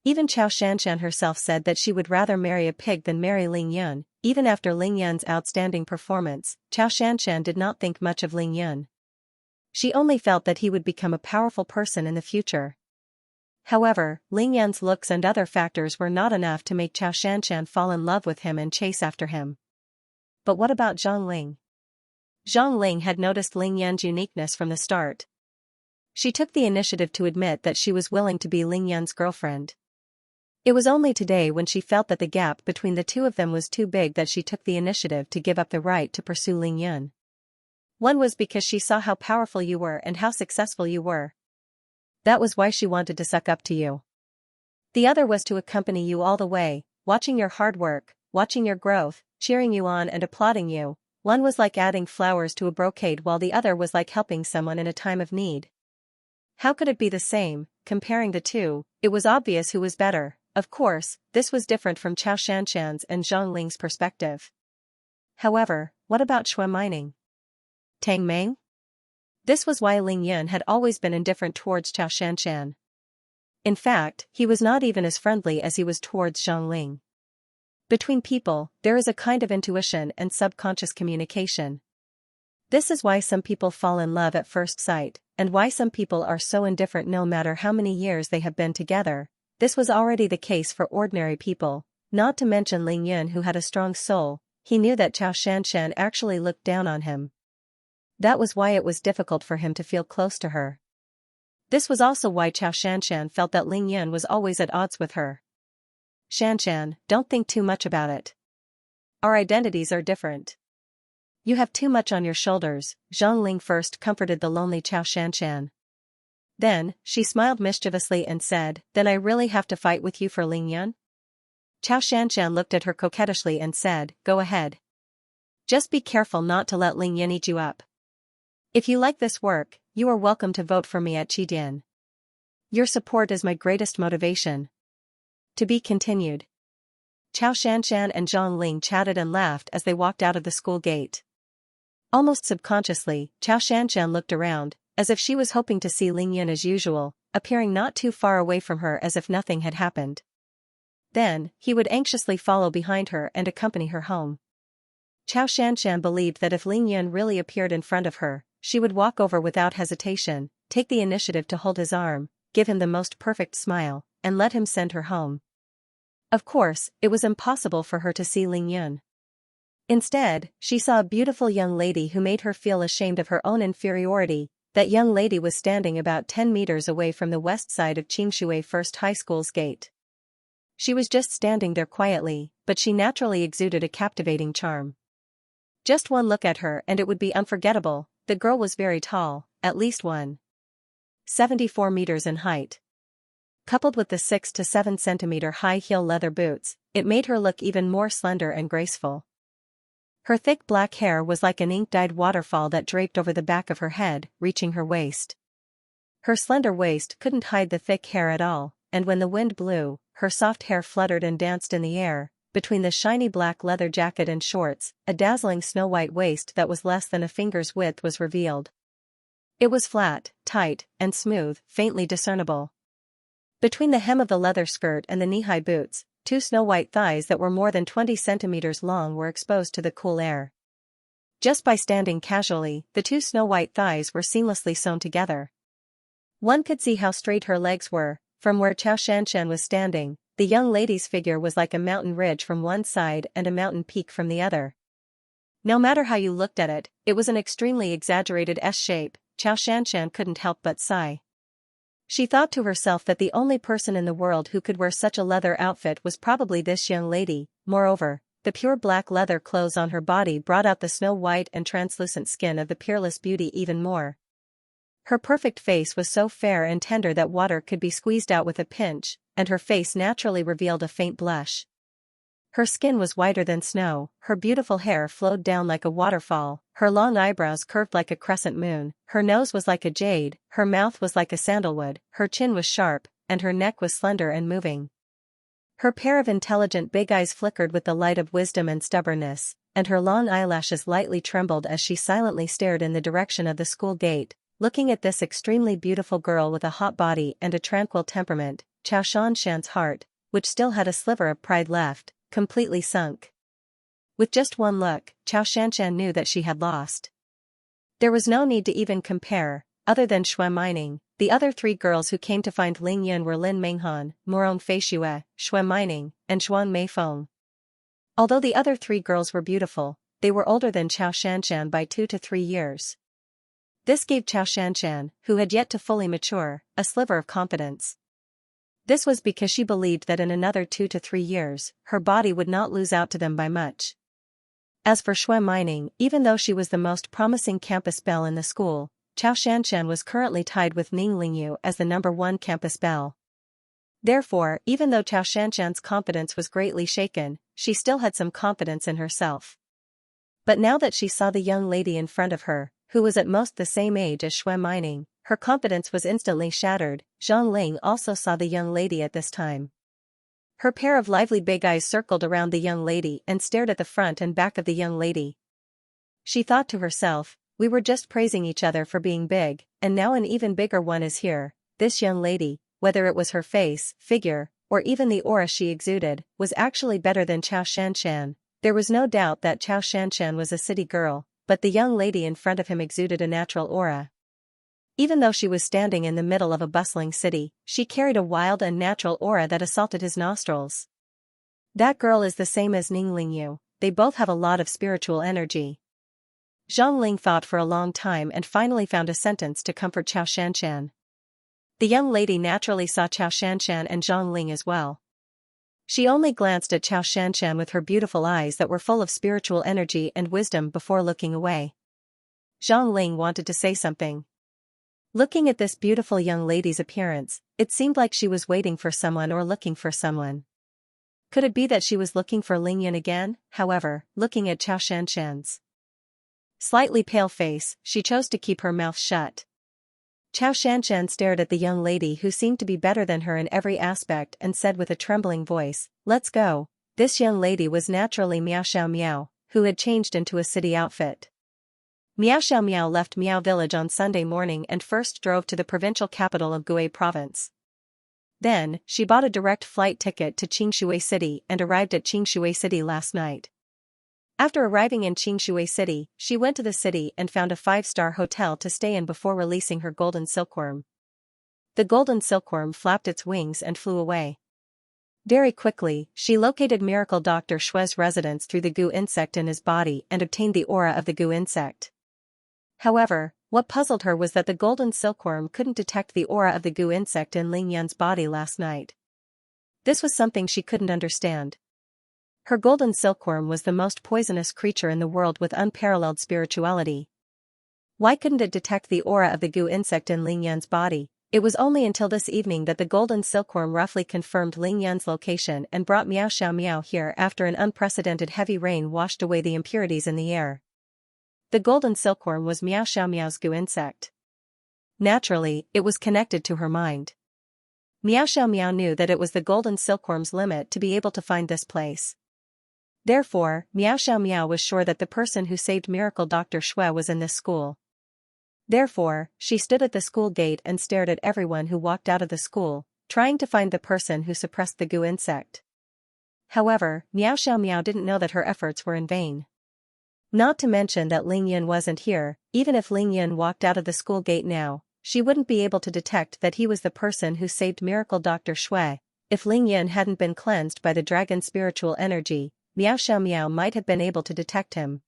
Even Chao Shanshan herself said that she would rather marry a pig than marry Ling Yun. Even after Ling Yun's outstanding performance, Chao Shanshan did not think much of Ling Yun. She only felt that he would become a powerful person in the future. However, Ling Yun's looks and other factors were not enough to make Chao Shanshan fall in love with him and chase after him. But what about Zhang Ling? Zhang Ling had noticed Ling Yun's uniqueness from the start. She took the initiative to admit that she was willing to be Ling Yun's girlfriend. It was only today when she felt that the gap between the two of them was too big that she took the initiative to give up the right to pursue Ling Yun. One was because she saw how powerful you were and how successful you were. That was why she wanted to suck up to you. The other was to accompany you all the way, watching your hard work, watching your growth, cheering you on and applauding you. One was like adding flowers to a brocade while the other was like helping someone in a time of need. How could it be the same? Comparing the two, it was obvious who was better. Of course, this was different from Xianxia's and Zhang Ling's perspective. However, what about Shui Mining? Tang Meng? This was why Ling Yun had always been indifferent towards Xianxia. In fact, he was not even as friendly as he was towards Zhang Ling. Between people, there is a kind of intuition and subconscious communication. This is why some people fall in love at first sight, and why some people are so indifferent no matter how many years they have been together. This was already the case for ordinary people, not to mention Ling Yun, who had a strong soul. He knew that Xianxia actually looked down on him. That was why it was difficult for him to feel close to her. This was also why Xianxia felt that Ling Yun was always at odds with her. Xianxian, don't think too much about it. Our identities are different. You have too much on your shoulders. Zhang Ling first comforted the lonely Xianxian. Then, she smiled mischievously and said, "Then I really have to fight with you for Ling Yun?" Xianxian looked at her coquettishly and said, "Go ahead. Just be careful not to let Ling Yun eat you up. If you like this work, you are welcome to vote for me at Qidian. Your support is my greatest motivation." To be continued. Xianxian and Zhang Ling chatted and laughed as they walked out of the school gate. Almost subconsciously, Xianxian looked around, as if she was hoping to see Ling Yun as usual, appearing not too far away from her as if nothing had happened. Then, he would anxiously follow behind her and accompany her home. Xianxian believed that if Ling Yun really appeared in front of her, she would walk over without hesitation, take the initiative to hold his arm, give him the most perfect smile, and let him send her home. Of course, it was impossible for her to see Ling Yun. Instead, she saw a beautiful young lady who made her feel ashamed of her own inferiority. That young lady was standing about 10 meters away from the west side of Qingshui First High School's gate. She was just standing there quietly, but she naturally exuded a captivating charm. Just one look at her and it would be unforgettable. The girl was very tall, at least 1.74 meters in height. Coupled with the 6 to 7 centimeter high heel leather boots, it made her look even more slender and graceful. Her thick black hair was like an ink-dyed waterfall that draped over the back of her head, reaching her waist. Her slender waist couldn't hide the thick hair at all, and when the wind blew, her soft hair fluttered and danced in the air. Between the shiny black leather jacket and shorts, a dazzling snow-white waist that was less than a finger's width was revealed. It was flat, tight, and smooth, faintly discernible. Between the hem of the leather skirt and the knee-high boots, 2 snow-white thighs that were more than 20 centimeters long were exposed to the cool air. Just by standing casually, the 2 snow-white thighs were seamlessly sewn together. One could see how straight her legs were. From where Xianxian was standing, the young lady's figure was like a mountain ridge from one side and a mountain peak from the other. No matter how you looked at it, it was an extremely exaggerated S-shape. Xianxian couldn't help but sigh. She thought to herself that the only person in the world who could wear such a leather outfit was probably this young lady. Moreover, the pure black leather clothes on her body brought out the snow-white and translucent skin of the peerless beauty even more. Her perfect face was so fair and tender that water could be squeezed out with a pinch, and her face naturally revealed a faint blush. Her skin was whiter than snow, her beautiful hair flowed down like a waterfall, her long eyebrows curved like a crescent moon, her nose was like a jade, her mouth was like a sandalwood, her chin was sharp, and her neck was slender and moving. Her pair of intelligent big eyes flickered with the light of wisdom and stubbornness, and her long eyelashes lightly trembled as she silently stared in the direction of the school gate. Looking at this extremely beautiful girl with a hot body and a tranquil temperament, Xianxian's heart, which still had a sliver of pride left, completely sunk. With just one look, Xianxian knew that she had lost. There was no need to even compare. Other than Shui Mining, the other 3 girls who came to find Ling Yun were Lin Menghan, Morong Feishue, Shui Mining, and Zhuang Meifeng. Although the other 3 girls were beautiful, they were older than Xianxian by 2 to 3 years. This gave Xianxian, who had yet to fully mature, a sliver of confidence. This was because she believed that in another 2 to 3 years, her body would not lose out to them by much. As for Shui Mining, even though she was the most promising campus belle in the school, Xianxia was currently tied with Ning Lingyu as the #1 campus belle. Therefore, even though Xianxia's confidence was greatly shaken, she still had some confidence in herself. But now that she saw the young lady in front of her, who was at most the same age as Shui Mining, her confidence was instantly shattered. Zhang Ling also saw the young lady at this time. Her pair of lively big eyes circled around the young lady and stared at the front and back of the young lady. She thought to herself, we were just praising each other for being big, and now an even bigger one is here. This young lady, whether it was her face, figure, or even the aura she exuded, was actually better than Xianxia. There was no doubt that Xianxia was a city girl, but the young lady in front of him exuded a natural aura. Even though she was standing in the middle of a bustling city, she carried a wild and natural aura that assaulted his nostrils. That girl is the same as Ning Lingyu, they both have a lot of spiritual energy. Zhang Ling thought for a long time and finally found a sentence to comfort Xianxia. The young lady naturally saw Xianxia and Zhang Ling as well. She only glanced at Xianxia with her beautiful eyes that were full of spiritual energy and wisdom before looking away. Zhang Ling wanted to say something. Looking at this beautiful young lady's appearance, it seemed like she was waiting for someone or looking for someone. Could it be that she was looking for Lingyan again? However, looking at Xianxia's slightly pale face, she chose to keep her mouth shut. Xianxia stared at the young lady who seemed to be better than her in every aspect and said with a trembling voice, "Let's go." This young lady was naturally Miao Xiao, who had changed into a city outfit. Miao Xiao left Miao Village on Sunday morning and first drove to the provincial capital of Gui Province. Then, she bought a direct flight ticket to Qingshui City and arrived at Qingshui City last night. After arriving in Qingshui City, she went to the city and found a 5-star hotel to stay in before releasing her golden silkworm. The golden silkworm flapped its wings and flew away. Very quickly, she located Miracle Dr. Shui's residence through the goo insect in his body and obtained the aura of the goo insect. However, what puzzled her was that the golden silkworm couldn't detect the aura of the goo insect in Ling Yan's body last night. This was something she couldn't understand. Her golden silkworm was the most poisonous creature in the world with unparalleled spirituality. Why couldn't it detect the aura of the goo insect in Ling Yan's body? It was only until this evening that the golden silkworm roughly confirmed Ling Yan's location and brought Miao Xiao here after an unprecedented heavy rain washed away the impurities in the air. The golden silkworm was Miao Xiao's goo insect. Naturally, it was connected to her mind. Miao Xiao knew that it was the golden silkworm's limit to be able to find this place. Therefore, Miao Xiao was sure that the person who saved Miracle Dr. Shui was in this school. Therefore, she stood at the school gate and stared at everyone who walked out of the school, trying to find the person who suppressed the goo insect. However, Miao Xiao didn't know that her efforts were in vain. Not to mention that Ling Yan wasn't here. Even if Ling Yan walked out of the school gate now, she wouldn't be able to detect that he was the person who saved Miracle Dr. Shui. If Ling Yan hadn't been cleansed by the dragon's spiritual energy, Miao Xiao might have been able to detect him.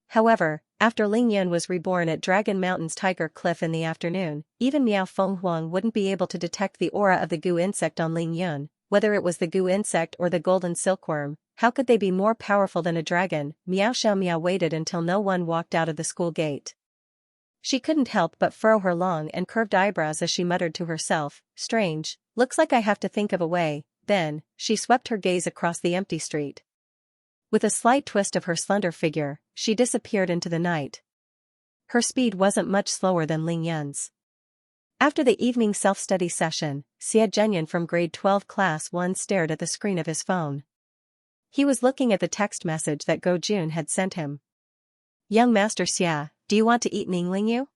However, after Ling Yan was reborn at Dragon Mountain's Tiger Cliff in the afternoon, even Miao Fenghuang wouldn't be able to detect the aura of the goo insect on Ling Yan, whether it was the goo insect or the golden silkworm. How could they be more powerful than a dragon? Miao Xiao waited until no one walked out of the school gate. She couldn't help but furrow her long and curved eyebrows as she muttered to herself, "Strange, looks like I have to think of a way." Then, she swept her gaze across the empty street. With a slight twist of her slender figure, she disappeared into the night. Her speed wasn't much slower than Ling Yan's. After the evening self-study session, Xie Zhenyan from grade 12 class 1 stared at the screen of his phone. He was looking at the text message that Go Jun had sent him. "Young Master Xia, do you want to eat Ning Lingyu?"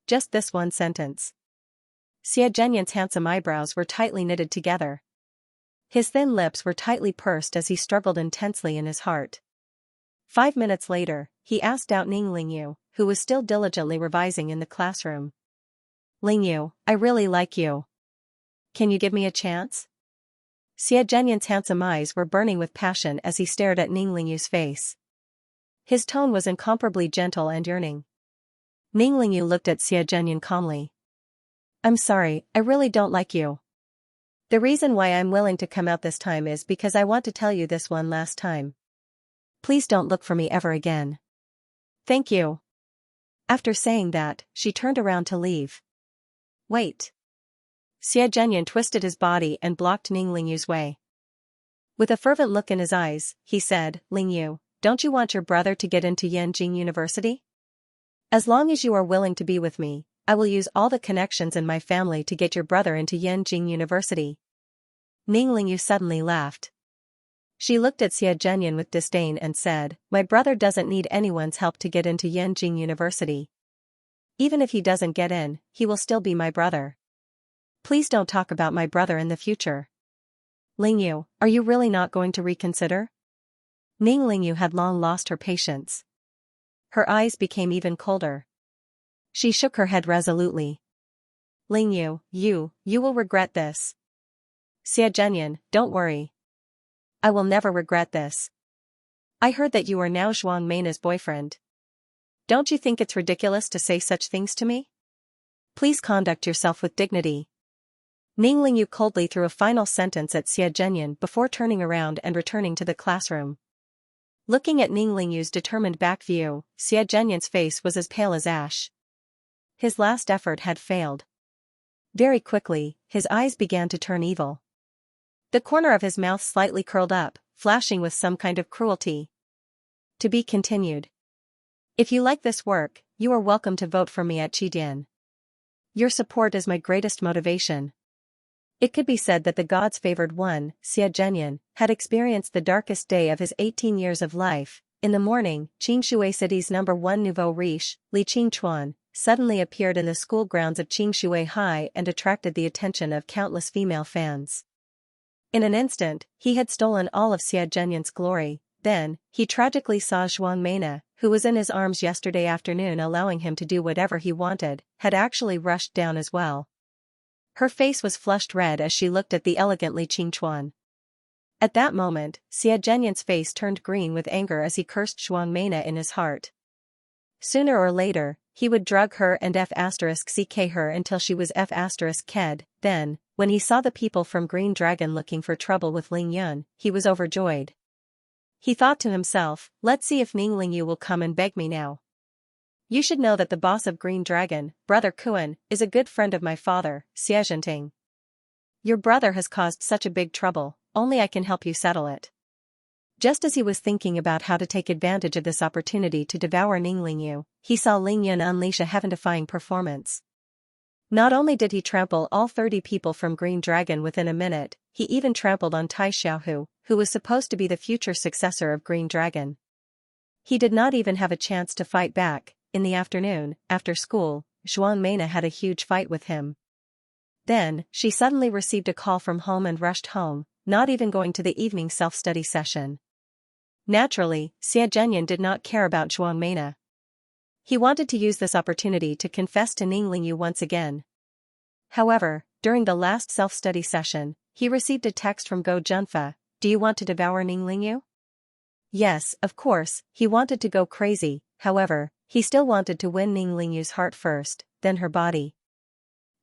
Just this one sentence. Xie Zhenyan's handsome eyebrows were tightly knitted together. His thin lips were tightly pursed as he struggled intensely in his heart. 5 minutes later, he asked out Ning Lingyu, who was still diligently revising in the classroom. "Lingyu, I really like you. Can you give me a chance?" Xie Zhenyan's handsome eyes were burning with passion as he stared at Ning Lingyu's face. His tone was incomparably gentle and yearning. Ning Lingyu looked at Xie Zhenyan calmly. "I'm sorry, I really don't like you. The reason why I'm willing to come out this time is because I want to tell you this one last time. Please don't look for me ever again. Thank you. After saying that, she turned around to leave. Wait. Xie Zhenyan twisted his body and blocked Ning Lingyu's way. With a fervent look in his eyes, he said, Lingyu, don't you want your brother to get into Yanjing University? As long as you are willing to be with me, I will use all the connections in my family to get your brother into Yanjing University. Ning Lingyu suddenly laughed. She looked at Xie Zhenyan with disdain and said, my brother doesn't need anyone's help to get into Yanjing University. Even if he doesn't get in, he will still be my brother. Please don't talk about my brother in the future. Lingyu, are you really not going to reconsider? Ning Lingyu had long lost her patience. Her eyes became even colder. She shook her head resolutely. Lingyu, you will regret this. Xie Zhenyan, don't worry. I will never regret this. I heard that you are now Zhuang Meina's boyfriend. Don't you think it's ridiculous to say such things to me? Please conduct yourself with dignity. Ning Lingyu coldly threw a final sentence at Xie Zhenyan before turning around and returning to the classroom. Looking at Ning Lingyu's determined back view, Xie Zhenyan's face was as pale as ash. His last effort had failed. Very quickly, his eyes began to turn evil. The corner of his mouth slightly curled up, flashing with some kind of cruelty. To be continued. If you like this work, you are welcome to vote for me at Qidian. Your support is my greatest motivation. It could be said that the gods favored one, Xie Zhenyan, had experienced the darkest day of his 18 years of life. In the morning, Qingshui City's #1 nouveau riche, Li Qingchuan, suddenly appeared in the school grounds of Qingshui High and attracted the attention of countless female fans. In an instant, he had stolen all of Xie Zhenyan's glory. Then, he tragically saw Zhuang Meina, who was in his arms yesterday afternoon allowing him to do whatever he wanted, had actually rushed down as well. Her face was flushed red as she looked at the elegant Li Qingchuan. At that moment, Xie Zhenyan's face turned green with anger as he cursed Zhuang Meina in his heart. Sooner or later, he would drug her and F*ck her until she was F*ked. Then, when he saw the people from Green Dragon looking for trouble with Ling Yun, he was overjoyed. He thought to himself, let's see if Ning Lingyu will come and beg me now. You should know that the boss of Green Dragon, Brother Kuan, is a good friend of my father, Xie Zhenting. Your brother has caused such a big trouble, only I can help you settle it. Just as he was thinking about how to take advantage of this opportunity to devour Ning Lingyu, he saw Ling Yun unleash a heaven-defying performance. Not only did he trample all 30 people from Green Dragon within a minute, he even trampled on Tai Xiaohu, who was supposed to be the future successor of Green Dragon. He did not even have a chance to fight back. In the afternoon, after school, Zhuang Meina had a huge fight with him. Then, she suddenly received a call from home and rushed home, not even going to the evening self-study session. Naturally, Xie Zhenyan did not care about Zhuang Meina. He wanted to use this opportunity to confess to Ning Lingyu once again. However, during the last self-study session, he received a text from Go Junfa, do you want to devour Ning Lingyu? Yes, of course, he wanted to go crazy, however, he still wanted to win Ning Lingyu's heart first, then her body.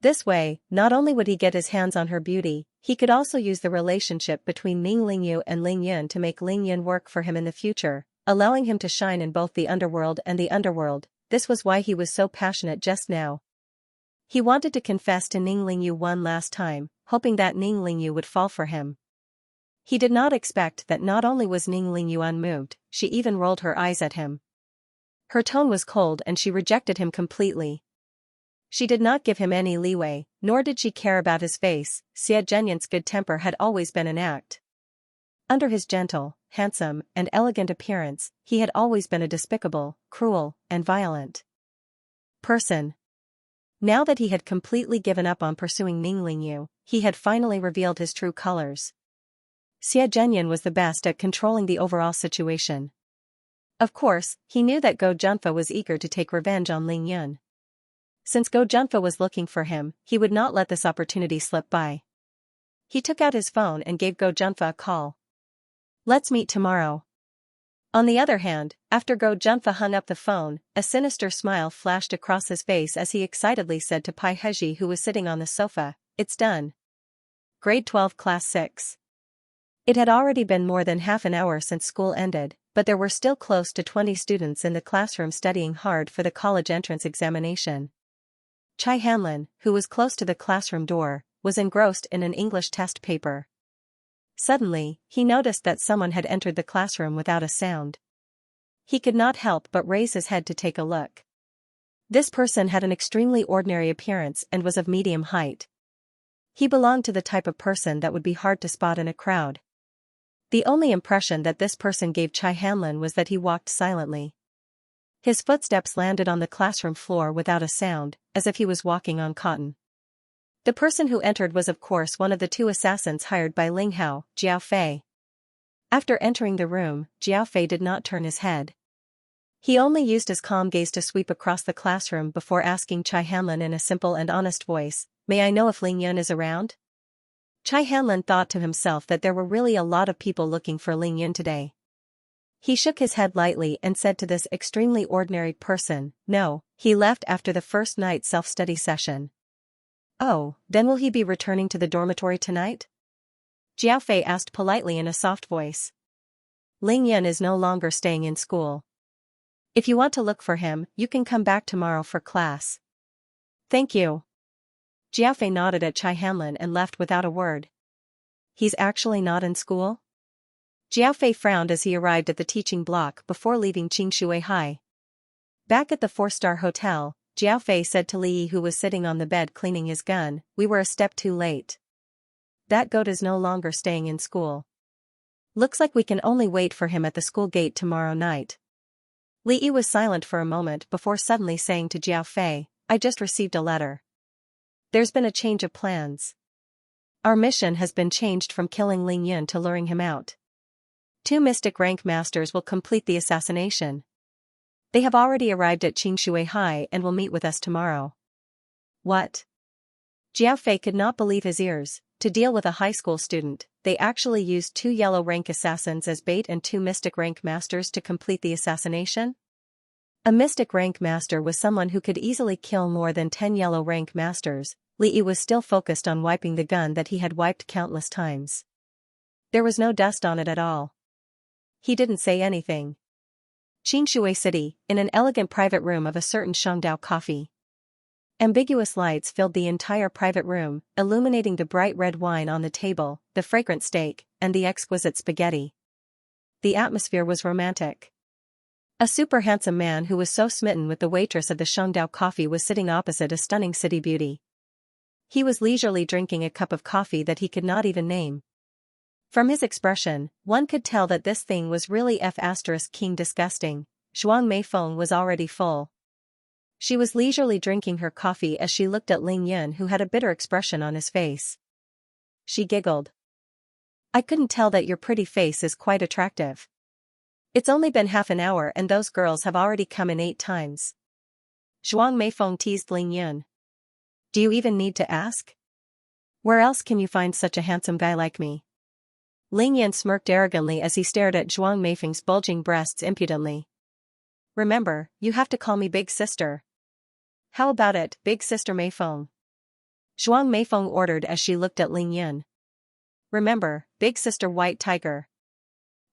This way, not only would he get his hands on her beauty, he could also use the relationship between Ning Lingyu and Ling Yun to make Ling Yun work for him in the future, allowing him to shine in both the underworld and the underworld. This was why he was so passionate just now. He wanted to confess to Ning Lingyu one last time, hoping that Ning Lingyu would fall for him. He did not expect that not only was Ning Lingyu unmoved, she even rolled her eyes at him. Her tone was cold and she rejected him completely. She did not give him any leeway, nor did she care about his face. Xie Zhenyan's good temper had always been an act. Under his gentle, handsome, and elegant appearance, he had always been a despicable, cruel, and violent person. Now that he had completely given up on pursuing Ning Lingyu, he had finally revealed his true colors. Xie Zhenyan was the best at controlling the overall situation. Of course, he knew that Go Junfa was eager to take revenge on Ling Yun. Since Go Junfa was looking for him, he would not let this opportunity slip by. He took out his phone and gave Go Junfa a call. Let's meet tomorrow. On the other hand, after Go Junfa hung up the phone, a sinister smile flashed across his face as he excitedly said to Pai Heji, who was sitting on the sofa, it's done. Grade 12 Class 6. It had already been more than half an hour since school ended, but there were still close to 20 students in the classroom studying hard for the college entrance examination. Chai Hanlin, who was close to the classroom door, was engrossed in an English test paper. Suddenly, he noticed that someone had entered the classroom without a sound. He could not help but raise his head to take a look. This person had an extremely ordinary appearance and was of medium height. He belonged to the type of person that would be hard to spot in a crowd. The only impression that this person gave Chai Hanlin was that he walked silently. His footsteps landed on the classroom floor without a sound, as if he was walking on cotton. The person who entered was of course one of the two assassins hired by Ling Hao, Jiao Fei. After entering the room, Jiao Fei did not turn his head. He only used his calm gaze to sweep across the classroom before asking Chai Hanlin in a simple and honest voice, "May I know if Ling Yan is around?" Chai Hanlin thought to himself that there were really a lot of people looking for Ling Yan today. He shook his head lightly and said to this extremely ordinary person, "No, he left after the first night's self-study session." "Oh, then will he be returning to the dormitory tonight?" Jiao Fei asked politely in a soft voice. "Ling Yan is no longer staying in school. If you want to look for him, you can come back tomorrow for class." "Thank you." Jiao Fei nodded at Chai Hanlin and left without a word. "He's actually not in school?" Jiao Fei frowned as he arrived at the teaching block before leaving Xianxia High. Back at the 4-star hotel, Jiao Fei said to Li Yi, who was sitting on the bed cleaning his gun, "We were a step too late. That goat is no longer staying in school. Looks like we can only wait for him at the school gate tomorrow night." Li Yi was silent for a moment before suddenly saying to Jiao Fei, "I just received a letter. There's been a change of plans. Our mission has been changed from killing Ling Yan to luring him out. 2 mystic rank masters will complete the assassination. They have already arrived at Xianxia High and will meet with us tomorrow." "What?" Jiao Fei could not believe his ears. To deal with a high school student, they actually used 2 yellow rank assassins as bait and 2 mystic rank masters to complete the assassination? A mystic rank master was someone who could easily kill more than 10 yellow rank masters. Li Yi was still focused on wiping the gun that he had wiped countless times. There was no dust on it at all. He didn't say anything. Xianxia City, in an elegant private room of a certain Shangdao coffee. Ambiguous lights filled the entire private room, illuminating the bright red wine on the table, the fragrant steak, and the exquisite spaghetti. The atmosphere was romantic. A super handsome man who was so smitten with the waitress of the Shangdao coffee was sitting opposite a stunning city beauty. He was leisurely drinking a cup of coffee that he could not even name. From his expression, one could tell that this thing was really F***king disgusting. Zhuang Meifeng was already full. She was leisurely drinking her coffee as she looked at Ling Yan, who had a bitter expression on his face. She giggled. "I couldn't tell that your pretty face is quite attractive. It's only been half an hour and those girls have already come in 8 times. Zhuang Meifeng teased Ling Yan. "Do you even need to ask? Where else can you find such a handsome guy like me?" Ling Yan smirked arrogantly as he stared at Zhuang Meifeng's bulging breasts impudently. "Remember, you have to call me Big Sister." "How about it, Big Sister Meifeng?" Zhuang Meifeng ordered as she looked at Ling Yan. "Remember, Big Sister White Tiger."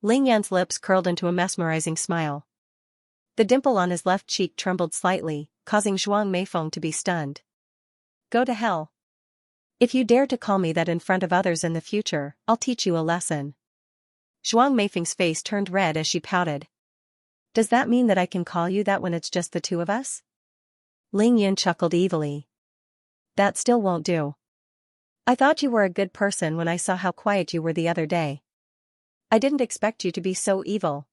Ling Yan's lips curled into a mesmerizing smile. The dimple on his left cheek trembled slightly, causing Zhuang Meifeng to be stunned. "Go to hell. If you dare to call me that in front of others in the future, I'll teach you a lesson." Zhuang Meifeng's face turned red as she pouted. "Does that mean that I can call you that when it's just the 2 of us?" Ling Yan chuckled evilly. "That still won't do. I thought you were a good person when I saw how quiet you were the other day. I didn't expect you to be so evil.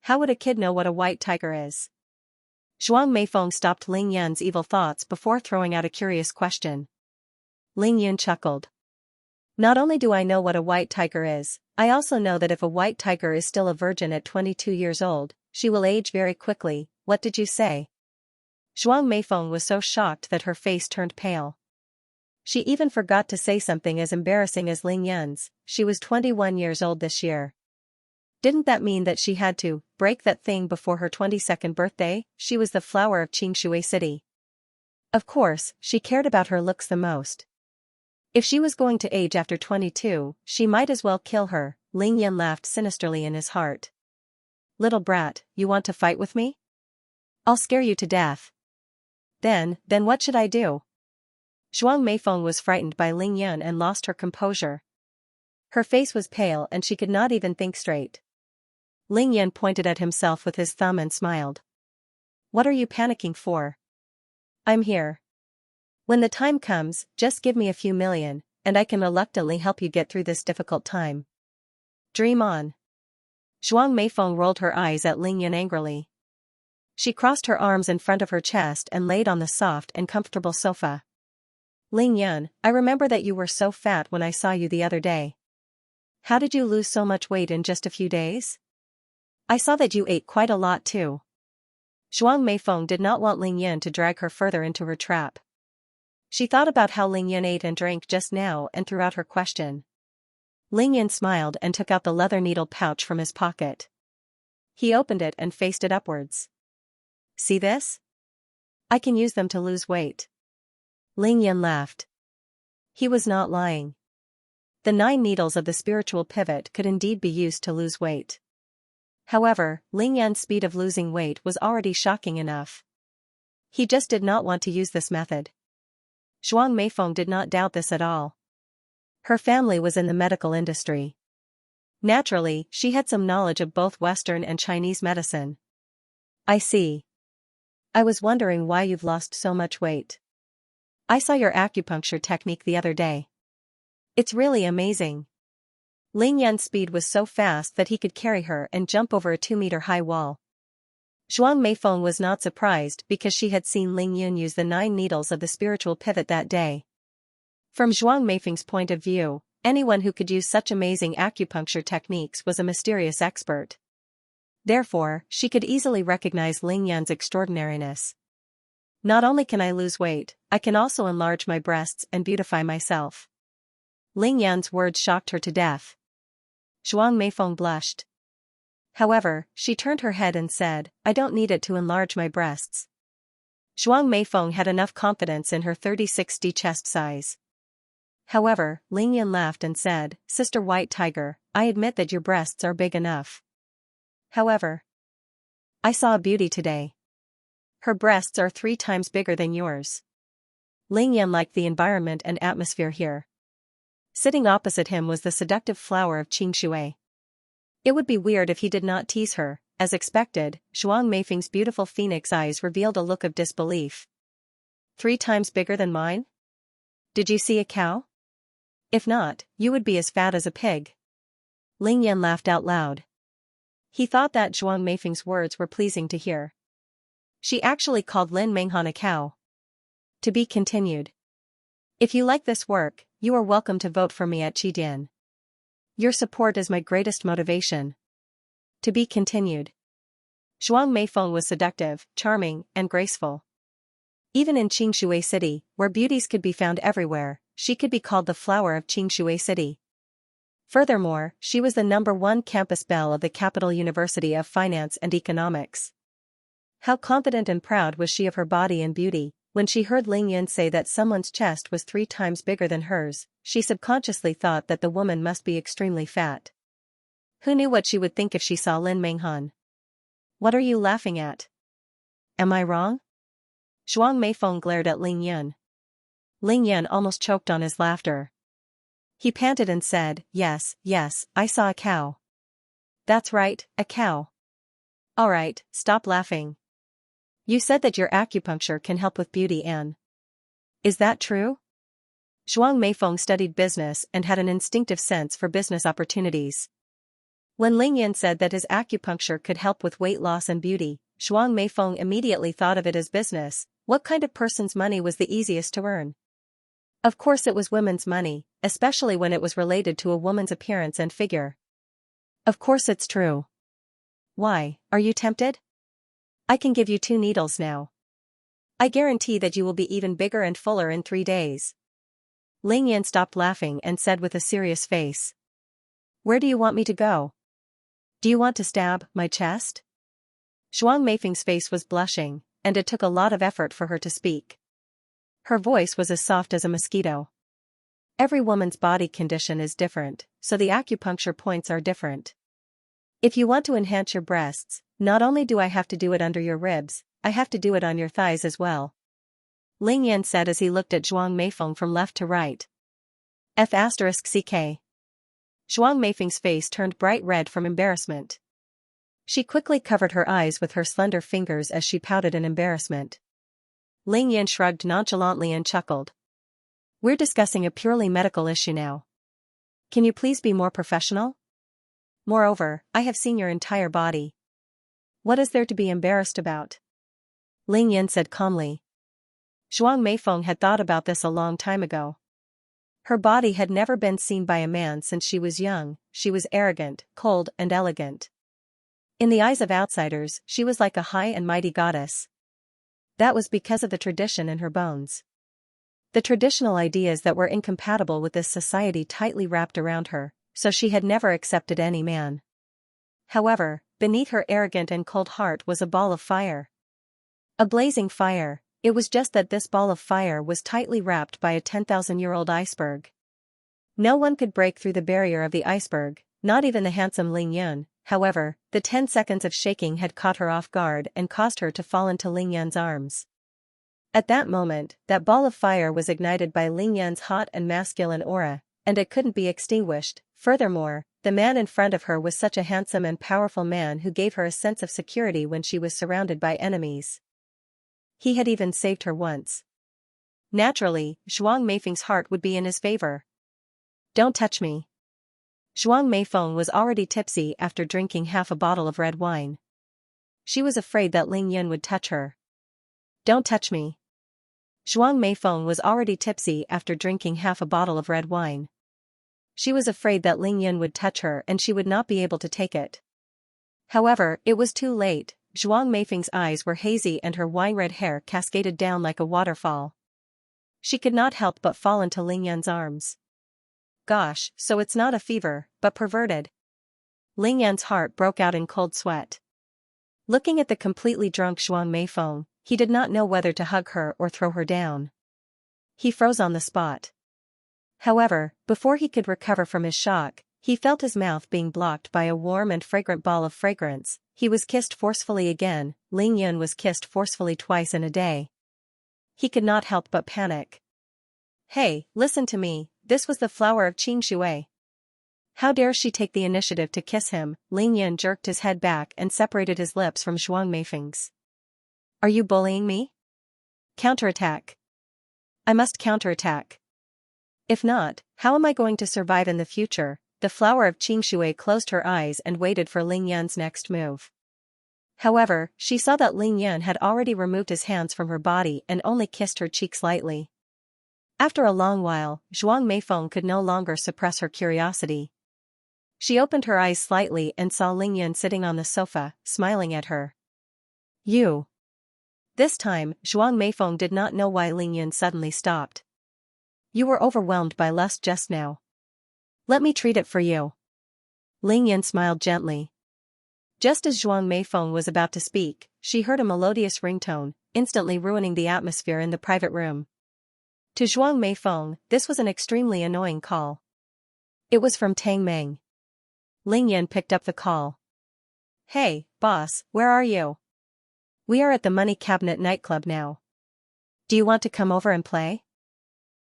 How would a kid know what a white tiger is?" Zhuang Meifeng stopped Ling Yan's evil thoughts before throwing out a curious question. Ling Yan chuckled. "Not only do I know what a white tiger is, I also know that if a white tiger is still a virgin at 22 years old, she will age very quickly. What did you say?" Zhuang Meifeng was so shocked that her face turned pale. She even forgot to say something as embarrassing as Ling Yan's. She was 21 years old this year. Didn't that mean that she had to break that thing before her 22nd birthday? She was the flower of Xianxia City. Of course, she cared about her looks the most. If she was going to age after 22, she might as well kill her. Ling Yan laughed sinisterly in his heart. Little brat, you want to fight with me? I'll scare you to death. Then what should I do? Zhuang Meifeng was frightened by Ling Yan and lost her composure. Her face was pale and she could not even think straight. Ling Yan pointed at himself with his thumb and smiled. What are you panicking for? I'm here. When the time comes, just give me a few million, and I can reluctantly help you get through this difficult time. Dream on. Zhuang Meifeng rolled her eyes at Ling Yan angrily. She crossed her arms in front of her chest and laid on the soft and comfortable sofa. Ling Yan, I remember that you were so fat when I saw you the other day. How did you lose so much weight in just a few days? I saw that you ate quite a lot too. Zhuang Meifeng did not want Ling Yan to drag her further into her trap. She thought about how Ling Yan ate and drank just now and threw out her question. Ling Yan smiled and took out the leather needle pouch from his pocket. He opened it and faced it upwards. See this? I can use them to lose weight. Ling Yan laughed. He was not lying. The 9 needles of the spiritual pivot could indeed be used to lose weight. However, Ling Yan's speed of losing weight was already shocking enough. He just did not want to use this method. Zhuang Meifeng did not doubt this at all. Her family was in the medical industry. Naturally, she had some knowledge of both Western and Chinese medicine. I see. I was wondering why you've lost so much weight. I saw your acupuncture technique the other day. It's really amazing. Ling Yan's speed was so fast that he could carry her and jump over a 2-meter-high wall. Zhuang Meifeng was not surprised because she had seen Ling Yan use the 9 needles of the spiritual pivot that day. From Zhuang Meifeng's point of view, anyone who could use such amazing acupuncture techniques was a mysterious expert. Therefore, she could easily recognize Ling Yan's extraordinariness. Not only can I lose weight, I can also enlarge my breasts and beautify myself. Ling Yan's words shocked her to death. Zhuang Meifeng blushed. However, she turned her head and said, I don't need it to enlarge my breasts. Zhuang Meifeng had enough confidence in her 36D chest size. However, Ling Yan laughed and said, Sister White Tiger, I admit that your breasts are big enough. However, I saw a beauty today. Her breasts are 3 times bigger than yours. Ling Yan liked the environment and atmosphere here. Sitting opposite him was the seductive flower of Xianxia. It would be weird if he did not tease her. As expected, Zhuang Meifeng's beautiful phoenix eyes revealed a look of disbelief. 3 times bigger than mine? Did you see a cow? If not, you would be as fat as a pig. Ling Yan laughed out loud. He thought that Zhuang Meifeng's words were pleasing to hear. She actually called Lin Menghan a cow. To be continued. If you like this work, you are welcome to vote for me at Qidian. Your support is my greatest motivation. To be continued. Zhuang Meifeng was seductive, charming, and graceful. Even in Xianxia City, where beauties could be found everywhere, she could be called the flower of Xianxia City. Furthermore, she was the #1 campus belle of the Capital University of Finance and Economics. How confident and proud was she of her body and beauty. When she heard Ling Yan say that someone's chest was 3 times bigger than hers, she subconsciously thought that the woman must be extremely fat. Who knew what she would think if she saw Lin Menghan? What are you laughing at? Am I wrong? Zhuang Meifeng glared at Ling Yan. Ling Yan almost choked on his laughter. He panted and said, yes, I saw a cow. That's right, a cow. Alright, stop laughing. You said that your acupuncture can help with beauty and... Is that true? Zhuang Meifeng studied business and had an instinctive sense for business opportunities. When Ling Yan said that his acupuncture could help with weight loss and beauty, Zhuang Meifeng immediately thought of it as business. What kind of person's money was the easiest to earn? Of course it was women's money, especially when it was related to a woman's appearance and figure. Of course it's true. Why, are you tempted? I can give you 2 needles now. I guarantee that you will be even bigger and fuller in 3 days. Ling Yan stopped laughing and said with a serious face. Where do you want me to go? Do you want to stab my chest? Zhuang Meifeng's face was blushing, and it took a lot of effort for her to speak. Her voice was as soft as a mosquito. Every woman's body condition is different, so the acupuncture points are different. If you want to enhance your breasts, not only do I have to do it under your ribs, I have to do it on your thighs as well. Ling Yan said as he looked at Zhuang Meifeng from left to right. F***ck. Zhuang Meifeng's face turned bright red from embarrassment. She quickly covered her eyes with her slender fingers as she pouted in embarrassment. Ling Yan shrugged nonchalantly and chuckled. We're discussing a purely medical issue now. Can you please be more professional? Moreover, I have seen your entire body. What is there to be embarrassed about? Ling Yan said calmly. Zhuang Meifeng had thought about this a long time ago. Her body had never been seen by a man since she was young. She was arrogant, cold and elegant. In the eyes of outsiders, she was like a high and mighty goddess. That was because of the tradition in her bones. The traditional ideas that were incompatible with this society tightly wrapped around her, so she had never accepted any man. However, beneath her arrogant and cold heart was a ball of fire. A blazing fire. It was just that this ball of fire was tightly wrapped by a 10,000-year-old iceberg. No one could break through the barrier of the iceberg, not even the handsome Ling Yan. However, the 10 seconds of shaking had caught her off guard and caused her to fall into Ling Yan's arms. At that moment, that ball of fire was ignited by Ling Yan's hot and masculine aura, and it couldn't be extinguished. Furthermore, the man in front of her was such a handsome and powerful man who gave her a sense of security when she was surrounded by enemies. He had even saved her once. Naturally, Zhuang Meifeng's heart would be in his favor. Don't touch me. Zhuang Meifeng was already tipsy after drinking half a bottle of red wine. She was afraid that Ling Yan would touch her. Don't touch me. Zhuang Meifeng was already tipsy after drinking half a bottle of red wine. She was afraid that Ling Yan would touch her and she would not be able to take it. However, it was too late. Zhuang Meifeng's eyes were hazy and her wine-red hair cascaded down like a waterfall. She could not help but fall into Ling Yan's arms. Gosh, so it's not a fever, but perverted. Ling Yan's heart broke out in cold sweat. Looking at the completely drunk Zhuang Meifeng, he did not know whether to hug her or throw her down. He froze on the spot. However, before he could recover from his shock, he felt his mouth being blocked by a warm and fragrant ball of fragrance. He was kissed forcefully again. Ling Yan was kissed forcefully twice in a day. He could not help but panic. Hey, listen to me, this was the flower of Xianxia. How dare she take the initiative to kiss him? Ling Yan jerked his head back and separated his lips from Zhuang Meifeng's. Are you bullying me? Counterattack. I must counterattack. If not, how am I going to survive in the future? The flower of Xianxia closed her eyes and waited for Ling Yan's next move. However, she saw that Ling Yan had already removed his hands from her body and only kissed her cheeks lightly. After a long while, Zhuang Meifeng could no longer suppress her curiosity. She opened her eyes slightly and saw Ling Yan sitting on the sofa, smiling at her. You. This time, Zhuang Meifeng did not know why Ling Yan suddenly stopped. You were overwhelmed by lust just now. Let me treat it for you. Ling Yan smiled gently. Just as Zhuang Meifeng was about to speak, she heard a melodious ringtone, instantly ruining the atmosphere in the private room. To Zhuang Meifeng, this was an extremely annoying call. It was from Tang Meng. Ling Yan picked up the call. Hey, boss, where are you? We are at the Money Cabinet nightclub now. Do you want to come over and play?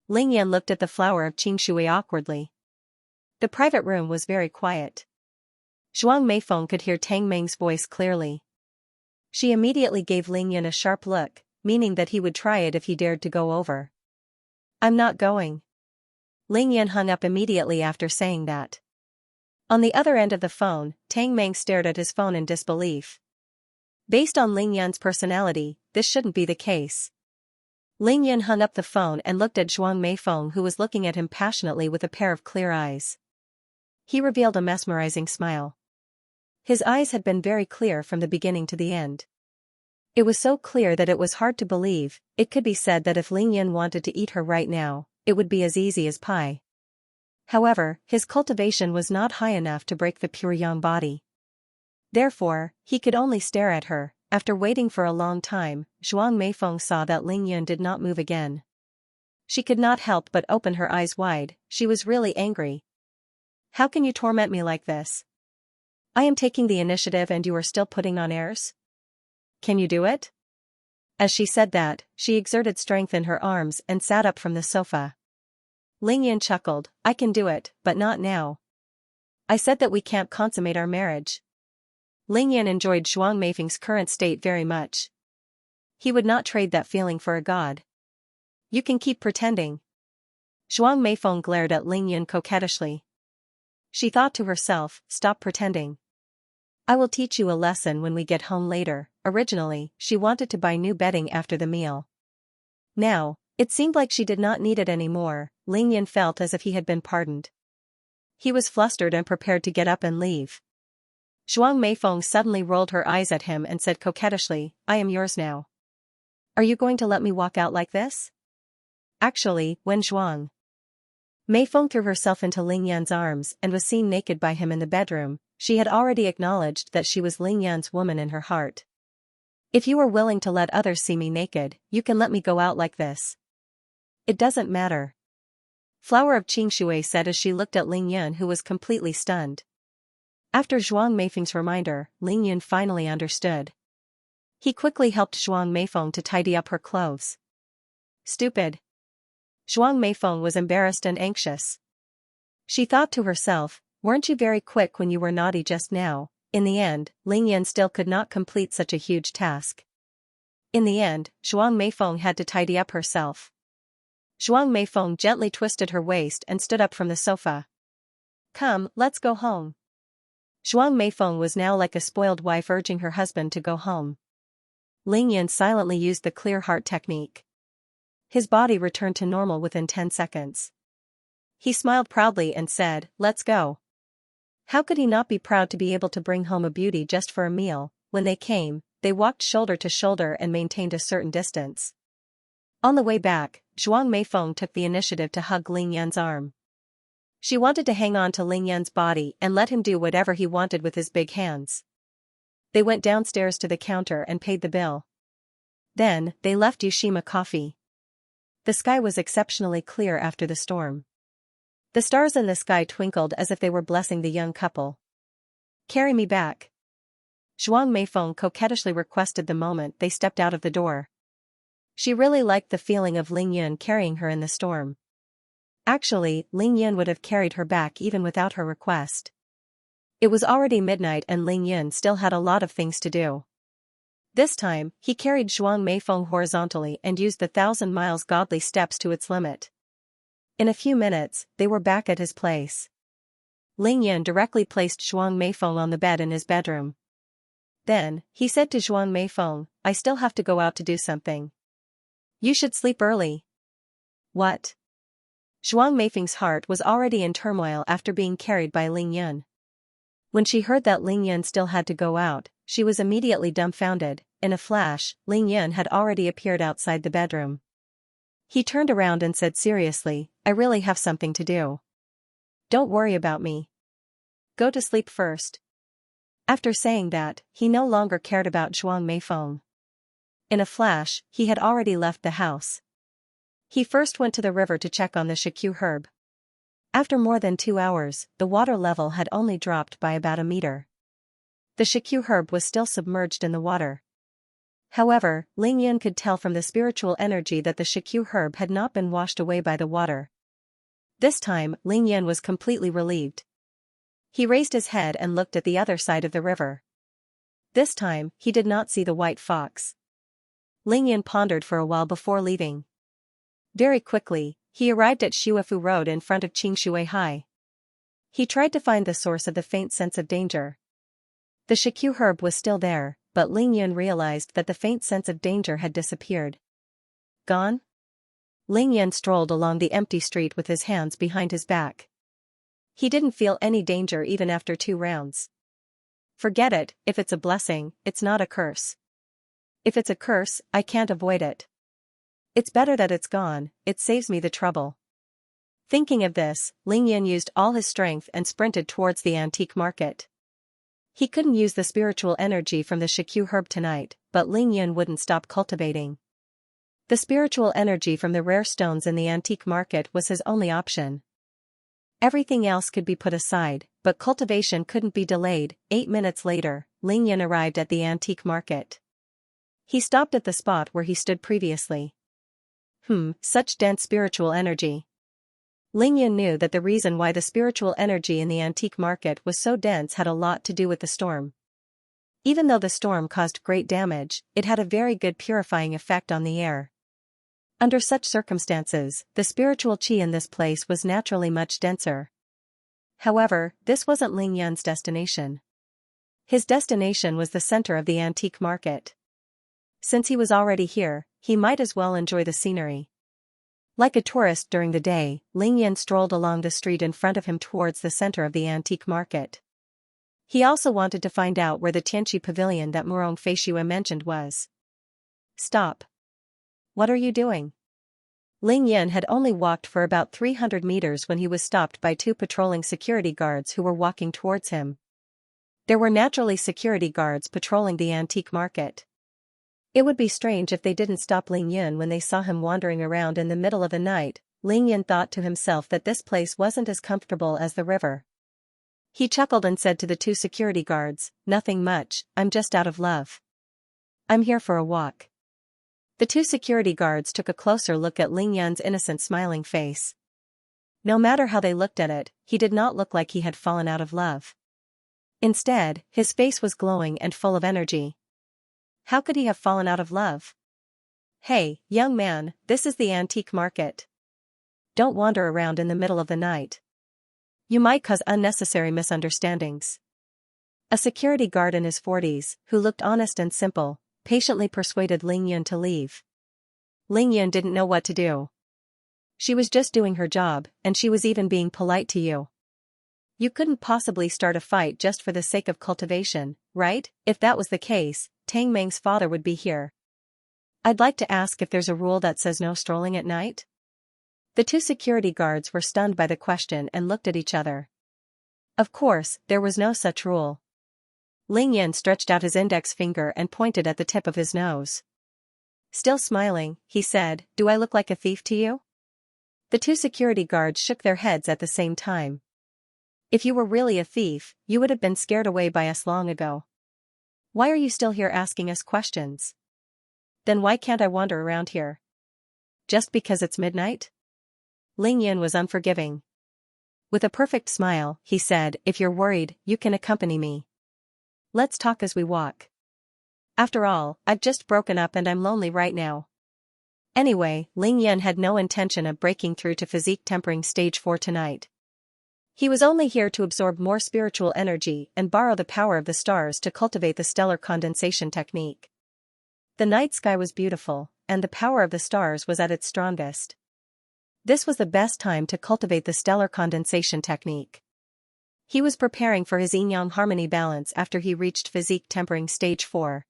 Ling Yan looked at the flower of Xianxia awkwardly. The private room was very quiet. Zhuang Meifeng could hear Tang Meng's voice clearly. She immediately gave Ling Yan a sharp look, meaning that he would try it if he dared to go over. I'm not going. Ling Yan hung up immediately after saying that. On the other end of the phone, Tang Meng stared at his phone in disbelief. Based on Ling Yan's personality, this shouldn't be the case. Ling Yan hung up the phone and looked at Zhuang Meifeng, who was looking at him passionately with a pair of clear eyes. He revealed a mesmerizing smile. His eyes had been very clear from the beginning to the end. It was so clear that it was hard to believe. It could be said that if Ling Yan wanted to eat her right now, it would be as easy as pie. However, his cultivation was not high enough to break the pure yang body. Therefore, he could only stare at her. After waiting for a long time, Zhuang Meifeng saw that Ling Yan did not move again. She could not help but open her eyes wide. She was really angry. How can you torment me like this? I am taking the initiative and you are still putting on airs? Can you do it? As she said that, she exerted strength in her arms and sat up from the sofa. Ling Yan chuckled, I can do it, but not now. I said that we can't consummate our marriage. Ling Yan enjoyed Zhuang Meifeng's current state very much. He would not trade that feeling for a god. You can keep pretending. Zhuang Meifeng glared at Ling Yan coquettishly. She thought to herself, stop pretending. I will teach you a lesson when we get home later. Originally, she wanted to buy new bedding after the meal. Now, it seemed like she did not need it anymore. Ling Yan felt as if he had been pardoned. He was flustered and prepared to get up and leave. Zhuang Meifeng suddenly rolled her eyes at him and said coquettishly, I am yours now. Are you going to let me walk out like this? Actually, when Zhuang Meifeng threw herself into Ling Yan's arms and was seen naked by him in the bedroom, she had already acknowledged that she was Ling Yan's woman in her heart. If you are willing to let others see me naked, you can let me go out like this. It doesn't matter. Flower of Xianxia said as she looked at Ling Yan, who was completely stunned. After Zhuang Meifeng's reminder, Ling Yan finally understood. He quickly helped Zhuang Meifeng to tidy up her clothes. Stupid. Zhuang Meifeng was embarrassed and anxious. She thought to herself, weren't you very quick when you were naughty just now? In the end, Ling Yan still could not complete such a huge task. In the end, Zhuang Meifeng had to tidy up herself. Zhuang Meifeng gently twisted her waist and stood up from the sofa. Come, let's go home. Zhuang Meifeng was now like a spoiled wife urging her husband to go home. Ling Yan silently used the clear heart technique. His body returned to normal within 10 seconds. He smiled proudly and said, let's go. How could he not be proud to be able to bring home a beauty just for a meal? When they came, they walked shoulder to shoulder and maintained a certain distance. On the way back, Zhuang Meifeng took the initiative to hug Ling Yan's arm. She wanted to hang on to Ling Yan's body and let him do whatever he wanted with his big hands. They went downstairs to the counter and paid the bill. Then, they left Yushima Coffee. The sky was exceptionally clear after the storm. The stars in the sky twinkled as if they were blessing the young couple. Carry me back. Zhuang Meifeng coquettishly requested the moment they stepped out of the door. She really liked the feeling of Ling Yan carrying her in the storm. Actually, Ling Yan would have carried her back even without her request. It was already midnight and Ling Yan still had a lot of things to do. This time, he carried Zhuang Meifeng horizontally and used the 1,000 miles godly steps to its limit. In a few minutes, they were back at his place. Ling Yan directly placed Zhuang Meifeng on the bed in his bedroom. Then, he said to Zhuang Meifeng, I still have to go out to do something. You should sleep early. What? Zhuang Meifeng's heart was already in turmoil after being carried by Ling Yan. When she heard that Ling Yan still had to go out, she was immediately dumbfounded. In a flash, Ling Yan had already appeared outside the bedroom. He turned around and said seriously, I really have something to do. Don't worry about me. Go to sleep first. After saying that, he no longer cared about Zhuang Meifeng. In a flash, he had already left the house. He first went to the river to check on the Xianxia herb. After more than 2 hours, the water level had only dropped by about a meter. The Xianxia herb was still submerged in the water. However, Ling Yan could tell from the spiritual energy that the Xianxia herb had not been washed away by the water. This time, Ling Yan was completely relieved. He raised his head and looked at the other side of the river. This time, he did not see the white fox. Ling Yan pondered for a while before leaving. Very quickly, he arrived at Shuafu Road in front of Qingshui High. He tried to find the source of the faint sense of danger. The Xianxia herb was still there, but Ling Yan realized that the faint sense of danger had disappeared. Gone? Ling Yan strolled along the empty street with his hands behind his back. He didn't feel any danger even after 2 rounds. Forget it, if it's a blessing, it's not a curse. If it's a curse, I can't avoid it. It's better that it's gone, it saves me the trouble. Thinking of this, Ling Yan used all his strength and sprinted towards the antique market. He couldn't use the spiritual energy from the Xianxia herb tonight, but Ling Yan wouldn't stop cultivating. The spiritual energy from the rare stones in the antique market was his only option. Everything else could be put aside, but cultivation couldn't be delayed. 8 minutes later, Ling Yan arrived at the antique market. He stopped at the spot where he stood previously. Such dense spiritual energy. Ling Yan knew that the reason why the spiritual energy in the antique market was so dense had a lot to do with the storm. Even though the storm caused great damage, it had a very good purifying effect on the air. Under such circumstances, the spiritual qi in this place was naturally much denser. However, this wasn't Ling Yan's destination. His destination was the center of the antique market. Since he was already here, he might as well enjoy the scenery. Like a tourist during the day, Ling Yan strolled along the street in front of him towards the center of the antique market. He also wanted to find out where the Xianxia pavilion that Murong Feishue mentioned was. Stop. What are you doing? Ling Yan had only walked for about 300 meters when he was stopped by two patrolling security guards who were walking towards him. There were naturally security guards patrolling the antique market. It would be strange if they didn't stop Ling Yan when they saw him wandering around in the middle of the night. Ling Yan thought to himself that this place wasn't as comfortable as the river. He chuckled and said to the two security guards, "Nothing much, I'm just out of love. I'm here for a walk." The two security guards took a closer look at Ling Yan's innocent smiling face. No matter how they looked at it, he did not look like he had fallen out of love. Instead, his face was glowing and full of energy. How could he have fallen out of love? "Hey, young man, this is the antique market. Don't wander around in the middle of the night. You might cause unnecessary misunderstandings." A security guard in his 40s, who looked honest and simple, patiently persuaded Ling Yan to leave. Ling Yan didn't know what to do. She was just doing her job, and she was even being polite to you. You couldn't possibly start a fight just for the sake of cultivation, right? If that was the case, Tang Meng's father would be here. I'd like to ask if there's a rule that says no strolling at night? The two security guards were stunned by the question and looked at each other. Of course, there was no such rule. Ling Yan stretched out his index finger and pointed at the tip of his nose. Still smiling, he said, "Do I look like a thief to you?" The two security guards shook their heads at the same time. "If you were really a thief, you would have been scared away by us long ago. Why are you still here asking us questions? Then why can't I wander around here? Just because it's midnight?" Ling Yan was unforgiving. With a perfect smile, he said, "If you're worried, you can accompany me. Let's talk as we walk. After all, I've just broken up and I'm lonely right now." Anyway, Ling Yan had no intention of breaking through to physique tempering stage 4 tonight. He was only here to absorb more spiritual energy and borrow the power of the stars to cultivate the stellar condensation technique. The night sky was beautiful, and the power of the stars was at its strongest. This was the best time to cultivate the stellar condensation technique. He was preparing for his yin-yang harmony balance after he reached physique tempering stage 4.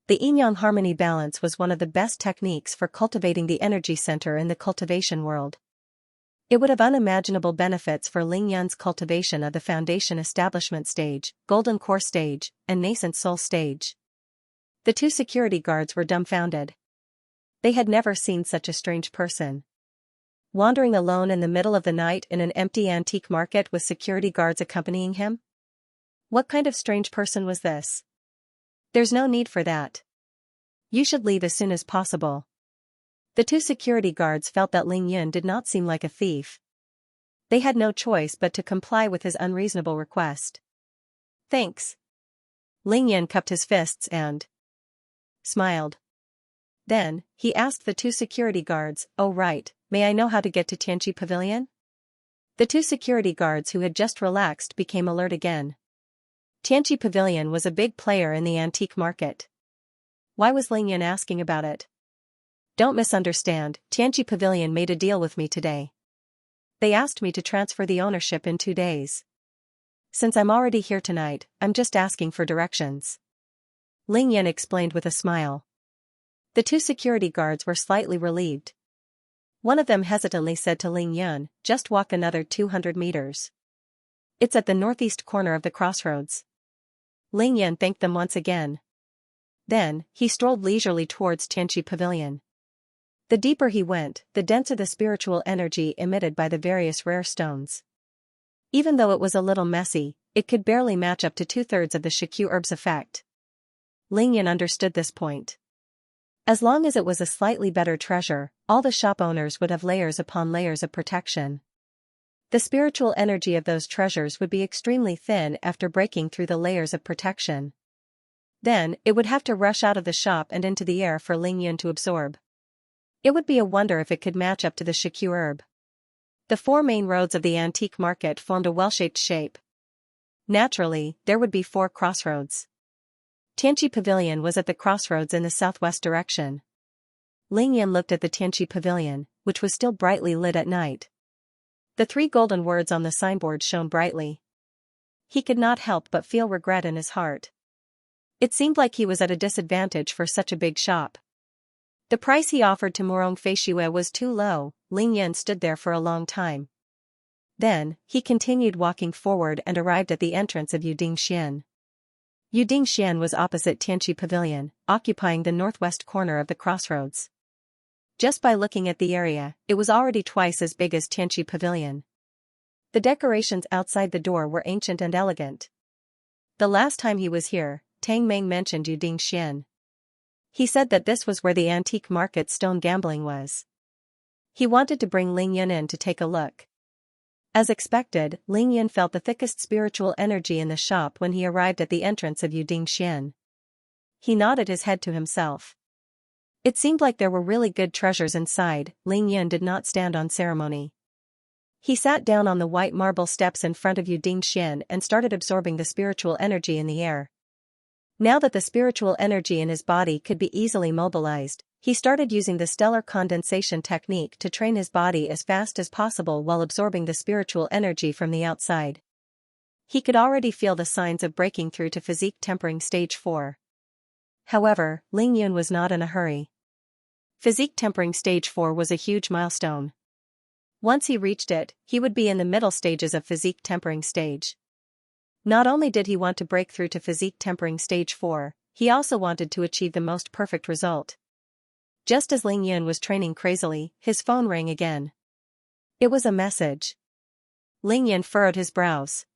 The yin-yang harmony balance was one of the best techniques for cultivating the energy center in the cultivation world. It would have unimaginable benefits for Ling Yan's cultivation of the foundation establishment stage, golden core stage, and nascent soul stage. The two security guards were dumbfounded. They had never seen such a strange person. Wandering alone in the middle of the night in an empty antique market with security guards accompanying him? What kind of strange person was this? There's no need for that. You should leave as soon as possible. The two security guards felt that Ling Yan did not seem like a thief. They had no choice but to comply with his unreasonable request. "Thanks." Ling Yan cupped his fists and smiled. Then, he asked the two security guards, "Oh right, may I know how to get to Xianxia Pavilion?" The two security guards who had just relaxed became alert again. Xianxia Pavilion was a big player in the antique market. Why was Ling Yan asking about it? Don't misunderstand, Xianxia Pavilion made a deal with me today. They asked me to transfer the ownership in 2 days. Since I'm already here tonight, I'm just asking for directions. Ling Yan explained with a smile. The two security guards were slightly relieved. One of them hesitantly said to Ling Yan, "Just walk another 200 meters. It's at the northeast corner of the crossroads." Ling Yan thanked them once again. Then, he strolled leisurely towards Xianxia Pavilion. The deeper he went, the denser the spiritual energy emitted by the various rare stones. Even though it was a little messy, it could barely match up to 2/3 of the Shikyu herb's effect. Ling Yan understood this point. As long as it was a slightly better treasure, all the shop owners would have layers upon layers of protection. The spiritual energy of those treasures would be extremely thin after breaking through the layers of protection. Then, it would have to rush out of the shop and into the air for Ling Yan to absorb. It would be a wonder if it could match up to the Shikyu herb. The 4 main roads of the antique market formed a well-shaped shape. Naturally, there would be 4 crossroads. Tianqi Pavilion was at the crossroads in the southwest direction. Ling Yan looked at the Tianqi Pavilion, which was still brightly lit at night. The 3 golden words on the signboard shone brightly. He could not help but feel regret in his heart. It seemed like he was at a disadvantage for such a big shop. The price he offered to Morong Feishue was too low. Ling Yan stood there for a long time. Then, he continued walking forward and arrived at the entrance of Yudingxian. Yudingxian was opposite Tianqi Pavilion, occupying the northwest corner of the crossroads. Just by looking at the area, it was already twice as big as Tianqi Pavilion. The decorations outside the door were ancient and elegant. The last time he was here, Tang Meng mentioned Yudingxian. He said that this was where the antique market stone gambling was. He wanted to bring Ling Yan in to take a look. As expected, Ling Yan felt the thickest spiritual energy in the shop when he arrived at the entrance of Yudingxian. He nodded his head to himself. It seemed like there were really good treasures inside. Ling Yan did not stand on ceremony. He sat down on the white marble steps in front of Yudingxian and started absorbing the spiritual energy in the air. Now that the spiritual energy in his body could be easily mobilized, he started using the stellar condensation technique to train his body as fast as possible while absorbing the spiritual energy from the outside. He could already feel the signs of breaking through to physique tempering stage 4. However, Ling Yan was not in a hurry. Physique tempering stage 4 was a huge milestone. Once he reached it, he would be in the middle stages of physique tempering stage. Not only did he want to break through to physique tempering stage 4, he also wanted to achieve the most perfect result. Just as Ling Yan was training crazily, his phone rang again. It was a message. Ling Yan furrowed his brows.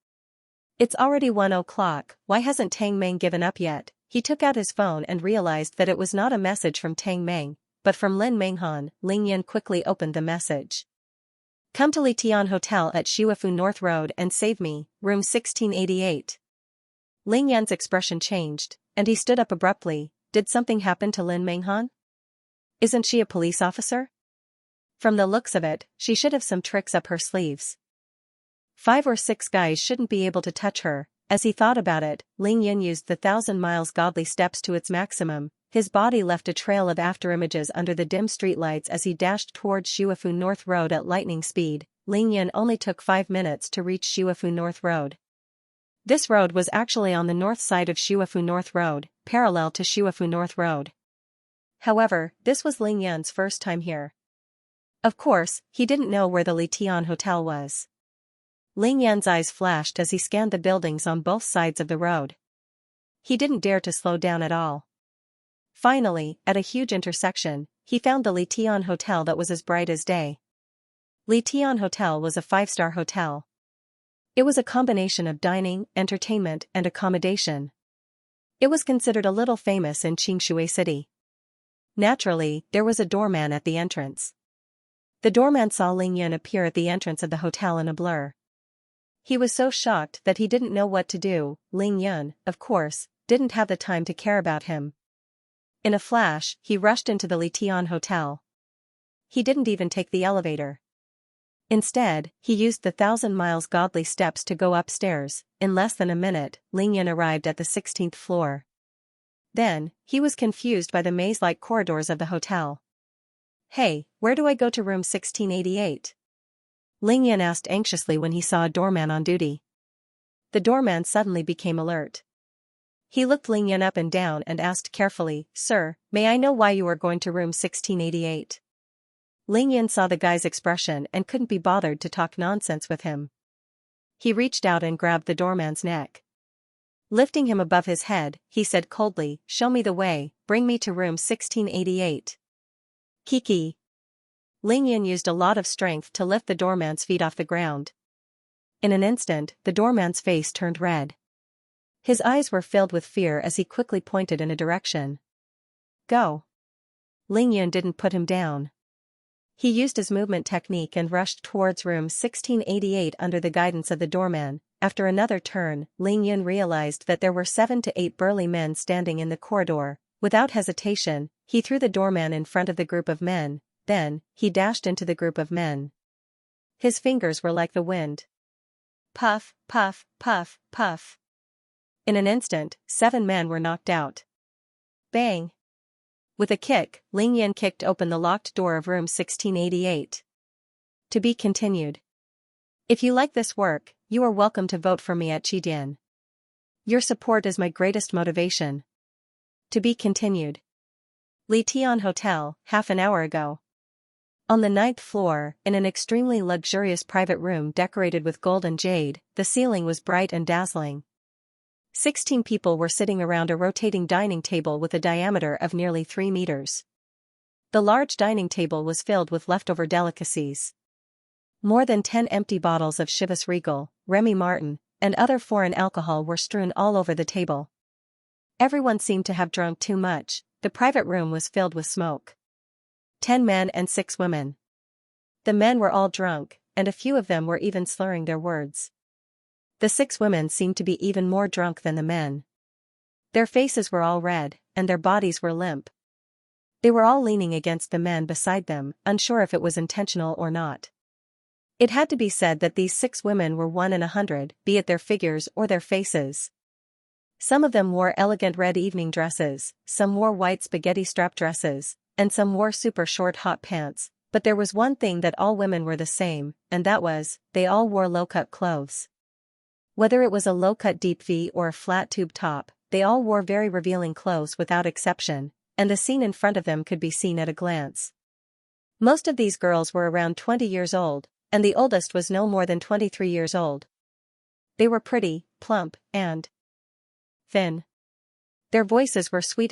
It's already 1 o'clock, why hasn't Tang Meng given up yet? He took out his phone and realized that it was not a message from Tang Meng, but from Lin Menghan. Ling Yan quickly opened the message. Come to Litian Hotel at Shuafu North Road and save me, room 1688. Ling Yan's expression changed, and he stood up abruptly. Did something happen to Lin Menghan? Isn't she a police officer? From the looks of it, she should have some tricks up her sleeves. 5 or 6 guys shouldn't be able to touch her. As he thought about it, Ling Yan used the 1,000 miles godly steps to its maximum. His body left a trail of afterimages under the dim streetlights as he dashed towards Shuafu North Road at lightning speed. Ling Yan only took 5 minutes to reach Shuafu North Road. This road was actually on the north side of Shuafu North Road, parallel to Shuafu North Road. However, this was Ling Yan's first time here. Of course, he didn't know where the Litian Hotel was. Ling Yan's eyes flashed as he scanned the buildings on both sides of the road. He didn't dare to slow down at all. Finally, at a huge intersection, he found the Litian Hotel that was as bright as day. Litian Hotel was a 5-star hotel. It was a combination of dining, entertainment, and accommodation. It was considered a little famous in Qingshui City. Naturally, there was a doorman at the entrance. The doorman saw Ling Yan appear at the entrance of the hotel in a blur. He was so shocked that he didn't know what to do. Ling Yan, of course, didn't have the time to care about him. In a flash, he rushed into the Litian Hotel. He didn't even take the elevator. Instead, he used the 1,000 miles godly steps to go upstairs. In less than a minute, Ling Yan arrived at the 16th floor. Then, he was confused by the maze-like corridors of the hotel. Hey, where do I go to room 1688? Ling Yan asked anxiously when he saw a doorman on duty. The doorman suddenly became alert. He looked Ling Yan up and down and asked carefully, Sir, may I know why you are going to room 1688? Ling Yan saw the guy's expression and couldn't be bothered to talk nonsense with him. He reached out and grabbed the doorman's neck. Lifting him above his head, he said coldly, Show me the way, bring me to room 1688. Kiki. Ling Yan used a lot of strength to lift the doorman's feet off the ground. In an instant, the doorman's face turned red. His eyes were filled with fear as he quickly pointed in a direction. Go. Ling Yun didn't put him down. He used his movement technique and rushed towards room 1688 under the guidance of the doorman. After another turn, Ling Yun realized that there were 7 to 8 burly men standing in the corridor. Without hesitation, he threw the doorman in front of the group of men, then, he dashed into the group of men. His fingers were like the wind. Puff, puff, puff, puff. In an instant, 7 men were knocked out. Bang! With a kick, Ling Yun kicked open the locked door of room 1688. To be continued. If you like this work, you are welcome to vote for me at Qidian. Your support is my greatest motivation. To be continued. Li Tian Hotel, half an hour ago. On the 9th floor, in an extremely luxurious private room decorated with gold and jade, the ceiling was bright and dazzling. 16 people were sitting around a rotating dining table with a diameter of nearly 3 meters. The large dining table was filled with leftover delicacies. More than 10 empty bottles of Chivas Regal, Remy Martin, and other foreign alcohol were strewn all over the table. Everyone seemed to have drunk too much. The private room was filled with smoke. 10 men and 6 women. The men were all drunk, and a few of them were even slurring their words. The 6 women seemed to be even more drunk than the men. Their faces were all red, and their bodies were limp. They were all leaning against the men beside them, unsure if it was intentional or not. It had to be said that these 6 women were 1 in 100, be it their figures or their faces. Some of them wore elegant red evening dresses, some wore white spaghetti strap dresses, and some wore super short hot pants, but there was one thing that all women were the same, and that was, they all wore low-cut clothes. Whether it was a low-cut deep V or a flat tube top, they all wore very revealing clothes without exception, and the scene in front of them could be seen at a glance. Most of these girls were around 20 years old, and the oldest was no more than 23 years old. They were pretty, plump, and thin. Their voices were sweet,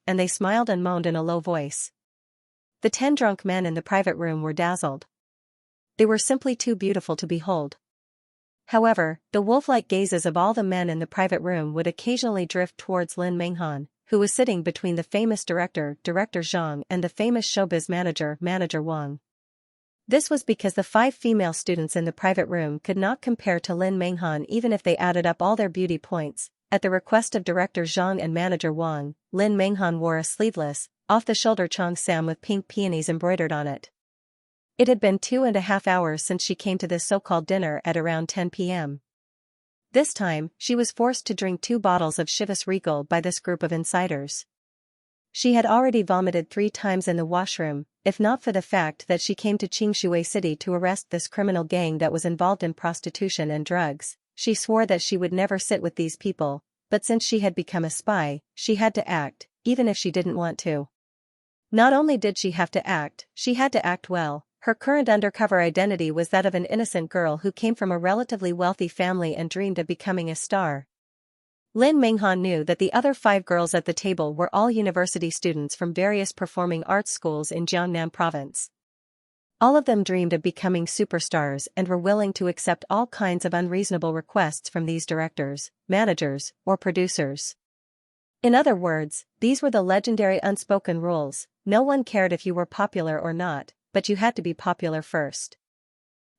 and they smiled and moaned in a low voice. The 10 drunk men in the private room were dazzled. They were simply too beautiful to behold. However, the wolf-like gazes of all the men in the private room would occasionally drift towards Lin Menghan, who was sitting between the famous director, Director Zhang, and the famous showbiz manager, Manager Wang. This was because the 5 female students in the private room could not compare to Lin Menghan even if they added up all their beauty points. At the request of Director Zhang and Manager Wang, Lin Menghan wore a sleeveless, off-the-shoulder cheongsam with pink peonies embroidered on it. It had been 2.5 hours since she came to this so-called dinner at around 10 p.m. This time, she was forced to drink 2 bottles of Chivas Regal by this group of insiders. She had already vomited 3 times in the washroom, if not for the fact that she came to Xianxia City to arrest this criminal gang that was involved in prostitution and drugs. She swore that she would never sit with these people, but since she had become a spy, she had to act, even if she didn't want to. Not only did she have to act, she had to act well. Her current undercover identity was that of an innocent girl who came from a relatively wealthy family and dreamed of becoming a star. Lin Menghan knew that the other 5 girls at the table were all university students from various performing arts schools in Jiangnan province. All of them dreamed of becoming superstars and were willing to accept all kinds of unreasonable requests from these directors, managers, or producers. In other words, these were the legendary unspoken rules: no one cared if you were popular or not, but you had to be popular first.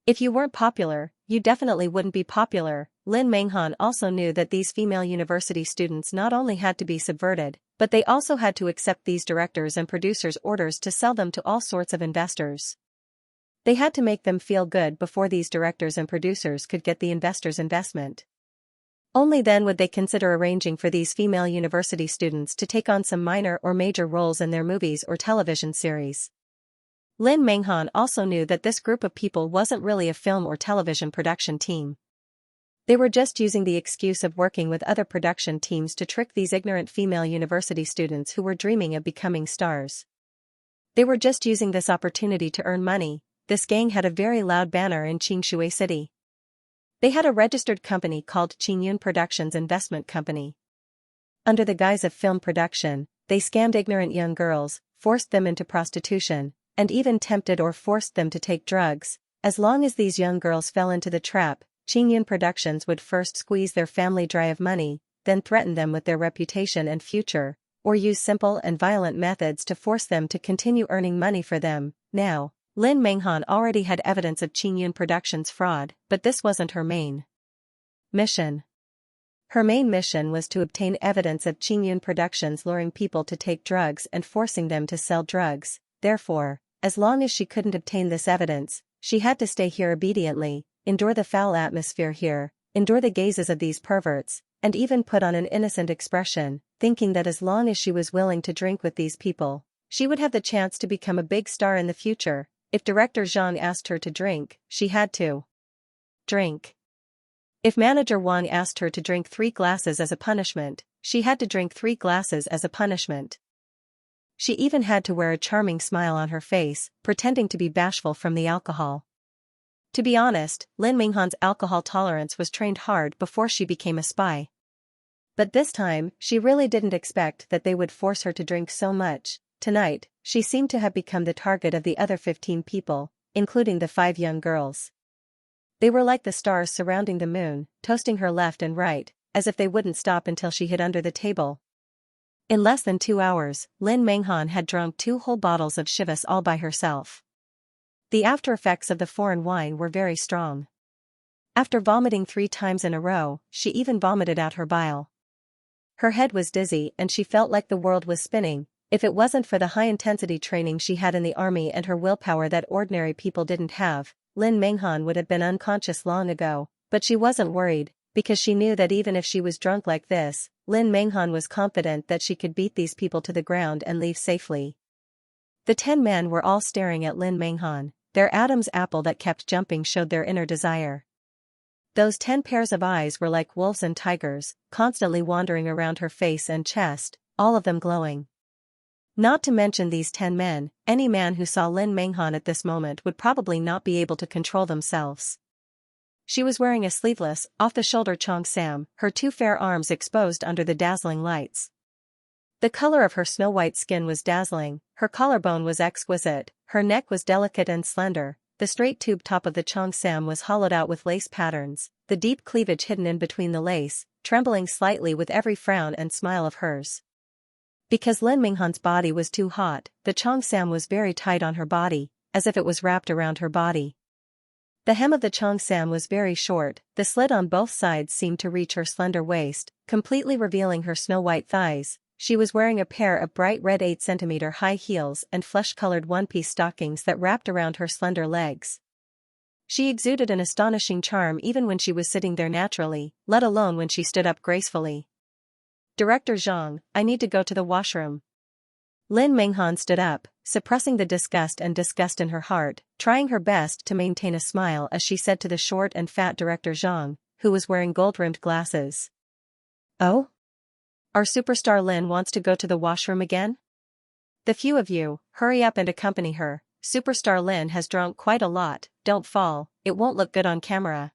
If you weren't popular, you definitely wouldn't be popular. Lin Menghan also knew that these female university students not only had to be subverted, but they also had to accept these directors' and producers' orders to sell them to all sorts of investors. They had to make them feel good before these directors and producers could get the investors' investment. Only then would they consider arranging for these female university students to take on some minor or major roles in their movies or television series. Lin Menghan also knew that this group of people wasn't really a film or television production team. They were just using the excuse of working with other production teams to trick these ignorant female university students who were dreaming of becoming stars. They were just using this opportunity to earn money. This gang had a very loud banner in Xianxia City. They had a registered company called Qingyun Productions Investment Company. Under the guise of film production, they scammed ignorant young girls, forced them into prostitution, and even tempted or forced them to take drugs. As long as these young girls fell into the trap, Qingyun Productions would first squeeze their family dry of money, then threaten them with their reputation and future, or use simple and violent methods to force them to continue earning money for them. Now, Lin Menghan already had evidence of Qingyun Productions' fraud, but this wasn't her main mission. Her main mission was to obtain evidence of Qingyun Productions luring people to take drugs and forcing them to sell drugs. Therefore, as long as she couldn't obtain this evidence, she had to stay here obediently, endure the foul atmosphere here, endure the gazes of these perverts, and even put on an innocent expression, thinking that as long as she was willing to drink with these people, she would have the chance to become a big star in the future. If Director Zhang asked her to drink, she had to drink. If Manager Wang asked her to drink 3 glasses as a punishment, she had to drink 3 glasses as a punishment. She even had to wear a charming smile on her face, pretending to be bashful from the alcohol. To be honest, Lin Menghan's alcohol tolerance was trained hard before she became a spy. But this time, she really didn't expect that they would force her to drink so much. Tonight, she seemed to have become the target of the other 15 people, including the 5 young girls. They were like the stars surrounding the moon, toasting her left and right, as if they wouldn't stop until she hid under the table. In less than 2 hours, Lin Menghan had drunk 2 whole bottles of Chivas all by herself. The after effects of the foreign wine were very strong. After vomiting 3 times in a row, she even vomited out her bile. Her head was dizzy and she felt like the world was spinning. If it wasn't for the high-intensity training she had in the army and her willpower that ordinary people didn't have, Lin Menghan would have been unconscious long ago, but she wasn't worried, because she knew that even if she was drunk like this, Lin Menghan was confident that she could beat these people to the ground and leave safely. The 10 men were all staring at Lin Menghan. Their Adam's apple that kept jumping showed their inner desire. Those 10 pairs of eyes were like wolves and tigers, constantly wandering around her face and chest, all of them glowing. Not to mention these 10 men, any man who saw Lin Menghan at this moment would probably not be able to control themselves. She was wearing a sleeveless, off-the-shoulder cheongsam, her 2 fair arms exposed under the dazzling lights. The color of her snow-white skin was dazzling, her collarbone was exquisite, her neck was delicate and slender, the straight tube top of the cheongsam was hollowed out with lace patterns, the deep cleavage hidden in between the lace, trembling slightly with every frown and smile of hers. Because Lin Menghan's body was too hot, the cheongsam was very tight on her body, as if it was wrapped around her body. The hem of the cheongsam was very short, the slit on both sides seemed to reach her slender waist, completely revealing her snow-white thighs. She was wearing a pair of bright red 8-centimeter high heels and flesh-colored one-piece stockings that wrapped around her slender legs. She exuded an astonishing charm even when she was sitting there naturally, let alone when she stood up gracefully. Director Zhang, I need to go to the washroom. Lin Menghan stood up, suppressing the disgust in her heart, trying her best to maintain a smile as she said to the short and fat Director Zhang, who was wearing gold-rimmed glasses. Oh? Our superstar Lin wants to go to the washroom again? The few of you, hurry up and accompany her. Superstar Lin has drunk quite a lot, don't fall, it won't look good on camera.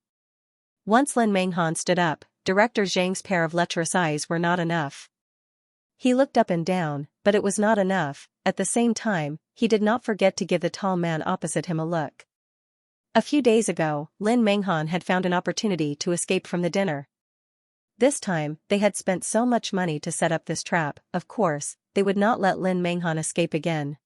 Once Lin Menghan stood up, Director Zhang's pair of lecherous eyes were not enough. He looked up and down, but it was not enough. At the same time, he did not forget to give the tall man opposite him a look. A few days ago, Lin Menghan had found an opportunity to escape from the dinner. This time, they had spent so much money to set up this trap, of course, they would not let Lin Menghan escape again.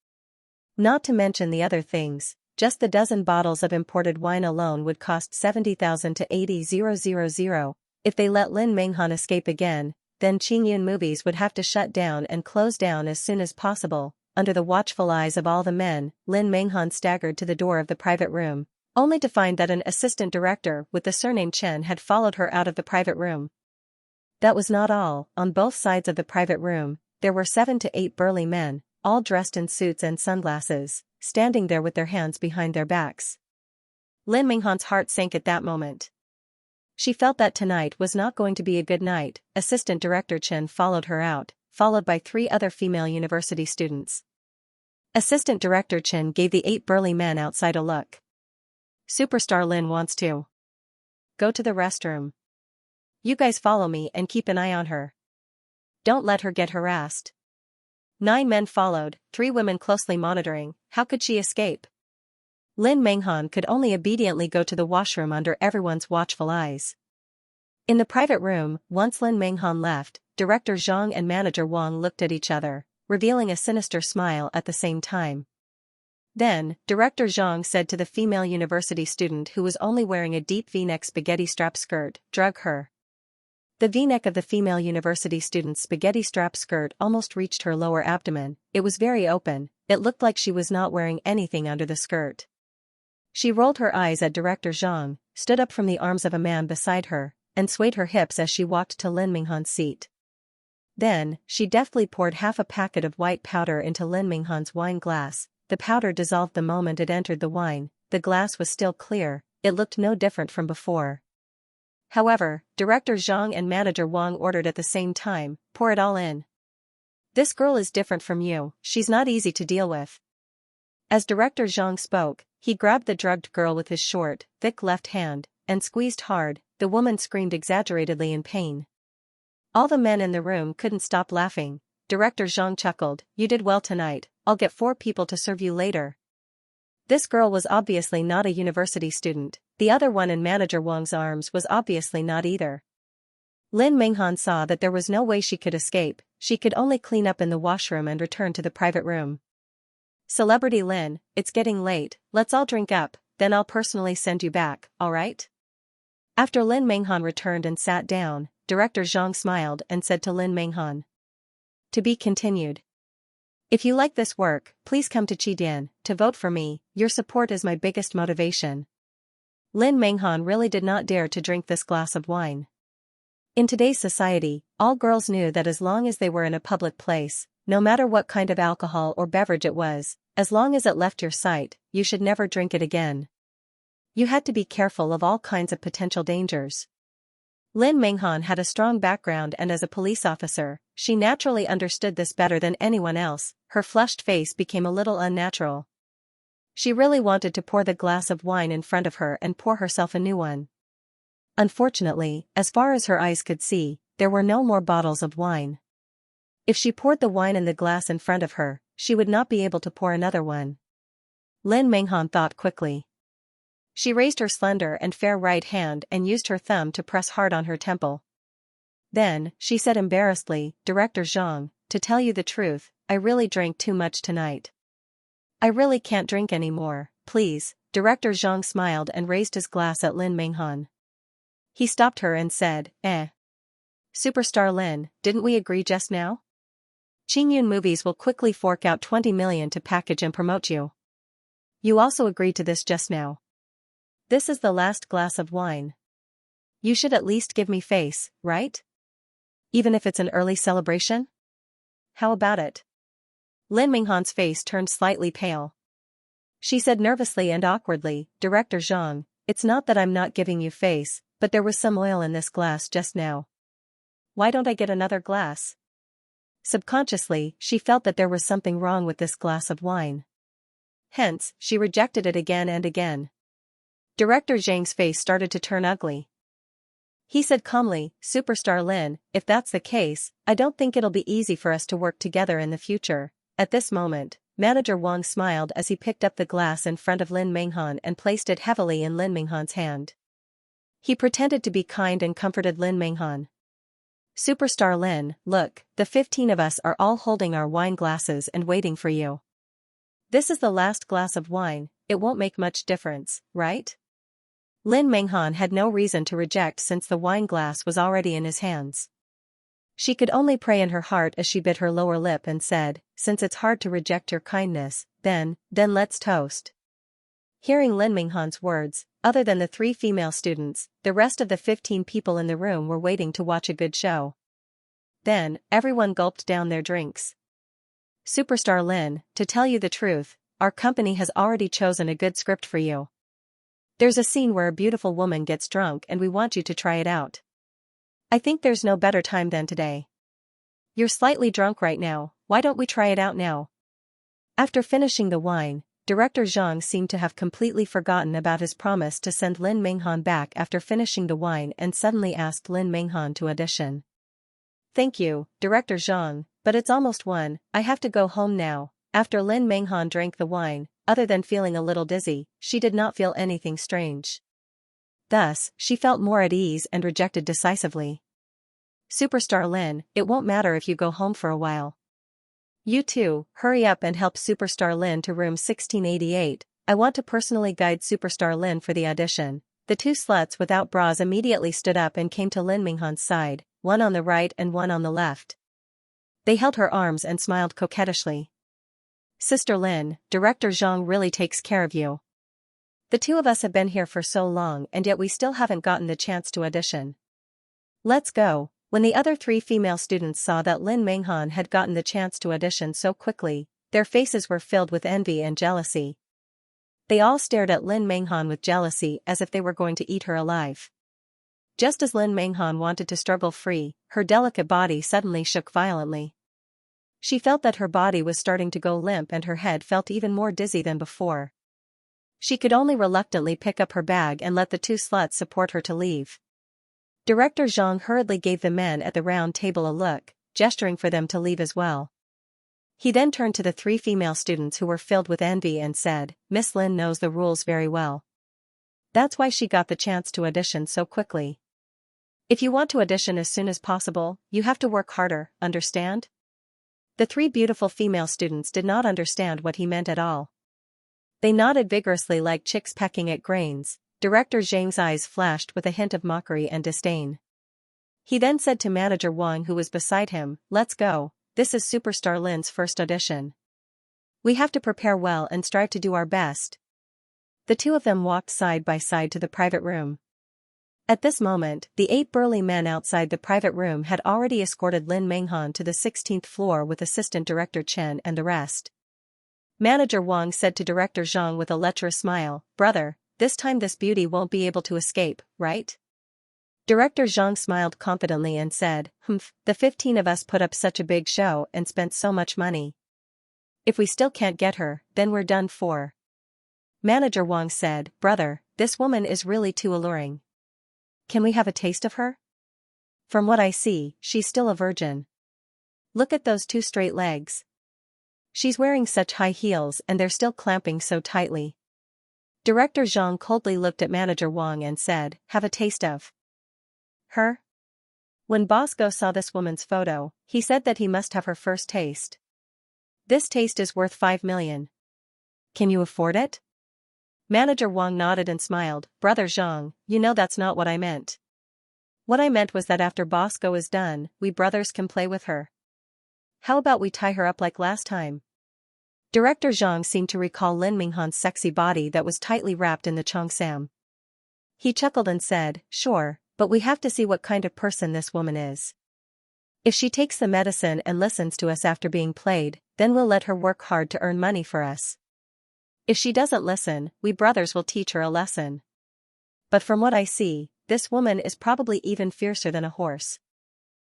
Not to mention the other things, just the dozen bottles of imported wine alone would cost 70,000 to 80,000. If they let Lin Menghan escape again, then Qingyun Movies would have to shut down and close down as soon as possible. Under the watchful eyes of all the men, Lin Menghan staggered to the door of the private room, only to find that an assistant director with the surname Chen had followed her out of the private room. That was not all. On both sides of the private room, there were 7 to 8 burly men, all dressed in suits and sunglasses, standing there with their hands behind their backs. Lin Menghan's heart sank at that moment. She felt that tonight was not going to be a good night. Assistant Director Chen followed her out, followed by 3 other female university students. Assistant Director Chen gave the 8 burly men outside a look. Superstar Lin wants to go to the restroom. You guys follow me and keep an eye on her. Don't let her get harassed. 9 men followed, 3 women closely monitoring. How could she escape? Lin Menghan could only obediently go to the washroom under everyone's watchful eyes. In the private room, once Lin Menghan left, Director Zhang and Manager Wang looked at each other, revealing a sinister smile at the same time. Then, Director Zhang said to the female university student who was only wearing a deep V-neck spaghetti strap skirt, "Drug her." The V-neck of the female university student's spaghetti strap skirt almost reached her lower abdomen. It was very open, it looked like she was not wearing anything under the skirt. She rolled her eyes at Director Zhang, stood up from the arms of a man beside her, and swayed her hips as she walked to Lin Menghan's seat. Then, she deftly poured half a packet of white powder into Lin Menghan's wine glass. The powder dissolved the moment it entered the wine. The glass was still clear, it looked no different from before. However, Director Zhang and Manager Wang ordered at the same time, "Pour it all in. This girl is different from you, she's not easy to deal with." As Director Zhang spoke, he grabbed the drugged girl with his short, thick left hand, and squeezed hard. The woman screamed exaggeratedly in pain. All the men in the room couldn't stop laughing. Director Zhang chuckled, "You did well tonight, I'll get 4 people to serve you later." This girl was obviously not a university student, the other one in Manager Wang's arms was obviously not either. Lin Menghan saw that there was no way she could escape, she could only clean up in the washroom and return to the private room. "Celebrity Lin, it's getting late, let's all drink up, then I'll personally send you back, alright?" After Lin Menghan returned and sat down, Director Zhang smiled and said to Lin Menghan, "To be continued. If you like this work, please come to Chidian to vote for me, your support is my biggest motivation." Lin Menghan really did not dare to drink this glass of wine. In today's society, all girls knew that as long as they were in a public place, no matter what kind of alcohol or beverage it was, as long as it left your sight, you should never drink it again. You had to be careful of all kinds of potential dangers. Lin Menghan had a strong background and as a police officer, she naturally understood this better than anyone else. Her flushed face became a little unnatural. She really wanted to pour the glass of wine in front of her and pour herself a new one. Unfortunately, as far as her eyes could see, there were no more bottles of wine. If she poured the wine in the glass in front of her, she would not be able to pour another one. Lin Menghan thought quickly. She raised her slender and fair right hand and used her thumb to press hard on her temple. Then, she said embarrassedly, "Director Zhang, to tell you the truth, I really drank too much tonight. I really can't drink anymore, please." Director Zhang smiled and raised his glass at Lin Menghan. He stopped her and said, "Superstar Lin, didn't we agree just now? Qingyun Movies will quickly fork out 20 million to package and promote you. You also agreed to this just now. This is the last glass of wine. You should at least give me face, right? Even if it's an early celebration? How about it?" Lin Menghan's face turned slightly pale. She said nervously and awkwardly, "Director Zhang, it's not that I'm not giving you face, but there was some oil in this glass just now. Why don't I get another glass?" Subconsciously, she felt that there was something wrong with this glass of wine. Hence, she rejected it again and again. Director Zhang's face started to turn ugly. He said calmly, "Superstar Lin, if that's the case, I don't think it'll be easy for us to work together in the future." At this moment, Manager Wang smiled as he picked up the glass in front of Lin Menghan and placed it heavily in Lin Menghan's hand. He pretended to be kind and comforted Lin Menghan. "Superstar Lin, look, the 15 of us are all holding our wine glasses and waiting for you. This is the last glass of wine, it won't make much difference, right?" Lin Menghan had no reason to reject since the wine glass was already in his hands. She could only pray in her heart as she bit her lower lip and said, "Since it's hard to reject your kindness, then let's toast." Hearing Lin Menghan's words, other than the 3 female students, the rest of the 15 people in the room were waiting to watch a good show. Then, everyone gulped down their drinks. "Superstar Lin, to tell you the truth, our company has already chosen a good script for you. There's a scene where a beautiful woman gets drunk and we want you to try it out. I think there's no better time than today. You're slightly drunk right now, why don't we try it out now?" After finishing the wine, Director Zhang seemed to have completely forgotten about his promise to send Lin Menghan back after finishing the wine and suddenly asked Lin Menghan to audition. "Thank you, Director Zhang, but it's almost 1, I have to go home now." After Lin Menghan drank the wine, other than feeling a little dizzy, she did not feel anything strange. Thus, she felt more at ease and rejected decisively. Superstar Lin, it won't matter if you go home for a while. You too, hurry up and help Superstar Lin to room 1688, I want to personally guide Superstar Lin for the audition. The two sluts without bras immediately stood up and came to Lin Minghan's side, one on the right and one on the left. They held her arms and smiled coquettishly. Sister Lin, Director Zhang really takes care of you. The two of us have been here for so long and yet we still haven't gotten the chance to audition. Let's go. When the other three female students saw that Lin Minghan had gotten the chance to audition so quickly, their faces were filled with envy and jealousy. They all stared at Lin Minghan with jealousy as if they were going to eat her alive. Just as Lin Minghan wanted to struggle free, her delicate body suddenly shook violently. She felt that her body was starting to go limp and her head felt even more dizzy than before. She could only reluctantly pick up her bag and let the two sluts support her to leave. Director Zhang hurriedly gave the men at the round table a look, gesturing for them to leave as well. He then turned to the three female students who were filled with envy and said, Miss Lin knows the rules very well. That's why she got the chance to audition so quickly. If you want to audition as soon as possible, you have to work harder, understand? The three beautiful female students did not understand what he meant at all. They nodded vigorously like chicks pecking at grains. Director Zhang's eyes flashed with a hint of mockery and disdain. He then said to Manager Wang who was beside him, Let's go, this is Superstar Lin's first audition. We have to prepare well and strive to do our best. The two of them walked side by side to the private room. At this moment, the 8 burly men outside the private room had already escorted Lin Minghan to the 16th floor with Assistant Director Chen and the rest. Manager Wang said to Director Zhang with a lecherous smile, Brother, this time this beauty won't be able to escape, right? Director Zhang smiled confidently and said, the 15 of us put up such a big show and spent so much money. If we still can't get her, then we're done for. Manager Wang said, Brother, this woman is really too alluring. Can we have a taste of her? From what I see, she's still a virgin. Look at those 2 straight legs. She's wearing such high heels and they're still clamping so tightly. Director Zhang coldly looked at Manager Wang and said, Have a taste of her? When Bosco saw this woman's photo, he said that he must have her first taste. This taste is worth 5 million. Can you afford it? Manager Wang nodded and smiled, Brother Zhang, you know that's not what I meant. What I meant was that after Bosco is done, we brothers can play with her. How about we tie her up like last time? Director Zhang seemed to recall Lin Minghan's sexy body that was tightly wrapped in the cheongsam. He chuckled and said, Sure, but we have to see what kind of person this woman is. If she takes the medicine and listens to us after being played, then we'll let her work hard to earn money for us. If she doesn't listen, we brothers will teach her a lesson. But from what I see, this woman is probably even fiercer than a horse.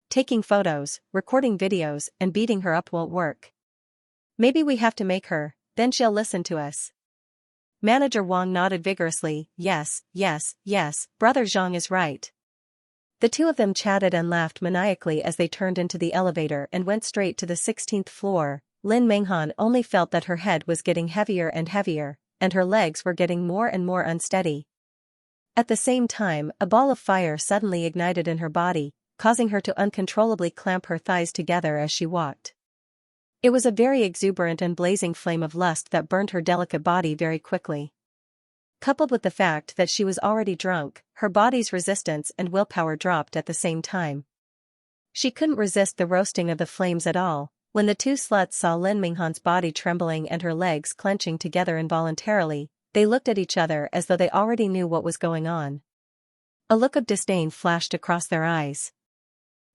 Taking photos, recording videos, and beating her up won't work. Maybe we have to make her, then she'll listen to us. Manager Wang nodded vigorously, Yes, Brother Zhang is right. The two of them chatted and laughed maniacally as they turned into the elevator and went straight to the 16th floor. Lin Minghan only felt that her head was getting heavier and heavier, and her legs were getting more and more unsteady. At the same time, a ball of fire suddenly ignited in her body, causing her to uncontrollably clamp her thighs together as she walked. It was a very exuberant and blazing flame of lust that burned her delicate body very quickly. Coupled with the fact that she was already drunk, her body's resistance and willpower dropped at the same time. She couldn't resist the roasting of the flames at all. When the two sluts saw Lin Minghan's body trembling and her legs clenching together involuntarily, they looked at each other as though they already knew what was going on. A look of disdain flashed across their eyes.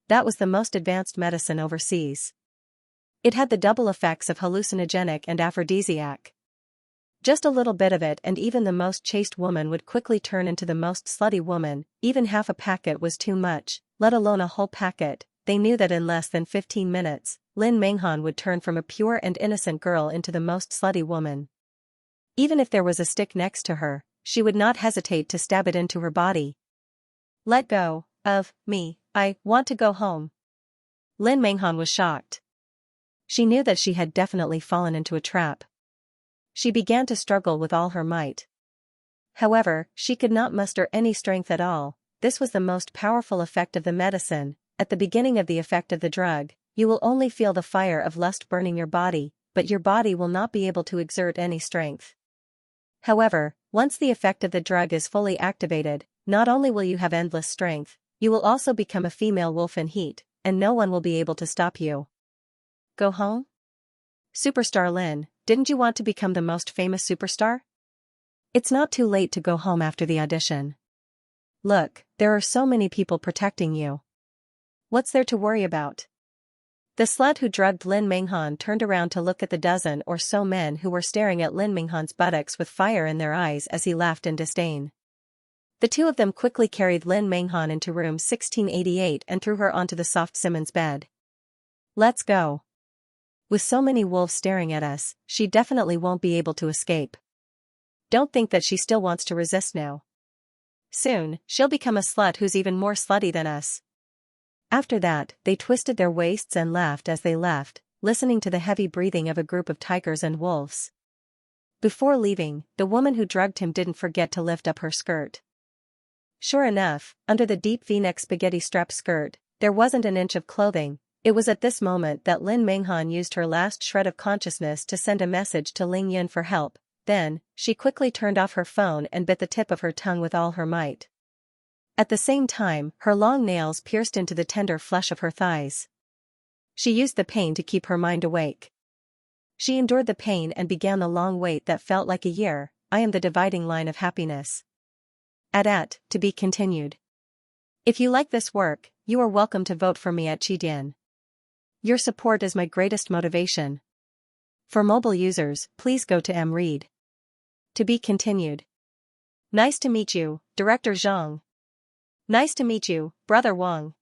That was the most advanced medicine overseas. It had the double effects of hallucinogenic and aphrodisiac. Just a little bit of it and even the most chaste woman would quickly turn into the most slutty woman. Even half a packet was too much, let alone a whole packet. They knew that in less than 15 minutes, Lin Minghan would turn from a pure and innocent girl into the most slutty woman. Even if there was a stick next to her, she would not hesitate to stab it into her body. Let go of me, I want to go home. Lin Minghan was shocked. She knew that she had definitely fallen into a trap. She began to struggle with all her might. However, she could not muster any strength at all. This was the most powerful effect of the medicine. At the beginning of the effect of the drug, you will only feel the fire of lust burning your body, but your body will not be able to exert any strength. However, once the effect of the drug is fully activated, not only will you have endless strength, you will also become a female wolf in heat, and no one will be able to stop you. Go home? Superstar Lin, didn't you want to become the most famous superstar? It's not too late to go home after the audition. Look, there are so many people protecting you. What's there to worry about? The slut who drugged Lin Minghan turned around to look at the dozen or so men who were staring at Lin Minghan's buttocks with fire in their eyes as he laughed in disdain. The two of them quickly carried Lin Minghan into room 1688 and threw her onto the soft Simmons bed. Let's go. With so many wolves staring at us, she definitely won't be able to escape. Don't think that she still wants to resist now. Soon, she'll become a slut who's even more slutty than us. After that, they twisted their waists and laughed as they left, listening to the heavy breathing of a group of tigers and wolves. Before leaving, the woman who drugged him didn't forget to lift up her skirt. Sure enough, under the deep V-neck spaghetti-strap skirt, there wasn't an inch of clothing. It was at this moment that Lin Minghan used her last shred of consciousness to send a message to Ling Yun for help. Then, she quickly turned off her phone and bit the tip of her tongue with all her might. At the same time, her long nails pierced into the tender flesh of her thighs. She used the pain to keep her mind awake. She endured the pain and began the long wait that felt like a year. I am the dividing line of happiness. To be continued. If you like this work, you are welcome to vote for me at Qidian. Your support is my greatest motivation. For mobile users, please go to mread. To be continued. Nice to meet you, Director Zhang. Nice to meet you, Brother Wang.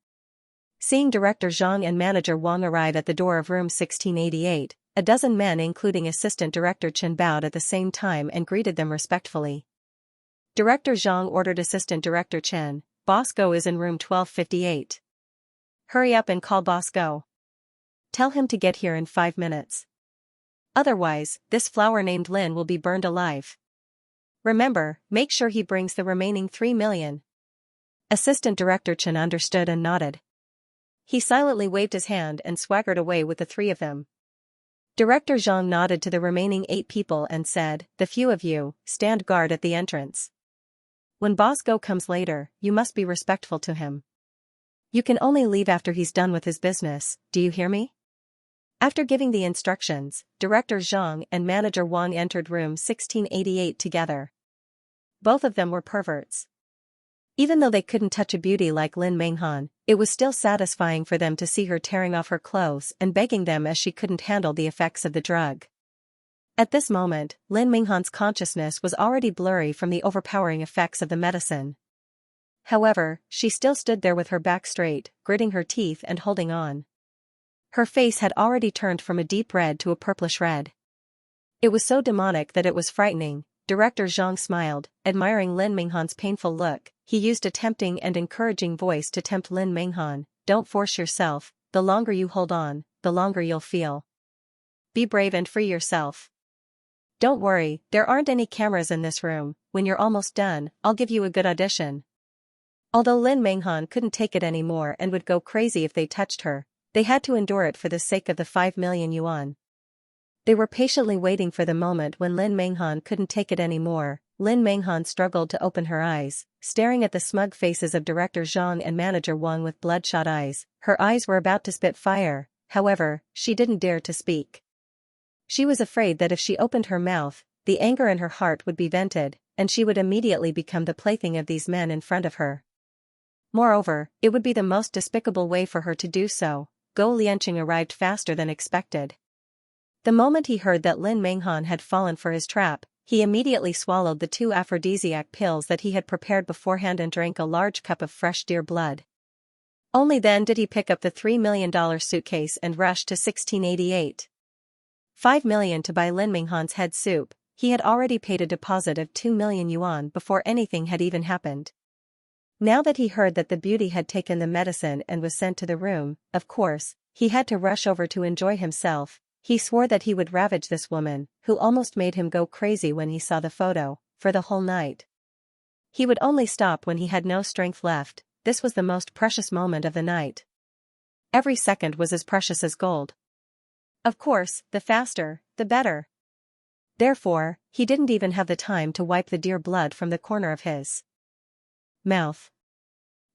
Seeing Director Zhang and Manager Wang arrive at the door of room 1688, a dozen men including Assistant Director Chen bowed at the same time and greeted them respectfully. Director Zhang ordered Assistant Director Chen, Boss Go is in room 1258. Hurry up and call Boss Go. Tell him to get here in 5 minutes. Otherwise, this flower named Lin will be burned alive. Remember, make sure he brings the remaining 3 million. Assistant Director Chen understood and nodded. He silently waved his hand and swaggered away with the 3 of them. Director Zhang nodded to the remaining 8 people and said, the few of you, stand guard at the entrance. When Boss Go comes later, you must be respectful to him. You can only leave after he's done with his business, do you hear me? After giving the instructions, Director Zhang and Manager Wang entered room 1688 together. Both of them were perverts. Even though they couldn't touch a beauty like Lin Minghan, it was still satisfying for them to see her tearing off her clothes and begging them as she couldn't handle the effects of the drug. At this moment, Lin Minghan's consciousness was already blurry from the overpowering effects of the medicine. However, she still stood there with her back straight, gritting her teeth and holding on. Her face had already turned from a deep red to a purplish red. It was so demonic that it was frightening. Director Zhang smiled, admiring Lin Minghan's painful look. He used a tempting and encouraging voice to tempt Lin Minghan. Don't force yourself, the longer you hold on, the longer you'll feel. Be brave and free yourself. Don't worry, there aren't any cameras in this room. When you're almost done, I'll give you a good audition. Although Lin Minghan couldn't take it anymore and would go crazy if they touched her, they had to endure it for the sake of the 5 million yuan. They were patiently waiting for the moment when Lin Minghan couldn't take it anymore. Lin Minghan struggled to open her eyes, staring at the smug faces of Director Zhang and Manager Wang with bloodshot eyes. Her eyes were about to spit fire, however, she didn't dare to speak. She was afraid that if she opened her mouth, the anger in her heart would be vented, and she would immediately become the plaything of these men in front of her. Moreover, it would be the most despicable way for her to do so. Go Lianqing arrived faster than expected. The moment he heard that Lin Minghan had fallen for his trap, he immediately swallowed the 2 aphrodisiac pills that he had prepared beforehand and drank a large cup of fresh deer blood. Only then did he pick up the $3 million suitcase and rush to 1688. 5 million to buy Lin Minghan's head soup. He had already paid a deposit of 2 million yuan before anything had even happened. Now that he heard that the beauty had taken the medicine and was sent to the room, of course, he had to rush over to enjoy himself. He swore that he would ravage this woman, who almost made him go crazy when he saw the photo, for the whole night. He would only stop when he had no strength left. This was the most precious moment of the night. Every second was as precious as gold. Of course, the faster, the better. Therefore, he didn't even have the time to wipe the dear blood from the corner of his mouth.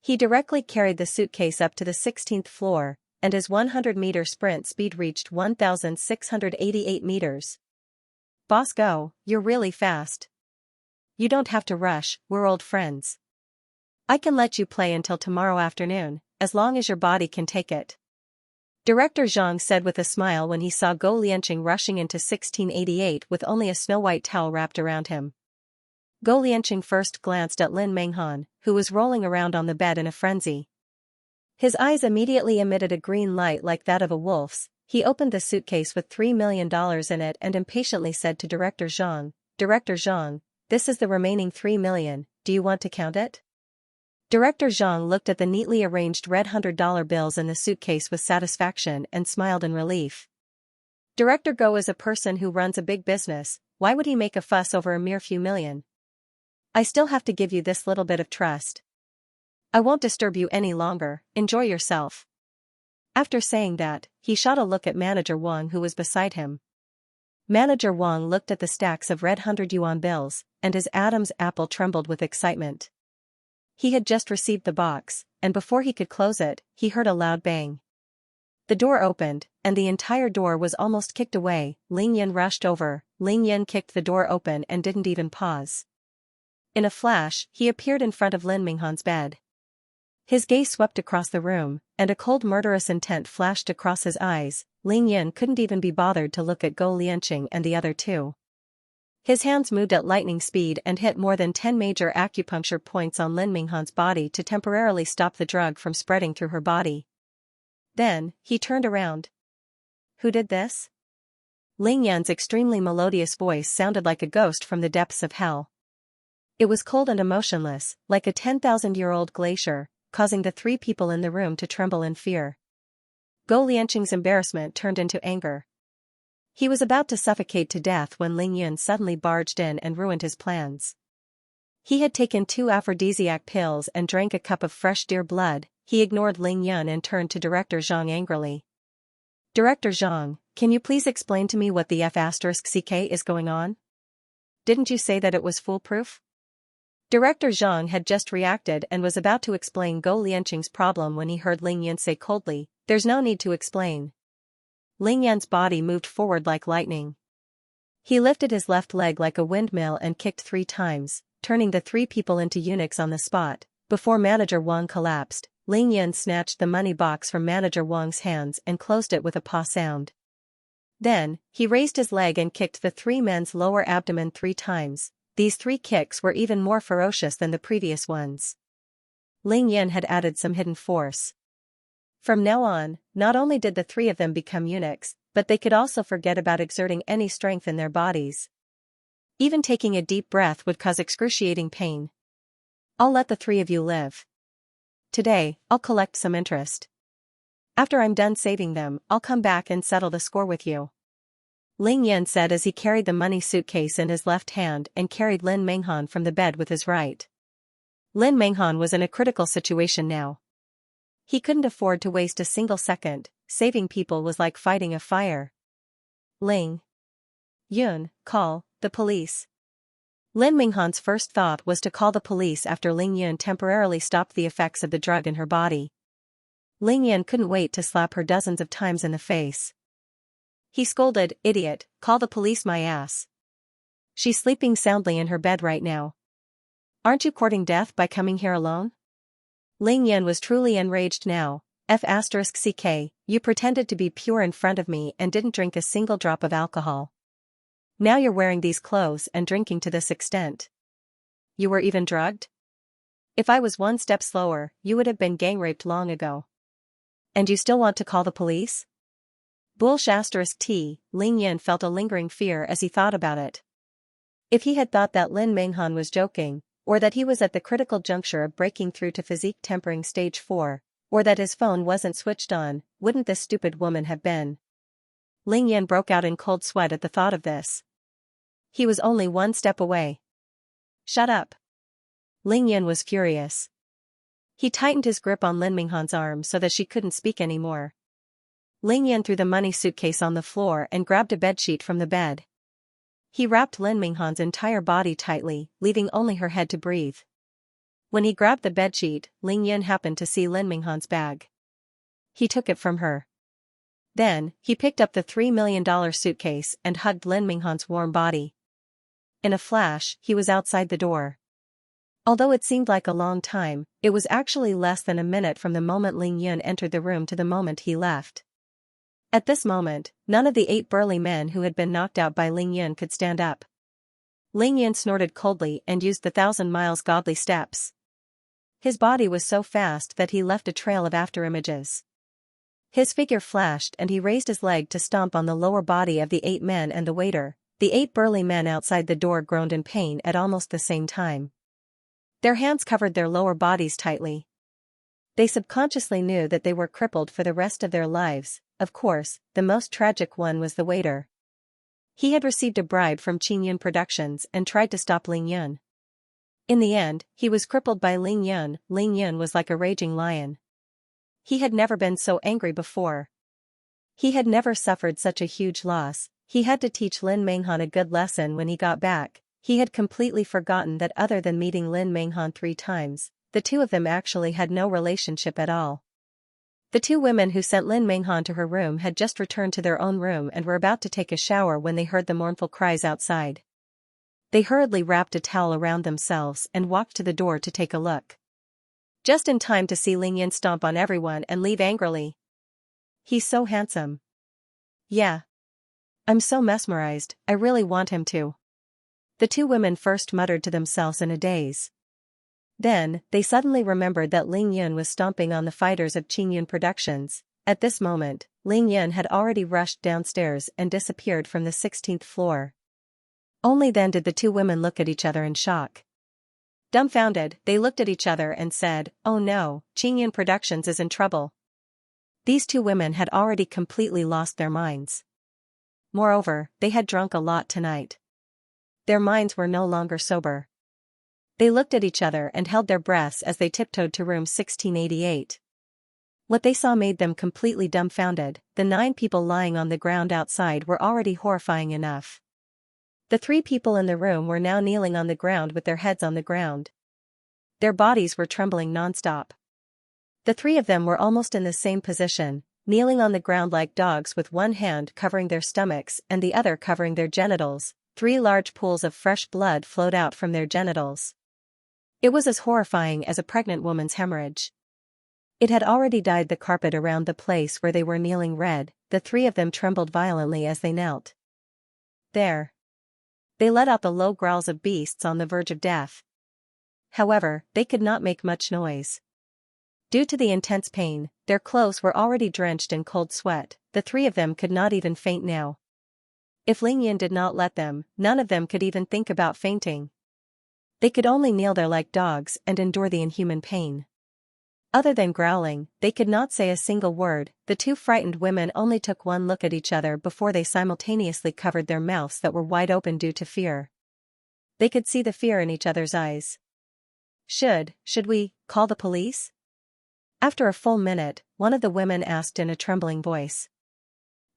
He directly carried the suitcase up to the 16th floor, and his 100-meter sprint speed reached 1,688 meters. Boss, go, you're really fast. You don't have to rush, we're old friends. I can let you play until tomorrow afternoon, as long as your body can take it. Director Zhang said with a smile when he saw Go Lianqing rushing into 1688 with only a snow-white towel wrapped around him. Go Lianqing first glanced at Lin Menghan, who was rolling around on the bed in a frenzy. His eyes immediately emitted a green light like that of a wolf's. He opened the suitcase with $3 million in it and impatiently said to Director Zhang, "Director Zhang, this is the remaining $3 million, do you want to count it?" Director Zhang looked at the neatly arranged red $100 bills in the suitcase with satisfaction and smiled in relief. Director Go is a person who runs a big business, why would he make a fuss over a mere few million? I still have to give you this little bit of trust. I won't disturb you any longer, enjoy yourself. After saying that, he shot a look at Manager Wang who was beside him. Manager Wang looked at the stacks of red 100 yuan bills, and his Adam's apple trembled with excitement. He had just received the box, and before he could close it, he heard a loud bang. The door opened, and the entire door was almost kicked away. Ling Yan rushed over. Ling Yan kicked the door open and didn't even pause. In a flash, he appeared in front of Lin Menghan's bed. His gaze swept across the room, and a cold murderous intent flashed across his eyes. Ling Yan couldn't even be bothered to look at Go Lianqing and the other two. His hands moved at lightning speed and hit more than 10 major acupuncture points on Lin Menghan's body to temporarily stop the drug from spreading through her body. Then, he turned around. Who did this? Ling Yan's extremely melodious voice sounded like a ghost from the depths of hell. It was cold and emotionless, like a 10,000-year-old glacier, causing the three people in the room to tremble in fear. Go Lianqing's embarrassment turned into anger. He was about to suffocate to death when Ling Yan suddenly barged in and ruined his plans. He had taken 2 aphrodisiac pills and drank a cup of fresh deer blood. He ignored Ling Yan and turned to Director Zhang angrily. Director Zhang, can you please explain to me what the F***ck is going on? Didn't you say that it was foolproof? Director Zhang had just reacted and was about to explain Go Lianqing's problem when he heard Ling Yan say coldly, "There's no need to explain." Ling Yan's body moved forward like lightning. He lifted his left leg like a windmill and kicked 3 times, turning the 3 people into eunuchs on the spot. Before Manager Wang collapsed, Ling Yan snatched the money box from Manager Wang's hands and closed it with a paw sound. Then, he raised his leg and kicked the 3 men's lower abdomen 3 times. These 3 kicks were even more ferocious than the previous ones. Ling Yan had added some hidden force. From now on, not only did the 3 of them become eunuchs, but they could also forget about exerting any strength in their bodies. Even taking a deep breath would cause excruciating pain. I'll let the 3 of you live. Today, I'll collect some interest. After I'm done saving them, I'll come back and settle the score with you. Ling Yan said as he carried the money suitcase in his left hand and carried Lin Menghan from the bed with his right. Lin Menghan was in a critical situation now. He couldn't afford to waste a single second. Saving people was like fighting a fire. Ling Yun, call the police. Lin Menghan's first thought was to call the police after Ling Yun temporarily stopped the effects of the drug in her body. Ling Yun couldn't wait to slap her dozens of times in the face. He scolded, "Idiot, call the police my ass. She's sleeping soundly in her bed right now. Aren't you courting death by coming here alone?" Ling Yan was truly enraged now. F***ck, you pretended to be pure in front of me and didn't drink a single drop of alcohol. Now you're wearing these clothes and drinking to this extent. You were even drugged? If I was 1 step slower, you would have been gang-raped long ago. And you still want to call the police? Bullsh**T, Ling Yan felt a lingering fear as he thought about it. If he had thought that Lin Menghan was joking, or that he was at the critical juncture of breaking through to physique tempering stage 4, or that his phone wasn't switched on, wouldn't this stupid woman have been Ling Yan broke out in cold sweat at the thought of this. He was only one step away. Shut up. Ling Yan was furious. He tightened his grip on Lin Minghan's arm so that she couldn't speak anymore. Ling Yan threw the money suitcase on the floor and grabbed a bedsheet from the bed. He wrapped Lin Minghan's entire body tightly, leaving only her head to breathe. When he grabbed the bedsheet, Ling Yan happened to see Lin Minghan's bag. He took it from her. Then, he picked up the $3 million suitcase and hugged Lin Minghan's warm body. In a flash, he was outside the door. Although it seemed like a long time, it was actually less than a minute from the moment Ling Yan entered the room to the moment he left. At this moment, none of the 8 burly men who had been knocked out by Ling Yan could stand up. Ling Yan snorted coldly and used the 1,000 miles godly steps. His body was so fast that he left a trail of afterimages. His figure flashed and he raised his leg to stomp on the lower body of the 8 men and the waiter. The 8 burly men outside the door groaned in pain at almost the same time. Their hands covered their lower bodies tightly. They subconsciously knew that they were crippled for the rest of their lives. Of course, the most tragic one was the waiter. He had received a bribe from Qingyun Productions and tried to stop Ling Yan. In the end, he was crippled by Ling Yan. Ling Yan was like a raging lion. He had never been so angry before. He had never suffered such a huge loss. He had to teach Lin Minghan a good lesson when he got back. He had completely forgotten that other than meeting Lin Minghan 3 times, the two of them actually had no relationship at all. The 2 women who sent Lin Minghan to her room had just returned to their own room and were about to take a shower when they heard the mournful cries outside. They hurriedly wrapped a towel around themselves and walked to the door to take a look. Just in time to see Ling Yan stomp on everyone and leave angrily. He's so handsome. Yeah. I'm so mesmerized, I really want him to. The 2 women first muttered to themselves in a daze. Then, they suddenly remembered that Ling Yan was stomping on the fighters of Qingyun Productions. At this moment, Ling Yan had already rushed downstairs and disappeared from the 16th floor. Only then did the 2 women look at each other in shock. Dumbfounded, they looked at each other and said, "Oh no, Qingyun Productions is in trouble." These 2 women had already completely lost their minds. Moreover, they had drunk a lot tonight. Their minds were no longer sober. They looked at each other and held their breaths as they tiptoed to room 1688. What they saw made them completely dumbfounded. The 9 people lying on the ground outside were already horrifying enough. The 3 people in the room were now kneeling on the ground with their heads on the ground. Their bodies were trembling nonstop. The 3 of them were almost in the same position, kneeling on the ground like dogs with one hand covering their stomachs and the other covering their genitals. 3 large pools of fresh blood flowed out from their genitals. It was as horrifying as a pregnant woman's hemorrhage. It had already dyed the carpet around the place where they were kneeling red. The 3 of them trembled violently as they knelt. There. They let out the low growls of beasts on the verge of death. However, they could not make much noise. Due to the intense pain, their clothes were already drenched in cold sweat. The 3 of them could not even faint now. If Ling Yan did not let them, none of them could even think about fainting. They could only kneel there like dogs and endure the inhuman pain. Other than growling, they could not say a single word. The 2 frightened women only took one look at each other before they simultaneously covered their mouths that were wide open due to fear. They could see the fear in each other's eyes. Should we call the police? After a full minute, one of the women asked in a trembling voice.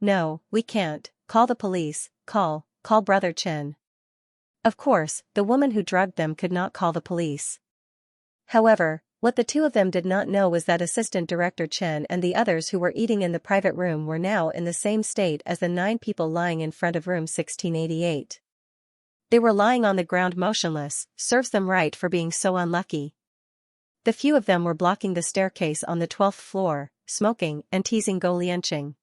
No, we can't. Call the police. Call Brother Chen. Of course, the woman who drugged them could not call the police. However, what the 2 of them did not know was that Assistant Director Chen and the others who were eating in the private room were now in the same state as the 9 people lying in front of room 1688. They were lying on the ground motionless. Serves them right for being so unlucky. The few of them were blocking the staircase on the 12th floor, smoking and teasing Go Lianqing.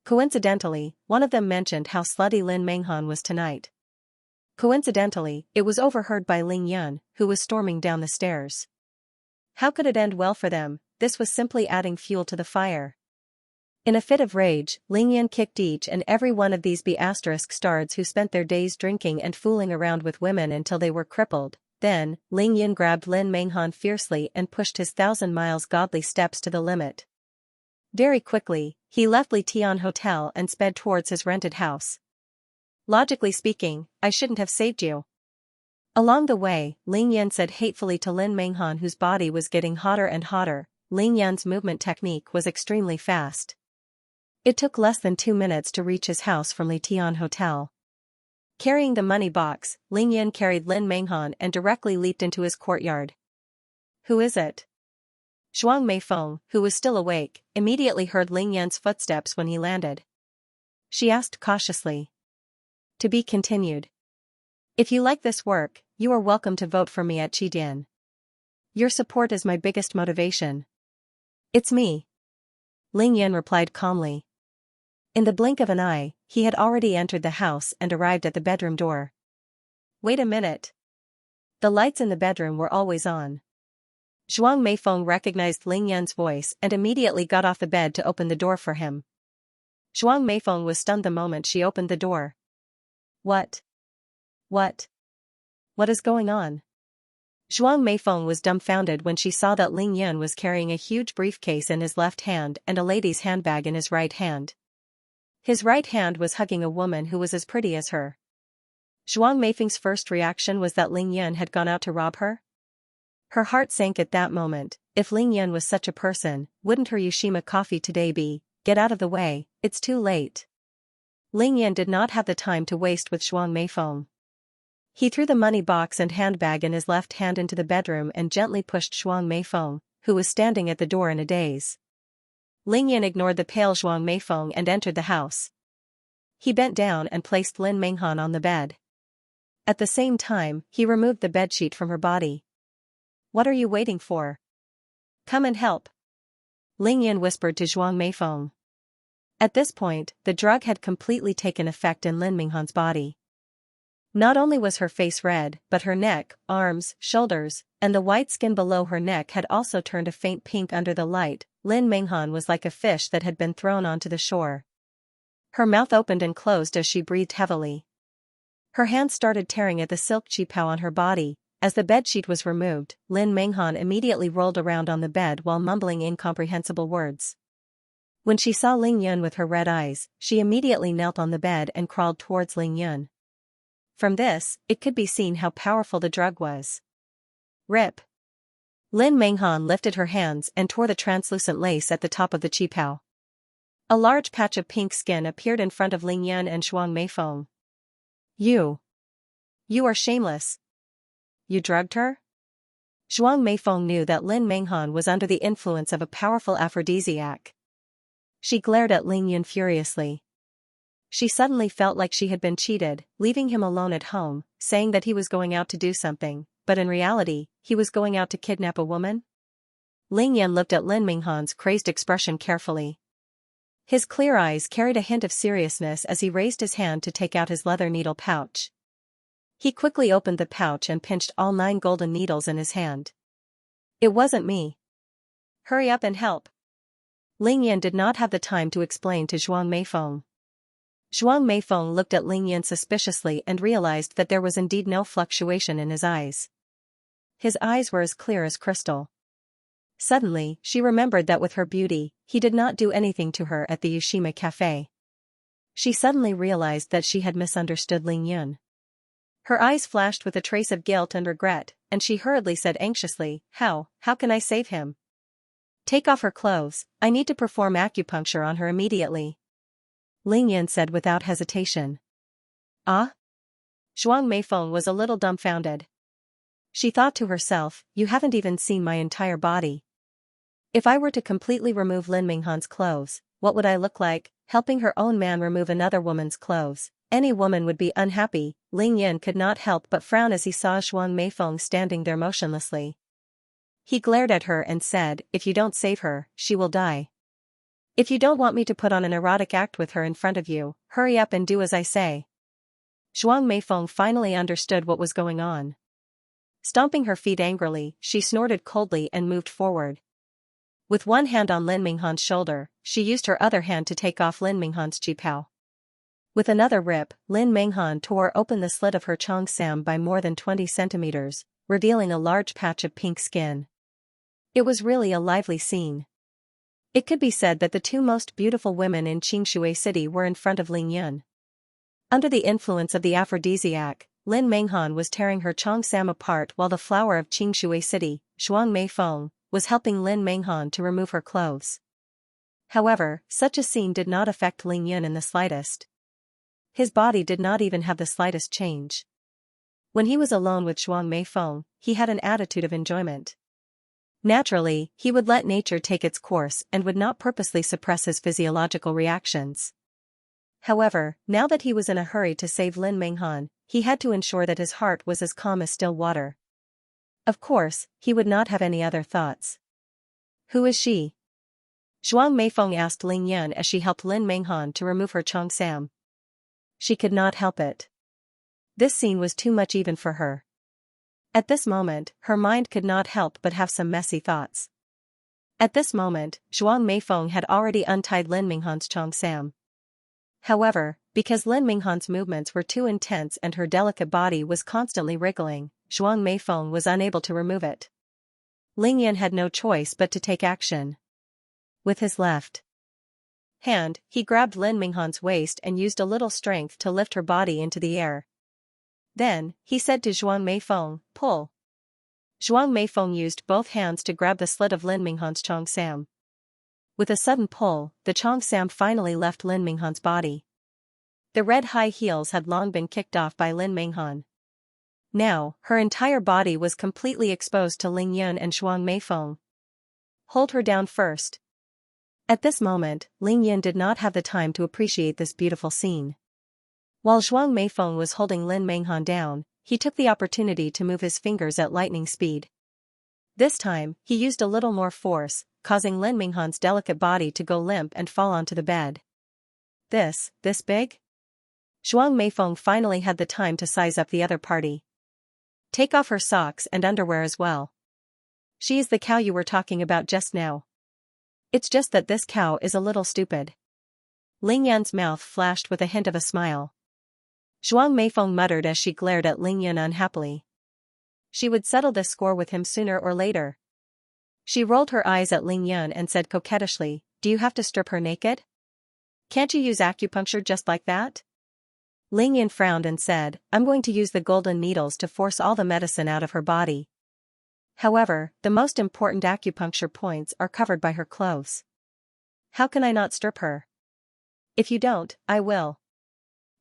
Coincidentally, one of them mentioned how slutty Lin Minghan was tonight. Coincidentally, it was overheard by Ling Yan, who was storming down the stairs. How could it end well for them? This was simply adding fuel to the fire. In a fit of rage, Ling Yan kicked each and every one of these B***stards who spent their days drinking and fooling around with women until they were crippled. Then, Ling Yan grabbed Lin Minghan fiercely and pushed his 1,000 miles godly steps to the limit. Very quickly, He left Li Tian Hotel and sped towards his rented house. Logically speaking, I shouldn't have saved you. Along the way, Ling Yan said hatefully to Lin Menghan, whose body was getting hotter and hotter. Ling Yan's movement technique was extremely fast. It took less than 2 minutes to reach his house from Li Tian Hotel. Carrying the money box, Ling Yan carried Lin Menghan and directly leaped into his courtyard. Who is it? Zhuang Meifeng, who was still awake, immediately heard Ling Yan's footsteps when he landed. She asked cautiously. To be continued. If you like this work, you are welcome to vote for me at Qidian. Your support is my biggest motivation. It's me. Ling Yan replied calmly. In the blink of an eye, he had already entered the house and arrived at the bedroom door. Wait a minute. The lights in the bedroom were always on. Zhuang Meifeng recognized Ling Yan's voice and immediately got off the bed to open the door for him. Zhuang Meifeng was stunned the moment she opened the door. What? What is going on? Zhuang Meifeng was dumbfounded when she saw that Ling Yan was carrying a huge briefcase in his left hand and a lady's handbag in his right hand. His right hand was hugging a woman who was as pretty as her. Zhuang Meifeng's first reaction was that Ling Yan had gone out to rob her. Her heart sank at that moment. If Ling Yan was such a person, wouldn't her Yushima coffee today be, get out of the way, it's too late. Ling Yan did not have the time to waste with Zhuang Meifeng. He threw the money box and handbag in his left hand into the bedroom and gently pushed Zhuang Meifeng, who was standing at the door in a daze. Ling Yan ignored the pale Zhuang Meifeng and entered the house. He bent down and placed Lin Menghan on the bed. At the same time, he removed the bedsheet from her body. What are you waiting for? Come and help. Ling Yan whispered to Zhuang Meifeng. At this point, the drug had completely taken effect in Lin Menghan's body. Not only was her face red, but her neck, arms, shoulders, and the white skin below her neck had also turned a faint pink under the light. Lin Menghan was like a fish that had been thrown onto the shore. Her mouth opened and closed as she breathed heavily. Her hands started tearing at the silk qipao on her body. As the bedsheet was removed, Lin Menghan immediately rolled around on the bed while mumbling incomprehensible words. When she saw Ling Yun with her red eyes, she immediately knelt on the bed and crawled towards Ling Yun. From this, it could be seen how powerful the drug was. Rip. Lin Menghan lifted her hands and tore the translucent lace at the top of the qipao. A large patch of pink skin appeared in front of Ling Yun and Zhuang Meifeng. You are shameless. You drugged her? Zhuang Meifeng knew that Lin Menghan was under the influence of a powerful aphrodisiac. She glared at Ling Yun furiously. She suddenly felt like she had been cheated, leaving him alone at home, saying that he was going out to do something, but in reality, he was going out to kidnap a woman? Ling Yan looked at Lin Menghan's crazed expression carefully. His clear eyes carried a hint of seriousness as he raised his hand to take out his leather needle pouch. He quickly opened the pouch and pinched all 9 golden needles in his hand. It wasn't me. Hurry up and help. Ling Yan did not have the time to explain to Zhuang Meifeng. Zhuang Meifeng looked at Ling Yan suspiciously and realized that there was indeed no fluctuation in his eyes. His eyes were as clear as crystal. Suddenly, she remembered that with her beauty, he did not do anything to her at the Yushima Cafe. She suddenly realized that she had misunderstood Ling Yun. Her eyes flashed with a trace of guilt and regret, and she hurriedly said anxiously, How can I save him? Take off her clothes, I need to perform acupuncture on her immediately. Ling Yan said without hesitation. Ah? Zhuang Meifeng was a little dumbfounded. She thought to herself, you haven't even seen my entire body. If I were to completely remove Lin Menghan's clothes, what would I look like? Helping her own man remove another woman's clothes. Any woman would be unhappy. Ling Yan could not help but frown as he saw Zhuang Meifeng standing there motionlessly. He glared at her and said, if you don't save her, she will die. If you don't want me to put on an erotic act with her in front of you, hurry up and do as I say. Zhuang Meifeng finally understood what was going on. Stomping her feet angrily, she snorted coldly and moved forward. With one hand on Lin Menghan's shoulder, she used her other hand to take off Lin Menghan's qipao. With another rip, Lin Menghan tore open the slit of her cheongsam by more than 20 centimeters, revealing a large patch of pink skin. It was really a lively scene. It could be said that the two most beautiful women in Xianxia city were in front of Ling Yun. Under the influence of the aphrodisiac, Lin Menghan was tearing her Xianxia apart while the flower of Xianxia city, Shuang Meifeng, was helping Lin Menghan to remove her clothes. However, such a scene did not affect Ling Yun in the slightest. His body did not even have the slightest change. When he was alone with Shuang Meifeng, he had an attitude of enjoyment. Naturally, he would let nature take its course and would not purposely suppress his physiological reactions. However, now that he was in a hurry to save Lin Menghan, he had to ensure that his heart was as calm as still water. Of course, he would not have any other thoughts. Who is she? Shuang Meifeng asked Ling Yun as she helped Lin Menghan to remove her cheongsam. She could not help it. This scene was too much even for her. At this moment, her mind could not help but have some messy thoughts. At this moment, Shuang Meifeng had already untied Lin Menghan's cheongsam. However, because Lin Menghan's movements were too intense and her delicate body was constantly wriggling, Shuang Meifeng was unable to remove it. Ling Yun had no choice but to take action. With his left hand, he grabbed Lin Menghan's waist and used a little strength to lift her body into the air. Then, he said to Shuang Meifeng, "Pull." Shuang Meifeng used both hands to grab the slit of Lin Menghan's cheongsam. With a sudden pull, the cheongsam finally left Lin Menghan's body. The red high heels had long been kicked off by Lin Menghan. Now, her entire body was completely exposed to Ling Yun and Shuang Meifeng. Hold her down first. At this moment, Ling Yun did not have the time to appreciate this beautiful scene. While Shuang Meifeng was holding Lin Menghan down, he took the opportunity to move his fingers at lightning speed. This time, he used a little more force, causing Lin Menghan's delicate body to go limp and fall onto the bed. This big? Shuang Meifeng finally had the time to size up the other party. Take off her socks and underwear as well. She is the cow you were talking about just now. It's just that this cow is a little stupid. Ling Yun's mouth flashed with a hint of a smile. Shuang Meifeng muttered as she glared at Ling Yun unhappily. She would settle this score with him sooner or later. She rolled her eyes at Ling Yun and said coquettishly, "Do you have to strip her naked? Can't you use acupuncture just like that?" Ling Yun frowned and said, "I'm going to use the golden needles to force all the medicine out of her body. However, the most important acupuncture points are covered by her clothes. How can I not strip her? If you don't, I will."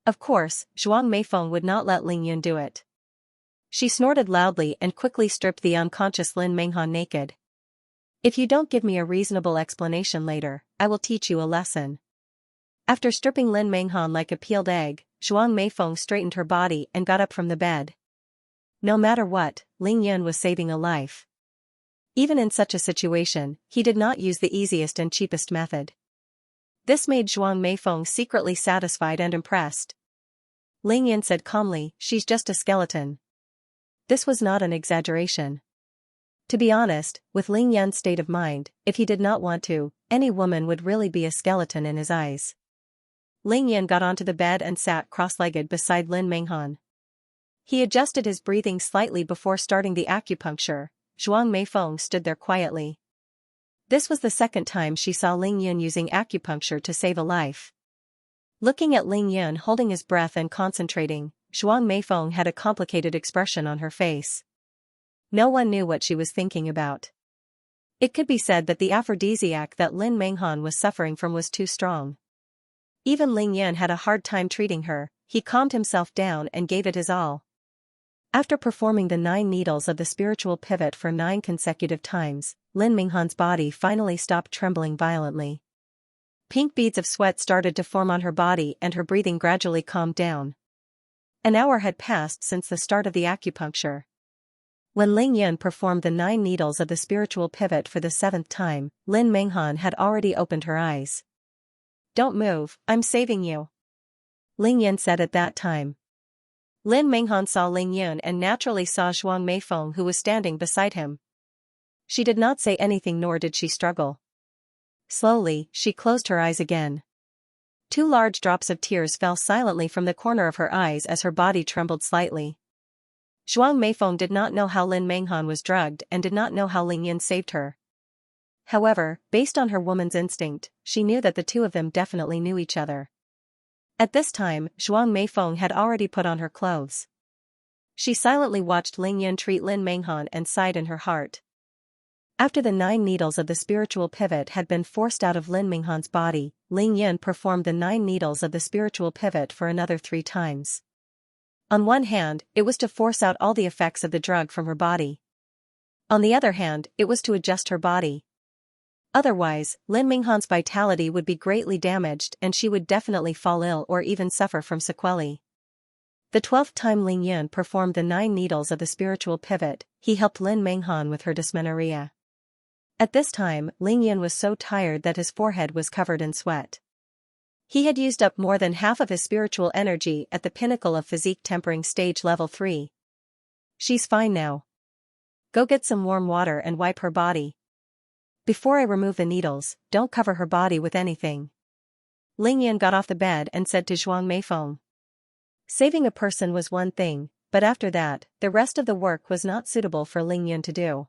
Of course, Shuang Meifeng would not let Ling Yun do it. She snorted loudly and quickly stripped the unconscious Lin Menghan naked. "If you don't give me a reasonable explanation later, I will teach you a lesson." After stripping Lin Menghan like a peeled egg, Shuang Meifeng straightened her body and got up from the bed. No matter what, Ling Yun was saving a life. Even in such a situation, he did not use the easiest and cheapest method. This made Shuang Meifeng secretly satisfied and impressed. Ling Yun said calmly, "She's just a skeleton." This was not an exaggeration. To be honest, with Ling Yun's state of mind, if he did not want to, any woman would really be a skeleton in his eyes. Ling Yun got onto the bed and sat cross-legged beside Lin Menghan. He adjusted his breathing slightly before starting the acupuncture. Shuang Meifeng stood there quietly. This was the second time she saw Ling Yun using acupuncture to save a life. Looking at Ling Yun holding his breath and concentrating, Shuang Meifeng had a complicated expression on her face. No one knew what she was thinking about. It could be said that the aphrodisiac that Lin Menghan was suffering from was too strong. Even Ling Yun had a hard time treating her. He calmed himself down and gave it his all. After performing the 9 needles of the spiritual pivot for 9 consecutive times, Lin Menghan's body finally stopped trembling violently. Pink beads of sweat started to form on her body and her breathing gradually calmed down. An hour had passed since the start of the acupuncture. When Ling Yun performed the 9 needles of the spiritual pivot for the 7th time, Lin Menghan had already opened her eyes. "Don't move, I'm saving you," Ling Yun said at that time. Lin Menghan saw Ling Yun and naturally saw Shuang Meifeng who was standing beside him. She did not say anything nor did she struggle. Slowly, she closed her eyes again. 2 large drops of tears fell silently from the corner of her eyes as her body trembled slightly. Shuang Meifeng did not know how Lin Menghan was drugged and did not know how Ling Yun saved her. However, based on her woman's instinct, she knew that the two of them definitely knew each other. At this time, Zhuang Meifeng had already put on her clothes. She silently watched Ling Yun treat Lin Menghan and sighed in her heart. After the 9 needles of the spiritual pivot had been forced out of Lin Menghan's body, Ling Yun performed the 9 needles of the spiritual pivot for another 3 times. On one hand, it was to force out all the effects of the drug from her body. On the other hand, it was to adjust her body. Otherwise, Lin Menghan's vitality would be greatly damaged and she would definitely fall ill or even suffer from sequelae. The 12th time Ling Yun performed the 9 needles of the spiritual pivot, he helped Lin Menghan with her dysmenorrhea. At this time, Ling Yun was so tired that his forehead was covered in sweat. He had used up more than half of his spiritual energy at the pinnacle of physique tempering stage level 3. She's fine now. Go get some warm water and wipe her body. Before I remove the needles, don't cover her body with anything. Ling Yun got off the bed and said to Zhuang Meifeng. Saving a person was one thing, but after that, the rest of the work was not suitable for Ling Yun to do.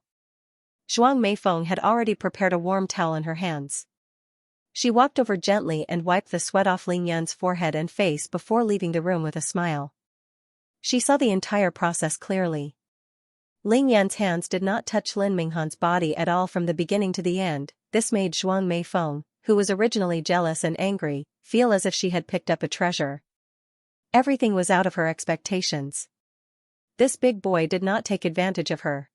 Zhuang Meifeng had already prepared a warm towel in her hands. She walked over gently and wiped the sweat off Ling Yun's forehead and face before leaving the room with a smile. She saw the entire process clearly. Ling Yan's hands did not touch Lin Menghan's body at all from the beginning to the end. This made Zhuang Meifeng, who was originally jealous and angry, feel as if she had picked up a treasure. Everything was out of her expectations. This big boy did not take advantage of her.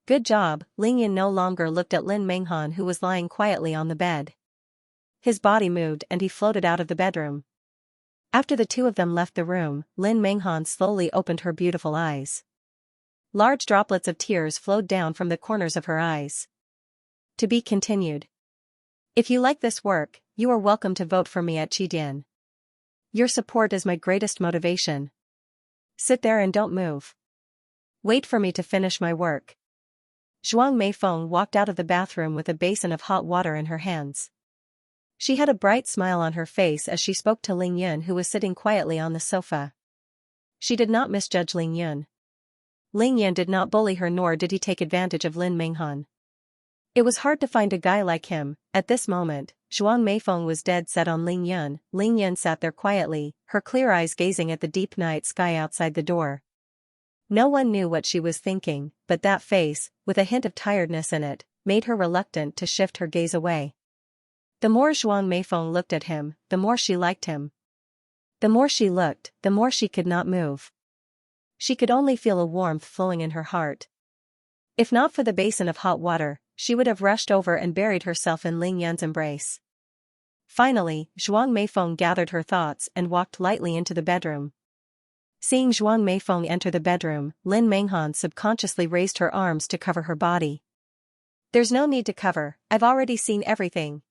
Good job. Ling Yan no longer looked at Lin Menghan, who was lying quietly on the bed. His body moved and he floated out of the bedroom. After the two of them left the room, Lin Menghan slowly opened her beautiful eyes. Large droplets of tears flowed down from the corners of her eyes. To be continued. If you like this work, you are welcome to vote for me at Qidian. Your support is my greatest motivation. Sit there and don't move. Wait for me to finish my work. Zhuang Meifeng walked out of the bathroom with a basin of hot water in her hands. She had a bright smile on her face as she spoke to Ling Yun, who was sitting quietly on the sofa. She did not misjudge Ling Yun. Ling Yun did not bully her, nor did he take advantage of Lin Menghan. It was hard to find a guy like him. At this moment, Zhuang Meifeng was dead set on Ling Yun. Ling Yun sat there quietly, her clear eyes gazing at the deep night sky outside the door. No one knew what she was thinking, but that face, with a hint of tiredness in it, made her reluctant to shift her gaze away. The more Zhuang Meifeng looked at him, the more she liked him. The more she looked, the more she could not move. She could only feel a warmth flowing in her heart. If not for the basin of hot water, she would have rushed over and buried herself in Ling Yun's embrace. Finally, Zhuang Meifeng gathered her thoughts and walked lightly into the bedroom. Seeing Zhuang Meifeng enter the bedroom, Lin Menghan subconsciously raised her arms to cover her body. There's no need to cover, I've already seen everything.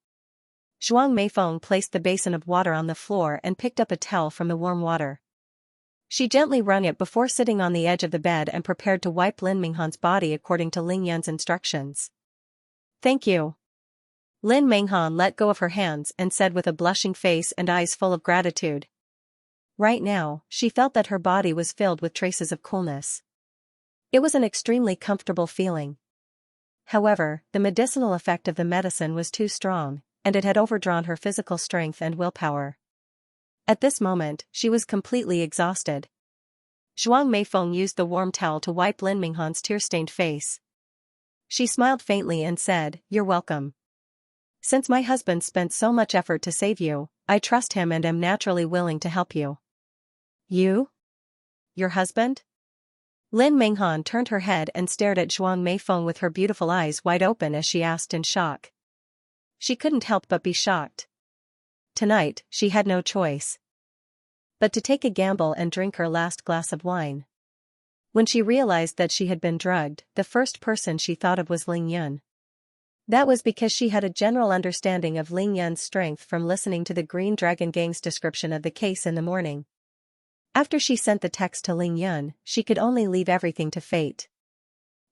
Zhuang Meifeng placed the basin of water on the floor and picked up a towel from the warm water. She gently wrung it before sitting on the edge of the bed and prepared to wipe Lin Menghan's body according to Ling Yun's instructions. Thank you. Lin Menghan let go of her hands and said with a blushing face and eyes full of gratitude. Right now, she felt that her body was filled with traces of coolness. It was an extremely comfortable feeling. However, the medicinal effect of the medicine was too strong, and it had overdrawn her physical strength and willpower. At this moment, she was completely exhausted. Zhuang Meifeng used the warm towel to wipe Lin Menghan's tear-stained face. She smiled faintly and said, "You're welcome. Since my husband spent so much effort to save you, I trust him and am naturally willing to help you." You? Your husband? Lin Menghan turned her head and stared at Zhuang Meifeng with her beautiful eyes wide open as she asked in shock. She couldn't help but be shocked. Tonight, she had no choice but to take a gamble and drink her last glass of wine. When she realized that she had been drugged, the first person she thought of was Ling Yun. That was because she had a general understanding of Ling Yun's strength from listening to the Green Dragon Gang's description of the case in the morning. After she sent the text to Ling Yun, she could only leave everything to fate.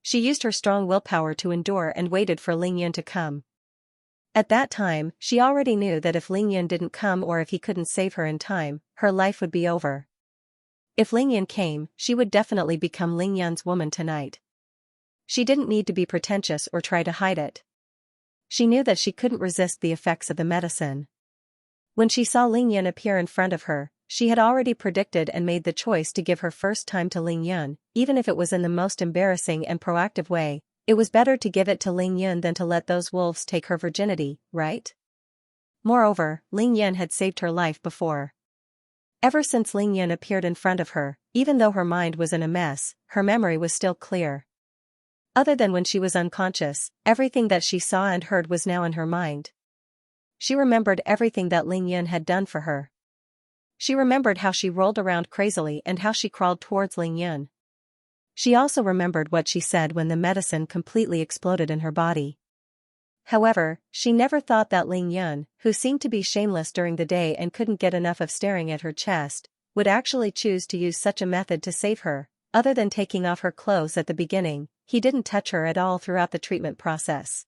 She used her strong willpower to endure and waited for Ling Yun to come. At that time, she already knew that if Ling Yun didn't come or if he couldn't save her in time, her life would be over. If Ling Yun came, she would definitely become Ling Yun's woman tonight. She didn't need to be pretentious or try to hide it. She knew that she couldn't resist the effects of the medicine. When she saw Ling Yun appear in front of her, she had already predicted and made the choice to give her first time to Ling Yun, even if it was in the most embarrassing and proactive way. It was better to give it to Ling Yun than to let those wolves take her virginity, right? Moreover, Ling Yun had saved her life before. Ever since Ling Yun appeared in front of her, even though her mind was in a mess, her memory was still clear. Other than when she was unconscious, everything that she saw and heard was now in her mind. She remembered everything that Ling Yun had done for her. She remembered how she rolled around crazily and how she crawled towards Ling Yun. She also remembered what she said when the medicine completely exploded in her body. However, she never thought that Ling Yun, who seemed to be shameless during the day and couldn't get enough of staring at her chest, would actually choose to use such a method to save her. Other than taking off her clothes at the beginning, he didn't touch her at all throughout the treatment process.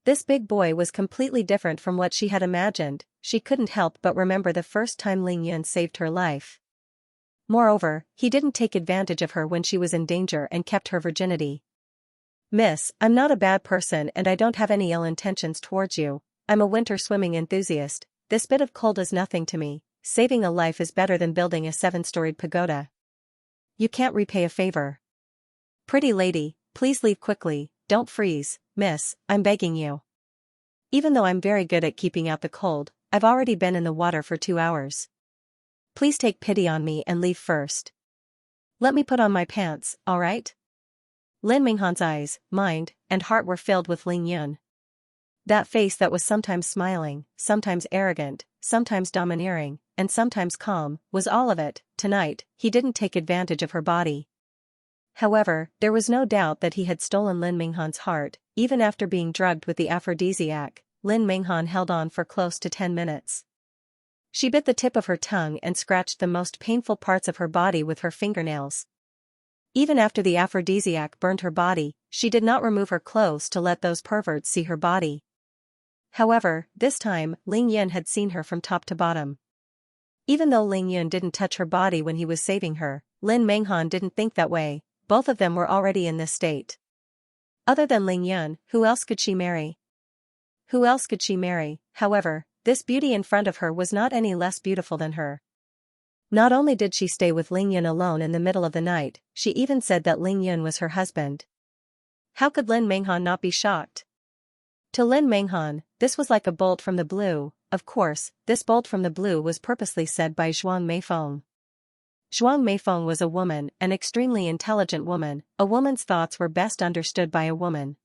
This big boy was completely different from what she had imagined. She couldn't help but remember the first time Ling Yun saved her life. Moreover, he didn't take advantage of her when she was in danger and kept her virginity. "Miss, I'm not a bad person and I don't have any ill intentions towards you. I'm a winter swimming enthusiast. This bit of cold is nothing to me. Saving a life is better than building a 7-storied pagoda. You can't repay a favor. Pretty lady, please leave quickly, don't freeze, miss, I'm begging you. Even though I'm very good at keeping out the cold, I've already been in the water for 2 hours. Please take pity on me and leave first. Let me put on my pants, alright?" Lin Minghan's eyes, mind, and heart were filled with Ling Yun. That face that was sometimes smiling, sometimes arrogant, sometimes domineering, and sometimes calm, was all of it. Tonight, he didn't take advantage of her body. However, there was no doubt that he had stolen Lin Minghan's heart. Even after being drugged with the aphrodisiac, Lin Minghan held on for close to 10 minutes. She bit the tip of her tongue and scratched the most painful parts of her body with her fingernails. Even after the aphrodisiac burned her body, she did not remove her clothes to let those perverts see her body. However, this time, Ling Yun had seen her from top to bottom. Even though Ling Yun didn't touch her body when he was saving her, Lin Minghan didn't think that way. Both of them were already in this state. Other than Ling Yun, who else could she marry? Who else could she marry? However, this beauty in front of her was not any less beautiful than her. Not only did she stay with Ling Yun alone in the middle of the night, she even said that Ling Yun was her husband. How could Lin Minghan not be shocked? To Lin Minghan, this was like a bolt from the blue. Of course, this bolt from the blue was purposely said by Zhuang Meifeng. Zhuang Meifeng was a woman, an extremely intelligent woman. A woman's thoughts were best understood by a woman.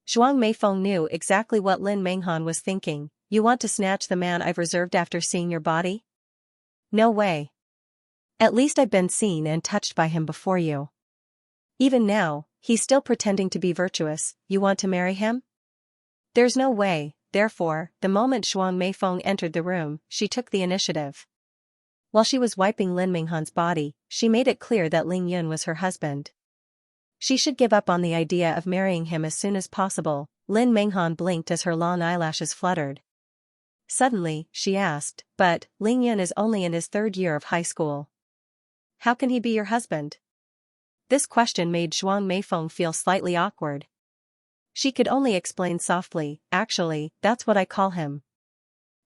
Zhuang Meifeng knew exactly what Lin Minghan was thinking. You want to snatch the man I've reserved after seeing your body? No way. At least I've been seen and touched by him before you. Even now, he's still pretending to be virtuous. You want to marry him? There's no way. Therefore, the moment Zhuang Meifeng entered the room, she took the initiative. While she was wiping Lin Minghan's body, she made it clear that Ling Yun was her husband. She should give up on the idea of marrying him as soon as possible. Lin Minghan blinked as her long eyelashes fluttered. Suddenly, she asked, "But, Ling Yun is only in his 3rd year of high school. How can he be your husband?" This question made Zhuang Meifeng feel slightly awkward. She could only explain softly, "Actually, that's what I call him."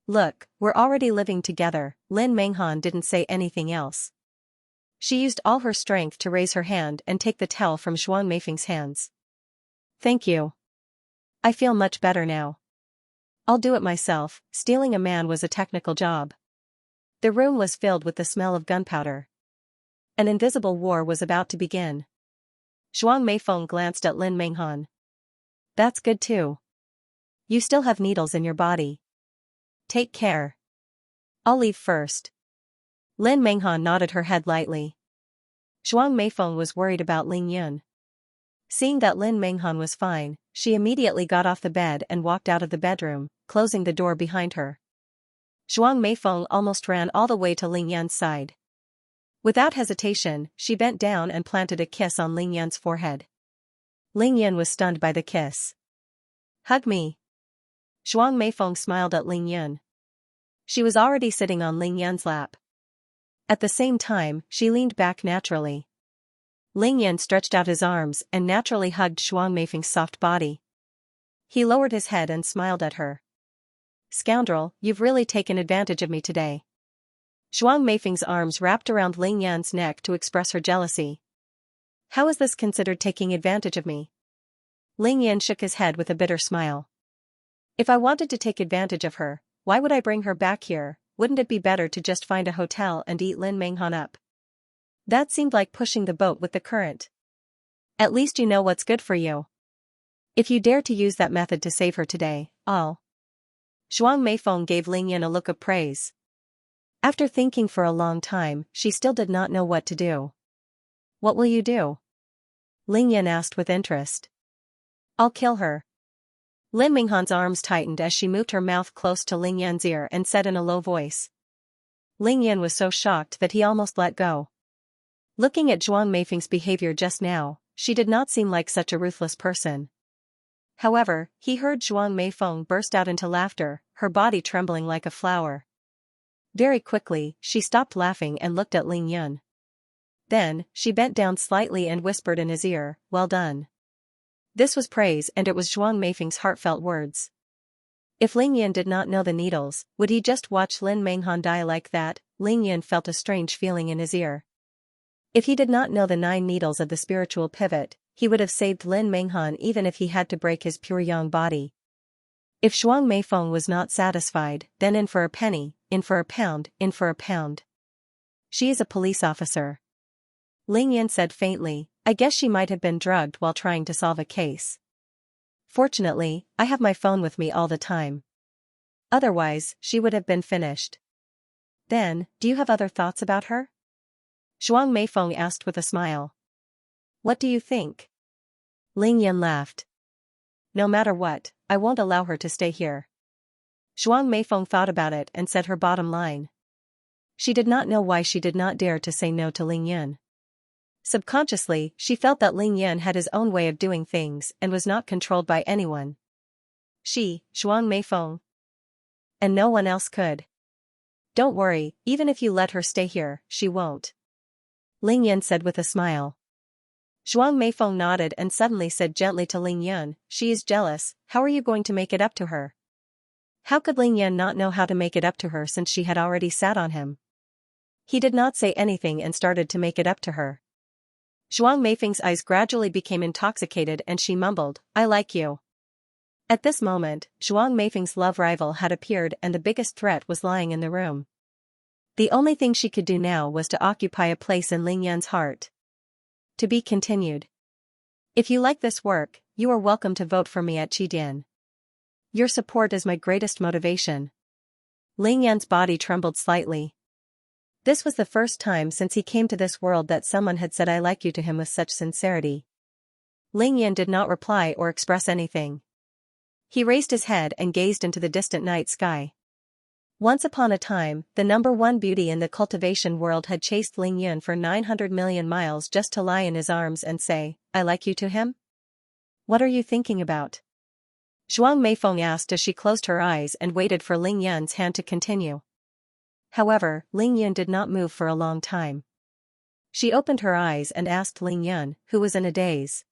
"Look, we're already living together." Lin Minghan didn't say anything else. She used all her strength to raise her hand and take the towel from Zhuang Meifeng's hands. "Thank you. I feel much better now. I'll do it myself." Stealing a man was a technical job. The room was filled with the smell of gunpowder. An invisible war was about to begin. Zhuang Meifeng glanced at Lin Minghan. "That's good too. You still have needles in your body. Take care. I'll leave first." Lin Minghan nodded her head lightly. Zhuang Meifeng was worried about Ling Yun. Seeing that Lin Minghan was fine, she immediately got off the bed and walked out of the bedroom, closing the door behind her. Zhuang Meifeng almost ran all the way to Ling Yun's side. Without hesitation, she bent down and planted a kiss on Ling Yun's forehead. Ling Yun was stunned by the kiss. "Hug me." Zhuang Meifeng smiled at Ling Yun. She was already sitting on Ling Yun's lap. At the same time, she leaned back naturally. Ling Yun stretched out his arms and naturally hugged Zhuang Meifeng's soft body. He lowered his head and smiled at her. Scoundrel, you've really taken advantage of me today. Zhuang Meifeng's arms wrapped around Ling Yan's neck to express her jealousy. How is this considered taking advantage of me? Ling Yan shook his head with a bitter smile. If I wanted to take advantage of her, why would I bring her back here? Wouldn't it be better to just find a hotel and eat Lin Menghan up? That seemed like pushing the boat with the current. At least you know what's good for you. If you dare to use that method to save her today, I'll. Zhuang Meifeng gave Ling Yan a look of praise. After thinking for a long time, she still did not know what to do. What will you do? Ling Yan asked with interest. I'll kill her. Lin Menghan's arms tightened as she moved her mouth close to Ling Yan's ear and said in a low voice. Ling Yan was so shocked that he almost let go. Looking at Zhuang Meifeng's behavior just now, she did not seem like such a ruthless person. However, he heard Zhuang Meifeng burst out into laughter, her body trembling like a flower. Very quickly, she stopped laughing and looked at Ling Yan. Then, she bent down slightly and whispered in his ear, well done. This was praise, and it was Zhuang Meifeng's heartfelt words. If Ling Yan did not know the needles, would he just watch Lin Menghan die like that? Ling Yan felt a strange feeling in his ear. If he did not know the 9 needles of the spiritual pivot, he would have saved Lin Menghan even if he had to break his pure yang body. If Zhuang Meifeng was not satisfied, then in for a penny, in for a pound, in for a pound. She is a police officer. Ling Yan said faintly, I guess she might have been drugged while trying to solve a case. Fortunately, I have my phone with me all the time. Otherwise, she would have been finished. Then, do you have other thoughts about her? Zhuang Meifeng asked with a smile. What do you think? Ling Yan laughed. No matter what, I won't allow her to stay here. Zhuang Meifeng thought about it and said her bottom line. She did not know why she did not dare to say no to Ling Yan. Subconsciously, she felt that Ling Yan had his own way of doing things and was not controlled by anyone. She, Zhuang Meifeng. And no one else could. Don't worry, even if you let her stay here, she won't. Ling Yan said with a smile. Zhuang Meifeng nodded and suddenly said gently to Ling Yan, she is jealous, how are you going to make it up to her? How could Ling Yan not know how to make it up to her since she had already sat on him? He did not say anything and started to make it up to her. Zhuang Meifeng's eyes gradually became intoxicated and she mumbled, I like you. At this moment, Zhuang Meifeng's love rival had appeared and the biggest threat was lying in the room. The only thing she could do now was to occupy a place in Ling Yan's heart. To be continued. If you like this work, you are welcome to vote for me at Qidian. Your support is my greatest motivation. Ling Yan's body trembled slightly. This was the first time since he came to this world that someone had said I like you to him with such sincerity. Ling Yan did not reply or express anything. He raised his head and gazed into the distant night sky. Once upon a time, the #1 beauty in the cultivation world had chased Ling Yan for 900 million miles just to lie in his arms and say, I like you to him? What are you thinking about? Zhuang Meifeng asked as she closed her eyes and waited for Ling Yan's hand to continue. However, Ling Yan did not move for a long time. She opened her eyes and asked Ling Yan, who was in a daze.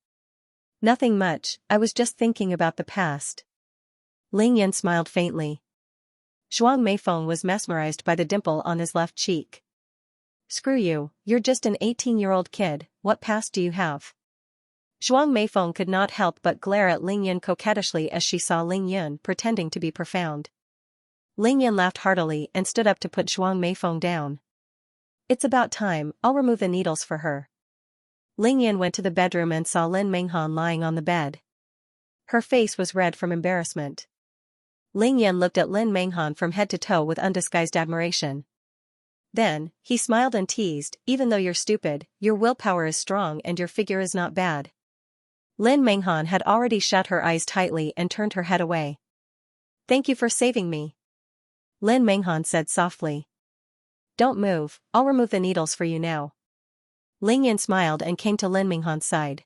Nothing much, I was just thinking about the past. Ling Yan smiled faintly. Zhuang Meifeng was mesmerized by the dimple on his left cheek. Screw you, you're just an 18-year-old kid, what past do you have? Zhuang Meifeng could not help but glare at Ling Yan coquettishly as she saw Ling Yan pretending to be profound. Ling Yan laughed heartily and stood up to put Zhuang Meifeng down. It's about time, I'll remove the needles for her. Ling Yan went to the bedroom and saw Lin Menghan lying on the bed. Her face was red from embarrassment. Ling Yan looked at Lin Menghan from head to toe with undisguised admiration. Then, he smiled and teased, even though you're stupid, your willpower is strong and your figure is not bad. Lin Menghan had already shut her eyes tightly and turned her head away. Thank you for saving me. Lin Menghan said softly. Don't move, I'll remove the needles for you now. Ling Yan smiled and came to Lin Menghan's side.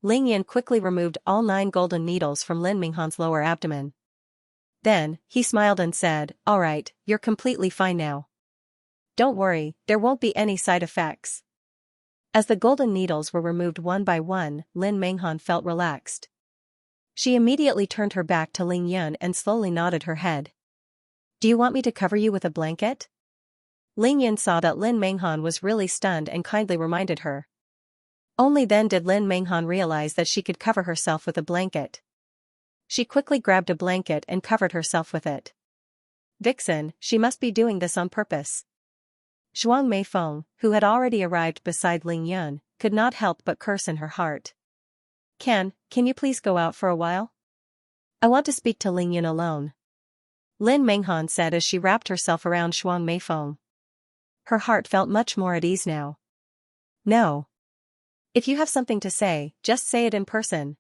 Ling Yan quickly removed all 9 golden needles from Lin Menghan's lower abdomen. Then, he smiled and said, all right, you're completely fine now. Don't worry, there won't be any side effects. As the golden needles were removed one by one, Lin Menghan felt relaxed. She immediately turned her back to Ling Yun and slowly nodded her head. Do you want me to cover you with a blanket? Ling Yun saw that Lin Menghan was really stunned and kindly reminded her. Only then did Lin Menghan realize that she could cover herself with a blanket. She quickly grabbed a blanket and covered herself with it. Vixen, she must be doing this on purpose. Zhuang Meifeng, who had already arrived beside Ling Yun, could not help but curse in her heart. Can you please go out for a while? I want to speak to Ling Yun alone. Lin Menghan said as she wrapped herself around Zhuang Meifeng. Her heart felt much more at ease now. No. If you have something to say, just say it in person.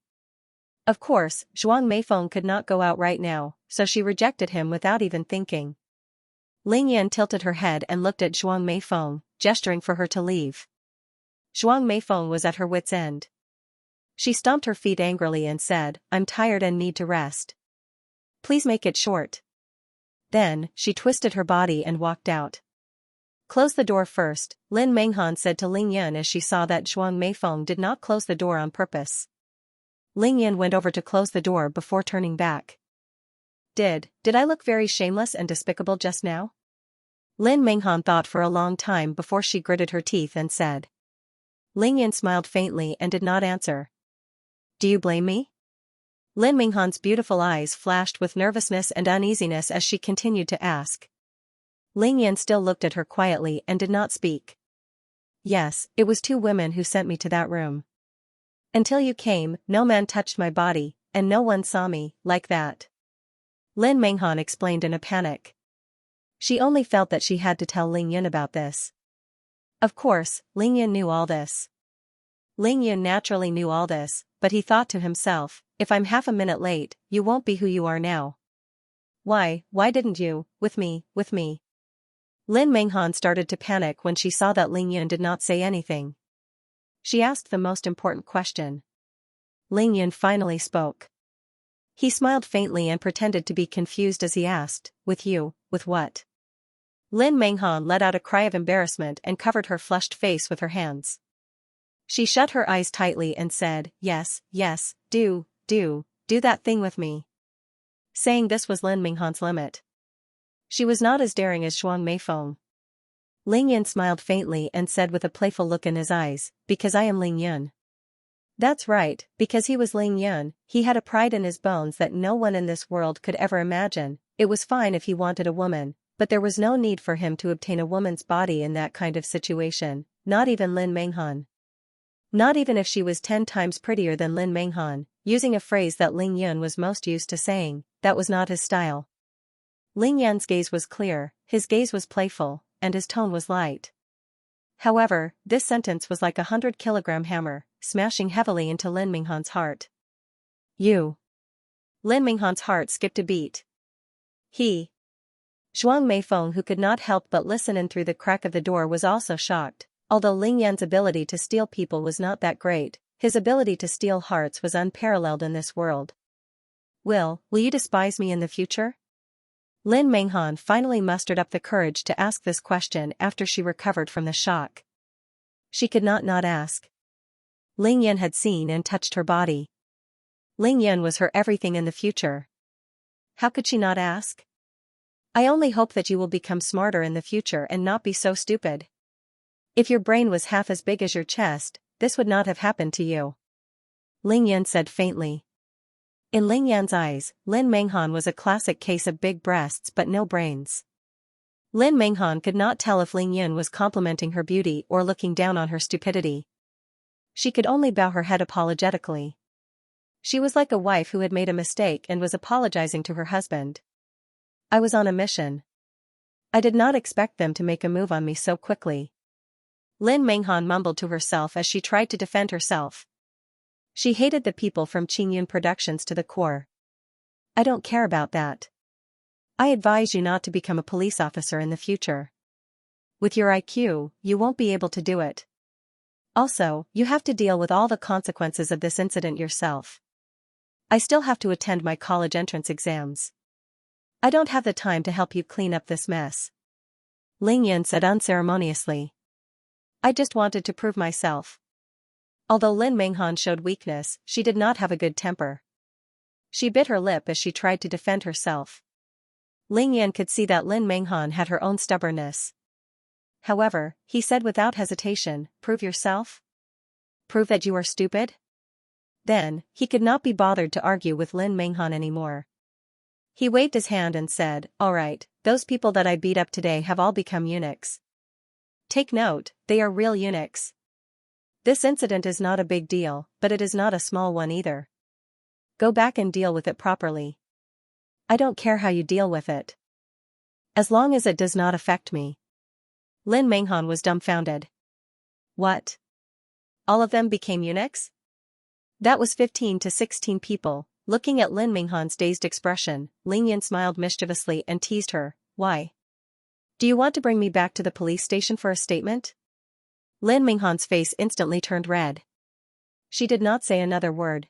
Of course, Zhuang Meifeng could not go out right now, so she rejected him without even thinking. Ling Yan tilted her head and looked at Zhuang Meifeng, gesturing for her to leave. Zhuang Meifeng was at her wits' end. She stomped her feet angrily and said, I'm tired and need to rest. Please make it short. Then, she twisted her body and walked out. Close the door first, Lin Menghan said to Ling Yan as she saw that Zhuang Meifeng did not close the door on purpose. Ling Yan went over to close the door before turning back. Did I look very shameless and despicable just now? Lin Menghan thought for a long time before she gritted her teeth and said. Ling Yan smiled faintly and did not answer. Do you blame me? Lin Menghan's beautiful eyes flashed with nervousness and uneasiness as she continued to ask. Ling Yan still looked at her quietly and did not speak. Yes, it was 2 women who sent me to that room. Until you came, no man touched my body, and no one saw me, like that. Lin Menghan explained in a panic. She only felt that she had to tell Ling Yun about this. Of course, Ling Yun knew all this. Ling Yun naturally knew all this, but he thought to himself, if I'm half a minute late, you won't be who you are now. Why didn't you, with me? Lin Menghan started to panic when she saw that Ling Yun did not say anything. She asked the most important question. Ling Yun finally spoke. He smiled faintly and pretended to be confused as he asked, with you, with what? Lin Menghan let out a cry of embarrassment and covered her flushed face with her hands. She shut her eyes tightly and said, yes, do that thing with me. Saying this was Lin Menghan's limit. She was not as daring as Zhuang Meifeng. Ling Yun smiled faintly and said with a playful look in his eyes, because I am Ling Yun. That's right, because he was Ling Yun, he had a pride in his bones that no one in this world could ever imagine. It was fine if he wanted a woman, but there was no need for him to obtain a woman's body in that kind of situation, not even Lin Menghan. Not even if she was 10 times prettier than Lin Menghan, using a phrase that Ling Yun was most used to saying, that was not his style. Ling Yan's gaze was clear, his gaze was playful, and his tone was light. However, this sentence was like a 100-kilogram hammer, smashing heavily into Lin Menghan's heart. You. Lin Menghan's heart skipped a beat. He. Zhuang Meifeng, who could not help but listen in through the crack of the door, was also shocked. Although Ling Yan's ability to steal people was not that great, his ability to steal hearts was unparalleled in this world. Will you despise me in the future? Lin Menghan finally mustered up the courage to ask this question after she recovered from the shock. She could not ask. Ling Yan had seen and touched her body. Ling Yan was her everything in the future. How could she not ask? I only hope that you will become smarter in the future and not be so stupid. If your brain was half as big as your chest, this would not have happened to you. Ling Yan said faintly. In Ling Yan's eyes, Lin Menghan was a classic case of big breasts but no brains. Lin Menghan could not tell if Ling Yan was complimenting her beauty or looking down on her stupidity. She could only bow her head apologetically. She was like a wife who had made a mistake and was apologizing to her husband. I was on a mission. I did not expect them to make a move on me so quickly. Lin Menghan mumbled to herself as she tried to defend herself. She hated the people from Qingyun Productions to the core. I don't care about that. I advise you not to become a police officer in the future. With your IQ, you won't be able to do it. Also, you have to deal with all the consequences of this incident yourself. I still have to attend my college entrance exams. I don't have the time to help you clean up this mess. Ling Yan said unceremoniously. I just wanted to prove myself. Although Lin Menghan showed weakness, she did not have a good temper. She bit her lip as she tried to defend herself. Ling Yan could see that Lin Menghan had her own stubbornness. However, he said without hesitation, "Prove yourself? Prove that you are stupid?" Then, he could not be bothered to argue with Lin Menghan anymore. He waved his hand and said, "All right, those people that I beat up today have all become eunuchs. Take note, they are real eunuchs. This incident is not a big deal, but it is not a small one either. Go back and deal with it properly. I don't care how you deal with it. As long as it does not affect me." Lin Menghan was dumbfounded. What? All of them became eunuchs? That was 15 to 16 people. Looking at Lin Menghan's dazed expression, Ling Yan smiled mischievously and teased her, "Why? Do you want to bring me back to the police station for a statement?" Lin Menghan's face instantly turned red. She did not say another word.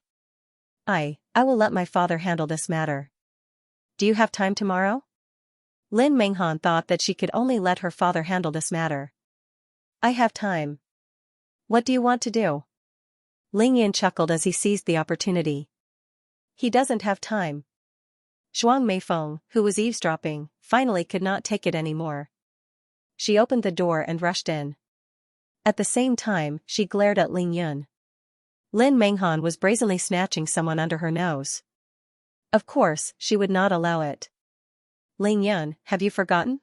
I will let my father handle this matter. Do you have time tomorrow?" Lin Menghan thought that she could only let her father handle this matter. "I have time. What do you want to do?" Ling Yan chuckled as he seized the opportunity. He doesn't have time. Zhuang Meifeng, who was eavesdropping, finally could not take it anymore. She opened the door and rushed in. At the same time, she glared at Ling Yun. Lin Menghan was brazenly snatching someone under her nose. Of course, she would not allow it. "Ling Yun, have you forgotten?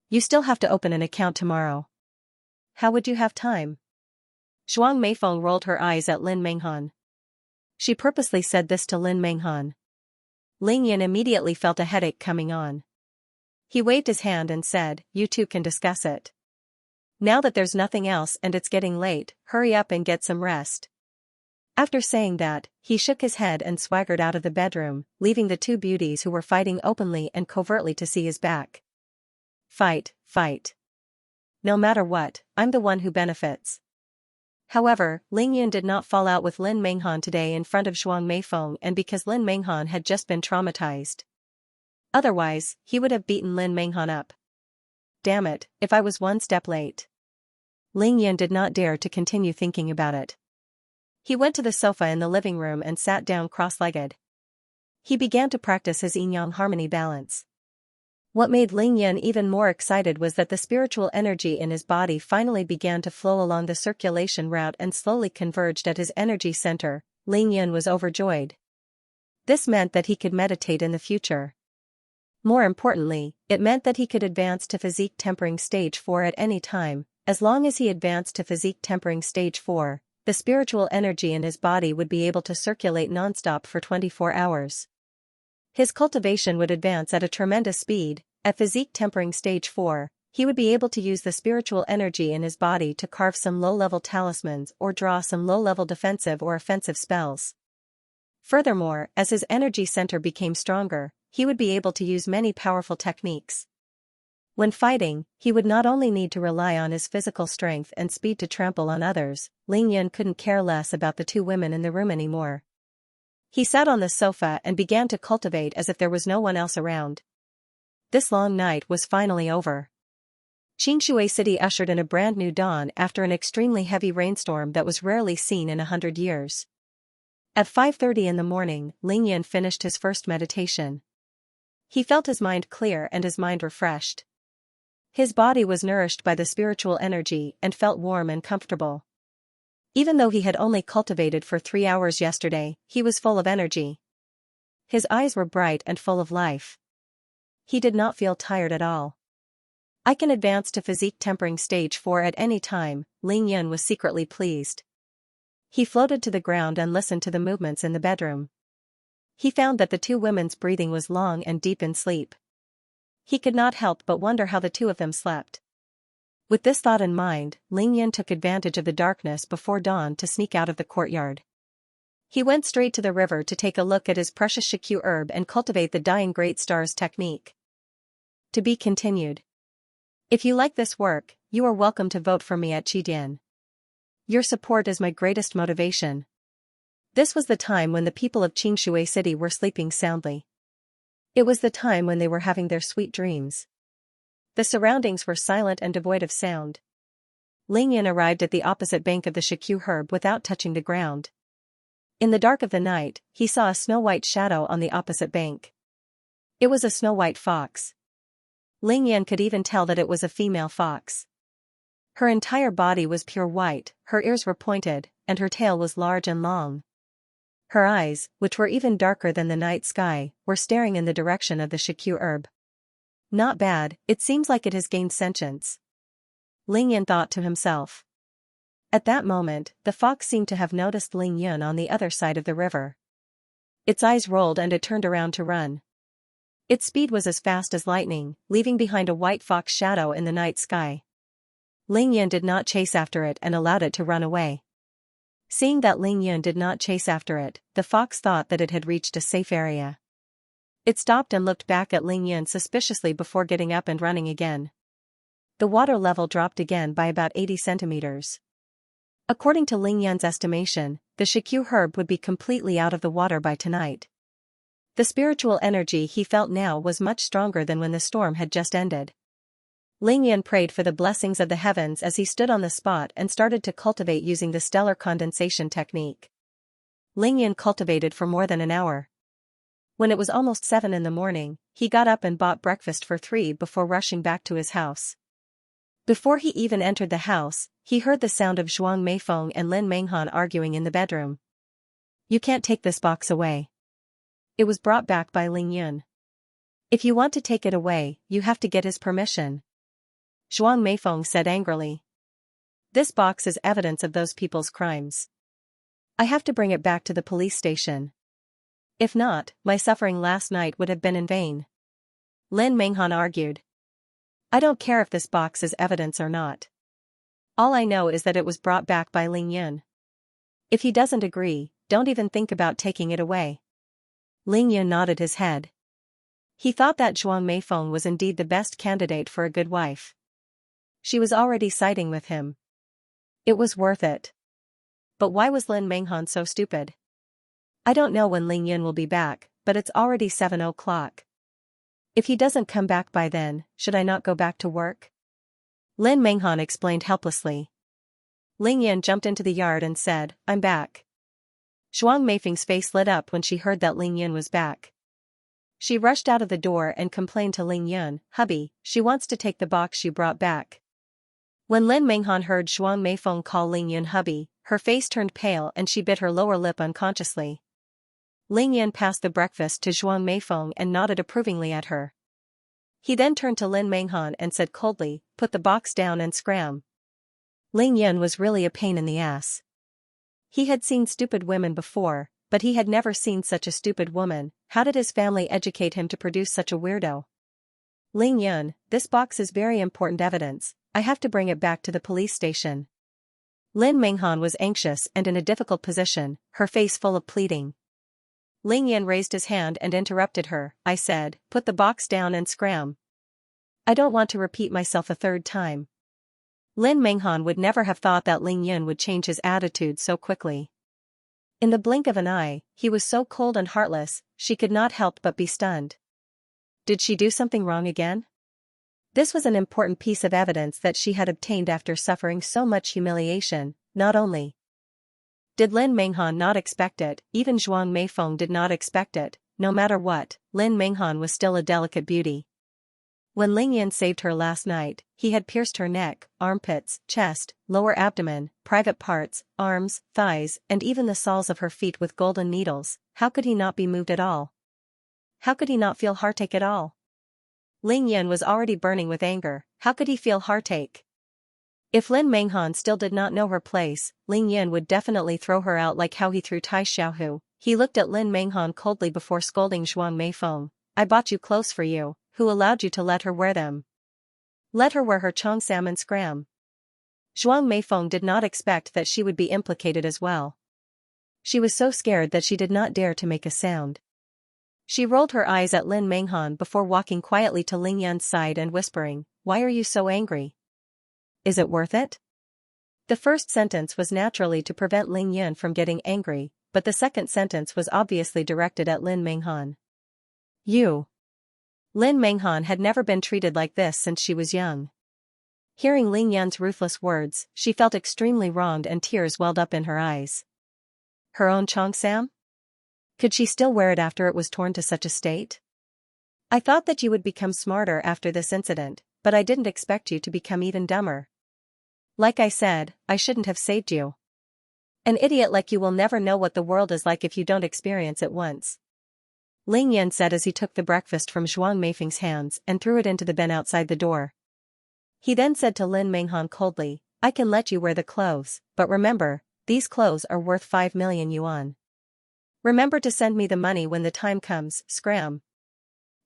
You still have to open an account tomorrow. How would you have time?" Zhuang Meifeng rolled her eyes at Lin Menghan. She purposely said this to Lin Menghan. Ling Yan immediately felt a headache coming on. He waved his hand and said, "You two can discuss it. Now that there's nothing else and it's getting late, hurry up and get some rest." After saying that, he shook his head and swaggered out of the bedroom, leaving the two beauties who were fighting openly and covertly to see his back. Fight, fight. No matter what, I'm the one who benefits. However, Ling Yun did not fall out with Lin Menghan today in front of Zhuang Meifeng and because Lin Menghan had just been traumatized. Otherwise, he would have beaten Lin Menghan up. Damn it, if I was one step late. Ling Yun did not dare to continue thinking about it. He went to the sofa in the living room and sat down cross-legged. He began to practice his yin-yang harmony balance. What made Ling Yun even more excited was that the spiritual energy in his body finally began to flow along the circulation route and slowly converged at his energy center. Ling Yun was overjoyed. This meant that he could meditate in the future. More importantly, it meant that he could advance to physique tempering stage 4 at any time. As long as he advanced to physique tempering stage 4, the spiritual energy in his body would be able to circulate non-stop for 24 hours. His cultivation would advance at a tremendous speed. At physique tempering stage 4, he would be able to use the spiritual energy in his body to carve some low-level talismans or draw some low-level defensive or offensive spells. Furthermore, as his energy center became stronger, he would be able to use many powerful techniques. When fighting, he would not only need to rely on his physical strength and speed to trample on others. Ling Yun couldn't care less about the two women in the room anymore. He sat on the sofa and began to cultivate as if there was no one else around. This long night was finally over. Xianxia City ushered in a brand new dawn after an extremely heavy rainstorm that was rarely seen in 100 years. At 5:30 in the morning, Ling Yun finished his first meditation. He felt his mind clear and his mind refreshed. His body was nourished by the spiritual energy and felt warm and comfortable. Even though he had only cultivated for 3 hours yesterday, he was full of energy. His eyes were bright and full of life. He did not feel tired at all. I can advance to physique tempering stage 4 at any time. Ling Yun was secretly pleased. He floated to the ground and listened to the movements in the bedroom. He found that the two women's breathing was long and deep in sleep. He could not help but wonder how the two of them slept. With this thought in mind, Ling Yun took advantage of the darkness before dawn to sneak out of the courtyard. He went straight to the river to take a look at his precious Shikyu herb and cultivate the Dying Great Stars technique. To be continued. If you like this work, you are welcome to vote for me at Qidian. Your support is my greatest motivation. This was the time when the people of Xianxia City were sleeping soundly. It was the time when they were having their sweet dreams. The surroundings were silent and devoid of sound. Ling Yan arrived at the opposite bank of the Shikyu herb without touching the ground. In the dark of the night, he saw a snow-white shadow on the opposite bank. It was a snow-white fox. Ling Yan could even tell that it was a female fox. Her entire body was pure white, her ears were pointed, and her tail was large and long. Her eyes, which were even darker than the night sky, were staring in the direction of the Xianxia herb. Not bad, it seems like it has gained sentience. Ling Yan thought to himself. At that moment, the fox seemed to have noticed Ling Yan on the other side of the river. Its eyes rolled and it turned around to run. Its speed was as fast as lightning, leaving behind a white fox shadow in the night sky. Ling Yan did not chase after it and allowed it to run away. Seeing that Ling Yan did not chase after it, the fox thought that it had reached a safe area. It stopped and looked back at Ling Yan suspiciously before getting up and running again. The water level dropped again by about 80 centimeters. According to Ling Yan's estimation, the Xianxia herb would be completely out of the water by tonight. The spiritual energy he felt now was much stronger than when the storm had just ended. Ling Yan prayed for the blessings of the heavens as he stood on the spot and started to cultivate using the stellar condensation technique. Ling Yan cultivated for more than an hour. When it was almost 7 in the morning, he got up and bought breakfast for 3 before rushing back to his house. Before he even entered the house, he heard the sound of Zhuang Meifeng and Lin Menghan arguing in the bedroom. "You can't take this box away." It was brought back by Ling Yan. "If you want to take it away, you have to get his permission," Zhuang Meifeng said angrily. "This box is evidence of those people's crimes. I have to bring it back to the police station. If not, my suffering last night would have been in vain," Lin Menghan argued. "I don't care if this box is evidence or not. All I know is that it was brought back by Ling Yan. If he doesn't agree, don't even think about taking it away." Ling Yan nodded his head. He thought that Zhuang Meifeng was indeed the best candidate for a good wife. She was already siding with him. It was worth it. But why was Lin Menghan so stupid? "I don't know when Ling Yan will be back, but it's already 7 o'clock. If he doesn't come back by then, should I not go back to work?" Lin Menghan explained helplessly. Ling Yan jumped into the yard and said, "I'm back." Zhuang Meifeng's face lit up when she heard that Ling Yan was back. She rushed out of the door and complained to Ling Yan, "Hubby, she wants to take the box you brought back." When Lin Menghan heard Zhuang Meifeng call Ling Yan hubby, her face turned pale and she bit her lower lip unconsciously. Ling Yan passed the breakfast to Zhuang Meifeng and nodded approvingly at her. He then turned to Lin Menghan and said coldly, "Put the box down and scram." Ling Yan was really a pain in the ass. He had seen stupid women before, but he had never seen such a stupid woman. How did his family educate him to produce such a weirdo? "Ling Yan, this box is very important evidence. I have to bring it back to the police station." Lin Menghan was anxious and in a difficult position, her face full of pleading. Ling Yan raised his hand and interrupted her. "I said, put the box down and scram. I don't want to repeat myself a third time." Lin Menghan would never have thought that Ling Yan would change his attitude so quickly. In the blink of an eye, he was so cold and heartless, she could not help but be stunned. Did she do something wrong again? This was an important piece of evidence that she had obtained after suffering so much humiliation. Not only did Lin Menghan not expect it, even Zhuang Meifeng did not expect it. No matter what, Lin Menghan was still a delicate beauty. When Ling Yan saved her last night, he had pierced her neck, armpits, chest, lower abdomen, private parts, arms, thighs, and even the soles of her feet with golden needles. How could he not be moved at all? How could he not feel heartache at all? Ling Yan was already burning with anger. How could he feel heartache? If Lin Menghan still did not know her place, Ling Yan would definitely throw her out like how he threw Tai Xiaohu. He looked at Lin Menghan coldly before scolding Zhuang Meifeng. "I bought you clothes for you. Who allowed you to let her wear them? Let her wear her cheongsam and scram." Zhuang Meifeng did not expect that she would be implicated as well. She was so scared that she did not dare to make a sound. She rolled her eyes at Lin Menghan before walking quietly to Ling Yan's side and whispering, "Why are you so angry? Is it worth it?" The first sentence was naturally to prevent Ling Yan from getting angry, but the second sentence was obviously directed at Lin Menghan. "You." Lin Menghan had never been treated like this since she was young. Hearing Ling Yan's ruthless words, she felt extremely wronged and tears welled up in her eyes. Her own cheongsam? Could she still wear it after it was torn to such a state? I thought that you would become smarter after this incident, but I didn't expect you to become even dumber. Like I said, I shouldn't have saved you. An idiot like you will never know what the world is like if you don't experience it once. Ling Yan said as he took the breakfast from Zhuang Meifeng's hands and threw it into the bin outside the door. He then said to Lin Menghan coldly, I can let you wear the clothes, but remember, these clothes are worth 5 million yuan. Remember to send me the money when the time comes, scram.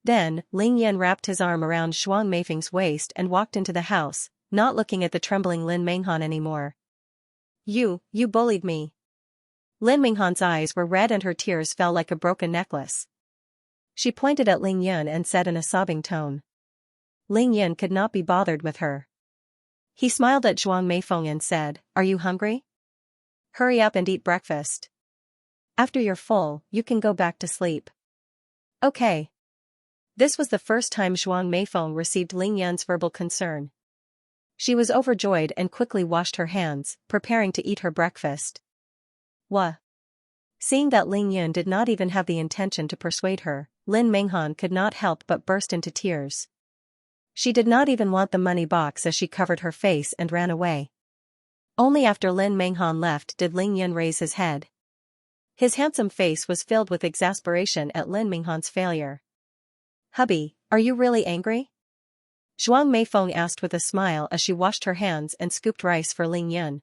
Then, Ling Yan wrapped his arm around Zhuang Meifeng's waist and walked into the house, not looking at the trembling Lin Menghan anymore. You bullied me. Lin Menghan's eyes were red and her tears fell like a broken necklace. She pointed at Ling Yan and said in a sobbing tone. Ling Yan could not be bothered with her. He smiled at Zhuang Meifeng and said, Are you hungry? Hurry up and eat breakfast. After you're full, you can go back to sleep. Okay. This was the first time Zhuang Meifeng received Ling Yan's verbal concern. She was overjoyed and quickly washed her hands, preparing to eat her breakfast. Wah! Seeing that Ling Yan did not even have the intention to persuade her, Lin Menghan could not help but burst into tears. She did not even want the money box as she covered her face and ran away. Only after Lin Menghan left did Ling Yan raise his head. His handsome face was filled with exasperation at Lin Menghan's failure. Hubby, are you really angry? Zhuang Meifeng asked with a smile as she washed her hands and scooped rice for Ling Yan.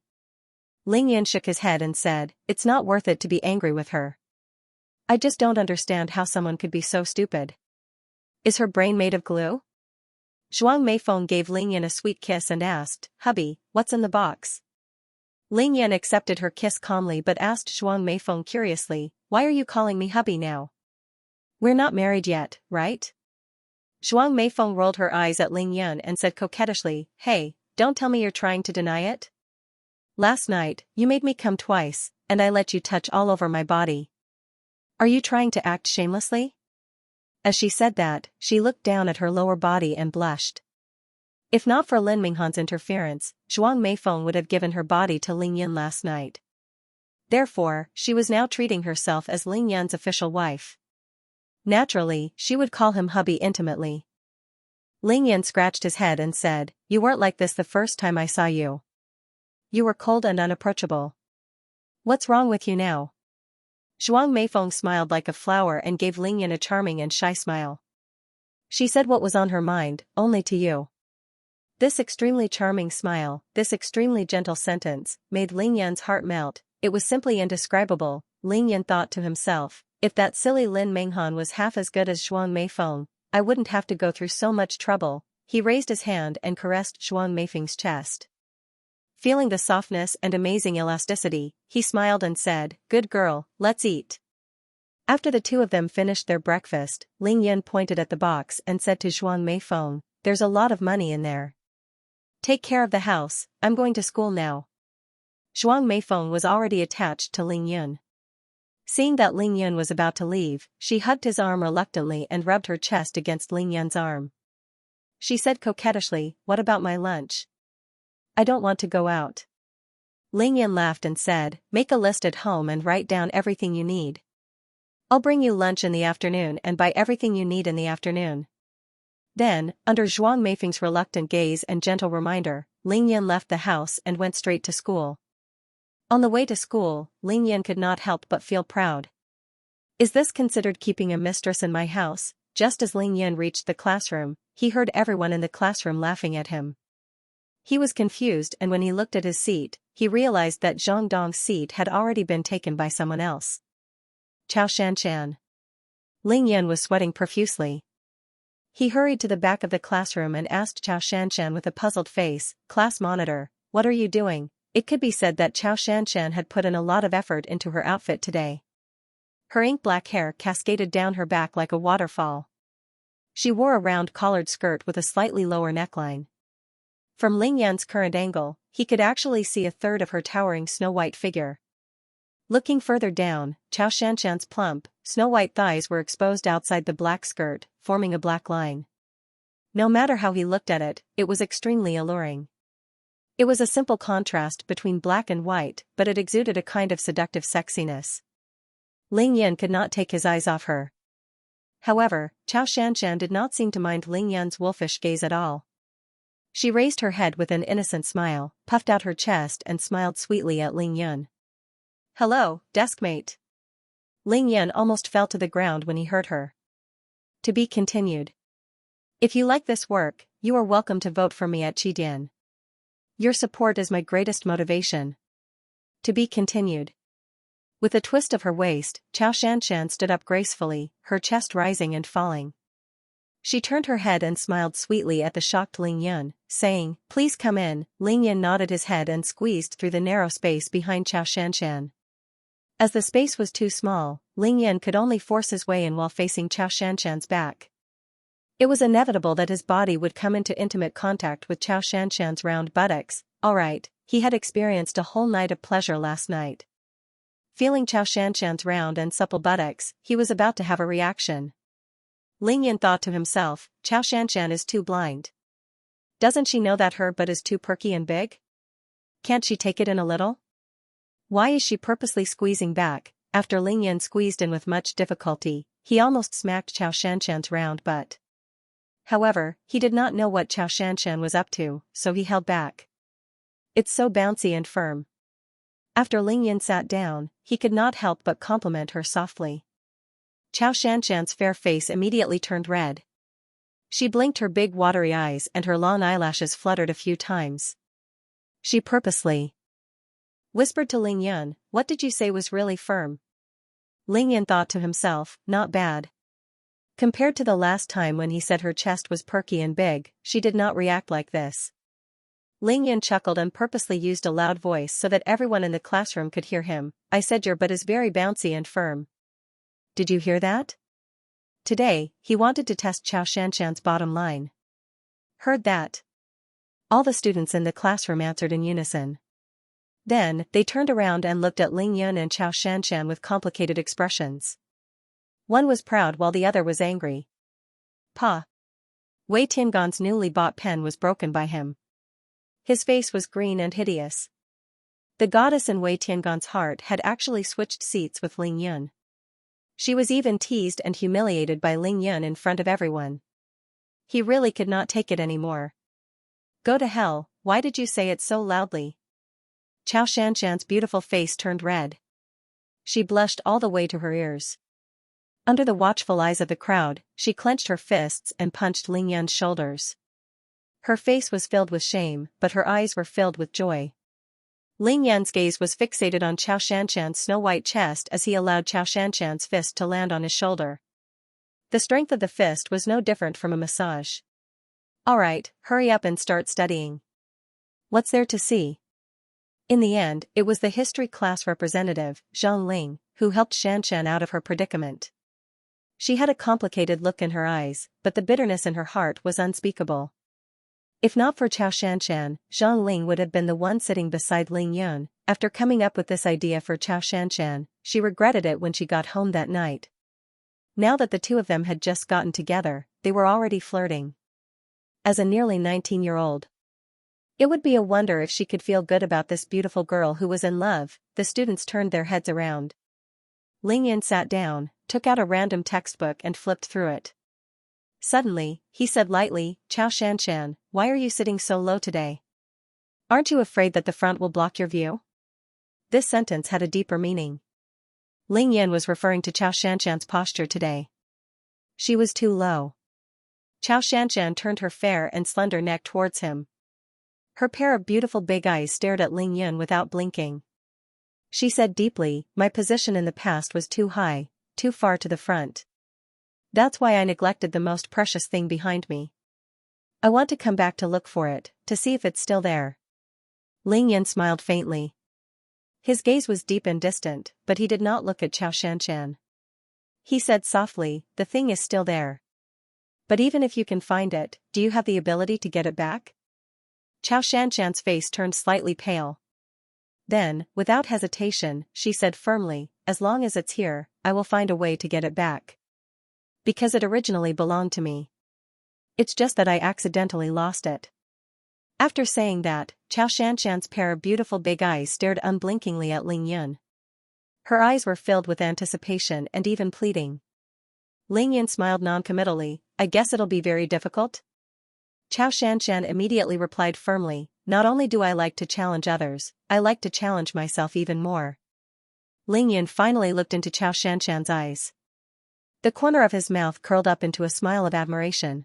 Ling Yan shook his head and said, It's not worth it to be angry with her. I just don't understand how someone could be so stupid. Is her brain made of glue? Zhuang Meifeng gave Ling Yan a sweet kiss and asked, Hubby, what's in the box? Ling Yan accepted her kiss calmly but asked Zhuang Meifeng curiously, Why are you calling me hubby now? We're not married yet, right? Zhuang Meifeng rolled her eyes at Ling Yan and said coquettishly, Hey, don't tell me you're trying to deny it? Last night, you made me come twice, and I let you touch all over my body. Are you trying to act shamelessly? As she said that, she looked down at her lower body and blushed. If not for Lin Menghan's interference, Zhuang Meifeng would have given her body to Ling Yan last night. Therefore, she was now treating herself as Ling Yan's official wife. Naturally, she would call him hubby intimately. Ling Yan scratched his head and said, You weren't like this the first time I saw you. You were cold and unapproachable. What's wrong with you now? Zhuang Meifeng smiled like a flower and gave Ling Yan a charming and shy smile. She said what was on her mind, only to you. This extremely charming smile, this extremely gentle sentence, made Ling Yan's heart melt. It was simply indescribable. Ling Yan thought to himself, if that silly Lin Menghan was half as good as Zhuang Meifeng, I wouldn't have to go through so much trouble. He raised his hand and caressed Zhuang Meifeng's chest. Feeling the softness and amazing elasticity, he smiled and said, Good girl, let's eat. After the two of them finished their breakfast, Ling Yan pointed at the box and said to Zhuang Meifeng, There's a lot of money in there. Take care of the house, I'm going to school now. Zhuang Meifeng was already attached to Ling Yan. Seeing that Ling Yan was about to leave, she hugged his arm reluctantly and rubbed her chest against Ling Yan's arm. She said coquettishly, What about my lunch? I don't want to go out. Ling Yan laughed and said, Make a list at home and write down everything you need. I'll bring you lunch in the afternoon and buy everything you need in the afternoon. Then, under Zhuang Meifeng's reluctant gaze and gentle reminder, Ling Yan left the house and went straight to school. On the way to school, Ling Yan could not help but feel proud. Is this considered keeping a mistress in my house? Just as Ling Yan reached the classroom, he heard everyone in the classroom laughing at him. He was confused, and when he looked at his seat, he realized that Zhang Dong's seat had already been taken by someone else. Xianxia. Ling Yan was sweating profusely. He hurried to the back of the classroom and asked Xianxia with a puzzled face, Class monitor, what are you doing? It could be said that Xianxia had put in a lot of effort into her outfit today. Her ink-black hair cascaded down her back like a waterfall. She wore a round collared skirt with a slightly lower neckline. From Ling Yan's current angle, he could actually see a third of her towering snow-white figure. Looking further down, Xianxia's plump, snow-white thighs were exposed outside the black skirt, forming a black line. No matter how he looked at it, it was extremely alluring. It was a simple contrast between black and white, but it exuded a kind of seductive sexiness. Ling Yan could not take his eyes off her. However, Xianxia did not seem to mind Ling Yan's wolfish gaze at all. She raised her head with an innocent smile, puffed out her chest and smiled sweetly at Ling Yan. "Hello, deskmate." Ling Yan almost fell to the ground when he heard her. To be continued. If you like this work, you are welcome to vote for me at Qidian. Your support is my greatest motivation. To be continued. With a twist of her waist, Xianxia stood up gracefully, her chest rising and falling. She turned her head and smiled sweetly at the shocked Ling Yan, saying, "Please come in." Ling Yan nodded his head and squeezed through the narrow space behind Xianxia. As the space was too small, Ling Yan could only force his way in while facing Xianxia's back. It was inevitable that his body would come into intimate contact with Xianxia's round buttocks. Alright, he had experienced a whole night of pleasure last night. Feeling Xianxia's round and supple buttocks, he was about to have a reaction. Ling Yan thought to himself, Xianxia is too blind. Doesn't she know that her butt is too perky and big? Can't she take it in a little? Why is she purposely squeezing back? After Ling Yan squeezed in with much difficulty, he almost smacked Xianxia's round butt. However, he did not know what Xianxia was up to, so he held back. It's so bouncy and firm. After Ling Yan sat down, he could not help but compliment her softly. Xianxia's fair face immediately turned red. She blinked her big watery eyes and her long eyelashes fluttered a few times. She purposely whispered to Ling Yan, "What did you say was really firm?" Ling Yan thought to himself, not bad. Compared to the last time when he said her chest was perky and big, she did not react like this. Ling Yan chuckled and purposely used a loud voice so that everyone in the classroom could hear him. "I said your butt is very bouncy and firm. Did you hear that?" Today, he wanted to test Xianxia's bottom line. Heard that? All the students in the classroom answered in unison. Then, they turned around and looked at Ling Yan and Xianxia with complicated expressions. One was proud while the other was angry. Pa! Wei Tiangan's newly bought pen was broken by him. His face was green and hideous. The goddess in Wei Tiangan's heart had actually switched seats with Ling Yan. She was even teased and humiliated by Ling Yan in front of everyone. He really could not take it anymore. Go to hell, why did you say it so loudly? Xianxia's beautiful face turned red. She blushed all the way to her ears. Under the watchful eyes of the crowd, she clenched her fists and punched Ling Yan's shoulders. Her face was filled with shame, but her eyes were filled with joy. Ling Yan's gaze was fixated on Xianxia's snow-white chest as he allowed Xianxia's fist to land on his shoulder. The strength of the fist was no different from a massage. Alright, hurry up and start studying. What's there to see? In the end, it was the history class representative, Zhang Ling, who helped Xianxia out of her predicament. She had a complicated look in her eyes, but the bitterness in her heart was unspeakable. If not for Xianxia, Zhang Ling would have been the one sitting beside Ling Yan. After coming up with this idea for Xianxia, she regretted it when she got home that night. Now that the two of them had just gotten together, they were already flirting. As a nearly 19-year-old. It would be a wonder if she could feel good about this beautiful girl who was in love. The students turned their heads around. Ling Yan sat down, took out a random textbook and flipped through it. Suddenly, he said lightly, Xianxia, why are you sitting so low today? Aren't you afraid that the front will block your view? This sentence had a deeper meaning. Ling Yan was referring to Xianxia's posture today. She was too low. Xianxia turned her fair and slender neck towards him. Her pair of beautiful big eyes stared at Ling Yan without blinking. She said deeply, my position in the past was too high, too far to the front. That's why I neglected the most precious thing behind me. I want to come back to look for it, to see if it's still there. Ling Yan smiled faintly. His gaze was deep and distant, but he did not look at Xianxia. He said softly, the thing is still there. But even if you can find it, do you have the ability to get it back? Xianxia's face turned slightly pale. Then, without hesitation, she said firmly, as long as it's here, I will find a way to get it back. Because it originally belonged to me. It's just that I accidentally lost it. After saying that, Xianxia's pair of beautiful big eyes stared unblinkingly at Ling Yun. Her eyes were filled with anticipation and even pleading. Ling Yun smiled noncommittally. I guess it'll be very difficult? Xianxia immediately replied firmly, not only do I like to challenge others, I like to challenge myself even more. Ling Yun finally looked into Xianxia's eyes. The corner of his mouth curled up into a smile of admiration.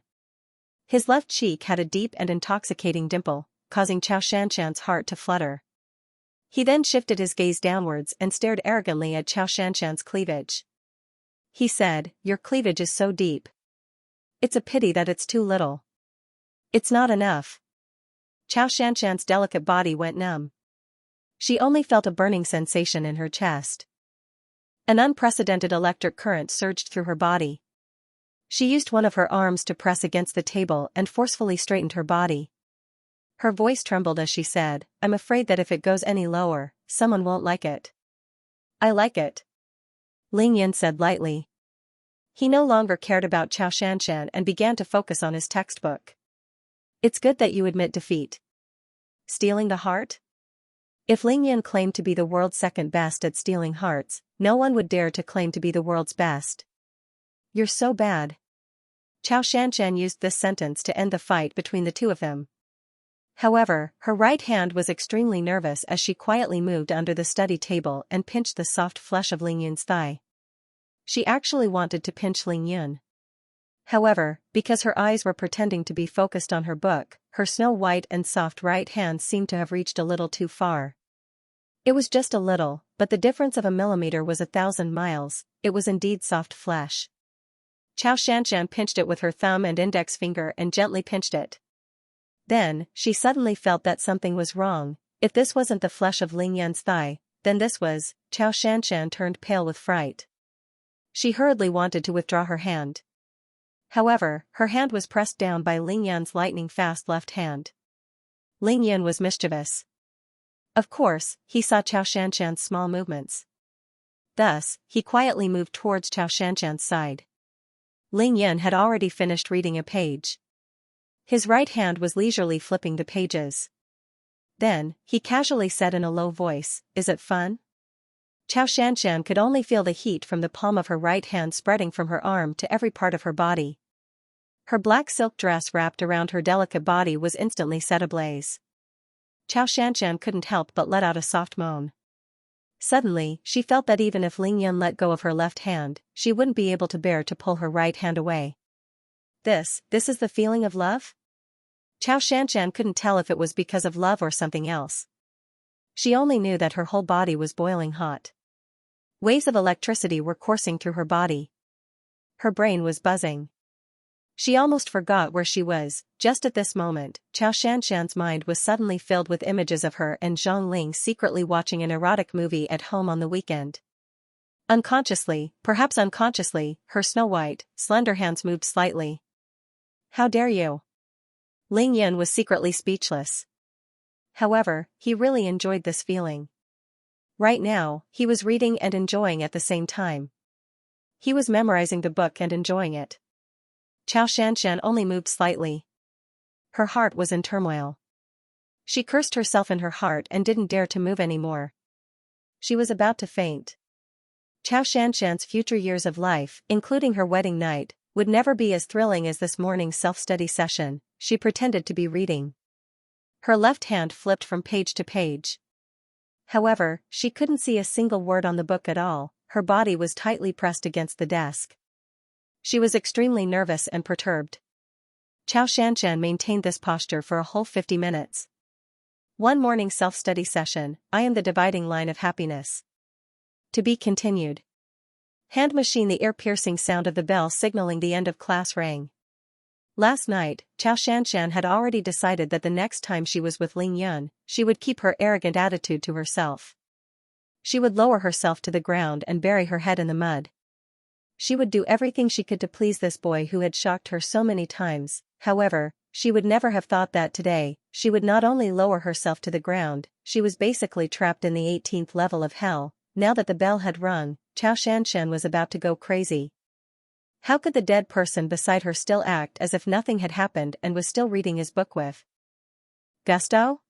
His left cheek had a deep and intoxicating dimple, causing Xianxia's heart to flutter. He then shifted his gaze downwards and stared arrogantly at Xianxia's cleavage. He said, your cleavage is so deep. It's a pity that it's too little. It's not enough. Xianxia's delicate body went numb. She only felt a burning sensation in her chest. An unprecedented electric current surged through her body. She used one of her arms to press against the table and forcefully straightened her body. Her voice trembled as she said, I'm afraid that if it goes any lower, someone won't like it. I like it. Ling Yun said lightly. He no longer cared about Xianxia and began to focus on his textbook. It's good that you admit defeat. Stealing the heart? If Ling Yun claimed to be the world's second best at stealing hearts, no one would dare to claim to be the world's best. You're so bad. Xianxia used this sentence to end the fight between the two of them. However, her right hand was extremely nervous as she quietly moved under the study table and pinched the soft flesh of Ling Yun's thigh. She actually wanted to pinch Ling Yun. However, because her eyes were pretending to be focused on her book, her snow-white and soft right hand seemed to have reached a little too far. It was just a little, but the difference of a millimeter was 1,000 miles, it was indeed soft flesh. Xianxia pinched it with her thumb and index finger and gently pinched it. Then, she suddenly felt that something was wrong. If this wasn't the flesh of Ling Yun's thigh, then this was. Xianxia turned pale with fright. She hurriedly wanted to withdraw her hand. However, her hand was pressed down by Ling Yun's lightning-fast left hand. Ling Yun was mischievous. Of course, he saw Xianxia's small movements. Thus, he quietly moved towards Xianxia's side. Ling Yun had already finished reading a page. His right hand was leisurely flipping the pages. Then, he casually said in a low voice, Is it fun? Xianxia could only feel the heat from the palm of her right hand spreading from her arm to every part of her body. Her black silk dress wrapped around her delicate body was instantly set ablaze. Xianxia couldn't help but let out a soft moan. Suddenly, she felt that even if Ling Yun let go of her left hand, she wouldn't be able to bear to pull her right hand away. This is the feeling of love? Xianxia couldn't tell if it was because of love or something else. She only knew that her whole body was boiling hot. Waves of electricity were coursing through her body. Her brain was buzzing. She almost forgot where she was. Just at this moment, Xianxia's mind was suddenly filled with images of her and Zhang Ling secretly watching an erotic movie at home on the weekend. Unconsciously, perhaps unconsciously, her snow-white, slender hands moved slightly. How dare you? Ling Yun was secretly speechless. However, he really enjoyed this feeling. Right now, he was reading and enjoying at the same time. He was memorizing the book and enjoying it. Xianxia only moved slightly. Her heart was in turmoil. She cursed herself in her heart and didn't dare to move anymore. She was about to faint. Xianxia's future years of life, including her wedding night, would never be as thrilling as this morning's self-study session. She pretended to be reading. Her left hand flipped from page to page. However, she couldn't see a single word on the book at all. Her body was tightly pressed against the desk. She was extremely nervous and perturbed. Xianxia maintained this posture for a whole 50 minutes. One morning self-study session, I am the dividing line of happiness. To be continued. Hand machine. The ear-piercing sound of the bell signaling the end of class rang. Last night, Xianxia had already decided that the next time she was with Ling Yun, she would keep her arrogant attitude to herself. She would lower herself to the ground and bury her head in the mud. She would do everything she could to please this boy who had shocked her so many times. However, she would never have thought that today, she would not only lower herself to the ground, she was basically trapped in the 18th level of hell. Now that the bell had rung, Xianxia was about to go crazy. How could the dead person beside her still act as if nothing had happened and was still reading his book with Gusto?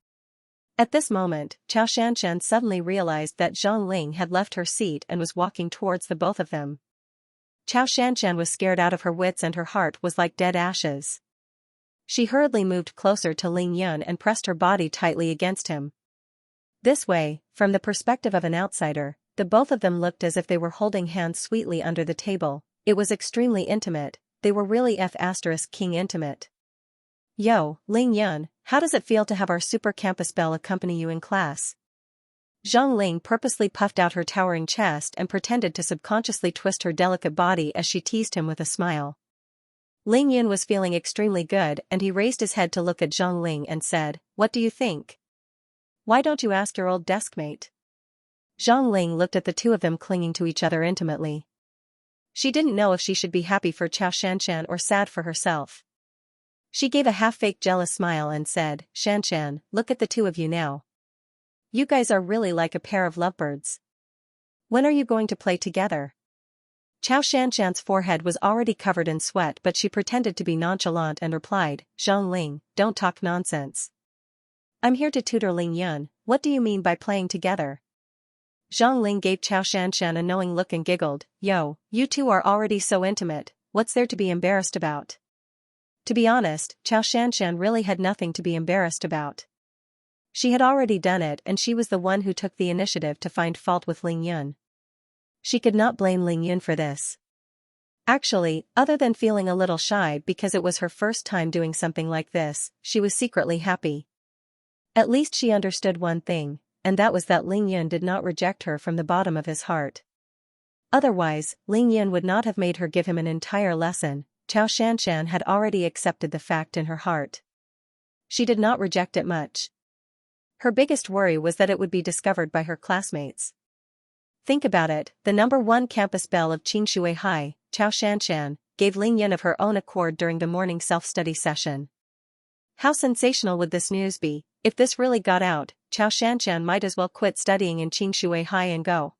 At this moment, Xianxia suddenly realized that Zhang Ling had left her seat and was walking towards the both of them. Xianxia was scared out of her wits and her heart was like dead ashes. She hurriedly moved closer to Ling Yun and pressed her body tightly against him. This way, from the perspective of an outsider, the both of them looked as if they were holding hands sweetly under the table. It was extremely intimate, they were really King intimate. Yo, Ling Yun, how does it feel to have our super campus belle accompany you in class? Zhang Ling purposely puffed out her towering chest and pretended to subconsciously twist her delicate body as she teased him with a smile. Ling Yun was feeling extremely good and he raised his head to look at Zhang Ling and said, "What do you think? Why don't you ask your old deskmate?" Zhang Ling looked at the two of them clinging to each other intimately. She didn't know if she should be happy for Xianxia or sad for herself. She gave a half-fake jealous smile and said, "Xianxia, look at the two of you now. You guys are really like a pair of lovebirds. When are you going to play together?" Xianxia's forehead was already covered in sweat but she pretended to be nonchalant and replied, "Zhang Ling, don't talk nonsense. I'm here to tutor Ling Yun, what do you mean by playing together?" Zhang Ling gave Xianxia a knowing look and giggled, "Yo, you two are already so intimate, what's there to be embarrassed about?" To be honest, Xianxia really had nothing to be embarrassed about. She had already done it and she was the one who took the initiative to find fault with Ling Yun. She could not blame Ling Yun for this. Actually, other than feeling a little shy because it was her first time doing something like this, she was secretly happy. At least she understood one thing, and that was that Ling Yun did not reject her from the bottom of his heart. Otherwise, Ling Yun would not have made her give him an entire lesson. Xianxia had already accepted the fact in her heart. She did not reject it much. Her biggest worry was that it would be discovered by her classmates. Think about it, the #1 campus belle of Qingshui High, Xianxia, gave Ling Yun of her own accord during the morning self-study session. How sensational would this news be? If this really got out, Xianxia might as well quit studying in Qingshui High and go.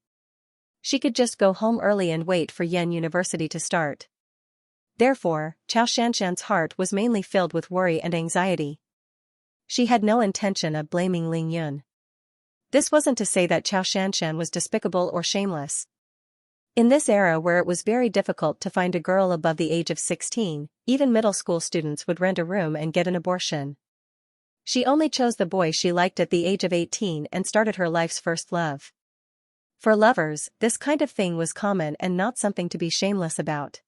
She could just go home early and wait for Yen University to start. Therefore, Xianxia's heart was mainly filled with worry and anxiety. She had no intention of blaming Ling Yun. This wasn't to say that Xianxia was despicable or shameless. In this era where it was very difficult to find a girl above the age of 16, even middle school students would rent a room and get an abortion. She only chose the boy she liked at the age of 18 and started her life's first love. For lovers, this kind of thing was common and not something to be shameless about.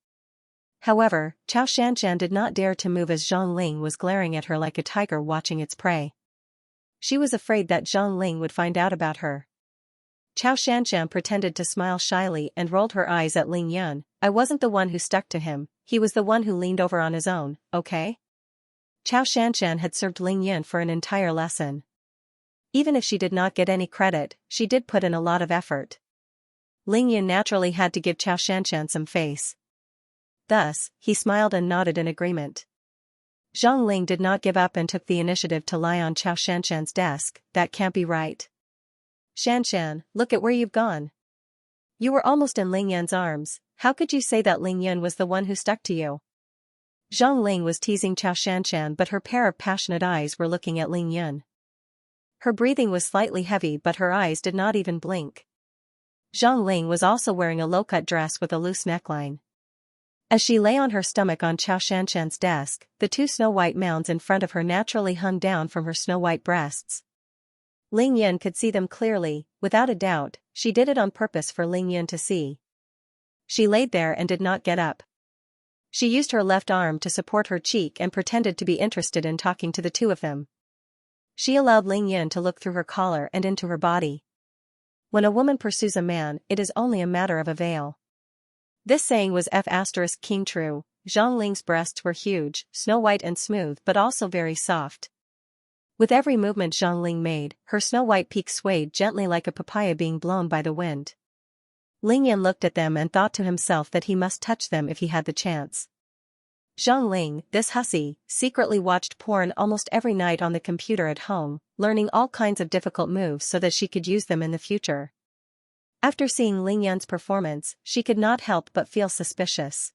However, Xianxia did not dare to move as Zhang Ling was glaring at her like a tiger watching its prey. She was afraid that Zhang Ling would find out about her. Xianxia pretended to smile shyly and rolled her eyes at Ling Yun. "I wasn't the one who stuck to him, he was the one who leaned over on his own, okay?" Xianxia had served Ling Yun for an entire lesson. Even if she did not get any credit, she did put in a lot of effort. Ling Yun naturally had to give Xianxia some face. Thus, he smiled and nodded in agreement. Zhang Ling did not give up and took the initiative to lie on Xianxia's desk. "That can't be right. Xianxia, look at where you've gone. You were almost in Ling Yun's arms, how could you say that Ling Yun was the one who stuck to you?" Zhang Ling was teasing Xianxia but her pair of passionate eyes were looking at Ling Yun. Her breathing was slightly heavy but her eyes did not even blink. Zhang Ling was also wearing a low-cut dress with a loose neckline. As she lay on her stomach on Xianxia's desk, the two snow-white mounds in front of her naturally hung down from her snow-white breasts. Ling Yun could see them clearly, without a doubt, she did it on purpose for Ling Yun to see. She laid there and did not get up. She used her left arm to support her cheek and pretended to be interested in talking to the two of them. She allowed Ling Yun to look through her collar and into her body. When a woman pursues a man, it is only a matter of a veil. This saying was King true. Zhang Ling's breasts were huge, snow-white and smooth but also very soft. With every movement Zhang Ling made, her snow-white peak swayed gently like a papaya being blown by the wind. Ling Yun looked at them and thought to himself that he must touch them if he had the chance. Zhang Ling, this hussy, secretly watched porn almost every night on the computer at home, learning all kinds of difficult moves so that she could use them in the future. After seeing Ling Yun's performance, she could not help but feel suspicious.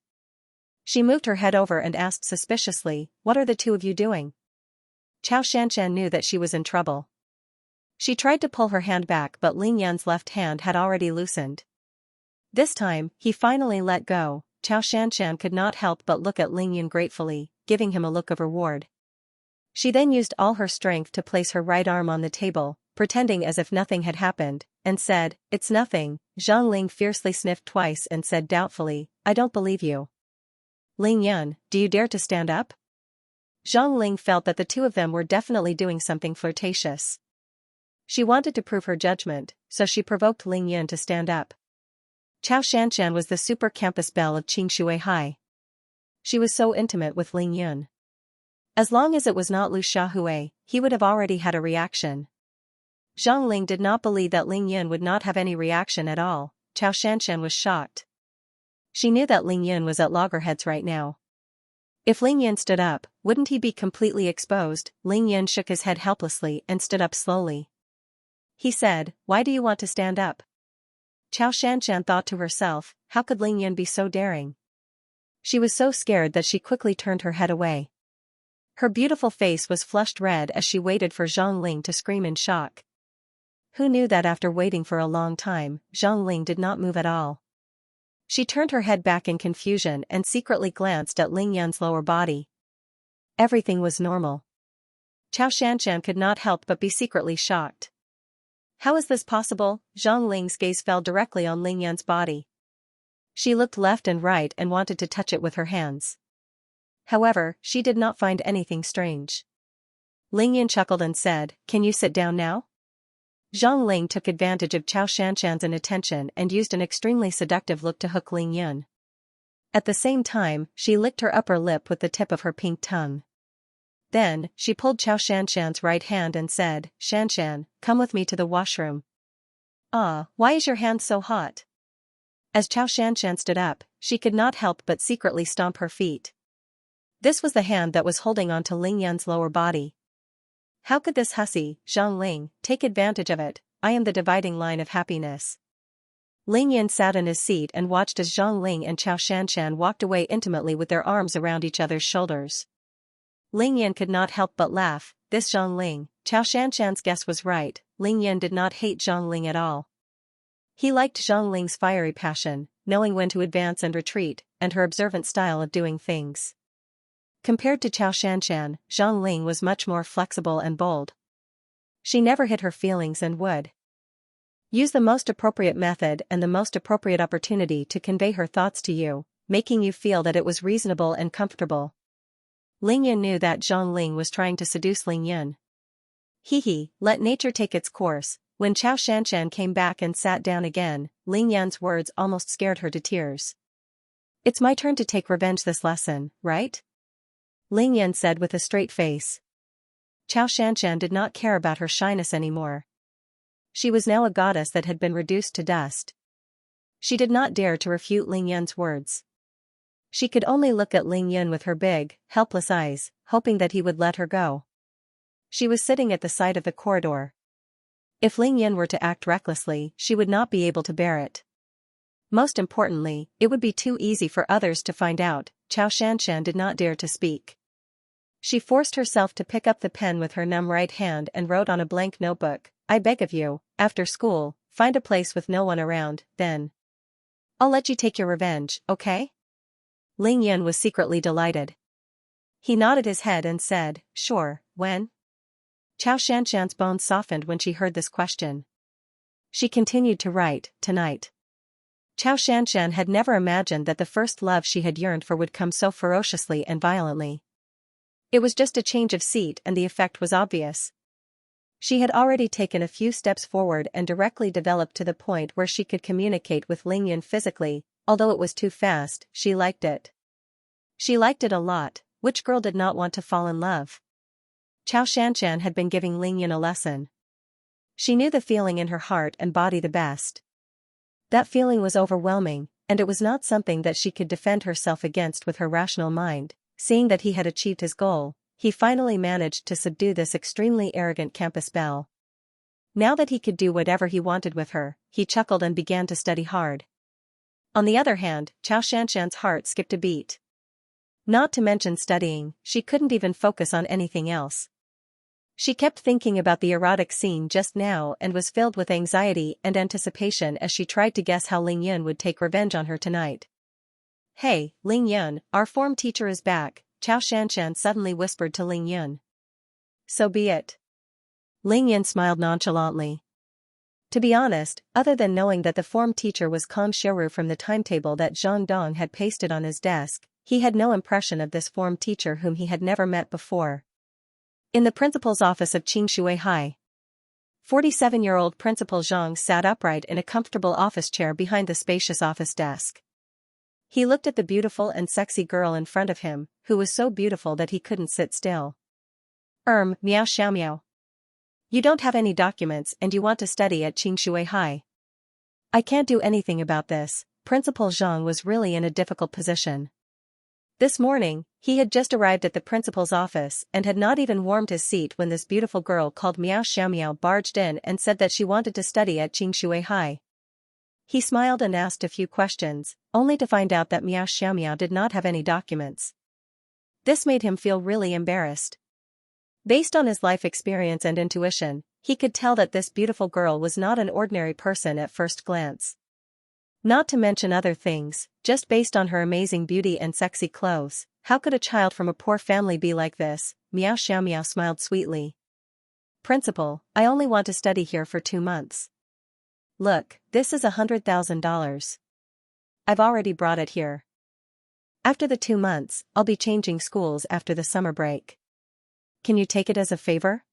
She moved her head over and asked suspiciously, "What are the two of you doing?" Chao Shanshan knew that she was in trouble. She tried to pull her hand back, but Ling Yan's left hand had already loosened. This time, he finally let go. Chao Shanshan could not help but look at Ling Yan gratefully, giving him a look of reward. She then used all her strength to place her right arm on the table, pretending as if nothing had happened, and said, "It's nothing." Zhang Ling fiercely sniffed twice and said doubtfully, "I don't believe you. Ling Yan, do you dare to stand up?" Zhang Ling felt that the two of them were definitely doing something flirtatious. She wanted to prove her judgment, so she provoked Ling Yan to stand up. Chao Shanshan was the super campus belle of Qingshui High. She was so intimate with Ling Yan. As long as it was not Lu Xiaohui, he would have already had a reaction. Zhang Ling did not believe that Ling Yan would not have any reaction at all. Chao Shanshan was shocked. She knew that Ling Yan was at loggerheads right now. If Ling Yan stood up, wouldn't he be completely exposed? Ling Yan shook his head helplessly and stood up slowly. He said, "Why do you want to stand up?" Chao Shanshan thought to herself, how could Ling Yan be so daring? She was so scared that she quickly turned her head away. Her beautiful face was flushed red as she waited for Zhang Ling to scream in shock. Who knew that after waiting for a long time, Zhang Ling did not move at all. She turned her head back in confusion and secretly glanced at Ling Yan's lower body. Everything was normal. Chao Shanshan could not help but be secretly shocked. How is this possible? Zhang Ling's gaze fell directly on Ling Yan's body. She looked left and right and wanted to touch it with her hands. However, she did not find anything strange. Ling Yan chuckled and said, "Can you sit down now?" Zhang Ling took advantage of Chao Shanshan's inattention and used an extremely seductive look to hook Ling Yan. At the same time, she licked her upper lip with the tip of her pink tongue. Then, she pulled Chao Shanshan's right hand and said, "Shanshan, come with me to the washroom." "Ah, why is your hand so hot?" As Chao Shanshan stood up, she could not help but secretly stomp her feet. This was the hand that was holding on to Ling Yan's lower body. How could this hussy, Zhang Ling, take advantage of it? I am the dividing line of happiness. Ling Yan sat in his seat and watched as Zhang Ling and Chao Shanshan walked away intimately with their arms around each other's shoulders. Ling Yan could not help but laugh. This Zhang Ling, Chao Shanshan's guess was right. Ling Yan did not hate Zhang Ling at all. He liked Zhang Ling's fiery passion, knowing when to advance and retreat, and her observant style of doing things. Compared to Chao Shanshan, Zhang Ling was much more flexible and bold. She never hid her feelings and would use the most appropriate method and the most appropriate opportunity to convey her thoughts to you, making you feel that it was reasonable and comfortable. Ling Yan knew that Zhang Ling was trying to seduce Ling Yan. Let nature take its course. When Chao Shanshan came back and sat down again, Ling Yan's words almost scared her to tears. "It's my turn to take revenge this lesson, right?" Ling Yan said with a straight face. Chao Shanshan did not care about her shyness anymore. She was now a goddess that had been reduced to dust. She did not dare to refute Ling Yan's words. She could only look at Ling Yan with her big, helpless eyes, hoping that he would let her go. She was sitting at the side of the corridor. If Ling Yan were to act recklessly, she would not be able to bear it. Most importantly, it would be too easy for others to find out. Chao Shanshan did not dare to speak. She forced herself to pick up the pen with her numb right hand and wrote on a blank notebook, "I beg of you, after school, find a place with no one around, then I'll let you take your revenge, okay?" Ling Yan was secretly delighted. He nodded his head and said, "Sure, when?" Chao Shanshan's bones softened when she heard this question. She continued to write, "Tonight." Chao Shanshan had never imagined that the first love she had yearned for would come so ferociously and violently. It was just a change of seat and the effect was obvious. She had already taken a few steps forward and directly developed to the point where she could communicate with Ling Yan physically. Although it was too fast, she liked it. She liked it a lot. Which girl did not want to fall in love? Chao Shanshan had been giving Ling Yan a lesson. She knew the feeling in her heart and body the best. That feeling was overwhelming, and it was not something that she could defend herself against with her rational mind. Seeing that he had achieved his goal, he finally managed to subdue this extremely arrogant campus belle. Now that he could do whatever he wanted with her, he chuckled and began to study hard. On the other hand, Chao Shanshan's heart skipped a beat. Not to mention studying, she couldn't even focus on anything else. She kept thinking about the erotic scene just now and was filled with anxiety and anticipation as she tried to guess how Ling Yun would take revenge on her tonight. "Hey, Ling Yun, our form teacher is back," Chao Shanshan suddenly whispered to Ling Yun. "So be it." Ling Yun smiled nonchalantly. To be honest, other than knowing that the form teacher was Kong Xiuru from the timetable that Zhang Dong had pasted on his desk, he had no impression of this form teacher whom he had never met before. In the principal's office of Qingshui High, 47-year-old Principal Zhang sat upright in a comfortable office chair behind the spacious office desk. He looked at the beautiful and sexy girl in front of him, who was so beautiful that he couldn't sit still. Miao Xiaomiao. You don't have any documents and you want to study at Qingshui High. I can't do anything about this." Principal Zhang was really in a difficult position. This morning, he had just arrived at the principal's office and had not even warmed his seat when this beautiful girl called Miao Xiaomiao barged in and said that she wanted to study at Qingshui High. He smiled and asked a few questions, only to find out that Miao Xiaomiao did not have any documents. This made him feel really embarrassed. Based on his life experience and intuition, he could tell that this beautiful girl was not an ordinary person at first glance. Not to mention other things, just based on her amazing beauty and sexy clothes, how could a child from a poor family be like this? Miao Xiaomiao smiled sweetly. "Principal, I only want to study here for 2 months. Look, this is $100,000. I've already brought it here. After the 2 months, I'll be changing schools after the summer break. Can you take it as a favor?"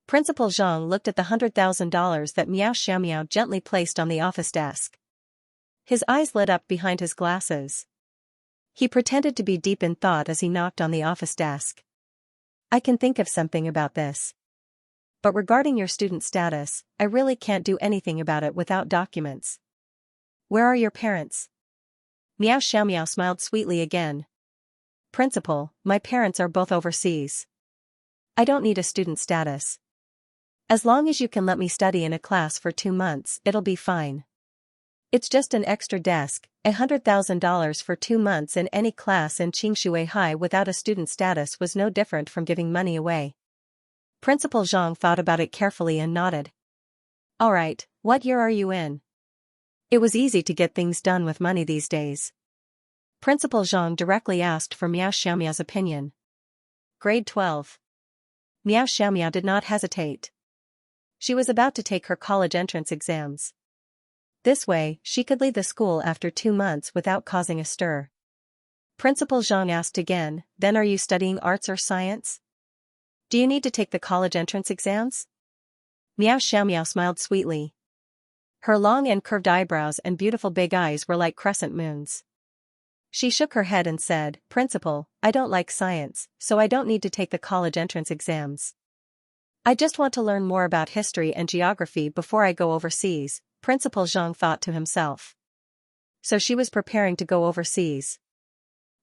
Principal Zhang looked at the $100,000 that Miao Xiaomiao gently placed on the office desk. His eyes lit up behind his glasses. He pretended to be deep in thought as he knocked on the office desk. "I can think of something about this. But regarding your student status, I really can't do anything about it without documents. Where are your parents?" Miao Xiaomiao smiled sweetly again. "Principal, my parents are both overseas. I don't need a student status. As long as you can let me study in a class for 2 months, it'll be fine. It's just an extra desk, $100,000 for 2 months in any class in Qingshui High without a student status was no different from giving money away." Principal Zhang thought about it carefully and nodded. "Alright, what year are you in?" It was easy to get things done with money these days. Principal Zhang directly asked for Miao Xiaomiao's opinion. "Grade 12. Miao Xiaomiao did not hesitate. She was about to take her college entrance exams. This way, she could leave the school after 2 months without causing a stir. Principal Zhang asked again, "Then are you studying arts or science? Do you need to take the college entrance exams?" Miao Xiaomiao smiled sweetly. Her long and curved eyebrows and beautiful big eyes were like crescent moons. She shook her head and said, "Principal, I don't like science, so I don't need to take the college entrance exams. I just want to learn more about history and geography before I go overseas." Principal Zhang thought to himself. So she was preparing to go overseas.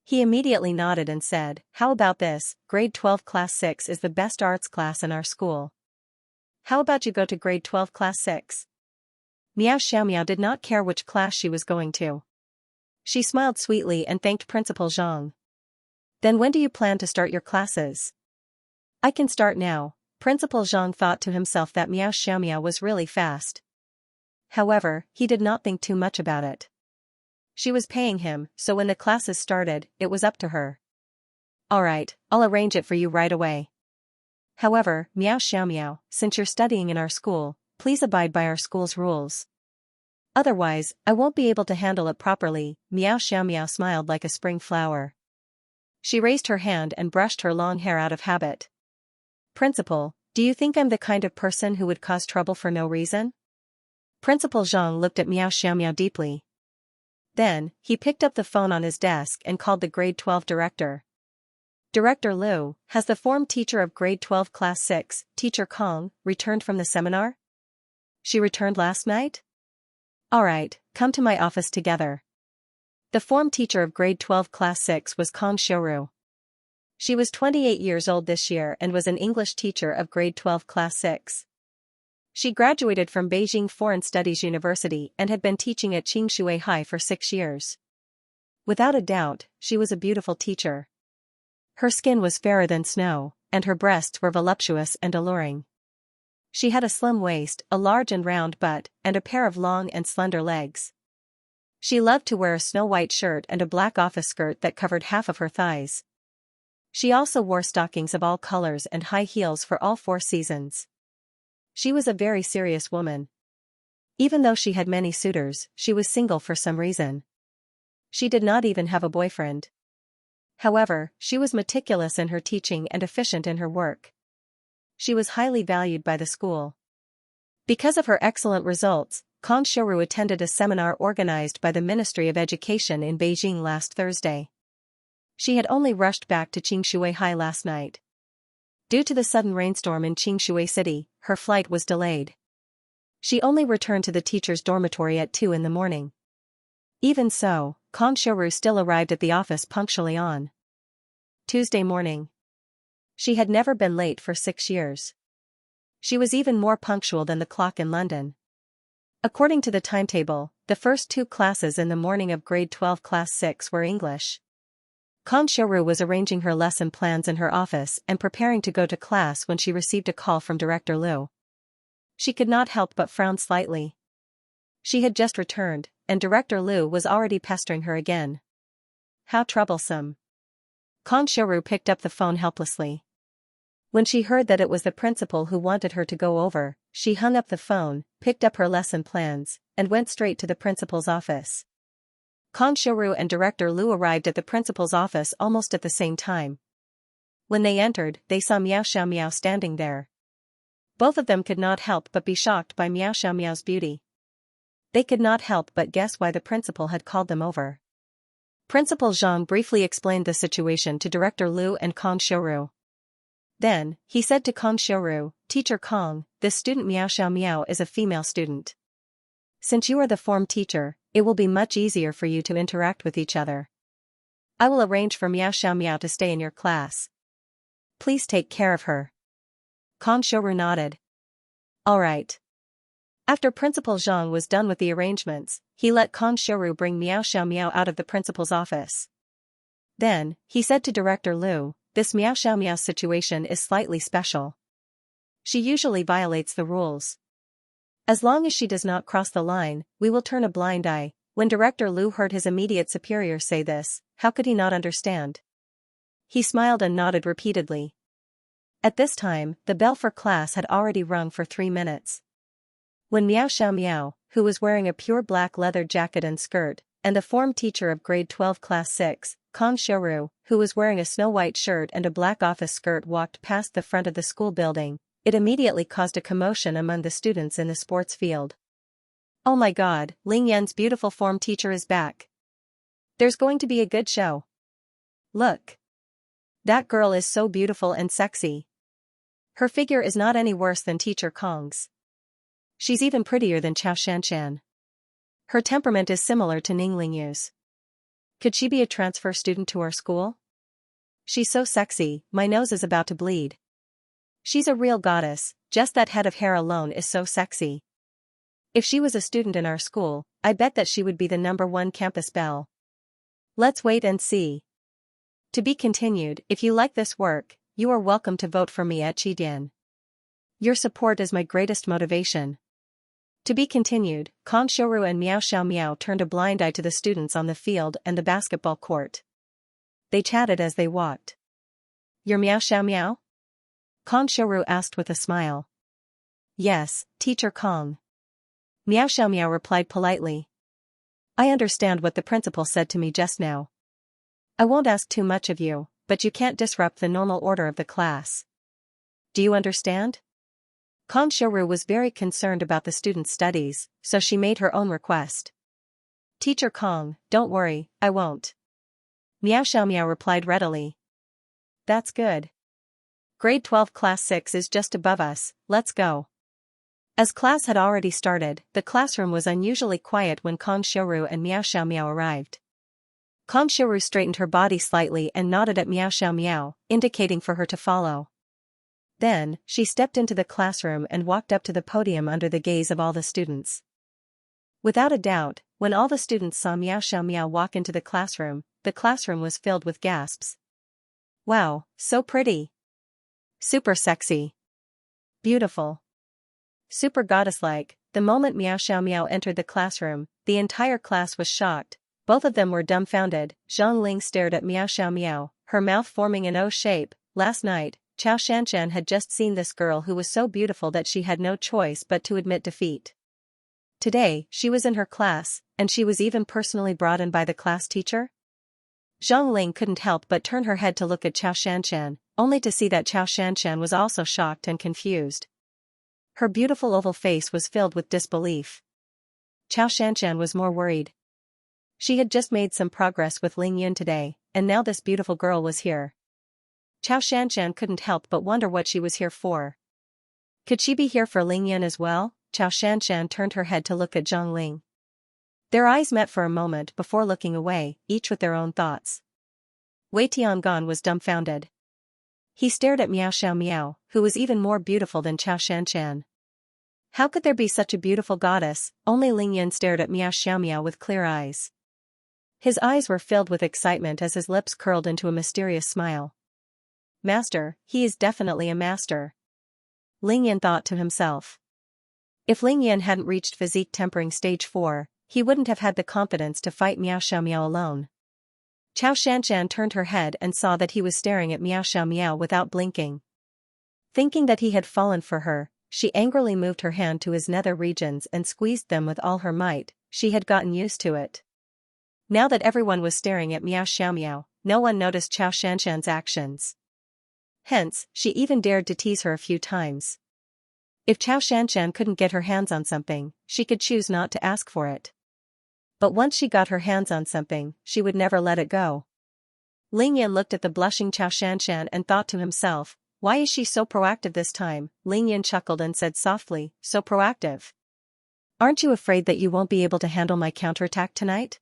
He immediately nodded and said, "How about this? Grade 12 Class 6 is the best arts class in our school. How about you go to grade 12 Class 6? Miao Xiaomiao did not care which class she was going to. She smiled sweetly and thanked Principal Zhang. "Then when do you plan to start your classes?" "I can start now." Principal Zhang thought to himself that Miao Xiaomiao was really fast. However, he did not think too much about it. She was paying him, so when the classes started, it was up to her. "Alright, I'll arrange it for you right away. However, Miao Xiaomiao, since you're studying in our school, please abide by our school's rules. Otherwise, I won't be able to handle it properly." Miao Xiaomiao smiled like a spring flower. She raised her hand and brushed her long hair out of habit. "Principal, do you think I'm the kind of person who would cause trouble for no reason?" Principal Zhang looked at Miao Xiaomiao deeply. Then, he picked up the phone on his desk and called the grade 12 director. "Director Liu, has the form teacher of grade 12 class 6, Teacher Kong, returned from the seminar?" "She returned last night?" "Alright, come to my office together." The form teacher of grade 12 class 6 was Kong Xiuru. She was 28 years old this year and was an English teacher of grade 12 class 6. She graduated from Beijing Foreign Studies University and had been teaching at Qingshui High for 6 years. Without a doubt, she was a beautiful teacher. Her skin was fairer than snow, and her breasts were voluptuous and alluring. She had a slim waist, a large and round butt, and a pair of long and slender legs. She loved to wear a snow-white shirt and a black office skirt that covered half of her thighs. She also wore stockings of all colors and high heels for all 4 seasons. She was a very serious woman. Even though she had many suitors, she was single for some reason. She did not even have a boyfriend. However, she was meticulous in her teaching and efficient in her work. She was highly valued by the school. Because of her excellent results, Kang Xiaoru attended a seminar organized by the Ministry of Education in Beijing last Thursday. She had only rushed back to Qingshui High last night. Due to the sudden rainstorm in Qingshui City, her flight was delayed. She only returned to the teacher's dormitory at 2 in the morning. Even so, Kang Xiaoru still arrived at the office punctually on Tuesday morning. She had never been late for 6 years. She was even more punctual than the clock in London. According to the timetable, the first 2 classes in the morning of grade 12 class 6 were English. Kang Xiaoru was arranging her lesson plans in her office and preparing to go to class when she received a call from Director Liu. She could not help but frown slightly. She had just returned, and Director Liu was already pestering her again. How troublesome. Kang Xiaoru picked up the phone helplessly. When she heard that it was the principal who wanted her to go over, she hung up the phone, picked up her lesson plans, and went straight to the principal's office. Kang Xiaoru and Director Liu arrived at the principal's office almost at the same time. When they entered, they saw Xiao standing there. Both of them could not help but be shocked by Xiao's beauty. They could not help but guess why the principal had called them over. Principal Zhang briefly explained the situation to Director Liu and Kang Xiaoru. Then, he said to Kang Xiaoru, "Teacher Kang, this student Xiao is a female student. Since you are the form teacher, it will be much easier for you to interact with each other. I will arrange for Xiao to stay in your class. Please take care of her." Kang Xiaoru nodded. All right. After Principal Zhang was done with the arrangements, he let Kang Xiaoru bring Xiao out of the principal's office. Then, he said to Director Liu, "This Xiao situation is slightly special. She usually violates the rules. As long as she does not cross the line, we will turn a blind eye." When Director Liu heard his immediate superior say this, how could he not understand? He smiled and nodded repeatedly. At this time, the bell for class had already rung for 3 minutes. When Xiao, who was wearing a pure black leather jacket and skirt, and the form teacher of grade 12 class 6, Kang Xiaoru, who was wearing a snow-white shirt and a black office skirt walked past the front of the school building, it immediately caused a commotion among the students in the sports field. Oh my god, Ling Yan's beautiful form teacher is back. There's going to be a good show. Look. That girl is so beautiful and sexy. Her figure is not any worse than Teacher Kang's. She's even prettier than Chao Shanshan. Her temperament is similar to Ning Lingyu's. Could she be a transfer student to our school? She's so sexy, my nose is about to bleed. She's a real goddess, just that head of hair alone is so sexy. If she was a student in our school, I bet that she would be the #1 campus belle. Let's wait and see. To be continued. If you like this work, you are welcome to vote for me at Qidian. Your support is my greatest motivation. To be continued. Kang Xiaoru and Xiao turned a blind eye to the students on the field and the basketball court. They chatted as they walked. You're Xiao? Kang Xiaoru asked with a smile. Yes, Teacher Kang. Xiao replied politely. I understand what the principal said to me just now. I won't ask too much of you, but you can't disrupt the normal order of the class. Do you understand? Kang Xiaoru was very concerned about the students' studies, so she made her own request. Teacher Kang, don't worry, I won't. Xiao replied readily. That's good. Grade 12 class 6 is just above us, let's go. As class had already started, the classroom was unusually quiet when Kang Xiaoru and Xiao arrived. Kang Xiaoru straightened her body slightly and nodded at Xiao, indicating for her to follow. Then, she stepped into the classroom and walked up to the podium under the gaze of all the students. Without a doubt, when all the students saw Xiao walk into the classroom was filled with gasps. Wow, so pretty. Super sexy. Beautiful. Super goddess-like. The moment Miao Xiaomiao entered the classroom, the entire class was shocked. Both of them were dumbfounded. Zhang Ling stared at Miao Xiaomiao, her mouth forming an O shape. Last night, Chao Shanshan had just seen this girl who was so beautiful that she had no choice but to admit defeat. Today, she was in her class, and she was even personally brought in by the class teacher? Zhang Ling couldn't help but turn her head to look at Chao Shanshan, only to see that Chao Shanshan was also shocked and confused. Her beautiful oval face was filled with disbelief. Chao Shanshan was more worried. She had just made some progress with Ling Yun today, and now this beautiful girl was here. Chao Shanshan couldn't help but wonder what she was here for. Could she be here for Ling Yun as well? Chao Shanshan turned her head to look at Zhang Ling. Their eyes met for a moment before looking away, each with their own thoughts. Wei Tiangan was dumbfounded. He stared at Miao Xiaomiao, who was even more beautiful than Chao Shanshan. How could there be such a beautiful goddess? Only Ling Yun stared at Miao Xiaomiao with clear eyes. His eyes were filled with excitement as his lips curled into a mysterious smile. Master, he is definitely a master. Ling Yun thought to himself. If Ling Yun hadn't reached physique tempering stage 4, he wouldn't have had the confidence to fight Miao Xiaomiao alone. Chao Shanshan turned her head and saw that he was staring at Miao Xiaomiao without blinking. Thinking that he had fallen for her, she angrily moved her hand to his nether regions and squeezed them with all her might. She had gotten used to it. Now that everyone was staring at Miao Xiaomiao, no one noticed Chao Shanshan's actions. Hence, she even dared to tease her a few times. If Chao Shanshan couldn't get her hands on something, she could choose not to ask for it. But once she got her hands on something, she would never let it go. Ling Yan looked at the blushing Chao Shanshan and thought to himself, why is she so proactive this time? Ling Yan chuckled and said softly, so proactive. Aren't you afraid that you won't be able to handle my counterattack tonight?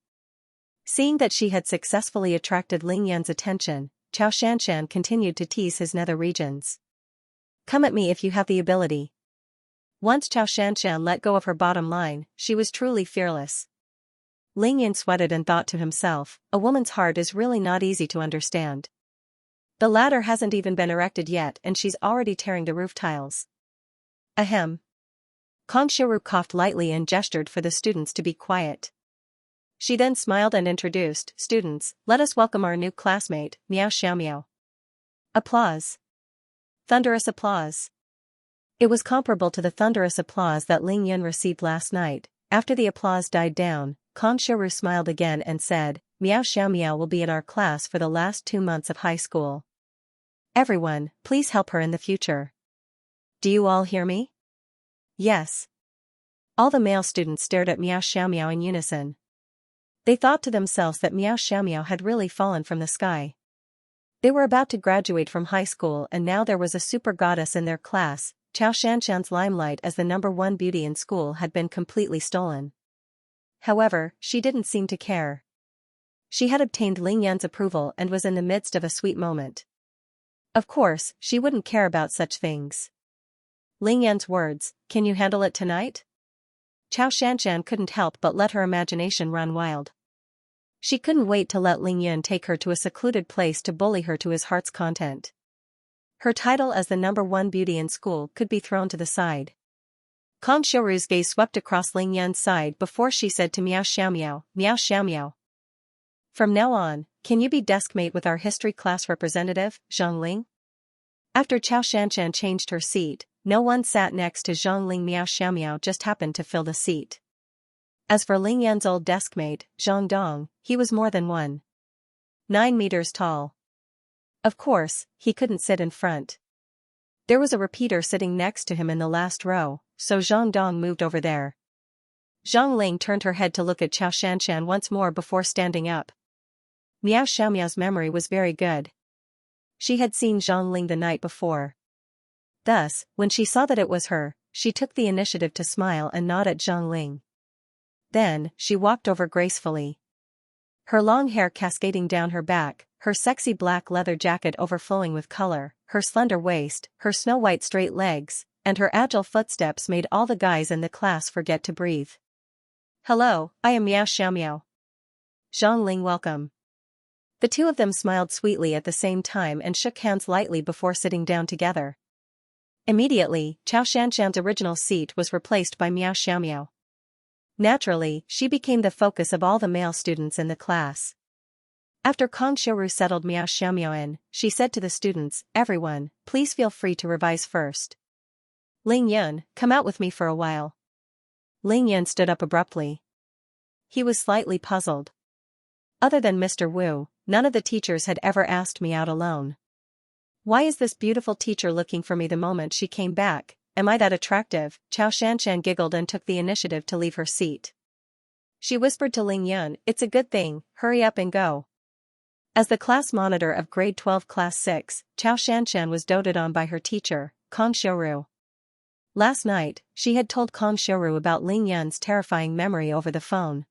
Seeing that she had successfully attracted Ling Yan's attention, Chao Shanshan continued to tease his nether regions. Come at me if you have the ability. Once Chao Shanshan let go of her bottom line, she was truly fearless. Ling Yan sweated and thought to himself, a woman's heart is really not easy to understand. The ladder hasn't even been erected yet and she's already tearing the roof tiles. Ahem. Kong Shiru coughed lightly and gestured for the students to be quiet. She then smiled and introduced, students, let us welcome our new classmate, Miao Xiaomiao. Applause. Thunderous applause. It was comparable to the thunderous applause that Ling Yun received last night. After the applause died down, Kong Shiru smiled again and said, Miao Xiaomiao will be in our class for the last 2 months of high school. Everyone, please help her in the future. Do you all hear me? Yes. All the male students stared at Miao Xiaomiao in unison. They thought to themselves that Miao Xiaomiao had really fallen from the sky. They were about to graduate from high school and now there was a super goddess in their class. Chao Shanshan's limelight as the #1 beauty in school had been completely stolen. However, she didn't seem to care. She had obtained Ling Yan's approval and was in the midst of a sweet moment. Of course, she wouldn't care about such things. Ling Yan's words, can you handle it tonight? Chao Shanshan couldn't help but let her imagination run wild. She couldn't wait to let Ling Yan take her to a secluded place to bully her to his heart's content. Her title as the #1 beauty in school could be thrown to the side. Kong Shiru's gaze swept across Ling Yan's side before she said to Miao Xiaomiao, Miao Xiaomiao. From now on, can you be deskmate with our history class representative, Zhang Ling? After Chao Shanshan changed her seat, no one sat next to Zhang Ling. Miao Xiaomiao just happened to fill the seat. As for Ling Yan's old deskmate, Zhang Dong, he was more than 1.9 meters tall. Of course, he couldn't sit in front. There was a repeater sitting next to him in the last row, so Zhang Dong moved over there. Zhang Ling turned her head to look at Chao Shanshan once more before standing up. Miao Xiaomiao's memory was very good. She had seen Zhang Ling the night before. Thus, when she saw that it was her, she took the initiative to smile and nod at Zhang Ling. Then, she walked over gracefully. Her long hair cascading down her back, her sexy black leather jacket overflowing with color, her slender waist, her snow-white straight legs, and her agile footsteps made all the guys in the class forget to breathe. Hello, I am Miao Xiaomiao. Zhang Ling welcome. The two of them smiled sweetly at the same time and shook hands lightly before sitting down together. Immediately, Xianxia's original seat was replaced by Miao Xiaomiao. Naturally, she became the focus of all the male students in the class. After Kong Xiuru settled Miao Xiaomiao in, she said to the students, "Everyone, please feel free to revise first. Ling Yun, come out with me for a while." Ling Yun stood up abruptly. He was slightly puzzled. Other than Mr. Wu, none of the teachers had ever asked me out alone. Why is this beautiful teacher looking for me the moment she came back? Am I that attractive? Xianxia giggled and took the initiative to leave her seat. She whispered to Ling Yun, "It's a good thing, hurry up and go." As the class monitor of grade 12 class 6, Xianxia was doted on by her teacher, Kong Xiuru. Last night, she had told Kong Xiuru about Ling Yun's terrifying memory over the phone.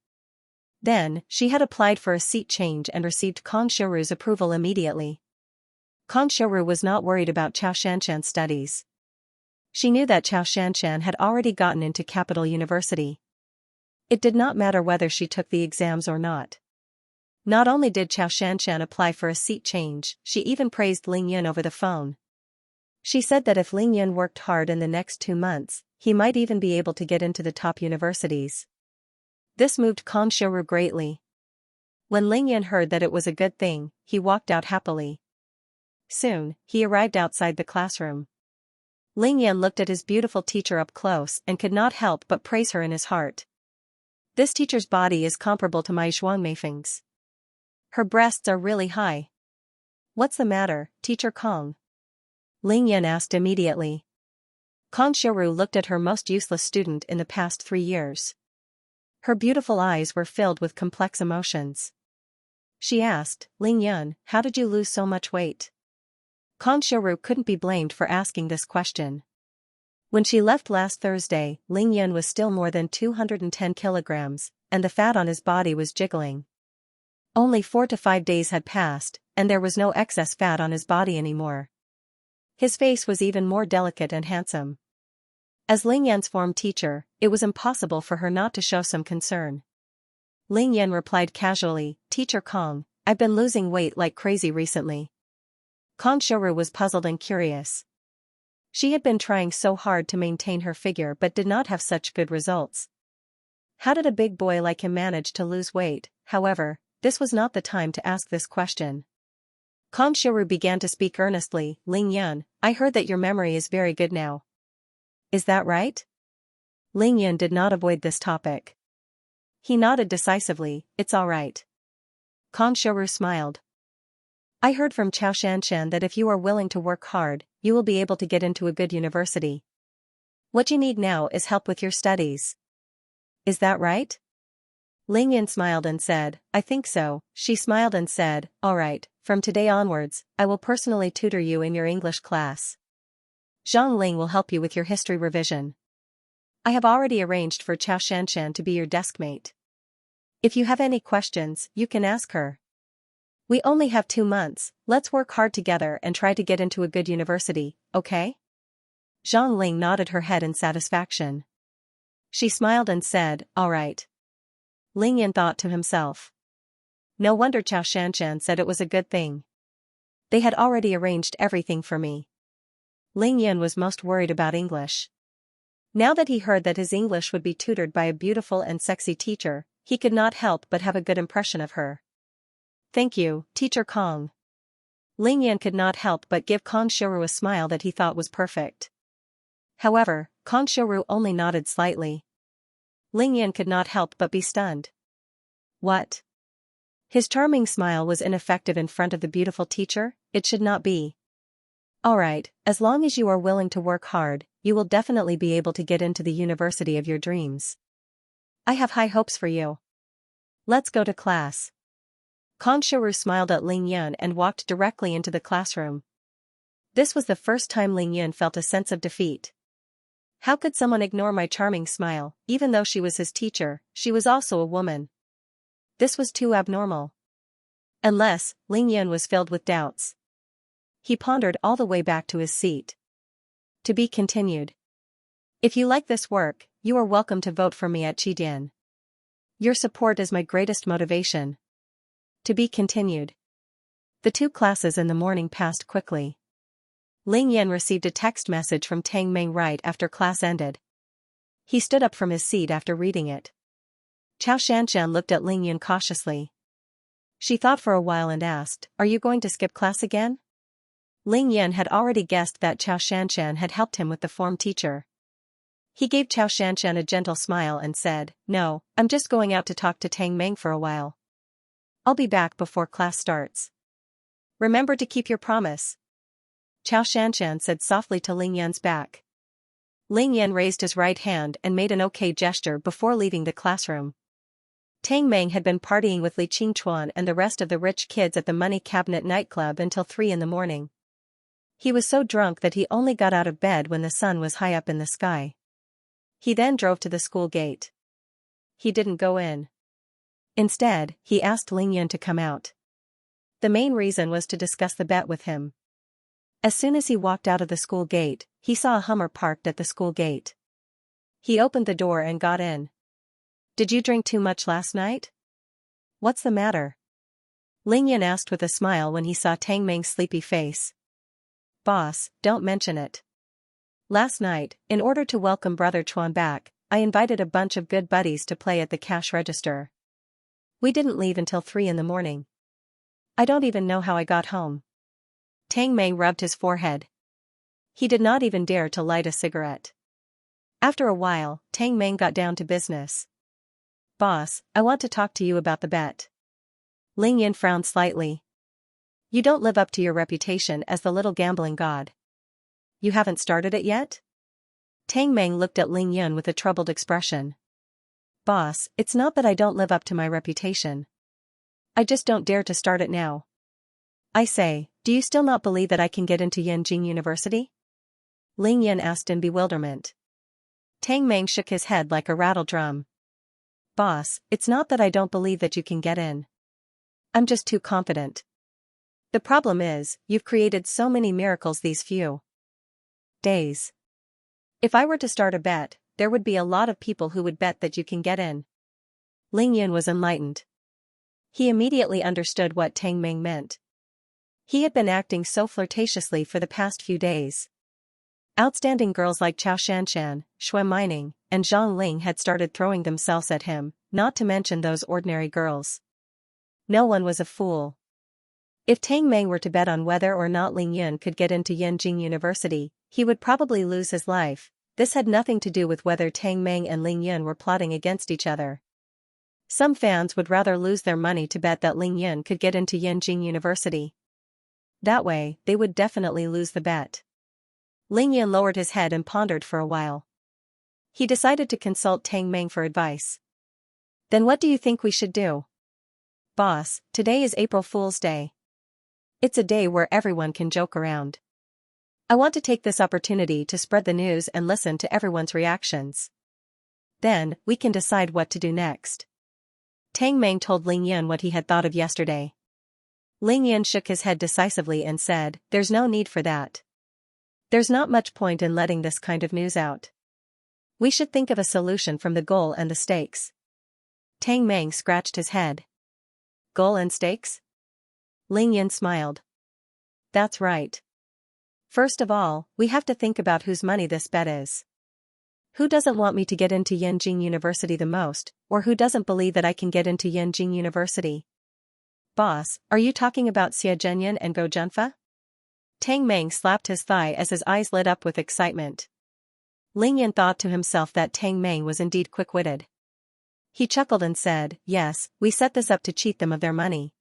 Then, she had applied for a seat change and received Kong Xiuru's approval immediately. Kong Xiuru was not worried about Xianxia's studies. She knew that Xianxia had already gotten into Capital University. It did not matter whether she took the exams or not. Not only did Xianxia apply for a seat change, she even praised Ling Yun over the phone. She said that if Ling Yun worked hard in the next 2 months, he might even be able to get into the top universities. This moved Kong Xiuru greatly. When Ling Yun heard that it was a good thing, he walked out happily. Soon, he arrived outside the classroom. Ling Yun looked at his beautiful teacher up close and could not help but praise her in his heart. "This teacher's body is comparable to my Zhuangmeifeng's. Her breasts are really high." "What's the matter, Teacher Kong?" Ling Yun asked immediately. Kong Xiuru looked at her most useless student in the past 3 years. Her beautiful eyes were filled with complex emotions. She asked, "Ling Yun, how did you lose so much weight?" Kong Xiuru couldn't be blamed for asking this question. When she left last Thursday, Ling Yun was still more than 210 kilograms, and the fat on his body was jiggling. Only 4 to 5 days had passed, and there was no excess fat on his body anymore. His face was even more delicate and handsome. As Ling Yan's form teacher, it was impossible for her not to show some concern. Ling Yan replied casually, "Teacher Kong, I've been losing weight like crazy recently." Kong Xiuru was puzzled and curious. She had been trying so hard to maintain her figure but did not have such good results. How did a big boy like him manage to lose weight? However, this was not the time to ask this question. Kong Xiuru began to speak earnestly, "Ling Yun, I heard that your memory is very good now. Is that right?" Ling Yun did not avoid this topic. He nodded decisively, "It's all right." Kong Xiuru smiled. "I heard from Xianxia that if you are willing to work hard, you will be able to get into a good university. What you need now is help with your studies. Is that right?" Ling Yun smiled and said, "I think so." She smiled and said, "All right, from today onwards, I will personally tutor you in your English class. Zhang Ling will help you with your history revision. I have already arranged for Xianxia to be your deskmate. If you have any questions, you can ask her. We only have 2 months, let's work hard together and try to get into a good university, okay?" Zhang Ling nodded her head in satisfaction. She smiled and said, "All right." Ling Yan thought to himself. No wonder Xianxia said it was a good thing. They had already arranged everything for me. Ling Yan was most worried about English. Now that he heard that his English would be tutored by a beautiful and sexy teacher, he could not help but have a good impression of her. "Thank you, Teacher Kong." Ling Yan could not help but give Kong Xiuru a smile that he thought was perfect. However, Kong Xiuru only nodded slightly. Ling Yan could not help but be stunned. What? His charming smile was ineffective in front of the beautiful teacher? It should not be. "All right, as long as you are willing to work hard, you will definitely be able to get into the university of your dreams. I have high hopes for you. Let's go to class." Kong Xiuru smiled at Ling Yun and walked directly into the classroom. This was the first time Ling Yun felt a sense of defeat. How could someone ignore my charming smile? Even though she was his teacher, she was also a woman. This was too abnormal. Unless, Ling Yun was filled with doubts. He pondered all the way back to his seat. To be continued. If you like this work, you are welcome to vote for me at Qidian. Your support is my greatest motivation. To be continued. The 2 classes in the morning passed quickly. Ling Yan received a text message from Tang Meng right after class ended. He stood up from his seat after reading it. Xianxia looked at Ling Yan cautiously. She thought for a while and asked, "Are you going to skip class again?" Ling Yan had already guessed that Xianxia had helped him with the form teacher. He gave Xianxia a gentle smile and said, "No, I'm just going out to talk to Tang Meng for a while. I'll be back before class starts. Remember to keep your promise." Xianxia said softly to Ling Yan's back. Ling Yan raised his right hand and made an okay gesture before leaving the classroom. Tang Meng had been partying with Li Qingchuan and the rest of the rich kids at the Money Cabinet nightclub until 3 in the morning. He was so drunk that he only got out of bed when the sun was high up in the sky. He then drove to the school gate. He didn't go in. Instead, he asked Ling Yan to come out. The main reason was to discuss the bet with him. As soon as he walked out of the school gate, he saw a Hummer parked at the school gate. He opened the door and got in. "Did you drink too much last night? What's the matter?" Ling Yan asked with a smile when he saw Tang Meng's sleepy face. "Boss, don't mention it. Last night, in order to welcome Brother Chuan back, I invited a bunch of good buddies to play at the cash register. We didn't leave until 3 in the morning. I don't even know how I got home." Tang Meng rubbed his forehead. He did not even dare to light a cigarette. After a while, Tang Meng got down to business. "Boss, I want to talk to you about the bet." Ling Yan frowned slightly. "You don't live up to your reputation as the little gambling god. You haven't started it yet?" Tang Meng looked at Ling Yan with a troubled expression. "Boss, it's not that I don't live up to my reputation. I just don't dare to start it now. I say, do you still not believe that I can get into Yanjing University?" Ling Yan asked in bewilderment. Tang Meng shook his head like a rattle drum. "Boss, it's not that I don't believe that you can get in. I'm just too confident. The problem is, you've created so many miracles these few days. If I were to start a bet, there would be a lot of people who would bet that you can get in." Ling Yan was enlightened. He immediately understood what Tang Meng meant. He had been acting so flirtatiously for the past few days. Outstanding girls like Chao Shanshan, Shui Mining, and Zhang Ling had started throwing themselves at him, not to mention those ordinary girls. No one was a fool. If Tang Meng were to bet on whether or not Ling Yan could get into Yanjing University, he would probably lose his life. This had nothing to do with whether Tang Meng and Ling Yan were plotting against each other. Some fans would rather lose their money to bet that Ling Yan could get into Yanjing University. That way, they would definitely lose the bet. Ling Yan lowered his head and pondered for a while. He decided to consult Tang Meng for advice. "Then what do you think we should do?" "Boss, today is April Fool's Day. It's a day where everyone can joke around. I want to take this opportunity to spread the news and listen to everyone's reactions. Then, we can decide what to do next." Tang Meng told Ling Yan what he had thought of yesterday. Ling Yan shook his head decisively and said, "There's no need for that. There's not much point in letting this kind of news out. We should think of a solution from the goal and the stakes." Tang Meng scratched his head. "Goal and stakes?" Ling Yan smiled. "That's right. First of all, we have to think about whose money this bet is. Who doesn't want me to get into Yanjing University the most, or who doesn't believe that I can get into Yanjing University?" "Boss, are you talking about Xia Zhenyan and Go Junfa?" Tang Meng slapped his thigh as his eyes lit up with excitement. Ling Yan thought to himself that Tang Meng was indeed quick-witted. He chuckled and said, "Yes, we set this up to cheat them of their money.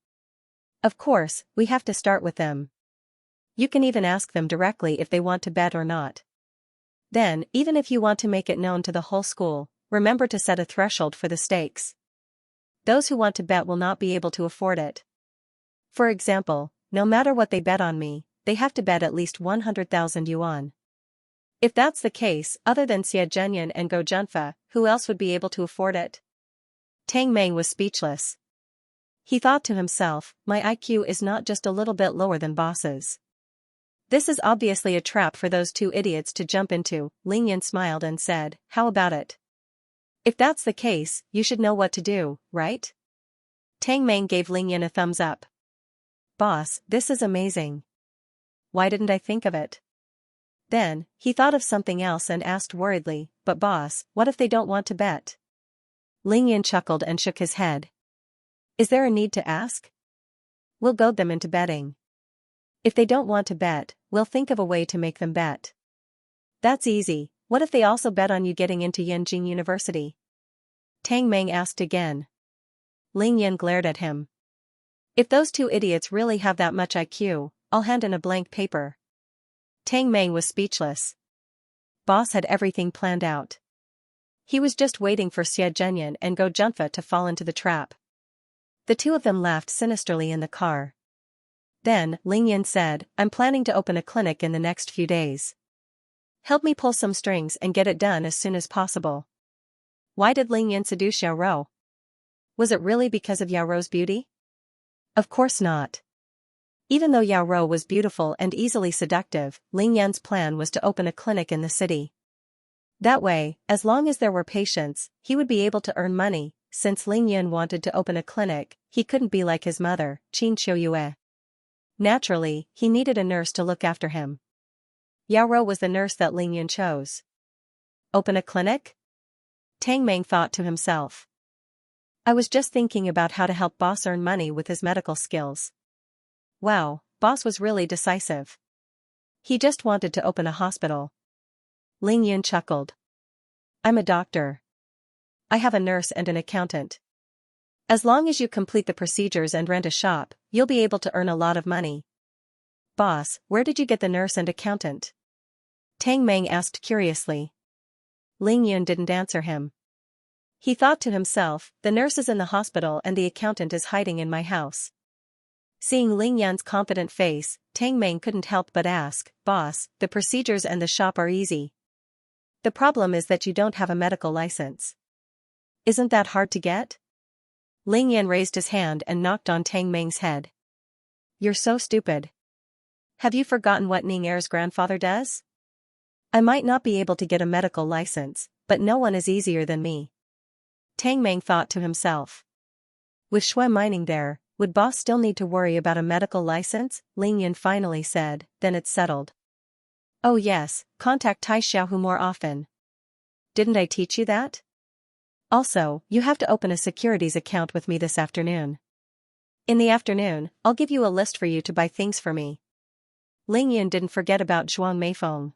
Of course, we have to start with them. You can even ask them directly if they want to bet or not. Then, even if you want to make it known to the whole school, remember to set a threshold for the stakes. Those who want to bet will not be able to afford it. For example, no matter what they bet on me, they have to bet at least 100,000 yuan. If that's the case, other than Xia Zhenyan and Go Junfa, who else would be able to afford it?" Tang Meng was speechless. He thought to himself, "My IQ is not just a little bit lower than boss's. This is obviously a trap for those 2 idiots to jump into." Ling Yan smiled and said, "How about it? If that's the case, you should know what to do, right?" Tang Meng gave Ling Yan a thumbs up. "Boss, this is amazing. Why didn't I think of it?" Then, he thought of something else and asked worriedly, "But boss, what if they don't want to bet?" Ling Yan chuckled and shook his head. "Is there a need to ask? We'll goad them into betting. If they don't want to bet, we'll think of a way to make them bet." "That's easy. What if they also bet on you getting into Yanjing University?" Tang Meng asked again. Ling Yan glared at him. "If those two idiots really have that much IQ, I'll hand in a blank paper." Tang Meng was speechless. Boss had everything planned out. He was just waiting for Xie Zhenyan and Go Junfa to fall into the trap. The two of them laughed sinisterly in the car. Then, Ling Yan said, "I'm planning to open a clinic in the next few days. Help me pull some strings and get it done as soon as possible." Why did Ling Yan seduce Yao Rou? Was it really because of Yao Rou's beauty? Of course not. Even though Yao Rou was beautiful and easily seductive, Ling Yan's plan was to open a clinic in the city. That way, as long as there were patients, he would be able to earn money. Since Ling Yan wanted to open a clinic, he couldn't be like his mother, Qin Qiuyue. Naturally, he needed a nurse to look after him. Yao Rou was the nurse that Ling Yan chose. Open a clinic? Tang Meng thought to himself. I was just thinking about how to help boss earn money with his medical skills. Wow, boss was really decisive. He just wanted to open a hospital. Ling Yan chuckled. I'm a doctor. I have a nurse and an accountant. As long as you complete the procedures and rent a shop, you'll be able to earn a lot of money. Boss, where did you get the nurse and accountant? Tang Meng asked curiously. Ling Yan didn't answer him. He thought to himself, the nurse is in the hospital and the accountant is hiding in my house. Seeing Ling Yan's confident face, Tang Meng couldn't help but ask, Boss, the procedures and the shop are easy. The problem is that you don't have a medical license. Isn't that hard to get? Ling Yan raised his hand and knocked on Tang Meng's head. You're so stupid. Have you forgotten what Ning Er's grandfather does? I might not be able to get a medical license, but no one is easier than me. Tang Meng thought to himself. With Shui mining there, would boss still need to worry about a medical license? Ling Yan finally said, then it's settled. Oh yes, contact Tai Xiaohu more often. Didn't I teach you that? Also, you have to open a securities account with me this afternoon. In the afternoon, I'll give you a list for you to buy things for me. Ling Yan didn't forget about Zhuang Meifeng.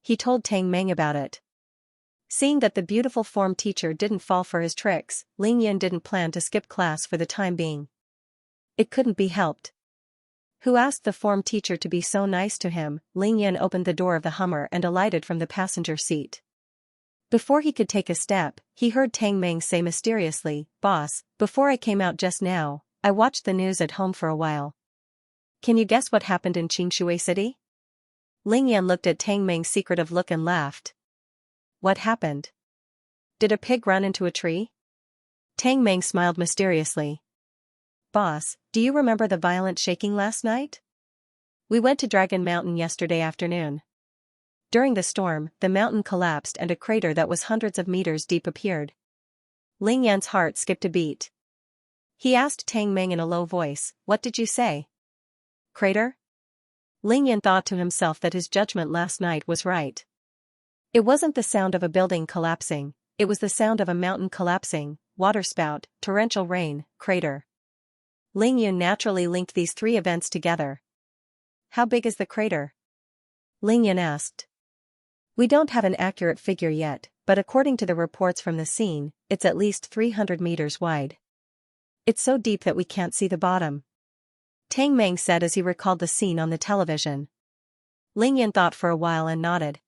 He told Tang Meng about it. Seeing that the beautiful form teacher didn't fall for his tricks, Ling Yan didn't plan to skip class for the time being. It couldn't be helped. Who asked the form teacher to be so nice to him? Ling Yan opened the door of the Hummer and alighted from the passenger seat. Before he could take a step, he heard Tang Meng say mysteriously, Boss, before I came out just now, I watched the news at home for a while. Can you guess what happened in Qingshui City? Ling Yan looked at Tang Meng's secretive look and laughed. What happened? Did a pig run into a tree? Tang Meng smiled mysteriously. Boss, do you remember the violent shaking last night? We went to Dragon Mountain yesterday afternoon. During the storm, the mountain collapsed and a crater that was hundreds of meters deep appeared. Ling Yan's heart skipped a beat. He asked Tang Meng in a low voice, What did you say? Crater? Ling Yan thought to himself that his judgment last night was right. It wasn't the sound of a building collapsing, it was the sound of a mountain collapsing, waterspout, torrential rain, crater. Ling Yan naturally linked these three events together. How big is the crater? Ling Yan asked. We don't have an accurate figure yet, but according to the reports from the scene, it's at least 300 meters wide. It's so deep that we can't see the bottom. Tang Meng said as he recalled the scene on the television. Ling Yan thought for a while and nodded.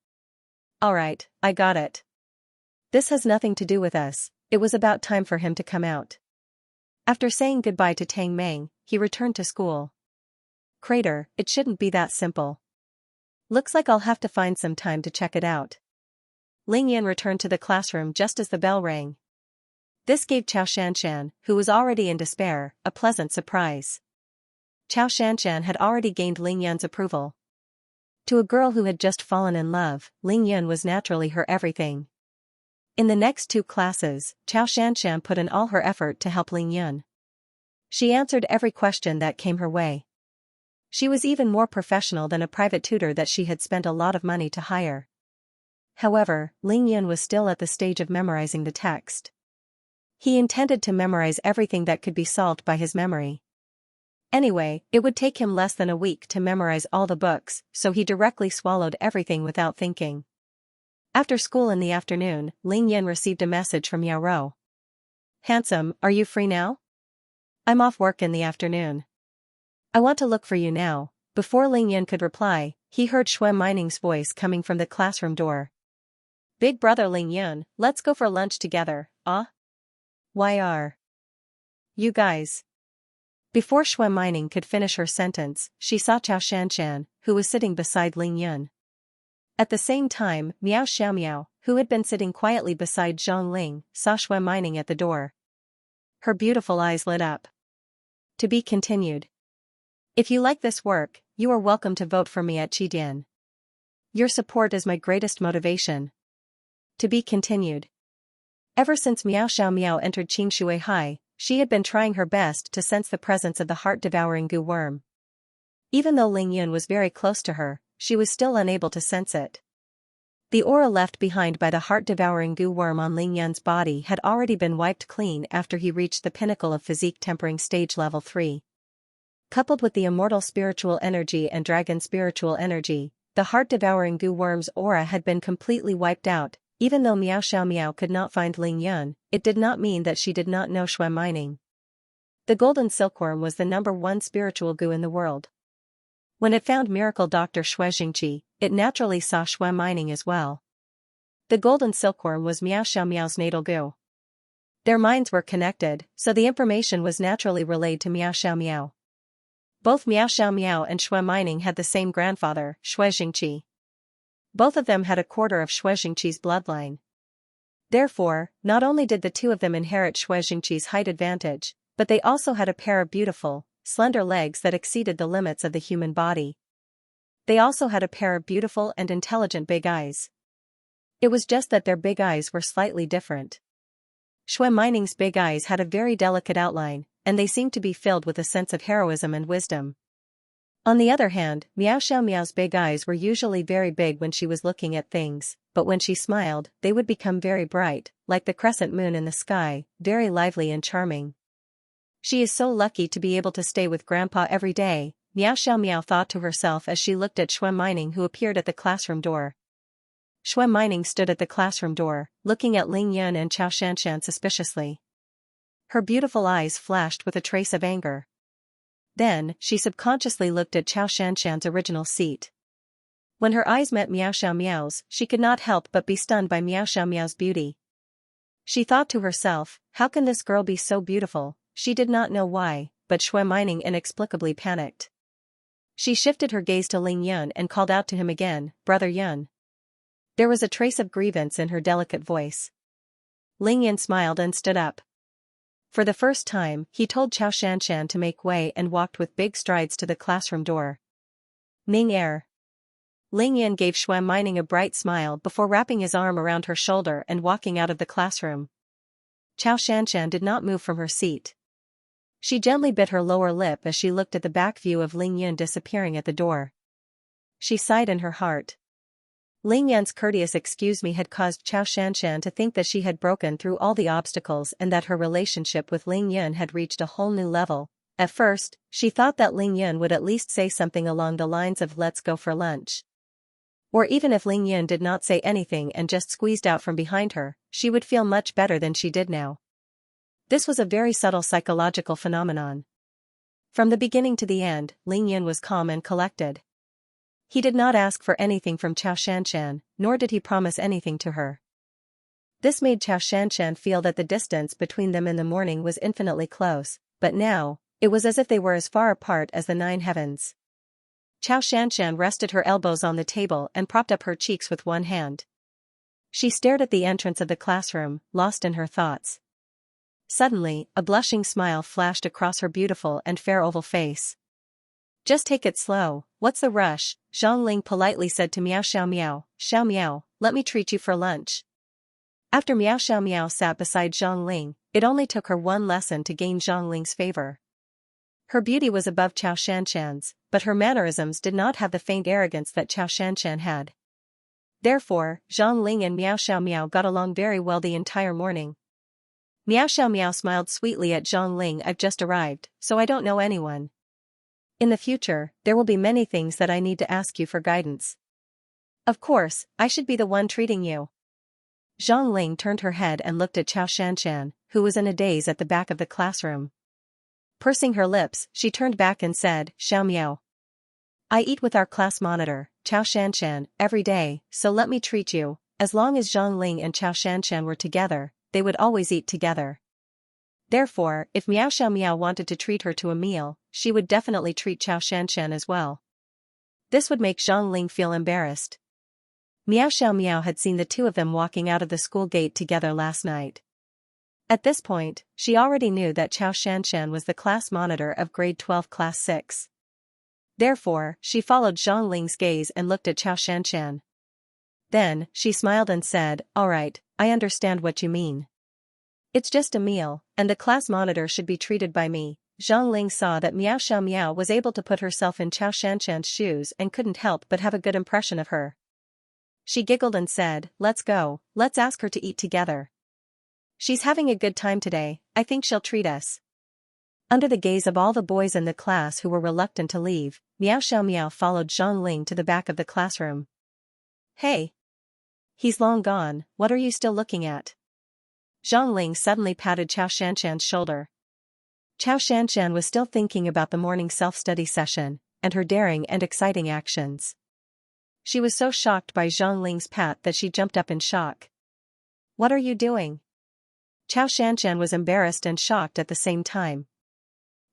Alright, I got it. This has nothing to do with us, it was about time for him to come out. After saying goodbye to Tang Meng, he returned to school. Crater, it shouldn't be that simple. Looks like I'll have to find some time to check it out. Ling Yan returned to the classroom just as the bell rang. This gave Chao Shanshan, who was already in despair, a pleasant surprise. Chao Shanshan had already gained Ling Yan's approval. To a girl who had just fallen in love, Ling Yan was naturally her everything. In the next two classes, Chao Shanshan put in all her effort to help Ling Yan. She answered every question that came her way. She was even more professional than a private tutor that she had spent a lot of money to hire. However, Ling Yun was still at the stage of memorizing the text. He intended to memorize everything that could be solved by his memory. Anyway, it would take him less than a week to memorize all the books, so he directly swallowed everything without thinking. After school in the afternoon, Ling Yun received a message from Yao Rou. "Handsome, are you free now? I'm off work in the afternoon. I want to look for you now." Before Ling Yun could reply, he heard Xue Mining's voice coming from the classroom door. "Big brother Ling Yun, let's go for lunch together, ah? Why are you guys?" Before Xue Mining could finish her sentence, she saw Xianxia, who was sitting beside Ling Yun. At the same time, Miao Xiaomiao, who had been sitting quietly beside Zhang Ling, saw Xue Mining at the door. Her beautiful eyes lit up. To be continued. If you like this work, you are welcome to vote for me at Qidian. Your support is my greatest motivation. To be continued. Ever since Miao Xiaomiao entered Qingshui High, she had been trying her best to sense the presence of the heart-devouring goo worm. Even though Ling Yun was very close to her, she was still unable to sense it. The aura left behind by the heart-devouring goo worm on Ling Yun's body had already been wiped clean after he reached the pinnacle of physique tempering stage level 3. Coupled with the immortal spiritual energy and dragon spiritual energy, the heart-devouring goo worm's aura had been completely wiped out. Even though Miao Xiaomiao could not find Ling Yun, it did not mean that she did not know Xue Mining. The golden silkworm was the #1 spiritual goo in the world. When it found miracle Dr. Xianxia, it naturally saw Xue Mining as well. The golden silkworm was Miao Xiaomiao's natal goo. Their minds were connected, so the information was naturally relayed to Miao Xiaomiao. Both Miao Xiaomiao and Xue Mining had the same grandfather, Xianxia. Both of them had a quarter of Xianxia's bloodline. Therefore, not only did the two of them inherit Xianxia's height advantage, but they also had a pair of beautiful, slender legs that exceeded the limits of the human body. They also had a pair of beautiful and intelligent big eyes. It was just that their big eyes were slightly different. Xue Mining's big eyes had a very delicate outline, and they seemed to be filled with a sense of heroism and wisdom. On the other hand, Miao Xiaomiao's big eyes were usually very big when she was looking at things, but when she smiled, they would become very bright, like the crescent moon in the sky, very lively and charming. She is so lucky to be able to stay with Grandpa every day, Miao Xiaomiao thought to herself as she looked at Xue Mining, who appeared at the classroom door. Xue Mining stood at the classroom door, looking at Ling Yun and Xianxia suspiciously. Her beautiful eyes flashed with a trace of anger. Then, she subconsciously looked at Xianxia's original seat. When her eyes met Miao Xiaomiao's, she could not help but be stunned by Miao Xiaomiao's beauty. She thought to herself, how can this girl be so beautiful? She did not know why, but Xue Mining inexplicably panicked. She shifted her gaze to Ling Yun and called out to him again, "Brother Yun." There was a trace of grievance in her delicate voice. Ling Yun smiled and stood up. For the first time, he told Xianxia to make way and walked with big strides to the classroom door. Ning Er. Ling Yun gave Xue Mining a bright smile before wrapping his arm around her shoulder and walking out of the classroom. Xianxia did not move from her seat. She gently bit her lower lip as she looked at the back view of Ling Yun disappearing at the door. She sighed in her heart. Ling Yun's courteous "excuse me" had caused Xianxia to think that she had broken through all the obstacles and that her relationship with Ling Yun had reached a whole new level. At first, she thought that Ling Yun would at least say something along the lines of "let's go for lunch." Or even if Ling Yun did not say anything and just squeezed out from behind her, she would feel much better than she did now. This was a very subtle psychological phenomenon. From the beginning to the end, Ling Yun was calm and collected. He did not ask for anything from Xianxia, nor did he promise anything to her. This made Xianxia feel that the distance between them in the morning was infinitely close, but now, it was as if they were as far apart as the 9 heavens. Xianxia rested her elbows on the table and propped up her cheeks with one hand. She stared at the entrance of the classroom, lost in her thoughts. Suddenly, a blushing smile flashed across her beautiful and fair oval face. "Just take it slow, what's the rush?" Zhang Ling politely said to Miao Xiaomiao. "Xiaomiao, let me treat you for lunch." After Miao Xiaomiao sat beside Zhang Ling, it only took her one lesson to gain Zhang Ling's favor. Her beauty was above Chao Shanshan's, but her mannerisms did not have the faint arrogance that Chao Shanshan had. Therefore, Zhang Ling and Miao Xiaomiao got along very well the entire morning. Miao Xiaomiao smiled sweetly at Zhang Ling. I've just arrived, so I don't know anyone. In the future, there will be many things that I need to ask you for guidance. Of course, I should be the one treating you. Zhang Ling turned her head and looked at Chao Shanshan, who was in a daze at the back of the classroom. Pursing her lips, she turned back and said, Xiaomiao. I eat with our class monitor, Chao Shanshan, every day, so let me treat you. As long as Zhang Ling and Chao Shanshan were together, they would always eat together. Therefore, if Miao Xiaomiao wanted to treat her to a meal, she would definitely treat Chao Shanshan as well. This would make Zhang Ling feel embarrassed. Miao Xiaomiao had seen the two of them walking out of the school gate together last night. At this point, she already knew that Chao Shanshan was the class monitor of grade 12 class 6. Therefore, she followed Zhang Ling's gaze and looked at Chao Shanshan. Then, she smiled and said, all right, I understand what you mean. It's just a meal, and the class monitor should be treated by me. Zhang Ling saw that Miao Xiaomiao was able to put herself in Chao Shanshan's shoes and couldn't help but have a good impression of her. She giggled and said, let's go, let's ask her to eat together. She's having a good time today, I think she'll treat us. Under the gaze of all the boys in the class who were reluctant to leave, Miao Xiaomiao followed Zhang Ling to the back of the classroom. Hey! He's long gone, what are you still looking at? Zhang Ling suddenly patted Chao Shanshan's shoulder. Chao Shanshan was still thinking about the morning self-study session, and her daring and exciting actions. She was so shocked by Zhang Ling's pat that she jumped up in shock. What are you doing? Chao Shanshan was embarrassed and shocked at the same time.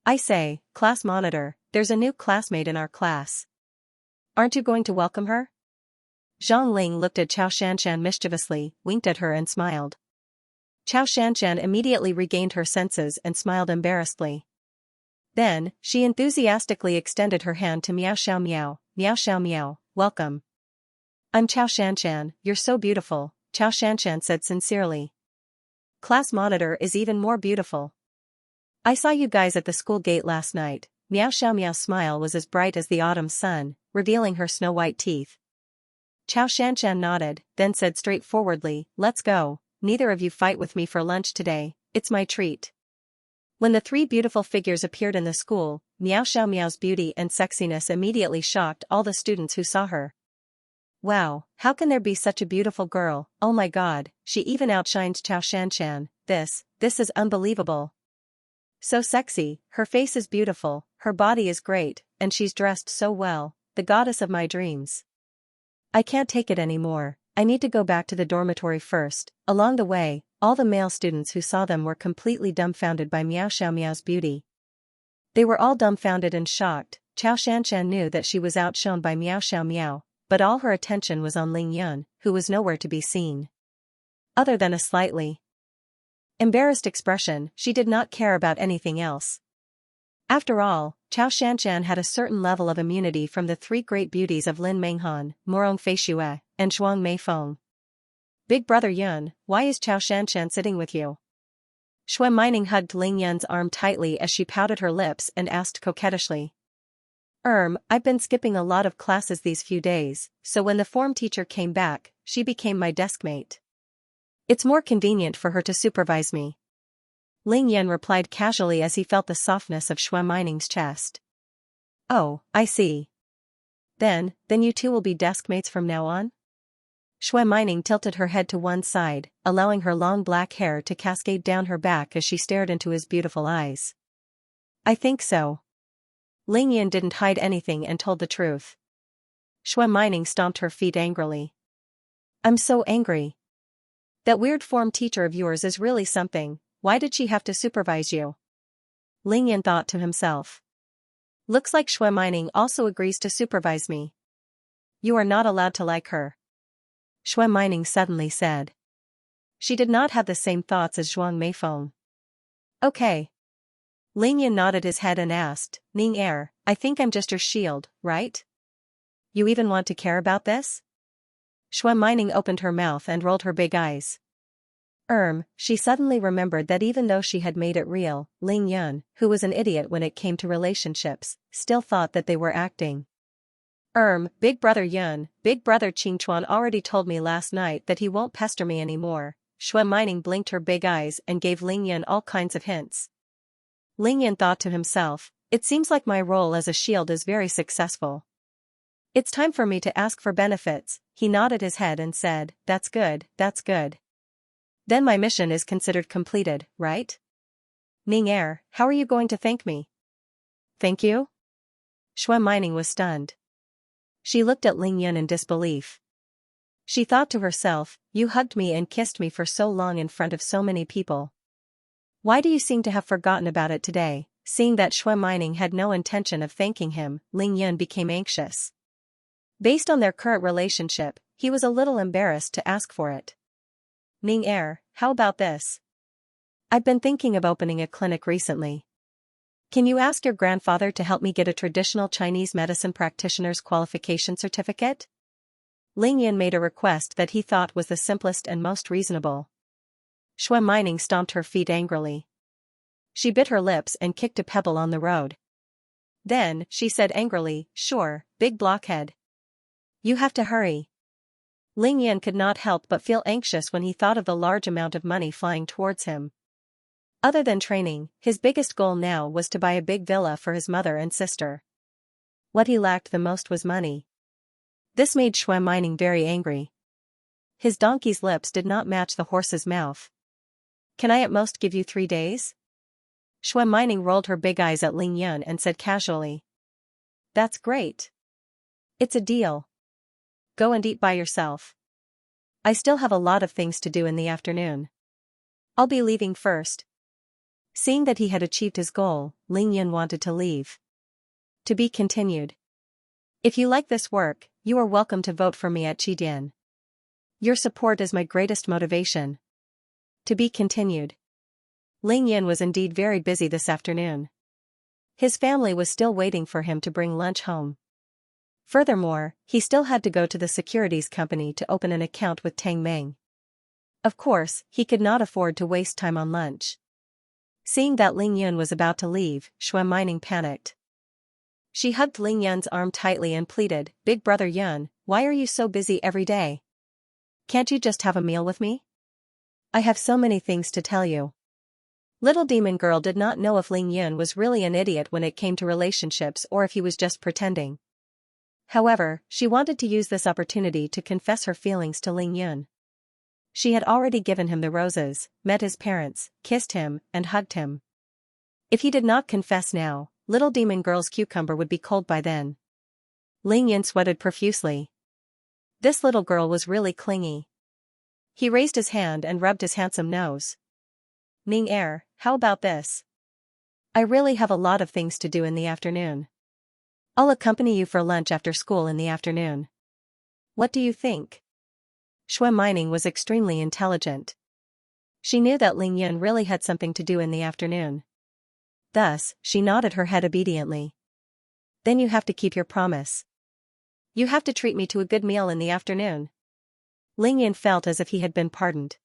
I say, class monitor, there's a new classmate in our class. Aren't you going to welcome her? Zhang Ling looked at Chao Shanshan mischievously, winked at her and smiled. Chao Shanshan immediately regained her senses and smiled embarrassedly. Then, she enthusiastically extended her hand to Miao Xiaomiao. Miao Xiaomiao, welcome. I'm Chao Shanshan, you're so beautiful, Chao Shanshan said sincerely. Class monitor is even more beautiful. I saw you guys at the school gate last night. Miao Xiaomiao's smile was as bright as the autumn sun, revealing her snow-white teeth. Chao Shanshan nodded, then said straightforwardly, let's go, neither of you fight with me for lunch today, it's my treat. When the three beautiful figures appeared in the school, Miao Xiaomiao's beauty and sexiness immediately shocked all the students who saw her. Wow, how can there be such a beautiful girl, oh my god, she even outshines Chao Shanshan, this is unbelievable. So sexy, her face is beautiful, her body is great, and she's dressed so well, the goddess of my dreams. I can't take it anymore, I need to go back to the dormitory first. Along the way, all the male students who saw them were completely dumbfounded by Miao Xiaomiao's beauty. They were all dumbfounded and shocked. Chao Shanshan knew that she was outshone by Miao Xiaomiao, but all her attention was on Ling Yun, who was nowhere to be seen. Other than a slightly embarrassed expression, she did not care about anything else. After all, Chao Shanshan had a certain level of immunity from the three great beauties of Lin Menghan, Morong Feishue, and Zhuang Meifeng. Big brother Yun, why is Chao Shanshan sitting with you? Shui Mining hugged Ling Yun's arm tightly as she pouted her lips and asked coquettishly. I've been skipping a lot of classes these few days, so when the form teacher came back, she became my deskmate. It's more convenient for her to supervise me. Ling Yun replied casually as he felt the softness of Shui Mining's chest. Oh, I see. Then you two will be deskmates from now on? Shui Mining tilted her head to one side, allowing her long black hair to cascade down her back as she stared into his beautiful eyes. I think so. Ling Yun didn't hide anything and told the truth. Shui Mining stomped her feet angrily. I'm so angry. That weird form teacher of yours is really something, why did she have to supervise you? Ling Yun thought to himself. Looks like Shui Mining also agrees to supervise me. You are not allowed to like her. Shui Mining suddenly said. She did not have the same thoughts as Zhuang Meifeng. Okay. Ling Yun nodded his head and asked, Ning Er, I think I'm just your shield, right? You even want to care about this? Shui Mining opened her mouth and rolled her big eyes. She suddenly remembered that even though she had made it real, Ling Yun, who was an idiot when it came to relationships, still thought that they were acting. Big brother Yun, big brother Qingchuan already told me last night that he won't pester me anymore. Shui Mining blinked her big eyes and gave Ling Yun all kinds of hints. Ling Yun thought to himself, it seems like my role as a shield is very successful. It's time for me to ask for benefits. He nodded his head and said, that's good, that's good. Then my mission is considered completed, right? Ning Er, how are you going to thank me? Thank you? Shui Mining was stunned. She looked at Ling Yun in disbelief. She thought to herself, you hugged me and kissed me for so long in front of so many people. Why do you seem to have forgotten about it today? Seeing that Shui Mining had no intention of thanking him, Ling Yun became anxious. Based on their current relationship, he was a little embarrassed to ask for it. Ning Er, how about this? I've been thinking of opening a clinic recently. Can you ask your grandfather to help me get a traditional Chinese medicine practitioner's qualification certificate? Ling Yun made a request that he thought was the simplest and most reasonable. Shui Mining stomped her feet angrily. She bit her lips and kicked a pebble on the road. Then, she said angrily, sure, big blockhead. You have to hurry. Ling Yun could not help but feel anxious when he thought of the large amount of money flying towards him. Other than training, his biggest goal now was to buy a big villa for his mother and sister. What he lacked the most was money. This made Shui Mining very angry. His donkey's lips did not match the horse's mouth. Can I at most give you 3 days? Shui Mining rolled her big eyes at Ling Yun and said casually. That's great. It's a deal. Go and eat by yourself. I still have a lot of things to do in the afternoon. I'll be leaving first. Seeing that he had achieved his goal, Ling Yun wanted to leave. To be continued. If you like this work, you are welcome to vote for me at Qidian. Your support is my greatest motivation. To be continued. Ling Yun was indeed very busy this afternoon. His family was still waiting for him to bring lunch home. Furthermore, he still had to go to the securities company to open an account with Tang Meng. Of course, he could not afford to waste time on lunch. Seeing that Ling Yun was about to leave, Shui Mining panicked. She hugged Ling Yun's arm tightly and pleaded, Big brother Yun, why are you so busy every day? Can't you just have a meal with me? I have so many things to tell you. Little demon girl did not know if Ling Yun was really an idiot when it came to relationships or if he was just pretending. However, she wanted to use this opportunity to confess her feelings to Ling Yun. She had already given him the roses, met his parents, kissed him, and hugged him. If he did not confess now, little demon girl's cucumber would be cold by then. Ling Yun sweated profusely. This little girl was really clingy. He raised his hand and rubbed his handsome nose. Ning Er, how about this? I really have a lot of things to do in the afternoon. I'll accompany you for lunch after school in the afternoon. What do you think? Shui Mining was extremely intelligent. She knew that Ling Yun really had something to do in the afternoon. Thus, she nodded her head obediently. Then you have to keep your promise. You have to treat me to a good meal in the afternoon. Ling Yun felt as if he had been pardoned.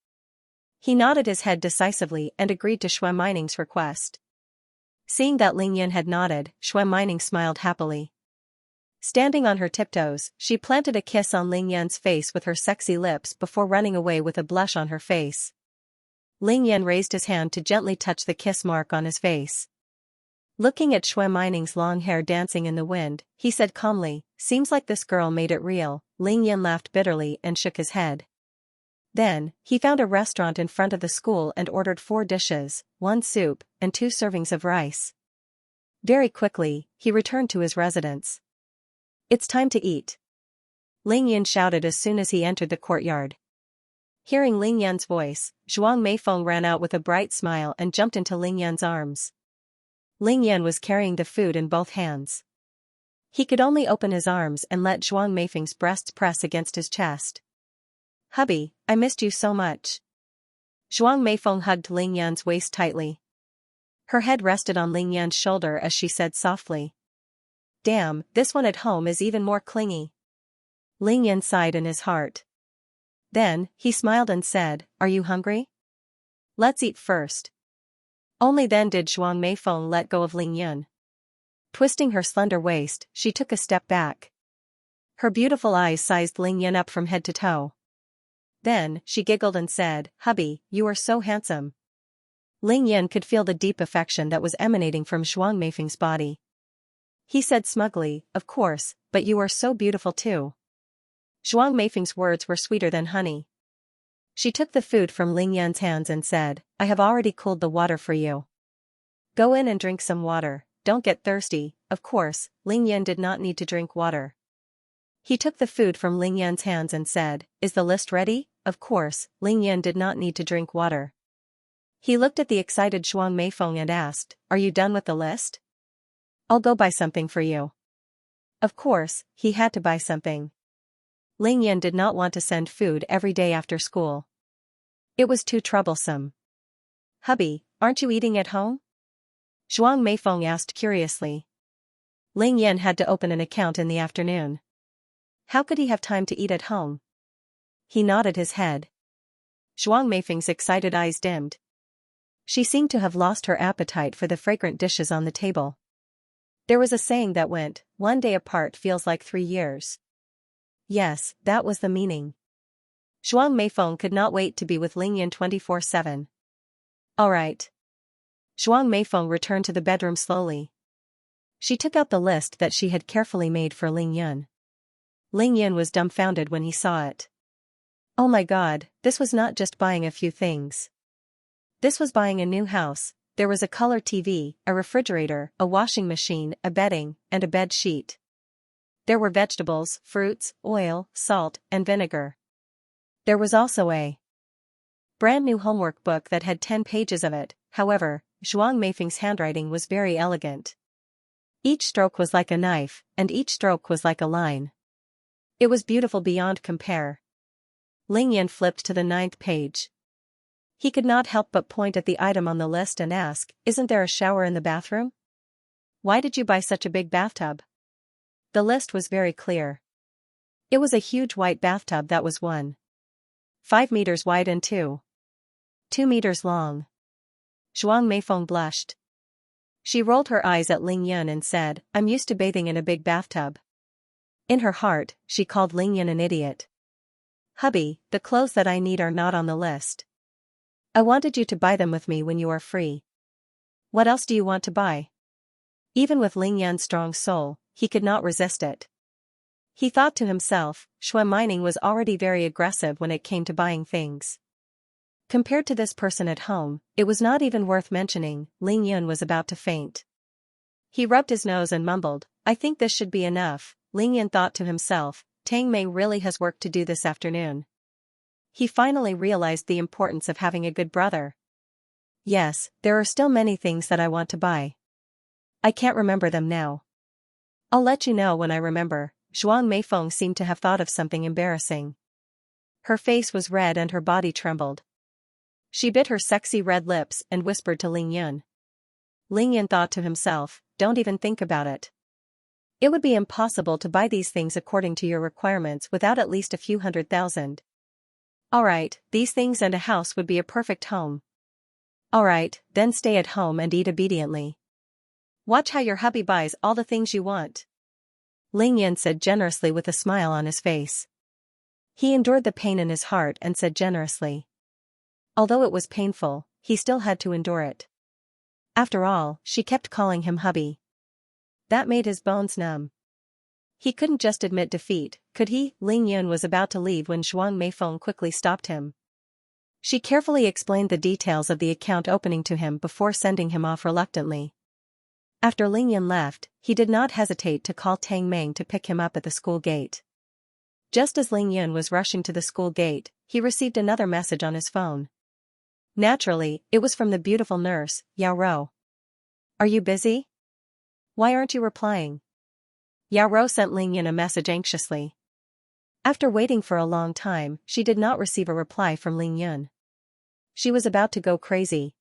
He nodded his head decisively and agreed to Shui Mining's request. Seeing that Ling Yun had nodded, Shui Mining smiled happily. Standing on her tiptoes, she planted a kiss on Ling Yun's face with her sexy lips before running away with a blush on her face. Ling Yun raised his hand to gently touch the kiss mark on his face. Looking at Shui Mining's long hair dancing in the wind, he said calmly, seems like this girl made it real. Ling Yun laughed bitterly and shook his head. Then, he found a restaurant in front of the school and ordered 4 dishes, 1 soup, and 2 servings of rice. Very quickly, he returned to his residence. It's time to eat. Ling Yun shouted as soon as he entered the courtyard. Hearing Ling Yun's voice, Zhuang Meifeng ran out with a bright smile and jumped into Ling Yun's arms. Ling Yun was carrying the food in both hands. He could only open his arms and let Zhuang Meifeng's breasts press against his chest. Hubby, I missed you so much. Zhuang Meifeng hugged Ling Yun's waist tightly. Her head rested on Ling Yun's shoulder as she said softly. Damn, this one at home is even more clingy. Ling Yun sighed in his heart. Then, he smiled and said, are you hungry? Let's eat first. Only then did Zhuang Meifeng let go of Ling Yun. Twisting her slender waist, she took a step back. Her beautiful eyes sized Ling Yun up from head to toe. Then, she giggled and said, "Hubby, you are so handsome." Ling Yun could feel the deep affection that was emanating from Zhuang Meifeng's body. He said smugly, "Of course, but you are so beautiful too." Zhuang Meifeng's words were sweeter than honey. She took the food from Ling Yun's hands and said, "I have already cooled the water for you. Go in and drink some water, don't get thirsty." Of course, Ling Yun did not need to drink water. He took the food from Ling Yun's hands and said, "Is the list ready?" Of course, Ling Yun did not need to drink water. He looked at the excited Zhuang Meifeng and asked, "Are you done with the list? I'll go buy something for you." Of course, he had to buy something. Ling Yun did not want to send food every day after school. It was too troublesome. "Hubby, aren't you eating at home?" Zhuang Meifeng asked curiously. Ling Yun had to open an account in the afternoon. How could he have time to eat at home? He nodded his head. Zhuang Meifeng's excited eyes dimmed. She seemed to have lost her appetite for the fragrant dishes on the table. There was a saying that went, "One day apart feels like 3 years." Yes, that was the meaning. Zhuang Meifeng could not wait to be with Ling Yun 24/7. All right. Zhuang Meifeng returned to the bedroom slowly. She took out the list that she had carefully made for Ling Yun. Ling Yun was dumbfounded when he saw it. Oh my God, this was not just buying a few things. This was buying a new house. There was a color TV, a refrigerator, a washing machine, a bedding, and a bed sheet. There were vegetables, fruits, oil, salt, and vinegar. There was also a brand new homework book that had 10 pages of it. However, Zhuang Meifeng's handwriting was very elegant. Each stroke was like a knife, and each stroke was like a line. It was beautiful beyond compare. Ling Yun flipped to the 9th page. He could not help but point at the item on the list and ask, "Isn't there a shower in the bathroom? Why did you buy such a big bathtub?" The list was very clear. It was a huge white bathtub that was 1.5 meters wide and 2 meters long. Zhuang Meifeng blushed. She rolled her eyes at Ling Yun and said, "I'm used to bathing in a big bathtub." In her heart, she called Ling Yun an idiot. "Hubby, the clothes that I need are not on the list. I wanted you to buy them with me when you are free. What else do you want to buy?" Even with Ling Yun's strong soul, he could not resist it. He thought to himself, Shui Mining was already very aggressive when it came to buying things. Compared to this person at home, it was not even worth mentioning. Ling Yun was about to faint. He rubbed his nose and mumbled, "I think this should be enough." Ling Yun thought to himself, Tang Mei really has work to do this afternoon. He finally realized the importance of having a good brother. Yes, there are still many things that I want to buy. I can't remember them now. I'll let you know when I remember. Zhuang Meifeng seemed to have thought of something embarrassing. Her face was red and her body trembled. She bit her sexy red lips and whispered to Ling Yun. Ling Yun thought to himself, "Don't even think about it. It would be impossible to buy these things according to your requirements without at least a few 100,000. Alright, these things and a house would be a perfect home. Alright, then stay at home and eat obediently. Watch how your hubby buys all the things you want." Ling Yun said generously with a smile on his face. He endured the pain in his heart and said generously. Although it was painful, he still had to endure it. After all, she kept calling him hubby. That made his bones numb. He couldn't just admit defeat, could he? Ling Yun was about to leave when Zhuang Meifeng quickly stopped him. She carefully explained the details of the account opening to him before sending him off reluctantly. After Ling Yun left, he did not hesitate to call Tang Meng to pick him up at the school gate. Just as Ling Yun was rushing to the school gate, he received another message on his phone. Naturally, it was from the beautiful nurse, Yao Ro. "Are you busy? Why aren't you replying?" Yao Ro sent Ling Yun a message anxiously. After waiting for a long time, she did not receive a reply from Ling Yun. She was about to go crazy.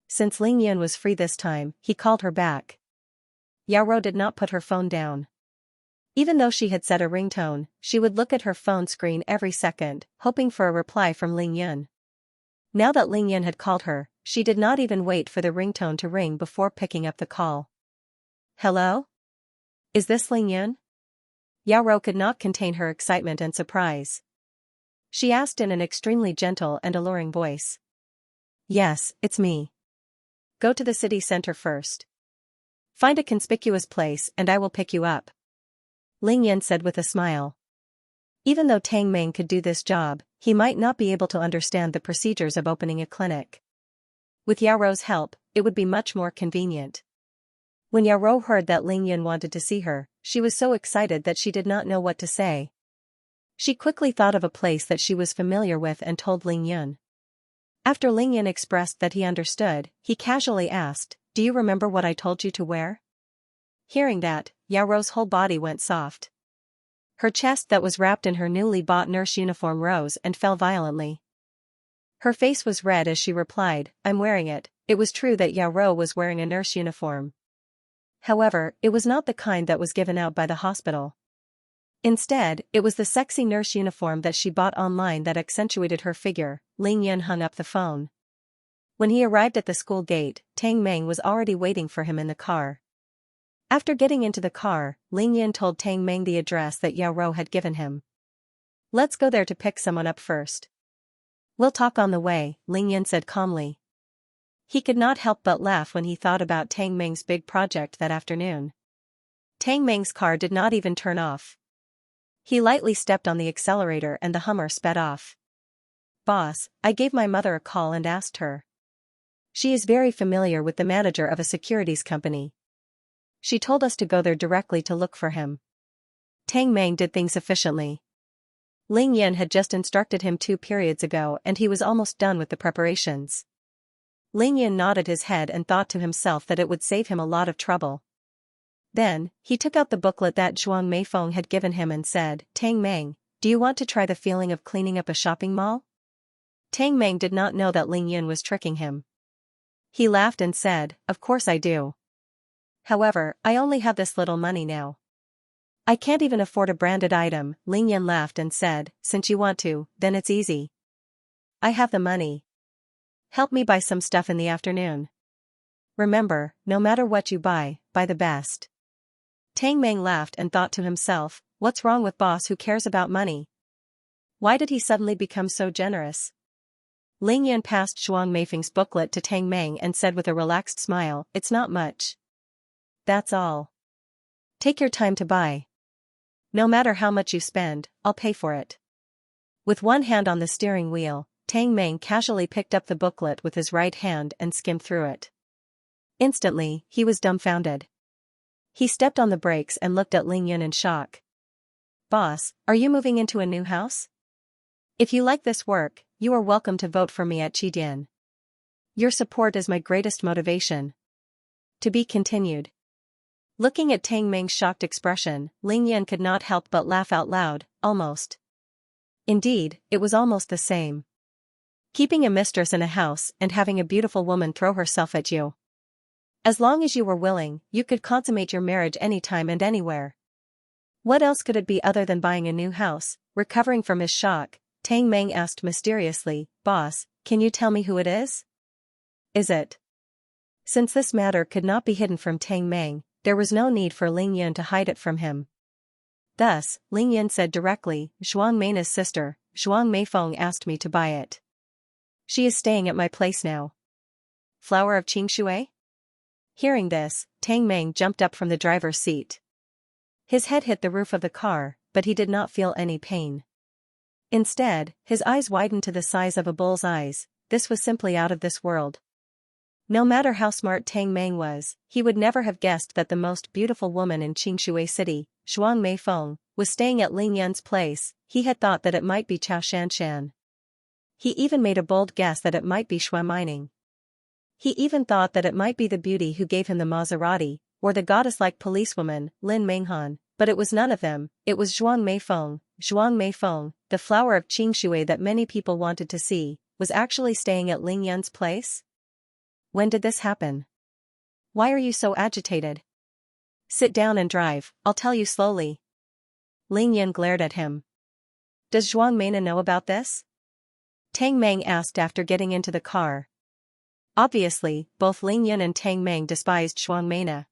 Since Ling Yun was free this time, he called her back. Yao Ro did not put her phone down. Even though she had set a ringtone, she would look at her phone screen every second, hoping for a reply from Ling Yun. Now that Ling Yan had called her, she did not even wait for the ringtone to ring before picking up the call. Hello? Is this Ling Yan? Yao Rou could not contain her excitement and surprise. She asked in an extremely gentle and alluring voice. Yes, it's me. Go to the city center first. Find a conspicuous place and I will pick you up. Ling Yan said with a smile. Even though Tang Meng could do this job, he might not be able to understand the procedures of opening a clinic. With Yao Rou's help, it would be much more convenient. When Yao Rou heard that Ling Yan wanted to see her, she was so excited that she did not know what to say. She quickly thought of a place that she was familiar with and told Ling Yan. After Ling Yan expressed that he understood, he casually asked, "Do you remember what I told you to wear?" Hearing that, Yao Rou's whole body went soft. Her chest that was wrapped in her newly bought nurse uniform rose and fell violently. Her face was red as she replied, "I'm wearing it." It was true that Yao Rou was wearing a nurse uniform. However, it was not the kind that was given out by the hospital. Instead, it was the sexy nurse uniform that she bought online that accentuated her figure. Ling Yan hung up the phone. When he arrived at the school gate, Tang Meng was already waiting for him in the car. After getting into the car, Ling Yan told Tang Meng the address that Yao Rou had given him. Let's go there to pick someone up first. We'll talk on the way, Ling Yan said calmly. He could not help but laugh when he thought about Tang Meng's big project that afternoon. Tang Meng's car did not even turn off. He lightly stepped on the accelerator and the Hummer sped off. Boss, I gave my mother a call and asked her. She is very familiar with the manager of a securities company. She told us to go there directly to look for him. Tang Meng did things efficiently. Ling Yan had just instructed him 2 periods ago and he was almost done with the preparations. Ling Yan nodded his head and thought to himself that it would save him a lot of trouble. Then, he took out the booklet that Zhuang Meifeng had given him and said, Tang Meng, do you want to try the feeling of cleaning up a shopping mall? Tang Meng did not know that Ling Yan was tricking him. He laughed and said, of course I do. However, I only have this little money now. I can't even afford a branded item. Ling Yan laughed and said, since you want to, then it's easy. I have the money. Help me buy some stuff in the afternoon. Remember, no matter what you buy the best. Tang Meng laughed and thought to himself, what's wrong with boss who cares about money? Why did he suddenly become so generous? Ling Yan passed Zhuang Meifeng's booklet to Tang Meng and said with a relaxed smile, it's not much. That's all. Take your time to buy. No matter how much you spend, I'll pay for it. With one hand on the steering wheel, Tang Meng casually picked up the booklet with his right hand and skimmed through it. Instantly, he was dumbfounded. He stepped on the brakes and looked at Ling Yan in shock. Boss, are you moving into a new house? If you like this work, you are welcome to vote for me at Qidian. Your support is my greatest motivation. To be continued. Looking at Tang Meng's shocked expression, Ling Yan could not help but laugh out loud, almost. Indeed, it was almost the same. Keeping a mistress in a house and having a beautiful woman throw herself at you. As long as you were willing, you could consummate your marriage anytime and anywhere. What else could it be other than buying a new house? Recovering from his shock, Tang Meng asked mysteriously, Boss, can you tell me who it is? Is it? Since this matter could not be hidden from Tang Meng, there was no need for Ling Yan to hide it from him. Thus, Ling Yan said directly, Zhuang Meina's sister, Zhuang Meifeng asked me to buy it. She is staying at my place now. Flower of Xianxia? Hearing this, Tang Meng jumped up from the driver's seat. His head hit the roof of the car, but he did not feel any pain. Instead, his eyes widened to the size of a bull's eyes. This was simply out of this world. No matter how smart Tang Meng was, he would never have guessed that the most beautiful woman in Xianxia City, Zhuang Meifeng, was staying at Ling Yan's place. He had thought that it might be Xianxia. He even made a bold guess that it might be Shui Mining. He even thought that it might be the beauty who gave him the Maserati, or the goddess-like policewoman, Lin Menghan, but it was none of them. It was Zhuang Meifeng, the flower of Xianxia that many people wanted to see, was actually staying at Ling Yan's place? When did this happen? Why are you so agitated? Sit down and drive, I'll tell you slowly. Ling Yan glared at him. Does Zhuang Meina know about this? Tang Meng asked after getting into the car. Obviously, both Ling Yun and Tang Meng despised Xianxia.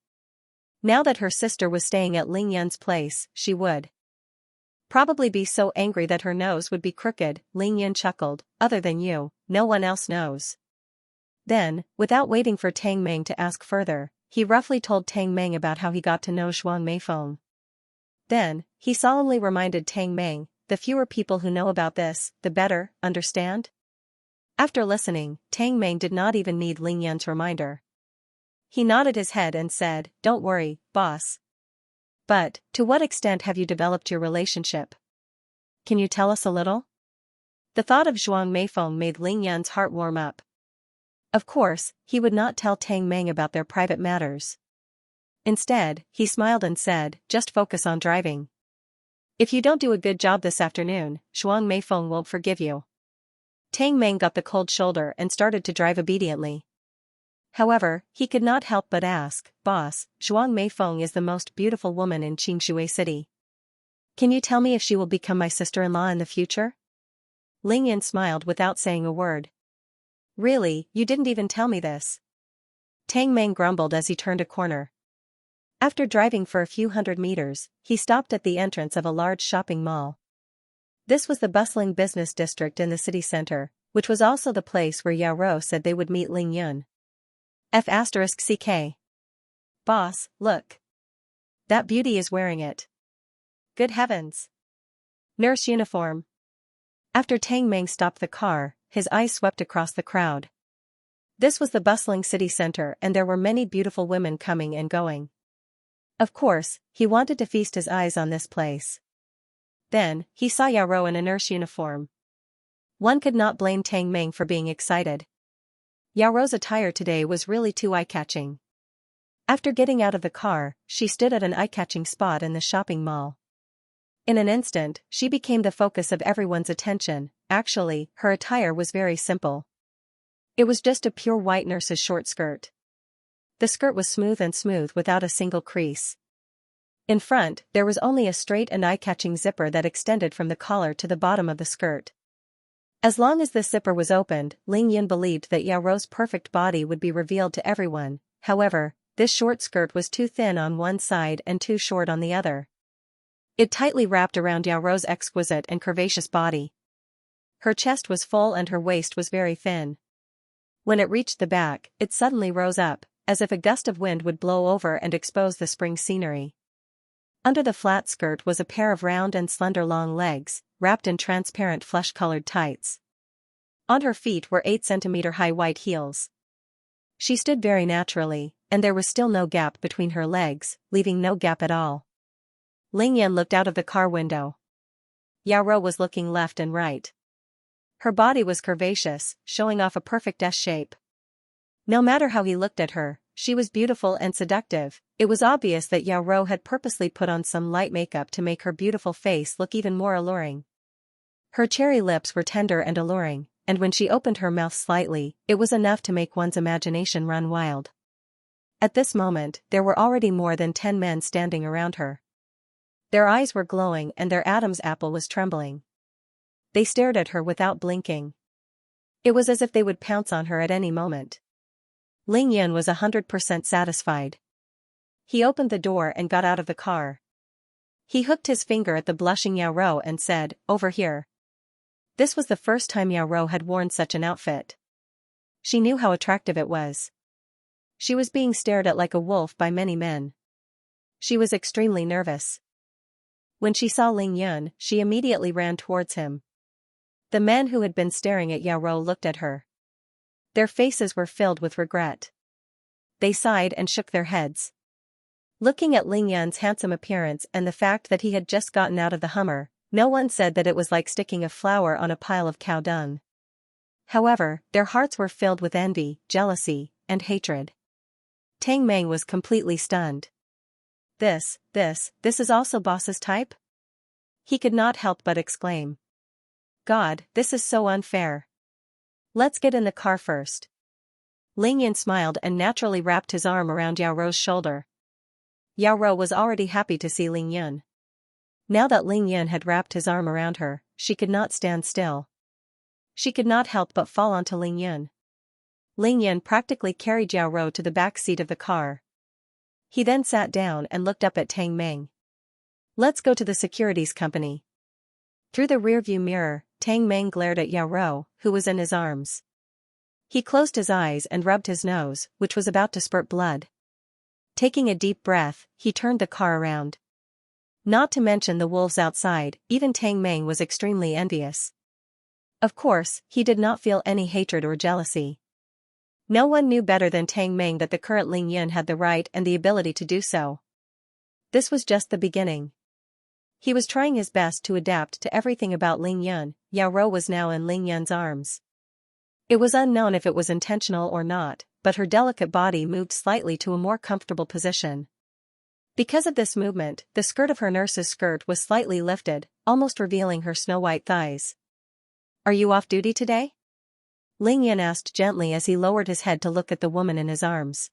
Now that her sister was staying at Ling Yun's place, she would probably be so angry that her nose would be crooked. Ling Yun chuckled, other than you, no one else knows. Then, without waiting for Tang Meng to ask further, he roughly told Tang Meng about how he got to know Xianxia. Then, he solemnly reminded Tang Meng, the fewer people who know about this, the better, understand? After listening, Tang Meng did not even need Ling Yun's reminder. He nodded his head and said, "Don't worry, boss. But, to what extent have you developed your relationship? Can you tell us a little?" The thought of Xianxia made Ling Yun's heart warm up. Of course, he would not tell Tang Meng about their private matters. Instead, he smiled and said, "Just focus on driving. If you don't do a good job this afternoon, Xianxia won't forgive you." Tang Meng got the cold shoulder and started to drive obediently. However, he could not help but ask, "Boss, Xianxia is the most beautiful woman in Xianxia City. Can you tell me if she will become my sister-in-law in the future?" Ling Yun smiled without saying a word. "Really, you didn't even tell me this?" Tang Meng grumbled as he turned a corner. After driving for a few hundred meters, he stopped at the entrance of a large shopping mall. This was the bustling business district in the city center, which was also the place where Yao Rou said they would meet Ling Yun. F***ck. Boss, look. That beauty is wearing it. Good heavens. Nurse uniform. After Tang Meng stopped the car, his eyes swept across the crowd. This was the bustling city center and there were many beautiful women coming and going. Of course, he wanted to feast his eyes on this place. Then, he saw Yao Rou in a nurse uniform. One could not blame Tang Meng for being excited. Yao Rou's attire today was really too eye-catching. After getting out of the car, she stood at an eye-catching spot in the shopping mall. In an instant, she became the focus of everyone's attention. Actually, her attire was very simple. It was just a pure white nurse's short skirt. The skirt was smooth without a single crease. In front, there was only a straight and eye-catching zipper that extended from the collar to the bottom of the skirt. As long as this zipper was opened, Ling Yun believed that Yao Rou's perfect body would be revealed to everyone. However, this short skirt was too thin on one side and too short on the other. It tightly wrapped around Yao Rou's exquisite and curvaceous body. Her chest was full and her waist was very thin. When it reached the back, it suddenly rose up, as if a gust of wind would blow over and expose the spring scenery. Under the flat skirt was a pair of round and slender long legs, wrapped in transparent flesh-colored tights. On her feet were 8-centimeter-high white heels. She stood very naturally, and there was still no gap between her legs, leaving no gap at all. Ling Yun looked out of the car window. Yao Rou was looking left and right. Her body was curvaceous, showing off a perfect S shape. No matter how he looked at her, she was beautiful and seductive. It was obvious that Yao Rou had purposely put on some light makeup to make her beautiful face look even more alluring. Her cherry lips were tender and alluring, and when she opened her mouth slightly, it was enough to make one's imagination run wild. At this moment, there were already more than 10 men standing around her. Their eyes were glowing and their Adam's apple was trembling. They stared at her without blinking. It was as if they would pounce on her at any moment. Ling Yun was 100% satisfied. He opened the door and got out of the car. He hooked his finger at the blushing Yao Rou and said, "Over here." This was the first time Yao Rou had worn such an outfit. She knew how attractive it was. She was being stared at like a wolf by many men. She was extremely nervous. When she saw Ling Yun, she immediately ran towards him. The men who had been staring at Yao Rou looked at her. Their faces were filled with regret. They sighed and shook their heads. Looking at Ling Yun's handsome appearance and the fact that he had just gotten out of the Hummer, no one said that it was like sticking a flower on a pile of cow dung. However, their hearts were filled with envy, jealousy, and hatred. Tang Meng was completely stunned. This is also boss's type? He could not help but exclaim. God, this is so unfair. Let's get in the car first. Ling Yun smiled and naturally wrapped his arm around Yao Rou's shoulder. Yao Rou was already happy to see Ling Yun. Now that Ling Yun had wrapped his arm around her, she could not stand still. she could not help but fall onto Ling Yun. Ling Yun practically carried Yao Rou to the back seat of the car. He then sat down and looked up at Tang Meng. "Let's go to the securities company." Through the rearview mirror, Tang Meng glared at Yao Rou, who was in his arms. He closed his eyes and rubbed his nose, which was about to spurt blood. Taking a deep breath, he turned the car around. Not to mention the wolves outside, even Tang Meng was extremely envious. Of course, he did not feel any hatred or jealousy. No one knew better than Tang Meng that the current Ling Yun had the right and the ability to do so. This was just the beginning. He was trying his best to adapt to everything about Ling Yun. Yao Rou was now in Ling Yun's arms. It was unknown if it was intentional or not, but her delicate body moved slightly to a more comfortable position. Because of this movement, the skirt of her nurse's skirt was slightly lifted, almost revealing her snow-white thighs. "Are you off duty today?" Ling Yun asked gently as he lowered his head to look at the woman in his arms.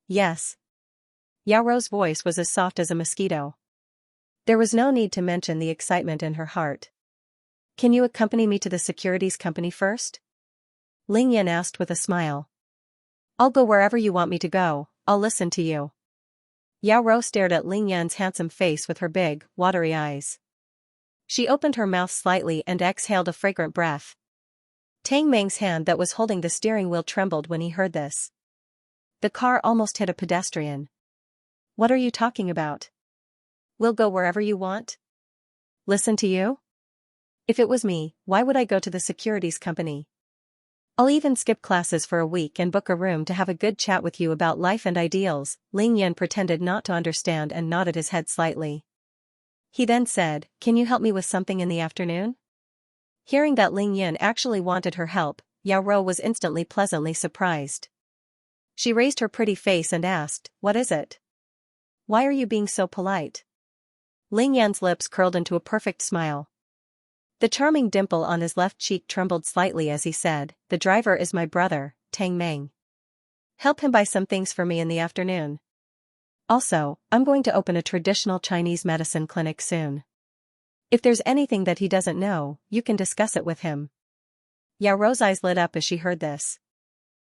"Yes." Yao Rou's voice was as soft as a mosquito. There was no need to mention the excitement in her heart. "Can you accompany me to the securities company first?" Ling Yun asked with a smile. "I'll go wherever you want me to go, I'll listen to you." Yao Rou stared at Ling Yun's handsome face with her big, watery eyes. She opened her mouth slightly and exhaled a fragrant breath. Tang Meng's hand that was holding the steering wheel trembled when he heard this. The car almost hit a pedestrian. "What are you talking about? We'll go wherever you want?" "Listen to you? If it was me, why would I go to the securities company? I'll even skip classes for a week and book a room to have a good chat with you about life and ideals." Ling Yun pretended not to understand and nodded his head slightly. He then said, "Can you help me with something in the afternoon?" Hearing that Ling Yun actually wanted her help, Yao Rou was instantly pleasantly surprised. She raised her pretty face and asked, "What is it? Why are you being so polite?" Ling Yun's lips curled into a perfect smile. The charming dimple on his left cheek trembled slightly as he said, "The driver is my brother, Tang Meng. Help him buy some things for me in the afternoon. Also, I'm going to open a traditional Chinese medicine clinic soon. If there's anything that he doesn't know, you can discuss it with him." Yao Rou's eyes lit up as she heard this.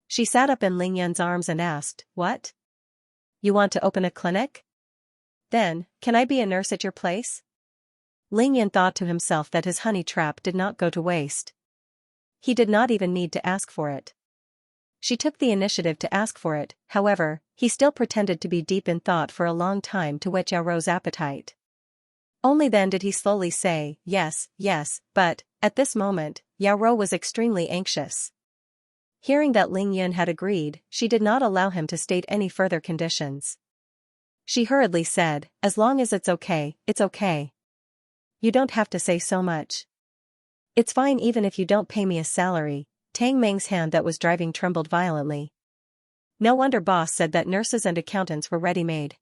She sat up in Ling Yun's arms and asked, "What? You want to open a clinic? Then, can I be a nurse at your place?" Ling Yun thought to himself that his honey trap did not go to waste. He did not even need to ask for it. She took the initiative to ask for it, however, he still pretended to be deep in thought for a long time to whet Yao Rou's appetite. Only then did he slowly say, "Yes, yes," but, at this moment, Yao Rou was extremely anxious. Hearing that Ling Yun had agreed, she did not allow him to state any further conditions. She hurriedly said, "As long as it's okay, it's okay. You don't have to say so much. It's fine even if you don't pay me a salary." Tang Meng's hand that was driving trembled violently. No wonder boss said that nurses and accountants were ready-made.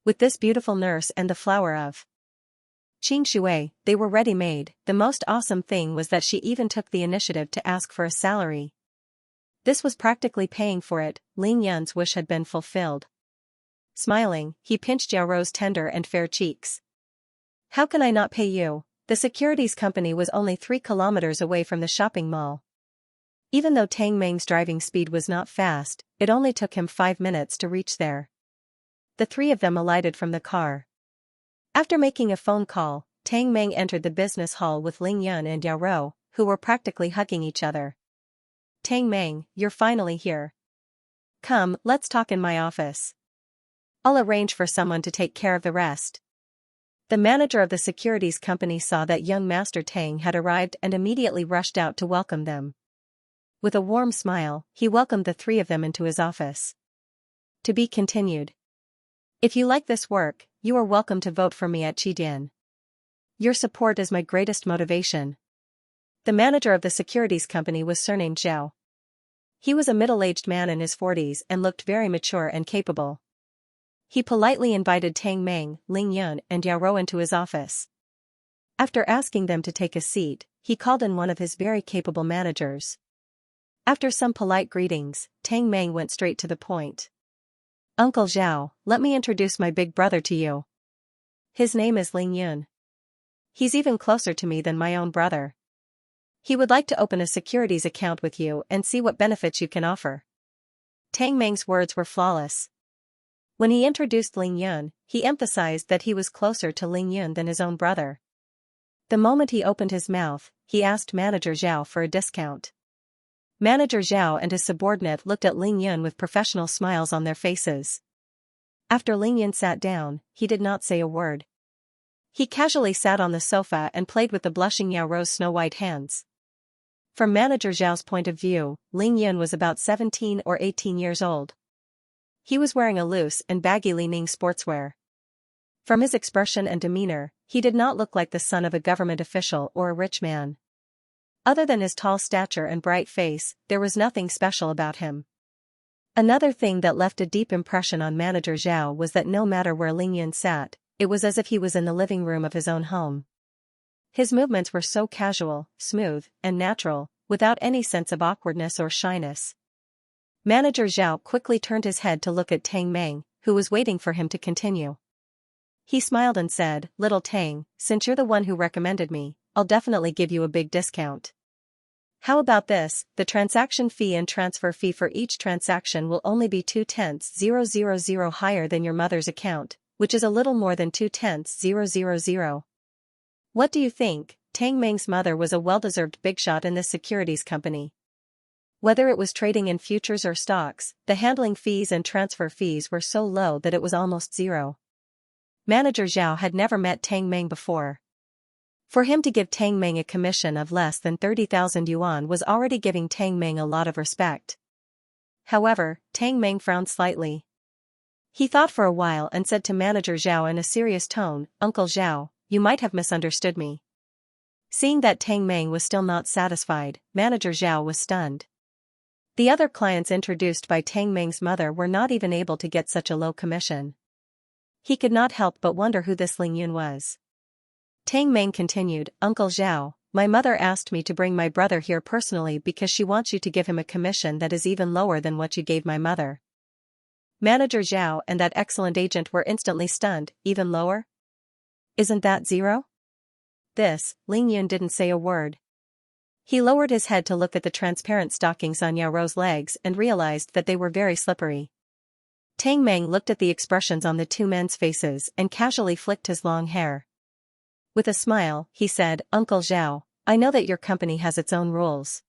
With this beautiful nurse and the flower of Qing Shui, they were ready-made. The most awesome thing was that she even took the initiative to ask for a salary. This was practically paying for it. Ling Yun's wish had been fulfilled. Smiling, he pinched Yao Rou's tender and fair cheeks. "How can I not pay you?" The securities company was only 3 kilometers away from the shopping mall. Even though Tang Meng's driving speed was not fast, it only took him 5 minutes to reach there. The 3 of them alighted from the car. After making a phone call, Tang Meng entered the business hall with Ling Yun and Yao Rou, who were practically hugging each other. "Tang Meng, you're finally here. Come, let's talk in my office. I'll arrange for someone to take care of the rest." The manager of the securities company saw that young Master Tang had arrived and immediately rushed out to welcome them. With a warm smile, he welcomed the 3 of them into his office. To be continued. If you like this work, you are welcome to vote for me at Qidian. Your support is my greatest motivation. The manager of the securities company was surnamed Zhao. He was a middle-aged man in his 40s and looked very mature and capable. He politely invited Tang Meng, Ling Yun and Yao Rou into his office. After asking them to take a seat, he called in one of his very capable managers. After some polite greetings, Tang Meng went straight to the point. "Uncle Zhao, let me introduce my big brother to you. His name is Ling Yun. He's even closer to me than my own brother." He would like to open a securities account with you and see what benefits you can offer. Tang Meng's words were flawless. When he introduced Ling Yun, he emphasized that he was closer to Ling Yun than his own brother. The moment he opened his mouth, he asked Manager Zhao for a discount. Manager Zhao and his subordinate looked at Ling Yun with professional smiles on their faces. After Ling Yun sat down, he did not say a word. He casually sat on the sofa and played with the blushing Yao Ro's snow-white hands. From Manager Zhao's point of view, Ling Yun was about 17 or 18 years old. He was wearing a loose and baggy Li-Ning sportswear. From his expression and demeanor, he did not look like the son of a government official or a rich man. Other than his tall stature and bright face, there was nothing special about him. Another thing that left a deep impression on Manager Zhao was that no matter where Ling Yun sat, it was as if he was in the living room of his own home. His movements were so casual, smooth, and natural, without any sense of awkwardness or shyness. Manager Zhao quickly turned his head to look at Tang Meng, who was waiting for him to continue. He smiled and said, "Little Tang, since you're the one who recommended me, I'll definitely give you a big discount. How about this? The transaction fee and transfer fee for each transaction will only be 0.200 higher than your mother's account, which is a little more than 0.200. What do you think?" Tang Meng's mother was a well-deserved big shot in this securities company. Whether it was trading in futures or stocks, the handling fees and transfer fees were so low that it was almost zero. Manager Zhao had never met Tang Meng before. For him to give Tang Meng a commission of less than 30,000 yuan was already giving Tang Meng a lot of respect. However, Tang Meng frowned slightly. He thought for a while and said to Manager Zhao in a serious tone, "Uncle Zhao, you might have misunderstood me." Seeing that Tang Meng was still not satisfied, Manager Zhao was stunned. The other clients introduced by Tang Meng's mother were not even able to get such a low commission. He could not help but wonder who this Ling Yun was. Tang Meng continued, "Uncle Zhao, my mother asked me to bring my brother here personally because she wants you to give him a commission that is even lower than what you gave my mother." Manager Zhao and that excellent agent were instantly stunned. "Even lower? Isn't that zero?" This, Ling Yun didn't say a word. He lowered his head to look at the transparent stockings on Yao Ro's legs and realized that they were very slippery. Tang Meng looked at the expressions on the two men's faces and casually flicked his long hair. With a smile, he said, "Uncle Zhao, I know that your company has its own rules.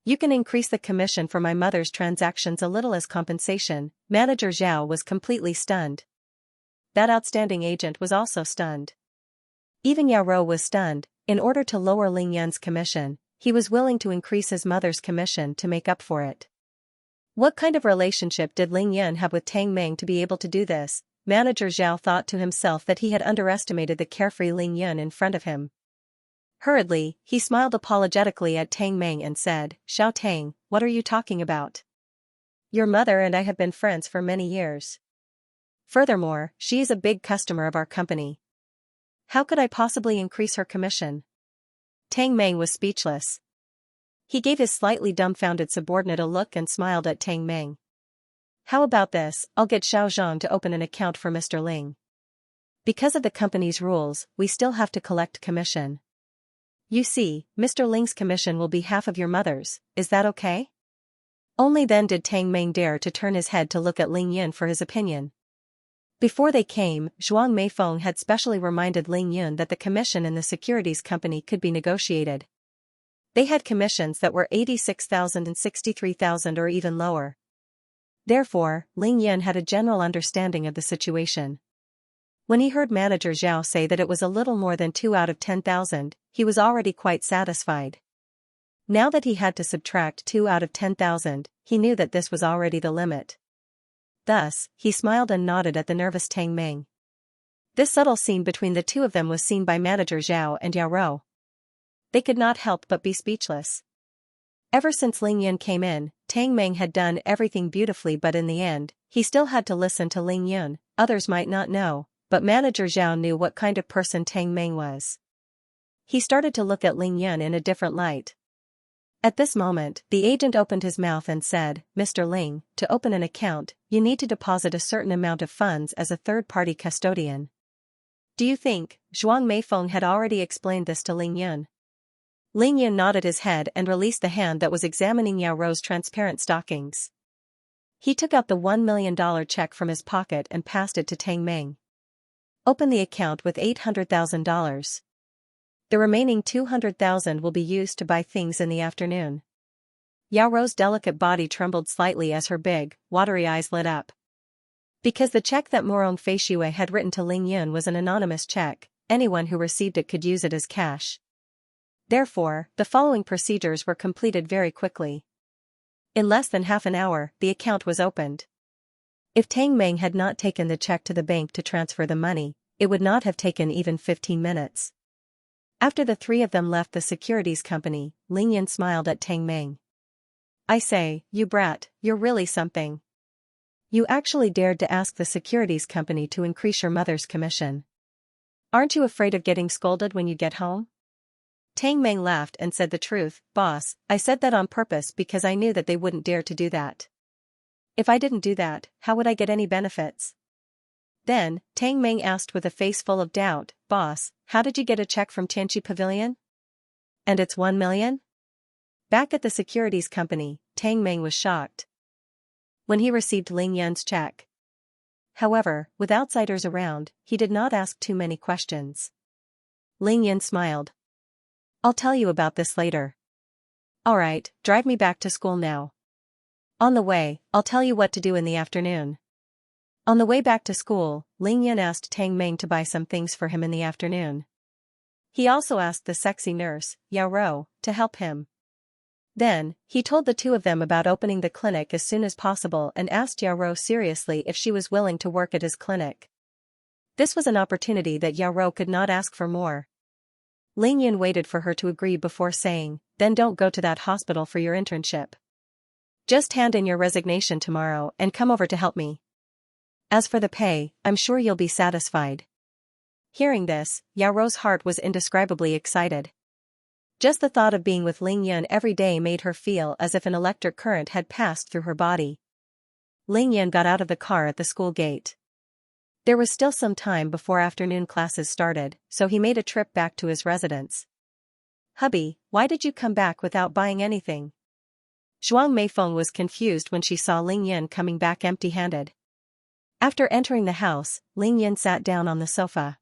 You can increase the commission for my mother's transactions a little as compensation." Manager Zhao was completely stunned. That outstanding agent was also stunned. Even Yao Ro was stunned. In order to lower Ling Yun's commission, he was willing to increase his mother's commission to make up for it. What kind of relationship did Ling Yun have with Tang Meng to be able to do this? Manager Zhao thought to himself that he had underestimated the carefree Ling Yun in front of him. Hurriedly, he smiled apologetically at Tang Meng and said, "Xiao Tang, what are you talking about? Your mother and I have been friends for many years. Furthermore, she is a big customer of our company. How could I possibly increase her commission?" Tang Meng was speechless. He gave his slightly dumbfounded subordinate a look and smiled at Tang Meng. "How about this? I'll get Xiao Zhang to open an account for Mr. Ling. Because of the company's rules, we still have to collect commission. You see, Mr. Ling's commission will be half of your mother's, is that okay?" Only then did Tang Meng dare to turn his head to look at Ling Yun for his opinion. Before they came, Zhuang Meifeng had specially reminded Ling Yun that the commission in the securities company could be negotiated. They had commissions that were 86,000 and 63,000 or even lower. Therefore, Ling Yun had a general understanding of the situation. When he heard Manager Zhao say that it was a little more than 2 out of 10,000, he was already quite satisfied. Now that he had to subtract 2 out of 10,000, he knew that this was already the limit. Thus, he smiled and nodded at the nervous Tang Meng. This subtle scene between the two of them was seen by Manager Zhao and Yao Ro. They could not help but be speechless. Ever since Ling Yun came in, Tang Meng had done everything beautifully, but in the end, he still had to listen to Ling Yun. Others might not know, but Manager Zhao knew what kind of person Tang Meng was. He started to look at Ling Yun in a different light. At this moment, the agent opened his mouth and said, "Mr. Ling, to open an account, you need to deposit a certain amount of funds as a third-party custodian." "Do you think?" Zhuang Meifeng had already explained this to Ling Yun. Ling Yun nodded his head and released the hand that was examining Yao Rou's transparent stockings. He took out the $1 million check from his pocket and passed it to Tang Meng. Open the account with $800,000. The remaining $200,000 will be used to buy things in the afternoon. Yao Rou's delicate body trembled slightly as her big, watery eyes lit up. Because the check that Morong Feishui had written to Ling Yun was an anonymous check, anyone who received it could use it as cash. Therefore, the following procedures were completed very quickly. In less than half an hour, the account was opened. If Tang Meng had not taken the check to the bank to transfer the money, it would not have taken even 15 minutes. After the three of them left the securities company, Ling Yun smiled at Tang Meng. I say, you brat, you're really something. You actually dared to ask the securities company to increase your mother's commission. Aren't you afraid of getting scolded when you get home? Tang Meng laughed and said the truth, boss, I said that on purpose because I knew that they wouldn't dare to do that. If I didn't do that, how would I get any benefits? Then, Tang Meng asked with a face full of doubt, boss, how did you get a check from Xianxia Pavilion? And it's 1 million? Back at the securities company, Tang Meng was shocked when he received Ling Yun's check. However, with outsiders around, he did not ask too many questions. Ling Yun smiled. I'll tell you about this later. Alright, drive me back to school now. On the way, I'll tell you what to do in the afternoon. On the way back to school, Ling Yun asked Tang Meng to buy some things for him in the afternoon. He also asked the sexy nurse, Yao Rou, to help him. Then, he told the two of them about opening the clinic as soon as possible and asked Yao Rou seriously if she was willing to work at his clinic. This was an opportunity that Yao Rou could not ask for more. Ling Yun waited for her to agree before saying, then don't go to that hospital for your internship. Just hand in your resignation tomorrow and come over to help me. As for the pay, I'm sure you'll be satisfied. Hearing this, Yao Rou's heart was indescribably excited. Just the thought of being with Ling Yun every day made her feel as if an electric current had passed through her body. Ling Yun got out of the car at the school gate. There was still some time before afternoon classes started, so he made a trip back to his residence. Hubby, why did you come back without buying anything? Zhuang Meifeng was confused when she saw Ling Yun coming back empty-handed. After entering the house, Ling Yun sat down on the sofa.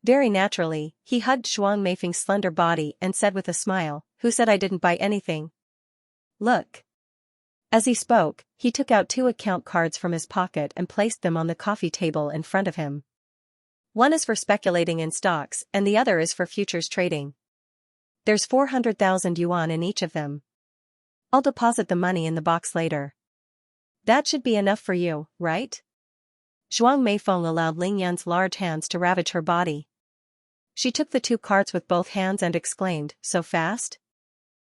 Very naturally, he hugged Zhuang Meifeng's slender body and said with a smile, who said I didn't buy anything? Look. As he spoke, he took out 2 account cards from his pocket and placed them on the coffee table in front of him. One is for speculating in stocks and the other is for futures trading. There's 400,000 yuan in each of them. I'll deposit the money in the box later. That should be enough for you, right? Zhuang Meifeng allowed Ling Yun's large hands to ravage her body. She took the 2 cards with both hands and exclaimed, so fast?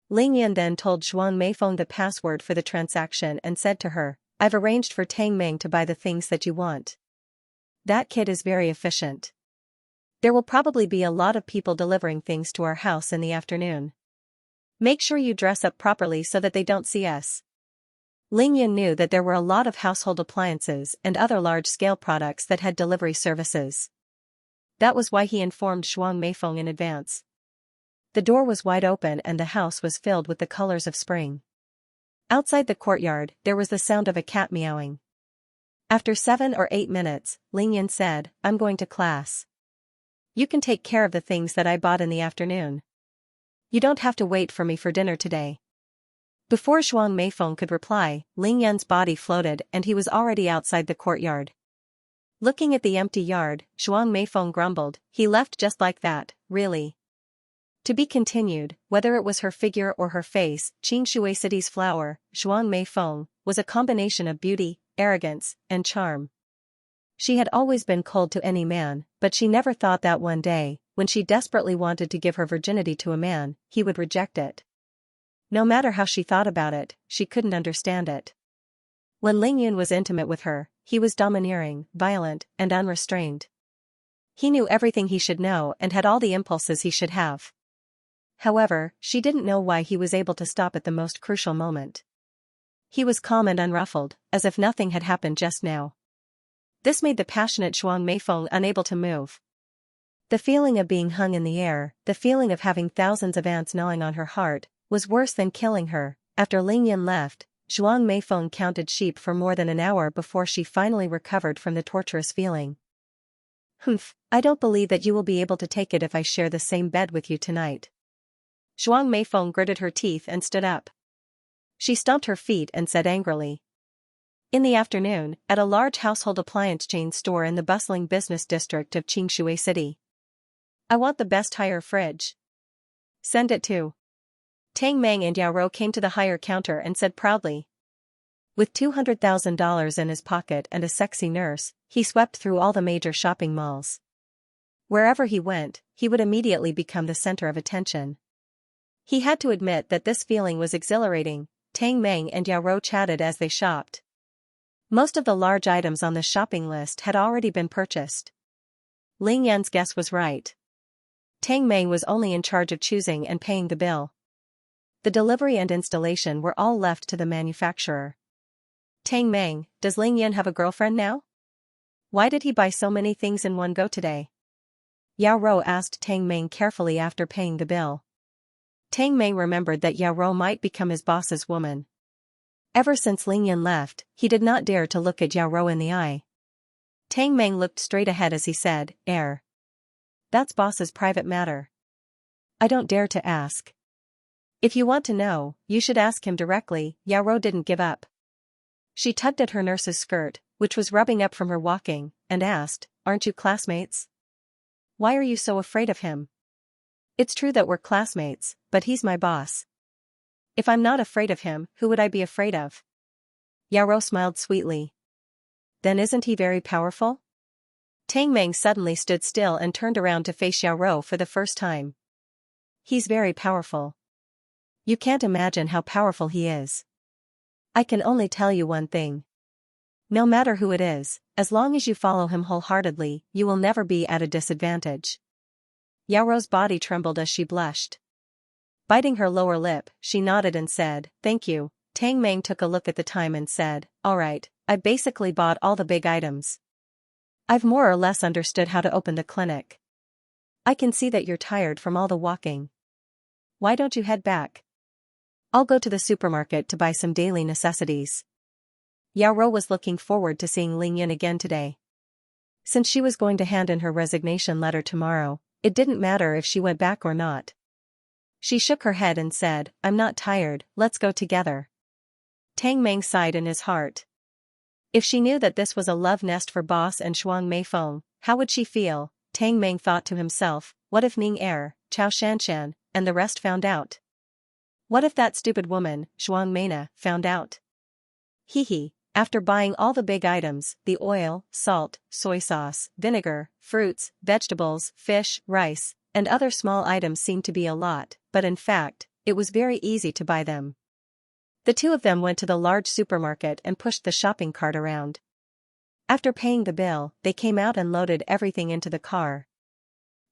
Ling Yun then told Zhuang Meifeng the password for the transaction and said to her, I've arranged for Tang Meng to buy the things that you want. That kid is very efficient. There will probably be a lot of people delivering things to our house in the afternoon. Make sure you dress up properly so that they don't see us. Ling Yun knew that there were a lot of household appliances and other large-scale products that had delivery services. That was why he informed Zhuang Meifeng in advance. The door was wide open and the house was filled with the colors of spring. Outside the courtyard, there was the sound of a cat meowing. After 7 or 8 minutes, Ling Yun said, I'm going to class. You can take care of the things that I bought in the afternoon. You don't have to wait for me for dinner today. Before Zhuang Meifeng could reply, Ling Yun's body floated and he was already outside the courtyard. Looking at the empty yard, Zhuang Meifeng grumbled, he left just like that, really. To be continued, whether it was her figure or her face, Qingshui City's flower, Zhuang Meifeng, was a combination of beauty, arrogance, and charm. She had always been cold to any man, but she never thought that one day, when she desperately wanted to give her virginity to a man, he would reject it. No matter how she thought about it, she couldn't understand it. When Ling Yun was intimate with her, he was domineering, violent, and unrestrained. He knew everything he should know and had all the impulses he should have. However, she didn't know why he was able to stop at the most crucial moment. He was calm and unruffled, as if nothing had happened just now. This made the passionate Zhuang Meifeng unable to move. The feeling of being hung in the air, the feeling of having thousands of ants gnawing on her heart, was worse than killing her. After Ling Yan left, Zhuang Meifeng counted sheep for more than an hour before she finally recovered from the torturous feeling. Humph, I don't believe that you will be able to take it if I share the same bed with you tonight. Zhuang Meifeng gritted her teeth and stood up. She stomped her feet and said angrily. In the afternoon, at a large household appliance chain store in the bustling business district of Xianxia City. I want the best hire fridge. Send it to. Tang Meng and Yao Rou came to the hire counter and said proudly. With $200,000 in his pocket and a sexy nurse, he swept through all the major shopping malls. Wherever he went, he would immediately become the center of attention. He had to admit that this feeling was exhilarating. Tang Meng and Yao Rou chatted as they shopped. Most of the large items on the shopping list had already been purchased. Ling Yan's guess was right. Tang Meng was only in charge of choosing and paying the bill. The delivery and installation were all left to the manufacturer. Tang Meng, does Ling Yan have a girlfriend now? Why did he buy so many things in one go today? Yao Rou asked Tang Meng carefully after paying the bill. Tang Meng remembered that Yao Rou might become his boss's woman. Ever since Ling Yan left, he did not dare to look at Yao Rou in the eye. Tang Meng looked straight ahead as he said, That's boss's private matter. I don't dare to ask. If you want to know, you should ask him directly. Yao Rou didn't give up. She tugged at her nurse's skirt, which was rubbing up from her walking, and asked, Aren't you classmates? Why are you so afraid of him? It's true that we're classmates, but he's my boss. If I'm not afraid of him, who would I be afraid of? Yao Rou smiled sweetly. Then isn't he very powerful? Tang Meng suddenly stood still and turned around to face Yao Rou for the first time. He's very powerful. You can't imagine how powerful he is. I can only tell you one thing. No matter who it is, as long as you follow him wholeheartedly, you will never be at a disadvantage. Yao Rou's body trembled as she blushed. Biting her lower lip, she nodded and said, Thank you. Tang Meng took a look at the time and said, All right, I basically bought all the big items. I've more or less understood how to open the clinic. I can see that you're tired from all the walking. Why don't you head back? I'll go to the supermarket to buy some daily necessities. Yao Rou was looking forward to seeing Ling Yan again today. Since she was going to hand in her resignation letter tomorrow, it didn't matter if she went back or not. She shook her head and said, I'm not tired, let's go together. Tang Meng sighed in his heart. If she knew that this was a love nest for boss and Zhuang Meifeng, how would she feel? Tang Meng thought to himself, what if Ning Er, Chao Shanshan, and the rest found out? What if that stupid woman, Zhuang Meina, found out? Hee. After buying all the big items, the oil, salt, soy sauce, vinegar, fruits, vegetables, fish, rice, and other small items seemed to be a lot, but in fact, it was very easy to buy them. The two of them went to the large supermarket and pushed the shopping cart around. After paying the bill, they came out and loaded everything into the car.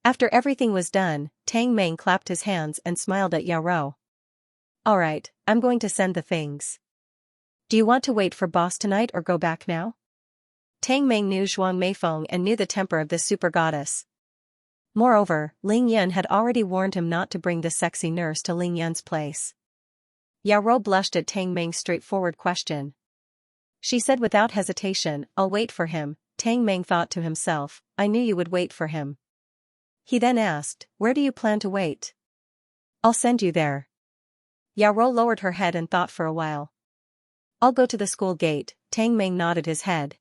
After everything was done, Tang Meng clapped his hands and smiled at Yao Rou. All right, I'm going to send the things. Do you want to wait for boss tonight or go back now? Tang Meng knew Zhuang Meifeng and knew the temper of this super goddess. Moreover, Ling Yan had already warned him not to bring the sexy nurse to Ling Yan's place. Yao Rou blushed at Tang Meng's straightforward question. She said without hesitation, I'll wait for him. Tang Meng thought to himself, I knew you would wait for him. He then asked, where do you plan to wait? I'll send you there. Yao Rou lowered her head and thought for a while. I'll go to the school gate. Tang Meng nodded his head.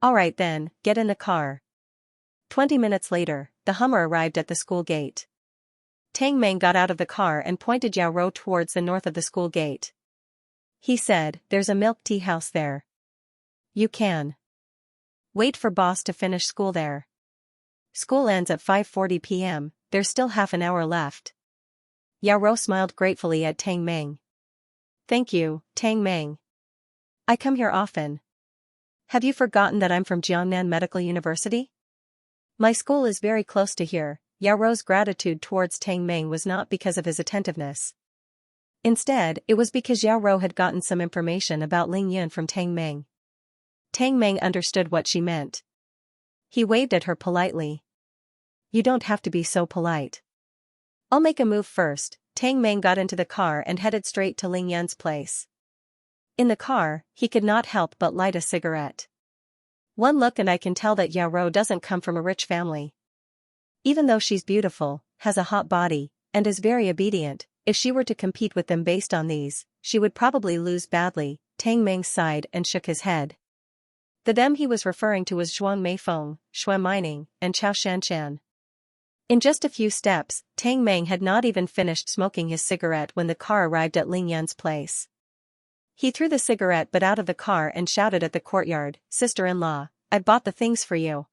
All right then, get in the car. 20 minutes later, the Hummer arrived at the school gate. Tang Meng got out of the car and pointed Yao Rou towards the north of the school gate. He said, there's a milk tea house there. You can wait for boss to finish school there. School ends at 5:40 p.m., there's still half an hour left. Yao Rou smiled gratefully at Tang Meng. Thank you, Tang Meng. I come here often. Have you forgotten that I'm from Jiangnan Medical University? My school is very close to here. Yao Rou's gratitude towards Tang Meng was not because of his attentiveness. Instead, it was because Yao Rou had gotten some information about Ling Yan from Tang Meng. Tang Meng understood what she meant. He waved at her politely. You don't have to be so polite. I'll make a move first. Tang Meng got into the car and headed straight to Ling Yan's place. In the car, he could not help but light a cigarette. One look and I can tell that Yao Rou doesn't come from a rich family. Even though she's beautiful, has a hot body, and is very obedient, if she were to compete with them based on these, she would probably lose badly. Tang Meng sighed and shook his head. The them he was referring to was Zhuang Meifeng, Xue Mining, and Chao Shanshan. In just a few steps, Tang Meng had not even finished smoking his cigarette when the car arrived at Ling Yan's place. He threw the cigarette butt out of the car and shouted at the courtyard, "Sister-in-law, I bought the things for you."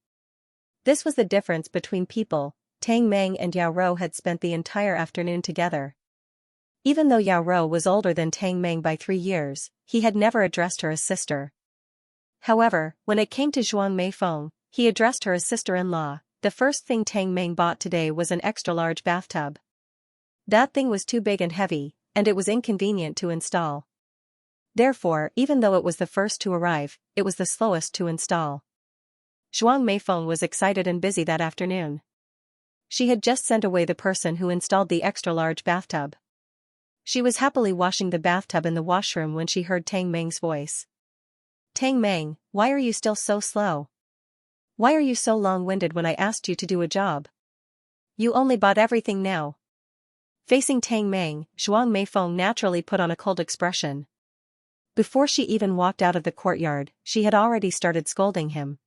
This was the difference between people. Tang Meng and Yao Rou had spent the entire afternoon together. Even though Yao Rou was older than Tang Meng by 3 years, he had never addressed her as sister. However, when it came to Zhuang Meifeng, he addressed her as sister-in-law. The first thing Tang Meng bought today was an extra-large bathtub. That thing was too big and heavy, and it was inconvenient to install. Therefore, even though it was the first to arrive, it was the slowest to install. Zhuang Meifeng was excited and busy that afternoon. She had just sent away the person who installed the extra-large bathtub. She was happily washing the bathtub in the washroom when she heard Tang Meng's voice. "Tang Meng, why are you still so slow? Why are you so long-winded when I asked you to do a job? You only bought everything now." Facing Tang Meng, Zhuang Meifeng naturally put on a cold expression. Before she even walked out of the courtyard, she had already started scolding him.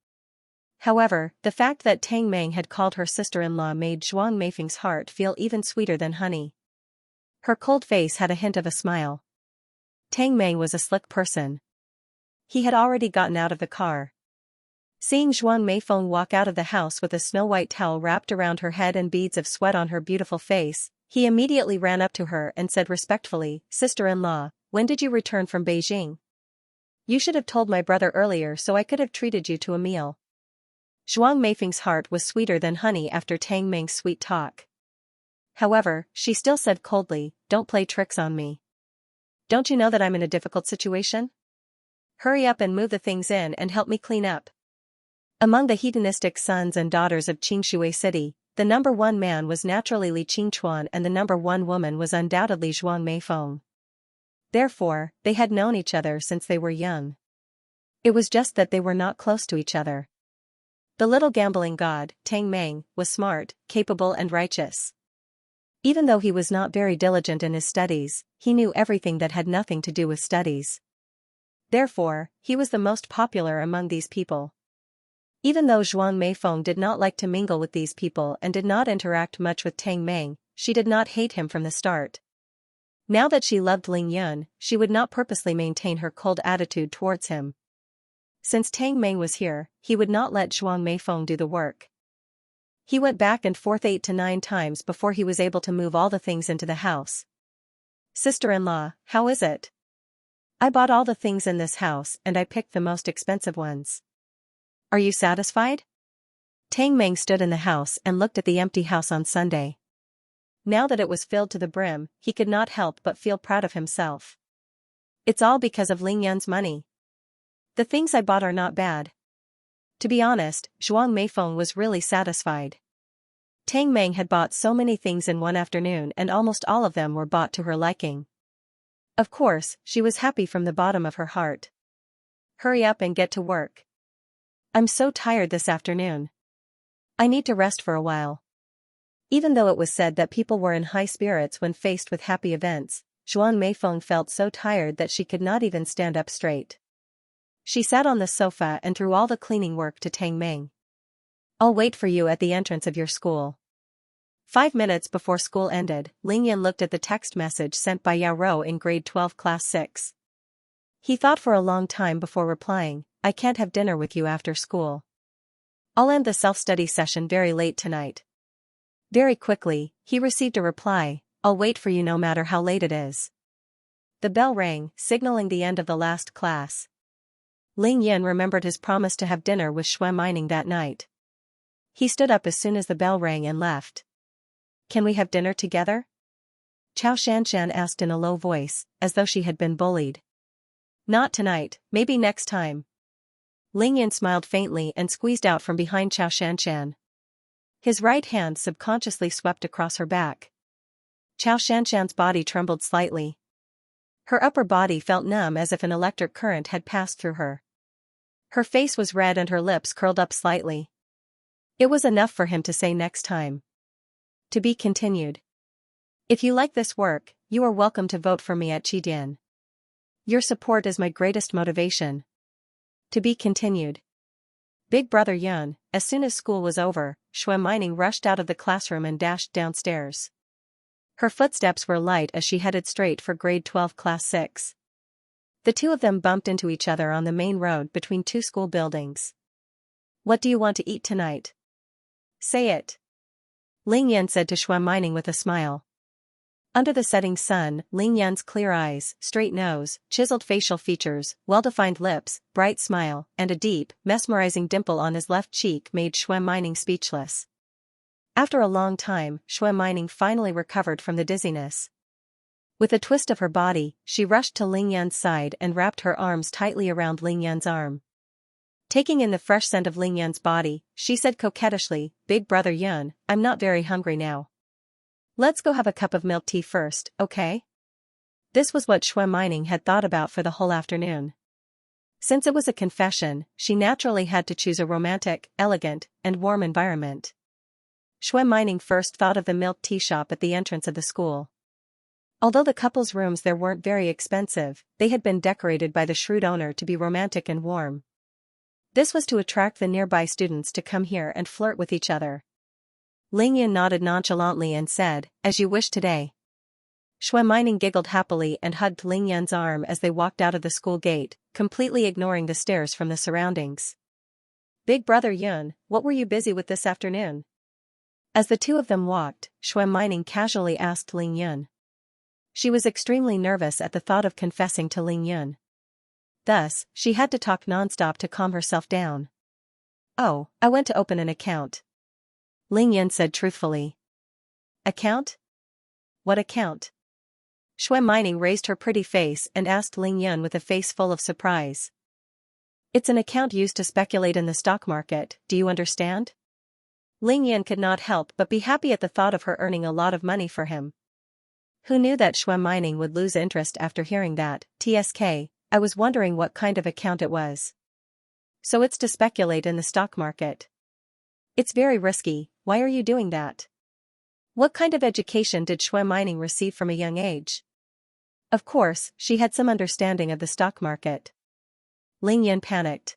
However, the fact that Tang Meng had called her sister-in-law made Zhuang Meifeng's heart feel even sweeter than honey. Her cold face had a hint of a smile. Tang Meng was a slick person. He had already gotten out of the car. Seeing Zhuang Meifeng walk out of the house with a snow-white towel wrapped around her head and beads of sweat on her beautiful face, he immediately ran up to her and said respectfully, "Sister-in-law, when did you return from Beijing? You should have told my brother earlier so I could have treated you to a meal." Zhuang Meifeng's heart was sweeter than honey after Tang Meng's sweet talk. However, she still said coldly, "Don't play tricks on me. Don't you know that I'm in a difficult situation? Hurry up and move the things in and help me clean up." Among the hedonistic sons and daughters of Xianxia City, the number one man was naturally Li Qingchuan and the number one woman was undoubtedly Zhuang Meifeng. Therefore, they had known each other since they were young. It was just that they were not close to each other. The little gambling god, Tang Meng, was smart, capable and righteous. Even though he was not very diligent in his studies, he knew everything that had nothing to do with studies. Therefore, he was the most popular among these people. Even though Zhuang Meifeng did not like to mingle with these people and did not interact much with Tang Meng, she did not hate him from the start. Now that she loved Ling Yun, she would not purposely maintain her cold attitude towards him. Since Tang Meng was here, he would not let Zhuang Meifeng do the work. He went back and forth 8 to 9 times before he was able to move all the things into the house. "Sister-in-law, how is it? I bought all the things in this house and I picked the most expensive ones. Are you satisfied?" Tang Meng stood in the house and looked at the empty house on Sunday. Now that it was filled to the brim, he could not help but feel proud of himself. "It's all because of Ling Yun's money. The things I bought are not bad." To be honest, Zhuang Meifeng was really satisfied. Tang Meng had bought so many things in one afternoon and almost all of them were bought to her liking. Of course, she was happy from the bottom of her heart. "Hurry up and get to work. I'm so tired this afternoon. I need to rest for a while." Even though it was said that people were in high spirits when faced with happy events, Zhuang Meifeng felt so tired that she could not even stand up straight. She sat on the sofa and threw all the cleaning work to Tang Meng. "I'll wait for you at the entrance of your school." 5 minutes before school ended, Ling Yan looked at the text message sent by Yao Rou in grade 12 class 6. He thought for a long time before replying, "I can't have dinner with you after school. I'll end the self-study session very late tonight." Very quickly, he received a reply, "I'll wait for you no matter how late it is." The bell rang, signaling the end of the last class. Ling Yan remembered his promise to have dinner with Xue Mining that night. He stood up as soon as the bell rang and left. "Can we have dinner together?" Chao Shanshan asked in a low voice, as though she had been bullied. "Not tonight, maybe next time." Ling Yan smiled faintly and squeezed out from behind Chao Shanshan. His right hand subconsciously swept across her back. Xianxia's body trembled slightly. Her upper body felt numb as if an electric current had passed through her. Her face was red and her lips curled up slightly. It was enough for him to say next time. To be continued. If you like this work, you are welcome to vote for me at Qidian. Your support is my greatest motivation. To be continued. Big Brother Yun. As soon as school was over, Xianxia rushed out of the classroom and dashed downstairs. Her footsteps were light as she headed straight for grade 12 class 6. The two of them bumped into each other on the main road between two school buildings. What do you want to eat tonight? Say it. Ling Yan said to Xianxia with a smile. Under the setting sun, Ling Yan's clear eyes, straight nose, chiseled facial features, well-defined lips, bright smile, and a deep, mesmerizing dimple on his left cheek made Xianxia speechless. After a long time, Xianxia finally recovered from the dizziness. With a twist of her body, she rushed to Ling Yan's side and wrapped her arms tightly around Ling Yan's arm. Taking in the fresh scent of Ling Yan's body, she said coquettishly, Big Brother Yun, I'm not very hungry now. Let's go have a cup of milk tea first, okay? This was what Xianxia had thought about for the whole afternoon. Since it was a confession, she naturally had to choose a romantic, elegant, and warm environment. Xianxia first thought of the milk tea shop at the entrance of the school. Although the couple's rooms there weren't very expensive, they had been decorated by the shrewd owner to be romantic and warm. This was to attract the nearby students to come here and flirt with each other. Ling Yan nodded nonchalantly and said, as you wish today. Xianxia giggled happily and hugged Ling Yan's arm as they walked out of the school gate, completely ignoring the stares from the surroundings. Big Brother Yun, what were you busy with this afternoon? As the two of them walked, Xianxia casually asked Ling Yan. She was extremely nervous at the thought of confessing to Ling Yan. Thus, she had to talk nonstop to calm herself down. Oh, I went to open an account. Ling Yan said truthfully. Account? What account? Xianxia raised her pretty face and asked Ling Yan with a face full of surprise. It's an account used to speculate in the stock market, do you understand? Ling Yan could not help but be happy at the thought of her earning a lot of money for him. Who knew that Xianxia would lose interest after hearing that? TSK, I was wondering what kind of account it was. So it's to speculate in the stock market. It's very risky, why are you doing that? What kind of education did Xianxia receive from a young age? Of course, she had some understanding of the stock market. Ling Yan panicked.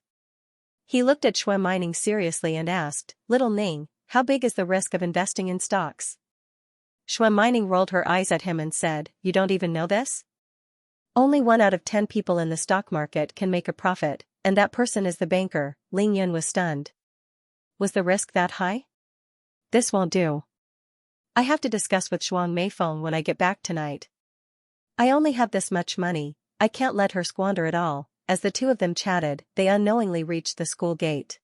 He looked at Xianxia seriously and asked, Little Ning, how big is the risk of investing in stocks? Xianxia rolled her eyes at him and said, You don't even know this? Only 1 out of 10 people in the stock market can make a profit, and that person is the banker. Ling Yan was stunned. Was the risk that high? This won't do. I have to discuss with Zhuang Meifeng when I get back tonight. I only have this much money, I can't let her squander it all. As the two of them chatted, they unknowingly reached the school gate.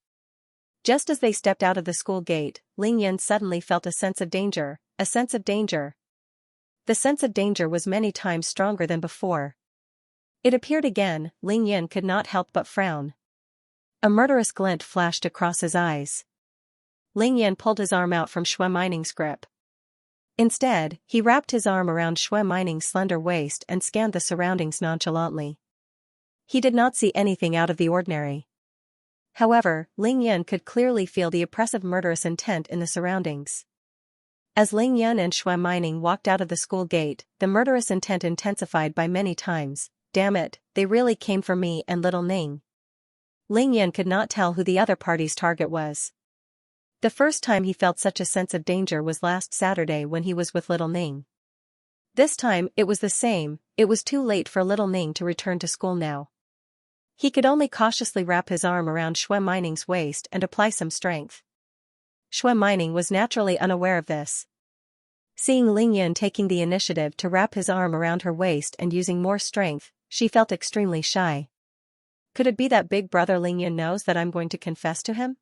Just as they stepped out of the school gate, Ling Yan suddenly felt a sense of danger, a sense of danger. The sense of danger was many times stronger than before. It appeared again, Ling Yan could not help but frown. A murderous glint flashed across his eyes. Ling Yan pulled his arm out from Xianxia's grip. Instead, he wrapped his arm around Xianxia's slender waist and scanned the surroundings nonchalantly. He did not see anything out of the ordinary. However, Ling Yan could clearly feel the oppressive murderous intent in the surroundings. As Ling Yan and Xianxia walked out of the school gate, the murderous intent intensified by many times. Damn it, they really came for me and little Ning. Ling Yan could not tell who the other party's target was. The first time he felt such a sense of danger was last Saturday when he was with little Ning. This time, it was the same, it was too late for little Ning to return to school now. He could only cautiously wrap his arm around Xianxia's waist and apply some strength. Xianxia was naturally unaware of this. Seeing Ling Yan taking the initiative to wrap his arm around her waist and using more strength, she felt extremely shy. Could it be that Big Brother Ling Yan knows that I'm going to confess to him?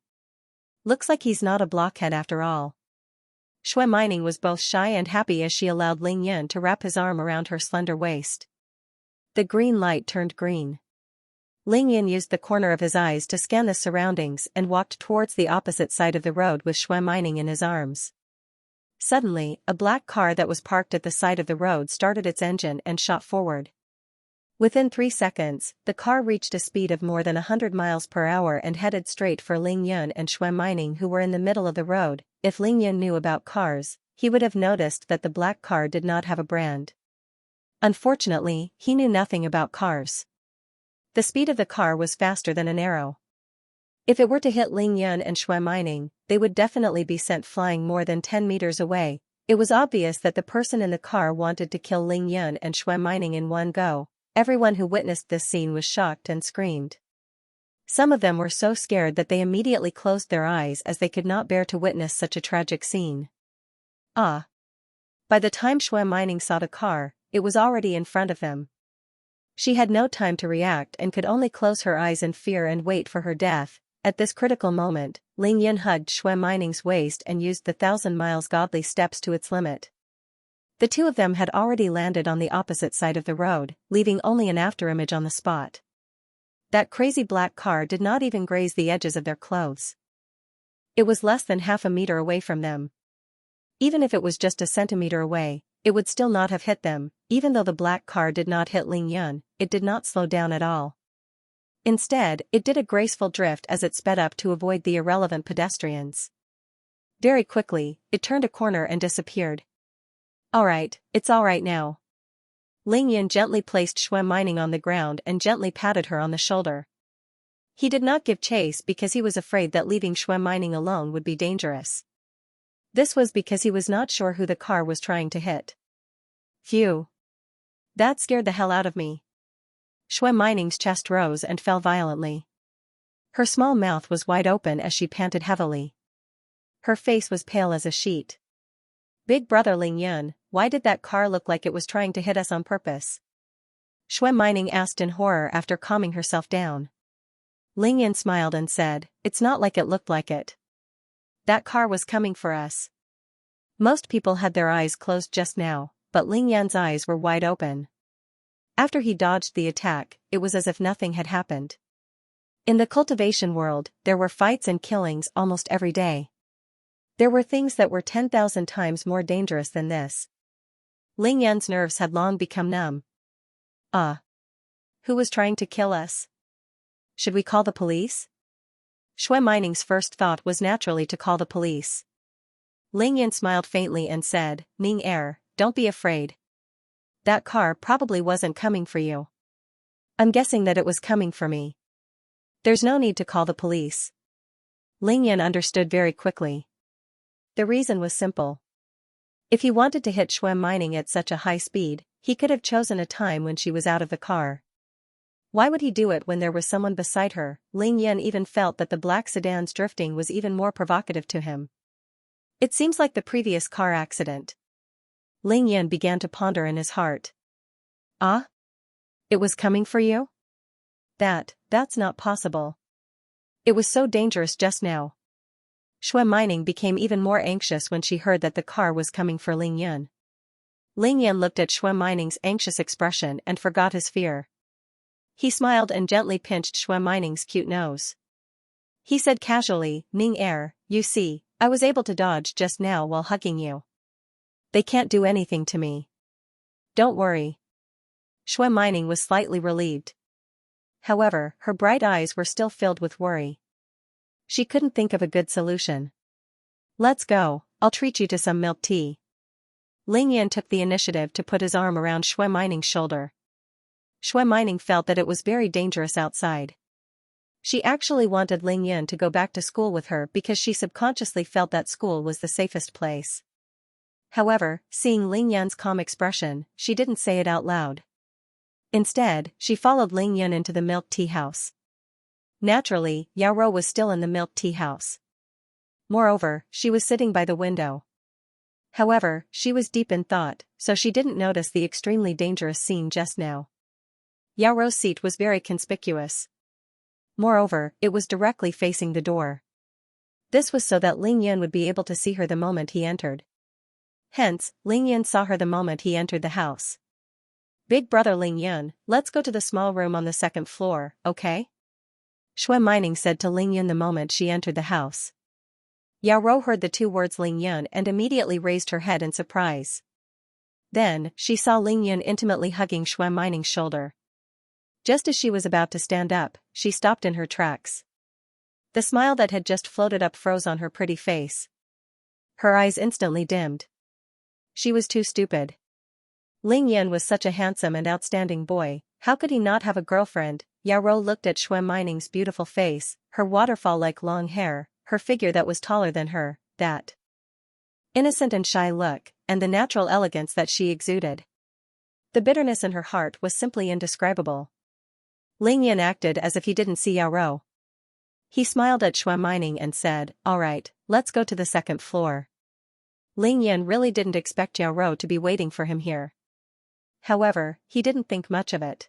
Looks like he's not a blockhead after all. Xianxia was both shy and happy as she allowed Ling Yan to wrap his arm around her slender waist. The green light turned green. Ling Yan used the corner of his eyes to scan the surroundings and walked towards the opposite side of the road with Shui Mining in his arms. Suddenly, a black car that was parked at the side of the road started its engine and shot forward. Within 3 seconds, the car reached a speed of more than 100 miles per hour and headed straight for Ling Yan and Shui Mining, who were in the middle of the road. If Ling Yan knew about cars, he would have noticed that the black car did not have a brand. Unfortunately, he knew nothing about cars. The speed of the car was faster than an arrow. If it were to hit Ling Yan and Shui Mining, they would definitely be sent flying more than 10 meters away. It was obvious that the person in the car wanted to kill Ling Yan and Shui Mining in one go. Everyone who witnessed this scene was shocked and screamed. Some of them were so scared that they immediately closed their eyes as they could not bear to witness such a tragic scene. Ah! By the time Shui Mining saw the car, it was already in front of them. She had no time to react and could only close her eyes in fear and wait for her death. At this critical moment, Ling Yan hugged Shui Mining's waist and used the 1,000 miles godly steps to its limit. The two of them had already landed on the opposite side of the road, leaving only an afterimage on the spot. That crazy black car did not even graze the edges of their clothes. It was less than half a meter away from them. Even if it was just a centimeter away, it would still not have hit them. Even though the black car did not hit Ling Yan, it did not slow down at all. Instead, it did a graceful drift as it sped up to avoid the irrelevant pedestrians. Very quickly, it turned a corner and disappeared. Alright, it's alright now. Ling Yan gently placed Shui Mining on the ground and gently patted her on the shoulder. He did not give chase because he was afraid that leaving Shui Mining alone would be dangerous. This was because he was not sure who the car was trying to hit. Phew. That scared the hell out of me. Shui Mining's chest rose and fell violently. Her small mouth was wide open as she panted heavily. Her face was pale as a sheet. Big brother Ling Yan, why did that car look like it was trying to hit us on purpose? Shui Mining asked in horror after calming herself down. Ling Yan smiled and said, "It's not like it looked like it. That car was coming for us." Most people had their eyes closed just now, but Ling Yan's eyes were wide open. After he dodged the attack, it was as if nothing had happened. In the cultivation world, there were fights and killings almost every day. There were things that were 10,000 times more dangerous than this. Ling Yan's nerves had long become numb. Who was trying to kill us? Should we call the police? Shui Mining's first thought was naturally to call the police. Ling Yan smiled faintly and said, "Ning Er, don't be afraid. That car probably wasn't coming for you. I'm guessing that it was coming for me. There's no need to call the police." Ling Yan understood very quickly. The reason was simple. If he wanted to hit Shui Mining at such a high speed, he could have chosen a time when she was out of the car. Why would he do it when there was someone beside her? Ling Yan even felt that the black sedan's drifting was even more provocative to him. It seems like the previous car accident. Ling Yan began to ponder in his heart. It was coming for you? That's not possible. It was so dangerous just now. Shui Mining became even more anxious when she heard that the car was coming for Ling Yan. Ling Yan looked at Shui Mining's anxious expression and forgot his fear. He smiled and gently pinched Shui Mining's cute nose. He said casually, "Ning Er, you see, I was able to dodge just now while hugging you. They can't do anything to me. Don't worry." Shui Mining was slightly relieved. However, her bright eyes were still filled with worry. She couldn't think of a good solution. "Let's go, I'll treat you to some milk tea." Ling Yan took the initiative to put his arm around Shui Mining's shoulder. Shui Mining felt that it was very dangerous outside. She actually wanted Ling Yan to go back to school with her because she subconsciously felt that school was the safest place. However, seeing Ling Yan's calm expression, she didn't say it out loud. Instead, she followed Ling Yan into the milk tea house. Naturally, Yao Ro was still in the milk tea house. Moreover, she was sitting by the window. However, she was deep in thought, so she didn't notice the extremely dangerous scene just now. Yao Ro's seat was very conspicuous. Moreover, it was directly facing the door. This was so that Ling Yan would be able to see her the moment he entered. Hence, Ling Yan saw her the moment he entered the house. Big brother Ling Yun, let's go to the small room on the second floor, okay? Shui Mining said to Ling Yun the moment she entered the house. Yao Rou heard the two words Ling Yun and immediately raised her head in surprise. Then, she saw Ling Yun intimately hugging Shui Mining's shoulder. Just as she was about to stand up, she stopped in her tracks. The smile that had just floated up froze on her pretty face. Her eyes instantly dimmed. She was too stupid. Ling Yun was such a handsome and outstanding boy, how could he not have a girlfriend? Yao Rou looked at Shui Mining's beautiful face, her waterfall-like long hair, her figure that was taller than her, that innocent and shy look, and the natural elegance that she exuded. The bitterness in her heart was simply indescribable. Ling Yun acted as if he didn't see Yao Rou. He smiled at Shui Mining and said, "Alright, let's go to the second floor." Ling Yun really didn't expect Yao Rou to be waiting for him here. However, he didn't think much of it.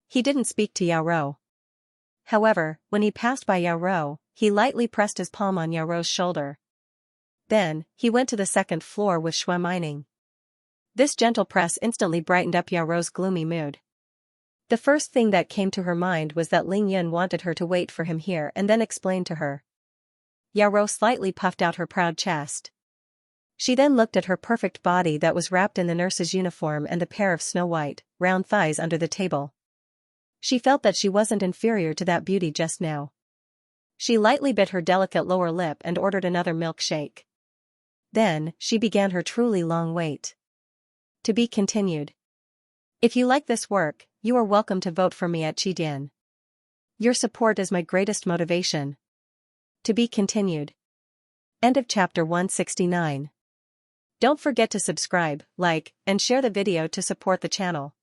He didn't speak to Yao Rou. However, when he passed by Yao Rou, he lightly pressed his palm on Yao Rou's shoulder. Then, he went to the second floor with Shui Mining. This gentle press instantly brightened up Yao Rou's gloomy mood. The first thing that came to her mind was that Ling Yun wanted her to wait for him here and then explain to her. Yao Rou slightly puffed out her proud chest. She then looked at her perfect body that was wrapped in the nurse's uniform and a pair of snow-white, round thighs under the table. She felt that she wasn't inferior to that beauty just now. She lightly bit her delicate lower lip and ordered another milkshake. Then, she began her truly long wait. To be continued. If you like this work, you are welcome to vote for me at Qidian. Your support is my greatest motivation. To be continued. End of chapter 169. Don't forget to subscribe, like, and share the video to support the channel.